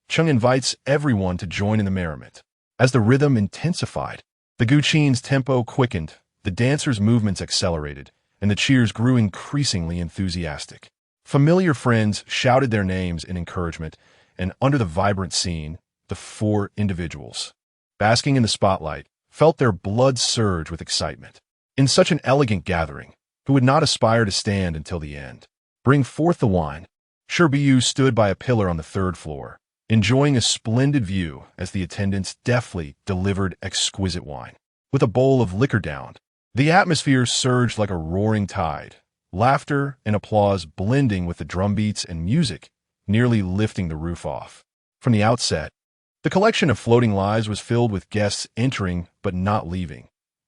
Cheng invites everyone to join in the merriment. As the rhythm intensified, the guqin's tempo quickened, the dancers' movements accelerated, and the cheers grew increasingly enthusiastic. Familiar friends shouted their names in encouragement, and under the vibrant scene, the 4 individuals, basking in the spotlight, felt their blood surge with excitement. In such an elegant gathering, who would not aspire to stand until the end? Bring forth the wine. Shi Buyu stood by a pillar on the 3rd floor, enjoying a splendid view as the attendants deftly delivered exquisite wine. With a bowl of liquor downed, the atmosphere surged like a roaring tide, laughter and applause blending with the drumbeats and music, nearly lifting the roof off. From the outset, the collection of floating lives was filled with guests entering but not leaving.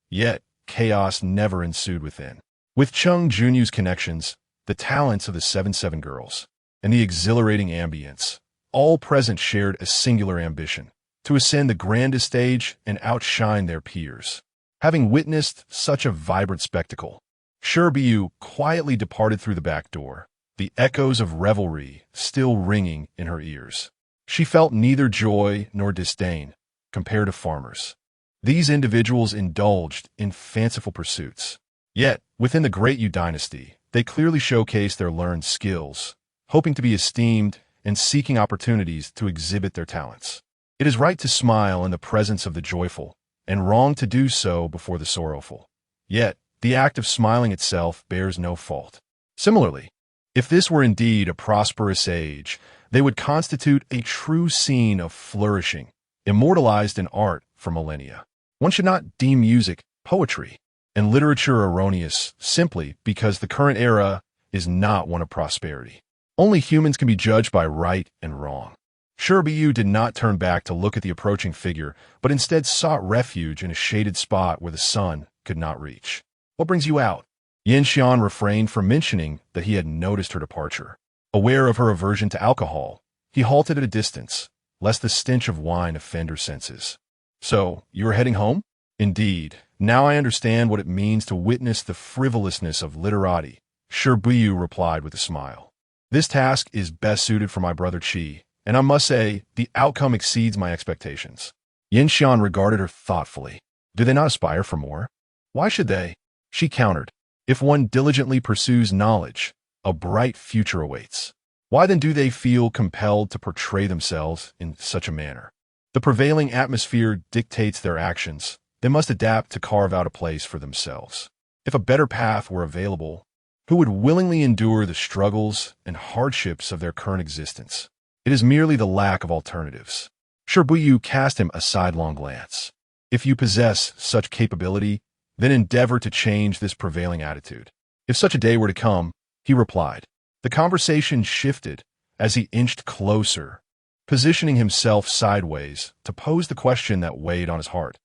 Yet, chaos never ensued within. With Chung Junyu's connections, the talents of the 7-7 girls, and the exhilarating ambience, all present shared a singular ambition, to ascend the grandest stage and outshine their peers. Having witnessed such a vibrant spectacle, Shi Buyu quietly departed through the back door, the echoes of revelry still ringing in her ears. She felt neither joy nor disdain compared to farmers. These individuals indulged in fanciful pursuits. Yet, within the Great Yu dynasty, they clearly showcased their learned skills, hoping to be esteemed and seeking opportunities to exhibit their talents. It is right to smile in the presence of the joyful, and wrong to do so before the sorrowful. Yet, the act of smiling itself bears no fault. Similarly, if this were indeed a prosperous age, they would constitute a true scene of flourishing, immortalized in art for millennia. One should not deem music, poetry, and literature erroneous simply because the current era is not one of prosperity. Only humans can be judged by right and wrong. Shi Buyu did not turn back to look at the approaching figure, but instead sought refuge in a shaded spot where the sun could not reach. "What brings you out?" Yin Xian refrained from mentioning that he had noticed her departure. Aware of her aversion to alcohol, he halted at a distance, lest the stench of wine offend her senses. "So, you are heading home?" "Indeed. Now I understand what it means to witness the frivolousness of literati," Shi Buyu replied with a smile. "This task is best suited for my brother Qi, and I must say, the outcome exceeds my expectations." Yin Xian regarded her thoughtfully. "Do they not aspire for more?" "Why should they?" She countered. "If one diligently pursues knowledge, a bright future awaits. Why then do they feel compelled to portray themselves in such a manner? The prevailing atmosphere dictates their actions. They must adapt to carve out a place for themselves. If a better path were available, who would willingly endure the struggles and hardships of their current existence? It is merely the lack of alternatives." Shi Buyu cast him a sidelong glance. "If you possess such capability, then endeavor to change this prevailing attitude. If such a day were to come," he replied. The conversation shifted as he inched closer, positioning himself sideways to pose the question that weighed on his heart.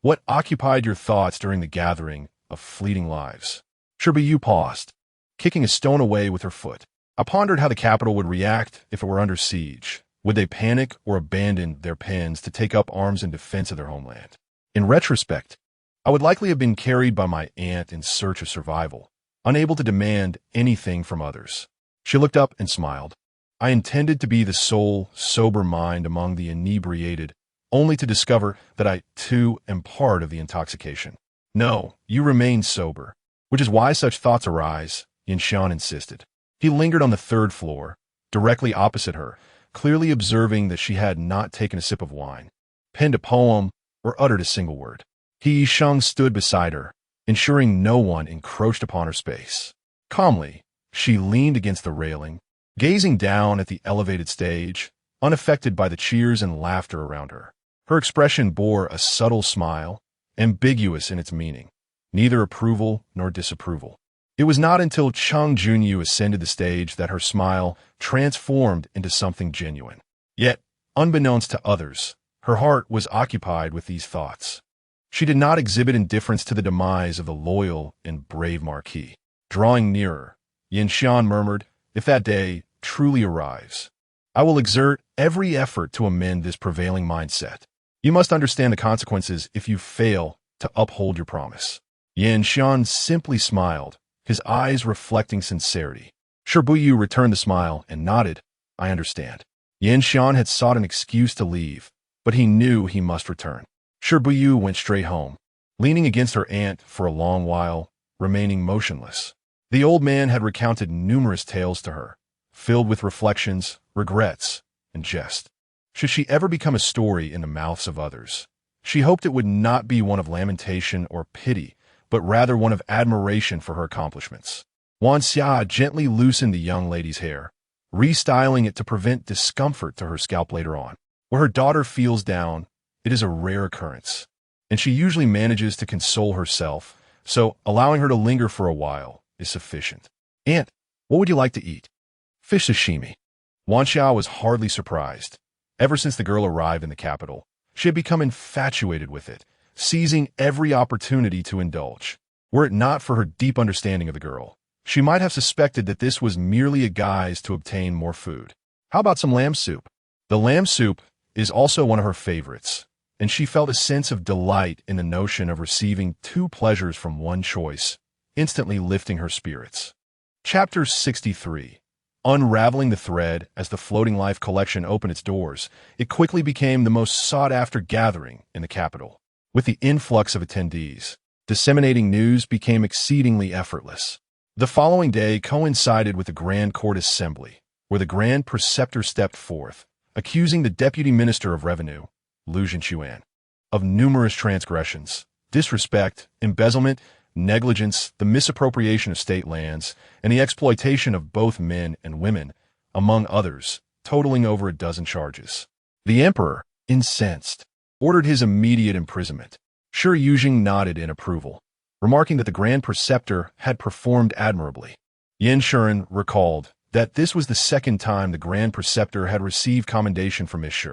"What occupied your thoughts during the gathering of fleeting lives?" Shi Buyu paused, kicking a stone away with her foot. "I pondered how the capital would react if it were under siege. Would they panic or abandon their pens to take up arms in defense of their homeland? In retrospect, I would likely have been carried by my aunt in search of survival, unable to demand anything from others." She looked up and smiled. "I intended to be the sole, sober mind among the inebriated, only to discover that I, too, am part of the intoxication." "No, you remain sober, which is why such thoughts arise," Yin Xian insisted. He lingered on the third floor, directly opposite her, clearly observing that she had not taken a sip of wine, penned a poem, or uttered a single word. He Sheng stood beside her, ensuring no one encroached upon her space. Calmly, she leaned against the railing, gazing down at the elevated stage, unaffected by the cheers and laughter around her. Her expression bore a subtle smile, ambiguous in its meaning, neither approval nor disapproval. It was not until Chung Junyu ascended the stage that her smile transformed into something genuine. Yet, unbeknownst to others, her heart was occupied with these thoughts. She did not exhibit indifference to the demise of the loyal and brave marquis. Drawing nearer, Yin Xian murmured, "If that day truly arrives, I will exert every effort to amend this prevailing mindset. You must understand the consequences if you fail to uphold your promise." Yin Xian simply smiled, his eyes reflecting sincerity. Shi Buyu returned the smile and nodded. "I understand." Yin Xian had sought an excuse to leave, but he knew he must return. Shi Buyu went straight home, leaning against her aunt for a long while, remaining motionless. The old man had recounted numerous tales to her, filled with reflections, regrets, and jest. Should she ever become a story in the mouths of others, she hoped it would not be one of lamentation or pity, but rather one of admiration for her accomplishments. Wan Xia gently loosened the young lady's hair, restyling it to prevent discomfort to her scalp later on. Where her daughter feels down, it is a rare occurrence, and she usually manages to console herself, so allowing her to linger for a while is sufficient. "Aunt, what would you like to eat?" "Fish sashimi." Wan Xiao was hardly surprised. Ever since the girl arrived in the capital, she had become infatuated with it, seizing every opportunity to indulge. Were it not for her deep understanding of the girl, she might have suspected that this was merely a guise to obtain more food. "How about some lamb soup?" The lamb soup is also one of her favorites, and she felt a sense of delight in the notion of receiving two pleasures from one choice, instantly lifting her spirits. Chapter 63. Unraveling the thread. As the Floating Life collection opened its doors, it quickly became the most sought-after gathering in the capital. With the influx of attendees, disseminating news became exceedingly effortless. The following day coincided with the Grand Court Assembly, where the Grand Preceptor stepped forth, accusing the Deputy Minister of Revenue, Lu Zhenquan, of numerous transgressions, disrespect, embezzlement, negligence, the misappropriation of state lands, and the exploitation of both men and women, among others, totaling over a dozen charges. The emperor, incensed, ordered his immediate imprisonment. Shi Buyu nodded in approval, remarking that the Grand Preceptor had performed admirably. Yan Shuren recalled that this was the second time the Grand Preceptor had received commendation from his Shi.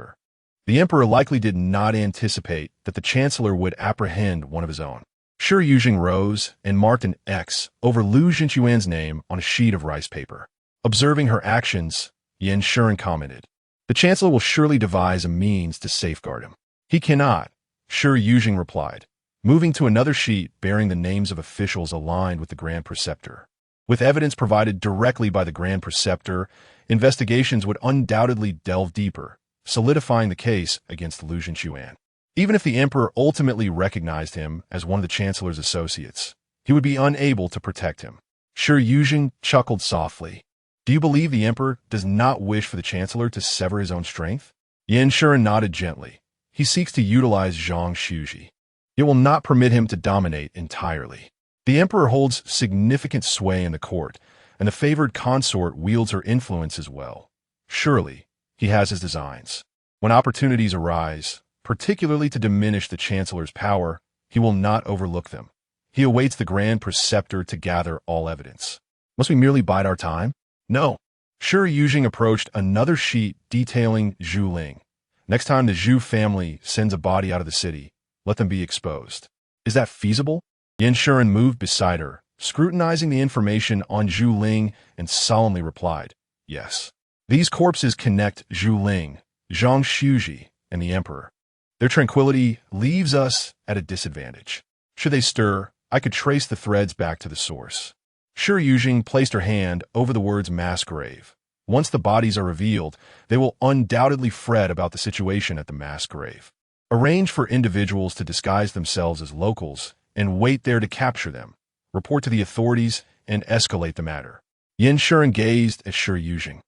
The emperor likely did not anticipate that the chancellor would apprehend one of his own. Shi Buyu rose and marked an X over Lu Zhenquan's name on a sheet of rice paper. Observing her actions, Yan Shuren commented, "The chancellor will surely devise a means to safeguard him." "He cannot," Shi Buyu replied, moving to another sheet bearing the names of officials aligned with the Grand Preceptor. With evidence provided directly by the Grand Preceptor, investigations would undoubtedly delve deeper, solidifying the case against Lu Zhenquan. Even if the emperor ultimately recognized him as one of the chancellor's associates, he would be unable to protect him. Shi Buyu chuckled softly. "Do you believe the emperor does not wish for the chancellor to sever his own strength?" Yan Shuren nodded gently. "He seeks to utilize Zhang Shuji. It will not permit him to dominate entirely. The emperor holds significant sway in the court, and the favored consort wields her influence as well. Surely, he has his designs. When opportunities arise, particularly to diminish the chancellor's power, he will not overlook them. He awaits the Grand Preceptor to gather all evidence. Must we merely bide our time? No." Shi Buyu approached another sheet detailing Zhu Ling. "Next time the Zhu family sends a body out of the city, let them be exposed." "Is that feasible?" Yan Shuren moved beside her, scrutinizing the information on Zhu Ling, and solemnly replied, "Yes. These corpses connect Zhu Ling, Zhang Shuji, and the emperor. Their tranquility leaves us at a disadvantage. Should they stir, I could trace the threads back to the source." Shi Buyu placed her hand over the words mass grave. Once the bodies are revealed, they will undoubtedly fret about the situation at the mass grave. Arrange for individuals to disguise themselves as locals and wait there to capture them, report to the authorities, and escalate the matter. Yan Shuren gazed at Shi Buyu.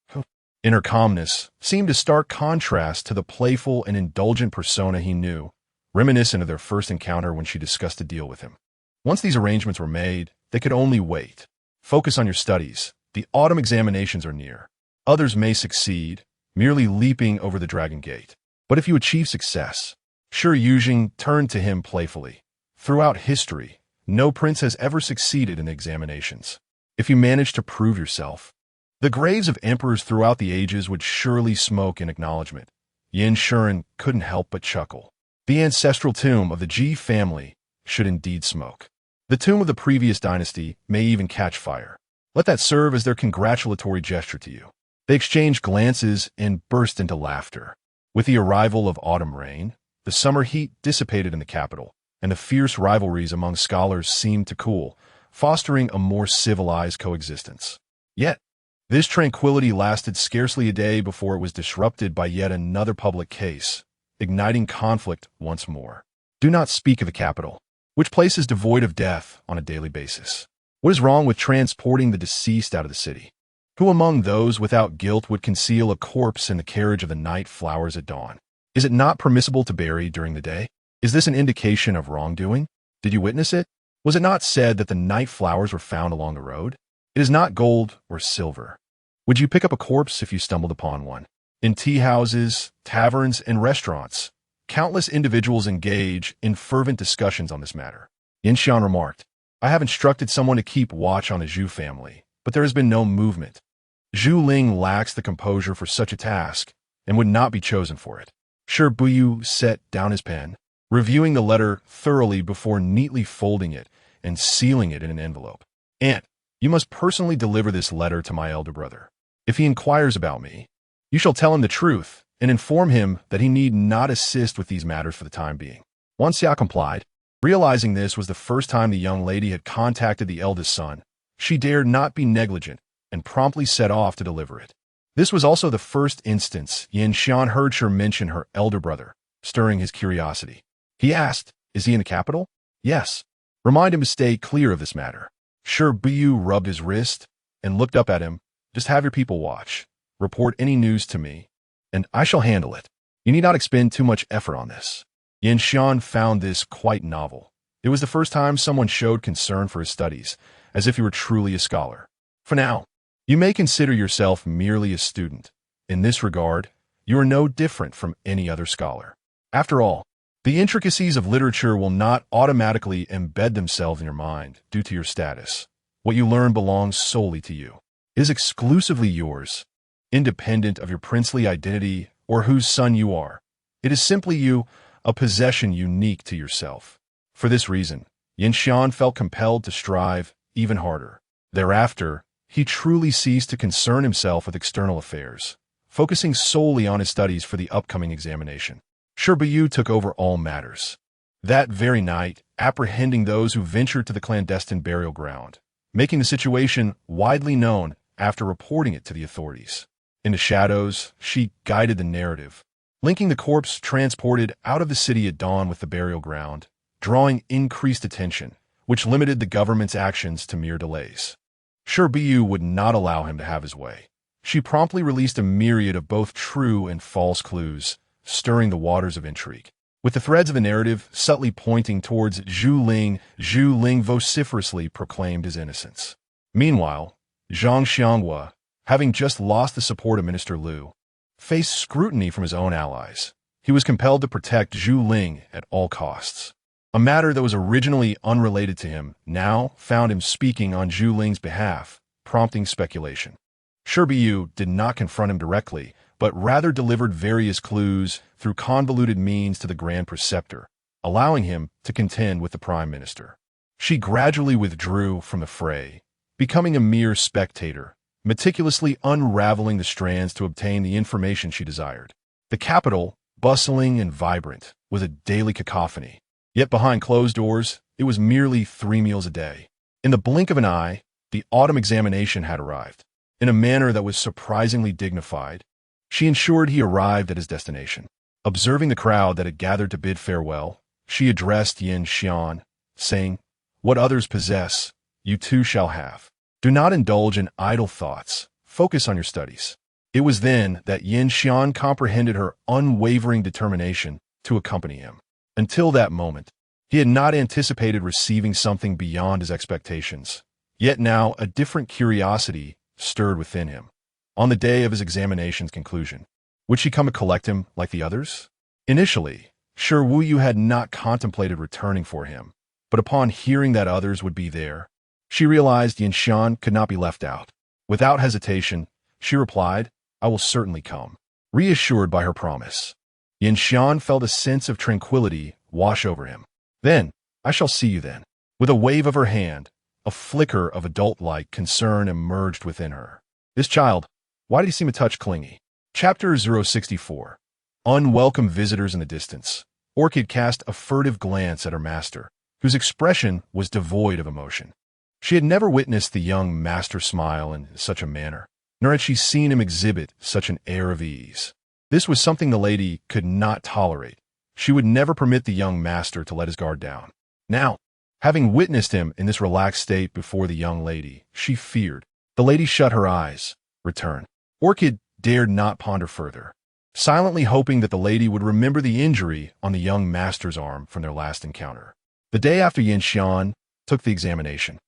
In her calmness seemed a stark contrast to the playful and indulgent persona he knew, reminiscent of their first encounter when she discussed a deal with him. Once these arrangements were made, they could only wait. "Focus on your studies. The autumn examinations are near. Others may succeed, merely leaping over the Dragon Gate. But if you achieve success..." Shi Buyu turned to him playfully. "Throughout history, no prince has ever succeeded in the examinations. If you manage to prove yourself, the graves of emperors throughout the ages would surely smoke in acknowledgement." Yan Shuren couldn't help but chuckle. The ancestral tomb of the Ji family should indeed smoke. The tomb of the previous dynasty may even catch fire. Let that serve as their congratulatory gesture to you. They exchanged glances and burst into laughter. With the arrival of autumn rain, the summer heat dissipated in the capital, and the fierce rivalries among scholars seemed to cool, fostering a more civilized coexistence. Yet, this tranquility lasted scarcely a day before it was disrupted by yet another public case, igniting conflict once more. Do not speak of the capital, which place is devoid of death on a daily basis. What is wrong with transporting the deceased out of the city? Who among those without guilt would conceal a corpse in the carriage of the night flowers at dawn? Is it not permissible to bury during the day? Is this an indication of wrongdoing? Did you witness it? Was it not said that the night flowers were found along the road? It is not gold or silver. Would you pick up a corpse if you stumbled upon one? In tea houses, taverns, and restaurants, countless individuals engage in fervent discussions on this matter. Yin Xian remarked, I have instructed someone to keep watch on the Zhu family, but there has been no movement. Zhu Ling lacks the composure for such a task and would not be chosen for it. Shi Buyu set down his pen, reviewing the letter thoroughly before neatly folding it and sealing it in an envelope. Aunt, you must personally deliver this letter to my elder brother. If he inquires about me, you shall tell him the truth and inform him that he need not assist with these matters for the time being. Wan Xia complied. Realizing this was the first time the young lady had contacted the eldest son, she dared not be negligent and promptly set off to deliver it. This was also the first instance Yin Xian heard her mention her elder brother, stirring his curiosity. He asked, is he in the capital? Yes. Remind him to stay clear of this matter. Shi Buyu rubbed his wrist and looked up at him. Just have your people watch. Report any news to me, and I shall handle it. You need not expend too much effort on this. Yin Xian found this quite novel. It was the first time someone showed concern for his studies, as if he were truly a scholar. For now, you may consider yourself merely a student. In this regard, you are no different from any other scholar. After all, the intricacies of literature will not automatically embed themselves in your mind due to your status. What you learn belongs solely to you. It is exclusively yours, independent of your princely identity or whose son you are. It is simply you, a possession unique to yourself. For this reason, Yin Xian felt compelled to strive even harder. Thereafter, he truly ceased to concern himself with external affairs, focusing solely on his studies for the upcoming examination. Shi Buyu took over all matters. That very night, apprehending those who ventured to the clandestine burial ground, making the situation widely known after reporting it to the authorities. In the shadows, she guided the narrative, linking the corpse transported out of the city at dawn with the burial ground, drawing increased attention, which limited the government's actions to mere delays. Shi Buyu would not allow him to have his way. She promptly released a myriad of both true and false clues, stirring the waters of intrigue. With the threads of the narrative subtly pointing towards Zhu Ling vociferously proclaimed his innocence. Meanwhile, Zhang Xianghua, having just lost the support of Minister Liu, faced scrutiny from his own allies. He was compelled to protect Zhu Ling at all costs. A matter that was originally unrelated to him now found him speaking on Zhu Ling's behalf, prompting speculation. Shi Buyu did not confront him directly, but rather delivered various clues through convoluted means to the Grand Preceptor, allowing him to contend with the Prime Minister. She gradually withdrew from the fray, becoming a mere spectator, meticulously unraveling the strands to obtain the information she desired. The capital, bustling and vibrant, was a daily cacophony. Yet behind closed doors, it was merely 3 meals a day. In the blink of an eye, the autumn examination had arrived. In a manner that was surprisingly dignified, she ensured he arrived at his destination. Observing the crowd that had gathered to bid farewell, she addressed Yin Xian, saying, "What others possess, you too shall have. Do not indulge in idle thoughts. Focus on your studies." It was then that Yin Xian comprehended her unwavering determination to accompany him. Until that moment, he had not anticipated receiving something beyond his expectations. Yet now a different curiosity stirred within him. On the day of his examination's conclusion, would she come to collect him like the others? Initially, Shi Buyu had not contemplated returning for him, but upon hearing that others would be there, she realized Yin Xian could not be left out. Without hesitation, she replied, "I will certainly come," reassured by her promise. Yin Xian felt a sense of tranquility wash over him. "Then, I shall see you then." With a wave of her hand, a flicker of adult-like concern emerged within her. This child, why did he seem a touch clingy? Chapter 064. Unwelcome visitors in the distance. Orchid cast a furtive glance at her master, whose expression was devoid of emotion. She had never witnessed the young master smile in such a manner, nor had she seen him exhibit such an air of ease. This was something the lady could not tolerate. She would never permit the young master to let his guard down. Now, having witnessed him in this relaxed state before the young lady, she feared. The lady shut her eyes, returned. Orchid dared not ponder further, silently hoping that the lady would remember the injury on the young master's arm from their last encounter. The day after Yin Xian took the examination,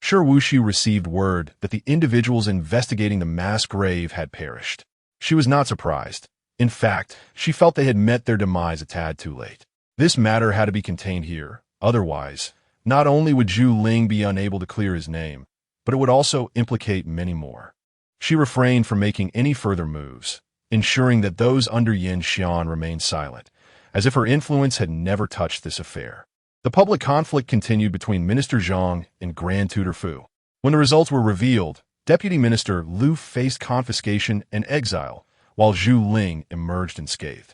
Shi Buyu received word that the individuals investigating the mass grave had perished. She was not surprised. In fact, she felt they had met their demise a tad too late. This matter had to be contained here. Otherwise, not only would Zhu Ling be unable to clear his name, but it would also implicate many more. She refrained from making any further moves, ensuring that those under Yin Xian remained silent, as if her influence had never touched this affair. The public conflict continued between Minister Zhang and Grand Tutor Fu. When the results were revealed, Deputy Minister Lu faced confiscation and exile, while Zhu Ling emerged unscathed.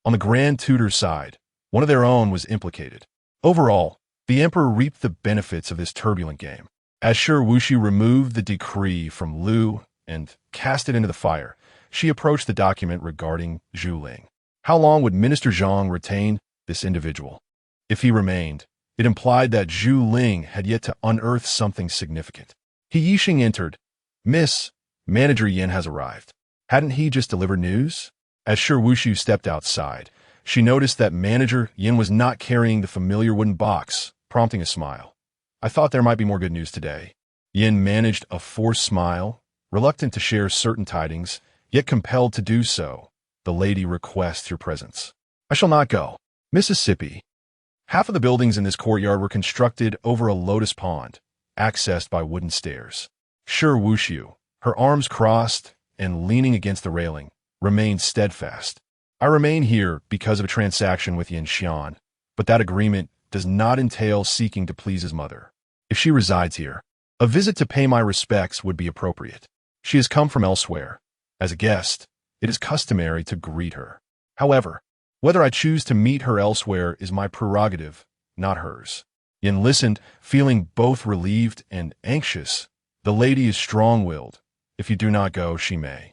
On the Grand Tutor's side, one of their own was implicated. Overall, the Emperor reaped the benefits of this turbulent game. As Shi Buyu removed the decree from Lu and cast it into the fire, she approached the document regarding Zhu Ling. How long would Minister Zhang retain this individual? If he remained, it implied that Zhu Ling had yet to unearth something significant. He Yixing entered. Miss, Manager Yin has arrived. Hadn't he just delivered news? As Shi Buyu stepped outside, she noticed that Manager Yin was not carrying the familiar wooden box, prompting a smile. I thought there might be more good news today. Yin managed a forced smile, reluctant to share certain tidings, yet compelled to do so. The lady requests your presence. I shall not go. Mississippi. Half of the buildings in this courtyard were constructed over a lotus pond, accessed by wooden stairs. Shi Buyu, her arms crossed and leaning against the railing, remained steadfast. I remain here because of a transaction with Yin Xian, but that agreement does not entail seeking to please his mother. If she resides here, a visit to pay my respects would be appropriate. She has come from elsewhere. As a guest, it is customary to greet her. However, whether I choose to meet her elsewhere is my prerogative, not hers. Yin listened, feeling both relieved and anxious. The lady is strong-willed. If you do not go, she may.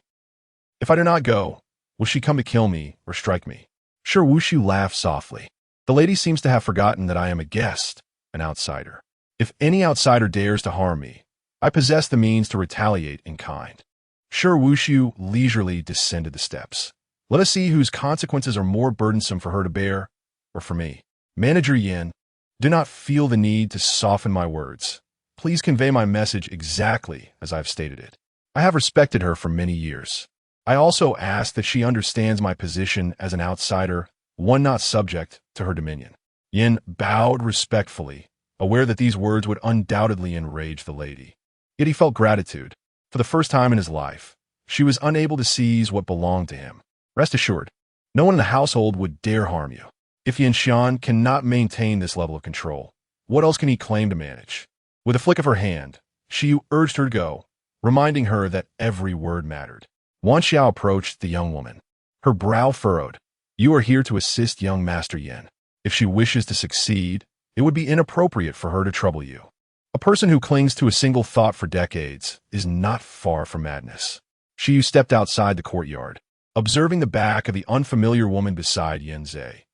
If I do not go, will she come to kill me or strike me? Shi Buyu laughed softly. The lady seems to have forgotten that I am a guest, an outsider. If any outsider dares to harm me, I possess the means to retaliate in kind. Shi Buyu leisurely descended the steps. Let us see whose consequences are more burdensome for her to bear, or for me. Manager Yin, do not feel the need to soften my words. Please convey my message exactly as I've stated it. I have respected her for many years. I also ask that she understands my position as an outsider, one not subject to her dominion. Yin bowed respectfully, aware that these words would undoubtedly enrage the lady. Yet he felt gratitude. For the first time in his life, she was unable to seize what belonged to him. Rest assured, no one in the household would dare harm you. If Yin Xian cannot maintain this level of control, what else can he claim to manage? With a flick of her hand, she urged her to go, reminding her that every word mattered. Wan Xiao approached the young woman. Her brow furrowed. You are here to assist young Master Yin. If she wishes to succeed, it would be inappropriate for her to trouble you. A person who clings to a single thought for decades is not far from madness. Shi stepped outside the courtyard, observing the back of the unfamiliar woman beside Yin Zhe.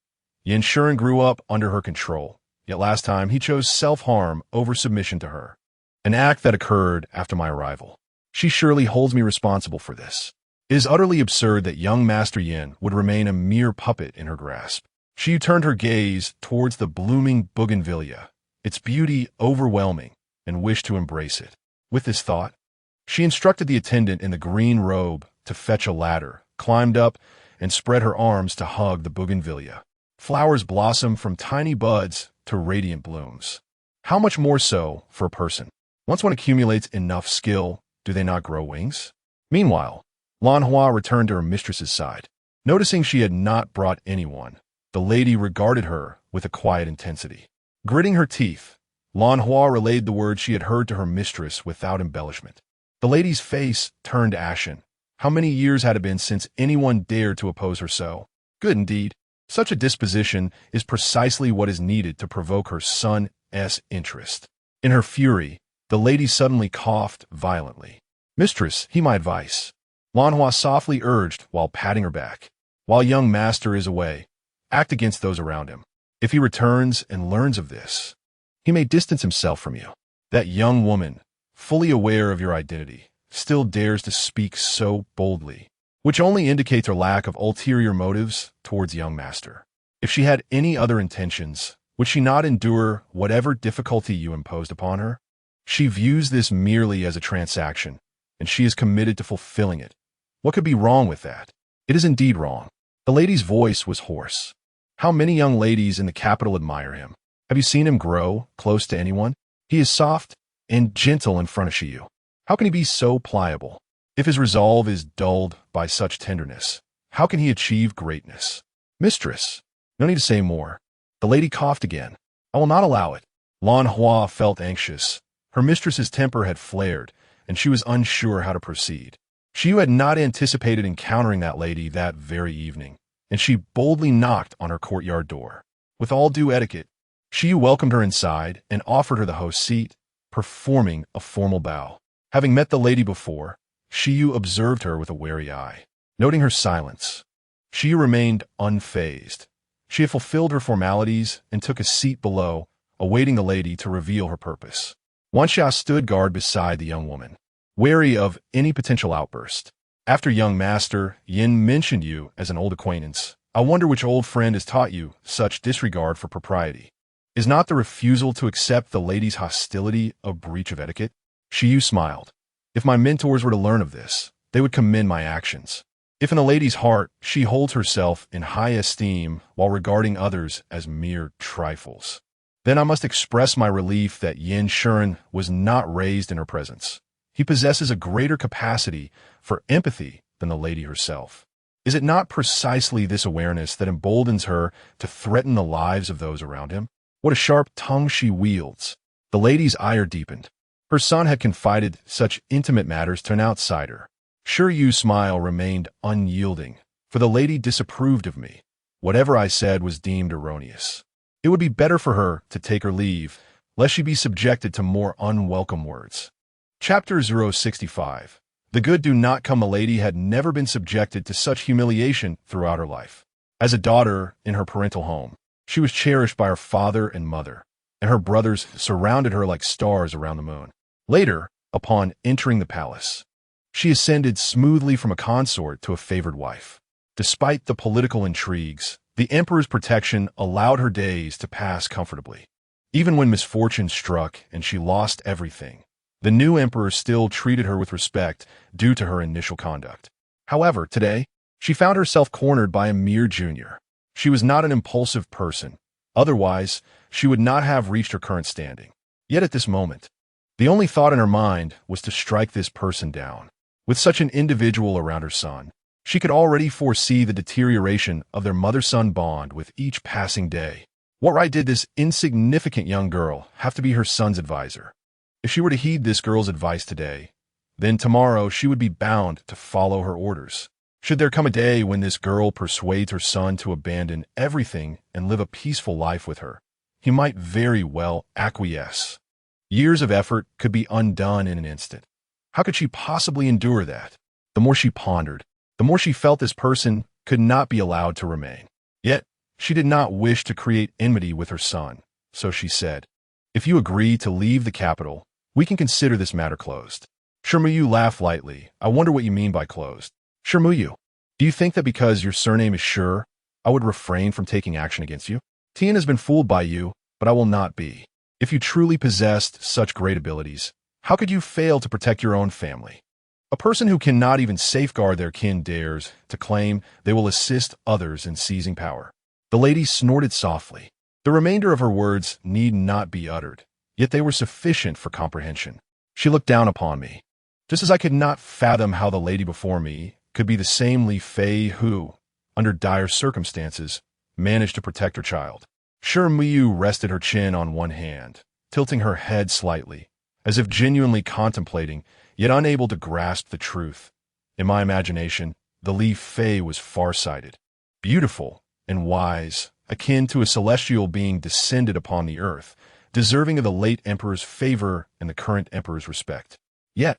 Yin Shuren grew up under her control, yet last time he chose self-harm over submission to her, an act that occurred after my arrival. She surely holds me responsible for this. It is utterly absurd that young Master Yin would remain a mere puppet in her grasp. She turned her gaze towards the blooming bougainvillea, its beauty overwhelming, and wished to embrace it. With this thought, she instructed the attendant in the green robe to fetch a ladder, climbed up, and spread her arms to hug the bougainvillea. Flowers blossom from tiny buds to radiant blooms. How much more so for a person? Once one accumulates enough skill, do they not grow wings? Meanwhile, Lan Hua returned to her mistress's side. Noticing she had not brought anyone, the lady regarded her with a quiet intensity. Gritting her teeth, Lan Hua relayed the words she had heard to her mistress without embellishment. The lady's face turned ashen. How many years had it been since anyone dared to oppose her so? Good indeed. Such a disposition is precisely what is needed to provoke her son's interest. In her fury, the lady suddenly coughed violently. Mistress, heed my advice. Lan Hua softly urged while patting her back. While young master is away, act against those around him. If he returns and learns of this, he may distance himself from you. That young woman, fully aware of your identity, still dares to speak so boldly, which only indicates her lack of ulterior motives towards young master. If she had any other intentions, would she not endure whatever difficulty you imposed upon her? She views this merely as a transaction, and she is committed to fulfilling it. What could be wrong with that? It is indeed wrong. The lady's voice was hoarse. How many young ladies in the capital admire him? Have you seen him grow close to anyone? He is soft and gentle in front of Shi Buyu. How can he be so pliable? If his resolve is dulled by such tenderness, how can he achieve greatness? Mistress, no need to say more. The lady coughed again. I will not allow it. Lan Hua felt anxious. Her mistress's temper had flared, and she was unsure how to proceed. Shi Buyu had not anticipated encountering that lady that very evening, and she boldly knocked on her courtyard door. With all due etiquette, Shi Buyu welcomed her inside and offered her the host's seat, performing a formal bow. Having met the lady before, Shi Buyu observed her with a wary eye. Noting her silence, Shi Buyu remained unfazed. She had fulfilled her formalities and took a seat below, awaiting the lady to reveal her purpose. Wan Xia stood guard beside the young woman, wary of any potential outburst. After young master Yin mentioned you as an old acquaintance, I wonder which old friend has taught you such disregard for propriety. Is not the refusal to accept the lady's hostility a breach of etiquette? Shi Buyu smiled. If my mentors were to learn of this, they would commend my actions. If in a lady's heart she holds herself in high esteem while regarding others as mere trifles, then I must express my relief that Yin Shuren was not raised in her presence. He possesses a greater capacity for empathy than the lady herself. Is it not precisely this awareness that emboldens her to threaten the lives of those around him? What a sharp tongue she wields. The lady's ire deepened. Her son had confided such intimate matters to an outsider. Shi Buyu's smile remained unyielding, for the lady disapproved of me. Whatever I said was deemed erroneous. It would be better for her to take her leave, lest she be subjected to more unwelcome words. Chapter 065. The good do not come. A lady had never been subjected to such humiliation throughout her life. As a daughter in her parental home, she was cherished by her father and mother, and her brothers surrounded her like stars around the moon. Later, upon entering the palace, she ascended smoothly from a consort to a favored wife. Despite the political intrigues, the emperor's protection allowed her days to pass comfortably. Even when misfortune struck and she lost everything, the new emperor still treated her with respect due to her initial conduct. However, today, she found herself cornered by a mere junior. She was not an impulsive person. Otherwise, she would not have reached her current standing. Yet at this moment, the only thought in her mind was to strike this person down. With such an individual around her son, she could already foresee the deterioration of their mother-son bond with each passing day. What right did this insignificant young girl have to be her son's advisor? If she were to heed this girl's advice today, then tomorrow she would be bound to follow her orders. Should there come a day when this girl persuades her son to abandon everything and live a peaceful life with her, he might very well acquiesce. Years of effort could be undone in an instant. How could she possibly endure that? The more she pondered, the more she felt this person could not be allowed to remain. Yet, she did not wish to create enmity with her son, so she said, "If you agree to leave the capital, we can consider this matter closed." Shi Buyu laughed lightly. "I wonder what you mean by closed. Shi Buyu, do you think that because your surname is Shi, I would refrain from taking action against you? Tian has been fooled by you, but I will not be. If you truly possessed such great abilities, how could you fail to protect your own family? A person who cannot even safeguard their kin dares to claim they will assist others in seizing power." The lady snorted softly. The remainder of her words need not be uttered, yet they were sufficient for comprehension. She looked down upon me, just as I could not fathom how the lady before me could be the same Li Fei who, under dire circumstances, managed to protect her child. Shi Buyu rested her chin on one hand, tilting her head slightly, as if genuinely contemplating, yet unable to grasp the truth. In my imagination, the Li Fei was far-sighted, beautiful, and wise, akin to a celestial being descended upon the earth, deserving of the late emperor's favor and the current emperor's respect. Yet,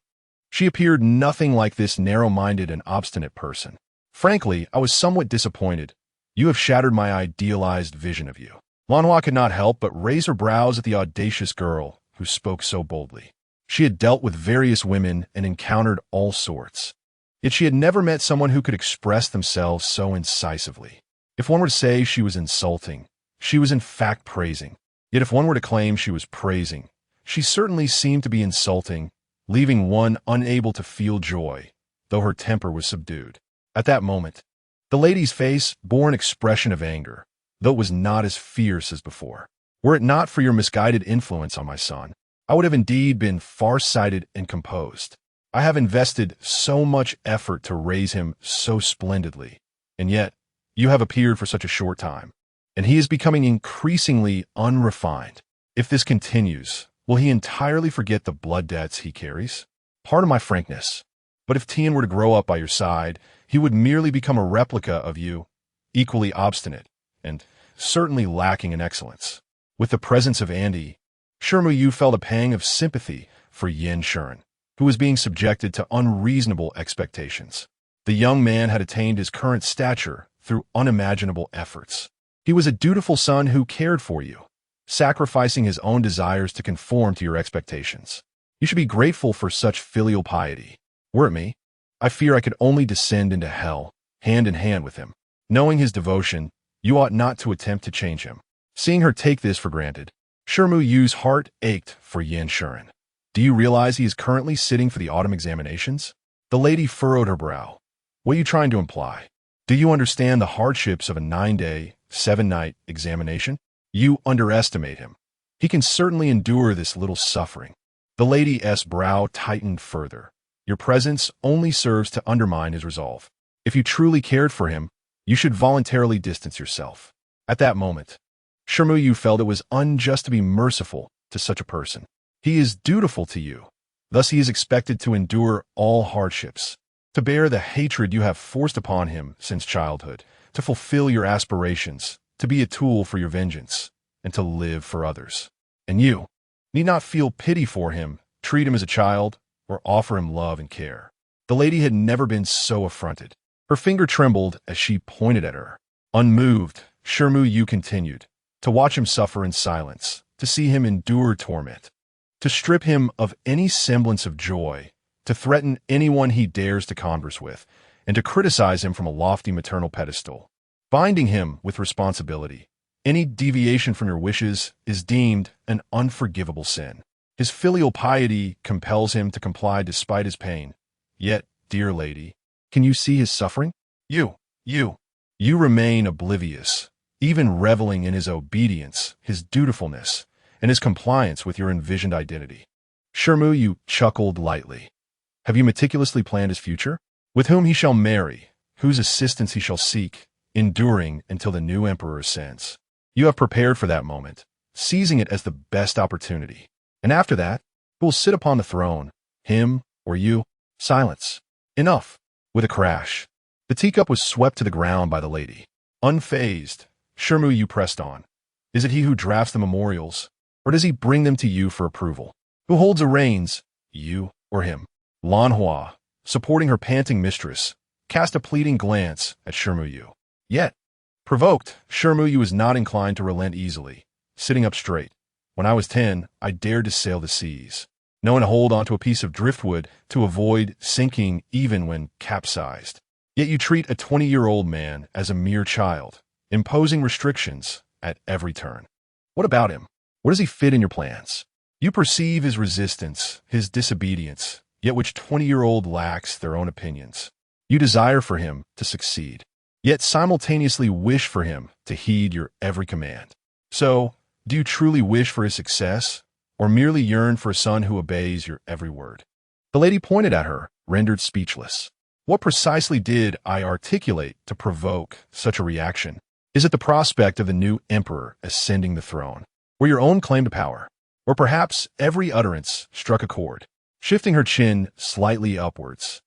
she appeared nothing like this narrow-minded and obstinate person. Frankly, I was somewhat disappointed. You have shattered my idealized vision of you. Lan Hua could not help but raise her brows at the audacious girl who spoke so boldly. She had dealt with various women and encountered all sorts. Yet she had never met someone who could express themselves so incisively. If one were to say she was insulting, she was in fact praising. Yet if one were to claim she was praising, She certainly seemed to be insulting, leaving one unable to feel joy, though her temper was subdued. At that moment, the lady's face bore an expression of anger, though it was not as fierce as before. Were it not for your misguided influence on my son, I would have indeed been far-sighted and composed. I have invested so much effort to raise him so splendidly, and yet you have appeared for such a short time, and he is becoming increasingly unrefined. If this continues, will he entirely forget the blood debts he carries? Pardon my frankness, but if Tian were to grow up by your side, he would merely become a replica of you, equally obstinate, and certainly lacking in excellence. With the presence of Andy, Shi Buyu felt a pang of sympathy for Yin Shuren, who was being subjected to unreasonable expectations. The young man had attained his current stature through unimaginable efforts. He was a dutiful son who cared for you, sacrificing his own desires to conform to your expectations. You should be grateful for such filial piety. Were it me, I fear I could only descend into hell, hand in hand with him. Knowing his devotion, you ought not to attempt to change him. Seeing her take this for granted, Shi Buyu's heart ached for Yin Shuren. Do you realize he is currently sitting for the autumn examinations? The lady furrowed her brow. What are you trying to imply? Do you understand the hardships of a 9-day, 7-night examination? You underestimate him. He can certainly endure this little suffering. The lady's brow tightened further. Your presence only serves to undermine his resolve. If you truly cared for him, you should voluntarily distance yourself. At that moment, Shi Buyu felt it was unjust to be merciful to such a person. He is dutiful to you. Thus he is expected to endure all hardships, to bear the hatred you have forced upon him since childhood, to fulfill your aspirations, to be a tool for your vengeance, and to live for others. And you need not feel pity for him, treat him as a child, or offer him love and care. The lady had never been so affronted. Her finger trembled as she pointed at her. Unmoved, Shi Buyu continued, to watch him suffer in silence, to see him endure torment, to strip him of any semblance of joy, to threaten anyone he dares to converse with, and to criticize him from a lofty maternal pedestal, binding him with responsibility. Any deviation from your wishes is deemed an unforgivable sin. His filial piety compels him to comply despite his pain. Yet, dear lady, can you see his suffering? You remain oblivious, even reveling in his obedience, his dutifulness, and his compliance with your envisioned identity. Shi Buyu chuckled lightly. Have you meticulously planned his future? With whom he shall marry, whose assistance he shall seek, enduring until the new emperor ascends. You have prepared for that moment, seizing it as the best opportunity. And after that, who will sit upon the throne, him or you? Silence. Enough. With a crash, the teacup was swept to the ground by the lady. Unfazed, Shi Buyu pressed on. Is it he who drafts the memorials, or does he bring them to you for approval? Who holds the reins, you or him? Lan Hua, supporting her panting mistress, cast a pleading glance at Shi Buyu. Yet, provoked, Shi Buyu was not inclined to relent easily, sitting up straight. When I was 10, I dared to sail the seas, knowing to hold onto a piece of driftwood to avoid sinking even when capsized. Yet you treat a 20-year-old man as a mere child, imposing restrictions at every turn. What about him? Where does he fit in your plans? You perceive his resistance, his disobedience, yet which 20-year-old lacks their own opinions. You desire for him to succeed, yet simultaneously wish for him to heed your every command. So, do you truly wish for his success, or merely yearn for a son who obeys your every word? The lady pointed at her, rendered speechless. What precisely did I articulate to provoke such a reaction? Is it the prospect of the new emperor ascending the throne, or your own claim to power? Or perhaps every utterance struck a chord, shifting her chin slightly upwards.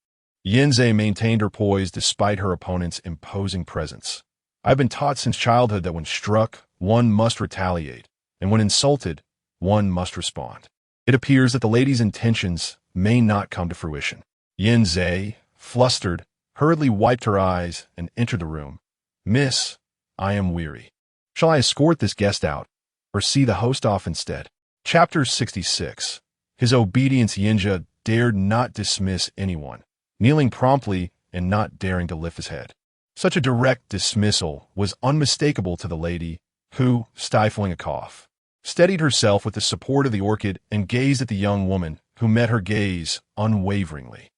Yinze maintained her poise despite her opponent's imposing presence. I've been taught since childhood that when struck, one must retaliate, and when insulted, one must respond. It appears that the lady's intentions may not come to fruition. Yinze, flustered, hurriedly wiped her eyes and entered the room. Miss, I am weary. Shall I escort this guest out, or see the host off instead? Chapter 66. His obedience Yinja dared not dismiss anyone, kneeling promptly and not daring to lift his head. Such a direct dismissal was unmistakable to the lady, who, stifling a cough, steadied herself with the support of the orchid, and gazed at the young woman, who met her gaze unwaveringly.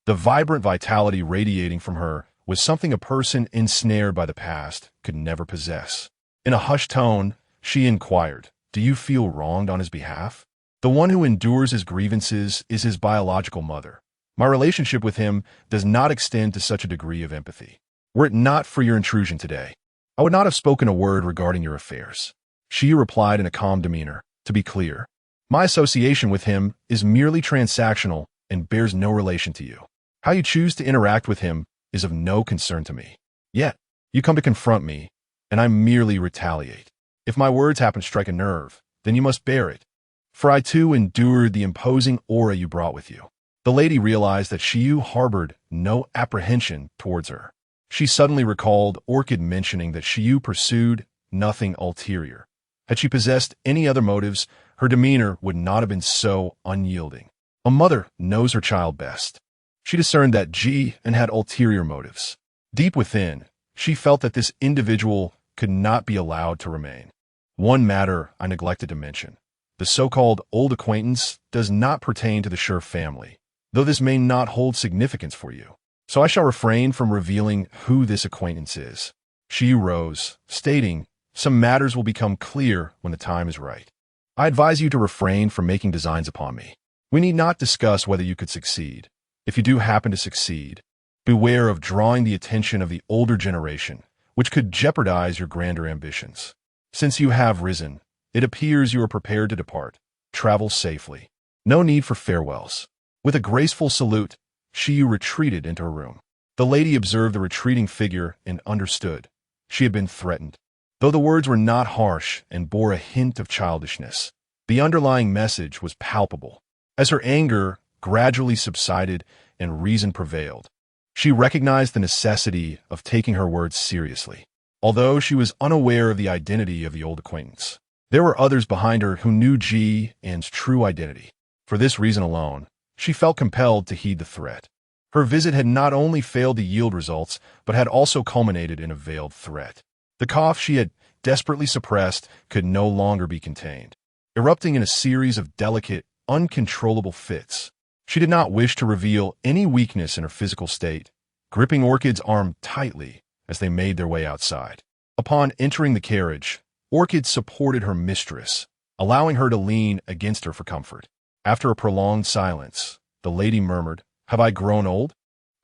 The vibrant vitality radiating from her was something a person ensnared by the past could never possess. In a hushed tone, she inquired, "Do you feel wronged on his behalf? The one who endures his grievances is his biological mother. My relationship with him does not extend to such a degree of empathy. Were it not for your intrusion today, I would not have spoken a word regarding your affairs." She replied in a calm demeanor, "To be clear, my association with him is merely transactional and bears no relation to you. How you choose to interact with him is of no concern to me. Yet, you come to confront me, and I merely retaliate. If my words happen to strike a nerve, then you must bear it, for I too endured the imposing aura you brought with you." The lady realized that Shi Buyu harbored no apprehension towards her. She suddenly recalled Orchid mentioning that Shi Buyu pursued nothing ulterior. Had she possessed any other motives, her demeanor would not have been so unyielding. A mother knows her child best. She discerned that Ji and had ulterior motives. Deep within, she felt that this individual could not be allowed to remain. One matter I neglected to mention. The so-called old acquaintance does not pertain to the Shi family, though this may not hold significance for you. So I shall refrain from revealing who this acquaintance is. She rose, stating, "Some matters will become clear when the time is right. I advise you to refrain from making designs upon me. We need not discuss whether you could succeed. If you do happen to succeed, beware of drawing the attention of the older generation, which could jeopardize your grander ambitions. Since you have risen, it appears you are prepared to depart. Travel safely. No need for farewells." With a graceful salute, Shi Buyu retreated into her room. The lady observed the retreating figure and understood. She had been threatened. Though the words were not harsh and bore a hint of childishness, the underlying message was palpable. As her anger gradually subsided and reason prevailed, she recognized the necessity of taking her words seriously. Although she was unaware of the identity of the old acquaintance, there were others behind her who knew Ji An's true identity. For this reason alone, she felt compelled to heed the threat. Her visit had not only failed to yield results, but had also culminated in a veiled threat. The cough she had desperately suppressed could no longer be contained, erupting in a series of delicate, uncontrollable fits. She did not wish to reveal any weakness in her physical state, gripping Orchid's arm tightly as they made their way outside. Upon entering the carriage, Orchid supported her mistress, allowing her to lean against her for comfort. After a prolonged silence, the lady murmured, "Have I grown old?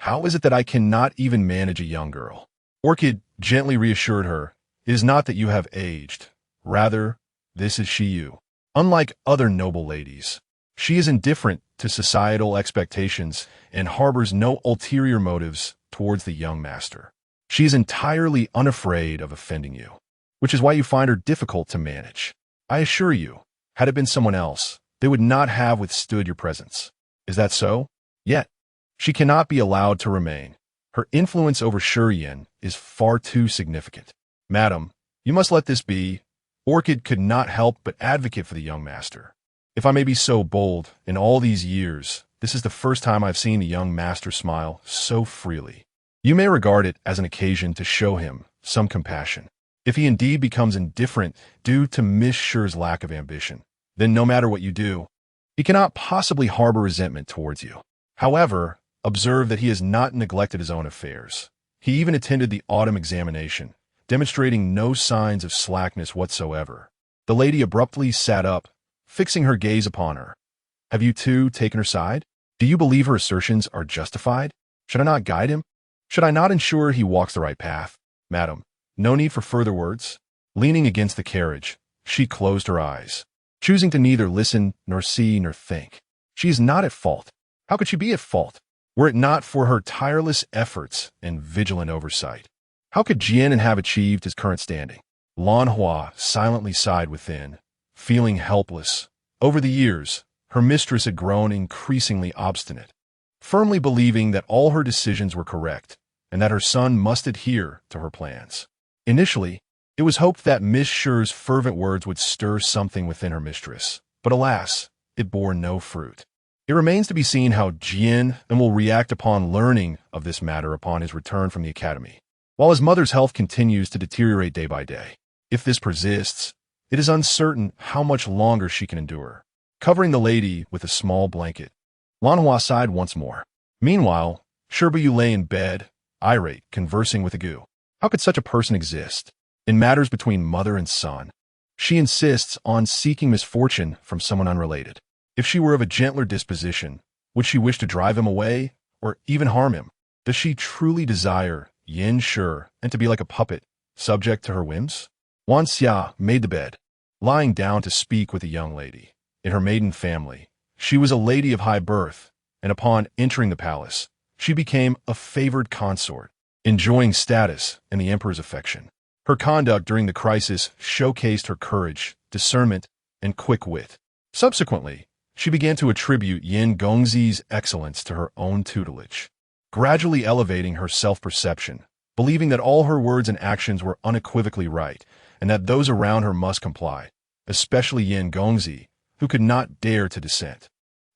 How is it that I cannot even manage a young girl?" Orchid gently reassured her, "It is not that you have aged. Rather, this is Shi Buyu. Unlike other noble ladies, she is indifferent to societal expectations and harbors no ulterior motives towards the young master. She is entirely unafraid of offending you, which is why you find her difficult to manage. I assure you, had it been someone else, they would not have withstood your presence. Is that so? Yet, she cannot be allowed to remain. Her influence over Shi is far too significant. Madam, you must let this be." Orchid could not help but advocate for the young master. "If I may be so bold, in all these years, this is the first time I've seen the young master smile so freely. You may regard it as an occasion to show him some compassion. If he indeed becomes indifferent due to Miss Shi's lack of ambition, then no matter what you do, he cannot possibly harbor resentment towards you. However, observe that he has not neglected his own affairs. He even attended the autumn examination, demonstrating no signs of slackness whatsoever." The lady abruptly sat up, fixing her gaze upon her. "Have you too taken her side? Do you believe her assertions are justified? Should I not guide him? Should I not ensure he walks the right path? Madam, no need for further words." Leaning against the carriage, she closed her eyes, choosing to neither listen nor see nor think. She is not at fault. How could she be at fault, were it not for her tireless efforts and vigilant oversight? How could Jian have achieved his current standing? Lan Hua silently sighed within, feeling helpless. Over the years, her mistress had grown increasingly obstinate, firmly believing that all her decisions were correct and that her son must adhere to her plans. Initially, it was hoped that Miss Shi's fervent words would stir something within her mistress, but alas, it bore no fruit. It remains to be seen how Jian will react upon learning of this matter upon his return from the academy, while his mother's health continues to deteriorate day by day. If this persists, It is uncertain how much longer she can endure. Covering the lady with a small blanket, Lanhua sighed once more. Meanwhile, Shi Buyu lay in bed, irate, conversing with Agu. How could such a person exist? In matters between mother and son, she insists on seeking misfortune from someone unrelated. If she were of a gentler disposition, would she wish to drive him away or even harm him? Does she truly desire Yin Shi and to be like a puppet, subject to her whims? Wan Xia made the bed, lying down to speak with the young lady. In her maiden family, she was a lady of high birth, and upon entering the palace, she became a favored consort, enjoying status and the emperor's affection. Her conduct during the crisis showcased her courage, discernment, and quick wit. Subsequently, she began to attribute Yin Gongzi's excellence to her own tutelage, gradually elevating her self-perception, believing that all her words and actions were unequivocally right, and that those around her must comply, especially Yin Gongzi, who could not dare to dissent.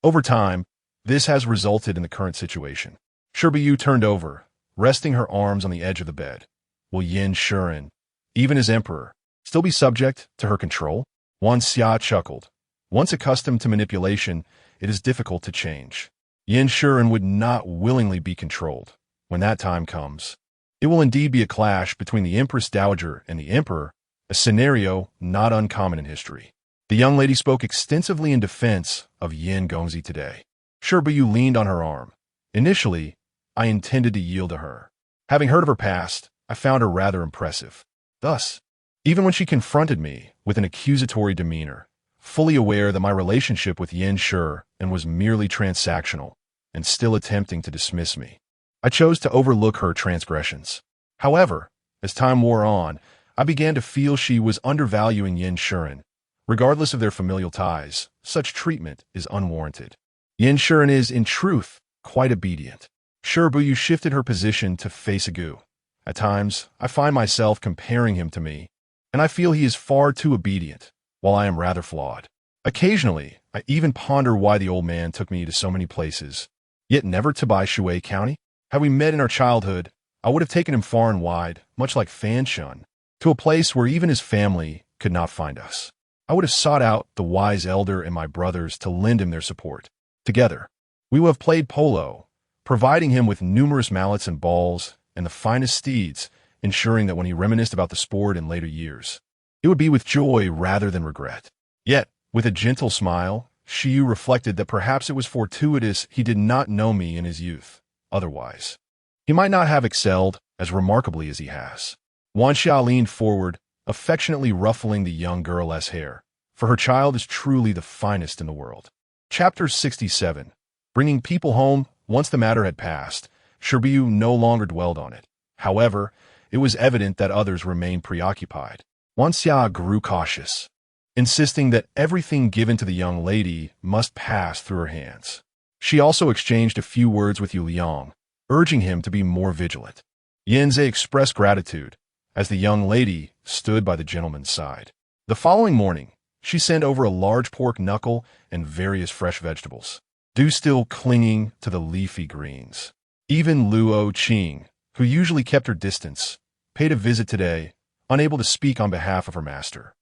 Over time, this has resulted in the current situation. Shi Buyu turned over, resting her arms on the edge of the bed. Will Yin Shi, even as emperor, still be subject to her control? Wan Xia chuckled. Once accustomed to manipulation, it is difficult to change. Yin Shi would not willingly be controlled. When that time comes, it will indeed be a clash between the Empress Dowager and the Emperor, a scenario not uncommon in history. The young lady spoke extensively in defense of Yin Gongzi today. Shi Buyu leaned on her arm. Initially, I intended to yield to her. Having heard of her past, I found her rather impressive. Thus, even when she confronted me with an accusatory demeanor, fully aware that my relationship with Yin Shi was merely transactional, and still attempting to dismiss me, I chose to overlook her transgressions. However, as time wore on, I began to feel she was undervaluing Yin Shi. Regardless of their familial ties, such treatment is unwarranted. Yin Shi is, in truth, quite obedient. Shi Buyu shifted her position to face Agu. At times, I find myself comparing him to me, and I feel he is far too obedient, while I am rather flawed. Occasionally, I even ponder why the old man took me to so many places, yet never to Bai Shui County. Had we met in our childhood, I would have taken him far and wide, much like Fan Shun, to a place where even his family could not find us. I would have sought out the wise elder and my brothers to lend him their support. Together, we would have played polo, providing him with numerous mallets and balls and the finest steeds, ensuring that when he reminisced about the sport in later years, it would be with joy rather than regret. Yet, with a gentle smile, Shi Buyu reflected that perhaps it was fortuitous he did not know me in his youth. Otherwise, he might not have excelled as remarkably as he has. Wan Xia leaned forward, affectionately ruffling the young girl's hair, for her child is truly the finest in the world. Chapter 67. Bringing people home. Once the matter had passed, Shi Buyu no longer dwelled on it. However, it was evident that others remained preoccupied. Wan Xia grew cautious, insisting that everything given to the young lady must pass through her hands. She also exchanged a few words with Yu Liang, urging him to be more vigilant. Yanze expressed gratitude as the young lady stood by the gentleman's side. The following morning, she sent over a large pork knuckle and various fresh vegetables, dew still clinging to the leafy greens. Even Luo Qing, who usually kept her distance, paid a visit today, unable to speak on behalf of her master.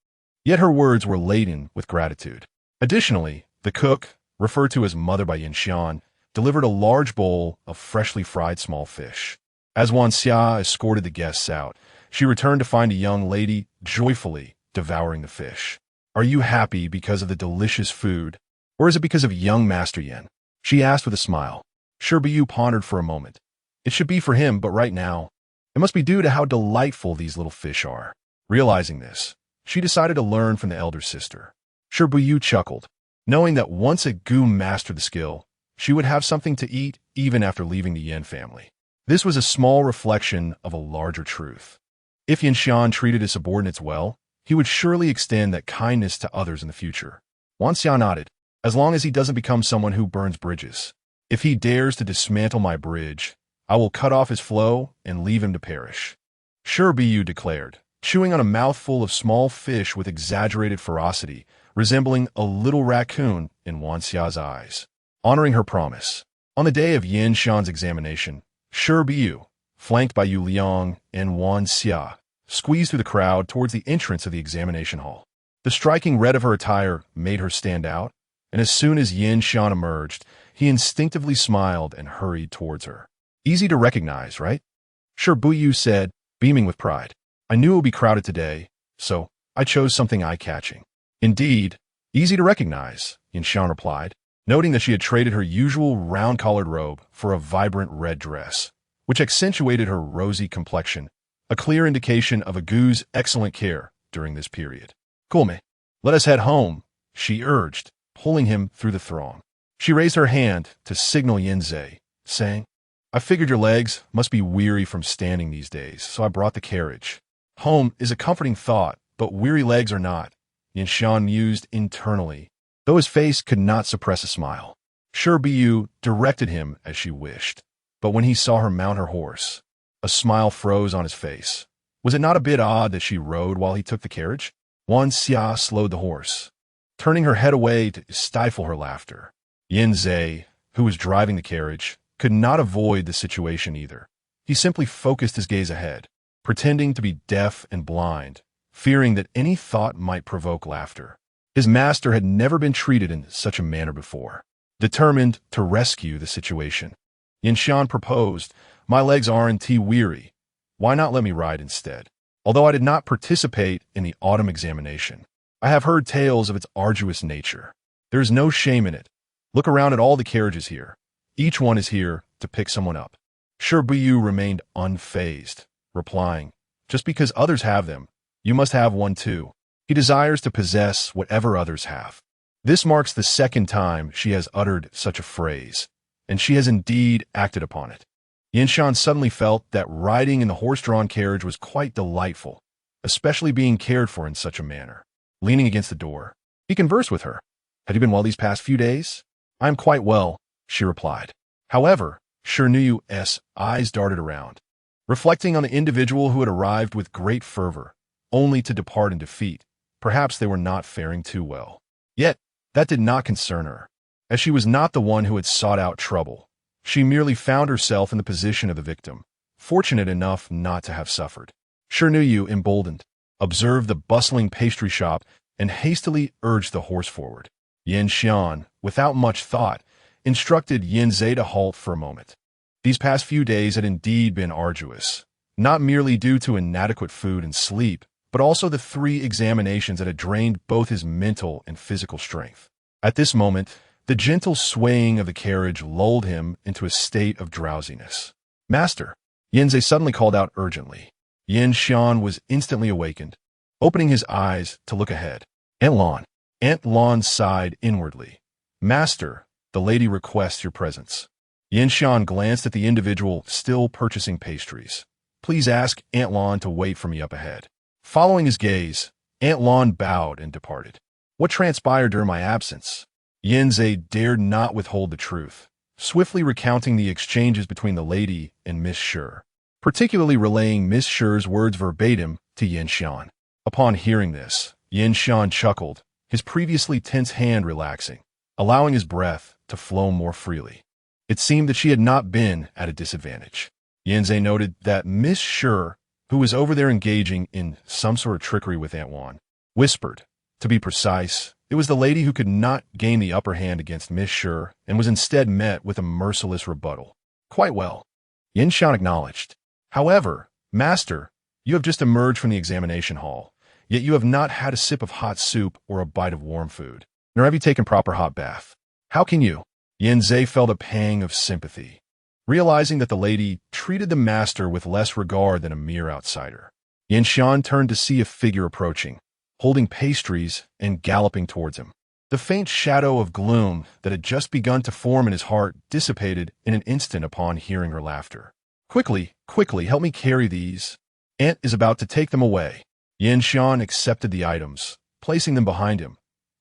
Yet her words were laden with gratitude. Additionally, the cook, referred to as Mother by Yin Xian, delivered a large bowl of freshly fried small fish. As Wan Xia escorted the guests out, she returned to find a young lady joyfully devouring the fish. Are you happy because of the delicious food, or is it because of young Master Yin? She asked with a smile. Shi Buyu pondered for a moment. It should be for him, but right now, it must be due to how delightful these little fish are. Realizing this, she decided to learn from the elder sister. Shi Buyu chuckled, knowing that once Agu mastered the skill, she would have something to eat even after leaving the Yin family. This was a small reflection of a larger truth. If Yin Xian treated his subordinates well, he would surely extend that kindness to others in the future. Wan Xia nodded, as long as he doesn't become someone who burns bridges. If he dares to dismantle my bridge, I will cut off his flow and leave him to perish. Shi Buyu declared, chewing on a mouthful of small fish with exaggerated ferocity, resembling a little raccoon in Wan Xia's eyes. Honoring her promise, on the day of Yin Xian's examination, Shi Buyu, flanked by Yu Liang and Wan Xia, squeezed through the crowd towards the entrance of the examination hall. The striking red of her attire made her stand out, and as soon as Yin Xian emerged, he instinctively smiled and hurried towards her. Easy to recognize, right? Shi Buyu said, beaming with pride. I knew it would be crowded today, so I chose something eye-catching. Indeed, easy to recognize, Yin Xian replied, noting that she had traded her usual round-collared robe for a vibrant red dress, which accentuated her rosy complexion, a clear indication of a Gu's excellent care during this period. Come, let us head home, she urged, pulling him through the throng. She raised her hand to signal Yinze, saying, I figured your legs must be weary from standing these days, so I brought the carriage. Home is a comforting thought, but weary legs are not, Yin Xian mused internally, though his face could not suppress a smile. Shi Buyu directed him as she wished, but when he saw her mount her horse, a smile froze on his face. Was it not a bit odd that she rode while he took the carriage? Wan Xia slowed the horse, turning her head away to stifle her laughter. Yinze, who was driving the carriage, could not avoid the situation either. He simply focused his gaze ahead, pretending to be deaf and blind, fearing that any thought might provoke laughter. His master had never been treated in such a manner before. Determined to rescue the situation, Yin Xian proposed, My legs aren't weary. Why not let me ride instead? Although I did not participate in the autumn examination, I have heard tales of its arduous nature. There is no shame in it. Look around at all the carriages here. Each one is here to pick someone up. Shi Buyu remained unfazed, replying, Just because others have them, you must have one too. He desires to possess whatever others have. This marks the second time she has uttered such a phrase, and she has indeed acted upon it. Yin Xian suddenly felt that riding in the horse-drawn carriage was quite delightful, especially being cared for in such a manner. Leaning against the door, he conversed with her. Have you been well these past few days? I am quite well, she replied. However, Shi Buyu's eyes darted around, reflecting on the individual who had arrived with great fervor, only to depart in defeat. Perhaps they were not faring too well. Yet, that did not concern her, as she was not the one who had sought out trouble. She merely found herself in the position of the victim, fortunate enough not to have suffered. Shi Buyu, emboldened, observed the bustling pastry shop and hastily urged the horse forward. Yin Xian, without much thought, instructed Yinze to halt for a moment. These past few days had indeed been arduous, not merely due to inadequate food and sleep, but also the 3 examinations that had drained both his mental and physical strength. At this moment, the gentle swaying of the carriage lulled him into a state of drowsiness. Master, Yinze suddenly called out urgently. Yin Xian was instantly awakened, opening his eyes to look ahead. Aunt Lan sighed inwardly. Master, the lady requests your presence. Yin Xian glanced at the individual still purchasing pastries. Please ask Aunt Lan to wait for me up ahead. Following his gaze, Aunt Lan bowed and departed. What transpired during my absence? Yinze dared not withhold the truth, swiftly recounting the exchanges between the lady and Miss Shi, particularly relaying Miss Shi's words verbatim to Yin Xian. Upon hearing this, Yin Xian chuckled, his previously tense hand relaxing, allowing his breath to flow more freely. It seemed that she had not been at a disadvantage. Yinze noted that Miss Shi, who was over there engaging in some sort of trickery with Aunt Wan, whispered. To be precise, it was the lady who could not gain the upper hand against Miss Shi and was instead met with a merciless rebuttal. Quite well, Yin Xian acknowledged. However, Master, you have just emerged from the examination hall, yet you have not had a sip of hot soup or a bite of warm food, nor have you taken proper hot bath. How can you? Yinze felt a pang of sympathy, realizing that the lady treated the master with less regard than a mere outsider. Yin Xian turned to see a figure approaching, holding pastries and galloping towards him. The faint shadow of gloom that had just begun to form in his heart dissipated in an instant upon hearing her laughter. Quickly, help me carry these. Aunt is about to take them away. Yin Xian accepted the items, placing them behind him.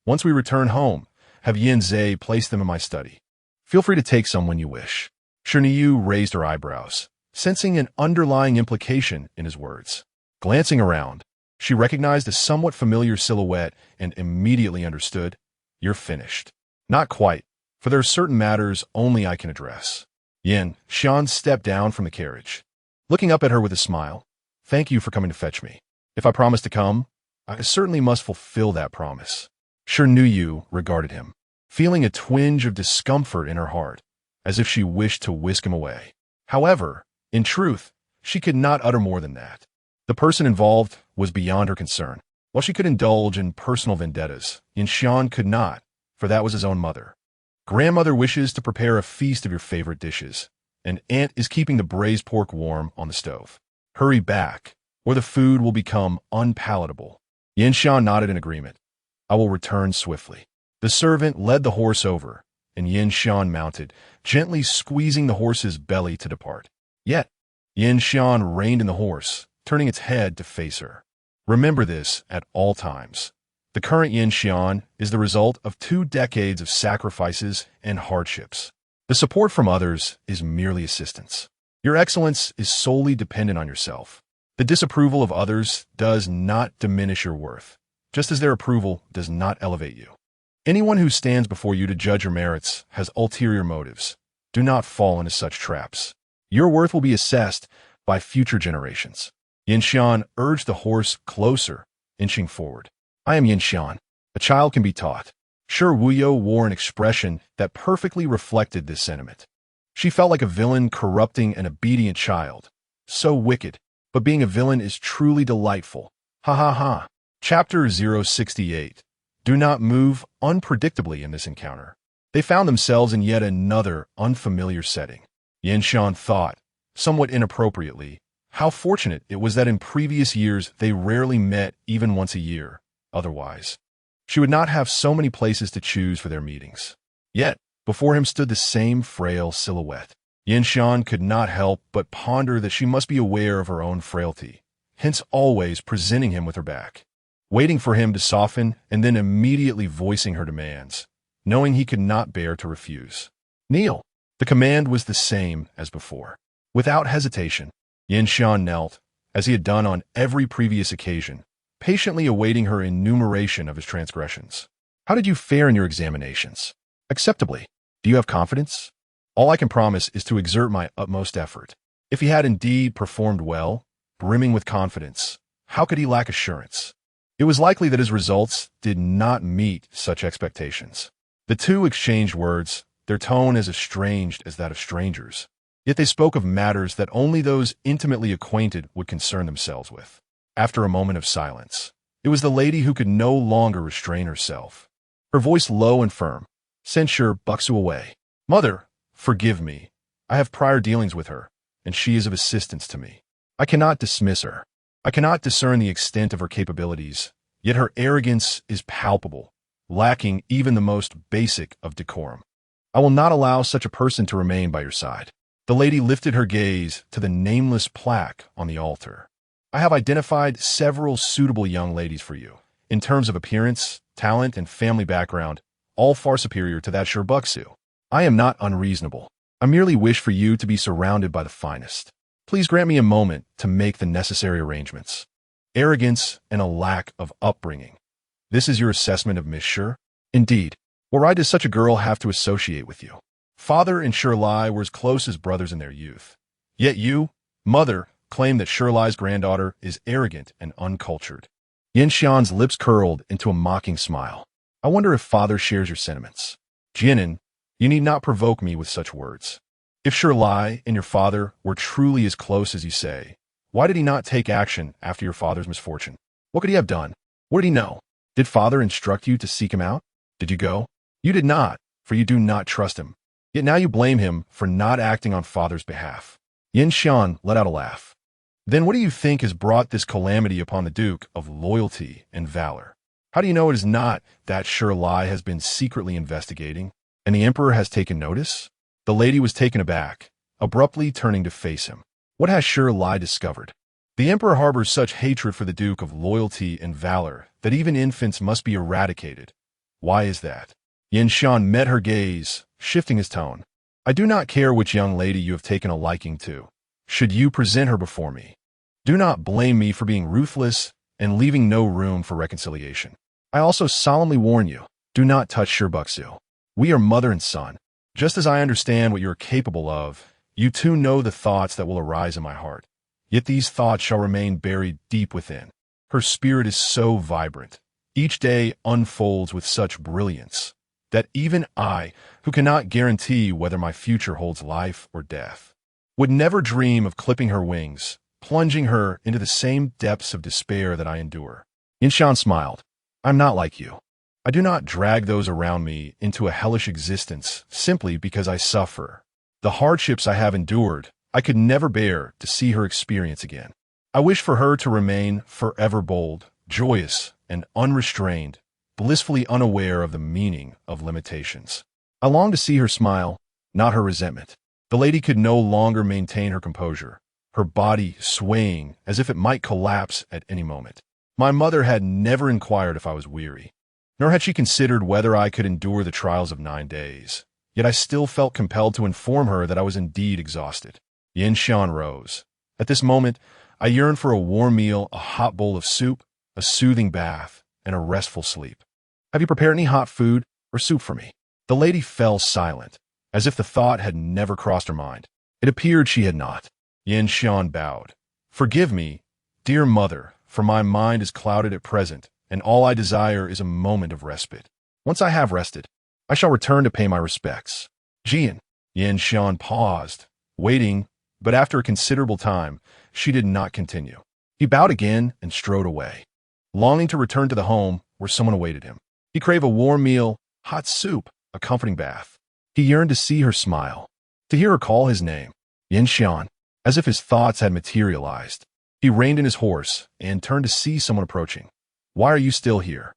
Once we return home, have Yinze place them in my study. Feel free to take some when you wish. Shi Buyu raised her eyebrows, sensing an underlying implication in his words. Glancing around, she recognized a somewhat familiar silhouette and immediately understood. You're finished. Not quite, for there are certain matters only I can address. Yin Xian stepped down from the carriage, looking up at her with a smile. Thank you for coming to fetch me. If I promise to come, I certainly must fulfill that promise. Shi Buyu regarded him, feeling a twinge of discomfort in her heart, as if she wished to whisk him away. However, in truth, she could not utter more than that. The person involved was beyond her concern. While she could indulge in personal vendettas, Yin could not, for that was his own mother. Grandmother wishes to prepare a feast of your favorite dishes, and aunt is keeping the braised pork warm on the stove. Hurry back, or the food will become unpalatable. Yin nodded in agreement. I will return swiftly. The servant led the horse over, and Yin mounted, gently squeezing the horse's belly to depart. Yet, Yin reined in the horse, turning its head to face her. Remember this at all times. The current Yin is the result of 2 decades of sacrifices and hardships. The support from others is merely assistance. Your excellence is solely dependent on yourself. The disapproval of others does not diminish your worth, just as their approval does not elevate you. Anyone who stands before you to judge your merits has ulterior motives. Do not fall into such traps. Your worth will be assessed by future generations. Yin urged the horse closer, inching forward. I am Yin. A child can be taught. Shi Buyu wore an expression that perfectly reflected this sentiment. She felt like a villain corrupting an obedient child. So wicked, but being a villain is truly delightful. Ha ha ha. Chapter 068. Do not move unpredictably in this encounter. They found themselves in yet another unfamiliar setting. Yin thought, somewhat inappropriately, how fortunate it was that in previous years they rarely met even once a year. Otherwise, she would not have so many places to choose for their meetings. Yet, before him stood the same frail silhouette. Yin could not help but ponder that she must be aware of her own frailty, hence always presenting him with her back, waiting for him to soften and then immediately voicing her demands, knowing he could not bear to refuse. Kneel. The command was the same as before. Without hesitation, Yin knelt, as he had done on every previous occasion, patiently awaiting her enumeration of his transgressions. How did you fare in your examinations? Acceptably. Do you have confidence? All I can promise is to exert my utmost effort. If he had indeed performed well, brimming with confidence, how could he lack assurance? It was likely that his results did not meet such expectations. The two exchanged words, their tone as estranged as that of strangers. Yet they spoke of matters that only those intimately acquainted would concern themselves with. After a moment of silence, it was the lady who could no longer restrain herself. Her voice low and firm. Send Shi Buyu away. Mother, forgive me. I have prior dealings with her, and she is of assistance to me. I cannot dismiss her. I cannot discern the extent of her capabilities, yet her arrogance is palpable, lacking even the most basic of decorum. I will not allow such a person to remain by your side. The lady lifted her gaze to the nameless plaque on the altar. I have identified several suitable young ladies for you, in terms of appearance, talent, and family background, all far superior to that Shi Buyu. I am not unreasonable. I merely wish for you to be surrounded by the finest. Please grant me a moment to make the necessary arrangements. Arrogance and a lack of upbringing. This is your assessment of Miss Shi? Indeed. Why does such a girl have to associate with you? Father and Shi were as close as brothers in their youth. Yet you, mother, claim that Shi granddaughter is arrogant and uncultured. Yin lips curled into a mocking smile. I wonder if father shares your sentiments. Jianan, you need not provoke me with such words. If Shi and your father were truly as close as you say, why did he not take action after your father's misfortune? What could he have done? What did he know? Did father instruct you to seek him out? Did you go? You did not, for you do not trust him. Yet now you blame him for not acting on father's behalf. Yin let out a laugh. Then what do you think has brought this calamity upon the Duke of loyalty and valor? How do you know it is not that Shi has been secretly investigating, and the emperor has taken notice? The lady was taken aback, abruptly turning to face him. What has Shi discovered? The emperor harbors such hatred for the Duke of loyalty and valor that even infants must be eradicated. Why is that? Yin met her gaze, shifting his tone. I do not care which young lady you have taken a liking to. Should you present her before me, do not blame me for being ruthless and leaving no room for reconciliation. I also solemnly warn you, do not touch Shi Buyu. We are mother and son. Just as I understand what you are capable of, you too know the thoughts that will arise in my heart. Yet these thoughts shall remain buried deep within. Her spirit is so vibrant. Each day unfolds with such brilliance that even I, who cannot guarantee whether my future holds life or death, would never dream of clipping her wings, plunging her into the same depths of despair that I endure. Yinshan smiled. I'm not like you. I do not drag those around me into a hellish existence simply because I suffer. The hardships I have endured, I could never bear to see her experience again. I wish for her to remain forever bold, joyous, and unrestrained, blissfully unaware of the meaning of limitations. I long to see her smile, not her resentment. The lady could no longer maintain her composure, her body swaying as if it might collapse at any moment. My mother had never inquired if I was weary, nor had she considered whether I could endure the trials of 9 days. Yet I still felt compelled to inform her that I was indeed exhausted. Yinshan rose. At this moment, I yearned for a warm meal, a hot bowl of soup, a soothing bath, and a restful sleep. Have you prepared any hot food or soup for me? The lady fell silent, as if the thought had never crossed her mind. It appeared she had not. Yinshan bowed. Forgive me, dear mother, for my mind is clouded at present, and all I desire is a moment of respite. Once I have rested, I shall return to pay my respects. Jian. Yinshan paused, waiting, but after a considerable time, she did not continue. He bowed again and strode away, longing to return to the home where someone awaited him. He craved a warm meal, hot soup, a comforting bath. He yearned to see her smile, to hear her call his name. Yinshan, as if his thoughts had materialized. He reined in his horse and turned to see someone approaching. Why are you still here?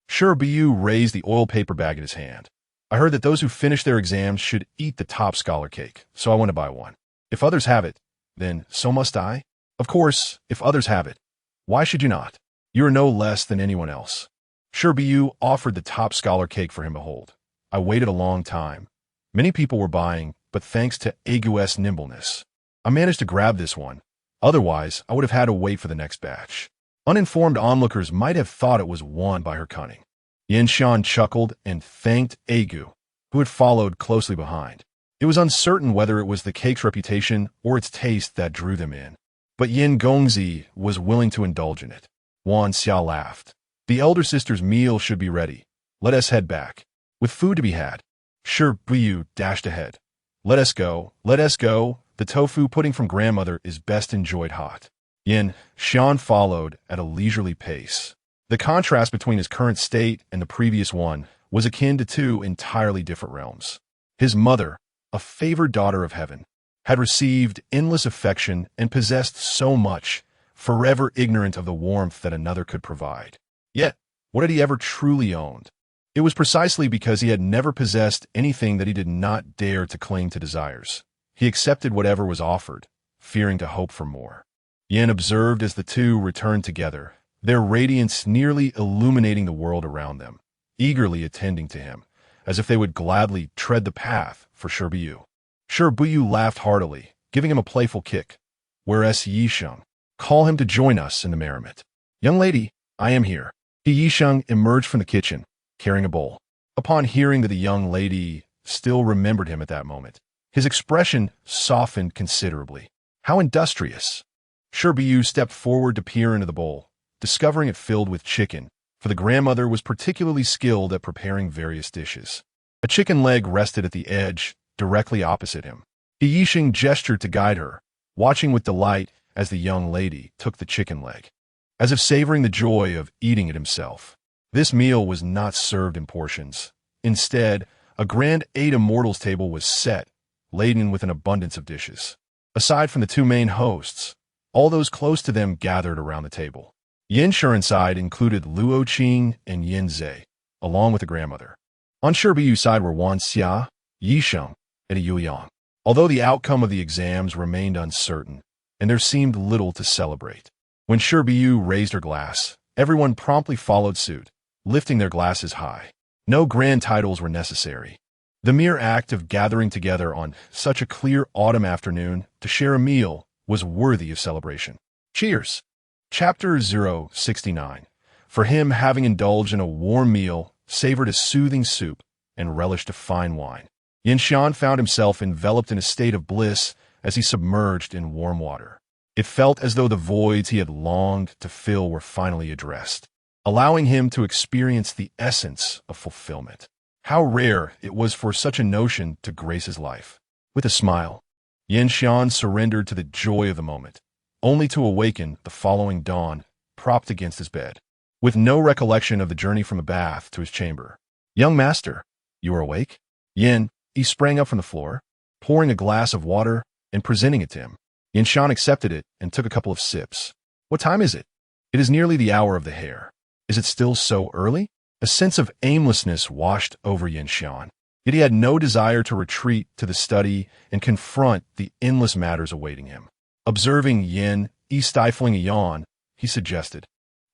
Shi Buyu raised the oil paper bag in his hand. I heard that those who finish their exams should eat the top scholar cake, so I went to buy one. If others have it, then so must I? Of course, if others have it, why should you not? You are no less than anyone else. Shi Buyu offered the top scholar cake for him to hold. I waited a long time. Many people were buying, but thanks to Agu's nimbleness, I managed to grab this one. Otherwise, I would have had to wait for the next batch. Uninformed onlookers might have thought it was won by her cunning. Yinshan chuckled and thanked Agu, who had followed closely behind. It was uncertain whether it was the cake's reputation or its taste that drew them in. But Yin Gongzi was willing to indulge in it. Wan Xia laughed. The elder sister's meal should be ready. Let us head back. With food to be had. Shi Buyu dashed ahead. Let us go. Let us go. The tofu pudding from grandmother is best enjoyed hot. Yin Xian followed at a leisurely pace. The contrast between his current state and the previous one was akin to two entirely different realms. His mother, a favored daughter of heaven, had received endless affection and possessed so much, forever ignorant of the warmth that another could provide. Yet, what had he ever truly owned? It was precisely because he had never possessed anything that he did not dare to cling to desires. He accepted whatever was offered, fearing to hope for more. Yin observed as the two returned together, their radiance nearly illuminating the world around them, eagerly attending to him, as if they would gladly tread the path for Shi Buyu. Shi Buyu laughed heartily, giving him a playful kick. Whereas Yisheng, call him to join us in the merriment. Young lady, I am here. Yisheng emerged from the kitchen, carrying a bowl. Upon hearing that the young lady still remembered him at that moment, his expression softened considerably. How industrious! Shi Buyu stepped forward to peer into the bowl, discovering it filled with chicken, for the grandmother was particularly skilled at preparing various dishes. A chicken leg rested at the edge, directly opposite him. Yisheng gestured to guide her, watching with delight as the young lady took the chicken leg, as if savoring the joy of eating it himself. This meal was not served in portions. Instead, a grand 8 immortals table was set, laden with an abundance of dishes. Aside from the two main hosts, all those close to them gathered around the table. Yin Shuren's side included Luo Qing and Yin Zhe, along with the grandmother. On Shi Buyu's side were Wan Xia, Yisheng, and Yuyang. Although the outcome of the exams remained uncertain, and there seemed little to celebrate. When Shi Buyu raised her glass, everyone promptly followed suit, lifting their glasses high. No grand titles were necessary. The mere act of gathering together on such a clear autumn afternoon to share a meal was worthy of celebration. Cheers! Chapter 069. For him, having indulged in a warm meal, savored a soothing soup, and relished a fine wine, Yinshan found himself enveloped in a state of bliss as he submerged in warm water. It felt as though the voids he had longed to fill were finally addressed, allowing him to experience the essence of fulfillment. How rare it was for such a notion to grace his life. With a smile, Yin Xian surrendered to the joy of the moment, only to awaken the following dawn, propped against his bed, with no recollection of the journey from the bath to his chamber. "Young master, you are awake?" He sprang up from the floor, pouring a glass of water and presenting it to him. Yin Xian accepted it and took a couple of sips. "What time is it?" "It is nearly the hour of the hare." "Is it still so early?" A sense of aimlessness washed over Yin Xian, yet he had no desire to retreat to the study and confront the endless matters awaiting him. Observing Yin, stifling a yawn, he suggested,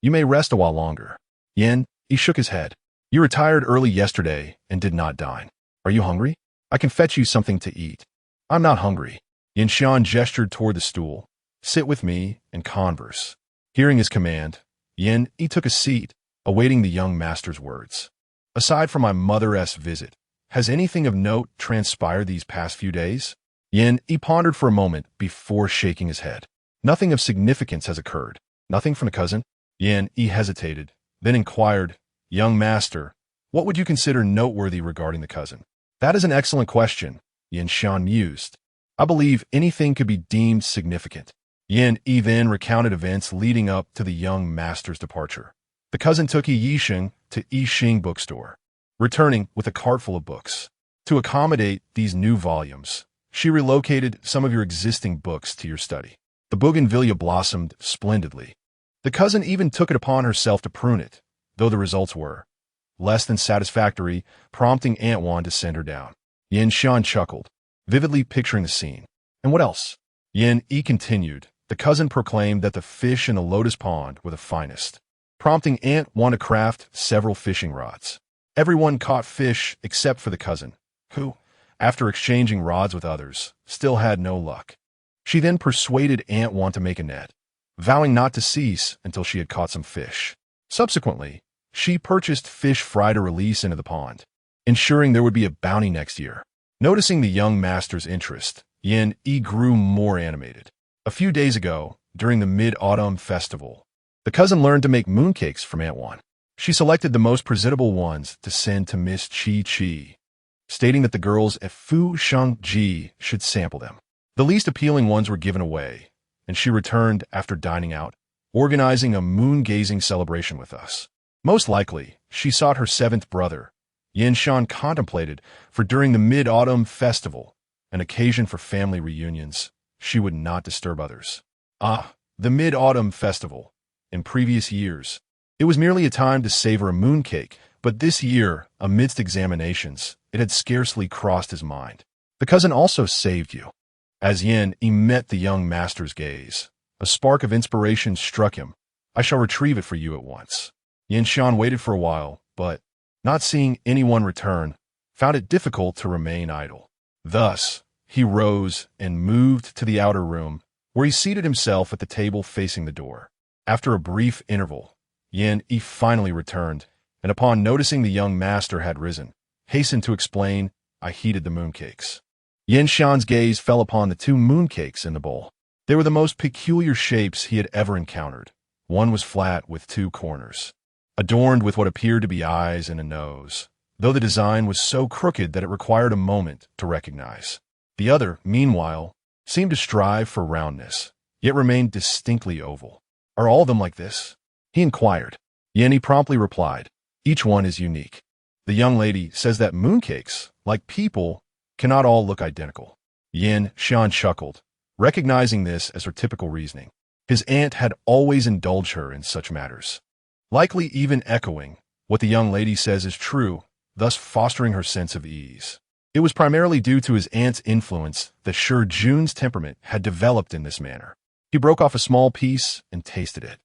"You may rest a while longer." He shook his head. "You retired early yesterday and did not dine. Are you hungry? I can fetch you something to eat." "I'm not hungry." Yin Xian gestured toward the stool. "Sit with me and converse." Hearing his command, he took a seat, awaiting the young master's words. "Aside from my mother's visit, has anything of note transpired these past few days?" He pondered for a moment before shaking his head. "Nothing of significance has occurred." "Nothing from the cousin?" He hesitated, then inquired, "Young master, what would you consider noteworthy regarding the cousin?" "That is an excellent question," Yin Xian mused. "I believe anything could be deemed significant." Then recounted events leading up to the young master's departure. The cousin took Yixing to Yixing bookstore, returning with a cart full of books. To accommodate these new volumes, she relocated some of your existing books to your study. The bougainvillea blossomed splendidly. The cousin even took it upon herself to prune it, though the results were less than satisfactory, prompting Aunt Wan to send her down. Yin Xian chuckled, vividly picturing the scene. "And what else?" Continued. "The cousin proclaimed that the fish in the lotus pond were the finest, prompting Aunt Wan to craft several fishing rods. Everyone caught fish except for the cousin, who, after exchanging rods with others, still had no luck. She then persuaded Aunt Wan to make a net, vowing not to cease until she had caught some fish. Subsequently, she purchased fish fry to release into the pond, ensuring there would be a bounty next year." Noticing the young master's interest, Yi grew more animated. "A few days ago, during the Mid-Autumn Festival, the cousin learned to make mooncakes from Aunt Wan. She selected the most presentable ones to send to Miss Chi, stating that the girls at Fu Shangji should sample them. The least appealing ones were given away, and she returned after dining out, organizing a moon-gazing celebration with us. Most likely, she sought her seventh brother. Yin Xian contemplated, for during the Mid-Autumn Festival, an occasion for family reunions, she would not disturb others. The Mid-Autumn Festival. In previous years, it was merely a time to savor a mooncake, but this year, amidst examinations, it had scarcely crossed his mind. "The cousin also saved you." As he met the young master's gaze, a spark of inspiration struck him. "I shall retrieve it for you at once." Yin Xian waited for a while, but, not seeing anyone return, found it difficult to remain idle. Thus, he rose and moved to the outer room, where he seated himself at the table facing the door. After a brief interval, He finally returned, and upon noticing the young master had risen, hastened to explain, "I heated the mooncakes." Yin Xian's gaze fell upon the two mooncakes in the bowl. They were the most peculiar shapes he had ever encountered. One was flat with two corners, adorned with what appeared to be eyes and a nose, though the design was so crooked that it required a moment to recognize. The other, meanwhile, seemed to strive for roundness, yet remained distinctly oval. "Are all of them like this?" he inquired. He promptly replied, "Each one is unique. The young lady says that mooncakes, like people, cannot all look identical." Yin Xian chuckled, recognizing this as her typical reasoning. His aunt had always indulged her in such matters, likely even echoing what the young lady says is true, thus fostering her sense of ease. It was primarily due to his aunt's influence that Shi Buyu's temperament had developed in this manner. He broke off a small piece and tasted it,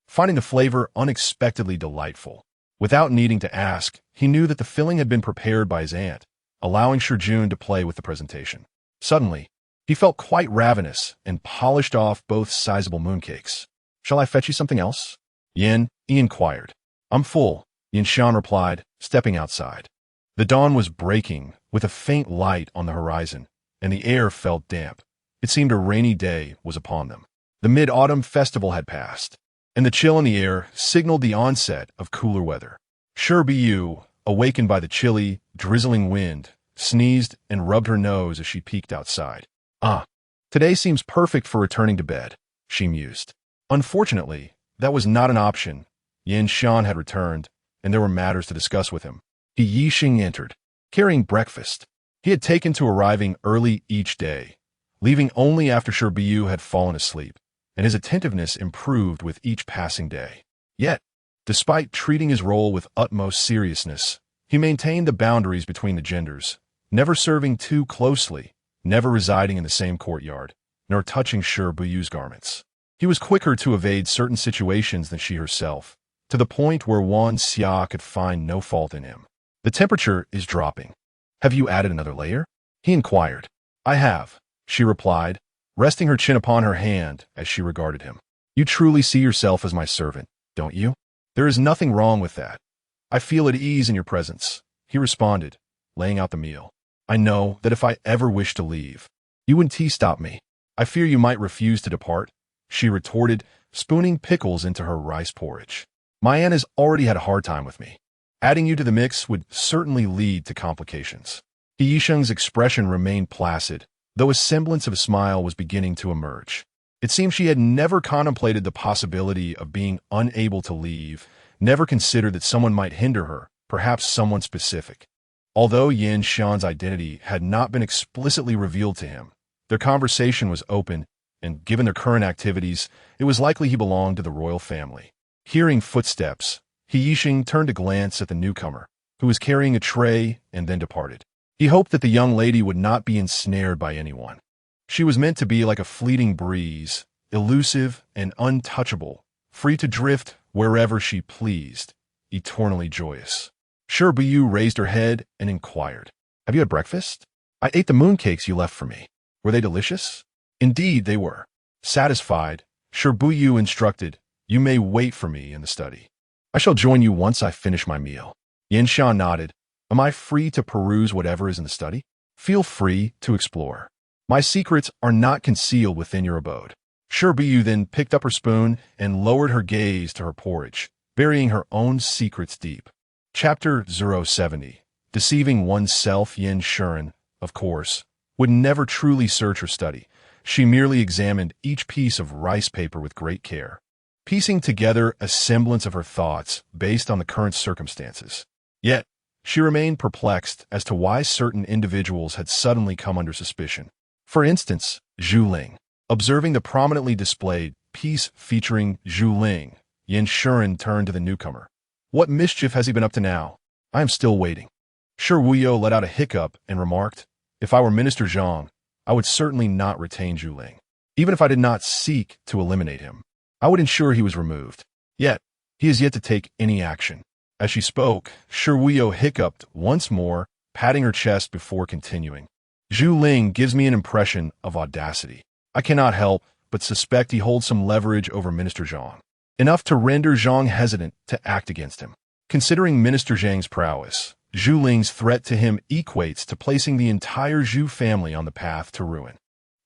finding the flavor unexpectedly delightful. Without needing to ask, he knew that the filling had been prepared by his aunt, allowing Shi Buyu to play with the presentation. Suddenly, he felt quite ravenous and polished off both sizable mooncakes. "Shall I fetch you something else?" He inquired. "I'm full," Yin Xian replied, stepping outside. The dawn was breaking, with a faint light on the horizon, and the air felt damp. It seemed a rainy day was upon them. The mid-autumn festival had passed, and the chill in the air signaled the onset of cooler weather. Shi Buyu, awakened by the chilly, drizzling wind, sneezed and rubbed her nose as she peeked outside. Today seems perfect for returning to bed, she mused. Unfortunately, that was not an option. Yin Shan had returned, and there were matters to discuss with him. Yi Xing entered, carrying breakfast. He had taken to arriving early each day, leaving only after Shi Buyu had fallen asleep, and his attentiveness improved with each passing day. Yet, despite treating his role with utmost seriousness, he maintained the boundaries between the genders, never serving too closely, never residing in the same courtyard, nor touching Shi Buyu's garments. He was quicker to evade certain situations than she herself, to the point where Wan Xia could find no fault in him. The temperature is dropping. Have you added another layer? He inquired. I have, she replied, resting her chin upon her hand as she regarded him. You truly see yourself as my servant, don't you? There is nothing wrong with that. I feel at ease in your presence, he responded, laying out the meal. I know that if I ever wish to leave, you wouldn't stop me. I fear you might refuse to depart, she retorted, spooning pickles into her rice porridge. My aunt has already had a hard time with me. Adding you to the mix would certainly lead to complications. Yi Sheng's expression remained placid, though a semblance of a smile was beginning to emerge. It seemed she had never contemplated the possibility of being unable to leave, never considered that someone might hinder her, perhaps someone specific. Although Yin Shan's identity had not been explicitly revealed to him, their conversation was open, and given their current activities, it was likely he belonged to the royal family. Hearing footsteps, Yi Xing turned to glance at the newcomer, who was carrying a tray, and then departed. He hoped that the young lady would not be ensnared by anyone. She was meant to be like a fleeting breeze, elusive and untouchable, free to drift wherever she pleased, eternally joyous. Shi Buyu raised her head and inquired, Have you had breakfast? I ate the mooncakes you left for me. Were they delicious? Indeed, they were. Satisfied, Shi Buyu instructed, You may wait for me in the study. I shall join you once I finish my meal. Yin Shan nodded. Am I free to peruse whatever is in the study? Feel free to explore. My secrets are not concealed within your abode. Shi Buyu then picked up her spoon and lowered her gaze to her porridge, burying her own secrets deep. Chapter 070. Deceiving oneself. Yin Shan, of course, would never truly search her study. She merely examined each piece of rice paper with great care, piecing together a semblance of her thoughts based on the current circumstances. Yet, she remained perplexed as to why certain individuals had suddenly come under suspicion. For instance, Zhu Ling. Observing the prominently displayed piece featuring Zhu Ling, Yin Shan turned to the newcomer. What mischief has he been up to now? I am still waiting. Shi Buyu let out a hiccup and remarked, If I were Minister Zhang, I would certainly not retain Zhu Ling. Even if I did not seek to eliminate him, I would ensure he was removed. Yet, he has yet to take any action. As she spoke, Shi Buyu hiccuped once more, patting her chest before continuing. Zhu Ling gives me an impression of audacity. I cannot help but suspect he holds some leverage over Minister Zhang, enough to render Zhang hesitant to act against him. Considering Minister Zhang's prowess, Zhu Ling's threat to him equates to placing the entire Zhu family on the path to ruin.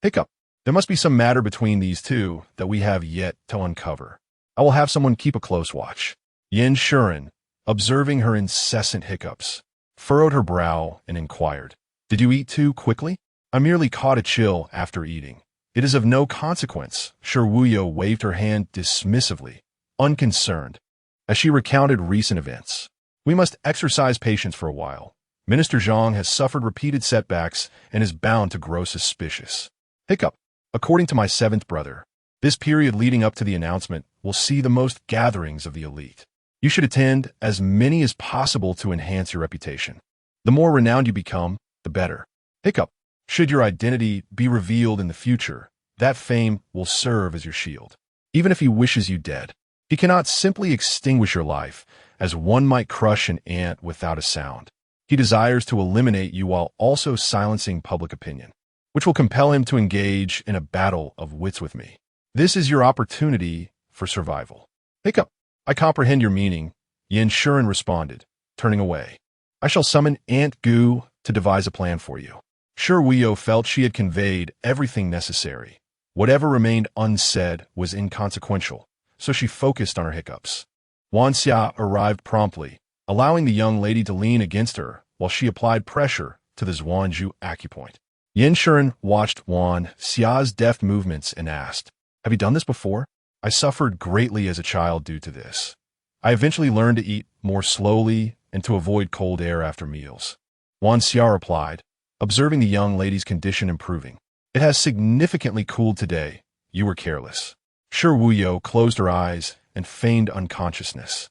Hiccup. There must be some matter between these two that we have yet to uncover. I will have someone keep a close watch. Yin Shan, observing her incessant hiccups, furrowed her brow and inquired, Did you eat too quickly? I merely caught a chill after eating. It is of no consequence. Shi Buyu waved her hand dismissively, unconcerned, as she recounted recent events. We must exercise patience for a while. Minister Zhang has suffered repeated setbacks and is bound to grow suspicious. Hiccup. According to my seventh brother, this period leading up to the announcement will see the most gatherings of the elite. You should attend as many as possible to enhance your reputation. The more renowned you become, the better. Hiccup. Should your identity be revealed in the future, that fame will serve as your shield. Even if he wishes you dead, he cannot simply extinguish your life, as one might crush an ant without a sound. He desires to eliminate you while also silencing public opinion, which will compel him to engage in a battle of wits with me. This is your opportunity for survival. Hiccup. I comprehend your meaning, Yin Shan responded, turning away. I shall summon Aunt Gu to devise a plan for you. Shi Buyu felt she had conveyed everything necessary, Whatever remained unsaid was inconsequential, so she focused on her hiccups. Wan Xia arrived promptly, allowing the young lady to lean against her while she applied pressure to the Zhuanzhu acupoint. Yin Shuren watched Wan Xia's deft movements and asked, "Have you done this before?" "I suffered greatly as a child due to this. I eventually learned to eat more slowly and to avoid cold air after meals." Wan Xia replied, observing the young lady's condition improving. "It has significantly cooled today. You were careless." Shi Buyu closed her eyes and feigned unconsciousness,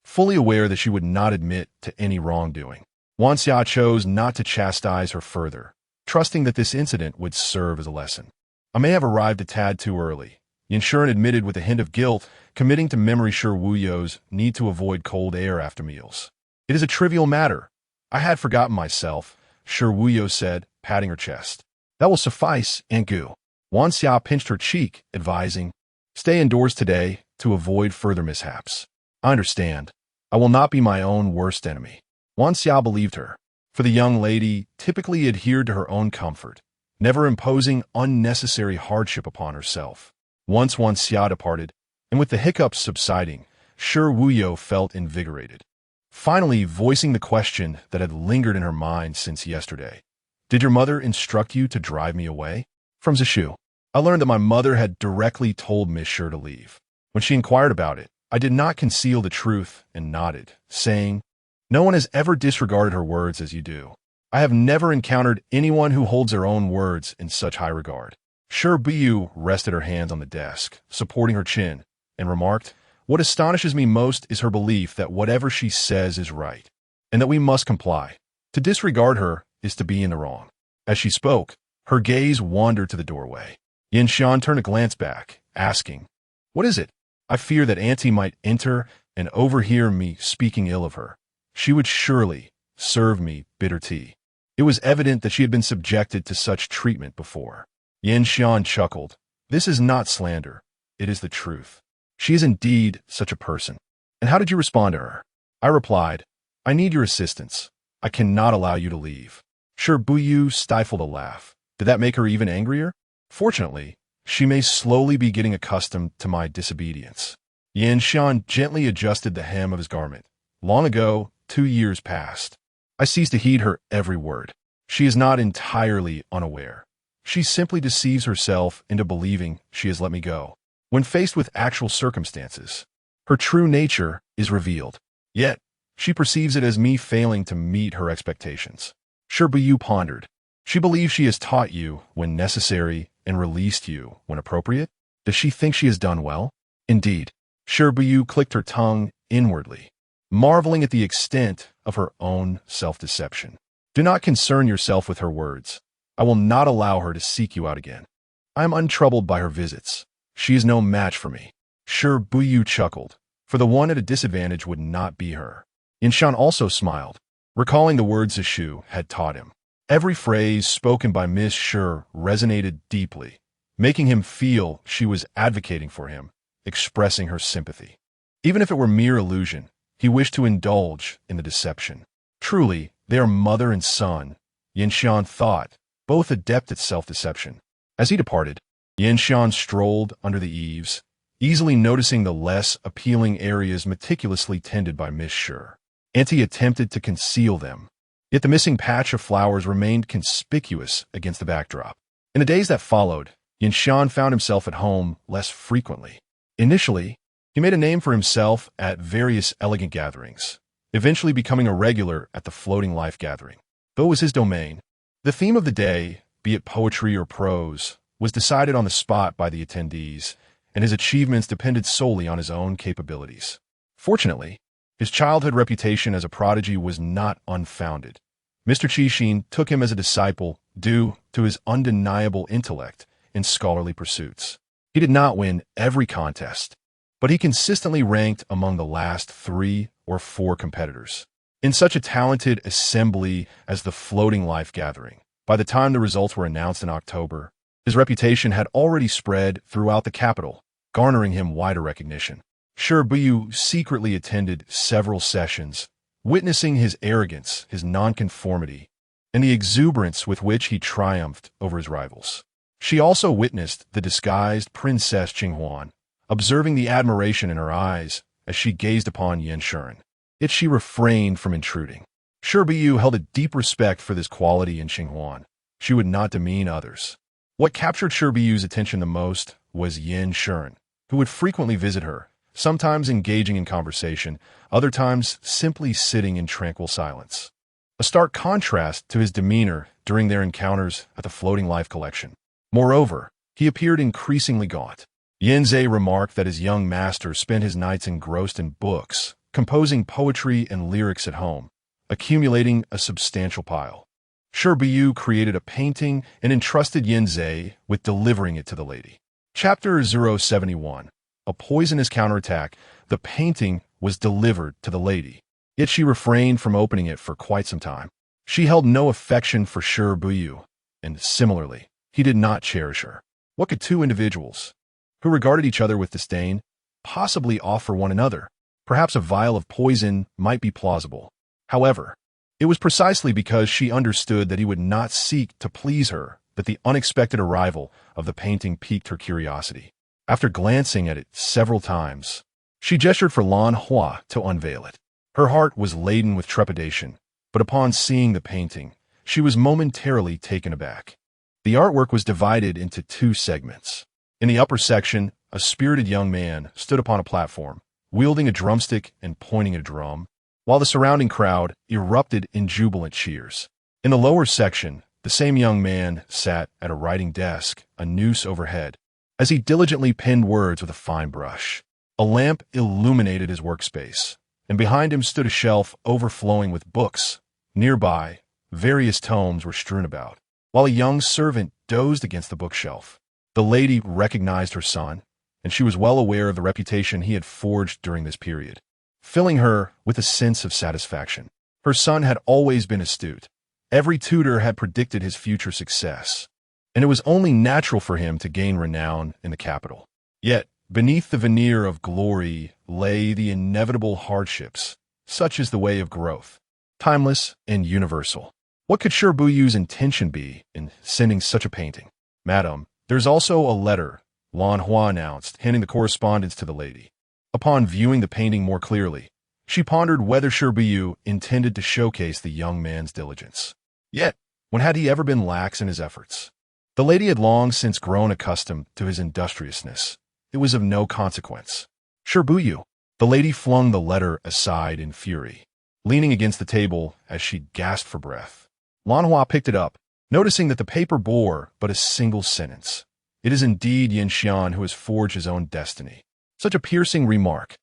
fully aware that she would not admit to any wrongdoing. Wan Xia chose not to chastise her further, trusting that this incident would serve as a lesson. "I may have arrived a tad too early," Yin Shuren admitted with a hint of guilt, committing to memory Shi Buyu's need to avoid cold air after meals. "It is a trivial matter. I had forgotten myself," Shi Buyu said, patting her chest. "That will suffice, Aunt Gu." Wan Xia pinched her cheek, advising, "Stay indoors today to avoid further mishaps." "I understand. I will not be my own worst enemy." Wan Xia believed her, for the young lady typically adhered to her own comfort, never imposing unnecessary hardship upon herself. Once Wan Xia departed, and with the hiccups subsiding, Shi Buyu felt invigorated, finally voicing the question that had lingered in her mind since yesterday. "Did your mother instruct you to drive me away?" From Zishu, I learned that my mother had directly told Miss Shi to leave. When she inquired about it, I did not conceal the truth and nodded, saying, "No one has ever disregarded her words as you do. I have never encountered anyone who holds their own words in such high regard." Shi Buyu rested her hands on the desk, supporting her chin, and remarked, "What astonishes me most is her belief that whatever she says is right, and that we must comply. To disregard her is to be in the wrong." As she spoke, her gaze wandered to the doorway. Yin Shan turned a glance back, asking, "What is it?" "I fear that Auntie might enter and overhear me speaking ill of her. She would surely serve me bitter tea." It was evident that she had been subjected to such treatment before. Yin Shan chuckled. "This is not slander. It is the truth. She is indeed such a person." "And how did you respond to her?" I replied, "I need your assistance. I cannot allow you to leave." Shi Buyu stifled a laugh. Did that make her even angrier? "Fortunately, she may slowly be getting accustomed to my disobedience." Yin Shan gently adjusted the hem of his garment. "Long ago, 2 years passed. I ceased to heed her every word. She is not entirely unaware. She simply deceives herself into believing she has let me go. When faced with actual circumstances, her true nature is revealed. Yet, she perceives it as me failing to meet her expectations." Shi Buyu pondered. "She believes she has taught you when necessary and released you when appropriate? Does she think she has done well?" "Indeed." Shi Buyu clicked her tongue inwardly, marveling at the extent of her own self-deception. "Do not concern yourself with her words. I will not allow her to seek you out again. I am untroubled by her visits. She is no match for me." Shi Buyu chuckled, for the one at a disadvantage would not be her. Yin Shan also smiled, recalling the words Zishu had taught him. Every phrase spoken by Miss Shi resonated deeply, making him feel she was advocating for him, expressing her sympathy. Even if it were mere illusion, he wished to indulge in the deception. Truly, they are mother and son, Yin Shan thought, both adept at self-deception. As he departed, Yin Shan strolled under the eaves, easily noticing the less appealing areas meticulously tended by Miss Shi. Auntie attempted to conceal them, yet the missing patch of flowers remained conspicuous against the backdrop. In the days that followed, Yin Shan found himself at home less frequently. Initially, he made a name for himself at various elegant gatherings, eventually becoming a regular at the Floating Life gathering. Though it was his domain, the theme of the day, be it poetry or prose, was decided on the spot by the attendees, and his achievements depended solely on his own capabilities. Fortunately, his childhood reputation as a prodigy was not unfounded. Mr. Qixin took him as a disciple due to his undeniable intellect in scholarly pursuits. He did not win every contest, but he consistently ranked among the last 3 or 4 competitors. In such a talented assembly as the Floating Life gathering, by the time the results were announced in October, his reputation had already spread throughout the capital, garnering him wider recognition. Shi Buyu secretly attended several sessions, witnessing his arrogance, his nonconformity, and the exuberance with which he triumphed over his rivals. She also witnessed the disguised Princess Qinghuan, observing the admiration in her eyes as she gazed upon Yin Shuren. Yet she refrained from intruding. Shi Buyu held a deep respect for this quality in Qinghuan. She would not demean others. What captured Shi Buyu's attention the most was Yin Shuren, who would frequently visit her, sometimes engaging in conversation, other times simply sitting in tranquil silence. A stark contrast to his demeanor during their encounters at the Floating Life collection. Moreover, he appeared increasingly gaunt. Yanzhe remarked that his young master spent his nights engrossed in books, composing poetry and lyrics at home, accumulating a substantial pile. Shi Buyu created a painting and entrusted Yanzhe with delivering it to the lady. Chapter 071. A poisonous counterattack. The painting was delivered to the lady, yet she refrained from opening it for quite some time. She held no affection for Shi Buyu, and similarly, he did not cherish her. What could two individuals, who regarded each other with disdain, possibly offer one another? Perhaps a vial of poison might be plausible. However, it was precisely because she understood that he would not seek to please her that the unexpected arrival of the painting piqued her curiosity. After glancing at it several times, she gestured for Lan Hua to unveil it. Her heart was laden with trepidation, but upon seeing the painting, she was momentarily taken aback. The artwork was divided into two segments. In the upper section, a spirited young man stood upon a platform, wielding a drumstick and pointing a drum, while the surrounding crowd erupted in jubilant cheers. In the lower section, the same young man sat at a writing desk, a noose overhead, as he diligently penned words with a fine brush. A lamp illuminated his workspace, and behind him stood a shelf overflowing with books. Nearby, various tomes were strewn about, while a young servant dozed against the bookshelf. The lady recognized her son, and she was well aware of the reputation he had forged during this period, filling her with a sense of satisfaction. Her son had always been astute. Every tutor had predicted his future success, and it was only natural for him to gain renown in the capital. Yet, beneath the veneer of glory lay the inevitable hardships, such as the way of growth, timeless and universal. What could Shi Buyu's intention be in sending such a painting? Madam, there's also a letter, Lan Hua announced, handing the correspondence to the lady. Upon viewing the painting more clearly, she pondered whether Shi Buyu intended to showcase the young man's diligence. Yet, when had he ever been lax in his efforts? The lady had long since grown accustomed to his industriousness. It was of no consequence. Shi Buyu. The lady flung the letter aside in fury, leaning against the table as she gasped for breath. Lan Hua picked it up, noticing that the paper bore but a single sentence. It is indeed Yin Xian who has forged his own destiny. Such a piercing remark.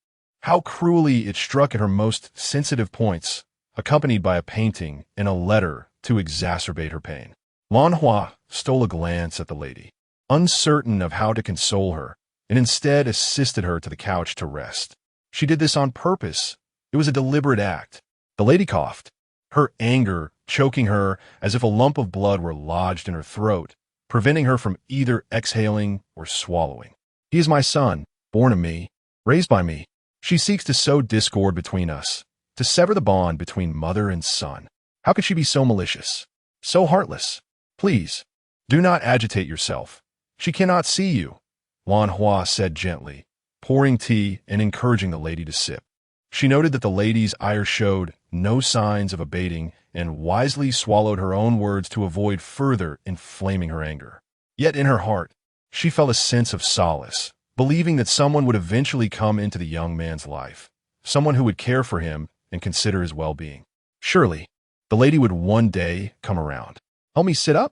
How cruelly it struck at her most sensitive points, accompanied by a painting and a letter to exacerbate her pain. Lan Hua stole a glance at the lady, uncertain of how to console her, and instead assisted her to the couch to rest. She did this on purpose. It was a deliberate act. The lady coughed, her anger choking her as if a lump of blood were lodged in her throat, preventing her from either exhaling or swallowing. He is my son, born of me, raised by me. She seeks to sow discord between us, to sever the bond between mother and son. How could she be so malicious, so heartless? Please, do not agitate yourself. She cannot see you, Lan Hua said gently, pouring tea and encouraging the lady to sip. She noted that the lady's ire showed no signs of abating and wisely swallowed her own words to avoid further inflaming her anger. Yet in her heart, she felt a sense of solace, believing that someone would eventually come into the young man's life, someone who would care for him and consider his well-being. Surely, the lady would one day come around. Help me sit up?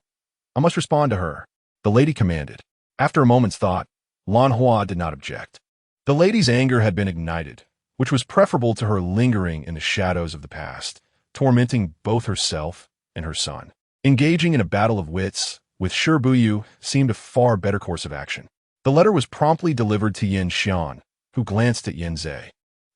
I must respond to her, the lady commanded. After a moment's thought, Lan Hua did not object. The lady's anger had been ignited, which was preferable to her lingering in the shadows of the past, tormenting both herself and her son. Engaging in a battle of wits with Shi Buyu seemed a far better course of action. The letter was promptly delivered to Yin Xian, who glanced at Yanzhe.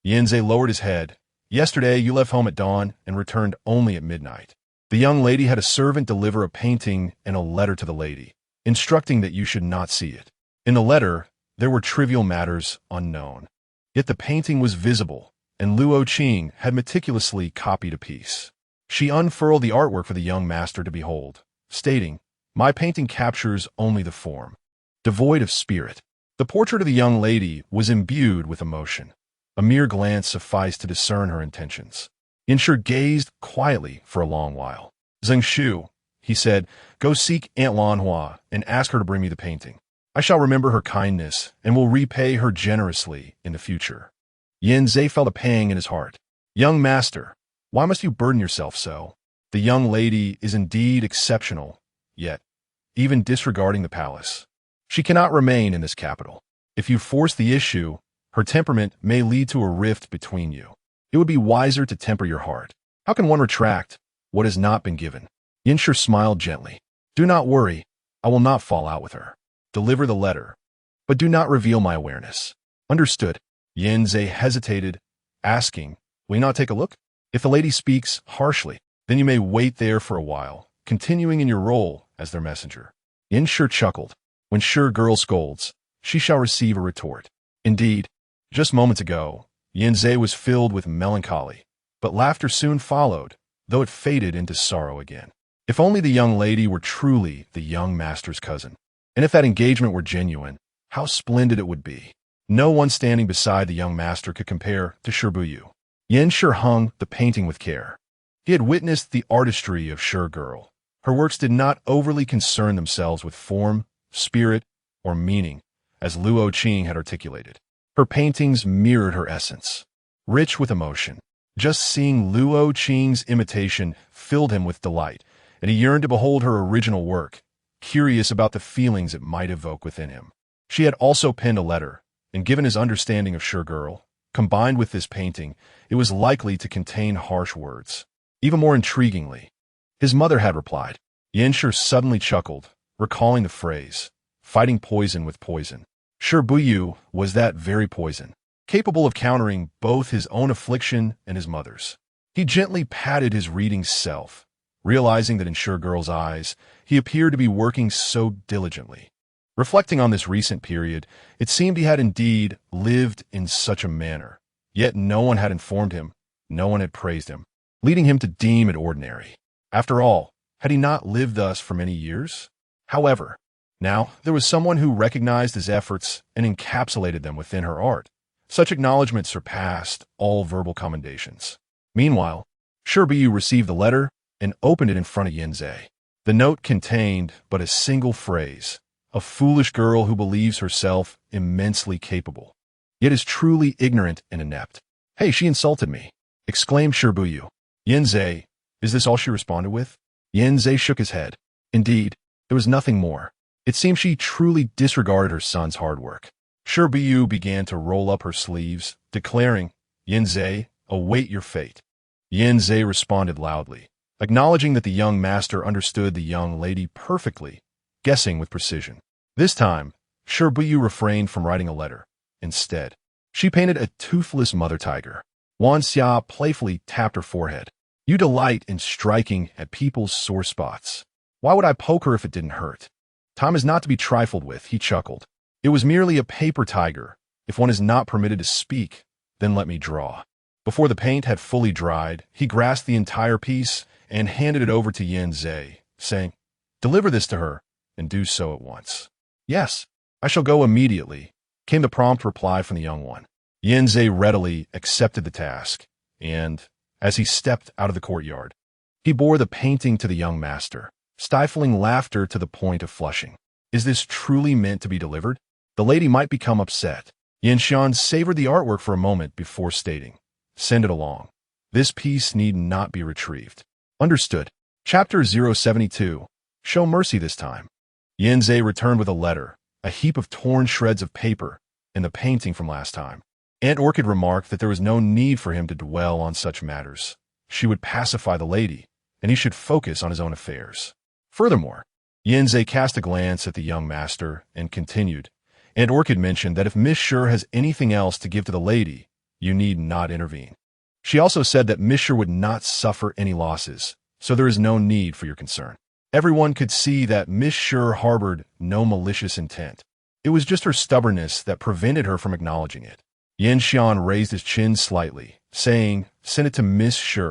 Yanzhe lowered his head. Yesterday you left home at dawn and returned only at midnight. The young lady had a servant deliver a painting and a letter to the lady, instructing that you should not see it. In the letter, there were trivial matters unknown. Yet the painting was visible, and Luo Qing had meticulously copied a piece. She unfurled the artwork for the young master to behold, stating, My painting captures only the form, devoid of spirit. The portrait of the young lady was imbued with emotion. A mere glance sufficed to discern her intentions. Yanshi gazed quietly for a long while. Zheng Shu, he said, go seek Aunt Lanhua and ask her to bring me the painting. I shall remember her kindness and will repay her generously in the future. Yan Zhe felt a pang in his heart. Young master, why must you burden yourself so? The young lady is indeed exceptional, yet, even disregarding the palace, she cannot remain in this capital. If you force the issue, her temperament may lead to a rift between you. It would be wiser to temper your heart. How can one retract what has not been given? Yanshi smiled gently. Do not worry, I will not fall out with her. Deliver the letter, but do not reveal my awareness. Understood. Yanzi hesitated, asking, will you not take a look? If the lady speaks harshly, then you may wait there for a while, continuing in your role as their messenger. Yanshi chuckled. When Shi girl scolds, she shall receive a retort. Indeed, just moments ago, Yanzi was filled with melancholy, but laughter soon followed, though it faded into sorrow again. If only the young lady were truly the young master's cousin, and if that engagement were genuine, how splendid it would be. No one standing beside the young master could compare to Shi Buyu. Yanshi hung the painting with care. He had witnessed the artistry of Shi girl. Her works did not overly concern themselves with form, spirit, or meaning, as Luo Qing had articulated. Her paintings mirrored her essence, rich with emotion. Just seeing Luo Qing's imitation filled him with delight, and he yearned to behold her original work, curious about the feelings it might evoke within him. She had also penned a letter, and given his understanding of Shi girl, combined with this painting, it was likely to contain harsh words. Even more intriguingly, his mother had replied. Yanshi suddenly chuckled, recalling the phrase, fighting poison with poison. Shi Buyu was that very poison, capable of countering both his own affliction and his mother's. He gently patted his reading self, realizing that in Shi girl's eyes, he appeared to be working so diligently. Reflecting on this recent period, it seemed he had indeed lived in such a manner, yet no one had informed him, no one had praised him, leading him to deem it ordinary. After all, had he not lived thus for many years? However, now there was someone who recognized his efforts and encapsulated them within her art. Such acknowledgment surpassed all verbal commendations. Meanwhile, Shi Buyu received the letter and opened it in front of Yanzi. The note contained but a single phrase, a foolish girl who believes herself immensely capable, yet is truly ignorant and inept. Hey, she insulted me, exclaimed Shi Buyu. Yanzi, is this all she responded with? Yanzi shook his head. Indeed, there was nothing more. It seemed she truly disregarded her son's hard work. Shi Buyu began to roll up her sleeves, declaring, Yanzi, await your fate. Yanzi responded loudly, acknowledging that the young master understood the young lady perfectly, guessing with precision. This time, Shi Buyu refrained from writing a letter. Instead, she painted a toothless mother tiger. Wan Xia playfully tapped her forehead. You delight in striking at people's sore spots. Why would I poke her if it didn't hurt? Time is not to be trifled with, he chuckled. It was merely a paper tiger. If one is not permitted to speak, then let me draw. Before the paint had fully dried, he grasped the entire piece and handed it over to Yanzi, saying, deliver this to her, and do so at once. Yes, I shall go immediately, came the prompt reply from the young one. Yanzi readily accepted the task, and, as he stepped out of the courtyard, he bore the painting to the young master, stifling laughter to the point of flushing. Is this truly meant to be delivered? The lady might become upset. Yanshi savored the artwork for a moment before stating, send it along. This piece need not be retrieved. Understood. Chapter 072. Show mercy this time. Yanzi returned with a letter, a heap of torn shreds of paper, and the painting from last time. Aunt Orchid remarked that there was no need for him to dwell on such matters. She would pacify the lady, and he should focus on his own affairs. Furthermore, Yanzi cast a glance at the young master and continued, Aunt Orchid mentioned that if Miss Shi has anything else to give to the lady, you need not intervene. She also said that Miss Shi would not suffer any losses, so there is no need for your concern. Everyone could see that Miss Shi harbored no malicious intent. It was just her stubbornness that prevented her from acknowledging it. Yanshi raised his chin slightly, saying, send it to Miss Shi.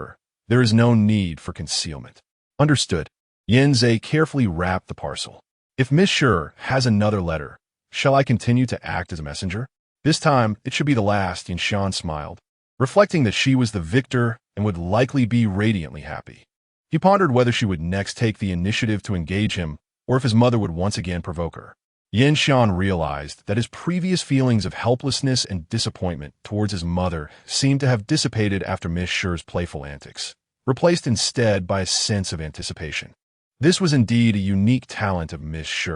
There is no need for concealment. Understood. Yanzei carefully wrapped the parcel. If Miss Shi has another letter, shall I continue to act as a messenger? This time, it should be the last, Yinshan smiled, reflecting that she was the victor and would likely be radiantly happy. He pondered whether she would next take the initiative to engage him, or if his mother would once again provoke her. Yinshan realized that his previous feelings of helplessness and disappointment towards his mother seemed to have dissipated after Miss Shi's playful antics, replaced instead by a sense of anticipation. This was indeed a unique talent of Miss Shi.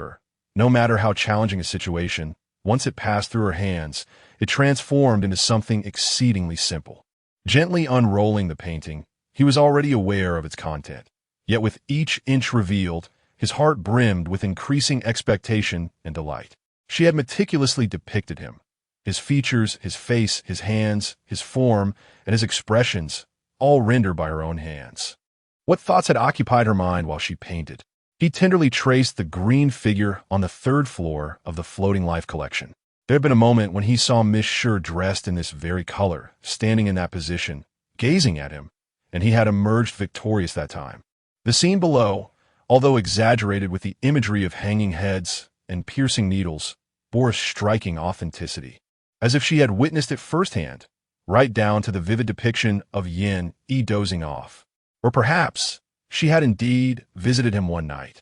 No matter how challenging a situation, once it passed through her hands, it transformed into something exceedingly simple. Gently unrolling the painting, he was already aware of its content. Yet with each inch revealed, his heart brimmed with increasing expectation and delight. She had meticulously depicted him. His features, his face, his hands, his form, and his expressions, all rendered by her own hands. What thoughts had occupied her mind while she painted? He tenderly traced the green figure on the third floor of the Floating Life collection. There had been a moment when he saw Miss Shi dressed in this very color, standing in that position, gazing at him, and he had emerged victorious that time. The scene below, although exaggerated with the imagery of hanging heads and piercing needles, bore a striking authenticity, as if she had witnessed it firsthand, right down to the vivid depiction of Yin dozing off. Or perhaps she had indeed visited him one night,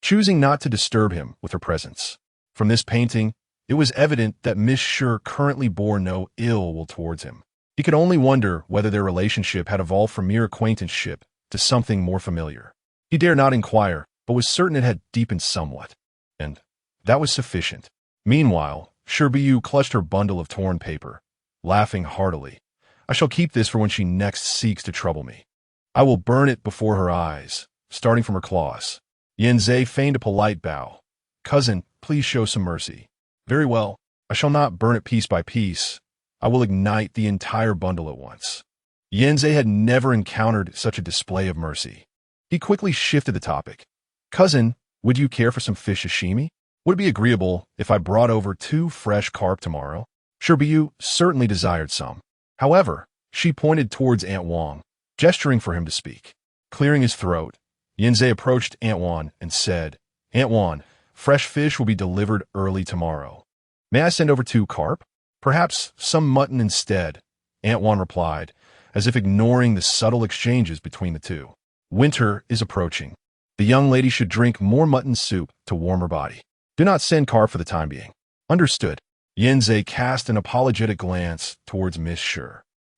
choosing not to disturb him with her presence. From this painting, it was evident that Miss Shi currently bore no ill will towards him. He could only wonder whether their relationship had evolved from mere acquaintanceship to something more familiar. He dared not inquire, but was certain it had deepened somewhat. And that was sufficient. Meanwhile, Shi Buyu clutched her bundle of torn paper, laughing heartily. I shall keep this for when she next seeks to trouble me. I will burn it before her eyes, starting from her claws. Yanzei feigned a polite bow. Cousin, please show some mercy. Very well, I shall not burn it piece by piece. I will ignite the entire bundle at once. Yanzei had never encountered such a display of mercy. He quickly shifted the topic. Cousin, would you care for some fish sashimi? Would it be agreeable if I brought over 2 fresh carp tomorrow? Shi Buyu certainly desired some. However, she pointed towards Aunt Wang, gesturing for him to speak. Clearing his throat, Yanzei approached Aunt Wang and said, Aunt Wang, fresh fish will be delivered early tomorrow. May I send over 2 carp? Perhaps some mutton instead, Aunt Wang replied, as if ignoring the subtle exchanges between the two. Winter is approaching. The young lady should drink more mutton soup to warm her body. Do not send carp for the time being. Understood. Yanzei cast an apologetic glance towards Miss Shi.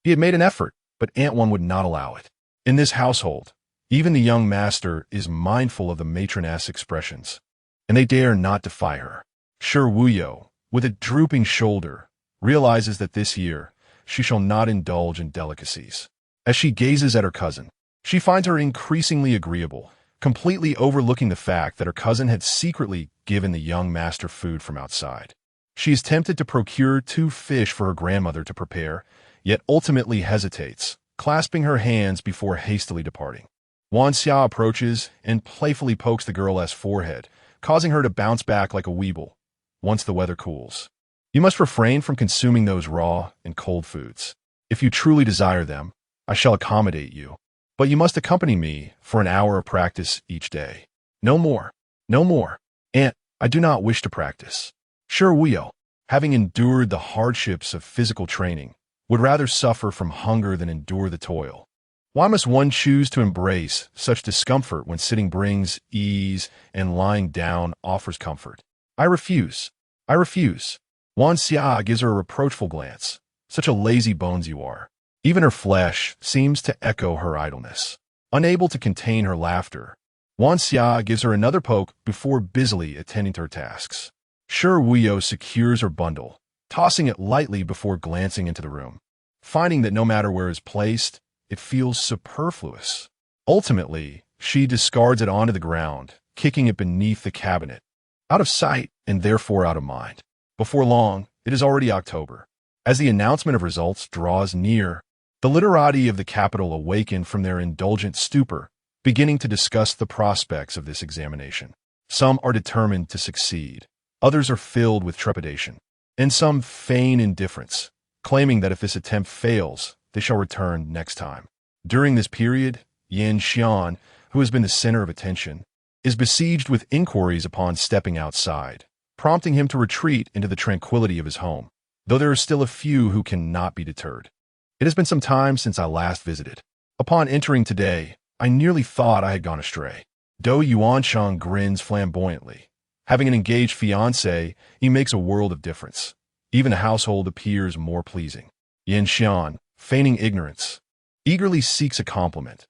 He had made an effort, but Aunt Wang would not allow it. In this household, even the young master is mindful of the matroness expressions, and they dare not defy her. Shi Buyu, with a drooping shoulder, realizes that this year she shall not indulge in delicacies. As she gazes at her cousin, she finds her increasingly agreeable, completely overlooking the fact that her cousin had secretly given the young master food from outside. She is tempted to procure 2 fish for her grandmother to prepare, yet ultimately hesitates, clasping her hands before hastily departing. Wan Xia approaches and playfully pokes the girl's forehead, causing her to bounce back like a weeble once the weather cools. You must refrain from consuming those raw and cold foods. If you truly desire them, I shall accommodate you, but you must accompany me for an hour of practice each day. No more. No more. Aunt, I do not wish to practice. Shi Buyu, having endured the hardships of physical training, would rather suffer from hunger than endure the toil. Why must one choose to embrace such discomfort when sitting brings ease and lying down offers comfort? I refuse. I refuse. Wan Xia gives her a reproachful glance. Such a lazy bones you are. Even her flesh seems to echo her idleness. Unable to contain her laughter, Wan Xia gives her another poke before busily attending to her tasks. Shi Buyu secures her bundle, tossing it lightly before glancing into the room. Finding that no matter where it is placed, it feels superfluous. Ultimately, she discards it onto the ground, kicking it beneath the cabinet. Out of sight and therefore out of mind. Before long, it is already October. As the announcement of results draws near, the literati of the capital awaken from their indulgent stupor, beginning to discuss the prospects of this examination. Some are determined to succeed. Others are filled with trepidation. And some feign indifference, claiming that if this attempt fails, they shall return next time. During this period, Yan Xian, who has been the center of attention, is besieged with inquiries upon stepping outside, prompting him to retreat into the tranquility of his home, though there are still a few who cannot be deterred. It has been some time since I last visited. Upon entering today, I nearly thought I had gone astray. Do Yuancheng grins flamboyantly. Having an engaged fiancé, he makes a world of difference. Even the household appears more pleasing. Yin Xian, feigning ignorance, eagerly seeks a compliment.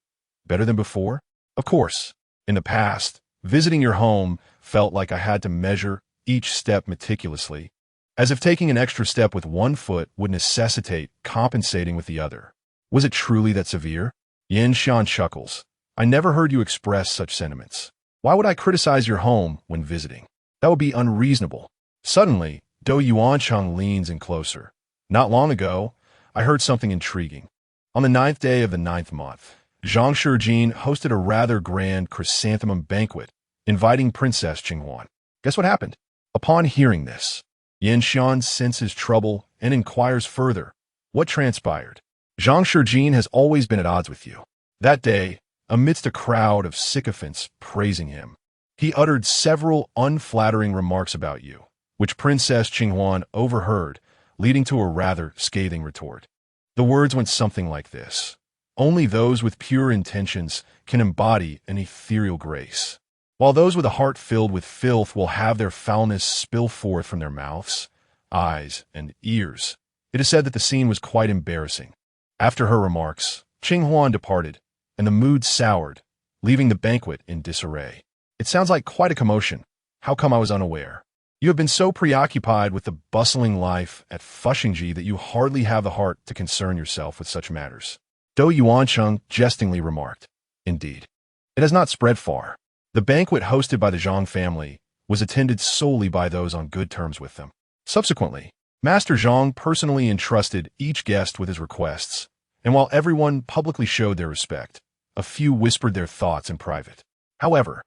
Better than before? Of course. In the past, visiting your home felt like I had to measure each step meticulously, as if taking an extra step with one foot would necessitate compensating with the other. Was it truly that severe? Yin Xian chuckles. I never heard you express such sentiments. Why would I criticize your home when visiting? That would be unreasonable. Suddenly, Do Yuancheng leans in closer. Not long ago, I heard something intriguing. On the 9th day of the 9th month, Zhang Shijin hosted a rather grand chrysanthemum banquet, inviting Princess Qinghuan. Guess what happened? Upon hearing this, Yin Xian senses trouble and inquires further. What transpired? Zhang Shijin has always been at odds with you. That day, amidst a crowd of sycophants praising him, he uttered several unflattering remarks about you, which Princess Qinghuan overheard, leading to a rather scathing retort. The words went something like this. Only those with pure intentions can embody an ethereal grace, while those with a heart filled with filth will have their foulness spill forth from their mouths, eyes, and ears. It is said that the scene was quite embarrassing. After her remarks, Qinghuan departed, and the mood soured, leaving the banquet in disarray. It sounds like quite a commotion. How come I was unaware? You have been so preoccupied with the bustling life at Fushingji that you hardly have the heart to concern yourself with such matters. Do Yuancheng jestingly remarked. Indeed. It has not spread far. The banquet hosted by the Zhang family was attended solely by those on good terms with them. Subsequently, Master Zhang personally entrusted each guest with his requests, and while everyone publicly showed their respect, a few whispered their thoughts in private. However,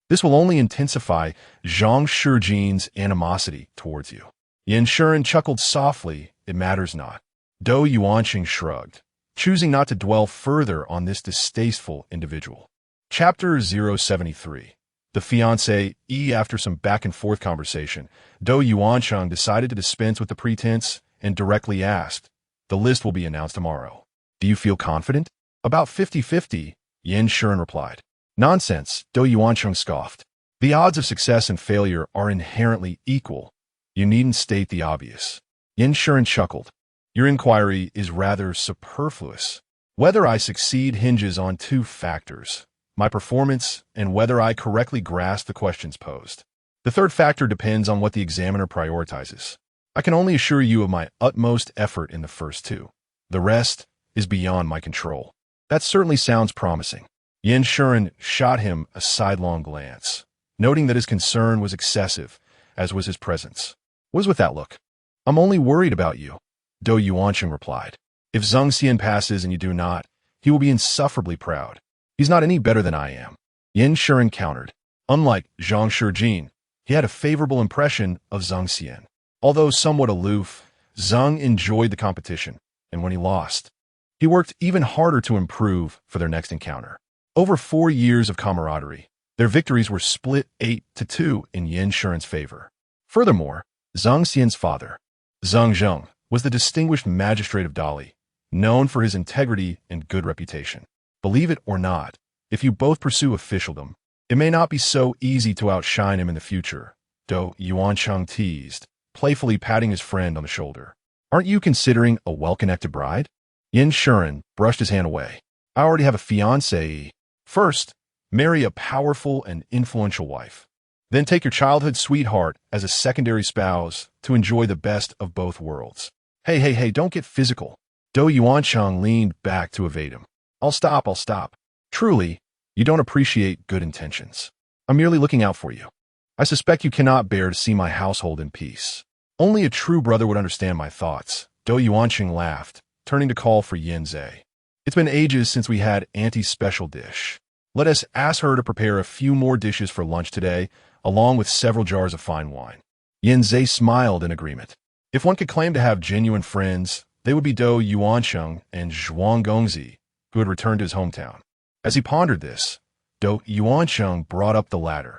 this will only intensify Zhang Shijin's animosity towards you. Yin Shuren chuckled softly, it matters not. Do Yuancheng shrugged, choosing not to dwell further on this distasteful individual. Chapter 073. The fiancé. After some back-and-forth conversation, Do Yuancheng decided to dispense with the pretense and directly asked, the list will be announced tomorrow. Do you feel confident? About 50-50, Yin Shuren replied. Nonsense, Do Yuancheng scoffed. The odds of success and failure are inherently equal. You needn't state the obvious. Yin Shuren chuckled. Your inquiry is rather superfluous. Whether I succeed hinges on two factors, my performance and whether I correctly grasp the questions posed. The third factor depends on what the examiner prioritizes. I can only assure you of my utmost effort in the first two. The rest is beyond my control. That certainly sounds promising. Yin Shuren shot him a sidelong glance, noting that his concern was excessive, as was his presence. What is with that look? I'm only worried about you, Do Yuancheng replied. If Zhang Xian passes and you do not, he will be insufferably proud. He's not any better than I am. Yin Shuren countered. Unlike Zhang Shijin, he had a favorable impression of Zhang Xian. Although somewhat aloof, Zhang enjoyed the competition, and when he lost, he worked even harder to improve for their next encounter. Over 4 years of camaraderie, their victories were split 8-2 in Yin Shuren's favor. Furthermore, Zhang Xian's father, Zhang Zheng, was the distinguished magistrate of Dali, known for his integrity and good reputation. Believe it or not, if you both pursue officialdom, it may not be so easy to outshine him in the future, Do Yuancheng teased, playfully patting his friend on the shoulder. Aren't you considering a well-connected bride? Yin Shuren brushed his hand away. I already have a fiancée. First, marry a powerful and influential wife. Then take your childhood sweetheart as a secondary spouse to enjoy the best of both worlds. Hey, don't get physical. Do Yuancheng leaned back to evade him. I'll stop. Truly, you don't appreciate good intentions. I'm merely looking out for you. I suspect you cannot bear to see my household in peace. Only a true brother would understand my thoughts. Do Yuancheng laughed, turning to call for Yin Zhe. It's been ages since we had Auntie's special dish. Let us ask her to prepare a few more dishes for lunch today, along with several jars of fine wine. Yin Zhe smiled in agreement. If one could claim to have genuine friends, they would be Do Yuancheng and Zhuang Gongzi, who had returned to his hometown. As he pondered this, Do Do Yuansheng brought up the latter.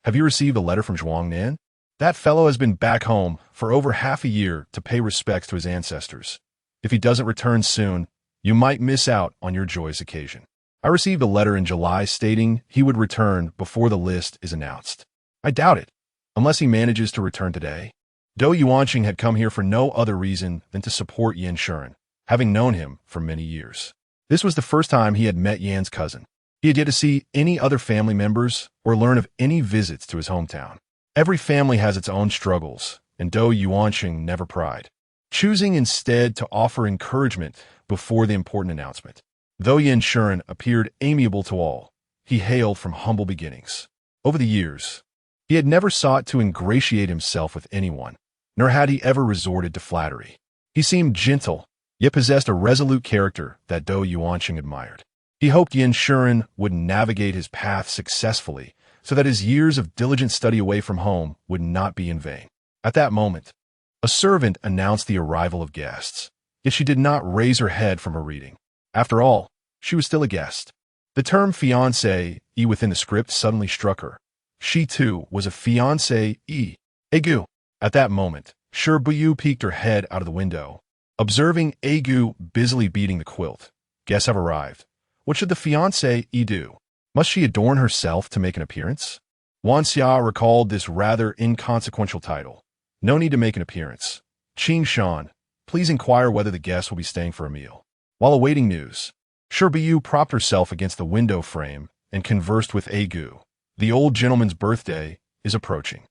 Have you received a letter from Zhuangnan? That fellow has been back home for over half a year to pay respects to his ancestors. If he doesn't return soon, you might miss out on your joyous occasion. I received a letter in July stating he would return before the list is announced. I doubt it, unless he manages to return today. Do Yuanqing had come here for no other reason than to support Yan Shuren, having known him for many years. This was the first time he had met Yan's cousin. He had yet to see any other family members or learn of any visits to his hometown. Every family has its own struggles, and Do Yuanqing never pried, choosing instead to offer encouragement before the important announcement. Though Yan Shuren appeared amiable to all, he hailed from humble beginnings. Over the years, he had never sought to ingratiate himself with anyone, nor had he ever resorted to flattery. He seemed gentle, yet possessed a resolute character that Do Yuanqing admired. He hoped Yan Shuren would navigate his path successfully so that his years of diligent study away from home would not be in vain. At that moment, a servant announced the arrival of guests, yet she did not raise her head from her reading. After all, she was still a guest. The term fiancé within the script suddenly struck her. She, too, was a fiancé Agu. At that moment, Shi Buyu peeked her head out of the window, observing Agu busily beating the quilt. Guests have arrived. What should the fiancé do? Must she adorn herself to make an appearance? Wan Xia recalled this rather inconsequential title. No need to make an appearance. Qing Shan, please inquire whether the guests will be staying for a meal. While awaiting news, Shi Buyu propped herself against the window frame and conversed with Agu. The old gentleman's birthday is approaching.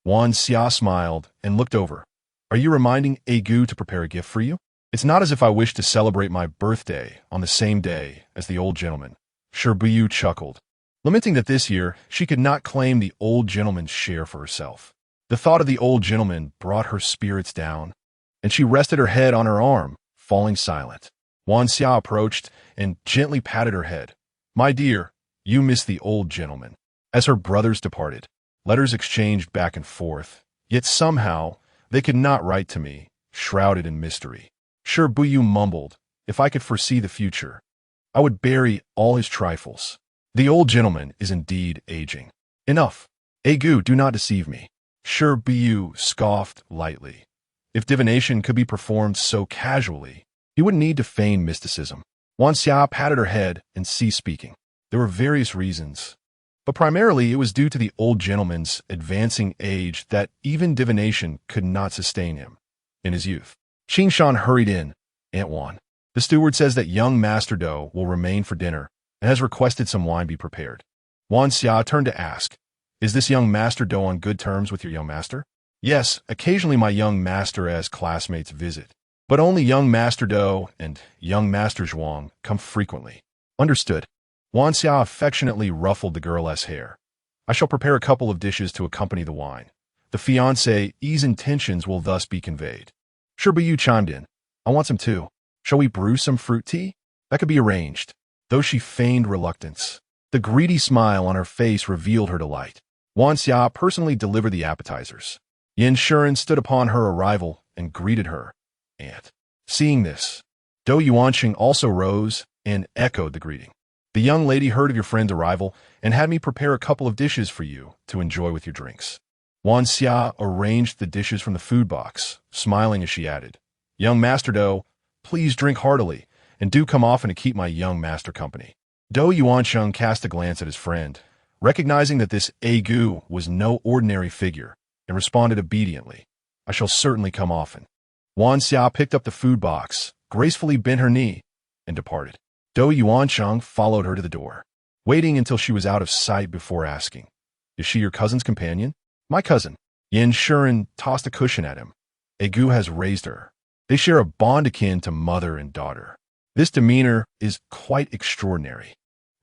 Wan Xia smiled and looked over. Are you reminding Agu to prepare a gift for you? It's not as if I wish to celebrate my birthday on the same day as the old gentleman. Shi Buyu chuckled, lamenting that this year she could not claim the old gentleman's share for herself. The thought of the old gentleman brought her spirits down, and she rested her head on her arm, falling silent. Wan Xia approached and gently patted her head. My dear, you miss the old gentleman. As her brothers departed, letters exchanged back and forth, yet somehow they could not write to me, shrouded in mystery. Shi Buyu mumbled, if I could foresee the future, I would bury all his trifles. The old gentleman is indeed aging. Enough. Agu, do not deceive me. Shi Buyu scoffed lightly. If divination could be performed so casually, he wouldn't need to feign mysticism. Wan Xia patted her head and ceased speaking. There were various reasons, but primarily it was due to the old gentleman's advancing age that even divination could not sustain him in his youth. Qing Shan hurried in. Aunt Wan, the steward says that young Master Do will remain for dinner and has requested some wine be prepared. Wan Xia turned to ask, is this young Master Do on good terms with your young master? Yes, occasionally my young master as classmates visit, but only young Master Do and young Master Zhuang come frequently. Understood. Wan Xia affectionately ruffled the girl's hair. I shall prepare a couple of dishes to accompany the wine. The fiancé's intentions will thus be conveyed. Shi Buyu chimed in. I want some too. Shall we brew some fruit tea? That could be arranged. Though she feigned reluctance, the greedy smile on her face revealed her delight. Wan Xia personally delivered the appetizers. Yan Shuren stood upon her arrival and greeted her. Aunt. Seeing this, Do Yuanqing also rose and echoed the greeting. The young lady heard of your friend's arrival and had me prepare a couple of dishes for you to enjoy with your drinks. Wan Xia arranged the dishes from the food box, smiling as she added, Young Master Do, please drink heartily, and do come often to keep my young master company. Do Yuansheng cast a glance at his friend, recognizing that this Agu was no ordinary figure, and responded obediently, I shall certainly come often. Wan Xia picked up the food box, gracefully bent her knee, and departed. Do Yuansheng followed her to the door, waiting until she was out of sight before asking, Is she your cousin's companion? My cousin. Yan Shuren tossed a cushion at him. Agu has raised her. They share a bond akin to mother and daughter. This demeanor is quite extraordinary.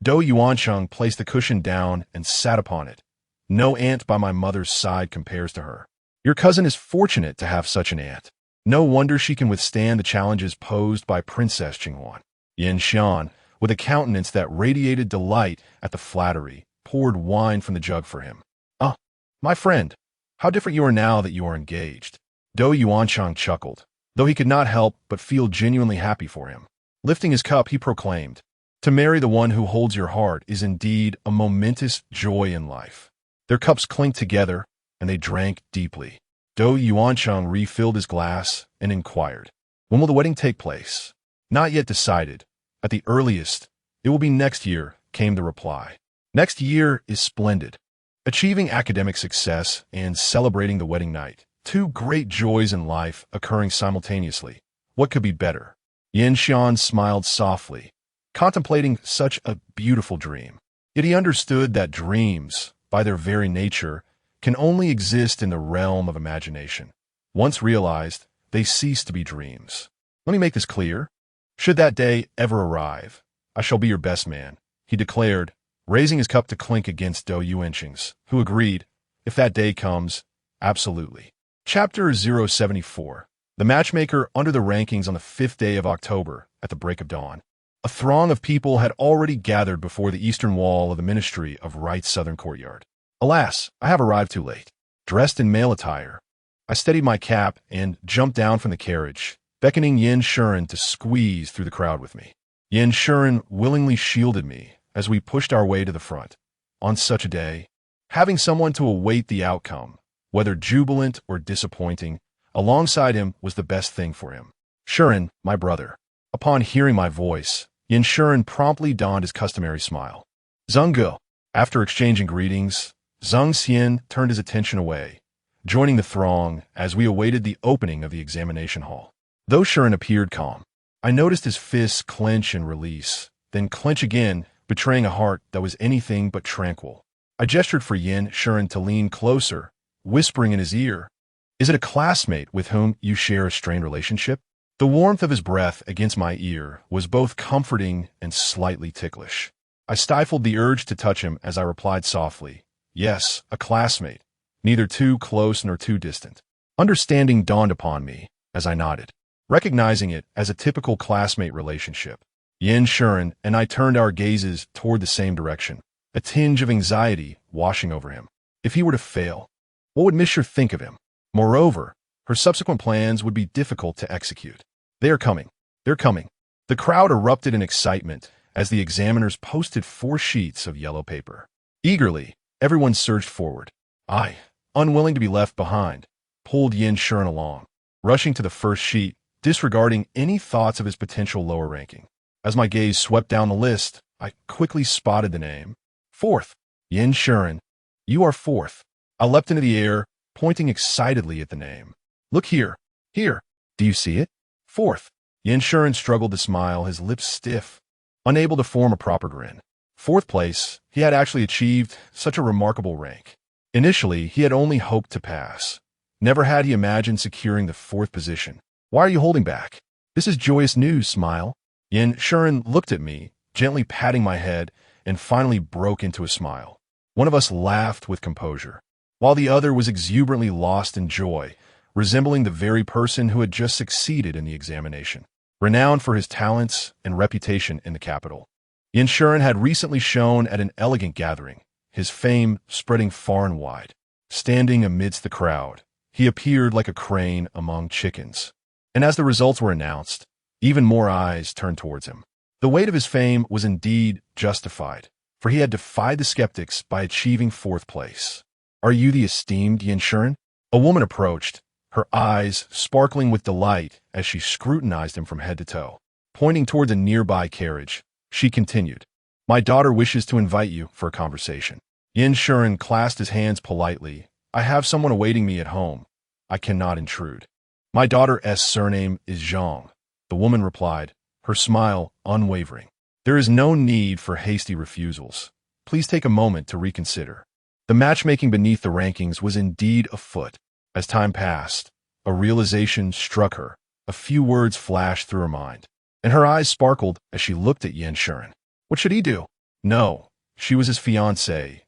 Do Yuansheng placed the cushion down and sat upon it. No aunt by my mother's side compares to her. Your cousin is fortunate to have such an aunt. No wonder she can withstand the challenges posed by Princess Qinghuan. Yan Xian, with a countenance that radiated delight at the flattery, poured wine from the jug for him. Ah, my friend, how different you are now that you are engaged. Do Yuansheng chuckled, though he could not help but feel genuinely happy for him. Lifting his cup, he proclaimed, To marry the one who holds your heart is indeed a momentous joy in life. Their cups clinked together, and they drank deeply. Dou Yuancheng refilled his glass and inquired, "When will the wedding take place?" "Not yet decided. At the earliest, it will be next year," came the reply. Next year is splendid. Achieving academic success and celebrating the wedding night. Two great joys in life occurring simultaneously. What could be better? Yin Xian smiled softly, contemplating such a beautiful dream. Yet he understood that dreams, by their very nature, can only exist in the realm of imagination. Once realized, they cease to be dreams. Let me make this clear. Should that day ever arrive, I shall be your best man, he declared, raising his cup to clink against Dou Yuancheng's, who agreed, if that day comes, absolutely. Chapter 074. The matchmaker under the rankings on the 5th day of October, at the break of dawn. A throng of people had already gathered before the eastern wall of the Ministry of Right's southern courtyard. Alas, I have arrived too late. Dressed in male attire, I steadied my cap and jumped down from the carriage, beckoning Yin Shuren to squeeze through the crowd with me. Yin Shuren willingly shielded me as we pushed our way to the front. On such a day, having someone to await the outcome, whether jubilant or disappointing, alongside him was the best thing for him. "Shuren, my brother." Upon hearing my voice, Yin Shuren promptly donned his customary smile. "Zhengge." After exchanging greetings, Zheng Xian turned his attention away, joining the throng as we awaited the opening of the examination hall. Though Shuren appeared calm, I noticed his fists clench and release, then clench again, betraying a heart that was anything but tranquil. I gestured for Yin Shuren to lean closer, whispering in his ear, "Is it a classmate with whom you share a strained relationship?" The warmth of his breath against my ear was both comforting and slightly ticklish. I stifled the urge to touch him as I replied softly, "Yes, a classmate, neither too close nor too distant." Understanding dawned upon me as I nodded, recognizing it as a typical classmate relationship. Yin Shuren and I turned our gazes toward the same direction, a tinge of anxiety washing over him. If he were to fail, what would Miss Sher think of him? Moreover, her subsequent plans would be difficult to execute. "They are coming. They're coming." The crowd erupted in excitement as the examiners posted 4 sheets of yellow paper. Eagerly, everyone surged forward. I, unwilling to be left behind, pulled Yin Shuren along, rushing to the first sheet, disregarding any thoughts of his potential lower ranking. As my gaze swept down the list, I quickly spotted the name. 4th. Yin Shuren. You are 4th. I leapt into the air, pointing excitedly at the name. "Look here. Here. Do you see it? 4th. Yin Shuren struggled to smile, his lips stiff, unable to form a proper grin. 4th place, he had actually achieved such a remarkable rank. Initially, he had only hoped to pass. Never had he imagined securing the 4th position. "Why are you holding back? This is joyous news, smile." Yin Shuren looked at me, gently patting my head, and finally broke into a smile. One of us laughed with composure, while the other was exuberantly lost in joy, resembling the very person who had just succeeded in the examination. Renowned for his talents and reputation in the capital, Yin Shuren had recently shone at an elegant gathering, his fame spreading far and wide. Standing amidst the crowd, he appeared like a crane among chickens. And as the results were announced, even more eyes turned towards him. The weight of his fame was indeed justified, for he had defied the skeptics by achieving 4th place. "Are you the esteemed Yin Shuren?" A woman approached, her eyes sparkling with delight as she scrutinized him from head to toe. Pointing toward the nearby carriage, she continued, "My daughter wishes to invite you for a conversation." Yin Shuren clasped his hands politely. "I have someone awaiting me at home. I cannot intrude." "My daughter's surname is Zhang," the woman replied, her smile unwavering. "There is no need for hasty refusals. Please take a moment to reconsider." The matchmaking beneath the rankings was indeed afoot. As time passed, a realization struck her. A few words flashed through her mind, and her eyes sparkled as she looked at Yin Shuren. What should he do? No, she was his fiancée.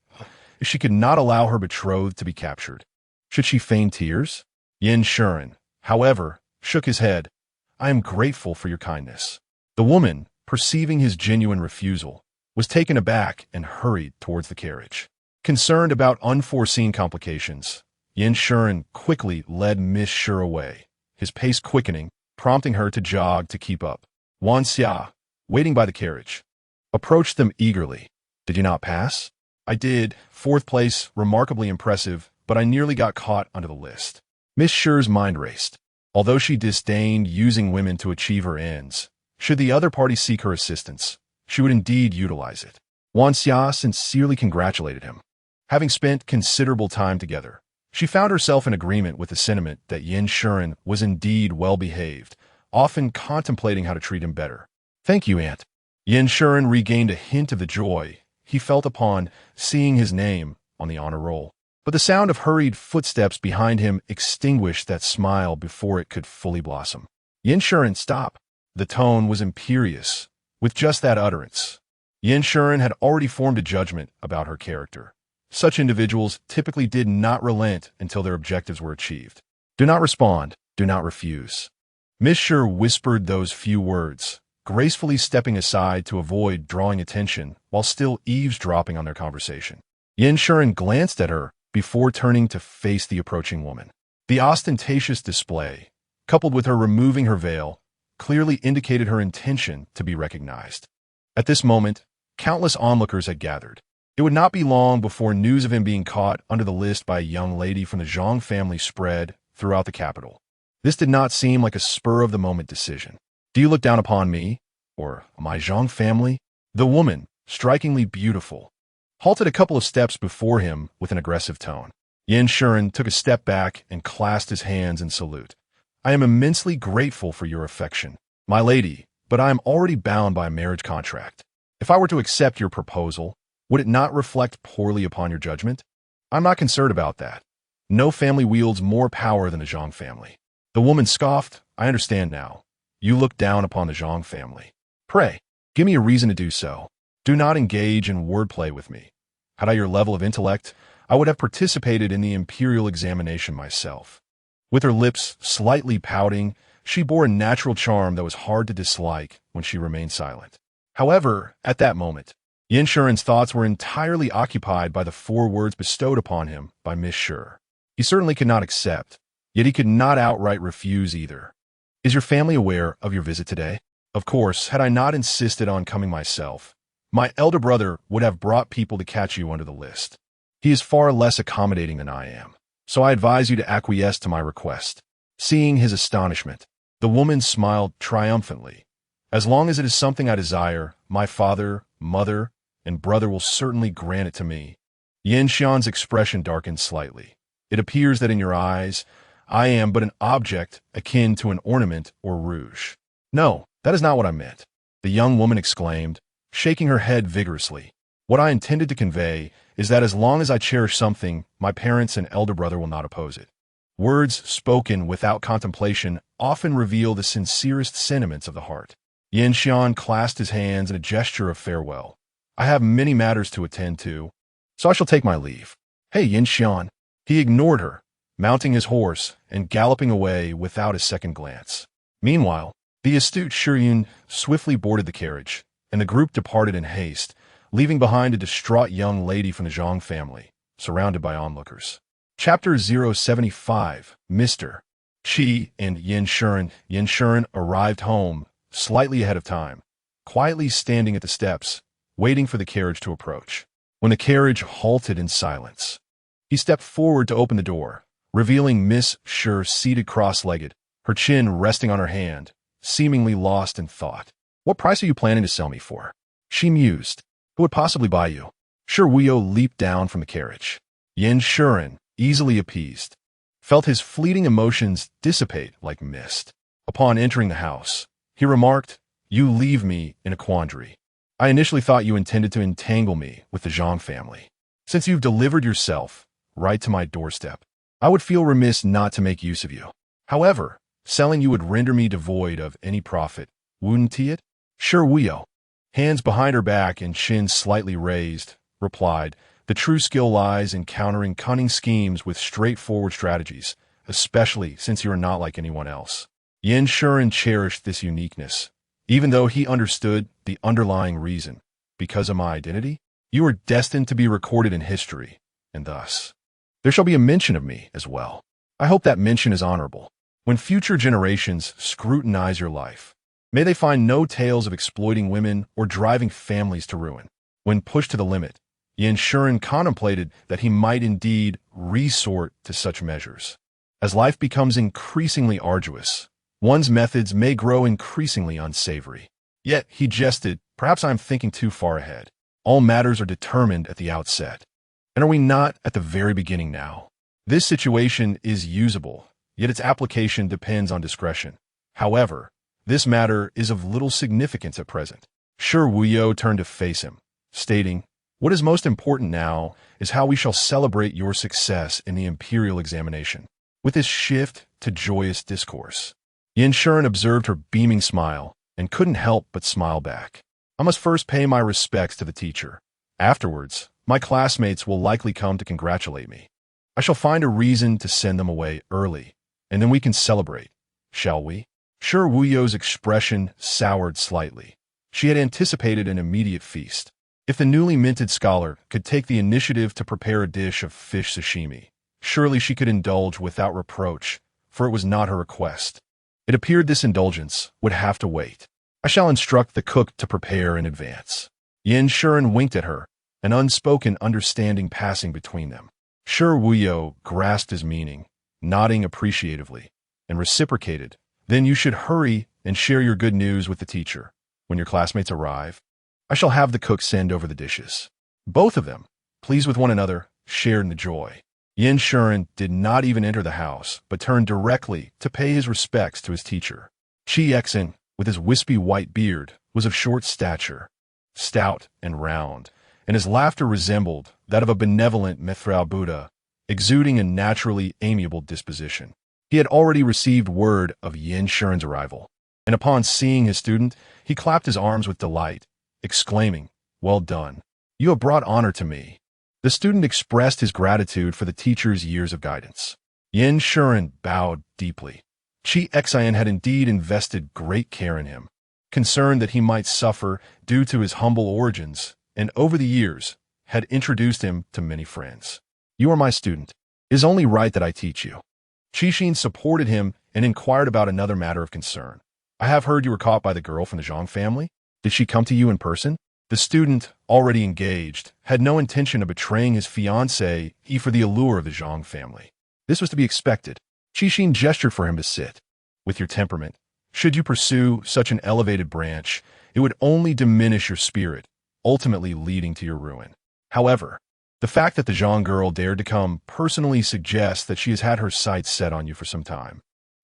She could not allow her betrothed to be captured. Should she feign tears? Yin Shuren, however, shook his head. "I am grateful for your kindness." The woman, perceiving his genuine refusal, was taken aback and hurried towards the carriage. Concerned about unforeseen complications, Yin Shuren quickly led Miss Sher away, his pace quickening, prompting her to jog to keep up. Wan Xia, waiting by the carriage, approached them eagerly. Did you not pass? I did. Fourth place, remarkably impressive, but I nearly got caught under the list. Miss Shi's mind raced. Although she disdained using women to achieve her ends, should the other party seek her assistance, she would indeed utilize it. Wan Xia sincerely congratulated him. Having spent considerable time together, she found herself in agreement with the sentiment that Yin Shuren was indeed well-behaved, often contemplating how to treat him better. Thank you, Aunt. Yin Shuren regained a hint of the joy he felt upon seeing his name on the honor roll. But the sound of hurried footsteps behind him extinguished that smile before it could fully blossom. Yin Shuren, stop. The tone was imperious. With just that utterance, Yin Shuren had already formed a judgment about her character. Such individuals typically did not relent until their objectives were achieved. Do not respond. Do not refuse. Miss Shi whispered those few words, gracefully stepping aside to avoid drawing attention while still eavesdropping on their conversation. Yin Shuren glanced at her before turning to face the approaching woman. The ostentatious display, coupled with her removing her veil, clearly indicated her intention to be recognized. At this moment, countless onlookers had gathered. It would not be long before news of him being caught under the list by a young lady from the Zhang family spread throughout the capital. This did not seem like a spur-of-the-moment decision. Do you look down upon me, or my Zhang family? The woman, strikingly beautiful, halted a couple of steps before him with an aggressive tone. Yin Shuren took a step back and clasped his hands in salute. I am immensely grateful for your affection, my lady, but I am already bound by a marriage contract. If I were to accept your proposal, would it not reflect poorly upon your judgment? I'm not concerned about that. No family wields more power than the Zhang family. The woman scoffed. I understand now. You look down upon the Zhang family. Pray, give me a reason to do so. Do not engage in wordplay with me. Had I your level of intellect, I would have participated in the imperial examination myself. With her lips slightly pouting, she bore a natural charm that was hard to dislike when she remained silent. However, at that moment, Yin Shuren's thoughts were entirely occupied by the 4 words bestowed upon him by Miss Shi. He certainly could not accept, yet he could not outright refuse either. Is your family aware of your visit today? Of course, had I not insisted on coming myself, my elder brother would have brought people to catch you under the list. He is far less accommodating than I am, so I advise you to acquiesce to my request. Seeing his astonishment, the woman smiled triumphantly. As long as it is something I desire, my father, mother, and brother will certainly grant it to me. Yin Xian's expression darkened slightly. It appears that in your eyes, I am but an object akin to an ornament or rouge. No, that is not what I meant, the young woman exclaimed, shaking her head vigorously. What I intended to convey is that as long as I cherish something, my parents and elder brother will not oppose it. Words spoken without contemplation often reveal the sincerest sentiments of the heart. Yin Xian clasped his hands in a gesture of farewell. I have many matters to attend to, so I shall take my leave. Hey, Yin Xian. He ignored her, mounting his horse and galloping away without a second glance. Meanwhile, the astute Shiyun swiftly boarded the carriage, and the group departed in haste, leaving behind a distraught young lady from the Zhang family, surrounded by onlookers. Chapter 075, Mr. Shi and Yin Shuren. Yin Shuren arrived home, slightly ahead of time, quietly standing at the steps, waiting for the carriage to approach. When the carriage halted in silence, he stepped forward to open the door, revealing Miss Shi seated cross-legged, her chin resting on her hand, seemingly lost in thought. What price are you planning to sell me for? She mused. Who would possibly buy you? Shi Buyu leaped down from the carriage. Yin Shuren, easily appeased, felt his fleeting emotions dissipate like mist. Upon entering the house, he remarked, You leave me in a quandary. I initially thought you intended to entangle me with the Zhang family. Since you've delivered yourself right to my doorstep, I would feel remiss not to make use of you. However, selling you would render me devoid of any profit, wouldn't it? Shi Buyu, hands behind her back and chin slightly raised, replied, The true skill lies in countering cunning schemes with straightforward strategies, especially since you are not like anyone else. Yin Shuren cherished this uniqueness, even though he understood the underlying reason. Because of my identity, you are destined to be recorded in history, and thus, there shall be a mention of me as well. I hope that mention is honorable. When future generations scrutinize your life, May they find no tales of exploiting women or driving families to ruin. When pushed to the limit, Yin Shuren contemplated that he might indeed resort to such measures. As life becomes increasingly arduous, one's methods may grow increasingly unsavory. Yet, he jested, perhaps I am thinking too far ahead. All matters are determined at the outset. And are we not at the very beginning now? This situation is usable, yet its application depends on discretion. However, this matter is of little significance at present. Shi Buyu turned to face him, stating, "What is most important now is how we shall celebrate your success in the imperial examination." With this shift to joyous discourse, Yin Shuren observed her beaming smile and couldn't help but smile back. "I must first pay my respects to the teacher. Afterwards, my classmates will likely come to congratulate me. I shall find a reason to send them away early, and then we can celebrate, shall we?" Shi Buyu's expression soured slightly. She had anticipated an immediate feast. If the newly minted scholar could take the initiative to prepare a dish of fish sashimi, surely she could indulge without reproach, for it was not her request. It appeared this indulgence would have to wait. "I shall instruct the cook to prepare in advance." Yin Shuren winked at her, an unspoken understanding passing between them. Shi Buyu grasped his meaning, nodding appreciatively, and reciprocated, "Then you should hurry and share your good news with the teacher. When your classmates arrive, I shall have the cook send over the dishes." Both of them, pleased with one another, shared in the joy. Yin Shuren did not even enter the house, but turned directly to pay his respects to his teacher. Chi Exin, with his wispy white beard, was of short stature, stout and round, and his laughter resembled that of a benevolent Mithra Buddha, exuding a naturally amiable disposition. He had already received word of Yin Shuren's arrival, and upon seeing his student, he clapped his arms with delight, exclaiming, "Well done. You have brought honor to me." The student expressed his gratitude for the teacher's years of guidance. Yin Shuren bowed deeply. Chi Exin had indeed invested great care in him, concerned that he might suffer due to his humble origins, and over the years had introduced him to many friends. "You are my student. It is only right that I teach you." Qixin supported him and inquired about another matter of concern. "I have heard you were caught by the girl from the Zhang family. Did she come to you in person?" The student, already engaged, had no intention of betraying his fiancée for the allure of the Zhang family. This was to be expected. Qixin gestured for him to sit. "With your temperament, should you pursue such an elevated branch, it would only diminish your spirit, ultimately leading to your ruin. However, the fact that the Zhang girl dared to come personally suggests that she has had her sights set on you for some time,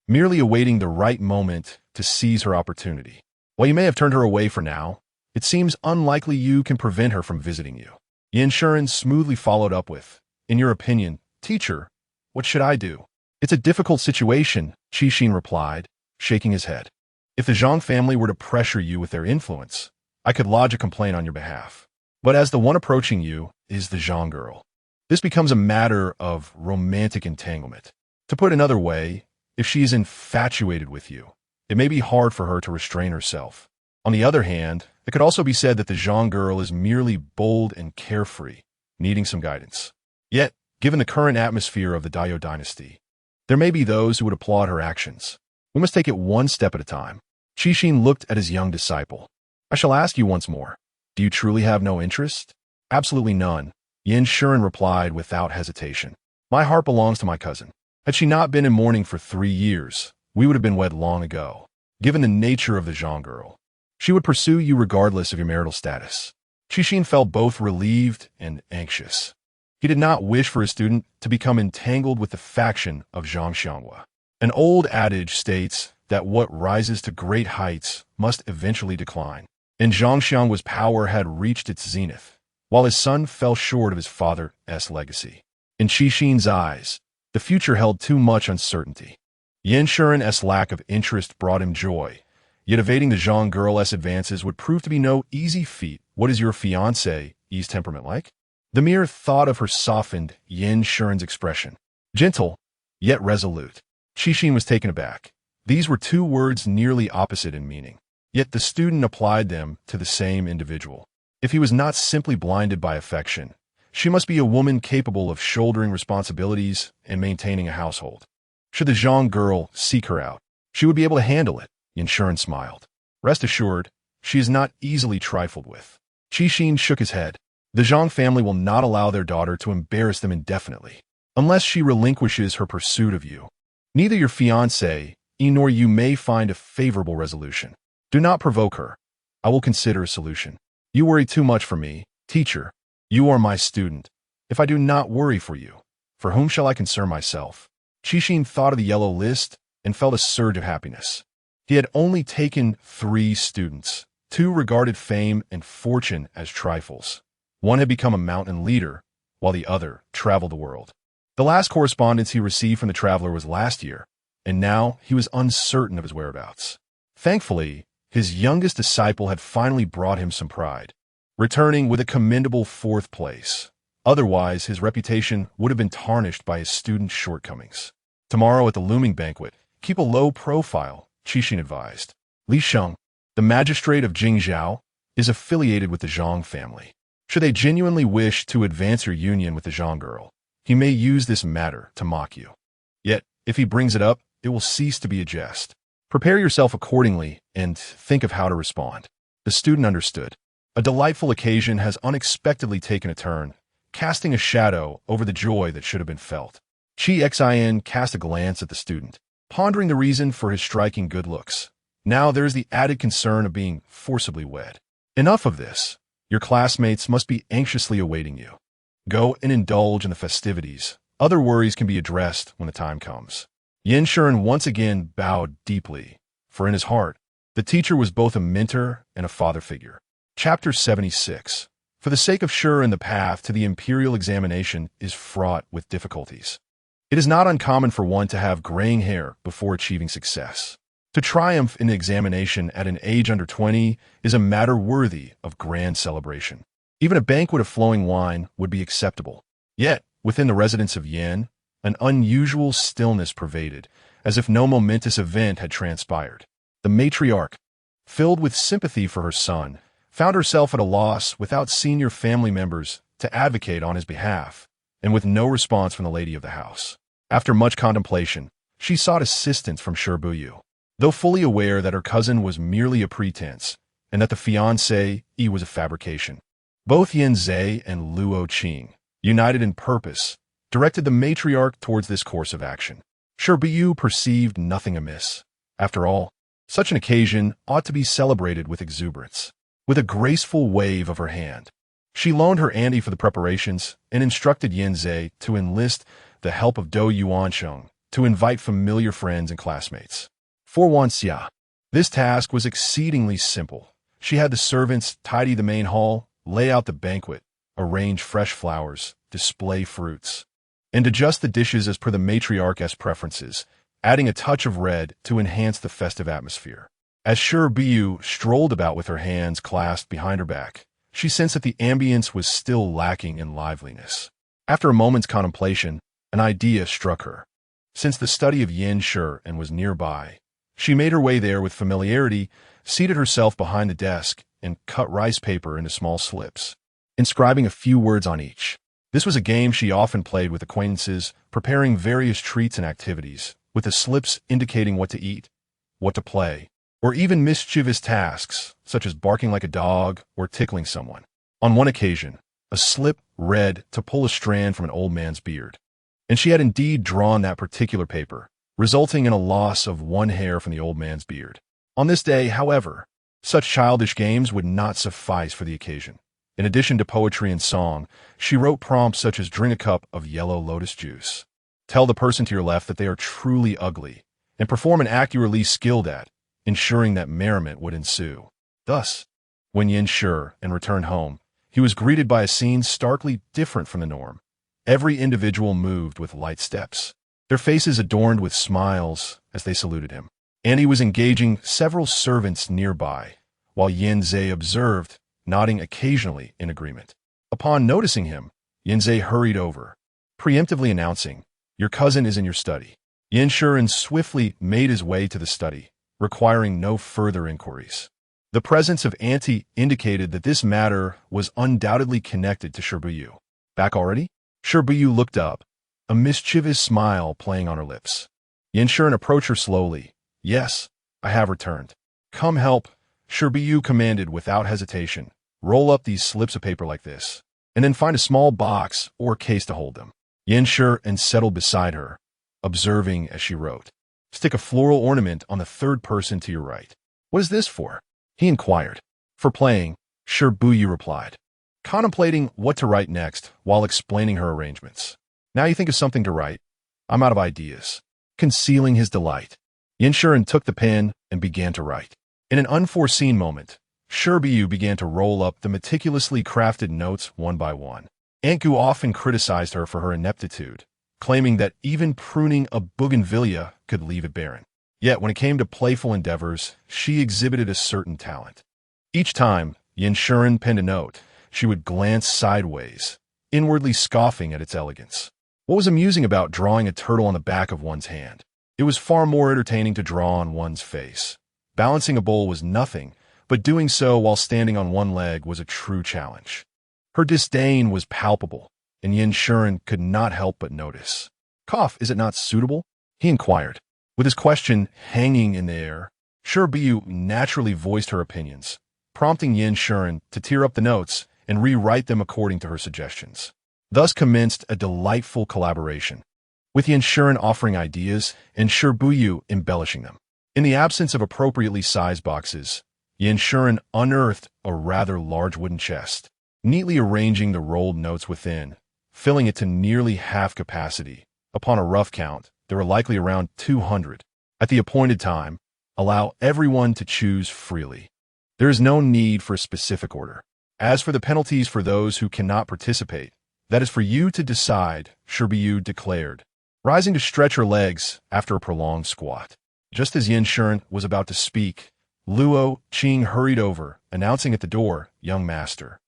merely awaiting the right moment to seize her opportunity. While you may have turned her away for now, it seems unlikely you can prevent her from visiting you." Yin Shuren smoothly followed up with, "In your opinion, teacher, what should I do?" "It's a difficult situation," Qixin replied, shaking his head. "If the Zhang family were to pressure you with their influence, I could lodge a complaint on your behalf. But as the one approaching you is the Zhang girl, this becomes a matter of romantic entanglement. To put another way, if she is infatuated with you, it may be hard for her to restrain herself. On the other hand, it could also be said that the Zhang girl is merely bold and carefree, needing some guidance. Yet, given the current atmosphere of the Dayo dynasty, there may be those who would applaud her actions. We must take it one step at a time." Qixin looked at his young disciple. "I shall ask you once more. Do you truly have no interest?" "Absolutely none," Yin Shuren replied without hesitation. "My heart belongs to my cousin. Had she not been in mourning for 3 years, we would have been wed long ago. Given the nature of the Zhang girl, she would pursue you regardless of your marital status." Qixin felt both relieved and anxious. He did not wish for his student to become entangled with the faction of Zhang Xianghua. An old adage states that what rises to great heights must eventually decline, and Zhang Xianghua's power had reached its zenith, while his son fell short of his father's legacy. In Qixin's eyes, the future held too much uncertainty. Yin Shuren's lack of interest brought him joy, yet evading the Zhang girl's advances would prove to be no easy feat. "What is your fiancée's temperament like?" The mere thought of her softened Yin Shuren's expression. "Gentle, yet resolute." Qixin was taken aback. These were two words nearly opposite in meaning, yet the student applied them to the same individual. If he was not simply blinded by affection, she must be a woman capable of shouldering responsibilities and maintaining a household. Should the Zhang girl seek her out, she would be able to handle it. Yin Shuren smiled. Rest assured, she is not easily trifled with. Qixin shook his head. The Zhang family will not allow their daughter to embarrass them indefinitely, unless she relinquishes her pursuit of you. Neither your fiancé nor you may find a favorable resolution. Do not provoke her. I will consider a solution. You worry too much for me, teacher. You are my student. If I do not worry for you, for whom shall I concern myself? Qixin thought of the yellow list and felt a surge of happiness. He had only taken 3 students. 2 regarded fame and fortune as trifles. One had become a mountain leader, while the other traveled the world. The last correspondence he received from the traveler was last year, and now he was uncertain of his whereabouts. Thankfully, his youngest disciple had finally brought him some pride, returning with a commendable 4th place. Otherwise, his reputation would have been tarnished by his student's shortcomings. Tomorrow at the looming banquet, keep a low profile, Qixin advised. Li Sheng, the magistrate of Jingzhou, is affiliated with the Zhang family. Should they genuinely wish to advance your union with the Zhang girl, he may use this matter to mock you. Yet, if he brings it up, it will cease to be a jest. Prepare yourself accordingly and think of how to respond. The student understood. A delightful occasion has unexpectedly taken a turn, casting a shadow over the joy that should have been felt. Xin cast a glance at the student, pondering the reason for his striking good looks. Now there is the added concern of being forcibly wed. Enough of this. Your classmates must be anxiously awaiting you. Go and indulge in the festivities. Other worries can be addressed when the time comes. Yin Shuren once again bowed deeply, for in his heart, the teacher was both a mentor and a father figure. Chapter 76. For the sake of Shuren, the path to the imperial examination is fraught with difficulties. It is not uncommon for one to have graying hair before achieving success. To triumph in the examination at an age under 20 is a matter worthy of grand celebration. Even a banquet of flowing wine would be acceptable. Yet, within the residence of Yin, an unusual stillness pervaded, as if no momentous event had transpired. The matriarch, filled with sympathy for her son, found herself at a loss without senior family members to advocate on his behalf, and with no response from the lady of the house. After much contemplation, she sought assistance from Shi Buyu. Though fully aware that her cousin was merely a pretense, and that the fiancé was a fabrication, both Yin Zhe and Luo Qing, united in purpose, directed the matriarch towards this course of action. Shi Buyu perceived nothing amiss. After all, such an occasion ought to be celebrated with exuberance. With a graceful wave of her hand, she loaned her ante for the preparations and instructed Yin Zhe to enlist the help of Dou Yuansheng to invite familiar friends and classmates. For Wanxia, this task was exceedingly simple. She had the servants tidy the main hall, lay out the banquet, arrange fresh flowers, display fruits, and adjust the dishes as per the matriarch's preferences, adding a touch of red to enhance the festive atmosphere. As Shi Buyu strolled about with her hands clasped behind her back, she sensed that the ambience was still lacking in liveliness. After a moment's contemplation, an idea struck her. Since the study of Yin Shuren was nearby, she made her way there with familiarity, seated herself behind the desk, and cut rice paper into small slips, inscribing a few words on each. This was a game she often played with acquaintances, preparing various treats and activities, with the slips indicating what to eat, what to play, or even mischievous tasks, such as barking like a dog or tickling someone. On one occasion, a slip read to pull a strand from an old man's beard, and she had indeed drawn that particular paper, resulting in a loss of 1 hair from the old man's beard. On this day, however, such childish games would not suffice for the occasion. In addition to poetry and song, she wrote prompts such as drink a cup of yellow lotus juice, tell the person to your left that they are truly ugly, and perform an act you were least skilled at, ensuring that merriment would ensue. Thus, when Yin Shuren returned home, he was greeted by a scene starkly different from the norm. Every individual moved with light steps, their faces adorned with smiles as they saluted him. And he was engaging several servants nearby, while Yin Zhe observed, nodding occasionally in agreement. Upon noticing him, Yin Zhe hurried over, preemptively announcing, "Your cousin is in your study." Yin Shuren swiftly made his way to the study, requiring no further inquiries. The presence of Auntie indicated that this matter was undoubtedly connected to Shi Buyu. Back already? Shi Buyu looked up, a mischievous smile playing on her lips. Yin Shuren approached her slowly. "Yes, I have returned. Come help Shi Buyu commanded without hesitation. Roll up these slips of paper like this, and then find a small box or case to hold them. Yanshi and settled beside her, observing as she wrote. Stick a floral ornament on the third person to your right. What is this for? He inquired. For playing, Shi Buyu replied, contemplating what to write next while explaining her arrangements. Now you think of something to write. I'm out of ideas. Concealing his delight, Yanshi took the pen and began to write. In an unforeseen moment, Shi Buyu began to roll up the meticulously crafted notes one by one. Anku often criticized her for her ineptitude, claiming that even pruning a bougainvillea could leave it barren. Yet when it came to playful endeavors, she exhibited a certain talent. Each time Yanshi penned a note, she would glance sideways, inwardly scoffing at its elegance. What was amusing about drawing a turtle on the back of one's hand? It was far more entertaining to draw on one's face. Balancing a bowl was nothing, but doing so while standing on one leg was a true challenge. Her disdain was palpable, and Yanshi could not help but notice. Cough, is it not suitable? He inquired. With his question hanging in the air, Shi Buyu naturally voiced her opinions, prompting Yanshi to tear up the notes and rewrite them according to her suggestions. Thus commenced a delightful collaboration, with Yanshi offering ideas and Shi Buyu embellishing them. In the absence of appropriately sized boxes, Yanshi unearthed a rather large wooden chest, neatly arranging the rolled notes within, filling it to nearly half capacity. Upon a rough count, there were likely around 200. At the appointed time, allow everyone to choose freely. There is no need for a specific order. As for the penalties for those who cannot participate, that is for you to decide, Shi Buyu declared, rising to stretch her legs after a prolonged squat. Just as Yanshi was about to speak, Luo Qing hurried over, announcing at the door, Young Master.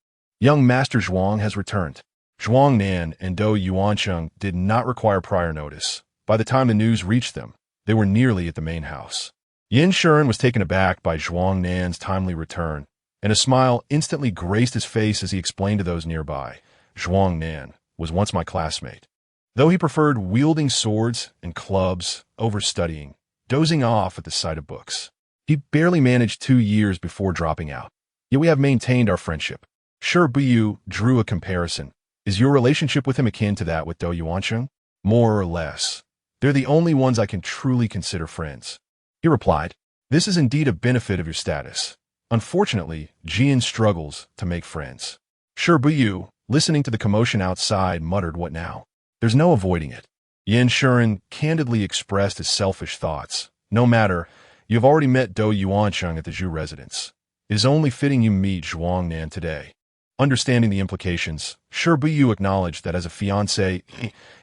Young Master Zhuang has returned. Zhuang Nan and Dou Yuancheng did not require prior notice. By the time the news reached them, they were nearly at the main house. Yanshi was taken aback by Zhuang Nan's timely return, and a smile instantly graced his face as he explained to those nearby. Zhuang Nan was once my classmate. Though he preferred wielding swords and clubs over studying, dozing off at the sight of books. He barely managed 2 years before dropping out. Yet we have maintained our friendship. Shi Buyu drew a comparison. Is your relationship with him akin to that with Dou Yuancheng? More or less. They're the only ones I can truly consider friends. He replied, this is indeed a benefit of your status. Unfortunately, Jian struggles to make friends. Shi Buyu, listening to the commotion outside, muttered, what now? There's no avoiding it. Yanshi candidly expressed his selfish thoughts. No matter, you've already met Dou Yuancheng at the Zhu residence. It is only fitting you meet Zhuang Nan today. Understanding the implications, Shi Buyu acknowledged that as a fiancé,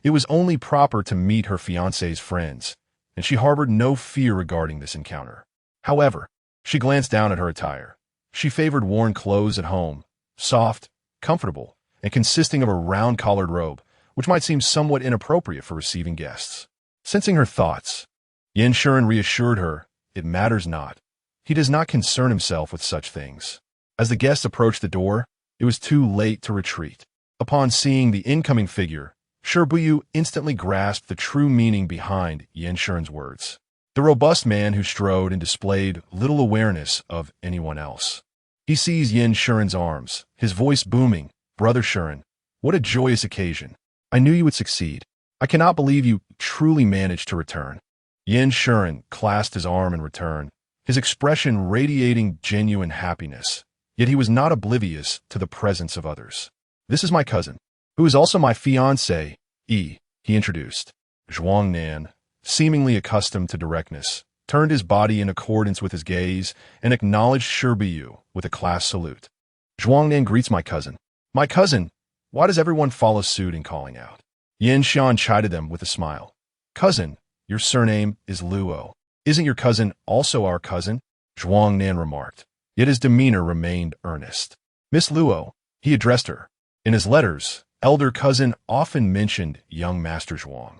it was only proper to meet her fiancé's friends, and she harbored no fear regarding this encounter. However, she glanced down at her attire. She favored worn clothes at home, soft, comfortable, and consisting of a round-collared robe, which might seem somewhat inappropriate for receiving guests. Sensing her thoughts, Yanshi reassured her, it matters not. He does not concern himself with such things. As the guests approached the door, it was too late to retreat. Upon seeing the incoming figure, Shi Buyu instantly grasped the true meaning behind Yanshi's words. The robust man who strode and displayed little awareness of anyone else. He seized Yanshi's arms, his voice booming, Brother Shiren, what a joyous occasion. I knew you would succeed. I cannot believe you truly managed to return. Yanshi clasped his arm in return, his expression radiating genuine happiness. Yet he was not oblivious to the presence of others. This is my cousin, who is also my fiancé, he introduced. Zhuang Nan, seemingly accustomed to directness, turned his body in accordance with his gaze and acknowledged Shi Buyu with a class salute. Zhuang Nan greets my cousin. My cousin, why does everyone follow suit in calling out? Yanshi chided them with a smile. Cousin, your surname is Luo. Isn't your cousin also our cousin? Zhuang Nan remarked. Yet his demeanor remained earnest. Miss Luo, he addressed her. In his letters, elder cousin often mentioned young Master Zhuang,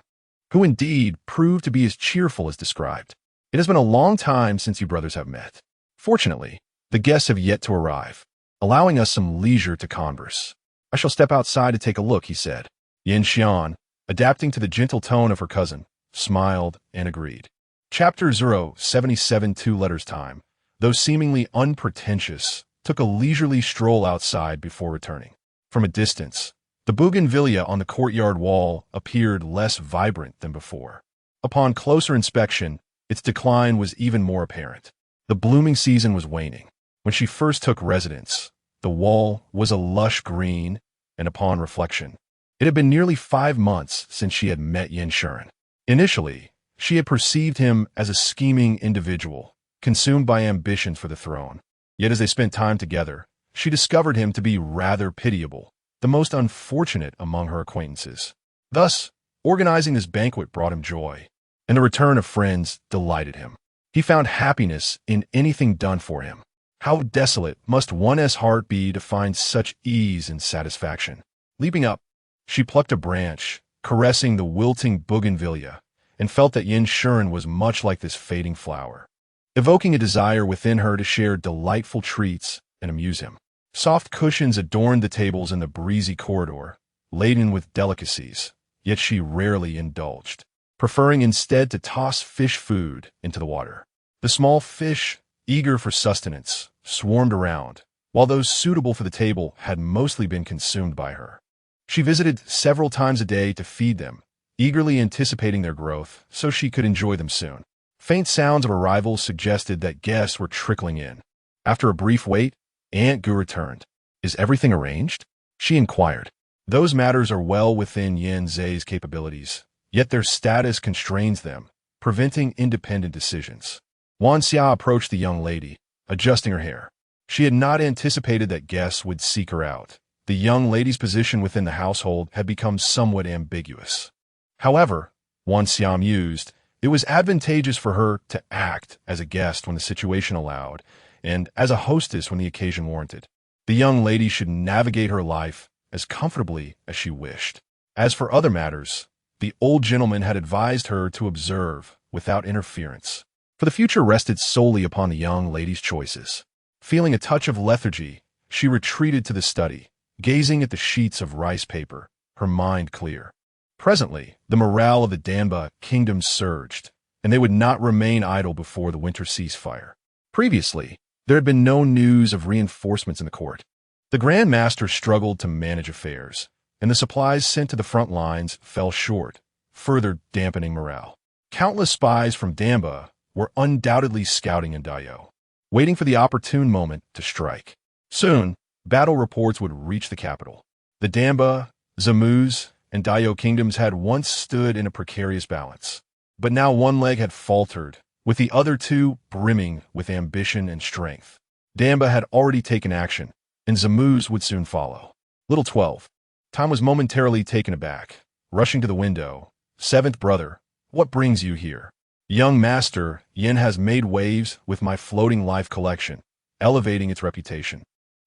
who indeed proved to be as cheerful as described. It has been a long time since you brothers have met. Fortunately, the guests have yet to arrive, allowing us some leisure to converse. I shall step outside to take a look, he said. Yanshi, adapting to the gentle tone of her cousin, smiled and agreed. Chapter 077 2 letters time. though seemingly unpretentious, took a leisurely stroll outside before returning. From a distance, the bougainvillea on the courtyard wall appeared less vibrant than before. Upon closer inspection, its decline was even more apparent. The blooming season was waning. When she first took residence, the wall was a lush green, and upon reflection, it had been nearly 5 months since she had met Yin Shuren. Initially, she had perceived him as a scheming individual, consumed by ambition for the throne. Yet as they spent time together, she discovered him to be rather pitiable, the most unfortunate among her acquaintances. Thus, organizing this banquet brought him joy, and the return of friends delighted him. He found happiness in anything done for him. How desolate must one's heart be to find such ease and satisfaction. Leaping up, she plucked a branch, caressing the wilting bougainvillea, and felt that Yin Shuren was much like this fading flower, evoking a desire within her to share delightful treats and amuse him. Soft cushions adorned the tables in the breezy corridor, laden with delicacies, yet she rarely indulged, preferring instead to toss fish food into the water. The small fish, eager for sustenance, swarmed around, while those suitable for the table had mostly been consumed by her. She visited several times a day to feed them, eagerly anticipating their growth so she could enjoy them soon. Faint sounds of arrival suggested that guests were trickling in. After a brief wait, Aunt Gu returned. "Is everything arranged?" she inquired. Those matters are well within Yin Zhe's capabilities, yet their status constrains them, preventing independent decisions. Wan Xia approached the young lady, adjusting her hair. She had not anticipated that guests would seek her out. The young lady's position within the household had become somewhat ambiguous. However, Wan Xia mused, it was advantageous for her to act as a guest when the situation allowed, and as a hostess when the occasion warranted. The young lady should navigate her life as comfortably as she wished. As for other matters, the old gentleman had advised her to observe without interference, for the future rested solely upon the young lady's choices. Feeling a touch of lethargy, she retreated to the study, gazing at the sheets of rice paper, her mind clear. Presently, the morale of the Danba kingdom surged, and they would not remain idle before the winter ceasefire. Previously, there had been no news of reinforcements in the court. The Grand Master struggled to manage affairs, and the supplies sent to the front lines fell short, further dampening morale. Countless spies from Danba were undoubtedly scouting in Dayo, waiting for the opportune moment to strike. Soon, battle reports would reach the capital. The Danba, Zamuz, and Dayo kingdoms had once stood in a precarious balance, but now one leg had faltered, with the other two brimming with ambition and strength. Danba had already taken action, and Zamuz would soon follow. Little 12. Time was momentarily taken aback, rushing to the window. "Seventh brother, what brings you here?" "Young master, Yin has made waves with my floating life collection, elevating its reputation.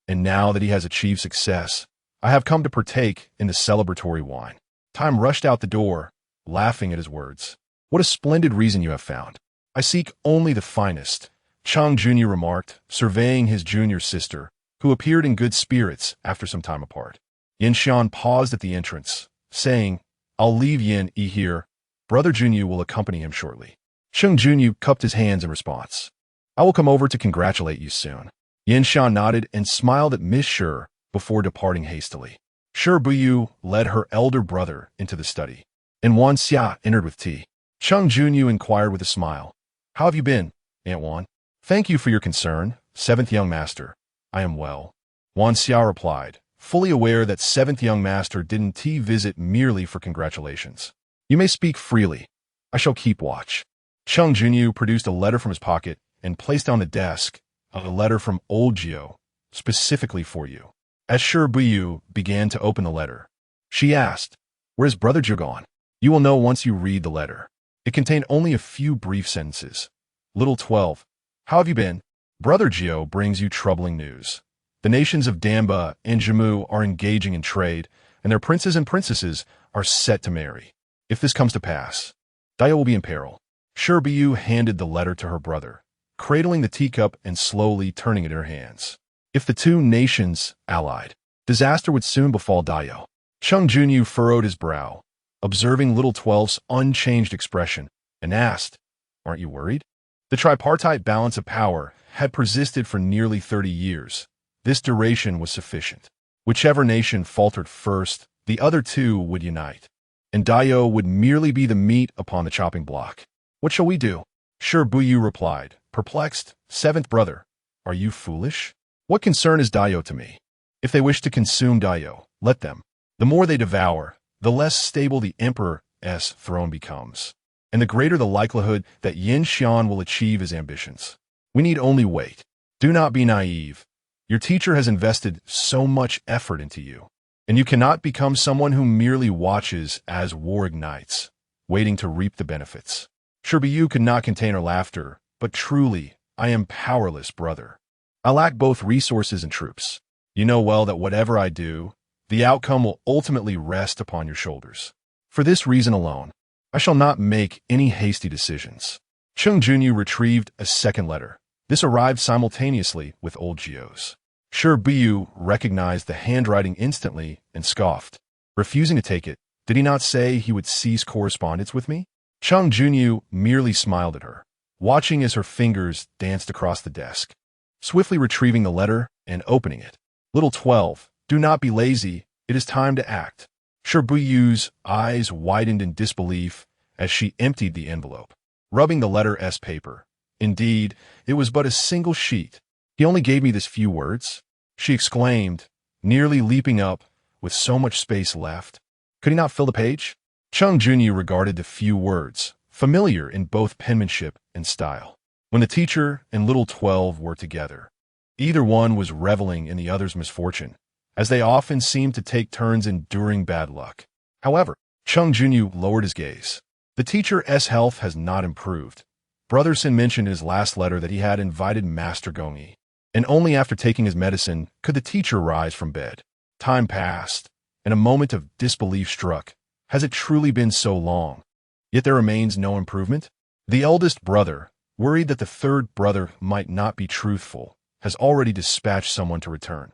And now that he has achieved success, I have come to partake in the celebratory wine." Time rushed out the door, laughing at his words. "What a splendid reason you have found. I seek only the finest," Chang Jr. remarked, surveying his junior sister, who appeared in good spirits after some time apart. Yin Xian paused at the entrance, saying, "I'll leave Yin Yi here. Brother Junyu will accompany him shortly." Cheng Junyu cupped his hands in response. "I will come over to congratulate you soon." Yin Xian nodded and smiled at Miss Shi before departing hastily. Shi Buyu led her elder brother into the study, and Wan Xia entered with tea. Cheng Junyu inquired with a smile, "How have you been, Aunt Wan?" "Thank you for your concern, seventh young master. I am well." Wan Xia replied, fully aware that seventh young master didn't visit merely for congratulations. "You may speak freely. I shall keep watch." Cheng Junyu produced a letter from his pocket and placed on the desk a letter from old Gio, specifically for you. As Shi Buyu began to open the letter, she asked, "Where is Brother Gio gone?" "You will know once you read the letter." It contained only a few brief sentences. Little 12. "How have you been? Brother Gio brings you troubling news. The nations of Danba and Jammu are engaging in trade, and their princes and princesses are set to marry. If this comes to pass, Dayo will be in peril." Shi Buyu handed the letter to her brother, cradling the teacup and slowly turning it in her hands. If the two nations allied, disaster would soon befall Dayo. Cheng Junyu furrowed his brow, observing little 12's unchanged expression, and asked, "Aren't you worried?" The tripartite balance of power had persisted for nearly 30 years. This duration was sufficient. Whichever nation faltered first, the other two would unite, and Dayo would merely be the meat upon the chopping block. "What shall we do?" Shi Buyu replied, perplexed. "Seventh brother, are you foolish? What concern is Dayo to me? If they wish to consume Dayo, let them. The more they devour, the less stable the emperor's throne becomes, and the greater the likelihood that Yin Xian will achieve his ambitions. We need only wait. Do not be naive. Your teacher has invested so much effort into you, and you cannot become someone who merely watches as war ignites, waiting to reap the benefits." Shi Buyu could not contain her laughter, "But truly, I am powerless, brother. I lack both resources and troops. You know well that whatever I do, the outcome will ultimately rest upon your shoulders. For this reason alone, I shall not make any hasty decisions." Cheng Junyu retrieved a second letter. This arrived simultaneously with old Gio's. Shi Buyu recognized the handwriting instantly and scoffed, refusing to take it. "Did he not say he would cease correspondence with me?" Cheng Junyu merely smiled at her, watching as her fingers danced across the desk, swiftly retrieving the letter and opening it. "Little 12, do not be lazy. It is time to act." Shi Buyu's eyes widened in disbelief as she emptied the envelope, rubbing the letter's paper. "Indeed, it was but a single sheet. He only gave me this few words," she exclaimed, nearly leaping up with so much space left. Could he not fill the page? Cheng Junyu regarded the few words, familiar in both penmanship and style. When the teacher and little 12 were together, either one was reveling in the other's misfortune, as they often seemed to take turns enduring bad luck. However, Cheng Junyu lowered his gaze. The teacher's health has not improved. Brother Sin mentioned in his last letter that he had invited Master Gongyi, and only after taking his medicine could the teacher rise from bed. Time passed, and a moment of disbelief struck. Has it truly been so long? Yet there remains no improvement? The eldest brother, worried that the third brother might not be truthful, has already dispatched someone to return.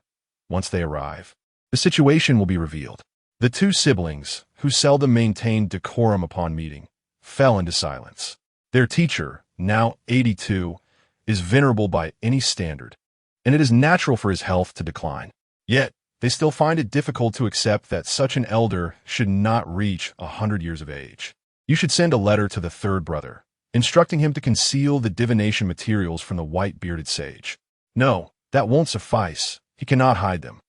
Once they arrive, the situation will be revealed. The two siblings, who seldom maintained decorum upon meeting, fell into silence. Their teacher, now 82, is venerable by any standard, and it is natural for his health to decline. Yet, they still find it difficult to accept that such an elder should not reach 100 years of age. You should send a letter to the third brother, instructing him to conceal the divination materials from the white-bearded sage. No, that won't suffice. He cannot hide them.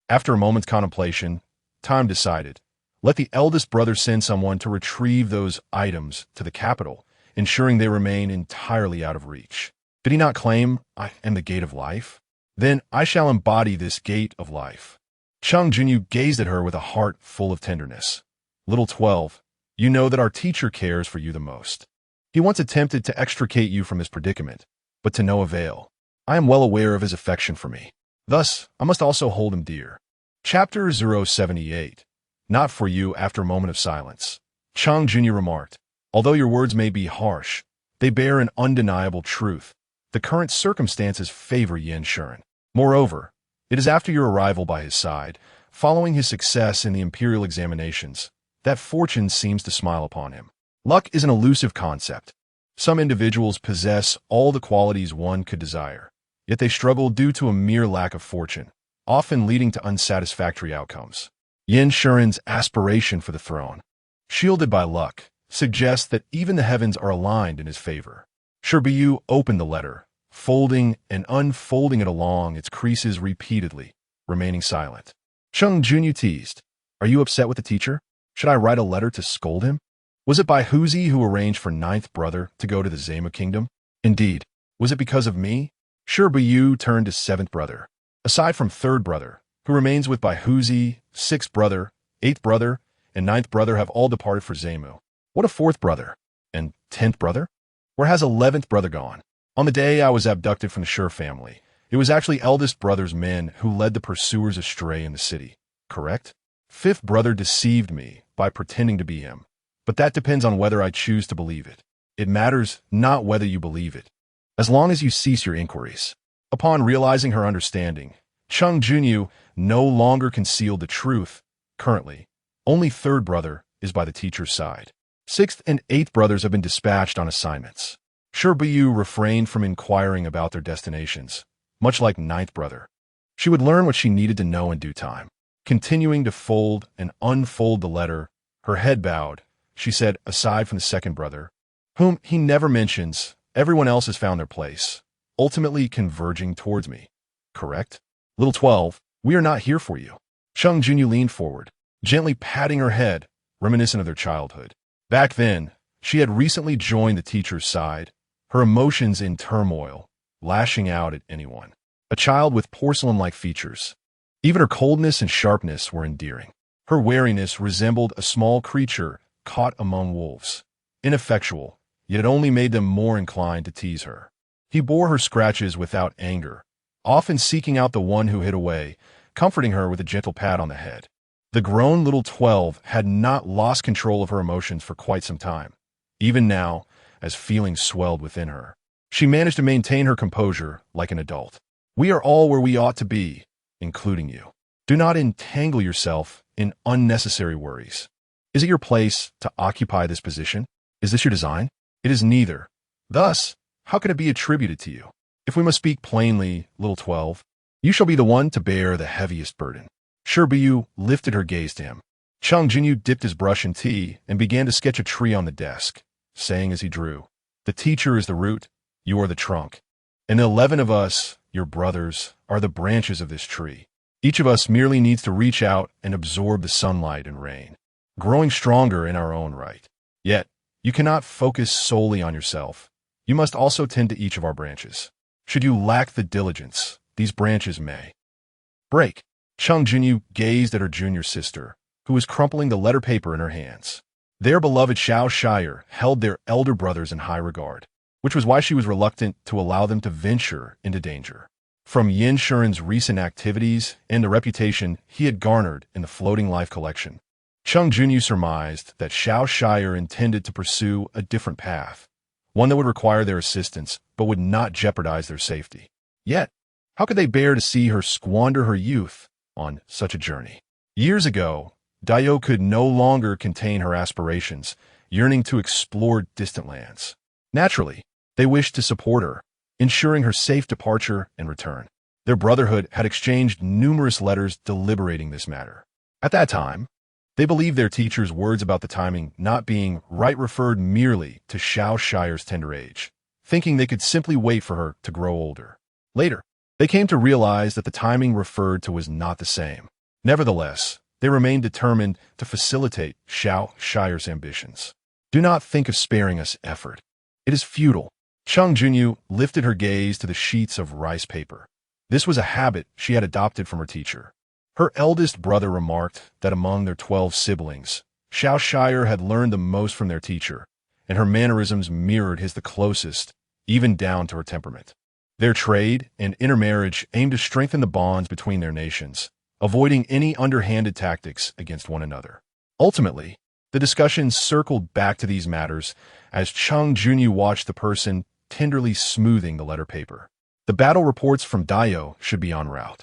After a moment's contemplation, Time decided, let the eldest brother send someone to retrieve those items to the capital, ensuring they remain entirely out of reach. Did he not claim, "I am the gate of life"? Then I shall embody this gate of life. Cheng Junyu gazed at her with a heart full of tenderness. Little 12, you know that our teacher cares for you the most. He once attempted to extricate you from his predicament, but to no avail. I am well aware of his affection for me. Thus, I must also hold him dear. Chapter 078. Not for you. After a moment of silence, Cheng Junyu remarked, although your words may be harsh, they bear an undeniable truth. The current circumstances favor Yin Xian. Moreover, it is after your arrival by his side, following his success in the imperial examinations, that fortune seems to smile upon him. Luck is an elusive concept. Some individuals possess all the qualities one could desire, yet they struggle due to a mere lack of fortune, often leading to unsatisfactory outcomes. Yin Xian's aspiration for the throne, shielded by luck, suggests that even the heavens are aligned in his favor. Shi Buyu opened the letter, folding and unfolding it along its creases repeatedly, remaining silent. Cheng Junyu teased, are you upset with the teacher? Should I write a letter to scold him? Was it by Huzi who arranged for ninth brother to go to the Zema kingdom? Indeed, was it because of me? Shi Buyu turned to seventh brother. Aside from third brother, who remains with Bai Huzi, sixth brother, eighth brother, and ninth brother have all departed for Zemu. What a fourth brother? And 10th brother? Where has 11th brother gone? On the day I was abducted from the Shi family, it was actually eldest brother's men who led the pursuers astray in the city, correct? Fifth brother deceived me by pretending to be him, but that depends on whether I choose to believe it. It matters not whether you believe it, as long as you cease your inquiries. Upon realizing her understanding, Cheng Junyu no longer concealed the truth. Currently, only third brother is by the teacher's side. Sixth and eighth brothers have been dispatched on assignments. Shi Buyu refrained from inquiring about their destinations, much like ninth brother. She would learn what she needed to know in due time. Continuing to fold and unfold the letter, her head bowed, she said, aside from the second brother, whom he never mentions, everyone else has found their place, ultimately converging towards me. Correct? Little 12, we are not here for you. Chung Junyu leaned forward, gently patting her head, reminiscent of their childhood. Back then, she had recently joined the teacher's side, her emotions in turmoil, lashing out at anyone. A child with porcelain-like features. Even her coldness and sharpness were endearing. Her wariness resembled a small creature caught among wolves. Ineffectual, yet it only made them more inclined to tease her. He bore her scratches without anger, often seeking out the one who hid away, comforting her with a gentle pat on the head. The grown little 12 had not lost control of her emotions for quite some time. Even now, as feelings swelled within her, she managed to maintain her composure like an adult. We are all where we ought to be, including you. Do not entangle yourself in unnecessary worries. Is it your place to occupy this position? Is this your design? It is neither. Thus, how can it be attributed to you? If we must speak plainly, little 12, you shall be the one to bear the heaviest burden. Shi Buyu lifted her gaze to him. Chung Junyu dipped his brush in tea and began to sketch a tree on the desk, saying as he drew, "The teacher is the root, you are the trunk, and the 11 of us, your brothers, are the branches of this tree. Each of us merely needs to reach out and absorb the sunlight and rain, growing stronger in our own right. Yet, you cannot focus solely on yourself. You must also tend to each of our branches. Should you lack the diligence, these branches may break." Chung Junyu gazed at her junior sister, who was crumpling the letter paper in her hands. Their beloved Xiao Shire held their elder brothers in high regard, which was why she was reluctant to allow them to venture into danger. From Yin Shuren's recent activities and the reputation he had garnered in the floating life collection, Chung Junyu surmised that Xiao Shire intended to pursue a different path, one that would require their assistance but would not jeopardize their safety. Yet, how could they bear to see her squander her youth on such a journey? Years ago, Dayo could no longer contain her aspirations, yearning to explore distant lands. Naturally, they wished to support her, ensuring her safe departure and return. Their brotherhood had exchanged numerous letters deliberating this matter. At that time, they believed their teacher's words about the timing not being right referred merely to Xiao Shire's tender age, thinking they could simply wait for her to grow older. Later, they came to realize that the timing referred to was not the same. Nevertheless, they remained determined to facilitate Xiao Shire's ambitions. Do not think of sparing us effort. It is futile. Chung Junyu lifted her gaze to the sheets of rice paper. This was a habit she had adopted from her teacher. Her eldest brother remarked that among their 12 siblings, Xiao Shire had learned the most from their teacher, and her mannerisms mirrored his the closest, even down to her temperament. Their trade and intermarriage aimed to strengthen the bonds between their nations, avoiding any underhanded tactics against one another. Ultimately, the discussions circled back to these matters as Chung Junyu watched the person tenderly smoothing the letter paper. The battle reports from Dayo should be en route.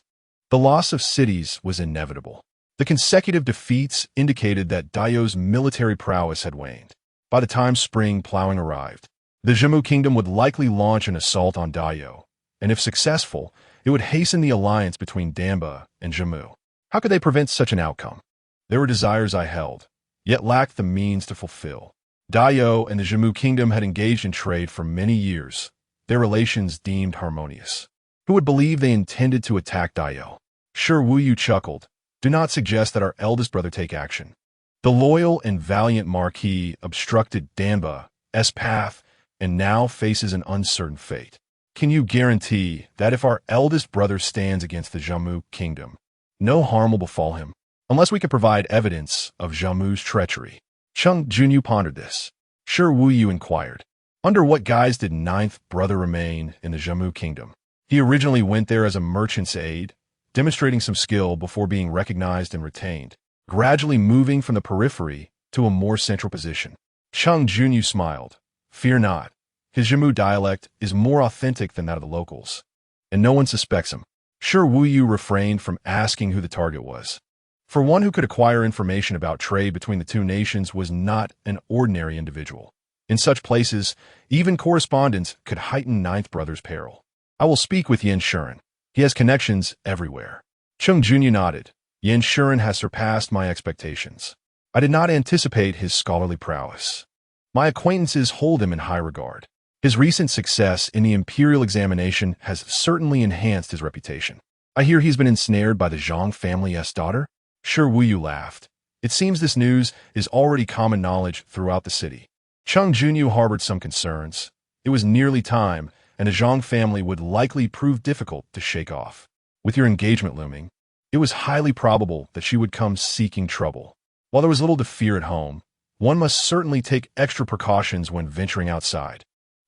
The loss of cities was inevitable. The consecutive defeats indicated that Dayo's military prowess had waned. By the time spring plowing arrived, the Jemu kingdom would likely launch an assault on Dayo, and if successful, it would hasten the alliance between Danba and Jemu. How could they prevent such an outcome? There were desires I held, yet lacked the means to fulfill. Dayo and the Jemu kingdom had engaged in trade for many years, their relations deemed harmonious. Who would believe they intended to attack Dayo? Shi Buyu chuckled. Do not suggest that our eldest brother take action. The loyal and valiant marquis obstructed Danba's path and now faces an uncertain fate. Can you guarantee that if our eldest brother stands against the Jemu kingdom, no harm will befall him, unless we can provide evidence of Jamu's treachery? Chung Junyu pondered this. Shi Buyu inquired, under what guise did ninth brother remain in the Jemu kingdom? He originally went there as a merchant's aide, demonstrating some skill before being recognized and retained, gradually moving from the periphery to a more central position. Chung Junyu smiled. Fear not. His Jemu dialect is more authentic than that of the locals, and no one suspects him. Shi Buyu refrained from asking who the target was. For one who could acquire information about trade between the two nations was not an ordinary individual. In such places, even correspondence could heighten ninth brother's peril. I will speak with Yin Shuren. He has connections everywhere. Chung Junyu nodded. Yin Shuren has surpassed my expectations. I did not anticipate his scholarly prowess. My acquaintances hold him in high regard. His recent success in the imperial examination has certainly enhanced his reputation. I hear he's been ensnared by the Zhang family's daughter? Shi Buyu laughed. It seems this news is already common knowledge throughout the city. Chung Junyu harbored some concerns. It was nearly time, and the Zhang family would likely prove difficult to shake off. With your engagement looming, it was highly probable that she would come seeking trouble. While there was little to fear at home, one must certainly take extra precautions when venturing outside.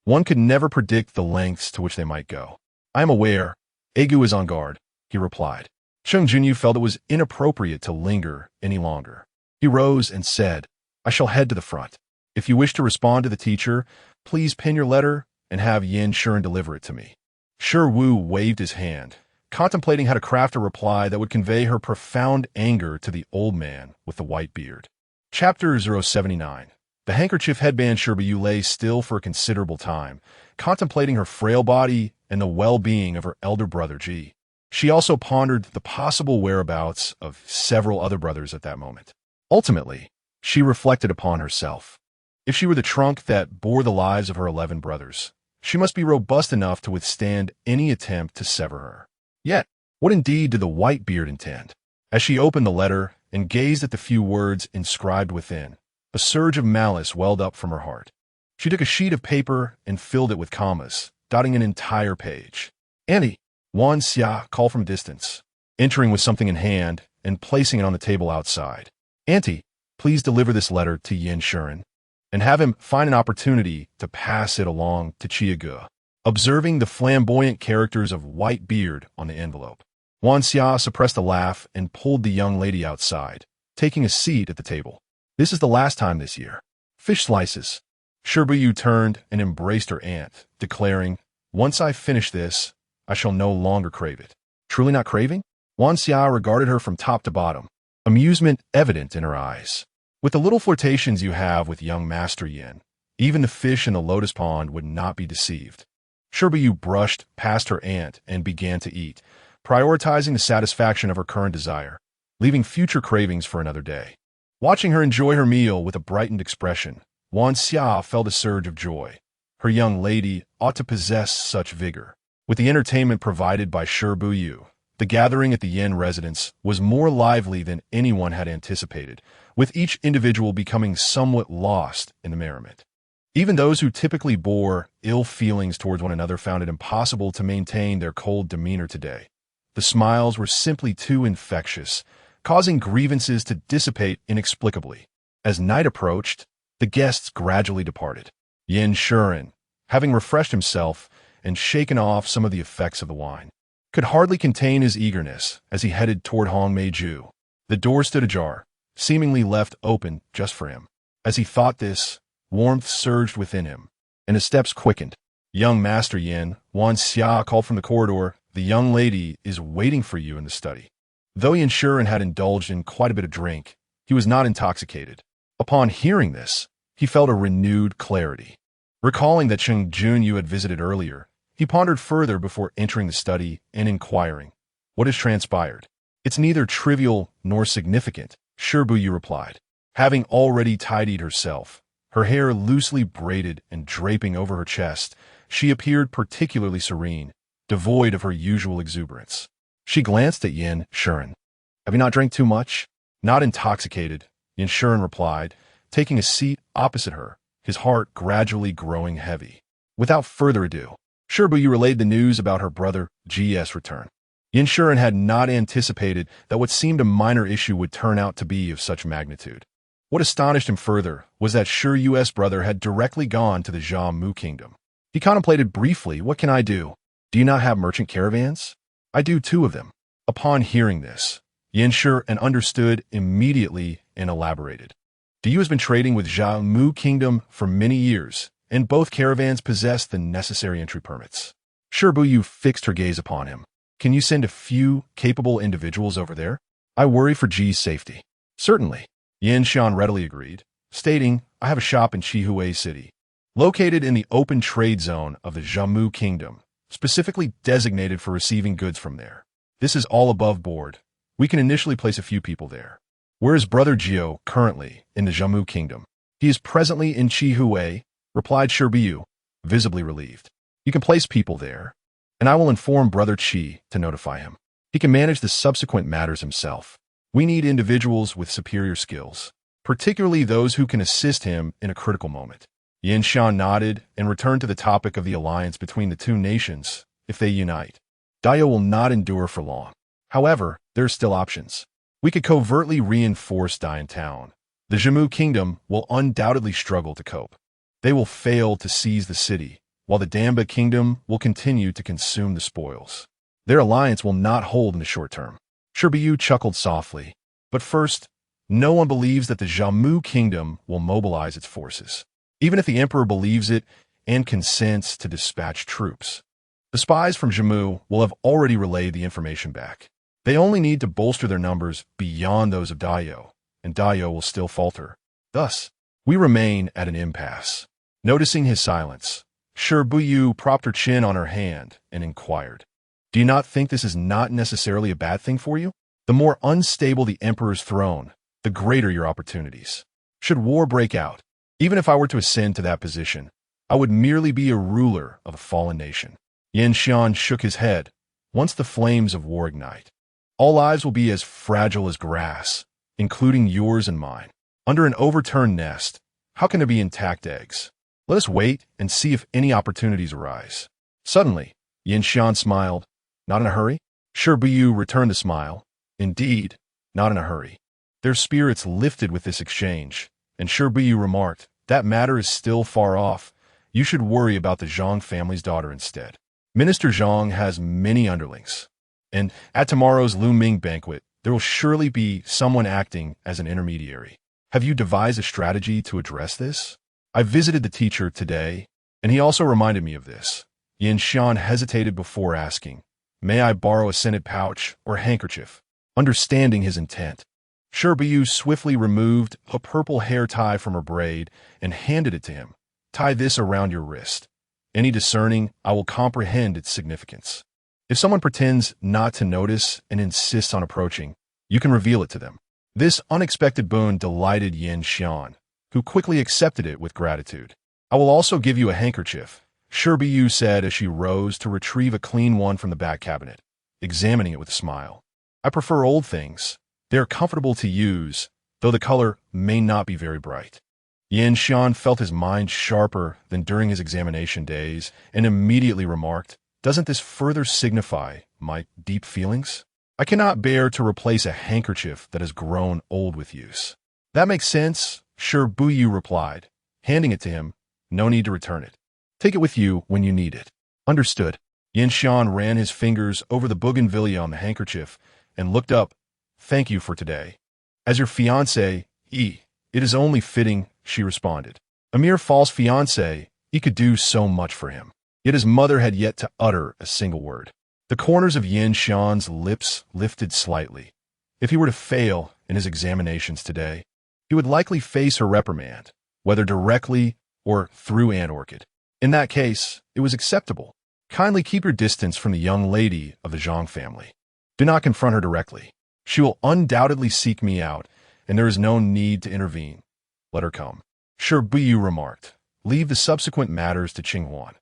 One could never predict the lengths to which they might go. I am aware. Egu is on guard, he replied. Chung Junyu felt it was inappropriate to linger any longer. He rose and said, I shall head to the front. If you wish to respond to the teacher, please pin your letter and have Yin Shuren deliver it to me. Shi Wu waved his hand, contemplating how to craft a reply that would convey her profound anger to the old man with the white beard. Chapter 079. The handkerchief headband Shi Buyu lay still for a considerable time, contemplating her frail body and the well-being of her elder brother Ji. She also pondered the possible whereabouts of several other brothers at that moment. Ultimately, she reflected upon herself. If she were the trunk that bore the lives of her 11 brothers, she must be robust enough to withstand any attempt to sever her. Yet, what indeed did the white beard intend? As she opened the letter and gazed at the few words inscribed within, a surge of malice welled up from her heart. She took a sheet of paper and filled it with commas, dotting an entire page. Auntie, Wan Xia called from a distance, entering with something in hand and placing it on the table outside. Auntie, please deliver this letter to Yin Shuren, and have him find an opportunity to pass it along to Chiagu. Observing the flamboyant characters of white beard on the envelope, Wan Xia suppressed a laugh and pulled the young lady outside, taking a seat at the table. This is the last time this year. Fish slices. Shi Buyu turned and embraced her aunt, declaring, once I finish this, I shall no longer crave it. Truly not craving? Wan Xia regarded her from top to bottom, amusement evident in her eyes. With the little flirtations you have with young Master Yin, even the fish in the lotus pond would not be deceived. Shi Buyu brushed past her aunt and began to eat, prioritizing the satisfaction of her current desire, leaving future cravings for another day. Watching her enjoy her meal with a brightened expression, Wan Xia felt a surge of joy. Her young lady ought to possess such vigor. With the entertainment provided by Shi Buyu, the gathering at the Yin residence was more lively than anyone had anticipated, with each individual becoming somewhat lost in the merriment. Even those who typically bore ill feelings towards one another found it impossible to maintain their cold demeanor today. The smiles were simply too infectious, causing grievances to dissipate inexplicably. As night approached, the guests gradually departed. Yin Shuren, having refreshed himself and shaken off some of the effects of the wine, could hardly contain his eagerness as he headed toward Hongmeiju. The door stood ajar, seemingly left open just for him. As he thought this, warmth surged within him, and his steps quickened. Young Master Yin, Wan Xia called from the corridor, the young lady is waiting for you in the study. Though Yin Shuren had indulged in quite a bit of drink, he was not intoxicated. Upon hearing this, he felt a renewed clarity. Recalling that Chung Junyu had visited earlier, he pondered further before entering the study and inquiring, what has transpired? It's neither trivial nor significant, Shi Buyu replied. Having already tidied herself, her hair loosely braided and draping over her chest, she appeared particularly serene, devoid of her usual exuberance. She glanced at Yin Shuren. Have you not drank too much? Not intoxicated, Yin Shuren replied, taking a seat opposite her, his heart gradually growing heavy. Without further ado, Shi Buyu relayed the news about her brother G's return. Yin Shuren had not anticipated that what seemed a minor issue would turn out to be of such magnitude. What astonished him further was that Shi Yu's brother had directly gone to the Jiamu kingdom. He contemplated briefly, what can I do? Do you not have merchant caravans? I do 2 of them. Upon hearing this, Yin Shuren understood immediately and elaborated. Diyu has been trading with Jiamu kingdom for many years, and both caravans possess the necessary entry permits. Shi Buyu fixed her gaze upon him. Can you send a few capable individuals over there? I worry for Ji's safety. Certainly, Yin Shan readily agreed, stating, I have a shop in Chihui City. located in the open trade zone of the Jammu Kingdom, specifically designated for receiving goods from there. This is all above board. We can initially place a few people there. Where is Brother Gio currently in the Jammu Kingdom? He is presently in Hui, replied Shi Buyu, visibly relieved. You can place people there, and I will inform Brother Qi to notify him. He can manage the subsequent matters himself. We need individuals with superior skills, particularly those who can assist him in a critical moment. Yinshan nodded and returned to the topic of the alliance between the two nations if they unite. Dayo will not endure for long. However, there are still options. We could covertly reinforce Dayan Town. The Jammu Kingdom will undoubtedly struggle to cope. They will fail to seize the city, while the Damba Kingdom will continue to consume the spoils. Their alliance will not hold in the short term. Shi Buyu chuckled softly. But first, no one believes that the Jammu Kingdom will mobilize its forces, even if the emperor believes it and consents to dispatch troops. The spies from Jammu will have already relayed the information back. They only need to bolster their numbers beyond those of Dayo, and Dayo will still falter. Thus, we remain at an impasse. Noticing his silence, Shi Buyu propped her chin on her hand and inquired, "Do you not think this is not necessarily a bad thing for you? The more unstable the emperor's throne, the greater your opportunities. Should war break out, even if I were to ascend to that position, I would merely be a ruler of a fallen nation." Yinshan shook his head. Once the flames of war ignite, all lives will be as fragile as grass, including yours and mine. Under an overturned nest, how can there be intact eggs? Let us wait and see if any opportunities arise. Suddenly, Yinshan smiled. Not in a hurry? Shi Buyu returned the smile. Indeed, not in a hurry. Their spirits lifted with this exchange, and Shi Buyu remarked, that matter is still far off. You should worry about the Zhang family's daughter instead. Minister Zhang has many underlings, and at tomorrow's Lu Ming banquet, there will surely be someone acting as an intermediary. Have you devised a strategy to address this? I visited the teacher today, and he also reminded me of this. Yinshan hesitated before asking, may I borrow a scented pouch or handkerchief? Understanding his intent, Shi Buyu swiftly removed a purple hair tie from her braid and handed it to him. Tie this around your wrist. Any discerning, I will comprehend its significance. If someone pretends not to notice and insists on approaching, you can reveal it to them. This unexpected boon delighted Yinshan, who quickly accepted it with gratitude. I will also give you a handkerchief, Shi Buyu said as she rose to retrieve a clean one from the back cabinet, examining it with a smile. I prefer old things. They are comfortable to use, though the color may not be very bright. Yinshan felt his mind sharper than during his examination days and immediately remarked, doesn't this further signify my deep feelings? I cannot bear to replace a handkerchief that has grown old with use. That makes sense, Shi Buyu replied, handing it to him. No need to return it. Take it with you when you need it. Understood. Yinshan ran his fingers over the bougainvillea on the handkerchief and looked up. Thank you for today. As your fiancé, it is only fitting, she responded. A mere false fiancé, he could do so much for him. Yet his mother had yet to utter a single word. The corners of Yinshan's lips lifted slightly. If he were to fail in his examinations today, he would likely face her reprimand, whether directly or through Aunt Orchid. In that case, it was acceptable. Kindly keep your distance from the young lady of the Zhang family. Do not confront her directly. She will undoubtedly seek me out, and there is no need to intervene. Let her come. Shi Buyu remarked. Leave the subsequent matters to Qinghuan.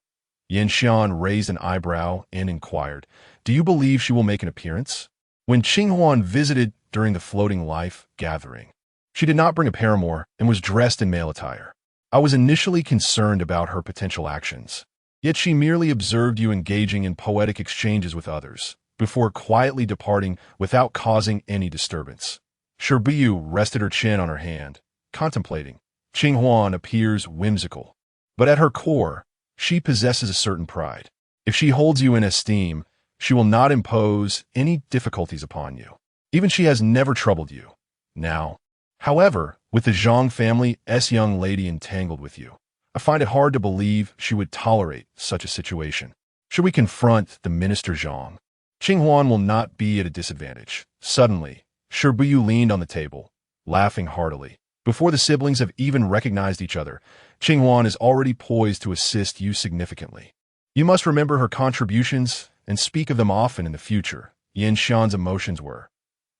Yinshan raised an eyebrow and inquired, do you believe she will make an appearance? When Qinghuan visited during the floating life gathering, she did not bring a paramour and was dressed in male attire. I was initially concerned about her potential actions, yet she merely observed you engaging in poetic exchanges with others, before quietly departing without causing any disturbance. Shi Buyu rested her chin on her hand, contemplating. Qinghuan appears whimsical, but at her core, she possesses a certain pride. If she holds you in esteem, she will not impose any difficulties upon you. Even she has never troubled you. Now, however, with the Zhang family's young lady entangled with you, I find it hard to believe she would tolerate such a situation. Should we confront the Minister Zhang, Qinghuan will not be at a disadvantage. Suddenly, Shi Buyu leaned on the table, laughing heartily. Before the siblings have even recognized each other, Qinghuan is already poised to assist you significantly. You must remember her contributions and speak of them often in the future. Yin Shan's emotions were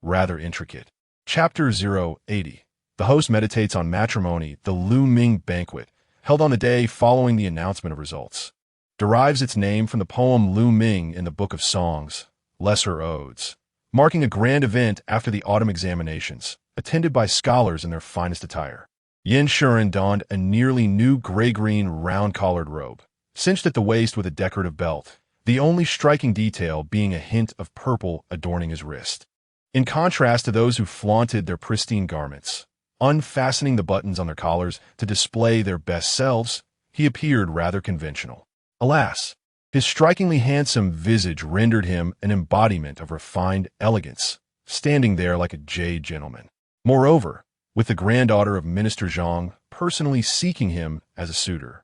rather intricate. Chapter 080. The host meditates on matrimony. The Lu Ming banquet, held on the day following the announcement of results, derives its name from the poem Lu Ming in the Book of Songs, Lesser Odes, marking a grand event after the autumn examinations, attended by scholars in their finest attire. Yin Shuren donned a nearly new gray-green round-collared robe, cinched at the waist with a decorative belt, the only striking detail being a hint of purple adorning his wrist. In contrast to those who flaunted their pristine garments, unfastening the buttons on their collars to display their best selves, he appeared rather conventional. Alas, his strikingly handsome visage rendered him an embodiment of refined elegance, standing there like a jade gentleman. Moreover, with the granddaughter of Minister Zhang personally seeking him as a suitor,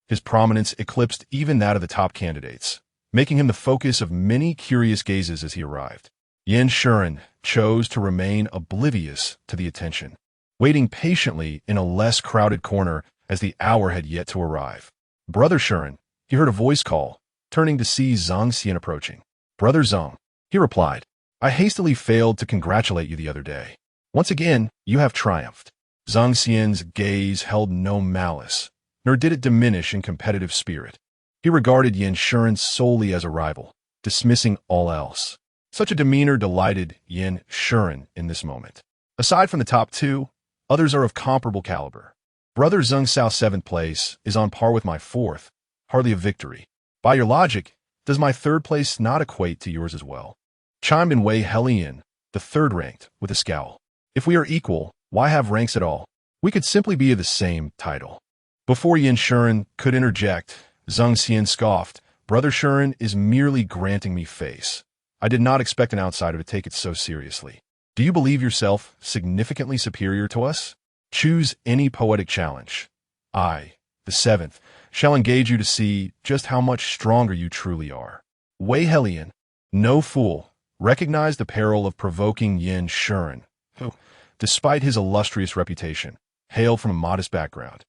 his prominence eclipsed even that of the top candidates, making him the focus of many curious gazes as he arrived. Yin Shuren chose to remain oblivious to the attention, waiting patiently in a less crowded corner as the hour had yet to arrive. "Brother Shuren," he heard a voice call, turning to see Zhang Xian approaching. "Brother Zhang," he replied, "I hastily failed to congratulate you the other day. Once again, you have triumphed." Zhang Xian's gaze held no malice, nor did it diminish in competitive spirit. He regarded Yin Shuren solely as a rival, dismissing all else. Such a demeanor delighted Yin Shuren in this moment. Aside from the top two, others are of comparable caliber. Brother Zhang Xiao's 7th place is on par with my 4th, hardly a victory. By your logic, does my 3rd place not equate to yours as well? Chimed in Wei Helian, the 3rd ranked, with a scowl. If we are equal, why have ranks at all? We could simply be of the same title. Before Yin Shuren could interject, Zhang Xian scoffed, "Brother Shuren is merely granting me face. I did not expect an outsider to take it so seriously. Do you believe yourself significantly superior to us? Choose any poetic challenge. I, the 7th, shall engage you to see just how much stronger you truly are." Wei Helian, no fool, recognized the peril of provoking Yin Shuren, who, despite his illustrious reputation, hailed from a modest background.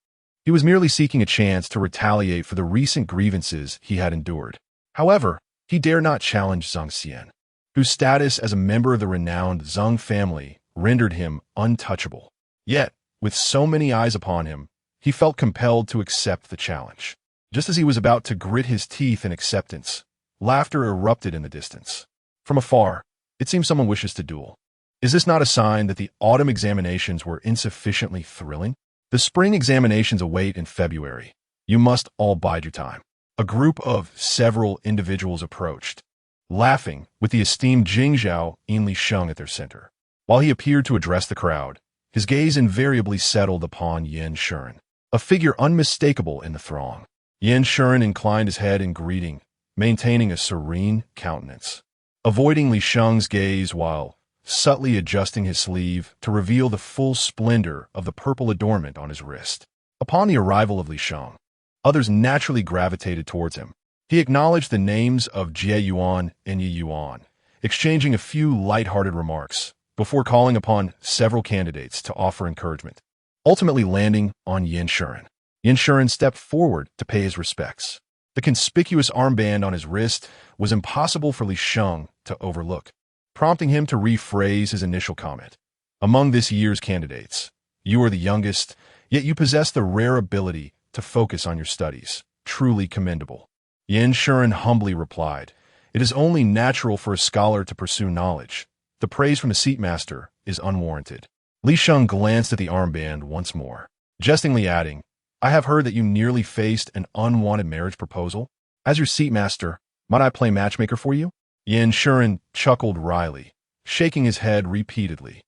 He was merely seeking a chance to retaliate for the recent grievances he had endured. However, he dare not challenge Zhang Xian, whose status as a member of the renowned Zhang family rendered him untouchable. Yet, with so many eyes upon him, he felt compelled to accept the challenge. Just as he was about to grit his teeth in acceptance, laughter erupted in the distance. From afar, it seemed someone wishes to duel. Is this not a sign that the autumn examinations were insufficiently thrilling? The spring examinations await in February. You must all bide your time. A group of several individuals approached, laughing, with the esteemed Jingzhao Li Sheng at their center. While he appeared to address the crowd, his gaze invariably settled upon Yin Shuren, a figure unmistakable in the throng. Yin Shuren inclined his head in greeting, maintaining a serene countenance, avoiding Li Sheng's gaze while subtly adjusting his sleeve to reveal the full splendor of the purple adornment on his wrist. Upon the arrival of Li Sheng, others naturally gravitated towards him. He acknowledged the names of Jie Yuan and Yi Yuan, exchanging a few light-hearted remarks before calling upon several candidates to offer encouragement, ultimately landing on Yin Shuren. Yin Shuren stepped forward to pay his respects. The conspicuous armband on his wrist was impossible for Li Sheng to overlook, prompting him to rephrase his initial comment. "Among this year's candidates, you are the youngest, yet you possess the rare ability to focus on your studies. Truly commendable." Yin Shuren humbly replied, "It is only natural for a scholar to pursue knowledge. The praise from the seatmaster is unwarranted." Li Sheng glanced at the armband once more, jestingly adding, "I have heard that you nearly faced an unwanted marriage proposal. As your seatmaster, might I play matchmaker for you?" Yin Shuren chuckled wryly, shaking his head repeatedly.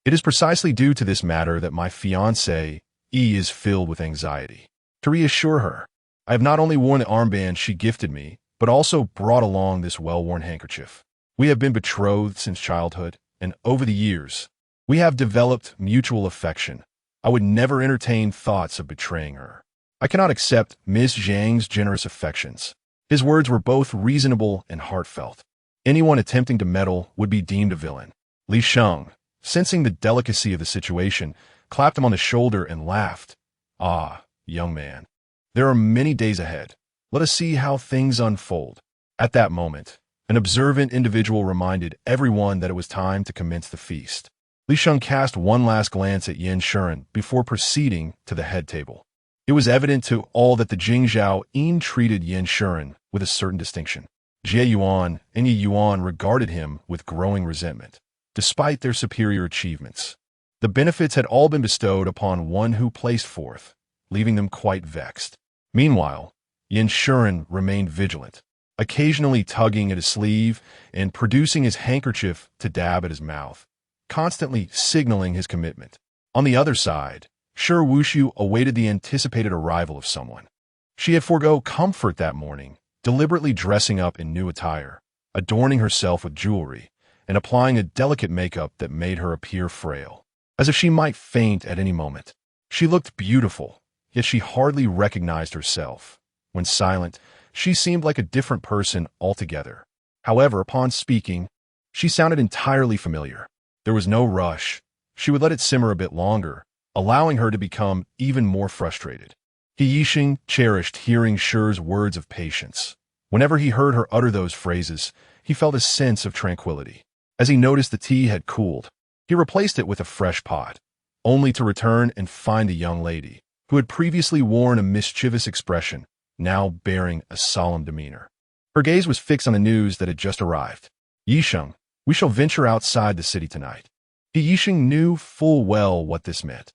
"It is precisely due to this matter that my fiancée is filled with anxiety. To reassure her, I have not only worn the armband she gifted me, but also brought along this well-worn handkerchief. We have been betrothed since childhood, and over the years, we have developed mutual affection. I would never entertain thoughts of betraying her. I cannot accept Miss Zhang's generous affections." His words were both reasonable and heartfelt. Anyone attempting to meddle would be deemed a villain. Li Sheng, sensing the delicacy of the situation, clapped him on the shoulder, and laughed. "Ah, young man, there are many days ahead. Let us see how things unfold." At that moment, an observant individual reminded everyone that it was time to commence the feast. Li Sheng cast one last glance at Yin Shuren before proceeding to the head table. It was evident to all that the Jingzhou Yin treated Yin Shuren with a certain distinction. Jie Yuan and Yi Yuan regarded him with growing resentment, despite their superior achievements. The benefits had all been bestowed upon one who placed fourth, leaving them quite vexed. Meanwhile, Yin Shuren remained vigilant, occasionally tugging at his sleeve and producing his handkerchief to dab at his mouth, constantly signaling his commitment. On the other side, Shi Buyu awaited the anticipated arrival of someone. She had forego comfort that morning, deliberately dressing up in new attire, adorning herself with jewelry, and applying a delicate makeup that made her appear frail, as if she might faint at any moment. She looked beautiful, yet she hardly recognized herself. When silent, she seemed like a different person altogether. However, upon speaking, she sounded entirely familiar. There was no rush. She would let it simmer a bit longer, allowing her to become even more frustrated. He Yixing cherished hearing Shi's words of patience. Whenever he heard her utter those phrases, he felt a sense of tranquility. As he noticed the tea had cooled, he replaced it with a fresh pot, only to return and find the young lady, who had previously worn a mischievous expression, now bearing a solemn demeanor. Her gaze was fixed on the news that had just arrived. "Yisheng, we shall venture outside the city tonight." He Yixing knew full well what this meant.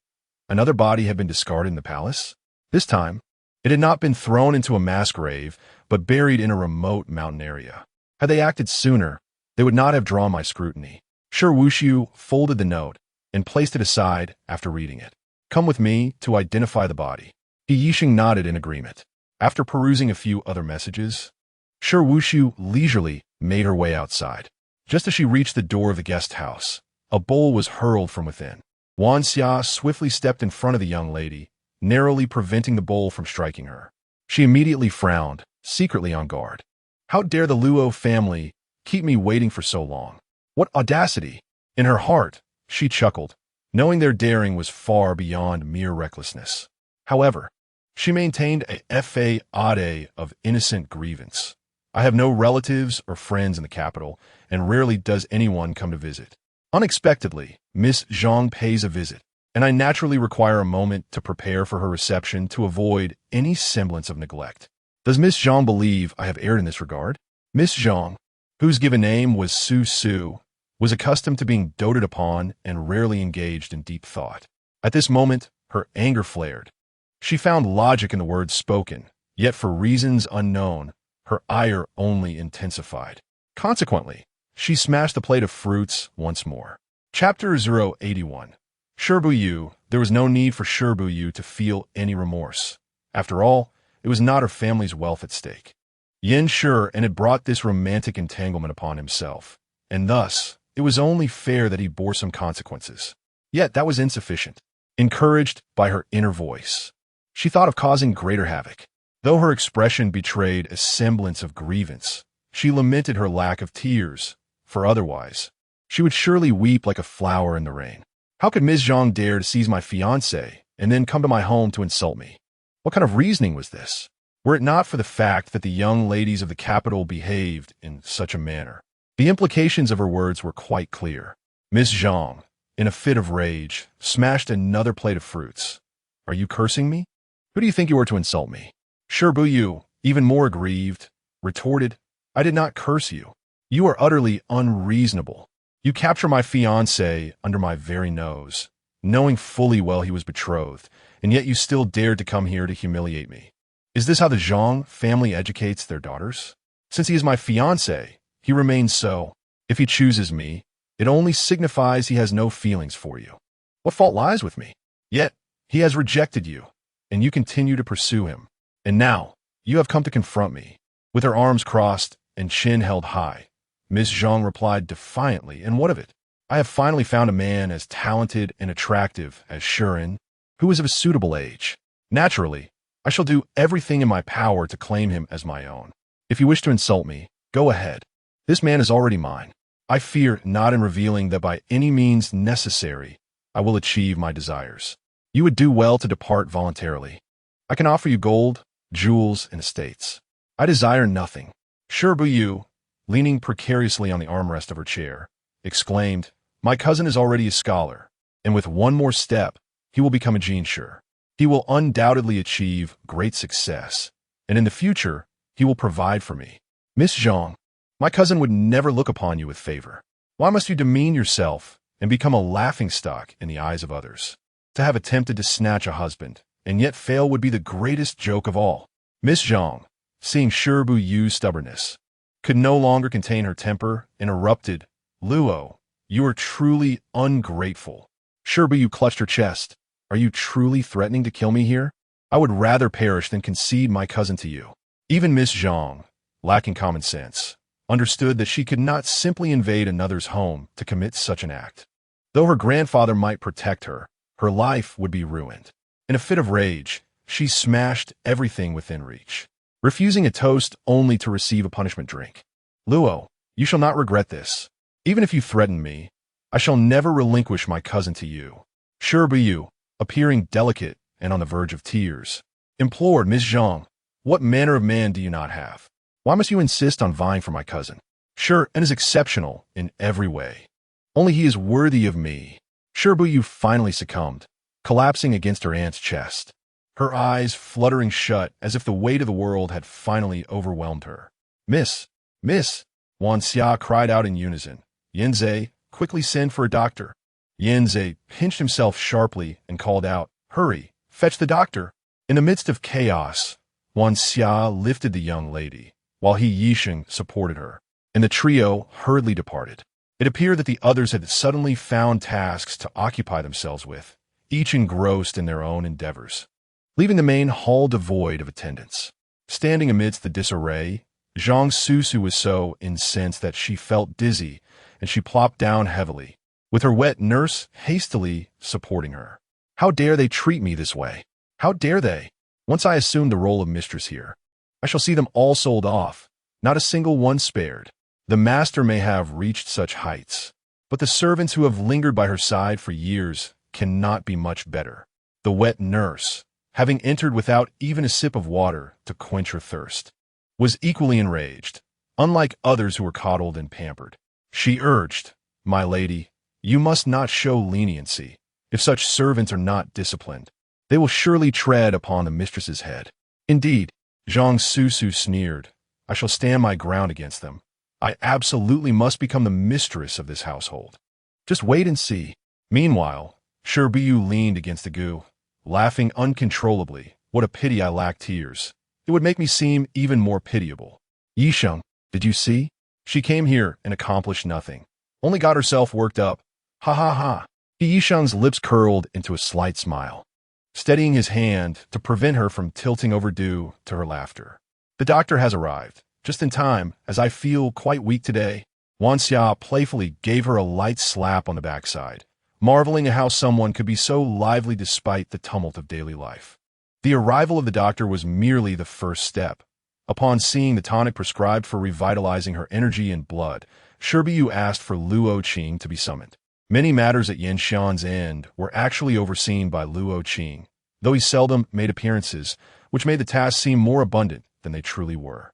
Another body had been discarded in the palace. This time, it had not been thrown into a mass grave, but buried in a remote mountain area. Had they acted sooner, they would not have drawn my scrutiny. Shi Buyu folded the note and placed it aside after reading it. "Come with me to identify the body." He Yixing nodded in agreement. After perusing a few other messages, Shi Buyu leisurely made her way outside. Just as she reached the door of the guest house, a bowl was hurled from within. Wan Xia swiftly stepped in front of the young lady, narrowly preventing the bowl from striking her. She immediately frowned, secretly on guard. How dare the Luo family keep me waiting for so long? What audacity! In her heart, she chuckled, knowing their daring was far beyond mere recklessness. However, she maintained a facade of innocent grievance. "I have no relatives or friends in the capital, and rarely does anyone come to visit. Unexpectedly, Miss Zhang pays a visit, and I naturally require a moment to prepare for her reception to avoid any semblance of neglect. Does Miss Zhang believe I have erred in this regard?" Miss Zhang, whose given name was Su, was accustomed to being doted upon and rarely engaged in deep thought. At this moment, her anger flared. She found logic in the words spoken, yet for reasons unknown, her ire only intensified. Consequently, she smashed the plate of fruits once more. Chapter 081. Shi Buyu. There was no need for Shi Buyu to feel any remorse. After all, it was not her family's wealth at stake. Yin Shuren had brought this romantic entanglement upon himself, and thus, it was only fair that he bore some consequences. Yet that was insufficient. Encouraged by her inner voice, she thought of causing greater havoc. Though her expression betrayed a semblance of grievance, she lamented her lack of tears, for otherwise, she would surely weep like a flower in the rain. How could Ms. Zhang dare to seize my fiancé and then come to my home to insult me? What kind of reasoning was this? Were it not for the fact that the young ladies of the capital behaved in such a manner, the implications of her words were quite clear. Ms. Zhang, in a fit of rage, smashed another plate of fruits. "Are you cursing me? Who do you think you are to insult me?" Shi Buyu, even more aggrieved, retorted, "I did not curse you. You are utterly unreasonable. You capture my fiancé under my very nose, knowing fully well he was betrothed, and yet you still dared to come here to humiliate me. Is this how the Zhang family educates their daughters? Since he is my fiancé, he remains so. If he chooses me, it only signifies he has no feelings for you. What fault lies with me? Yet, he has rejected you, and you continue to pursue him. And now, you have come to confront me." With her arms crossed and chin held high, Miss Zhang replied defiantly, "And what of it? I have finally found a man as talented and attractive as Shuren, who is of a suitable age. Naturally, I shall do everything in my power to claim him as my own. If you wish to insult me, go ahead. This man is already mine. I fear not in revealing that by any means necessary, I will achieve my desires. You would do well to depart voluntarily. I can offer you gold, jewels, and estates. I desire nothing. Shi Buyu, leaning precariously on the armrest of her chair, exclaimed, My cousin is already a scholar, and with one more step, he will become a jinshi. He will undoubtedly achieve great success, and in the future, he will provide for me. Miss Zhang, my cousin would never look upon you with favor. Why must you demean yourself and become a laughingstock in the eyes of others? To have attempted to snatch a husband, and yet fail would be the greatest joke of all. Miss Zhang, seeing Shi Buyu's stubbornness, could no longer contain her temper, interrupted, Luo, you are truly ungrateful. Shi Buyu clutched her chest. Are you truly threatening to kill me here? I would rather perish than concede my cousin to you. Even Miss Zhang, lacking common sense, understood that she could not simply invade another's home to commit such an act. Though her grandfather might protect her, her life would be ruined. In a fit of rage, she smashed everything within reach, refusing a toast only to receive a punishment drink. Luo, you shall not regret this. Even if you threaten me, I shall never relinquish my cousin to you. Shi Buyu, appearing delicate and on the verge of tears, implored Miss Zhang, what manner of man do you not have? Why must you insist on vying for my cousin? Sure, and is exceptional in every way. Only he is worthy of me. Shi Buyu finally succumbed, collapsing against her aunt's chest, her eyes fluttering shut as if the weight of the world had finally overwhelmed her. Miss, Wan Xia cried out in unison. Yanzhe, quickly send for a doctor. Yanzhe pinched himself sharply and called out, Hurry, fetch the doctor. In the midst of chaos, Wan Xia lifted the young lady, while Yisheng supported her, and the trio hurriedly departed. It appeared that the others had suddenly found tasks to occupy themselves with, each engrossed in their own endeavors, leaving the main hall devoid of attendants. Standing amidst the disarray, Zhang Susu was so incensed that she felt dizzy, and she plopped down heavily, with her wet nurse hastily supporting her. How dare they treat me this way? How dare they? Once I assume the role of mistress here, I shall see them all sold off, not a single one spared. The master may have reached such heights, but the servants who have lingered by her side for years cannot be much better. The wet nurse, having entered without even a sip of water to quench her thirst, was equally enraged. Unlike others who were coddled and pampered, she urged, My lady, you must not show leniency. If such servants are not disciplined, they will surely tread upon the mistress's head. Indeed, Zhang Susu sneered, I shall stand my ground against them. I absolutely must become the mistress of this household. Just wait and see. Meanwhile, Shi Buyu leaned against the goo, laughing uncontrollably. What a pity I lack tears. It would make me seem even more pitiable. Yisheng, did you see? She came here and accomplished nothing. Only got herself worked up. Ha ha ha. Yisheng's lips curled into a slight smile, steadying his hand to prevent her from tilting over due to her laughter. The doctor has arrived, just in time, as I feel quite weak today. Wan Xia playfully gave her a light slap on the backside, marveling at how someone could be so lively despite the tumult of daily life. The arrival of the doctor was merely the first step. Upon seeing the tonic prescribed for revitalizing her energy and blood, Shi Buyu asked for Luo Qing to be summoned. Many matters at Yanxian's end were actually overseen by Luo Qing, though he seldom made appearances, which made the task seem more abundant than they truly were.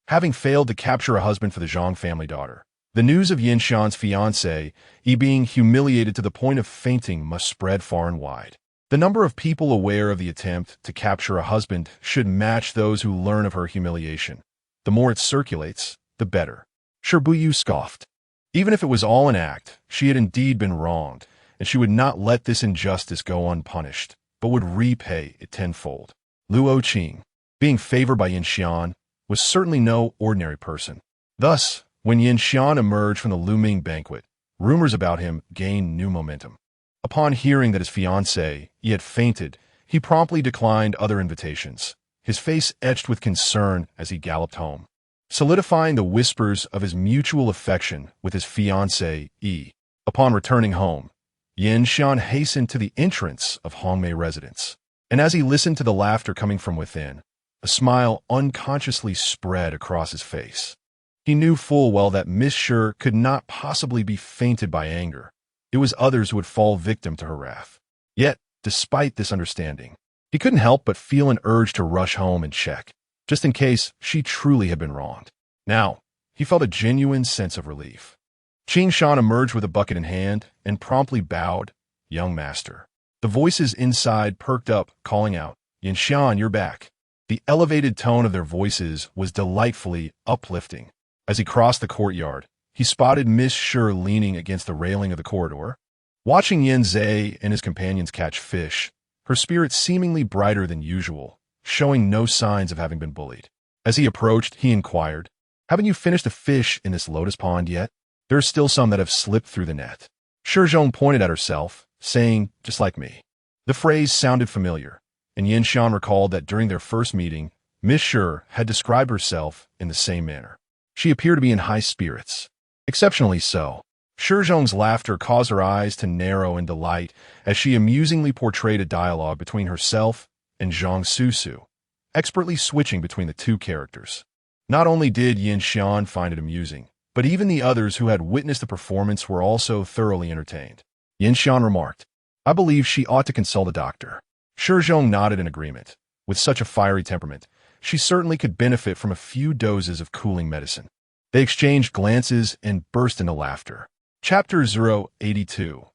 Having failed to capture a husband for the Zhang family daughter, the news of Yanxian's fiancé being humiliated to the point of fainting must spread far and wide. The number of people aware of the attempt to capture a husband should match those who learn of her humiliation. The more it circulates, the better. Shi Buyu scoffed. Even if it was all an act, she had indeed been wronged, and she would not let this injustice go unpunished, but would repay it tenfold. Luo Qing, being favored by Yanxian, was certainly no ordinary person. Thus, when Yanxian emerged from the looming banquet, rumors about him gained new momentum. Upon hearing that his fiancée had fainted, he promptly declined other invitations, his face etched with concern as he galloped home, solidifying the whispers of his mutual affection with his fiancée. Upon returning home, Yanxian hastened to the entrance of Hongmei residence, and as he listened to the laughter coming from within, a smile unconsciously spread across his face. He knew full well that Miss Shi could not possibly be fainted by anger, it was others who would fall victim to her wrath. Yet, despite this understanding, he couldn't help but feel an urge to rush home and check, just in case she truly had been wronged. Now, he felt a genuine sense of relief. Qing Shan emerged with a bucket in hand and promptly bowed, "Young master." The voices inside perked up, calling out, "Yin Xian, you're back." The elevated tone of their voices was delightfully uplifting. As he crossed the courtyard, he spotted Miss Shi leaning against the railing of the corridor. Watching Yin Zhe and his companions catch fish, her spirit seemingly brighter than usual, showing no signs of having been bullied. As he approached, he inquired, "Haven't you finished the fish in this lotus pond yet? There are still some that have slipped through the net." Shi Zhong pointed at herself, saying, "Just like me." The phrase sounded familiar, and Yin Shan recalled that during their first meeting, Miss Shi had described herself in the same manner. She appeared to be in high spirits. Exceptionally so. Shi Zhong's laughter caused her eyes to narrow in delight as she amusingly portrayed a dialogue between herself and Zhang Susu, expertly switching between the two characters. Not only did Yin Shan find it amusing, but even the others who had witnessed the performance were also thoroughly entertained. Yin Shan remarked, "I believe she ought to consult a doctor." Shi Zhong nodded in agreement. With such a fiery temperament, she certainly could benefit from a few doses of cooling medicine. They exchanged glances and burst into laughter. Chapter 082.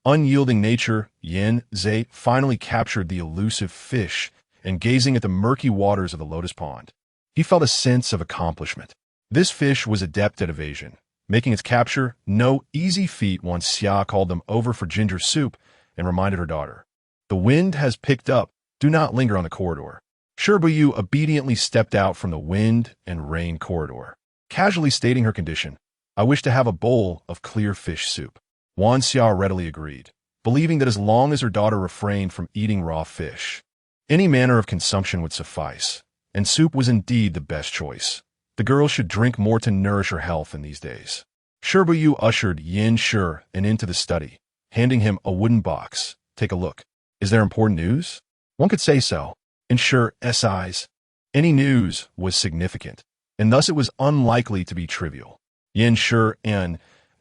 Unyielding nature. Yin Zhe finally captured the elusive fish, and gazing at the murky waters of the lotus pond, he felt a sense of accomplishment. This fish was adept at evasion, making its capture no easy feat once Xia called them over for ginger soup and reminded her daughter, "The wind has picked up. Do not linger on the corridor." Shi Buyu obediently stepped out from the wind and rain corridor, casually stating her condition, "I wish to have a bowl of clear fish soup." Wan Xia readily agreed, believing that as long as her daughter refrained from eating raw fish, any manner of consumption would suffice, and soup was indeed the best choice. The girl should drink more to nourish her health in these days. Shi Buyu ushered Yin Shi and into the study, handing him a wooden box. "Take a look. Is there important news?" "One could say so." In Shi's eyes, any news was significant, and thus it was unlikely to be trivial. Yin Shi,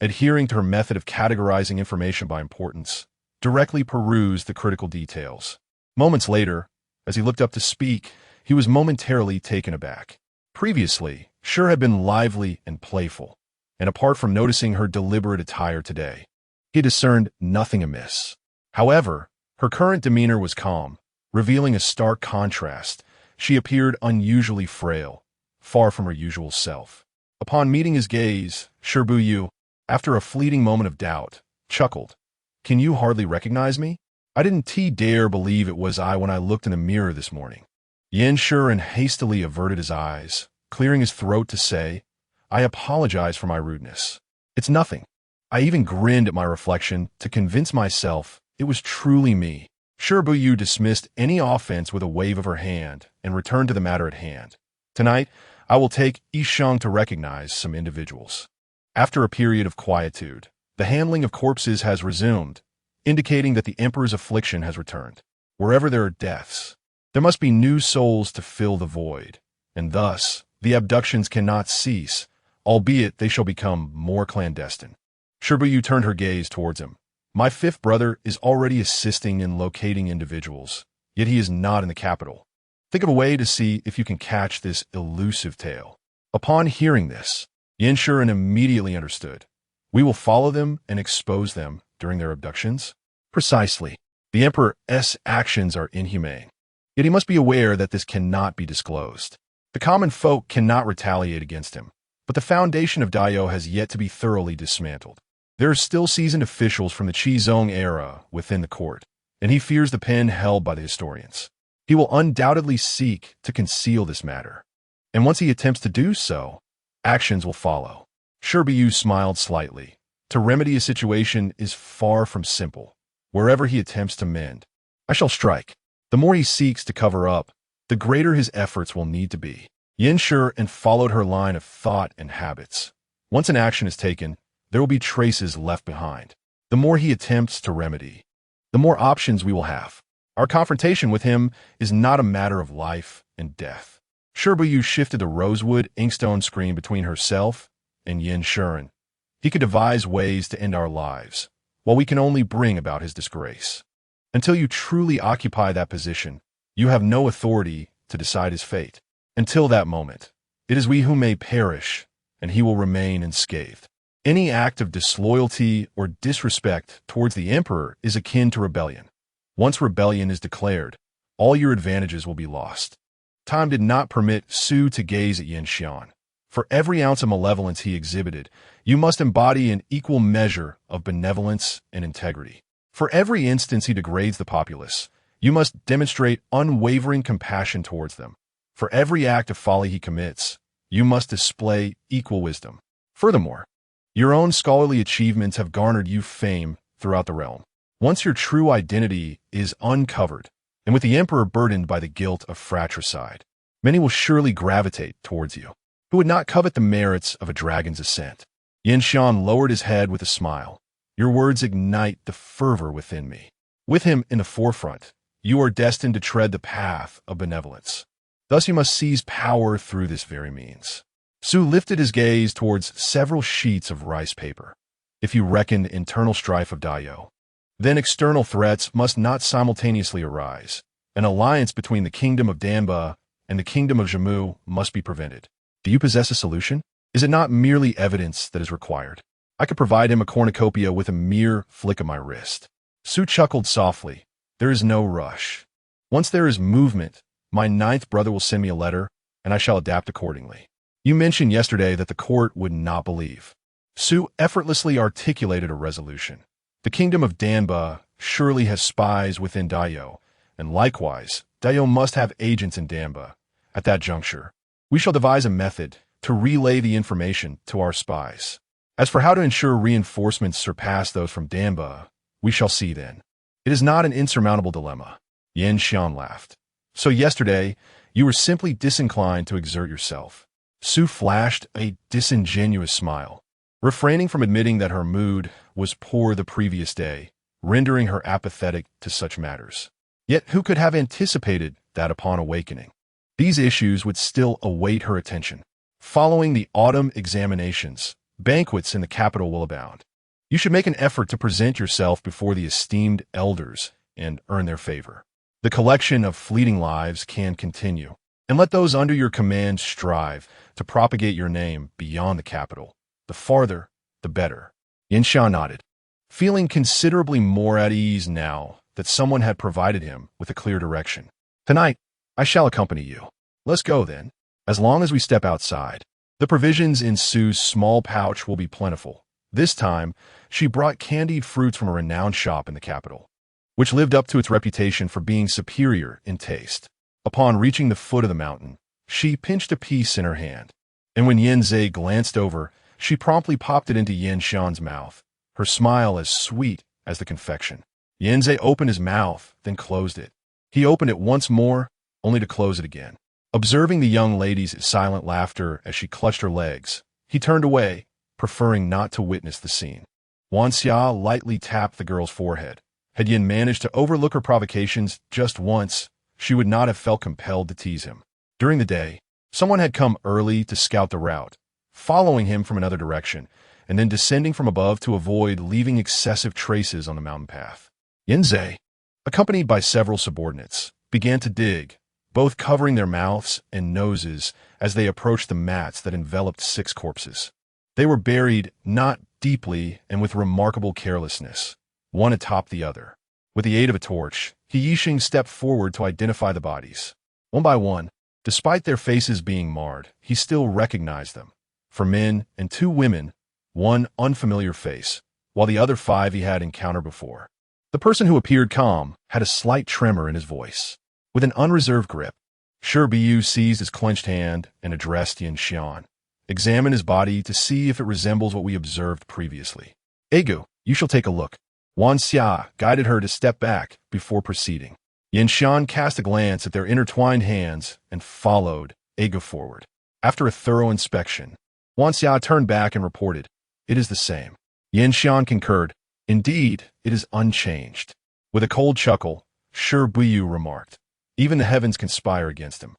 adhering to her method of categorizing information by importance, directly perused the critical details. Moments later, as he looked up to speak, he was momentarily taken aback. Previously, Shi had been lively and playful, and apart from noticing her deliberate attire today, he discerned nothing amiss. However, her current demeanor was calm, revealing a stark contrast. She appeared unusually frail, far from her usual self. Upon meeting his gaze, Shi Buyu, after a fleeting moment of doubt, chuckled, "Can you hardly recognize me? I didn't dare believe it was I when I looked in the mirror this morning." Yin Shi hastily averted his eyes, clearing his throat to say, "I apologize for my rudeness. It's nothing." I even grinned at my reflection to convince myself it was truly me. Shi Buyu dismissed any offense with a wave of her hand and returned to the matter at hand. "Tonight, I will take Yisheng to recognize some individuals." After a period of quietude, the handling of corpses has resumed, indicating that the emperor's affliction has returned. Wherever there are deaths, there must be new souls to fill the void, and thus the abductions cannot cease, albeit they shall become more clandestine. Shi Buyu turned her gaze towards him. "My fifth brother is already assisting in locating individuals, yet he is not in the capital. Think of a way to see if you can catch this elusive tale." Upon hearing this, Yin Shi immediately understood. "We will follow them and expose them during their abductions?" "Precisely. The emperor's actions are inhumane. Yet he must be aware that this cannot be disclosed. The common folk cannot retaliate against him, but the foundation of Daiyou has yet to be thoroughly dismantled. There are still seasoned officials from the Qizong era within the court, and he fears the pen held by the historians. He will undoubtedly seek to conceal this matter, and once he attempts to do so, actions will follow." Shi Buyu smiled slightly. To remedy a situation is far from simple. Wherever he attempts to mend, I shall strike. The more he seeks to cover up, the greater his efforts will need to be. Yin Shi followed her line of thought and habits. Once an action is taken, there will be traces left behind. The more he attempts to remedy, the more options we will have. Our confrontation with him is not a matter of life and death. Shi Buyu shifted the rosewood inkstone screen between herself and Yin Shi. He could devise ways to end our lives, while we can only bring about his disgrace. Until you truly occupy that position, you have no authority to decide his fate. Until that moment, it is we who may perish, and he will remain unscathed. Any act of disloyalty or disrespect towards the emperor is akin to rebellion. Once rebellion is declared, all your advantages will be lost. Time did not permit Su to gaze at Yanxian. For every ounce of malevolence he exhibited, you must embody an equal measure of benevolence and integrity. For every instance he degrades the populace, you must demonstrate unwavering compassion towards them. For every act of folly he commits, you must display equal wisdom. Furthermore, your own scholarly achievements have garnered you fame throughout the realm. Once your true identity is uncovered, and with the emperor burdened by the guilt of fratricide, many will surely gravitate towards you, who would not covet the merits of a dragon's ascent. Yanxian lowered his head with a smile. Your words ignite the fervor within me. With him in the forefront, you are destined to tread the path of benevolence. Thus you must seize power through this very means. Su lifted his gaze towards several sheets of rice paper. If you reckon internal strife of Dayo, then external threats must not simultaneously arise. An alliance between the kingdom of Danba and the kingdom of Zhemu must be prevented. Do you possess a solution? Is it not merely evidence that is required? I could provide him a cornucopia with a mere flick of my wrist. Su chuckled softly. There is no rush. Once there is movement, my ninth brother will send me a letter, and I shall adapt accordingly. You mentioned yesterday that the court would not believe. Su effortlessly articulated a resolution. The kingdom of Danba surely has spies within Dayo, and likewise, Dayo must have agents in Danba. At that juncture, we shall devise a method to relay the information to our spies. As for how to ensure reinforcements surpass those from Danba, we shall see then. It is not an insurmountable dilemma. Yanxian laughed. So yesterday, you were simply disinclined to exert yourself. Su flashed a disingenuous smile, refraining from admitting that her mood was poor the previous day, rendering her apathetic to such matters. Yet who could have anticipated that upon awakening, these issues would still await her attention? Following the autumn examinations, banquets in the capital will abound. You should make an effort to present yourself before the esteemed elders and earn their favor. The collection of fleeting lives can continue, and let those under your command strive to propagate your name beyond the capital. The farther, the better. Yanxian nodded, feeling considerably more at ease now that someone had provided him with a clear direction. Tonight, I shall accompany you. Let's go, then. As long as we step outside, the provisions in Su's small pouch will be plentiful. This time, she brought candied fruits from a renowned shop in the capital, which lived up to its reputation for being superior in taste. Upon reaching the foot of the mountain, she pinched a piece in her hand, and when Yanzhe glanced over, she promptly popped it into Yanxian's mouth, her smile as sweet as the confection. Yanzhe opened his mouth, then closed it. He opened it once more, only to close it again. Observing the young lady's silent laughter as she clutched her legs, he turned away, preferring not to witness the scene. Wanxia lightly tapped the girl's forehead. Had Yin managed to overlook her provocations just once, she would not have felt compelled to tease him. During the day, someone had come early to scout the route, following him from another direction, and then descending from above to avoid leaving excessive traces on the mountain path. Yanzhe, accompanied by several subordinates, began to dig, both covering their mouths and noses as they approached the mats that enveloped 6 corpses. They were buried not deeply and with remarkable carelessness, one atop the other. With the aid of a torch, He Yixing stepped forward to identify the bodies. One by one, despite their faces being marred, he still recognized them. For men and 2 women, one unfamiliar face, while the other 5 he had encountered before. The person who appeared calm had a slight tremor in his voice. With an unreserved grip, Shi Buyu seized his clenched hand and addressed Yanxian. Examine his body to see if it resembles what we observed previously. Egu, you shall take a look. Wanxia guided her to step back before proceeding. Yanxian cast a glance at their intertwined hands and followed Egu forward. After a thorough inspection, Wanxia turned back and reported, "It is the same." Yanxian concurred, "Indeed, it is unchanged." With a cold chuckle, Shi Buyu remarked, "Even the heavens conspire against him.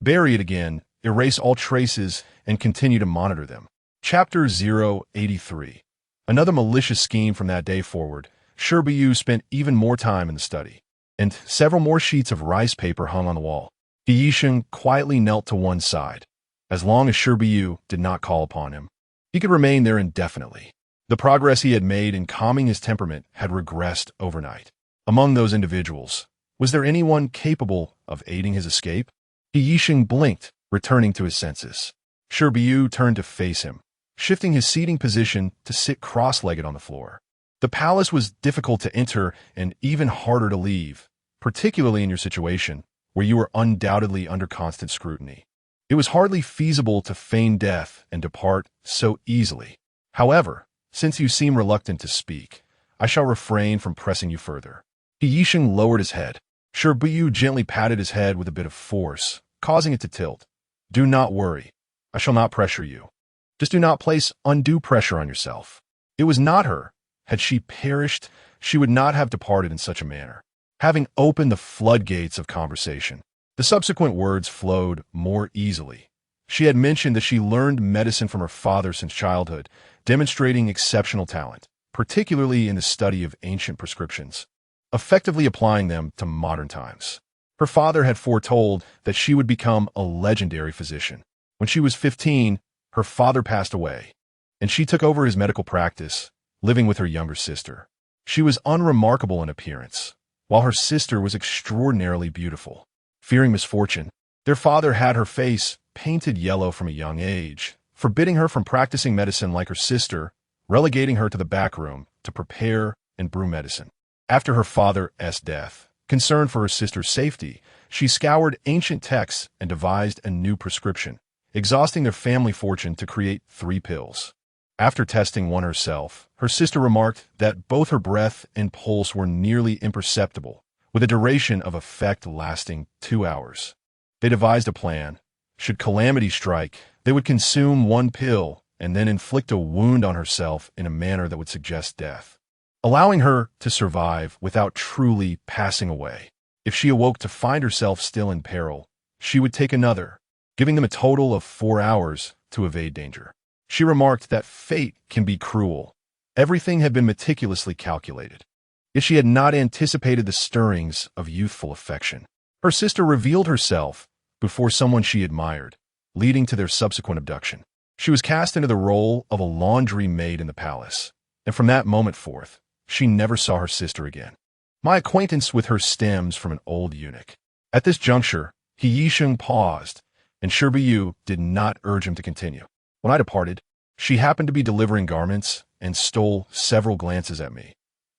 Bury it again, erase all traces, and continue to monitor them." Chapter 083. Another malicious scheme from that day forward, Shi Buyu spent even more time in the study, and several more sheets of rice paper hung on the wall. He Yisheng quietly knelt to one side. As long as Shi Buyu did not call upon him, he could remain there indefinitely. The progress he had made in calming his temperament had regressed overnight. Among those individuals, was there anyone capable of aiding his escape? He Yisheng blinked, returning to his senses. Shi Buyu turned to face him, shifting his seating position to sit cross-legged on the floor. The palace was difficult to enter and even harder to leave, particularly in your situation, where you were undoubtedly under constant scrutiny. It was hardly feasible to feign death and depart so easily. However, since you seem reluctant to speak, I shall refrain from pressing you further. He Yisheng lowered his head. Shi Buyu gently patted his head with a bit of force, causing it to tilt. Do not worry. I shall not pressure you. Just do not place undue pressure on yourself. It was not her. Had she perished, she would not have departed in such a manner. Having opened the floodgates of conversation, the subsequent words flowed more easily. She had mentioned that she learned medicine from her father since childhood, demonstrating exceptional talent, particularly in the study of ancient prescriptions, effectively applying them to modern times. Her father had foretold that she would become a legendary physician. When she was 15, her father passed away, and she took over his medical practice, living with her younger sister. She was unremarkable in appearance, while her sister was extraordinarily beautiful. Fearing misfortune, their father had her face painted yellow from a young age, forbidding her from practicing medicine like her sister, relegating her to the back room to prepare and brew medicine. After her father's death, concerned for her sister's safety, she scoured ancient texts and devised a new prescription, exhausting their family fortune to create 3 pills. After testing one herself, her sister remarked that both her breath and pulse were nearly imperceptible, with a duration of effect lasting 2 hours. They devised a plan. Should calamity strike, they would consume 1 pill and then inflict a wound on herself in a manner that would suggest death, allowing her to survive without truly passing away. If she awoke to find herself still in peril, she would take another, giving them a total of 4 hours to evade danger. She remarked that fate can be cruel. Everything had been meticulously calculated. Yet she had not anticipated the stirrings of youthful affection. Her sister revealed herself before someone she admired, leading to their subsequent abduction. She was cast into the role of a laundry maid in the palace, and from that moment forth, she never saw her sister again. My acquaintance with her stems from an old eunuch. At this juncture, He Yisheng paused, and Shi Buyu did not urge him to continue. When I departed, she happened to be delivering garments and stole several glances at me.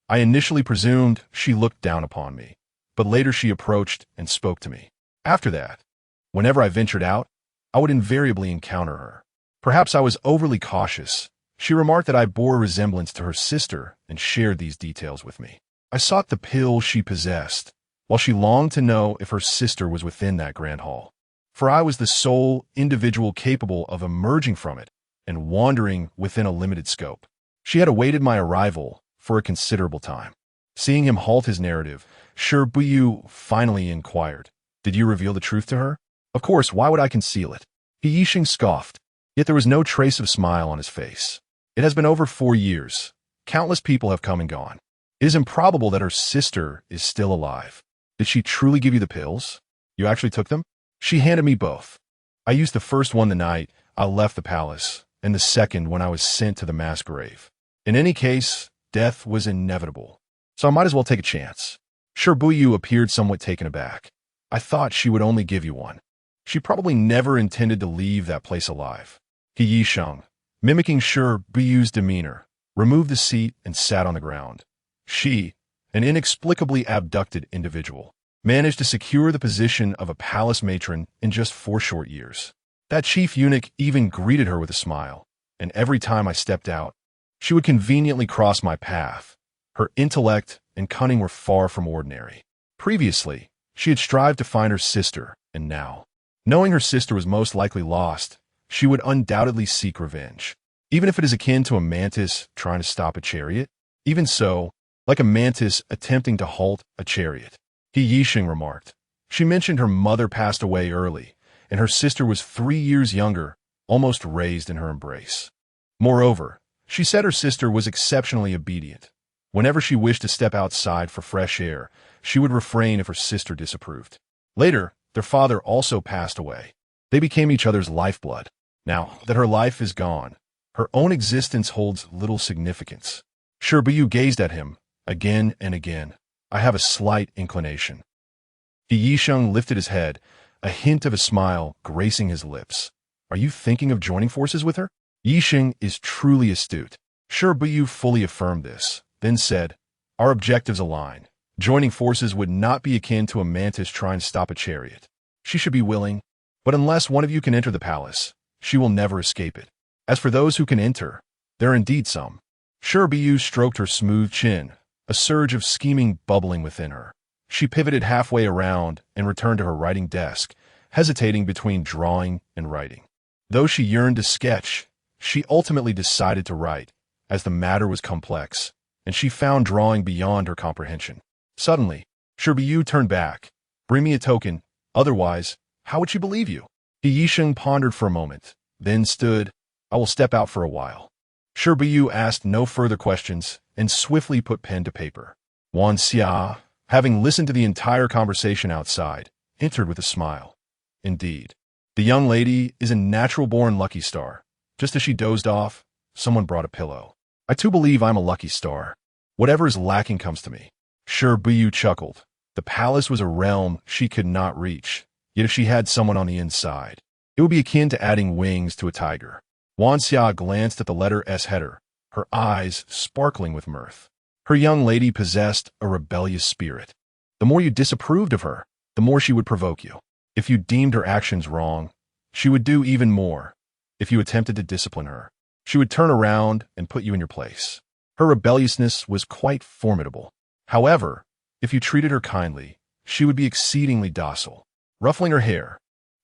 I initially presumed she looked down upon me, but later she approached and spoke to me. After that, whenever I ventured out, I would invariably encounter her. Perhaps I was overly cautious. She remarked that I bore a resemblance to her sister and shared these details with me. I sought the pill she possessed, while she longed to know if her sister was within that grand hall. For I was the sole individual capable of emerging from it and wandering within a limited scope. She had awaited my arrival for a considerable time. Seeing him halt his narrative, Shi Buyu finally inquired, "Did you reveal the truth to her?" "Of course, why would I conceal it?" He Yisheng scoffed, yet there was no trace of smile on his face. "It has been over 4 years. Countless people have come and gone. It is improbable that her sister is still alive. Did she truly give you the pills? You actually took them?" "She handed me both. I used the first one the night I left the palace, and the second when I was sent to the mass grave. In any case, death was inevitable, so I might as well take a chance." Shi Buyu appeared somewhat taken aback. "I thought she would only give you one. She probably never intended to leave that place alive." He Yisheng, mimicking Shi Buyu's demeanor, removed the seat and sat on the ground. She, an inexplicably abducted individual, managed to secure the position of a palace matron in just 4 short years. That chief eunuch even greeted her with a smile, and every time I stepped out, she would conveniently cross my path. Her intellect and cunning were far from ordinary. Previously, she had strived to find her sister, and now, knowing her sister was most likely lost, she would undoubtedly seek revenge. Even if it is akin to a mantis trying to stop a chariot, even so, like a mantis attempting to halt a chariot. He Yisheng remarked. She mentioned her mother passed away early, and her sister was 3 years younger, almost raised in her embrace. Moreover, She said her sister was exceptionally obedient. Whenever she wished to step outside for fresh air, she would refrain if her sister disapproved. Later, their father also passed away. They became each other's lifeblood. Now that her life is gone, her own existence holds little significance. Shi Buyu gazed at him, again and again. I have a slight inclination. Yisheng lifted his head, a hint of a smile gracing his lips. Are you thinking of joining forces with her? Yisheng is truly astute. Shi Buyu fully affirmed this, then said, our objectives align. Joining forces would not be akin to a mantis trying to stop a chariot. She should be willing, but unless one of you can enter the palace, she will never escape it. As for those who can enter, there are indeed some. Shi Buyu stroked her smooth chin, a surge of scheming bubbling within her. She pivoted halfway around and returned to her writing desk, hesitating between drawing and writing. Though she yearned to sketch, she ultimately decided to write, as the matter was complex, and she found drawing beyond her comprehension. Suddenly, Shi Buyu turned back. Bring me a token, otherwise, how would she believe you? Yisheng pondered for a moment, then stood. I will step out for a while. Shi Buyu asked no further questions and swiftly put pen to paper. Wan Xia, having listened to the entire conversation outside, entered with a smile. Indeed, the young lady is a natural-born lucky star. Just as she dozed off, someone brought a pillow. I too believe I'm a lucky star. Whatever is lacking comes to me. Shi Buyu chuckled. The palace was a realm she could not reach, yet if she had someone on the inside, it would be akin to adding wings to a tiger. Wan Xia glanced at the letter S header, her eyes sparkling with mirth. Her young lady possessed a rebellious spirit. The more you disapproved of her, the more she would provoke you. If you deemed her actions wrong, she would do even more. If you attempted to discipline her, she would turn around and put you in your place. Her rebelliousness was quite formidable. However, if you treated her kindly, she would be exceedingly docile. Ruffling her hair,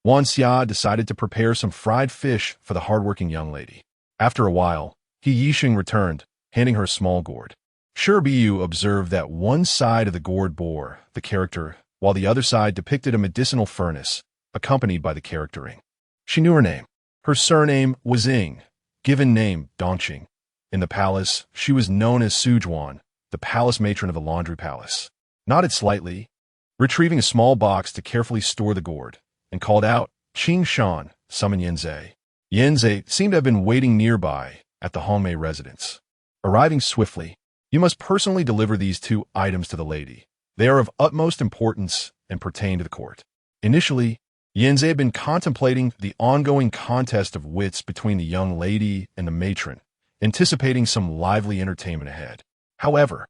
Wan Xia decided to prepare some fried fish for the hardworking young lady. After a while, Yisheng returned, handing her a small gourd. Shi Buyu observed that one side of the gourd bore the character, while the other side depicted a medicinal furnace, accompanied by the charactering. She knew her name. Her surname was Ying, given name Dongqing. In the palace, she was known as Sujuan, the palace matron of the laundry palace. Nodded slightly, retrieving a small box to carefully store the gourd, and called out, Qing Shan, summon Yanzei. Yanzei seemed to have been waiting nearby at the Hongmei residence. Arriving swiftly, you must personally deliver these 2 items to the lady. They are of utmost importance and pertain to the court. Initially, Yanzei had been contemplating the ongoing contest of wits between the young lady and the matron, anticipating some lively entertainment ahead. However,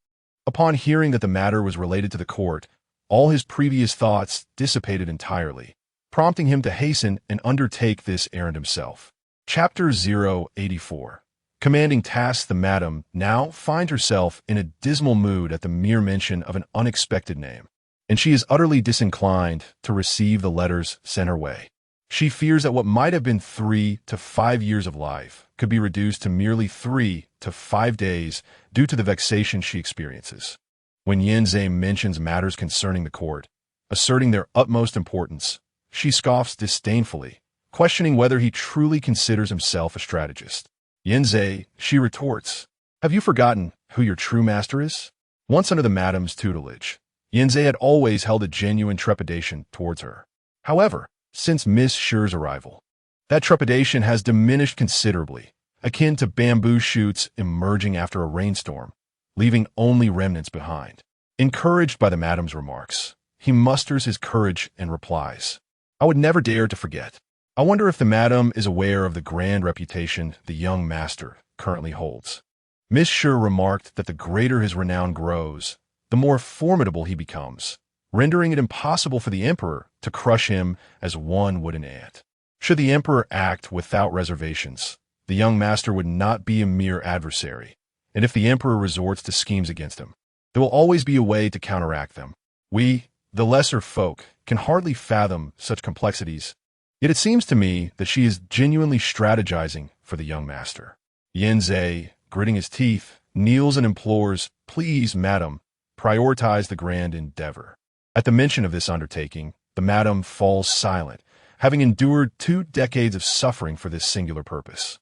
upon hearing that the matter was related to the court, all his previous thoughts dissipated entirely, prompting him to hasten and undertake this errand himself. Chapter 084. Commanding tasks. The madam now finds herself in a dismal mood at the mere mention of an unexpected name, and she is utterly disinclined to receive the letters sent her way. She fears that what might have been 3 to 5 years of life could be reduced to merely 3 to 5 days due to the vexation she experiences. When Yanzei mentions matters concerning the court, asserting their utmost importance, she scoffs disdainfully, questioning whether he truly considers himself a strategist. Yanzei, she retorts, have you forgotten who your true master is? Once under the madam's tutelage, Yanzei had always held a genuine trepidation towards her. However, since Miss Shi's arrival, that trepidation has diminished considerably, akin to bamboo shoots emerging after a rainstorm, leaving only remnants behind. Encouraged by the madam's remarks, he musters his courage and replies, I would never dare to forget. I wonder if the madam is aware of the grand reputation the young master currently holds. Miss Shi remarked that the greater his renown grows, the more formidable he becomes, rendering it impossible for the emperor to crush him as one would an ant. Should the emperor act without reservations, the young master would not be a mere adversary, and if the emperor resorts to schemes against him, there will always be a way to counteract them. We, the lesser folk, can hardly fathom such complexities, yet it seems to me that she is genuinely strategizing for the young master. Yanzei, gritting his teeth, kneels and implores, please, madam, prioritize the grand endeavor. At the mention of this undertaking, the madam falls silent, having endured 2 decades of suffering for this singular purpose.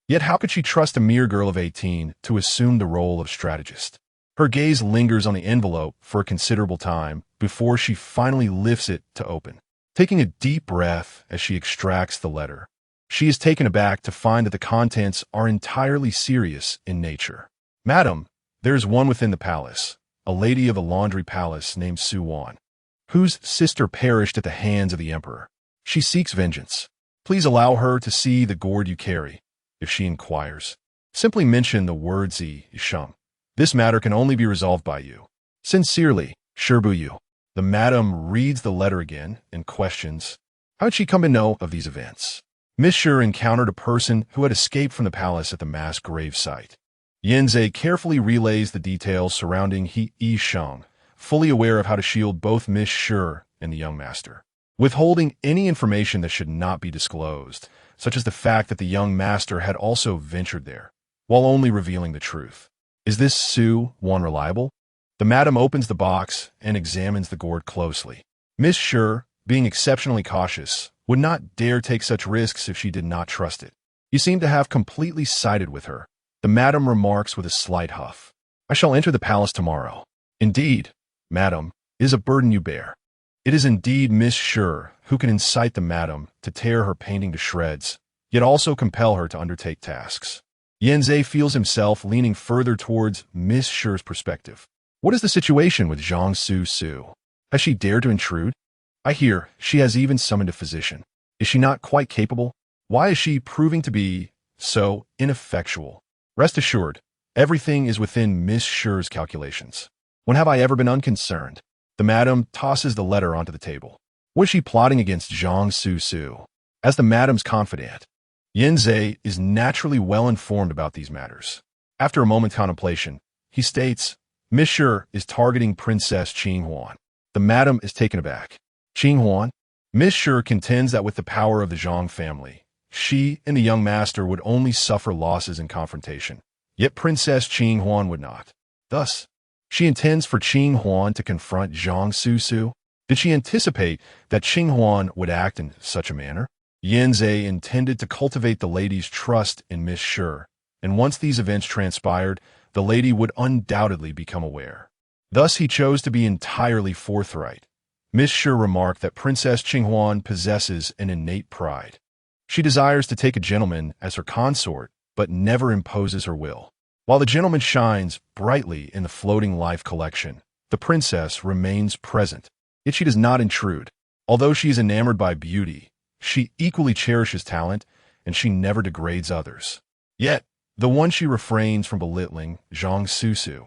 Yet how could she trust a mere girl of 18 to assume the role of strategist? Her gaze lingers on the envelope for a considerable time before she finally lifts it to open. Taking a deep breath as she extracts the letter, she is taken aback to find that the contents are entirely serious in nature. Madam, there is one within the palace, a lady of a laundry palace named Su Wan, whose sister perished at the hands of the emperor. She seeks vengeance. Please allow her to see the gourd you carry. If she inquires, simply mention the word Zi Sheng. This matter can only be resolved by you. Sincerely, Shi Buyu. The madam reads the letter again and questions, how had she come to know of these events? Miss Shi encountered a person who had escaped from the palace at the mass grave site. Yanzhe carefully relays the details surrounding He Sheng, fully aware of how to shield both Miss Shi and the young master, withholding any information that should not be disclosed, such as the fact that the young master had also ventured there, while only revealing the truth. Is this Su Wan reliable? The madam opens the box and examines the gourd closely. Miss Shi, being exceptionally cautious, would not dare take such risks if she did not trust it. You seem to have completely sided with her. The madam remarks with a slight huff. I shall enter the palace tomorrow. Indeed, madam, it is a burden you bear. It is indeed Miss Shi who can incite the madam to tear her painting to shreds, yet also compel her to undertake tasks. Yanzhe feels himself leaning further towards Miss Shi's perspective. What is the situation with Zhang Su? Has she dared to intrude? I hear she has even summoned a physician. Is she not quite capable? Why is she proving to be so ineffectual? Rest assured, everything is within Miss Shi's calculations. When have I ever been unconcerned? The madam tosses the letter onto the table. Was she plotting against Zhang Su? As the madam's confidant, Yanzhe is naturally well informed about these matters. After a moment's contemplation, he states, Miss Shi is targeting Princess Qinghuan. The madam is taken aback. Qinghuan? Miss Shi contends that with the power of the Zhang family, she and the young master would only suffer losses in confrontation. Yet Princess Qinghuan would not. Thus, she intends for Qinghuan to confront Zhang Su. Did she anticipate that Qinghuan would act in such a manner? Yanzhe intended to cultivate the lady's trust in Miss Shi, and once these events transpired, the lady would undoubtedly become aware. Thus he chose to be entirely forthright. Miss Shi remarked that Princess Qinghuan possesses an innate pride. She desires to take a gentleman as her consort, but never imposes her will. While the gentleman shines brightly in the floating life collection, the princess remains present, yet she does not intrude. Although she is enamored by beauty, she equally cherishes talent, and she never degrades others. Yet, the one she refrains from belittling, Zhang Su,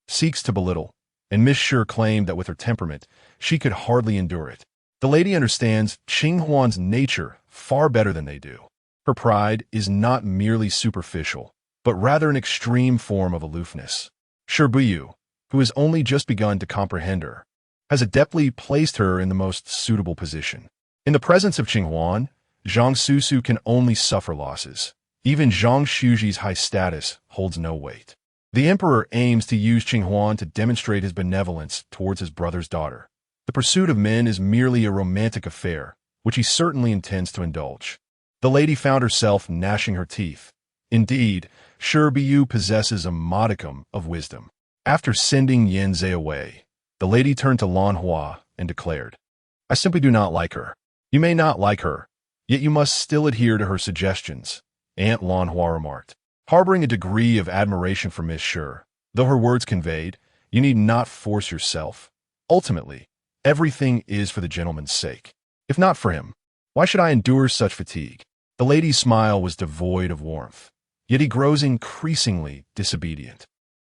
seeks to belittle, and Miss Shi claimed that with her temperament, she could hardly endure it. The lady understands Qinghuan's nature far better than they do. Her pride is not merely superficial, but rather an extreme form of aloofness. Shi Buyu, who has only just begun to comprehend her, has adeptly placed her in the most suitable position. In the presence of Qinghuan, Zhang Su can only suffer losses. Even Zhang Shuji's high status holds no weight. The emperor aims to use Qinghuan to demonstrate his benevolence towards his brother's daughter. The pursuit of men is merely a romantic affair, which he certainly intends to indulge. The lady found herself gnashing her teeth. Indeed, Shi Buyu possesses a modicum of wisdom. After sending Yanzhe away, the lady turned to Lan Hua and declared, I simply do not like her. You may not like her, yet you must still adhere to her suggestions, Aunt Lan Hua remarked. Harboring a degree of admiration for Miss Shi, though her words conveyed, you need not force yourself. Ultimately, everything is for the gentleman's sake. If not for him, why should I endure such fatigue? The lady's smile was devoid of warmth, yet he grows increasingly disobedient.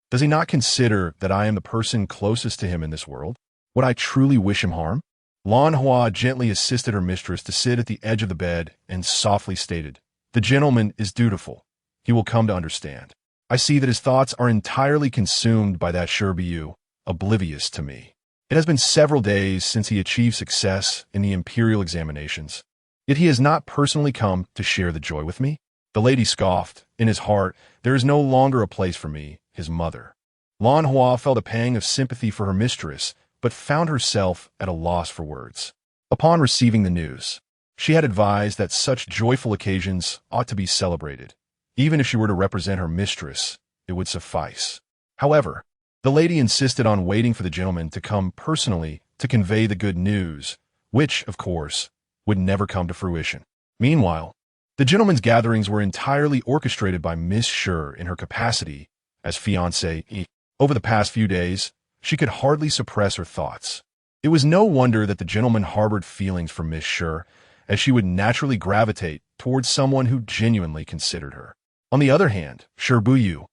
Does he not consider that I am the person closest to him in this world? Would I truly wish him harm? Lan Hua gently assisted her mistress to sit at the edge of the bed and softly stated, The gentleman is dutiful. He will come to understand. I see that his thoughts are entirely consumed by that Shi Buyu, oblivious to me. It has been several days since he achieved success in the imperial examinations, yet he has not personally come to share the joy with me. The lady scoffed. In his heart, there is no longer a place for me, his mother. Lan Hua felt a pang of sympathy for her mistress, but found herself at a loss for words. Upon receiving the news, she had advised that such joyful occasions ought to be celebrated, Even if she were to represent her mistress, it would suffice. However, the lady insisted on waiting for the gentleman to come personally to convey the good news, which, of course, would never come to fruition. Meanwhile, the gentleman's gatherings were entirely orchestrated by Miss Shi in her capacity as fiancée. Over the past few days, she could hardly suppress her thoughts. It was no wonder that the gentleman harbored feelings for Miss Shi, as she would naturally gravitate towards someone who genuinely considered her. On the other hand, Shi Buyu,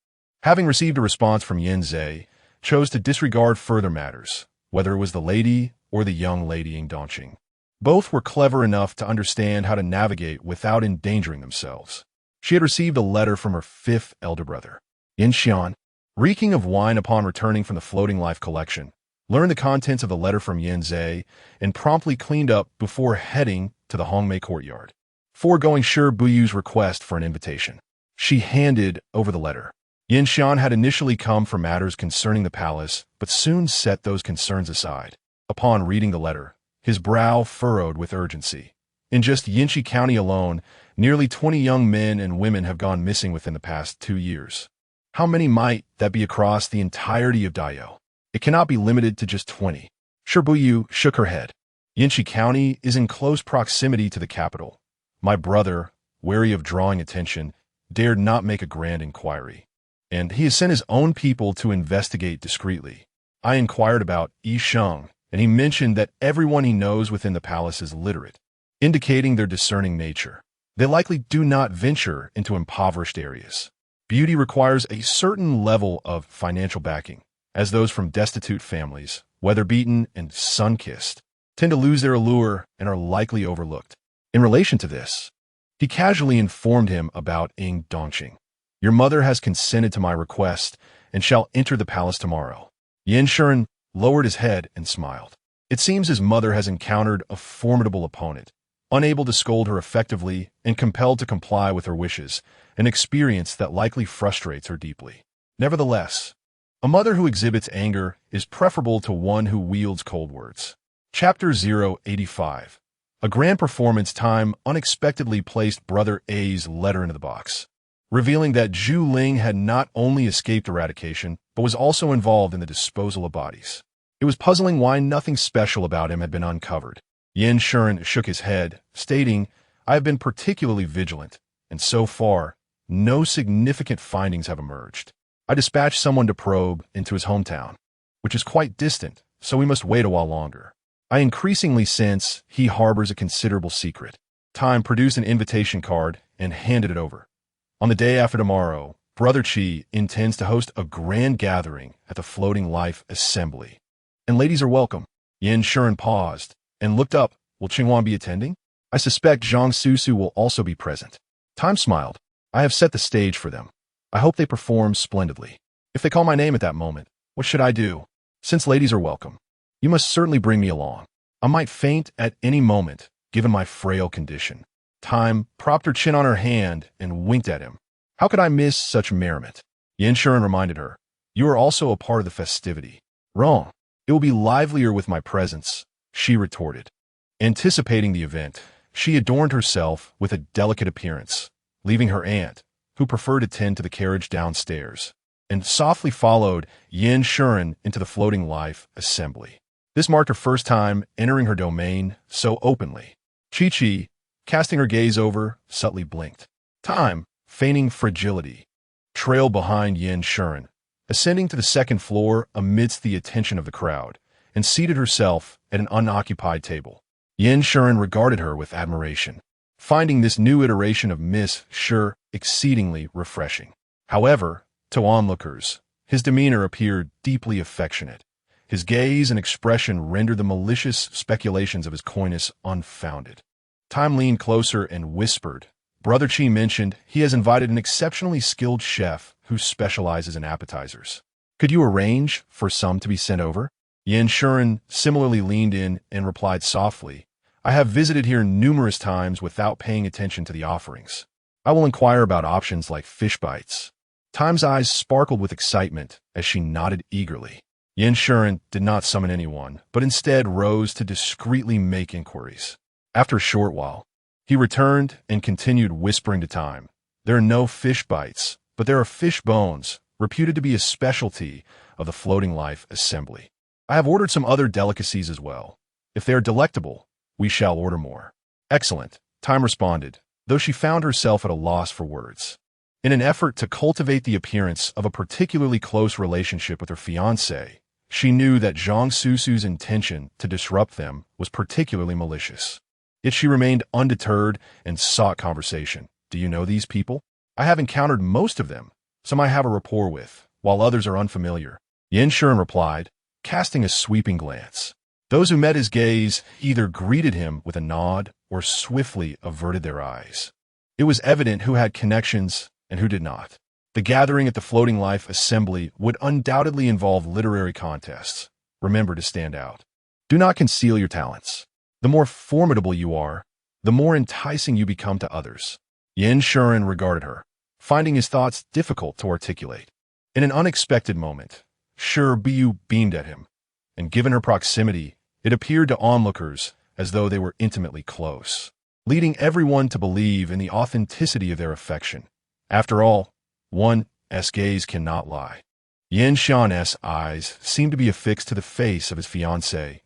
having received a response from Yin Zhe, chose to disregard further matters, whether it was the lady or the young lady in Dongqing. Both were clever enough to understand how to navigate without endangering themselves. She had received a letter from her fifth elder brother, Yin Xian, reeking of wine upon returning from the Floating Life collection, learned the contents of the letter from Yin Zhe, and promptly cleaned up before heading to the Hongmei courtyard, foregoing Shi Buyu's request for an invitation. She handed over the letter. Yin Xian had initially come for matters concerning the palace, but soon set those concerns aside. Upon reading the letter, his brow furrowed with urgency. In just Yinshi County alone, nearly 20 young men and women have gone missing within the past 2 years. How many might that be across the entirety of Daiyou? It cannot be limited to just 20. Shi Buyu shook her head. Yinshi County is in close proximity to the capital. My brother, wary of drawing attention, dared not make a grand inquiry, and he has sent his own people to investigate discreetly. I inquired about Yi Sheng, and he mentioned that everyone he knows within the palace is literate, indicating their discerning nature. They likely do not venture into impoverished areas. Beauty requires a certain level of financial backing, as those from destitute families, weather-beaten and sun-kissed, tend to lose their allure and are likely overlooked. In relation to this, he casually informed him about Ying Dongqing. Your mother has consented to my request and shall enter the palace tomorrow. Yin Shuren lowered his head and smiled. It seems his mother has encountered a formidable opponent, unable to scold her effectively and compelled to comply with her wishes, an experience that likely frustrates her deeply. Nevertheless, a mother who exhibits anger is preferable to one who wields cold words. Chapter 085. A grand performance time unexpectedly placed Brother A's letter into the box, revealing that Zhu Ling had not only escaped eradication, but was also involved in the disposal of bodies. It was puzzling why nothing special about him had been uncovered. Yin Shuren shook his head, stating, I have been particularly vigilant, and so far, no significant findings have emerged. I dispatched someone to probe into his hometown, which is quite distant, so we must wait a while longer. I increasingly sense he harbors a considerable secret. Time produced an invitation card and handed it over. On the day after tomorrow, Brother Qi intends to host a grand gathering at the Floating Life Assembly. And ladies are welcome. Yin Shuren paused and looked up. Will Qingwan be attending? I suspect Zhang Susu will also be present. Time smiled. I have set the stage for them. I hope they perform splendidly. If they call my name at that moment, what should I do? Since ladies are welcome, you must certainly bring me along. I might faint at any moment, given my frail condition. Time propped her chin on her hand and winked at him. How could I miss such merriment? Yin Shuren reminded her, you are also a part of the festivity. Wrong. It will be livelier with my presence, she retorted. Anticipating the event, she adorned herself with a delicate appearance, leaving her aunt, who preferred to tend to the carriage downstairs, and softly followed Yin Shuren into the Floating Life Assembly. This marked her first time entering her domain so openly. Chi-Chi, casting her gaze over, subtly blinked. Time, feigning fragility, trailed behind Yin Shuren, ascending to the second floor amidst the attention of the crowd, and seated herself at an unoccupied table. Yin Shuren regarded her with admiration, finding this new iteration of Miss Shi exceedingly refreshing. However, to onlookers, his demeanor appeared deeply affectionate. His gaze and expression rendered the malicious speculations of his coyness unfounded. Time leaned closer and whispered, Brother Qi mentioned he has invited an exceptionally skilled chef who specializes in appetizers. Could you arrange for some to be sent over? Yin Shuren similarly leaned in and replied softly, I have visited here numerous times without paying attention to the offerings. I will inquire about options like fish bites. Time's eyes sparkled with excitement as she nodded eagerly. Yin Shuren did not summon anyone, but instead rose to discreetly make inquiries. After a short while, he returned and continued whispering to Time. There are no fish bites, but there are fish bones, reputed to be a specialty of the Floating Life Assembly. I have ordered some other delicacies as well. If they are delectable, we shall order more. Excellent, Time responded, though she found herself at a loss for words. In an effort to cultivate the appearance of a particularly close relationship with her fiancé, she knew that Zhang Susu's intention to disrupt them was particularly malicious. Yet she remained undeterred and sought conversation. Do you know these people? I have encountered most of them. Some I have a rapport with, while others are unfamiliar. Yin Shuren replied, casting a sweeping glance. Those who met his gaze either greeted him with a nod or swiftly averted their eyes. It was evident who had connections and who did not. The gathering at the Floating Life Assembly would undoubtedly involve literary contests. Remember to stand out. Do not conceal your talents. The more formidable you are, the more enticing you become to others. Yin Shuren regarded her, finding his thoughts difficult to articulate. In an unexpected moment, Shi Buyu beamed at him, and given her proximity, it appeared to onlookers as though they were intimately close, leading everyone to believe in the authenticity of their affection. After all, one's gaze cannot lie. Yin Xian's eyes seemed to be affixed to the face of his fiancée.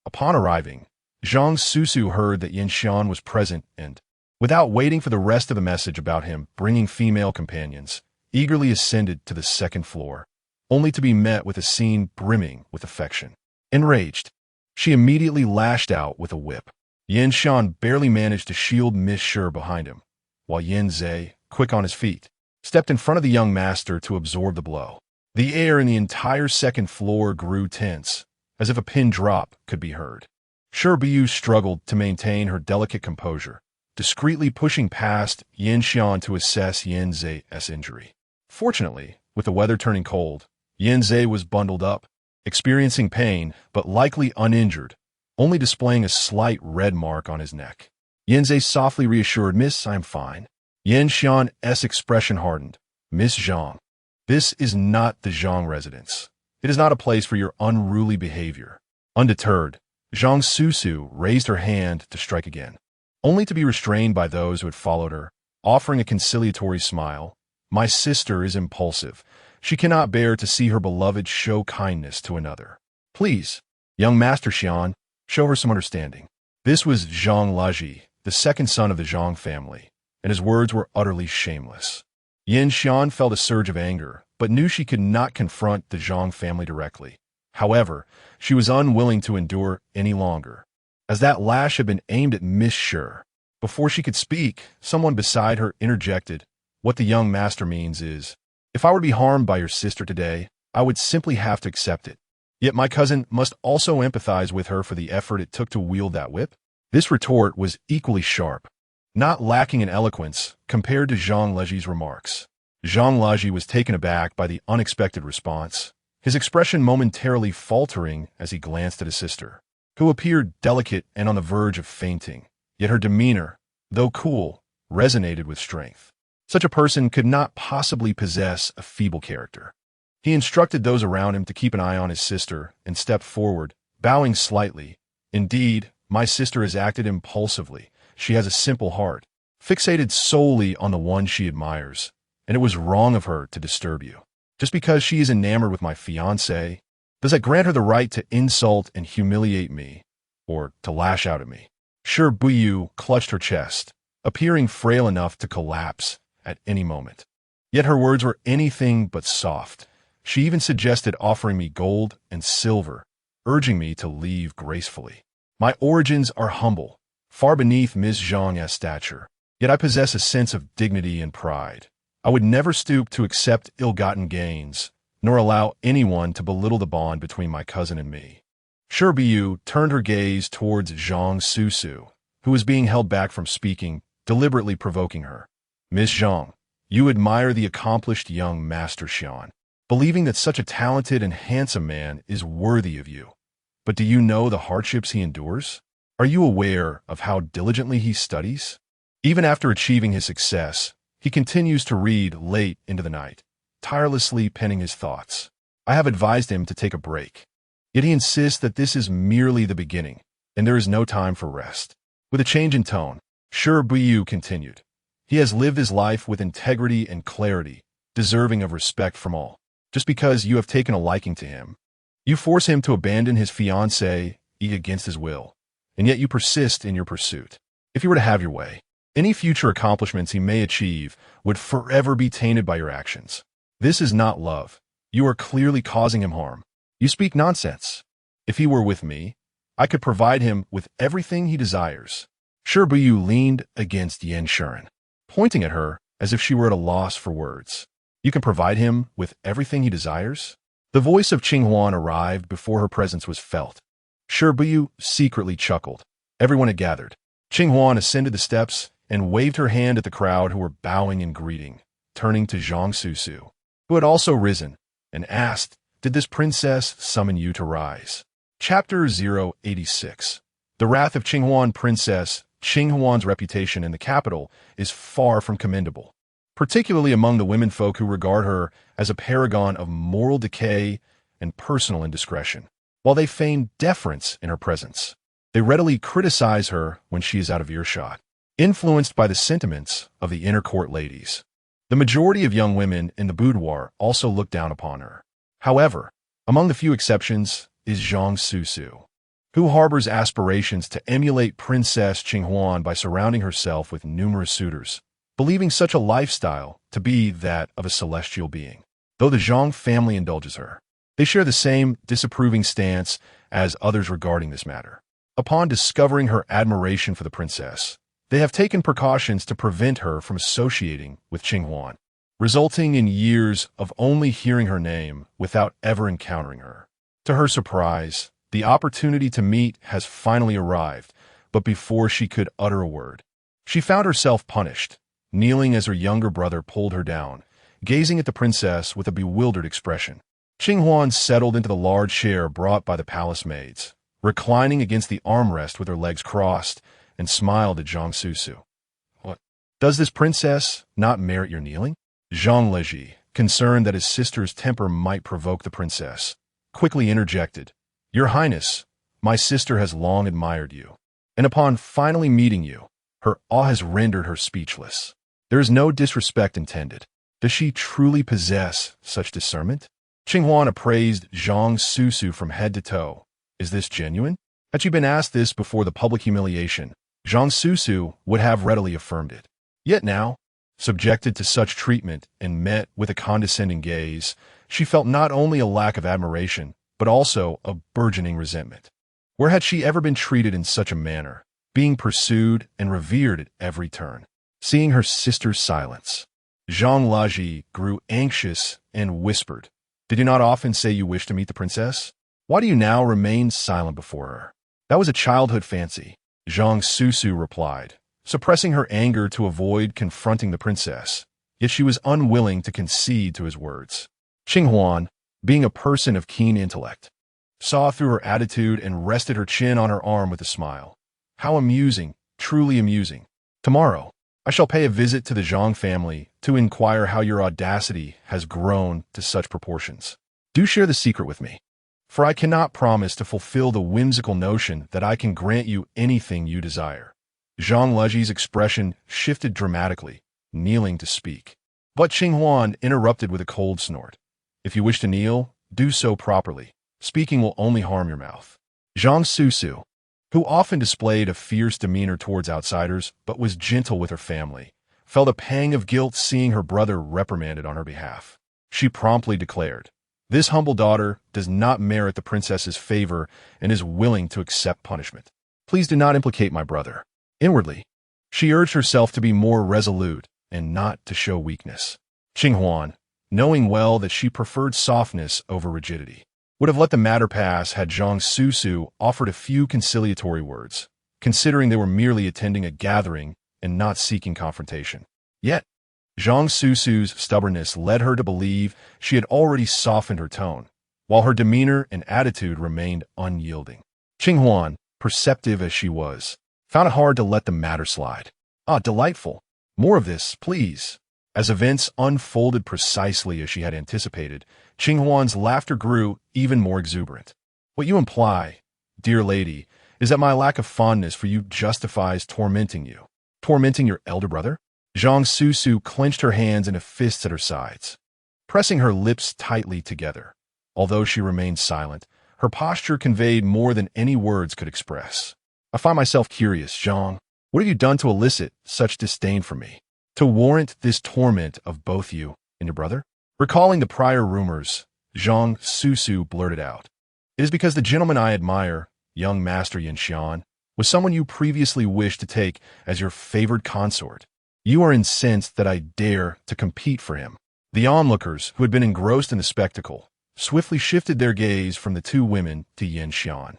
Upon arriving, Zhang Susu heard that Yin Xian was present and, without waiting for the rest of the message about him bringing female companions, eagerly ascended to the second floor, only to be met with a scene brimming with affection. Enraged, she immediately lashed out with a whip. Yin Xian barely managed to shield Miss Shi behind him, while Yin Zhe, quick on his feet, stepped in front of the young master to absorb the blow. The air in the entire second floor grew tense, as if a pin drop could be heard. Shi Buyu struggled to maintain her delicate composure, discreetly pushing past Yin Xian to assess Yin Ze's injury. Fortunately, with the weather turning cold, Yin Ze was bundled up, experiencing pain but likely uninjured, only displaying a slight red mark on his neck. Yin Ze softly reassured, "Miss, I am fine." Yin Xian's expression hardened. "Miss Zhang, this is not the Zhang residence. It is not a place for your unruly behavior." Undeterred, Zhang Susu raised her hand to strike again, only to be restrained by those who had followed her, offering a conciliatory smile. "My sister is impulsive. She cannot bear to see her beloved show kindness to another. Please, young Master Xian, show her some understanding." This was Zhang Laji, the second son of the Zhang family, and his words were utterly shameless. Yin Xian felt a surge of anger, but knew she could not confront the Zhang family directly. However, she was unwilling to endure any longer, as that lash had been aimed at Miss Shi. Before she could speak, someone beside her interjected, "What the young master means is, if I were to be harmed by your sister today, I would simply have to accept it. Yet my cousin must also empathize with her for the effort it took to wield that whip." This retort was equally sharp, not lacking in eloquence compared to Zhang Leji's remarks. Zhang Leji was taken aback by the unexpected response, his expression momentarily faltering as he glanced at his sister, who appeared delicate and on the verge of fainting. Yet her demeanor, though cool, resonated with strength. Such a person could not possibly possess a feeble character. He instructed those around him to keep an eye on his sister and stepped forward, bowing slightly. "Indeed, my sister has acted impulsively. She has a simple heart, fixated solely on the one she admires, and it was wrong of her to disturb you. Just because she is enamored with my fiancé, does that grant her the right to insult and humiliate me, or to lash out at me?" Shi Buyu clutched her chest, appearing frail enough to collapse at any moment. Yet her words were anything but soft. She even suggested offering me gold and silver, urging me to leave gracefully. "My origins are humble, far beneath Miss Zhang's stature, yet I possess a sense of dignity and pride. I would never stoop to accept ill-gotten gains, nor allow anyone to belittle the bond between my cousin and me." Shi Buyu turned her gaze towards Zhang Susu, who was being held back from speaking, deliberately provoking her. "Miss Zhang, you admire the accomplished young Master Xian, believing that such a talented and handsome man is worthy of you. But do you know the hardships he endures? Are you aware of how diligently he studies? Even after achieving his success, he continues to read late into the night, tirelessly penning his thoughts. I have advised him to take a break. Yet he insists that this is merely the beginning, and there is no time for rest." With a change in tone, Shi Buyu continued, He has lived his life with integrity and clarity, deserving of respect from all. Just because you have taken a liking to him, you force him to abandon his fiancée against his will, and yet you persist in your pursuit. If you were to have your way, any future accomplishments he may achieve would forever be tainted by your actions. This is not love. You are clearly causing him harm. You speak nonsense. If he were with me, I could provide him with everything he desires. Shi Buyu leaned against Yan Shuren, pointing at her as if she were at a loss for words. You can provide him with everything he desires? The voice of Qing Huan arrived before her presence was felt. Shi Buyu secretly chuckled. Everyone had gathered. Qing Huan ascended the steps and waved her hand at the crowd who were bowing in greeting, turning to Zhang Susu, who had also risen, and asked, "Did this princess summon you to rise?" Chapter 086. The wrath of Qing Huan. Princess Qing Huan's reputation in the capital is far from commendable, particularly among the womenfolk who regard her as a paragon of moral decay and personal indiscretion. While they feign deference in her presence, they readily criticize her when she is out of earshot, influenced by the sentiments of the inner court ladies. The majority of young women in the boudoir also look down upon her. However, among the few exceptions is Zhang Susu, who harbors aspirations to emulate Princess Qing Huan by surrounding herself with numerous suitors, believing such a lifestyle to be that of a celestial being. Though the Zhang family indulges her, they share the same disapproving stance as others regarding this matter. Upon discovering her admiration for the princess, they have taken precautions to prevent her from associating with Qing Huan, resulting in years of only hearing her name without ever encountering her. To her surprise, the opportunity to meet has finally arrived, but before she could utter a word, she found herself punished, kneeling as her younger brother pulled her down, gazing at the princess with a bewildered expression. Qing Huan settled into the large chair brought by the palace maids, reclining against the armrest with her legs crossed, and smiled at Zhang Susu. "What? Does this princess not merit your kneeling?" Zhang Leji, concerned that his sister's temper might provoke the princess, quickly interjected, "Your Highness, my sister has long admired you, and upon finally meeting you, her awe has rendered her speechless. There is no disrespect intended. Does she truly possess such discernment?" Qing Huan appraised Zhang Susu from head to toe. "Is this genuine?" Had she been asked this before the public humiliation, Zhang Susu would have readily affirmed it. Yet now, subjected to such treatment and met with a condescending gaze, she felt not only a lack of admiration, but also a burgeoning resentment. Where had she ever been treated in such a manner, being pursued and revered at every turn? Seeing her sister's silence, Zhang Laji grew anxious and whispered, "Did you not often say you wished to meet the princess? Why do you now remain silent before her?" "That was a childhood fancy," Zhang Susu replied, suppressing her anger to avoid confronting the princess, yet she was unwilling to concede to his words. Qing Huan, being a person of keen intellect, saw through her attitude and rested her chin on her arm with a smile. "How amusing, truly amusing. Tomorrow, I shall pay a visit to the Zhang family to inquire how your audacity has grown to such proportions. Do share the secret with me, for I cannot promise to fulfill the whimsical notion that I can grant you anything you desire." Zhang Leji's expression shifted dramatically, kneeling to speak. But Qing Huan interrupted with a cold snort. "If you wish to kneel, do so properly. Speaking will only harm your mouth." Zhang Susu, who often displayed a fierce demeanor towards outsiders but was gentle with her family, felt a pang of guilt seeing her brother reprimanded on her behalf. She promptly declared, "This humble daughter does not merit the princess's favor and is willing to accept punishment. Please do not implicate my brother." Inwardly, she urged herself to be more resolute and not to show weakness. Qing Huan, knowing well that she preferred softness over rigidity, would have let the matter pass had Zhang Susu offered a few conciliatory words, considering they were merely attending a gathering and not seeking confrontation. Yet, Zhang Susu's stubbornness led her to believe she had already softened her tone, while her demeanor and attitude remained unyielding. Qing Huan, perceptive as she was, found it hard to let the matter slide. "Ah, delightful. More of this, please." As events unfolded precisely as she had anticipated, Qing Huan's laughter grew even more exuberant. "What you imply, dear lady, is that my lack of fondness for you justifies tormenting you. Tormenting your elder brother?" Zhang Susu clenched her hands into fists at her sides, pressing her lips tightly together. Although she remained silent, her posture conveyed more than any words could express. I find myself curious, Zhang. What have you done to elicit such disdain from me? To warrant this torment of both you and your brother? Recalling the prior rumors, Zhang Susu blurted out. It is because the gentleman I admire, young Master Yin Xian, was someone you previously wished to take as your favored consort. You are incensed that I dare to compete for him. The onlookers, who had been engrossed in the spectacle, swiftly shifted their gaze from the two women to Yin Xian,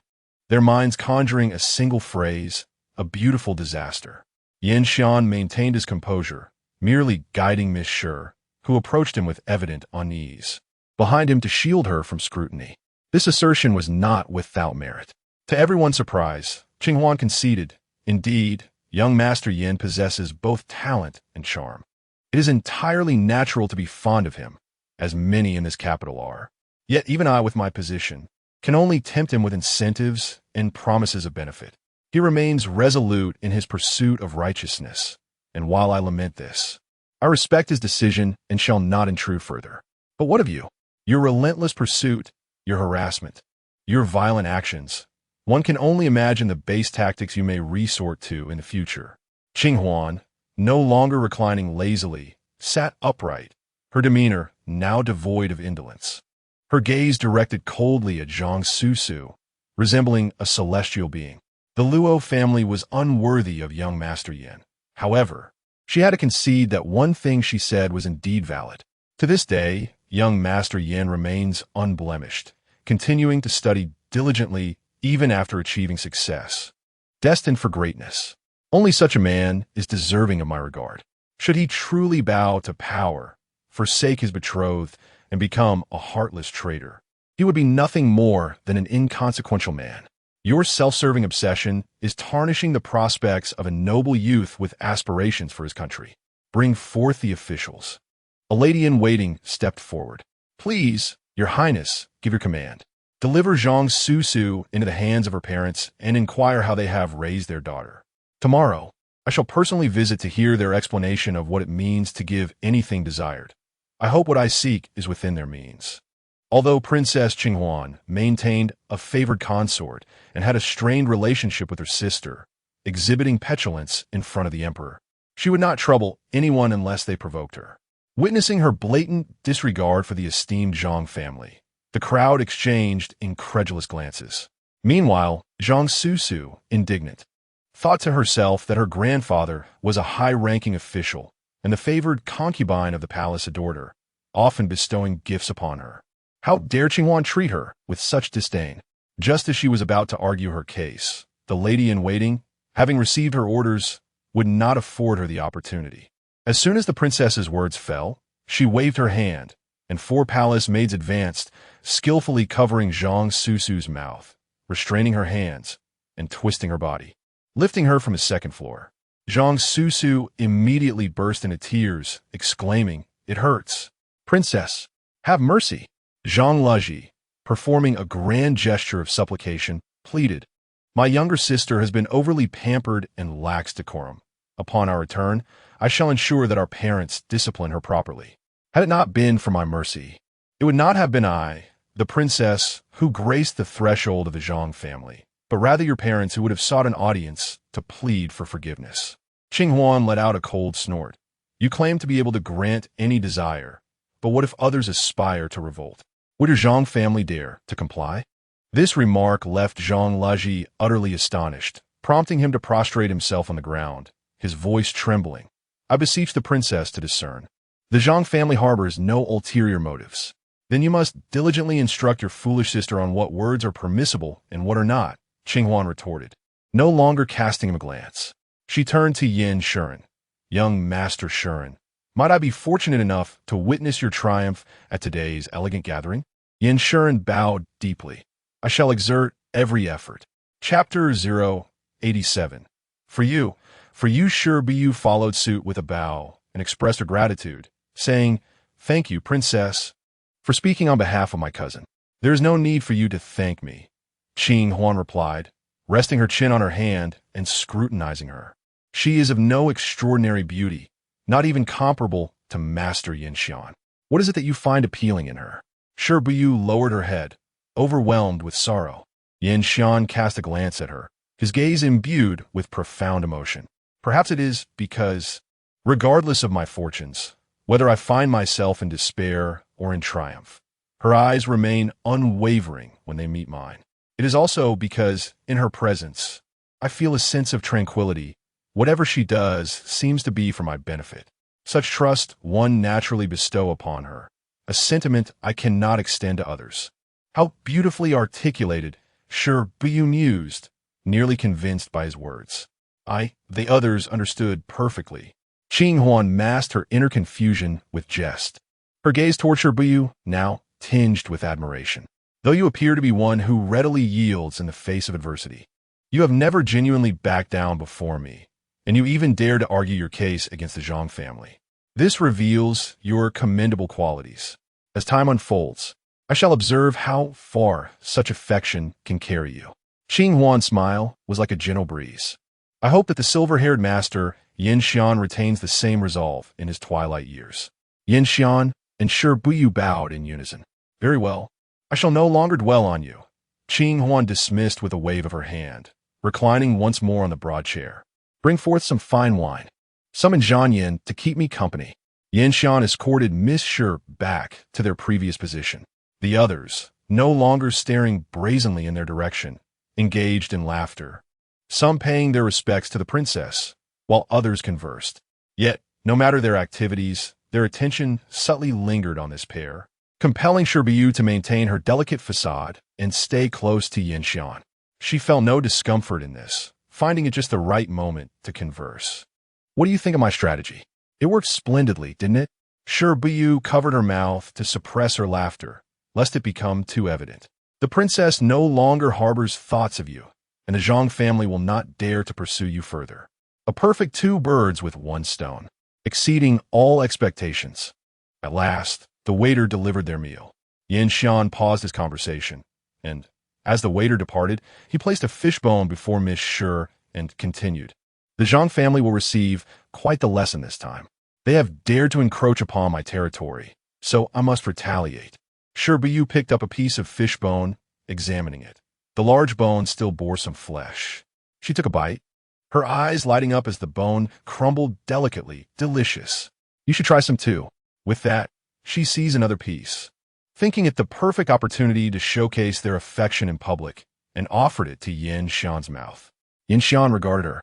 their minds conjuring a single phrase, a beautiful disaster. Yin Xian maintained his composure, merely guiding Miss Shi, who approached him with evident unease, behind him to shield her from scrutiny. This assertion was not without merit. To everyone's surprise, Qinghuan conceded, indeed, young Master Yin possesses both talent and charm. It is entirely natural to be fond of him, as many in this capital are. Yet even I, with my position, can only tempt him with incentives and promises of benefit. He remains resolute in his pursuit of righteousness, and while I lament this, I respect his decision and shall not intrude further. But what of you? Your relentless pursuit, your harassment, your violent actions. One can only imagine the base tactics you may resort to in the future. Qinghuan, no longer reclining lazily, sat upright, her demeanor now devoid of indolence. Her gaze directed coldly at Zhang Susu, resembling a celestial being. The Luo family was unworthy of young Master Yin. However, she had to concede that one thing she said was indeed valid. To this day, young Master Yin remains unblemished, continuing to study diligently even after achieving success. Destined for greatness. Only such a man is deserving of my regard. Should he truly bow to power, forsake his betrothed, and become a heartless traitor, he would be nothing more than an inconsequential man. Your self-serving obsession is tarnishing the prospects of a noble youth with aspirations for his country. Bring forth the officials. A lady-in-waiting stepped forward. Please, your highness, give your command. Deliver Zhang Susu into the hands of her parents and inquire how they have raised their daughter. Tomorrow, I shall personally visit to hear their explanation of what it means to give anything desired. I hope what I seek is within their means. Although Princess Qinghuan maintained a favored consort and had a strained relationship with her sister, exhibiting petulance in front of the emperor, she would not trouble anyone unless they provoked her. Witnessing her blatant disregard for the esteemed Zhang family, the crowd exchanged incredulous glances. Meanwhile, Zhang Susu, indignant, thought to herself that her grandfather was a high-ranking official, and the favored concubine of the palace adored her, often bestowing gifts upon her. How dare Qinghuan treat her with such disdain? Just as she was about to argue her case, the lady-in-waiting, having received her orders, would not afford her the opportunity. As soon as the princess's words fell, she waved her hand, and 4 palace maids advanced, skillfully covering Zhang Susu's mouth, restraining her hands, and twisting her body, lifting her from the second floor. Zhang Susu immediately burst into tears, exclaiming, "It hurts. Princess, have mercy." Zhang Leji, performing a grand gesture of supplication, pleaded, "My younger sister has been overly pampered and lacks decorum. Upon our return, I shall ensure that our parents discipline her properly. Had it not been for my mercy, it would not have been I, the princess, who graced the threshold of the Zhang family, but rather your parents who would have sought an audience to plead for forgiveness." Qinghuan let out a cold snort. "You claim to be able to grant any desire, but what if others aspire to revolt? Would your Zhang family dare to comply?" This remark left Zhang Leji utterly astonished, prompting him to prostrate himself on the ground, his voice trembling. "I beseech the princess to discern. The Zhang family harbors no ulterior motives. Then you must diligently instruct your foolish sister on what words are permissible and what are not," Qinghuan retorted, no longer casting him a glance. She turned to Yin Xian. "Young Master Xian, might I be fortunate enough to witness your triumph at today's elegant gathering?" Yin Xian bowed deeply. "I shall exert every effort." Chapter 087. For you, Shi Buyu followed suit with a bow and expressed her gratitude, saying, "Thank you, Princess, for speaking on behalf of my cousin." "There is no need for you to thank me," Qinghuan replied, resting her chin on her hand and scrutinizing her. "She is of no extraordinary beauty, not even comparable to Master Yin Xian. What is it that you find appealing in her? Shi Buyu lowered her head, overwhelmed with sorrow. Yin Xian cast a glance at her, his gaze imbued with profound emotion. Perhaps it is because, regardless of my fortunes, whether I find myself in despair or in triumph, her eyes remain unwavering when they meet mine. It is also because, in her presence, I feel a sense of tranquility. Whatever she does seems to be for my benefit. Such trust one naturally bestow upon her, a sentiment I cannot extend to others. How beautifully articulated, Shi Buyu mused, nearly convinced by his words. The others understood perfectly. Qing Huan masked her inner confusion with jest. Her gaze toward Shi Buyu, now tinged with admiration. Though you appear to be one who readily yields in the face of adversity, you have never genuinely backed down before me, and you even dare to argue your case against the Zhang family. This reveals your commendable qualities. As time unfolds, I shall observe how far such affection can carry you. Qing Huan's smile was like a gentle breeze. I hope that the silver-haired master, Yin Xian, retains the same resolve in his twilight years. Yin Xian and Shi Buyu bowed in unison. Very well. I shall no longer dwell on you. Qing Huan dismissed with a wave of her hand, reclining once more on the broad chair. Bring forth some fine wine. Summon Zhang Yin to keep me company. Yin Xian escorted Miss Shi back to their previous position. The others, no longer staring brazenly in their direction, engaged in laughter, some paying their respects to the princess, while others conversed. Yet, no matter their activities, their attention subtly lingered on this pair, compelling Shi Buyu to maintain her delicate facade and stay close to Yin Xian. She felt no discomfort in this, finding it just the right moment to converse. What do you think of my strategy? It worked splendidly, didn't it? Shi Buyu covered her mouth to suppress her laughter, lest it become too evident. The princess no longer harbors thoughts of you, and the Zhang family will not dare to pursue you further. A perfect two birds with one stone, exceeding all expectations. At last, the waiter delivered their meal. Yin Xian paused his conversation, and, as the waiter departed, he placed a fishbone before Miss Shi and continued. The Zhang family will receive quite the lesson this time. They have dared to encroach upon my territory, so I must retaliate. Shi Buyu picked up a piece of fishbone, examining it. The large bone still bore some flesh. She took a bite, her eyes lighting up as the bone crumbled delicately, delicious. You should try some too. With that, she seized another piece, thinking it the perfect opportunity to showcase their affection in public, and offered it to Yin Xian's mouth. Yin Xian regarded her,